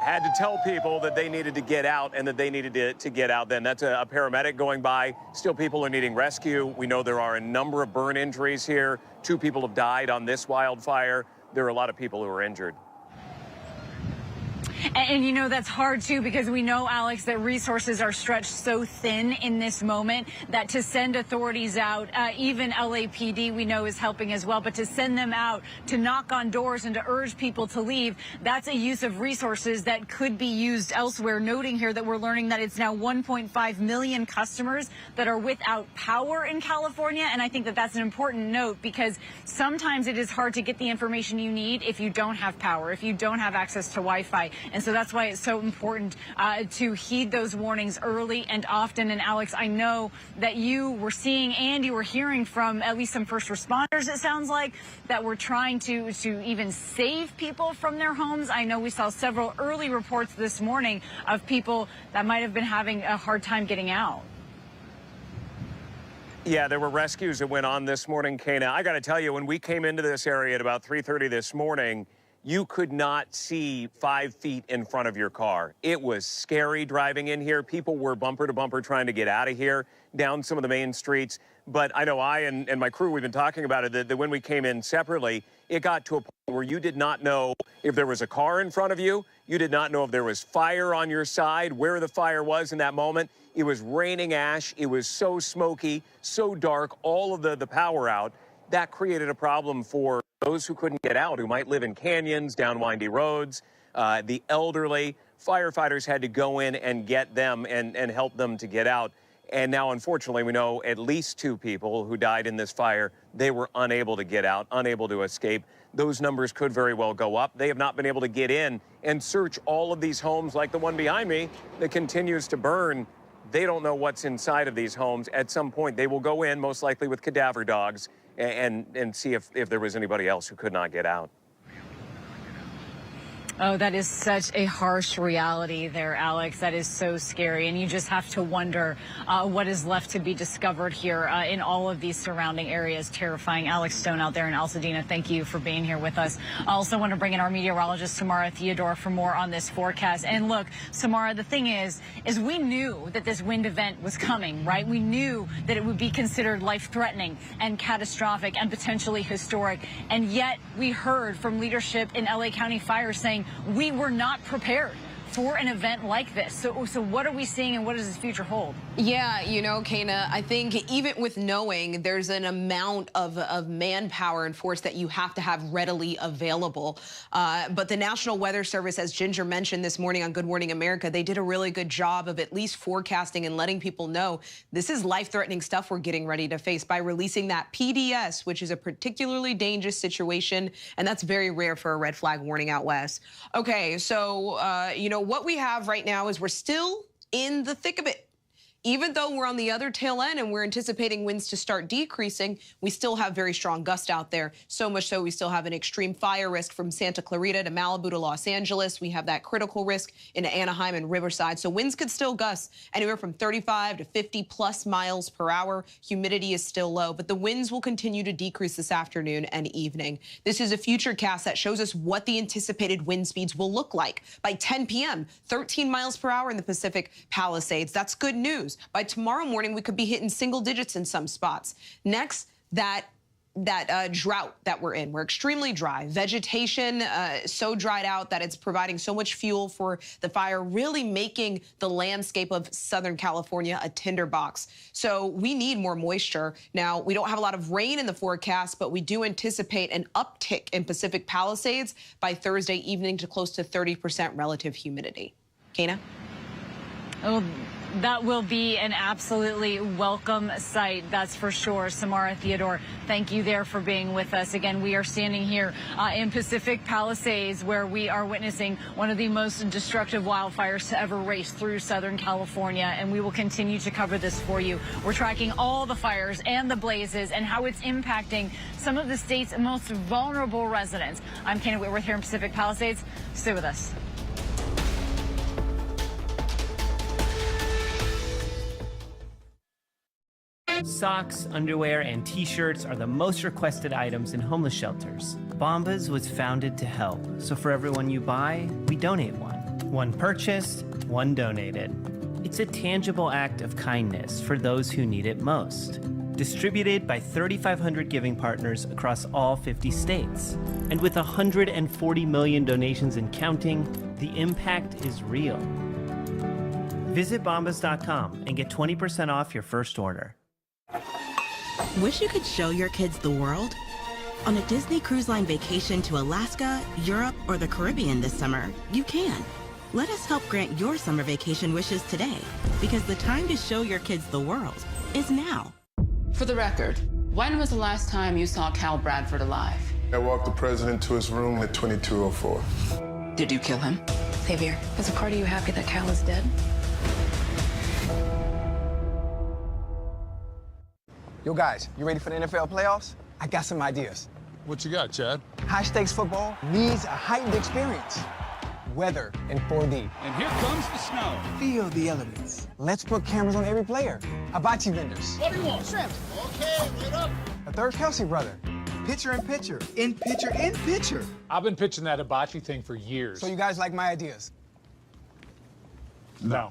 had to tell people that they needed to get out and that they needed to get out then. That's a paramedic going by. Still, people are needing rescue. We know there are a number of burn injuries here. 2 people have died on this wildfire. There are a lot of people who are injured. And that's hard too, because we know, Alex, that resources are stretched so thin in this moment that to send authorities out, even LAPD we know is helping as well, but to send them out to knock on doors and to urge people to leave, that's a use of resources that could be used elsewhere. Noting here that we're learning that it's now 1.5 million customers that are without power in California. And I think that that's an important note, because sometimes it is hard to get the information you need if you don't have power, if you don't have access to Wi-Fi. And so that's why it's so important to heed those warnings early and often. And Alex, I know that you were seeing and you were hearing from at least some first responders, it sounds like, that were trying to even save people from their homes. I know we saw several early reports this morning of people that might have been having a hard time getting out. Yeah, there were rescues that went on this morning, Kana. I got to tell you, when we came into this area at about 3:30 this morning, you could not see 5 feet in front of your car. It was scary driving in here. People were bumper to bumper trying to get out of here down some of the main streets. But I know I and my crew, we've been talking about it, that when we came in separately, it got to a point where you did not know if there was a car in front of you. You did not know if there was fire on your side, where the fire was in that moment. It was raining ash. It was so smoky, so dark, all of the power out. That created a problem for those who couldn't get out, who might live in canyons, down windy roads, the elderly. Firefighters had to go in and get them and help them to get out. And now, unfortunately, we know at least 2 people who died in this fire. They were unable to get out, unable to escape. Those numbers could very well go up. They have not been able to get in and search all of these homes like the one behind me that continues to burn. They don't know what's inside of these homes. At some point, they will go in, most likely with cadaver dogs, and see if there was anybody else who could not get out. Oh, that is such a harsh reality there, Alex. That is so scary. And you just have to wonder what is left to be discovered here in all of these surrounding areas. Terrifying. Alex Stone out there in Altadena, thank you for being here with us. I also want to bring in our meteorologist, Samara Theodore, for more on this forecast. And look, Samara, the thing is we knew that this wind event was coming, right? We knew that it would be considered life-threatening and catastrophic and potentially historic. And yet we heard from leadership in LA County Fire saying we were not prepared for an event like this. So what are we seeing and what does this future hold? Yeah, you know, Kana, I think even with knowing there's an amount of manpower and force that you have to have readily available. But the National Weather Service, as Ginger mentioned this morning on Good Morning America, they did a really good job of at least forecasting and letting people know this is life-threatening stuff we're getting ready to face by releasing that PDS, which is a particularly dangerous situation. And that's very rare for a red flag warning out west. Okay, so, you know, what we have right now is we're still in the thick of it. Even though we're on the other tail end and we're anticipating winds to start decreasing, we still have very strong gusts out there. So much so we still have an extreme fire risk from Santa Clarita to Malibu to Los Angeles. We have that critical risk in Anaheim and Riverside. So winds could still gust anywhere from 35 to 50 plus miles per hour. Humidity is still low, but the winds will continue to decrease this afternoon and evening. This is a future cast that shows us what the anticipated wind speeds will look like. By 10 p.m., 13 miles per hour in the Pacific Palisades. That's good news. By tomorrow morning, we could be hitting single digits in some spots. Next, that drought that we're in. We're extremely dry. Vegetation so dried out that it's providing so much fuel for the fire, really making the landscape of Southern California a tinderbox. So we need more moisture. Now, we don't have a lot of rain in the forecast, but we do anticipate an uptick in Pacific Palisades by Thursday evening to close to 30% relative humidity. Kana? Oh, that will be an absolutely welcome sight, that's for sure. Samara Theodore, thank you there for being with us. Again, we are standing here in Pacific Palisades, where we are witnessing one of the most destructive wildfires to ever race through Southern California, and we will continue to cover this for you. We're tracking all the fires and the blazes and how it's impacting some of the state's most vulnerable residents. I'm Kana Whitworth here in Pacific Palisades. Stay with us. Socks, underwear, and t-shirts are the most requested items in homeless shelters. Bombas was founded to help, so for everyone you buy, we donate one. One purchased, one donated. It's a tangible act of kindness for those who need it most. Distributed by 3,500 giving partners across all 50 states. And with 140 million donations and counting, the impact is real. Visit bombas.com and get 20% off your first order. Wish you could show your kids the world? On a Disney Cruise Line vacation to Alaska, Europe, or the Caribbean this summer, you can. Let us help grant your summer vacation wishes today, because the time to show your kids the world is now. For the record, when was the last time you saw Cal Bradford alive? I walked the president to his room at 2204. Did you kill him? Xavier, is a part of you happy that Cal is dead? Yo, guys, you ready for the NFL playoffs? I got some ideas. What you got, Chad? High-stakes football needs a heightened experience. Weather in 4D. And here comes the snow. Feel the elements. Let's put cameras on every player. Hibachi vendors. What do you want? Shrimp. Okay, wait up. A third Kelsey brother. Pitcher in pitcher. In pitcher in pitcher. I've been pitching that hibachi thing for years. So you guys like my ideas? No.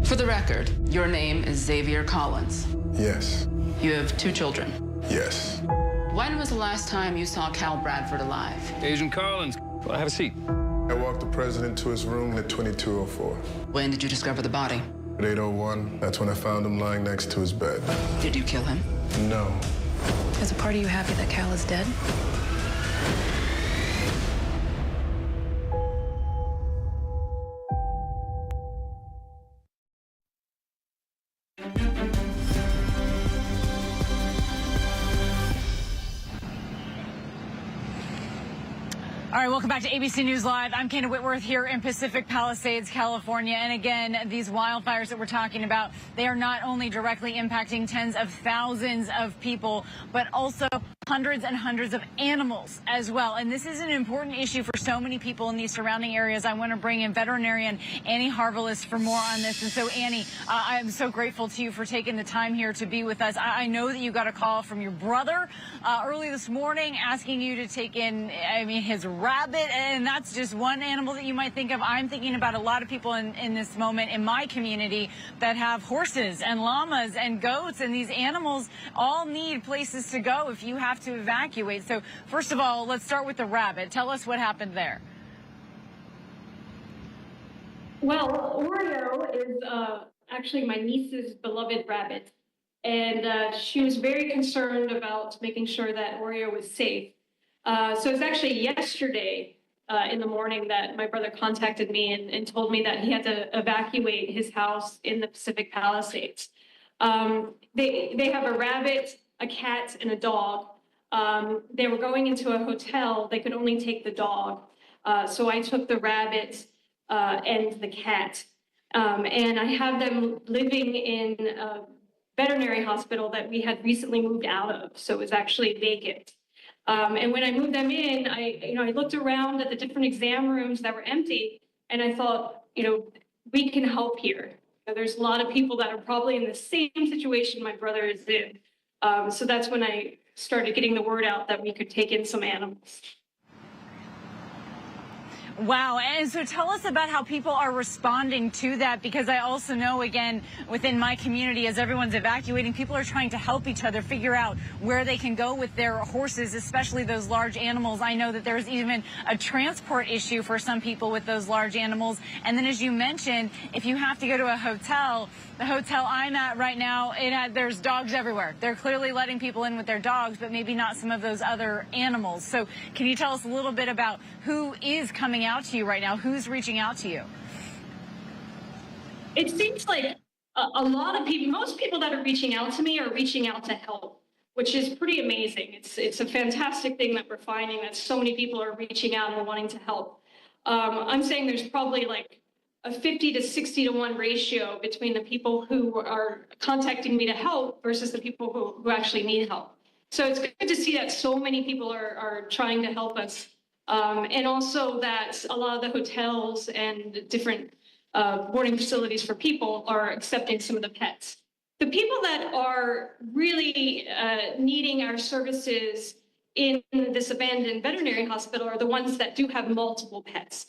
For the record, your name is Xavier Collins. Yes. You have 2 children. Yes. When was the last time you saw Cal Bradford alive? Agent Collins, have a seat. I walked the president to his room at 2204. When did you discover the body? At 8:01, that's when I found him lying next to his bed. Did you kill him? No. Is a part of you happy that Cal is dead? All right, welcome back to ABC News Live. I'm Kana Whitworth here in Pacific Palisades, California. And again, these wildfires that we're talking about, they are not only directly impacting tens of thousands of people, but also hundreds and hundreds of animals as well. And this is an important issue for so many people in these surrounding areas. I want to bring in veterinarian Annie Harvelist for more on this. And so, Annie, I'm so grateful to you for taking the time here to be with us. I know that you got a call from your brother early this morning asking you to take in, his rabbit, and that's just one animal that you might think of. I'm thinking about a lot of people in this moment in my community that have horses and llamas and goats, and these animals all need places to go if you have to evacuate. So first of all, let's start with the rabbit. Tell us what happened there. Well, Oreo is actually my niece's beloved rabbit, and she was very concerned about making sure that Oreo was safe. So it was actually yesterday in the morning that my brother contacted me and told me that he had to evacuate his house in the Pacific Palisades. They have a rabbit, a cat, and a dog. They were going into a hotel. They could only take the dog. So I took the rabbit and the cat. And I have them living in a veterinary hospital that we had recently moved out of. So it was actually vacant. And when I moved them in, I looked around at the different exam rooms that were empty, and I thought, we can help here. There's a lot of people that are probably in the same situation my brother is in. So that's when I started getting the word out that we could take in some animals. Wow. And so tell us about how people are responding to that, because I also know, again, within my community, as everyone's evacuating, people are trying to help each other figure out where they can go with their horses, especially those large animals. I know that there's even a transport issue for some people with those large animals. And then, as you mentioned, if you have to go to a hotel, the hotel I'm at right now, there's dogs everywhere. They're clearly letting people in with their dogs, but maybe not some of those other animals. So can you tell us a little bit about who is coming out to you right now? Who's reaching out to you? It seems like a lot of people, most people that are reaching out to me are reaching out to help, which is pretty amazing. It's a fantastic thing that we're finding, that so many people are reaching out and wanting to help. I'm saying there's probably like a 50 to 60 to 1 ratio between the people who are contacting me to help versus the people who actually need help. So it's good to see that so many people are trying to help us. And also that a lot of the hotels and different boarding facilities for people are accepting some of the pets. The people that are really needing our services in this abandoned veterinary hospital are the ones that do have multiple pets.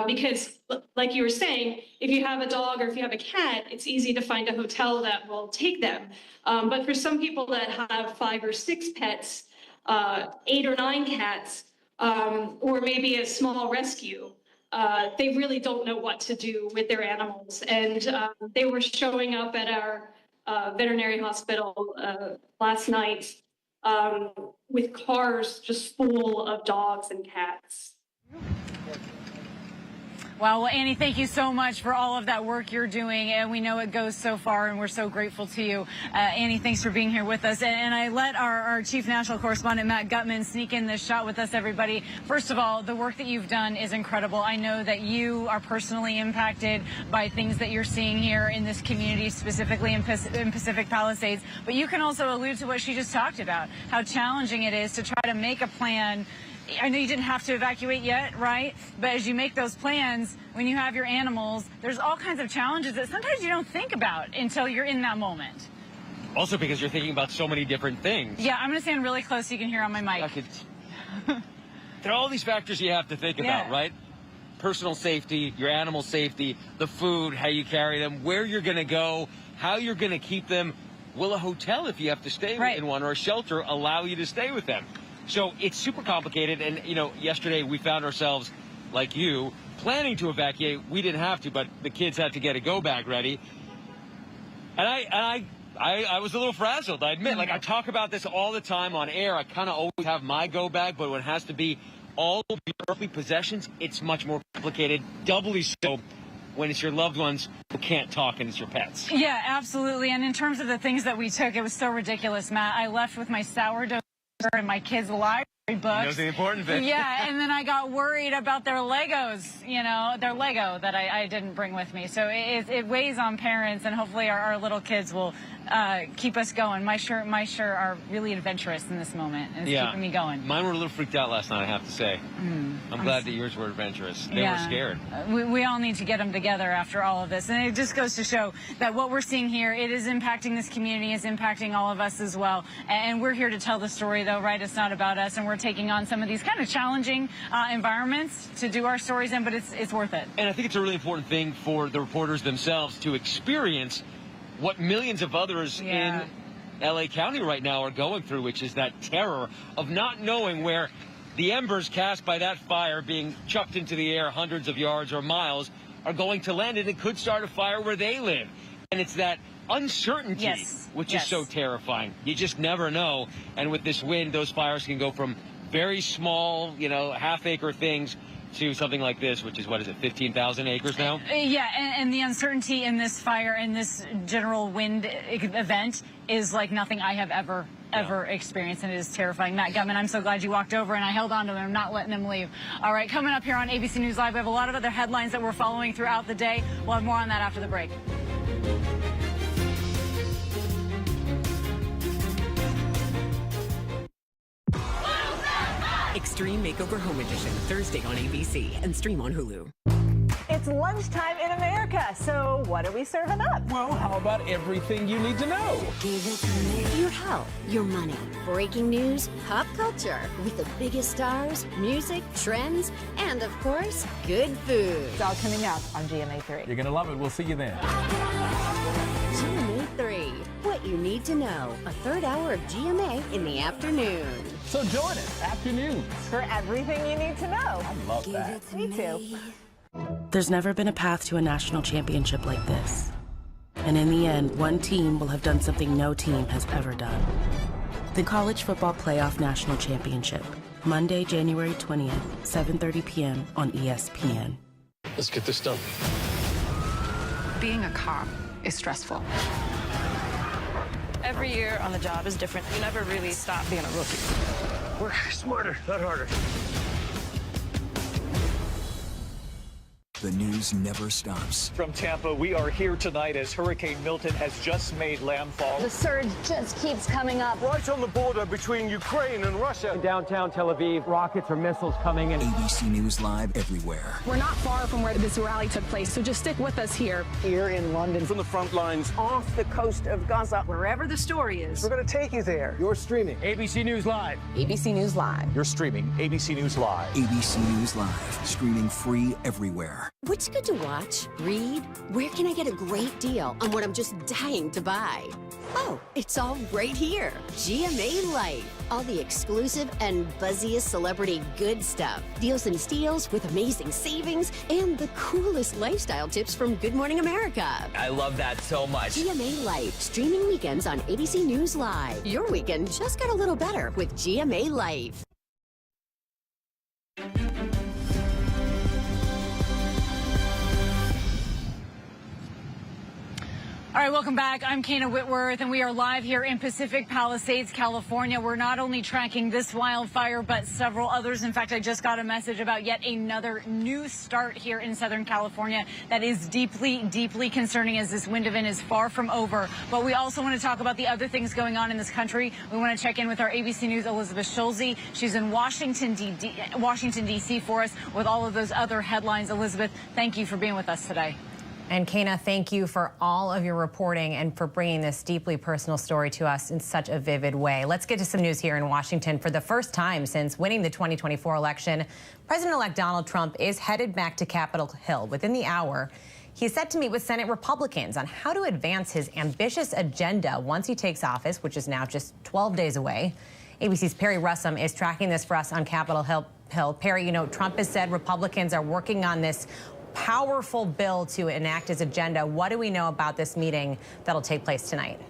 Because like you were saying, if you have a dog or if you have a cat, it's easy to find a hotel that will take them. But for some people that have 5 or 6 pets, 8 or 9 cats, or maybe a small rescue, they really don't know what to do with their animals. And they were showing up at our veterinary hospital last night with cars just full of dogs and cats. Well, Annie, thank you so much for all of that work you're doing, and we know it goes so far, and we're so grateful to you. Annie, thanks for being here with us. And I let our chief national correspondent, Matt Gutman, sneak in this shot with us, everybody. First of all, the work that you've done is incredible. I know that you are personally impacted by things that you're seeing here in this community, specifically in Pacific Palisades, but you can also allude to what she just talked about, how challenging it is to try to make a plan. I know you didn't have to evacuate yet, right? But as you make those plans, when you have your animals, there's all kinds of challenges that sometimes you don't think about until you're in that moment. Also because you're thinking about so many different things. Yeah, I'm going to stand really close so you can hear on my mic. There are all these factors you have to think about, right? Personal safety, your animal safety, the food, how you carry them, where you're going to go, how you're going to keep them. Will a hotel, if you have to stay in one, or a shelter, allow you to stay with them? So it's super complicated, and yesterday we found ourselves, like you, planning to evacuate. We didn't have to, but the kids had to get a go bag ready. And I was a little frazzled, I admit. Like, I talk about this all the time on air. I kind of always have my go bag, but when it has to be all of your earthly possessions, it's much more complicated, doubly so when it's your loved ones who can't talk and it's your pets. Yeah, absolutely. And in terms of the things that we took, it was so ridiculous, Matt. I left with my sourdough and my kids' library books. Those are the important things. Yeah, and then I got worried about their Legos, you know, their Lego that I didn't bring with me. So it weighs on parents, and hopefully our little kids will keep us going. My sure are really adventurous in this moment, and it's keeping me going. Mine were a little freaked out last night, I have to say. I'm glad that yours were adventurous. They were scared. We all need to get them together after all of this, and it just goes to show that what we're seeing here, it is impacting this community, is impacting all of us as well. And we're here to tell the story, though, right? It's not about us, and we're taking on some of these kind of challenging environments to do our stories in, but it's worth it. And I think it's a really important thing for the reporters themselves to experience what millions of others in LA County right now are going through, which is that terror of not knowing where the embers cast by that fire being chucked into the air hundreds of yards or miles are going to land, and it could start a fire where they live. And it's that uncertainty, which is so terrifying. You just never know. And with this wind, those fires can go from very small, you know, half-acre things to something like this, which is, what is it, 15,000 acres now? Yeah, and the uncertainty in this fire and this general wind event is like nothing I have ever experienced, and it is terrifying. Matt Gutman, I'm so glad you walked over, and I held on to them, not letting them leave. All right, coming up here on ABC News Live, we have a lot of other headlines that we're following throughout the day. We'll have more on that after the break. Extreme Makeover Home Edition, Thursday on ABC and stream on Hulu. It's lunchtime in America, so what are we serving up? Well, how about everything you need to know? Your health, your money, breaking news, pop culture, with the biggest stars, music, trends, and of course, good food. It's all coming up on GMA3. You're gonna love it. We'll see you then. GMA3, what you need to know. A third hour of GMA in the afternoon. So join us, afternoons. For everything you need to know. I love that. Me too. There's never been a path to a national championship like this. And in the end, one team will have done something no team has ever done. The College Football Playoff National Championship. Monday, January 20th, 7:30 p.m. on ESPN. Let's get this done. Being a cop is stressful. Every year on the job is different. You never really stop being a rookie. Work smarter, not harder. The news never stops. From Tampa, we are here tonight as Hurricane Milton has just made landfall. The surge just keeps coming up. Right on the border between Ukraine and Russia. In downtown Tel Aviv, rockets or missiles coming in. ABC News Live everywhere. We're not far from where this rally took place, so just stick with us here. Here in London. From the front lines. Off the coast of Gaza. Wherever the story is. We're going to take you there. You're streaming ABC News Live. ABC News Live. You're streaming ABC News Live. ABC News Live, streaming free everywhere. What's good to watch, read? Where can I get a great deal on what I'm just dying to buy? Oh, it's all right here. GMA Life. All the exclusive and buzziest celebrity good stuff. Deals and steals with amazing savings and the coolest lifestyle tips from Good Morning America. I love that so much. GMA Life. Streaming weekends on ABC News Live. Your weekend just got a little better with GMA Life. All right, welcome back. I'm Kana Whitworth, and we are live here in Pacific Palisades, California. We're not only tracking this wildfire, but several others. In fact, I just got a message about yet another new start here in Southern California that is deeply, deeply concerning as this wind event is far from over. But we also want to talk about the other things going on in this country. We want to check in with our ABC News' Elizabeth Schulze. She's in Washington, D.C. for us with all of those other headlines. Elizabeth, thank you for being with us today. And Kana, thank you for all of your reporting and for bringing this deeply personal story to us in such a vivid way. Let's get to some news here in Washington. For the first time since winning the 2024 election, President-elect Donald Trump is headed back to Capitol Hill within the hour. He's set to meet with Senate Republicans on how to advance his ambitious agenda once he takes office, which is now just 12 days away. ABC's Perry Russum is tracking this for us on Capitol Hill. Perry, you know, Trump has said Republicans are working on this powerful bill to enact his agenda. What do we know about this meeting that'll take place tonight?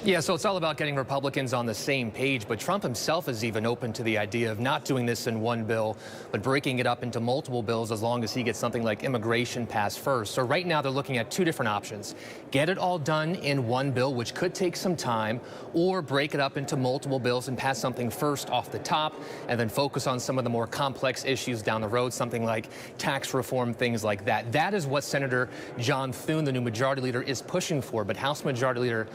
Yeah, so it's all about getting Republicans on the same page, but Trump himself is even open to the idea of not doing this in one bill, but breaking it up into multiple bills as long as he gets something like immigration passed first. So right now they're looking at two different options. Get it all done in one bill, which could take some time, or break it up into multiple bills and pass something first off the top and then focus on some of the more complex issues down the road, something like tax reform, things like that. That is what Senator John Thune, the new majority leader, is pushing for, but House Majority Leader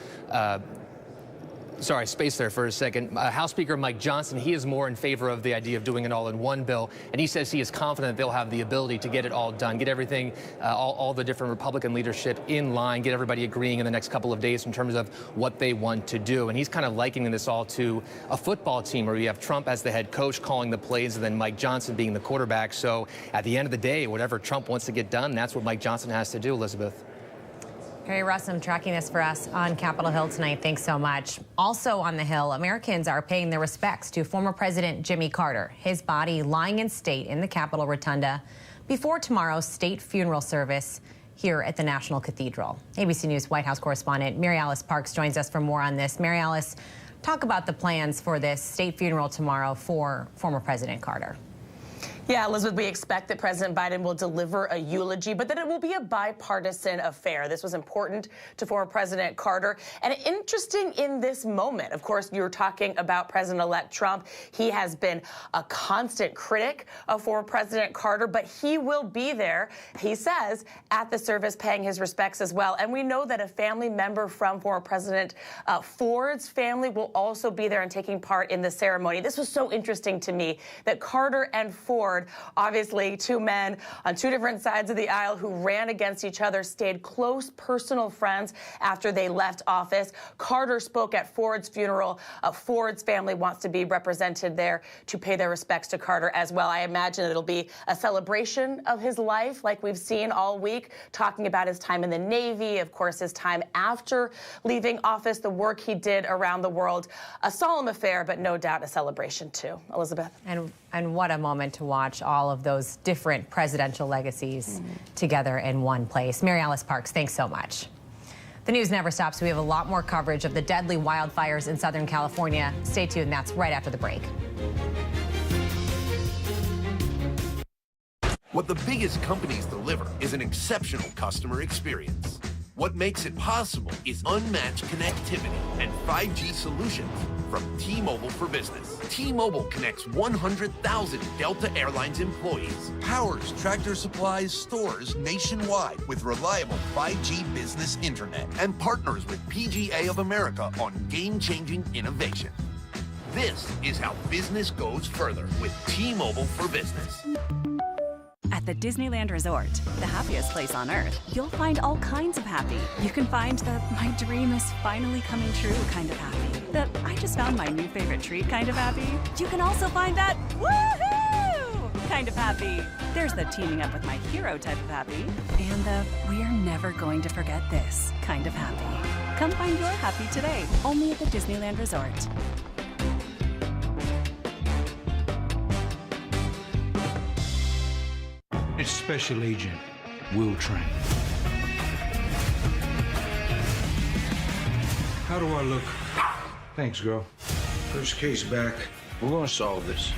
sorry, space there for a second. House Speaker Mike Johnson, he is more in favor of the idea of doing it all in one bill, and he says he is confident they'll have the ability to get it all done, get everything, all the different Republican leadership in line, get everybody agreeing in the next couple of days in terms of what they want to do. And he's kind of likening this all to a football team where you have Trump as the head coach calling the plays and then Mike Johnson being the quarterback. So at the end of the day, whatever Trump wants to get done, that's what Mike Johnson has to do, Elizabeth. Harry Russum tracking this for us on Capitol Hill tonight. Thanks so much. Also on the Hill, Americans are paying their respects to former President Jimmy Carter. His body lying in state in the Capitol Rotunda before tomorrow's state funeral service here at the National Cathedral. ABC News White House correspondent Mary Alice Parks joins us for more on this. Mary Alice, talk about the plans for this state funeral tomorrow for former President Carter. Yeah, Elizabeth, we expect that President Biden will deliver a eulogy, but that it will be a bipartisan affair. This was important to former President Carter. And interesting in this moment, of course, you're talking about President-elect Trump. He has been a constant critic of former President Carter, but he will be there, he says, at the service paying his respects as well. And we know that a family member from former President Ford's family will also be there and taking part in the ceremony. This was so interesting to me that Carter and Ford, obviously two men on two different sides of the aisle who ran against each other, stayed close personal friends after they left office. Carter spoke at Ford's funeral. Ford's family wants to be represented there to pay their respects to Carter as well. I imagine it'll be a celebration of his life like we've seen all week, talking about his time in the Navy, of course, his time after leaving office, the work he did around the world. A solemn affair, but no doubt a celebration too. Elizabeth. And what a moment to watch all of those different presidential legacies together in one place. Mary Alice Parks, thanks so much. The news never stops. We have a lot more coverage of the deadly wildfires in Southern California. Stay tuned. That's right after the break. What the biggest companies deliver is an exceptional customer experience. What makes it possible is unmatched connectivity and 5G solutions from T-Mobile for Business. T-Mobile connects 100,000 Delta Airlines employees, powers Tractor Supply's stores nationwide with reliable 5G business internet, and partners with PGA of America on game-changing innovation. This is how business goes further with T-Mobile for Business. At the Disneyland Resort, the happiest place on earth, you'll find all kinds of happy. You can find the my dream is finally coming true kind of happy. The I just found my new favorite treat kind of happy. You can also find that woohoo kind of happy. There's the teaming up with my hero type of happy. And the we are never going to forget this kind of happy. Come find your happy today, only at the Disneyland Resort. It's Special Agent Will Train. How do I look? Thanks, girl. First case back. We're gonna solve this.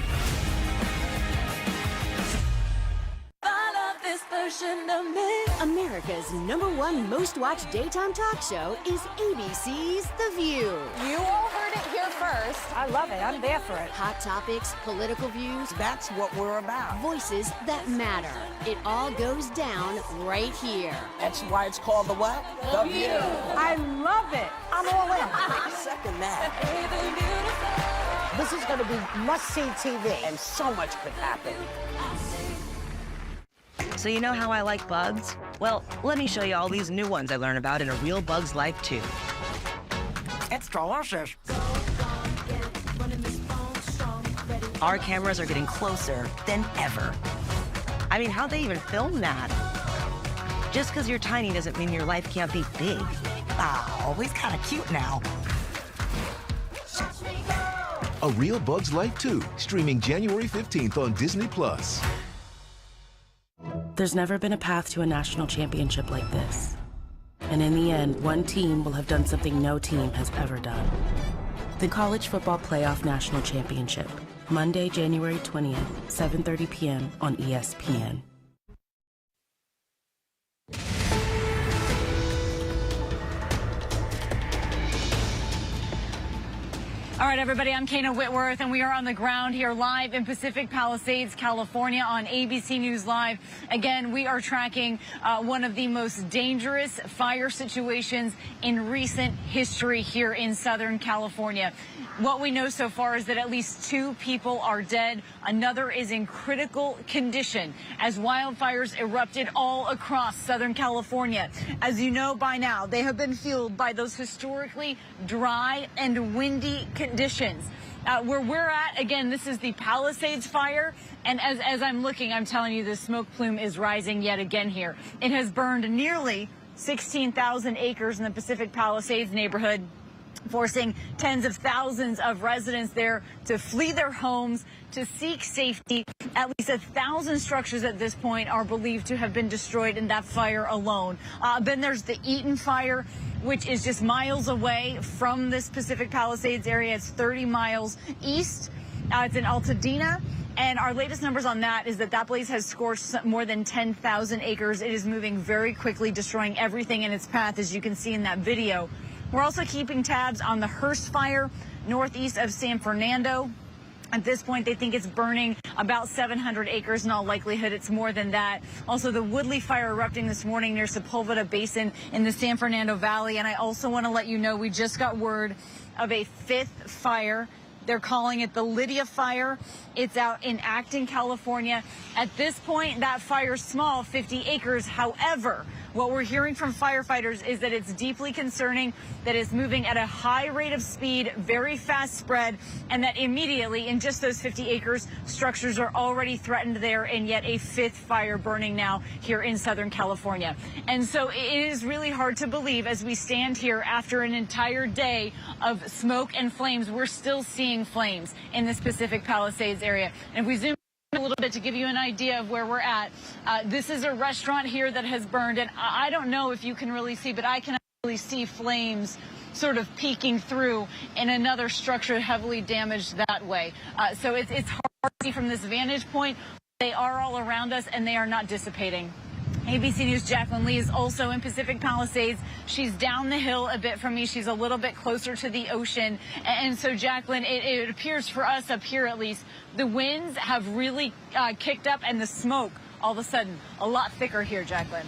America's #1 most watched daytime talk show is ABC's The View. You all heard it here first. I love it. I'm there for it. Hot topics, political views. That's what we're about. Voices that matter. It all goes down right here. That's why it's called the what? The View. I love it. I'm all in. Second that. This is going to be must-see TV, and so much could happen. So you know how I like bugs? Well, let me show you all these new ones I learned about in A Real Bug's Life, too. It's delicious. Our cameras are getting closer than ever. I mean, how'd they even film that? Just because you're tiny doesn't mean your life can't be big. Oh, he's kind of cute now. A Real Bug's Life 2, streaming January 15th on Disney+. There's never been a path to a national championship like this. And in the end, one team will have done something no team has ever done. The College Football Playoff National Championship, Monday, January 20th, 7:30 p.m. on ESPN. All right, everybody, I'm Kana Whitworth, and we are on the ground here live in Pacific Palisades, California on ABC News Live. Again, we are tracking one of the most dangerous fire situations in recent history here in Southern California. What we know so far is that at least 2 people are dead. Another is in critical condition as wildfires erupted all across Southern California. As you know by now, they have been fueled by those historically dry and windy conditions. Where we're at, again, this is the Palisades fire. And as I'm looking, I'm telling you, the smoke plume is rising yet again here. It has burned nearly 16,000 acres in the Pacific Palisades neighborhood, forcing tens of thousands of residents there to flee their homes to seek safety. At least 1,000 structures at this point are believed to have been destroyed in that fire alone. Then there's the Eaton fire, which is just miles away from this Pacific Palisades area. It's 30 miles east. It's in Altadena. And our latest numbers on that is that blaze has scorched more than 10,000 acres. It is moving very quickly, destroying everything in its path, as you can see in that video. We're also keeping tabs on the Hearst fire northeast of San Fernando. At this point, they think it's burning about 700 acres. In all likelihood, it's more than that. Also, the Woodley fire erupting this morning near Sepulveda Basin in the San Fernando Valley. And I also want to let you know we just got word of a 5th fire. They're calling it the Lydia fire. It's out in Acton, California. At this point, that fire's small, 50 acres. However, what we're hearing from firefighters is that it's deeply concerning, that it's moving at a high rate of speed, very fast spread, and that immediately in just those 50 acres, structures are already threatened there, and yet a 5th fire burning now here in Southern California. And so it is really hard to believe as we stand here after an entire day of smoke and flames, we're still seeing flames in this Pacific Palisades area. And if we zoom a little bit to give you an idea of where we're at, this is a restaurant here that has burned, and I don't know if you can really see, but I can actually see flames sort of peeking through in another structure heavily damaged that way. So it's hard to see from this vantage point. They are all around us, and they are not dissipating. ABC News' Jacqueline Lee is also in Pacific Palisades. She's down the hill a bit from me. She's a little bit closer to the ocean. And so, Jacqueline, it appears for us up here at least, the winds have really kicked up, and the smoke all of a sudden a lot thicker here, Jacqueline.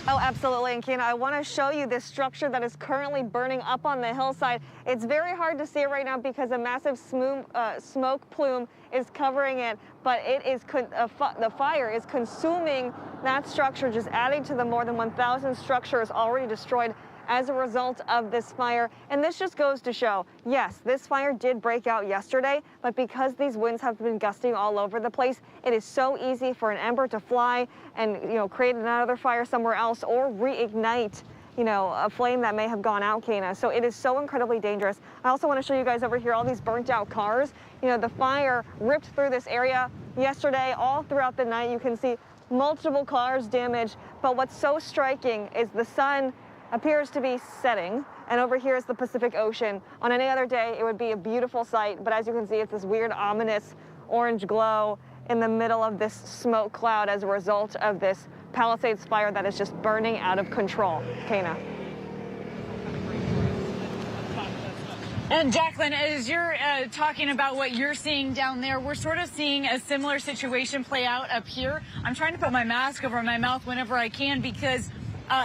Oh, absolutely. And Kena, I want to show you this structure that is currently burning up on the hillside. It's very hard to see it right now because a massive smoke plume is covering it, but it is the fire is consuming that structure, just adding to the more than 1,000 structures already destroyed as a result of this fire. And this just goes to show, yes, this fire did break out yesterday, but because these winds have been gusting all over the place, it is so easy for an ember to fly and, create another fire somewhere else or reignite, a flame that may have gone out, Kana. So it is so incredibly dangerous. I also want to show you guys over here all these burnt out cars. The fire ripped through this area yesterday, all throughout the night. You can see multiple cars damaged, but what's so striking is the sun appears to be setting, and over here is the Pacific Ocean. On any other day, it would be a beautiful sight, but as you can see, it's this weird, ominous orange glow in the middle of this smoke cloud as a result of this Palisades fire that is just burning out of control. Kana. And Jacqueline, as you're talking about what you're seeing down there, we're sort of seeing a similar situation play out up here. I'm trying to put my mask over my mouth whenever I can because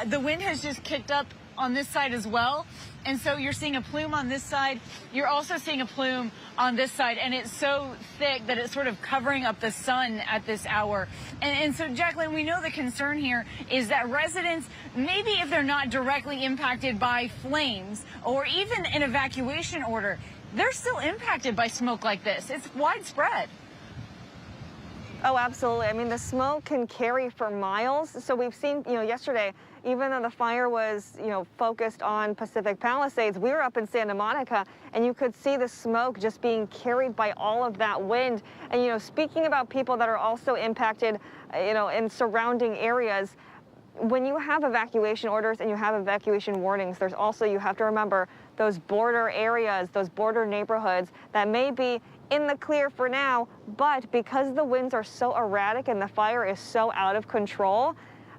the wind has just kicked up on this side as well. And so you're seeing a plume on this side. You're also seeing a plume on this side. And it's so thick that it's sort of covering up the sun at this hour. And so, Jacqueline, we know the concern here is that residents, maybe if they're not directly impacted by flames or even an evacuation order, they're still impacted by smoke like this. It's widespread. Oh, absolutely. I mean, the smoke can carry for miles. So we've seen, yesterday, even though the fire was, focused on Pacific Palisades, we were up in Santa Monica, and you could see the smoke just being carried by all of that wind. And, speaking about people that are also impacted, in surrounding areas, when you have evacuation orders and you have evacuation warnings, there's also, you have to remember, those border areas, those border neighborhoods that may be in the clear for now, but because the winds are so erratic and the fire is so out of control,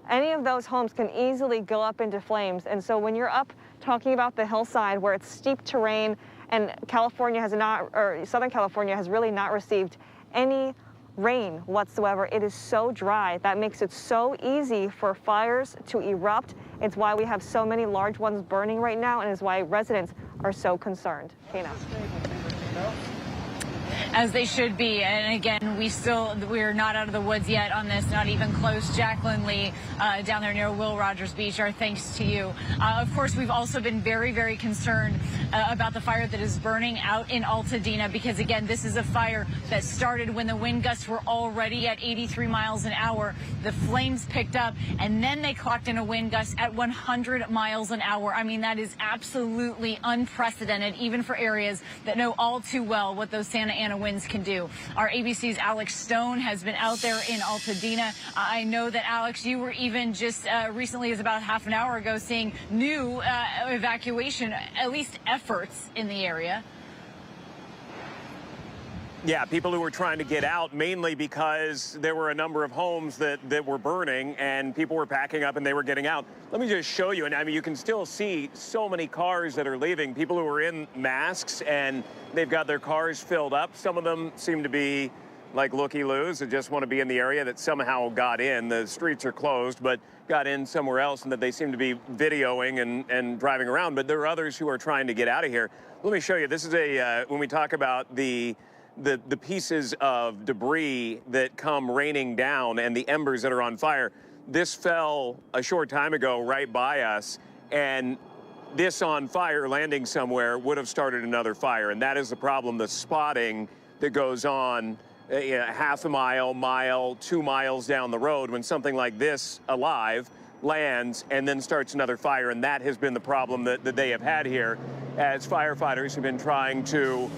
any of those homes can easily go up into flames. And so when you're up talking about the hillside where it's steep terrain and California has not, or Southern California has really not received any rain whatsoever. It is so dry. That makes it so easy for fires to erupt. It's why we have so many large ones burning right now, and is why residents are so concerned. Kena. As they should be. And again, we're not out of the woods yet on this, not even close. Jacqueline Lee down there near Will Rogers Beach, our thanks to you. Of course, we've also been very, very concerned about the fire that is burning out in Altadena, because again, this is a fire that started when the wind gusts were already at 83 miles an hour. The flames picked up, and then they clocked in a wind gust at 100 miles an hour. I mean, that is absolutely unprecedented, even for areas that know all too well what those Santa Ana winds can do. Our ABC's Alex Stone has been out there in Altadena. I know that, Alex, you were even just recently, as about half an hour ago, seeing new evacuation, at least efforts in the area. Yeah, people who were trying to get out, mainly because there were a number of homes that were burning and people were packing up and they were getting out. Let me just show you, and I mean, you can still see so many cars that are leaving, people who are in masks and they've got their cars filled up. Some of them seem to be like looky-loos that just want to be in the area that somehow got in. The streets are closed, but got in somewhere else, and that they seem to be videoing and driving around. But there are others who are trying to get out of here. Let me show you. This is when we talk about the pieces of debris that come raining down and the embers that are on fire. This fell a short time ago right by us, and this on fire landing somewhere would have started another fire. And that is the problem, the spotting that goes on half a mile, 2 miles down the road when something like this alive lands and then starts another fire. And that has been the problem that they have had here as firefighters have been trying to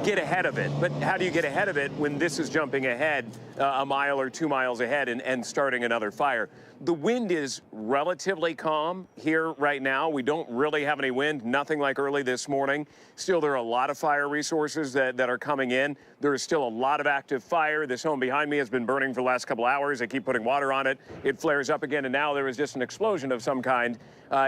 get ahead of it. But how do you get ahead of it when this is jumping ahead a mile or 2 miles ahead and starting another fire? The wind is relatively calm here right now. We don't really have any wind, nothing like early this morning. Still, there are a lot of fire resources that are coming in. There is still a lot of active fire. This home behind me has been burning for the last couple hours. They keep putting water on it. It flares up again, and now there is just an explosion of some kind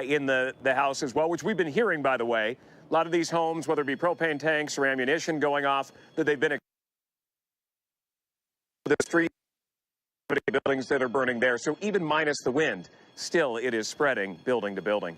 in the house as well, which we've been hearing, by the way. A lot of these homes, whether it be propane tanks or ammunition going off, that they've been the street buildings that are burning there. So even minus the wind, still it is spreading building to building.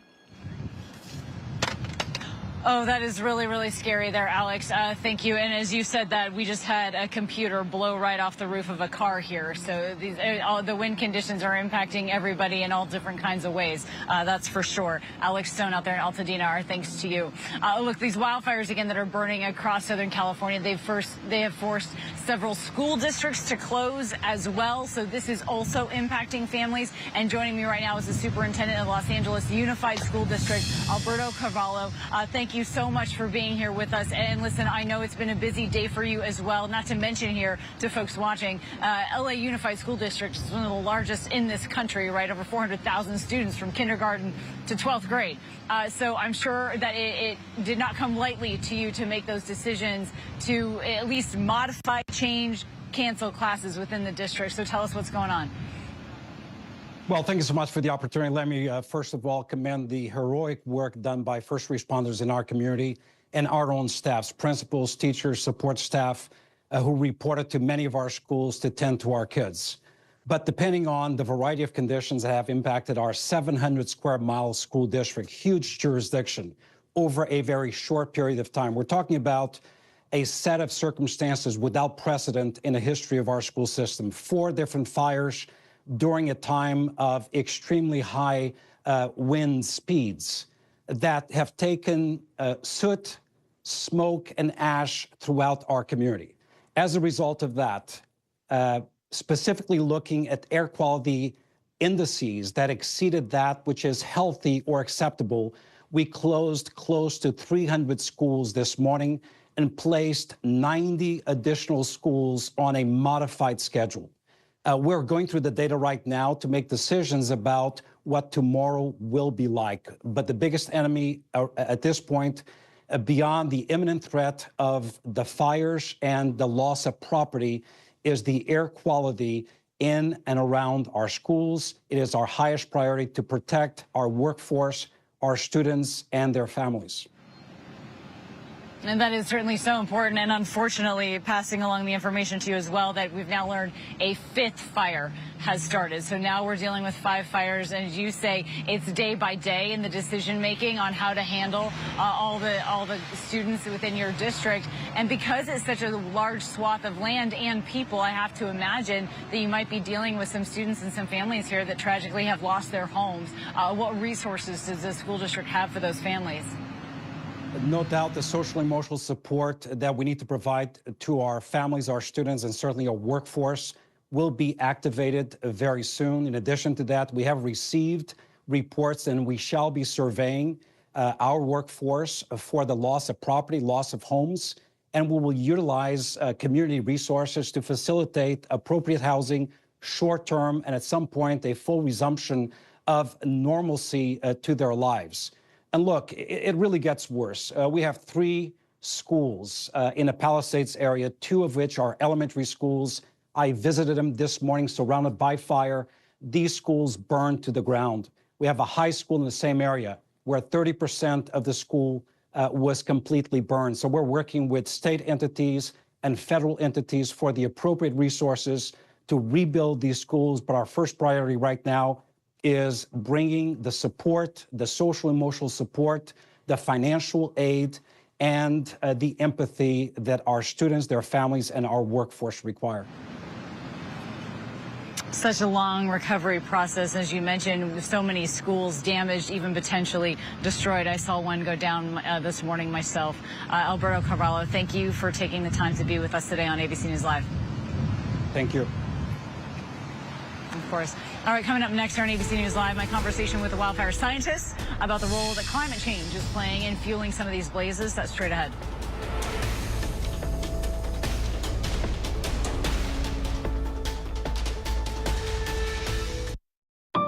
Oh, that is really, really scary there, Alex. Thank you. And as you said that, we just had a computer blow right off the roof of a car here. So all the wind conditions are impacting everybody in all different kinds of ways. That's for sure. Alex Stone out there in Altadena, our thanks to you. Look, these wildfires, again, that are burning across Southern California, they have forced several school districts to close as well. So this is also impacting families. And joining me right now is the superintendent of Los Angeles Unified School District, Alberto Carvalho. Thank you so much for being here with us. And listen, I know it's been a busy day for you as well, not to mention here to folks watching, LA Unified School District is one of the largest in this country, right? Over 400,000 students from kindergarten to 12th grade. So I'm sure that it did not come lightly to you to make those decisions to at least modify, change, cancel classes within the district. So tell us what's going on. Well, thank you so much for the opportunity. Let me, first of all, commend the heroic work done by first responders in our community and our own staffs, principals, teachers, support staff, who reported to many of our schools to tend to our kids. But depending on the variety of conditions that have impacted our 700 square mile school district, huge jurisdiction, over a very short period of time, we're talking about a set of circumstances without precedent in the history of our school system. 4 different fires during a time of extremely high wind speeds that have taken soot, smoke, and ash throughout our community. As a result of that, specifically looking at air quality indices that exceeded that which is healthy or acceptable, we closed close to 300 schools this morning and placed 90 additional schools on a modified schedule. We're going through the data right now to make decisions about what tomorrow will be like. But the biggest enemy at this point, beyond the imminent threat of the fires and the loss of property, is the air quality in and around our schools. It is our highest priority to protect our workforce, our students, and their families. And that is certainly so important, and unfortunately passing along the information to you as well that we've now learned a 5th fire has started. So now we're dealing with 5 fires, and as you say, it's day by day in the decision making on how to handle all the students within your district. And because it's such a large swath of land and people, I have to imagine that you might be dealing with some students and some families here that tragically have lost their homes. What resources does the school district have for those families? No doubt the social emotional support that we need to provide to our families, our students, and certainly our workforce will be activated very soon. In addition to that, we have received reports and we shall be surveying our workforce for the loss of property, loss of homes, and we will utilize community resources to facilitate appropriate housing, short-term, and at some point, a full resumption of normalcy to their lives. And look, it really gets worse. We have 3 schools in the Palisades area, 2 of which are elementary schools. I visited them this morning, surrounded by fire. These schools burned to the ground. We have a high school in the same area where 30% of the school was completely burned. So we're working with state entities and federal entities for the appropriate resources to rebuild these schools. But our first priority right now is bringing the support, the social emotional support, the financial aid, and the empathy that our students, their families, and our workforce require. Such a long recovery process, as you mentioned, with so many schools damaged, even potentially destroyed. I saw one go down this morning myself. Alberto Carvalho, thank you for taking the time to be with us today on ABC News Live. Thank you. Of course. All right, coming up next here on ABC News Live, my conversation with the wildfire scientists about the role that climate change is playing in fueling some of these blazes. That's straight ahead.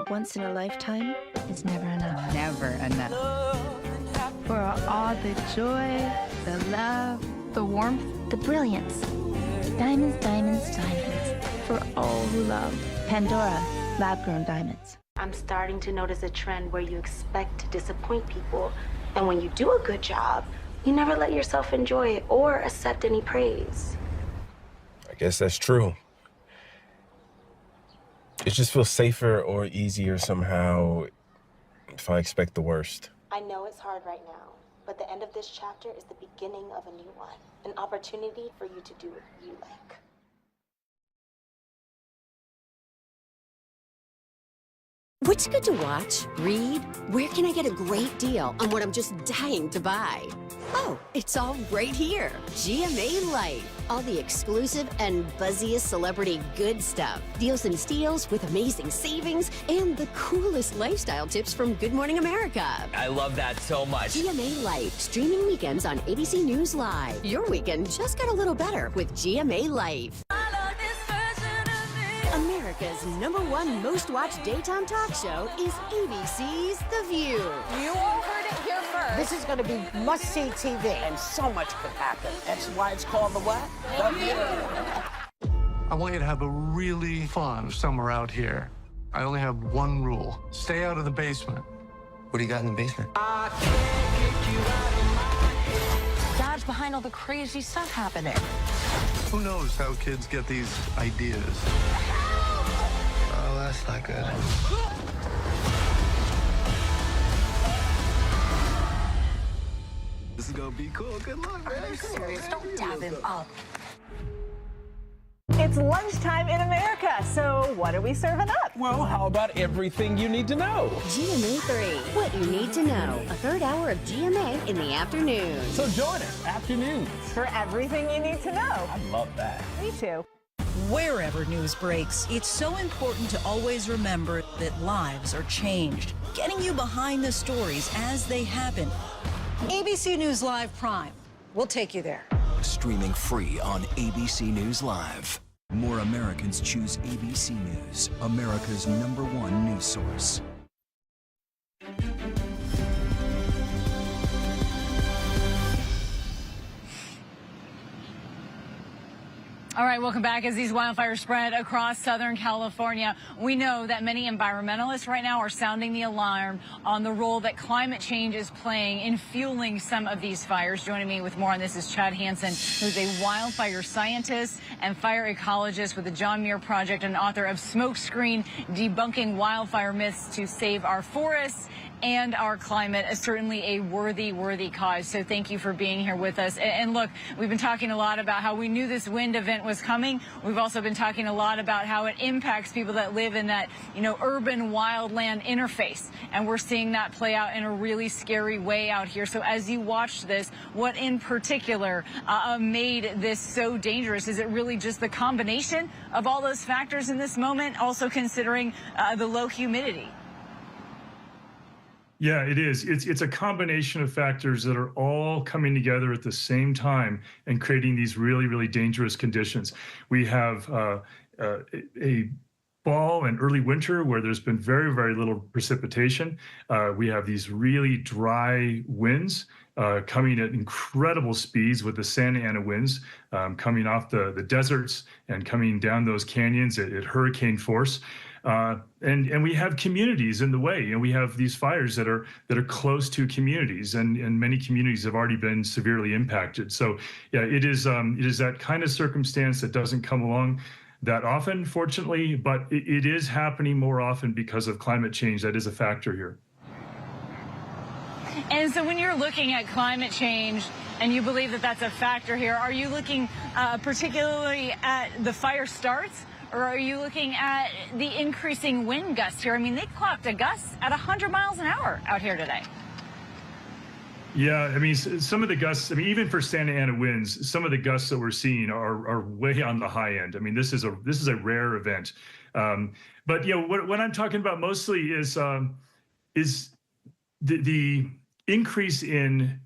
Once in a lifetime is never enough. Never enough. For all the joy, the love, the warmth, the brilliance. Diamonds, diamonds, diamonds. For all who love. Pandora, lab-grown diamonds. I'm starting to notice a trend where you expect to disappoint people. And when you do a good job, you never let yourself enjoy it or accept any praise. I guess that's true. It just feels safer or easier somehow if I expect the worst. I know it's hard right now, but the end of this chapter is the beginning of a new one. An opportunity for you to do what you like. What's good to watch, read? Where can I get a great deal on what I'm just dying to buy? Oh, it's all right here. GMA Life. All the exclusive and buzziest celebrity good stuff. Deals and steals with amazing savings and the coolest lifestyle tips from Good Morning America. I love that so much. GMA Life. Streaming weekends on ABC News Live. Your weekend just got a little better with GMA Life. America's #1 most watched daytime talk show is ABC's The View. You all heard it here first. This is going to be must-see TV. And so much could happen. That's why it's called the what? The View. I want you to have a really fun summer out here. I only have one rule. Stay out of the basement. What do you got in the basement? God's behind all the crazy stuff happening. Who knows how kids get these ideas? Oh, that's not good. This is gonna be cool. Good luck, man. Are you serious? Don't dab him up. It's lunchtime in America, so what are we serving up? Well, how about everything you need to know? GMA 3, what you need to know. A third hour of GMA in the afternoon. So join us, afternoons. For everything you need to know. I love that. Me too. Wherever news breaks, it's so important to always remember that lives are changed. Getting you behind the stories as they happen. ABC News Live Prime. We'll take you there. Streaming free on ABC News Live. More Americans choose ABC News, America's #1 news source. All right, welcome back. As these wildfires spread across Southern California, we know that many environmentalists right now are sounding the alarm on the role that climate change is playing in fueling some of these fires. Joining me with more on this is Chad Hansen, who's a wildfire scientist and fire ecologist with the John Muir Project and author of Smokescreen: Debunking Wildfire Myths to Save Our Forests and Our Climate. Is certainly a worthy cause. So thank you for being here with us. And look, we've been talking a lot about how we knew this wind event was coming. We've also been talking a lot about how it impacts people that live in that, urban wildland interface. And we're seeing that play out in a really scary way out here. So as you watch this, what in particular made this so dangerous? Is it really just the combination of all those factors in this moment, also considering the low humidity? Yeah, it is. It's a combination of factors that are all coming together at the same time and creating these really dangerous conditions. We have a fall and early winter where there's been very little precipitation. We have these really dry winds coming at incredible speeds with the Santa Ana winds coming off the deserts and coming down those canyons at hurricane force. And we have communities in the way. We have these fires that are close to communities, and many communities have already been severely impacted. So yeah, it is that kind of circumstance that doesn't come along that often, fortunately, but it is happening more often because of climate change. That is a factor here. And so when you're looking at climate change and you believe that that's a factor here, are you looking particularly at the fire starts? Or are you looking at the increasing wind gusts here? I mean, they clocked a gust at 100 miles an hour out here today. Yeah, I mean, some of the gusts, even for Santa Ana winds, some of the gusts that we're seeing are way on the high end. I mean, this is a rare event. But what I'm talking about mostly is the increase in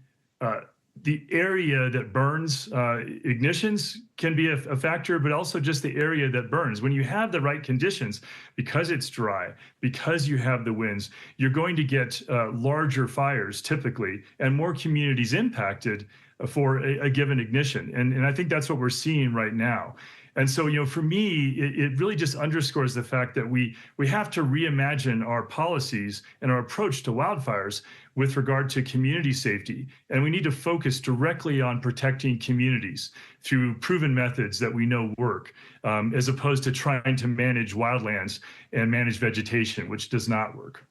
the area that burns. Ignitions can be a factor, but also just the area that burns. When you have the right conditions, because it's dry, because you have the winds, you're going to get larger fires typically and more communities impacted for a given ignition. And I think that's what we're seeing right now. And so, for me, it really just underscores the fact that we have to reimagine our policies and our approach to wildfires with regard to community safety. And we need to focus directly on protecting communities through proven methods that we know work, as opposed to trying to manage wildlands and manage vegetation, which does not work.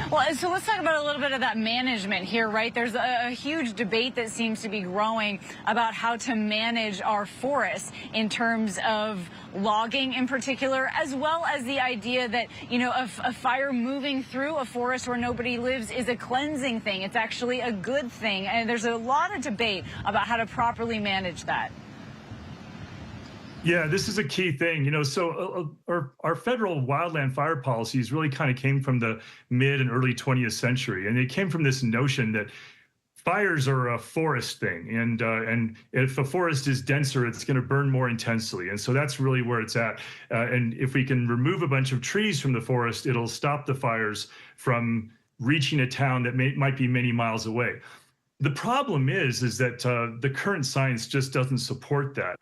Well, so let's talk about a little bit of that management here, right? There's a huge debate that seems to be growing about how to manage our forests in terms of logging in particular, as well as the idea that, a fire moving through a forest where nobody lives is a cleansing thing. It's actually a good thing. And there's a lot of debate about how to properly manage that. Yeah, this is a key thing. So our federal wildland fire policies really kind of came from the mid and early 20th century. And they came from this notion that fires are a forest thing. And if a forest is denser, it's going to burn more intensely. And so that's really where it's at. And if we can remove a bunch of trees from the forest, it'll stop the fires from reaching a town that might be many miles away. The problem is that the current science just doesn't support that.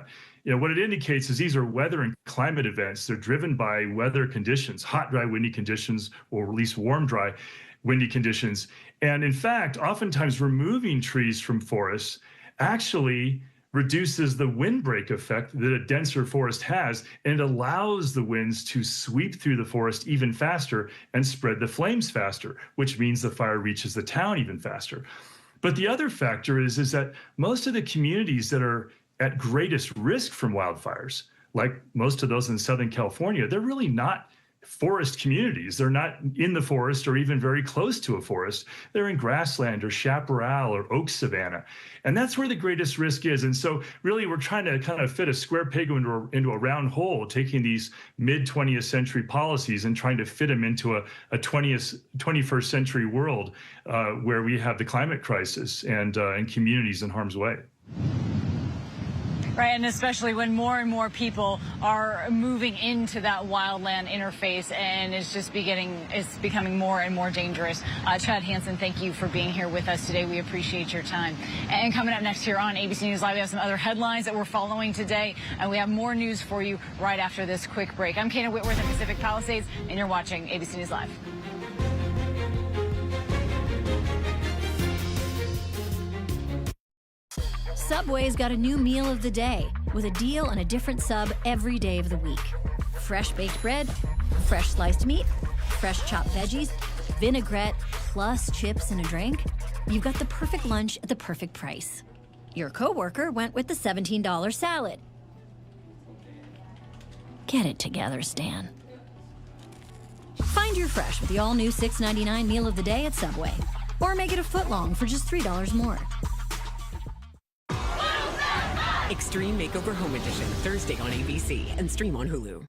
What it indicates is these are weather and climate events. They're driven by weather conditions, hot, dry, windy conditions, or at least warm, dry, windy conditions. And in fact, oftentimes removing trees from forests actually reduces the windbreak effect that a denser forest has, and allows the winds to sweep through the forest even faster and spread the flames faster, which means the fire reaches the town even faster. But the other factor is that most of the communities that are at greatest risk from wildfires, like most of those in Southern California, they're really not forest communities. They're not in the forest or even very close to a forest. They're in grassland or chaparral or oak savanna. And that's where the greatest risk is. And so really we're trying to kind of fit a square peg into a round hole, taking these mid-20th century policies and trying to fit them into a 21st century world where we have the climate crisis and communities in harm's way. Right, and especially when more and more people are moving into that wildland interface, and it's becoming more and more dangerous. Chad Hansen, thank you for being here with us today. We appreciate your time. And coming up next here on ABC News Live, we have some other headlines that we're following today, and we have more news for you right after this quick break. I'm Kana Whitworth in Pacific Palisades, and you're watching ABC News Live. Subway's got a new meal of the day with a deal on a different sub every day of the week. Fresh baked bread, fresh sliced meat, fresh chopped veggies, vinaigrette, plus chips and a drink. You've got the perfect lunch at the perfect price. Your coworker went with the $17 salad. Get it together, Stan. Find your fresh with the all-new $6.99 meal of the day at Subway. Or make it a foot-long for just $3 more. Extreme Makeover Home Edition, Thursday on ABC and stream on Hulu.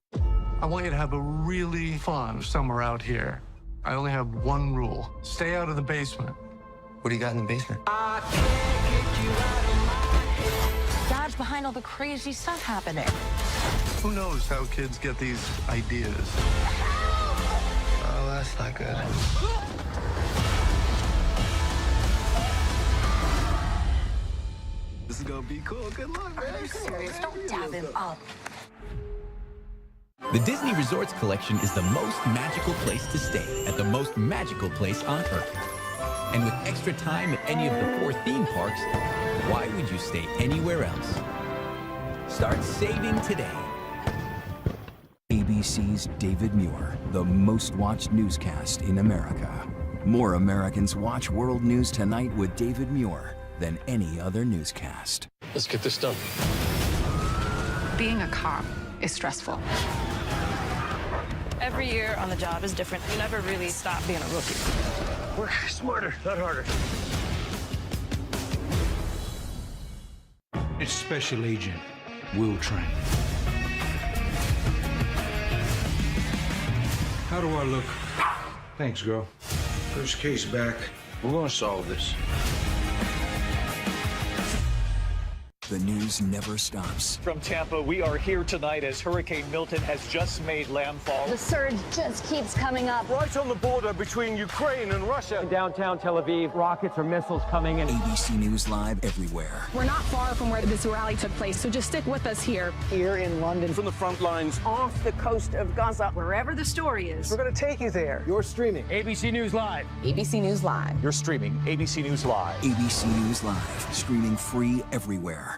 I want you to have a really fun summer out here. I only have one rule. Stay out of the basement. What do you got in the basement? Dad's behind all the crazy stuff happening. Who knows how kids get these ideas? Oh, that's not good. This is gonna be cool. Good luck, man. Are you serious? Don't dab him up. The Disney Resorts Collection is the most magical place to stay at the most magical place on Earth. And with extra time at any of the 4 theme parks, why would you stay anywhere else? Start saving today. ABC's David Muir, the most watched newscast in America. More Americans watch World News Tonight with David Muir than any other newscast. Let's get this done. Being a cop is stressful. Every year on the job is different. You never really stop being a rookie. Work smarter, not harder. It's Special Agent Will Train. How do I look? Thanks, girl. First case back. We're gonna solve this. The news never stops. From Tampa, we are here tonight as Hurricane Milton has just made landfall. The surge just keeps coming up. Right on the border between Ukraine and Russia. In downtown Tel Aviv, rockets or missiles coming in. ABC News Live everywhere. We're not far from where this rally took place, so just stick with us here. Here in London. From the front lines. Off the coast of Gaza. Wherever the story is. We're going to take you there. You're streaming ABC News Live. ABC News Live. You're streaming ABC News Live. ABC News Live, streaming free everywhere.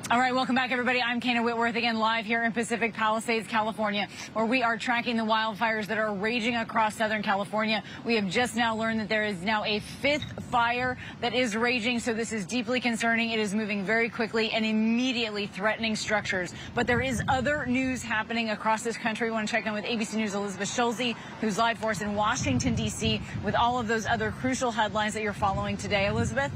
All right, welcome back, everybody. I'm Kana Whitworth, again live here in Pacific Palisades, California, where we are tracking the wildfires that are raging across Southern California. We have just now learned that there is now a 5th fire that is raging, so this is deeply concerning. It is moving very quickly and immediately threatening structures. But there is other news happening across this country. We want to check in with ABC News' Elizabeth Schulze, who's live for us in Washington, D.C., with all of those other crucial headlines that you're following today. Elizabeth?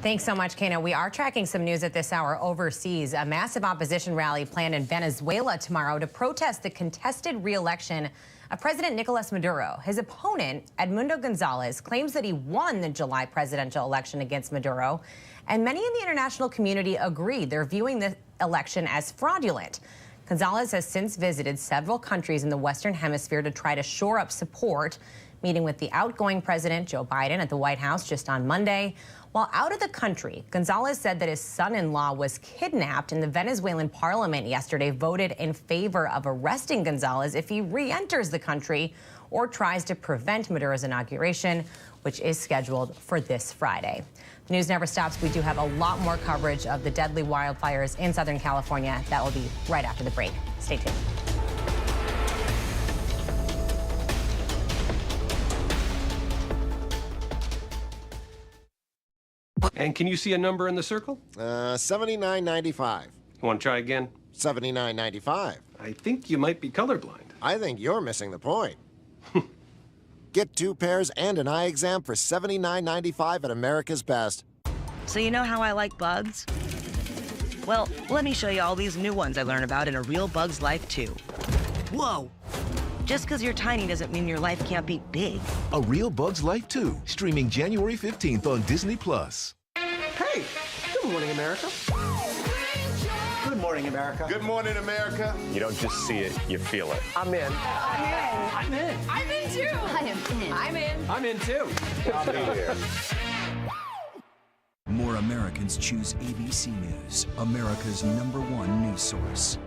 Thanks so much, Kana. We are tracking some news at this hour overseas. A massive opposition rally planned in Venezuela tomorrow to protest the contested re-election of President Nicolas Maduro. His opponent, Edmundo Gonzalez, claims that he won the July presidential election against Maduro, and many in the international community agree. They're viewing the election as fraudulent. Gonzalez has since visited several countries in the Western Hemisphere to try to shore up support, meeting with the outgoing President Joe Biden at the White House just on Monday. While out of the country, Gonzalez said that his son-in-law was kidnapped, and the Venezuelan parliament yesterday voted in favor of arresting Gonzalez if he re-enters the country or tries to prevent Maduro's inauguration, which is scheduled for this Friday. The news never stops. We do have a lot more coverage of the deadly wildfires in Southern California. That will be right after the break. Stay tuned. And can you see a number in the circle? 79.95. Want to try again? 79.95. I think you might be colorblind. I think you're missing the point. Get 2 pairs and an eye exam for $79.95 at America's Best. So you know how I like bugs? Well, let me show you all these new ones I learned about in A Real Bug's Life too. Whoa! Just because you're tiny doesn't mean your life can't be big. A Real Bug's Life 2, streaming January 15th on Disney+. Hey, good morning, America. Good morning, America. Good morning, America. You don't just see it, you feel it. I'm in. I'm in. I'm in too. I am in. I'm in. I'm in too. I'll be here. More Americans choose ABC News, America's #1 news source.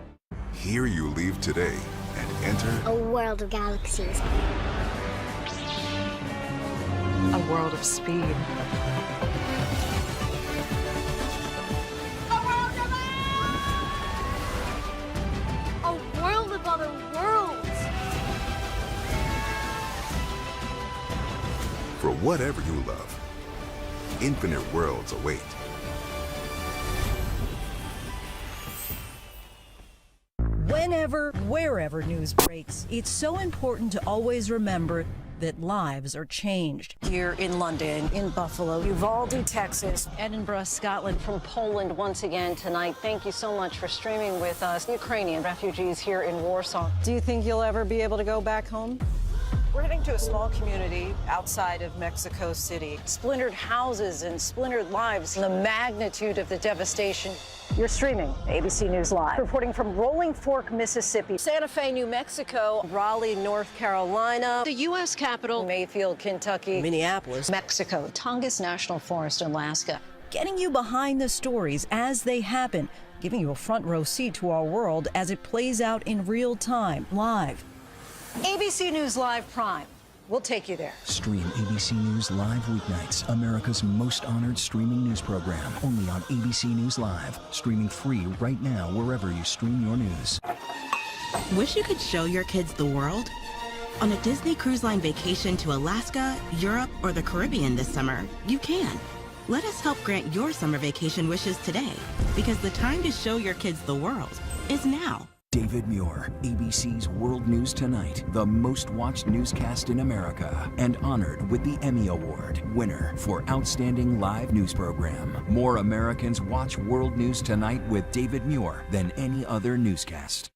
Here you leave today and enter A world of galaxies. A world of speed. A world of other worlds. for whatever you love. Infinite worlds await. Whenever, wherever news breaks, it's so important to always remember that lives are changed. Here in London, in Buffalo, Uvalde, Texas, Edinburgh, Scotland. From Poland once again tonight. Thank you so much for streaming with us. Ukrainian refugees here in Warsaw. Do you think you'll ever be able to go back home? We're heading to a small community outside of Mexico City. Splintered houses and splintered lives. The magnitude of the devastation. You're streaming ABC News Live. Reporting from Rolling Fork, Mississippi. Santa Fe, New Mexico. Raleigh, North Carolina. The U.S. Capitol. Mayfield, Kentucky. Minneapolis. Mexico. Tongass National Forest, Alaska. Getting you behind the stories as they happen, giving you a front row seat to our world as it plays out in real time, live. ABC News Live Prime. We'll take you there. Stream ABC News Live weeknights, America's most honored streaming news program, only on ABC News Live. Streaming free right now wherever you stream your news. Wish you could show your kids the world? On a Disney Cruise Line vacation to Alaska, Europe, or the Caribbean this summer, you can. Let us help grant your summer vacation wishes today, because the time to show your kids the world is now. David Muir, ABC's World News Tonight, the most watched newscast in America, and honored with the Emmy Award, winner for Outstanding Live News Program. More Americans watch World News Tonight with David Muir than any other newscast.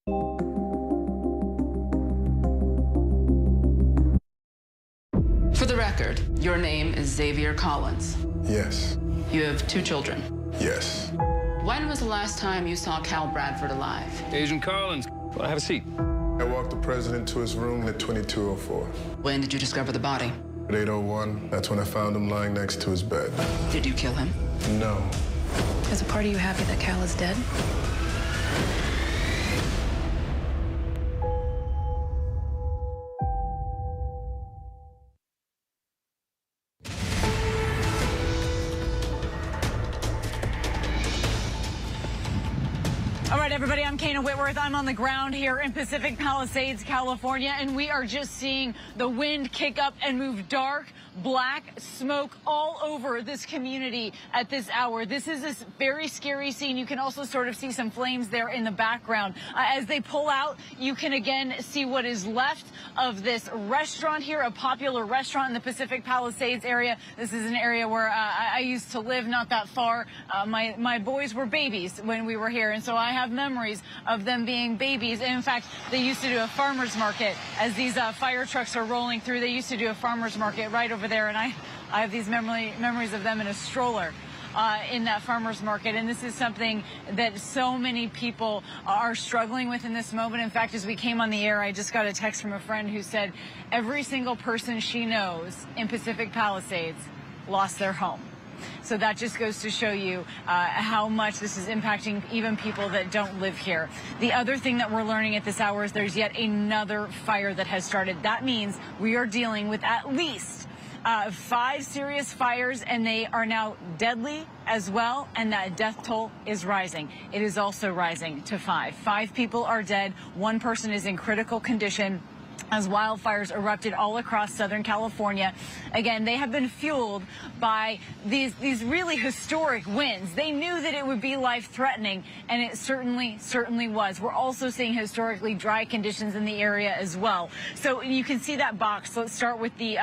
For the record, your name is Xavier Collins. Yes. You have 2 children. Yes. When was the last time you saw Cal Bradford alive? Agent Collins, want to have a seat? I walked the president to his room at 2204. When did you discover the body? At 801, that's when I found him lying next to his bed. Did you kill him? No. Is a part of you happy that Cal is dead? All right, everybody, I'm Kana Whitworth. I'm on the ground here in Pacific Palisades, California, and we are just seeing the wind kick up and move dark, black smoke all over this community at this hour. This is this very scary scene. You can also sort of see some flames there in the background. As they pull out, you can again see what is left of this restaurant here, a popular restaurant in the Pacific Palisades area. This is an area where I used to live, not that far. My boys were babies when we were here, and so I have memories of them being babies. And in fact, they used to do a farmer's market as these fire trucks are rolling through. They used to do a farmer's market right over there, and I have these memories of them in a stroller in that farmer's market. And this is something that so many people are struggling with in this moment. In fact, as we came on the air, I just got a text from a friend who said every single person she knows in Pacific Palisades lost their home. So that just goes to show you how much this is impacting even people that don't live here. The other thing that we're learning at this hour is there's yet another fire that has started. That means we are dealing with at least 5 serious fires, and they are now deadly as well, and that death toll is rising. It is also rising to 5. 5 people are dead. 1 person is in critical condition as wildfires erupted all across Southern California. Again, they have been fueled by these really historic winds. They knew that it would be life-threatening, and it certainly was. We're also seeing historically dry conditions in the area as well. So you can see that box. Let's start with the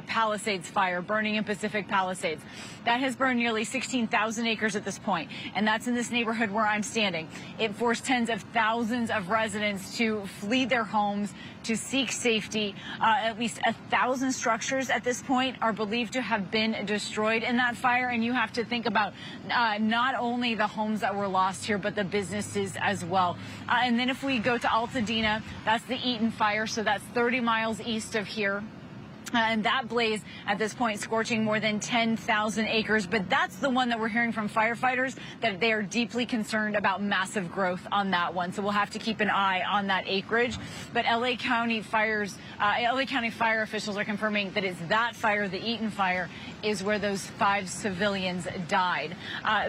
Palisades fire burning in Pacific Palisades. That has burned nearly 16,000 acres at this point, and that's in this neighborhood where I'm standing. It forced tens of thousands of residents to flee their homes, to seek public safety. At least 1,000 structures at this point are believed to have been destroyed in that fire. And you have to think about not only the homes that were lost here, but the businesses as well. And then if we go to Altadena, that's the Eaton fire. So that's 30 miles east of here. And that blaze at this point scorching more than 10,000 acres. But that's the one that we're hearing from firefighters that they are deeply concerned about massive growth on that one. So we'll have to keep an eye on that acreage. But LA County fire officials are confirming that it's that fire, the Eaton fire, is where those 5 civilians died.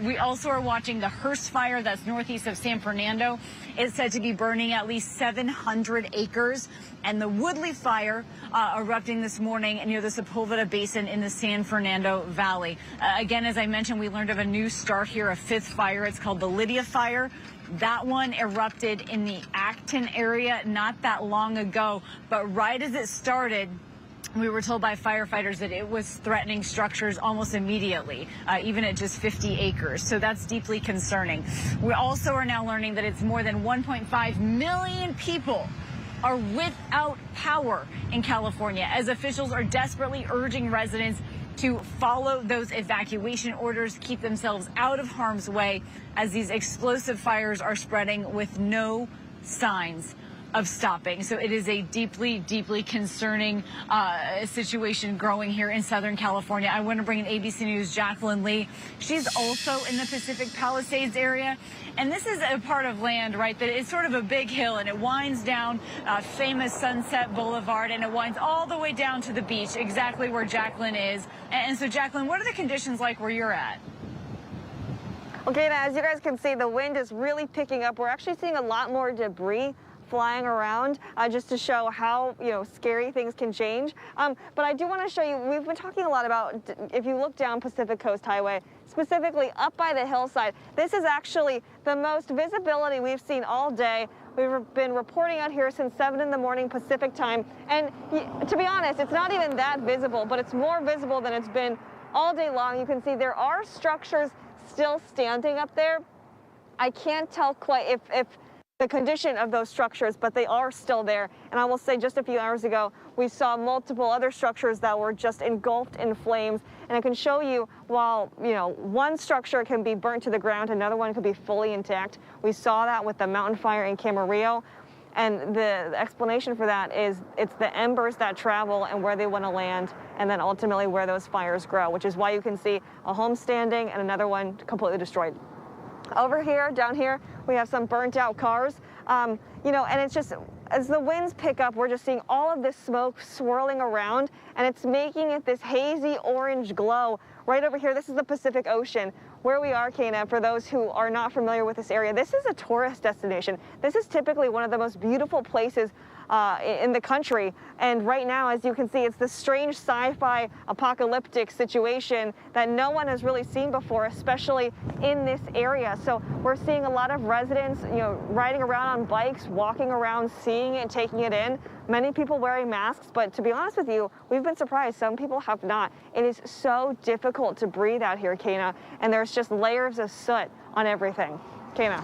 We also are watching the Hearst fire that's northeast of San Fernando. It's said to be burning at least 700 acres. And the Woodley fire erupting this morning near the Sepulveda Basin in the San Fernando Valley. Again, as I mentioned, we learned of a new start here, a 5th fire. It's called the Lydia fire. That one erupted in the Acton area not that long ago. But right as it started, we were told by firefighters that it was threatening structures almost immediately, even at just 50 acres. So that's deeply concerning. We also are now learning that it's more than 1.5 million people are without power in California, as officials are desperately urging residents to follow those evacuation orders, keep themselves out of harm's way as these explosive fires are spreading with no signs of stopping. So it is a deeply, deeply concerning situation growing here in Southern California. I want to bring in ABC News' Jacqueline Lee. She's also in the Pacific Palisades area. And this is a part of land, right, that is sort of a big hill, and it winds down famous Sunset Boulevard, and it winds all the way down to the beach, exactly where Jacqueline is. And so, Jacqueline, what are the conditions like where you're at? Okay, now, as you guys can see, the wind is really picking up. We're actually seeing a lot more debris flying around, just to show how, scary things can change. But I do want to show you, we've been talking a lot about, if you look down Pacific Coast Highway, specifically up by the hillside, this is actually the most visibility we've seen all day. We've been reporting out here since 7 in the morning Pacific time. And to be honest, it's not even that visible, but it's more visible than it's been all day long. You can see there are structures still standing up there. I can't tell quite if the condition of those structures, but they are still there. And I will say, just a few hours ago, we saw multiple other structures that were just engulfed in flames. And I can show you, while, one structure can be burnt to the ground, another one could be fully intact. We saw that with the mountain fire in Camarillo. And the explanation for that is it's the embers that travel and where they want to land, and then ultimately where those fires grow, which is why you can see a home standing and another one completely destroyed. Over here, down here, we have some burnt out cars, and it's just, as the winds pick up, we're just seeing all of this smoke swirling around, and it's making it this hazy orange glow. Right over here, this is the Pacific Ocean. Where we are, Kana, for those who are not familiar with this area, this is a tourist destination. This is typically one of the most beautiful places in the country. And right now, as you can see, it's this strange sci-fi apocalyptic situation that no one has really seen before, especially in this area. So we're seeing a lot of residents, riding around on bikes, walking around, seeing it, taking it in. Many people wearing masks, but to be honest with you, we've been surprised. Some people have not. It is so difficult to breathe out here, Kana, and there's just layers of soot on everything. Kana.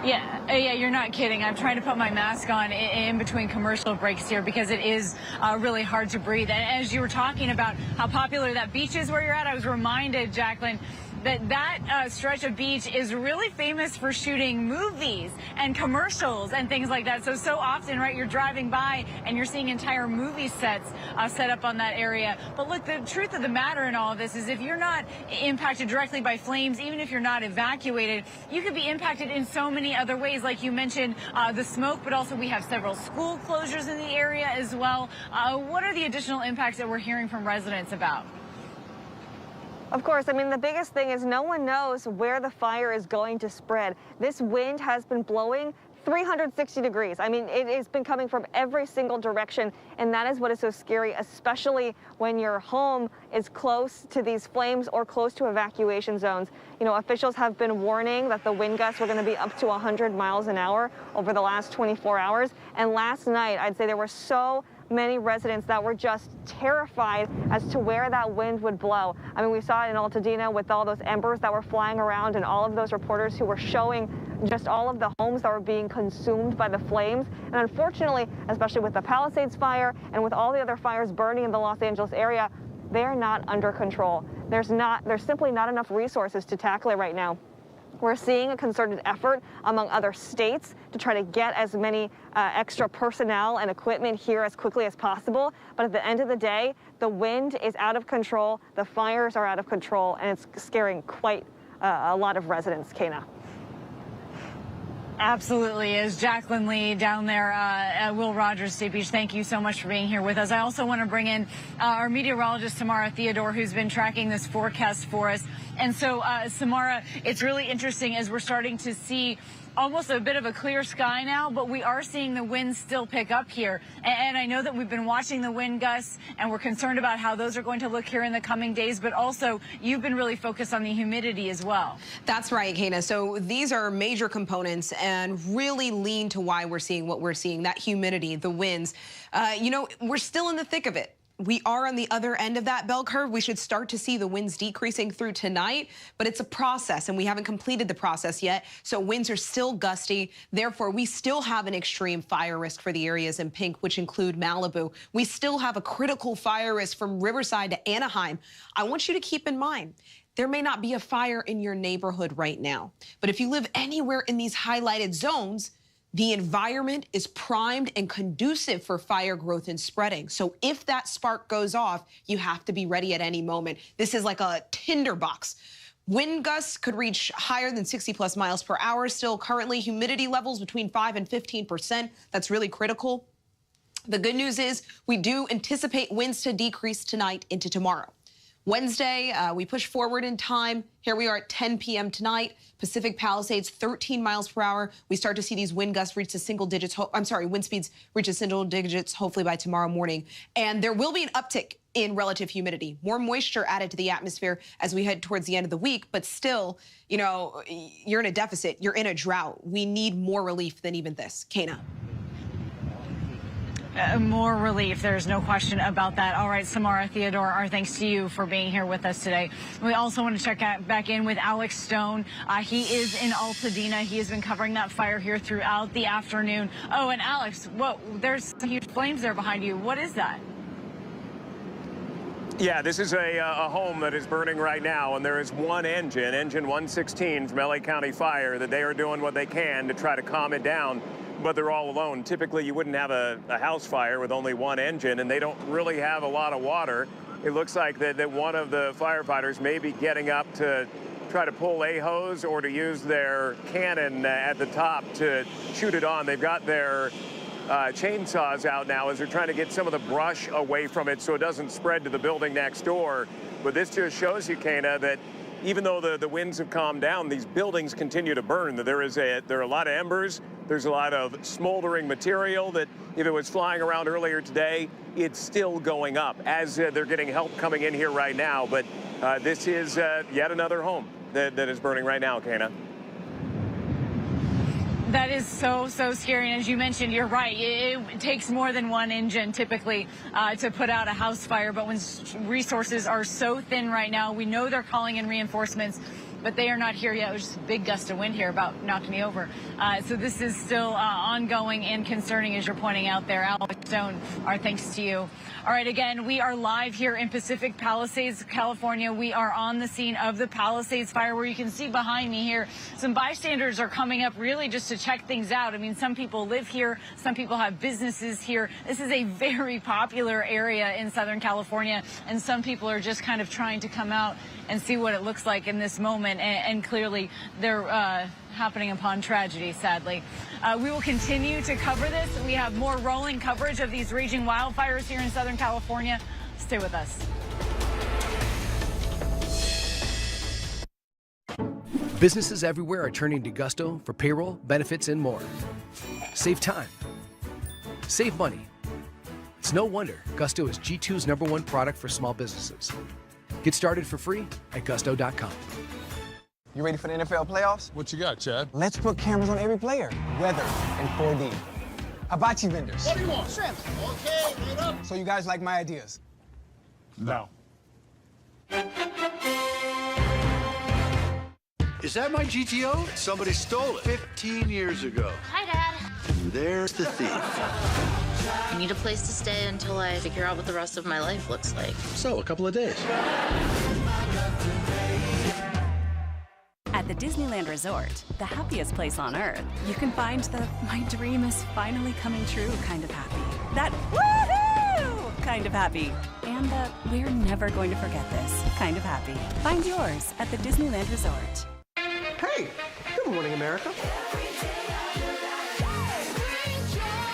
Yeah, you're not kidding. I'm trying to put my mask on in between commercial breaks here because it is really hard to breathe. And as you were talking about how popular that beach is where you're at, I was reminded, Jacqueline, that stretch of beach is really famous for shooting movies and commercials and things like that. So often, right, you're driving by and you're seeing entire movie sets set up on that area. But look, the truth of the matter in all of this is if you're not impacted directly by flames, even if you're not evacuated, you could be impacted in so many other ways. Like you mentioned, the smoke, but also we have several school closures in the area as well. What are the additional impacts that we're hearing from residents about? Of course, I mean, the biggest thing is no one knows where the fire is going to spread. This wind has been blowing 360 degrees. I mean, it has been coming from every single direction, and that is what is so scary, especially when your home is close to these flames or close to evacuation zones. Officials have been warning that the wind gusts were going to be up to 100 miles an hour over the last 24 hours. And last night, I'd say there were so many residents that were just terrified as to where that wind would blow. I mean, we saw it in Altadena with all those embers that were flying around and all of those reporters who were showing just all of the homes that were being consumed by the flames. And unfortunately, especially with the Palisades fire and with all the other fires burning in the Los Angeles area, they're not under control. There's simply not enough resources to tackle it right now. We're seeing a concerted effort among other states to try to get as many extra personnel and equipment here as quickly as possible. But at the end of the day, the wind is out of control, the fires are out of control, and it's scaring quite a lot of residents, Kana. Absolutely is. Jacqueline Lee down there at Will Rogers State Beach, thank you so much for being here with us. I also want to bring in our meteorologist, Samara Theodore, who's been tracking this forecast for us. And so, Samara, it's really interesting as we're starting to see almost a bit of a clear sky now, but we are seeing the winds still pick up here. And I know that we've been watching the wind gusts, and we're concerned about how those are going to look here in the coming days, but also you've been really focused on the humidity as well. That's right, Kana. So these are major components and really lean to why we're seeing what we're seeing, that humidity, the winds. You know, we're still in the thick of it. We are on the other end of that bell curve. We should start to see the winds decreasing through tonight, but it's a process and we haven't completed the process yet. So winds are still gusty. Therefore, we still have an extreme fire risk for the areas in pink, which include Malibu. We still have a critical fire risk from Riverside to Anaheim. I want you to keep in mind, there may not be a fire in your neighborhood right now, but if you live anywhere in these highlighted zones, the environment is primed and conducive for fire growth and spreading. So if that spark goes off, you have to be ready at any moment. This is like a tinderbox. Wind gusts could reach higher than 60+ miles per hour. Still currently humidity levels between 5 and 15%. That's really critical. The good news is we do anticipate winds to decrease tonight into tomorrow. Wednesday, we push forward in time. Here we are at 10 p.m. tonight. Pacific Palisades, 13 miles per hour. We start to see these wind gusts reach the single digits. Wind speeds reach the single digits hopefully by tomorrow morning. And there will be an uptick in relative humidity. More moisture added to the atmosphere as we head towards the end of the week. But still, you know, you're in a deficit. You're in a drought. We need more relief than even this. Kana. More relief. There's no question about that. All right, Samara Theodore, our thanks to you for being here with us today. We also want to check back in with Alex Stone. He is in Altadena. He has been covering that fire here throughout the afternoon. Oh, and Alex, whoa, there's some huge flames there behind you. What is that? Yeah, this is a home that is burning right now, and there is one engine 116 from LA County Fire, that they are doing what they can to try to calm it down. But they're all alone. Typically, you wouldn't have a house fire with only one engine, and they don't really have a lot of water. It looks like that one of the firefighters may be getting up to try to pull a hose or to use their cannon at the top to shoot it on. They've got their chainsaws out now as they're trying to get some of the brush away from it so it doesn't spread to the building next door. But this just shows you, Kana, that even though the winds have calmed down, these buildings continue to burn. There are a lot of embers. There's a lot of smoldering material that if it was flying around earlier today, it's still going up as they're getting help coming in here right now. But this is yet another home that is burning right now, Kana. That is so scary. And as you mentioned, you're right. It takes more than one engine typically to put out a house fire. But when resources are so thin right now, we know they're calling in reinforcements, but they are not here yet. It was just a big gust of wind here, about knocked me over. So this is still ongoing and concerning, as you're pointing out there. Alex Stone, our thanks to you. All right, again, we are live here in Pacific Palisades, California. We are on the scene of the Palisades fire, where you can see behind me here, some bystanders are coming up really just to check things out. I mean, some people live here, some people have businesses here. This is a very popular area in Southern California, and some people are just kind of trying to come out and see what it looks like in this moment. And clearly, they're happening upon tragedy, sadly. We will continue to cover this. We have more rolling coverage of these raging wildfires here in Southern California. Stay with us. Businesses everywhere are turning to Gusto for payroll, benefits, and more. Save time. Save money. It's no wonder Gusto is G2's #1 product for small businesses. Get started for free at gusto.com. You ready for the NFL playoffs? What you got, Chad? Let's put cameras on every player. Weather in 4D. Hibachi vendors. What do you want? Shrimp. Okay, wait up. So you guys like my ideas? No. Is that my GTO? Somebody stole it 15 years ago. Hi, Dad. There's the thief. I need a place to stay until I figure out what the rest of my life looks like. So, a couple of days. At the Disneyland Resort, the happiest place on earth, you can find the my dream is finally coming true kind of happy. That woohoo kind of happy. And the we're never going to forget this kind of happy. Find yours at the Disneyland Resort. Hey, good morning, America.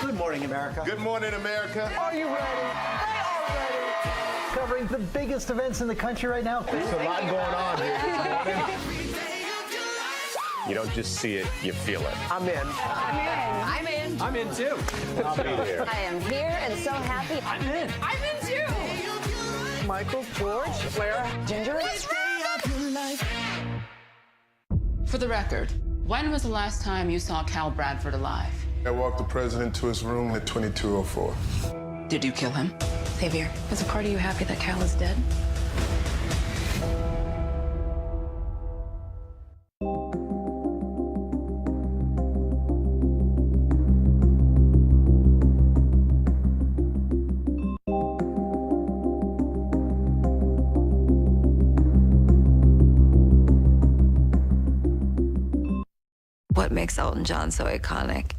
Good morning, America. Good morning, America. Are you ready? They are ready. Covering the biggest events in the country right now. There's a lot going on here this morning. You don't just see it, you feel it. I'm in. I'm in. I'm in too. I'll be there. I am here and so happy. I'm in. I'm in too. Michael, George, Clara, Ginger. For the record, when was the last time you saw Cal Bradford alive? I walked the president to his room at 2204. Did you kill him? Xavier, is a part of you happy that Cal is dead? What makes Elton John so iconic?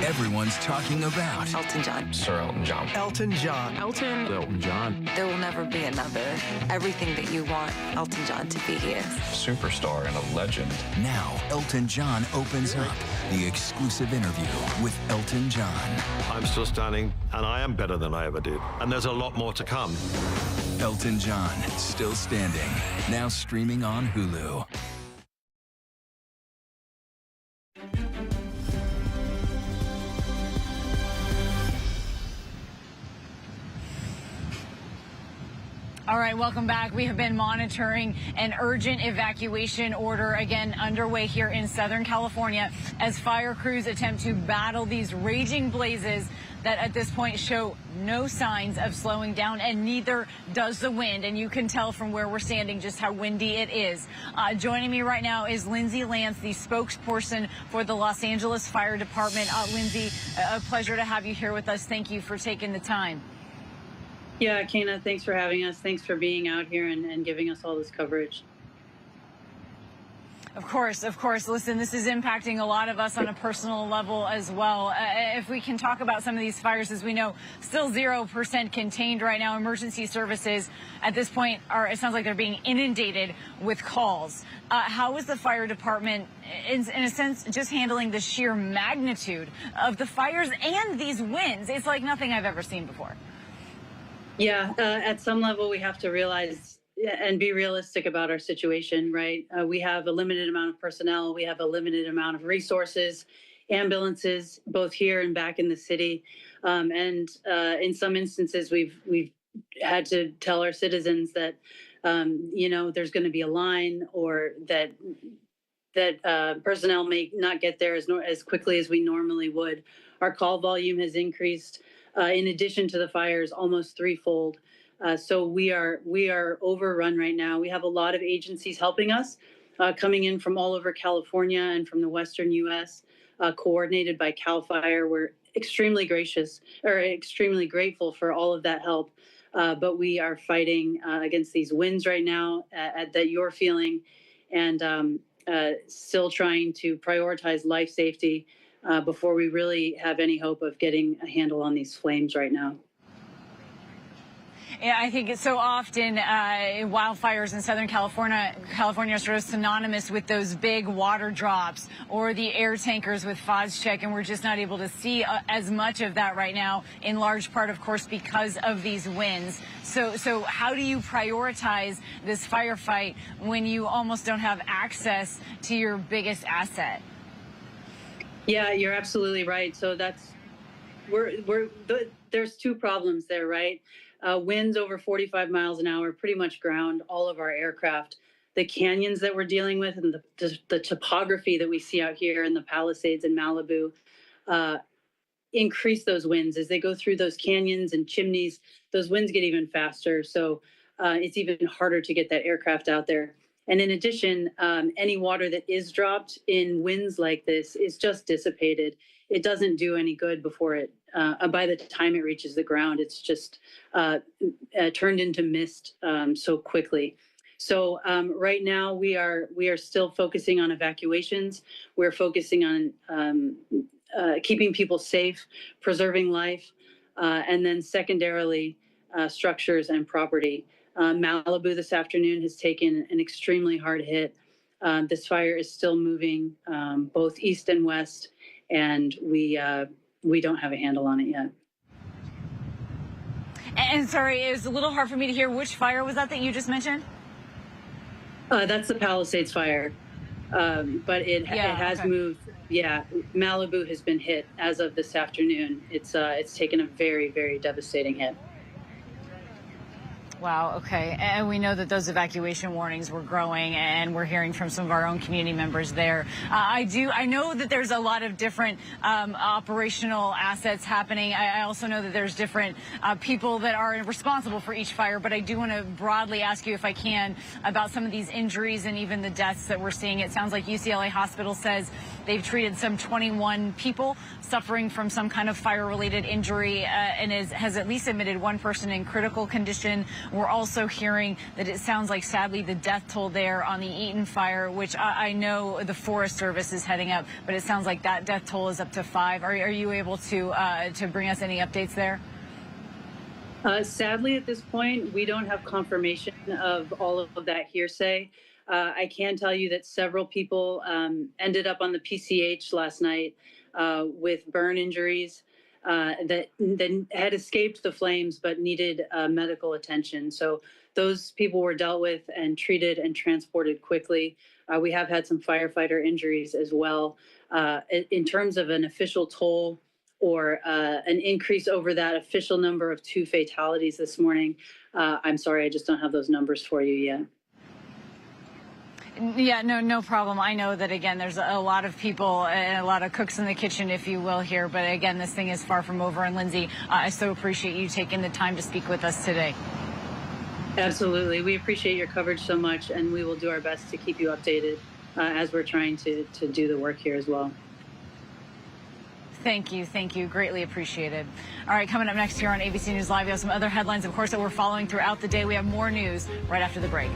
Everyone's talking about Elton John. Sir Elton John. Elton John. Elton John. There will never be another. Everything that you want Elton John to be, he is. Superstar and a legend. now Elton John opens up the exclusive interview with Elton John. I'm still standing, and I am better than I ever did. And there's a lot more to come. Elton John, still standing, now streaming on Hulu. All right, welcome back. We have been monitoring an urgent evacuation order again underway here in Southern California as fire crews attempt to battle these raging blazes that at this point show no signs of slowing down, and neither does the wind. And you can tell from where we're standing just how windy it is. Joining me right now is Lindsay Lance, the spokesperson for the Los Angeles Fire Department. Lindsay, a pleasure to have you here with us. Thank you for taking the time. Yeah, Kana, thanks for having us. Thanks for being out here and giving us all this coverage. Of course, of course. Listen, this is impacting a lot of us on a personal level as well. If we can talk about some of these fires, as we know, still 0% contained right now. Emergency services at this point it sounds like they're being inundated with calls. How is the fire department, in a sense, just handling the sheer magnitude of the fires and these winds? It's like nothing I've ever seen before. Yeah, at some level, we have to realize and be realistic about our situation, right? We have a limited amount of personnel. We have a limited amount of resources, ambulances, both here and back in the city. And in some instances, we've had to tell our citizens that, there's going to be a line, or that personnel may not get there as quickly as we normally would. Our call volume has increased. In addition to the fires, almost threefold. So we are overrun right now. We have a lot of agencies helping us, coming in from all over California and from the Western U.S., coordinated by CAL FIRE. We're extremely grateful for all of that help. But we are fighting against these winds right now that you're feeling, and still trying to prioritize life safety before we really have any hope of getting a handle on these flames right now. Yeah, I think it's so often wildfires in Southern California are sort of synonymous with those big water drops or the air tankers with Phos-Chek, and we're just not able to see as much of that right now, in large part, of course, because of these winds. So how do you prioritize this firefight when you almost don't have access to your biggest asset? Yeah, you're absolutely right. So there's two problems there, right? Winds over 45 miles an hour pretty much ground all of our aircraft. the canyons that we're dealing with and the topography that we see out here in the Palisades and Malibu increase those winds. As they go through those canyons and chimneys, those winds get even faster. So it's even harder to get that aircraft out there. And in addition, any water that is dropped in winds like this is just dissipated. It doesn't do any good before it, by the time it reaches the ground, it's just turned into mist so quickly. So right now we are still focusing on evacuations. We're focusing on keeping people safe, preserving life, and then secondarily structures and property. Malibu this afternoon has taken an extremely hard hit. This fire is still moving both east and west, and we don't have a handle on it yet. And sorry, it was a little hard for me to hear. Which fire was that you just mentioned? That's the Palisades fire, but it has moved. Yeah, Malibu has been hit as of this afternoon. It's taken a very, very devastating hit. Wow, okay. And we know that those evacuation warnings were growing, and we're hearing from some of our own community members there. I know that there's a lot of different operational assets happening. I also know that there's different people that are responsible for each fire, but I do want to broadly ask you, if I can, about some of these injuries and even the deaths that we're seeing. It sounds like UCLA Hospital says they've treated some 21 people suffering from some kind of fire-related injury and has at least admitted one person in critical condition. We're also hearing that it sounds like, sadly, the death toll there on the Eaton fire, which I know the Forest Service is heading up, but it sounds like that death toll is up to 5. Are you able to bring us any updates there? Sadly, at this point, we don't have confirmation of all of that hearsay. I can tell you that several people ended up on the PCH last night with burn injuries that had escaped the flames but needed medical attention. So those people were dealt with and treated and transported quickly. We have had some firefighter injuries as well. In terms of an official toll or an increase over that official number of 2 fatalities this morning, I'm sorry, I just don't have those numbers for you yet. Yeah, no problem. I know that, again, there's a lot of people and a lot of cooks in the kitchen, if you will, here. But again, this thing is far from over. And Lindsay, I so appreciate you taking the time to speak with us today. Absolutely. We appreciate your coverage so much, and we will do our best to keep you updated as we're trying to do the work here as well. Thank you. Greatly appreciated. All right, coming up next here on ABC News Live, we have some other headlines, of course, that we're following throughout the day. We have more news right after the break.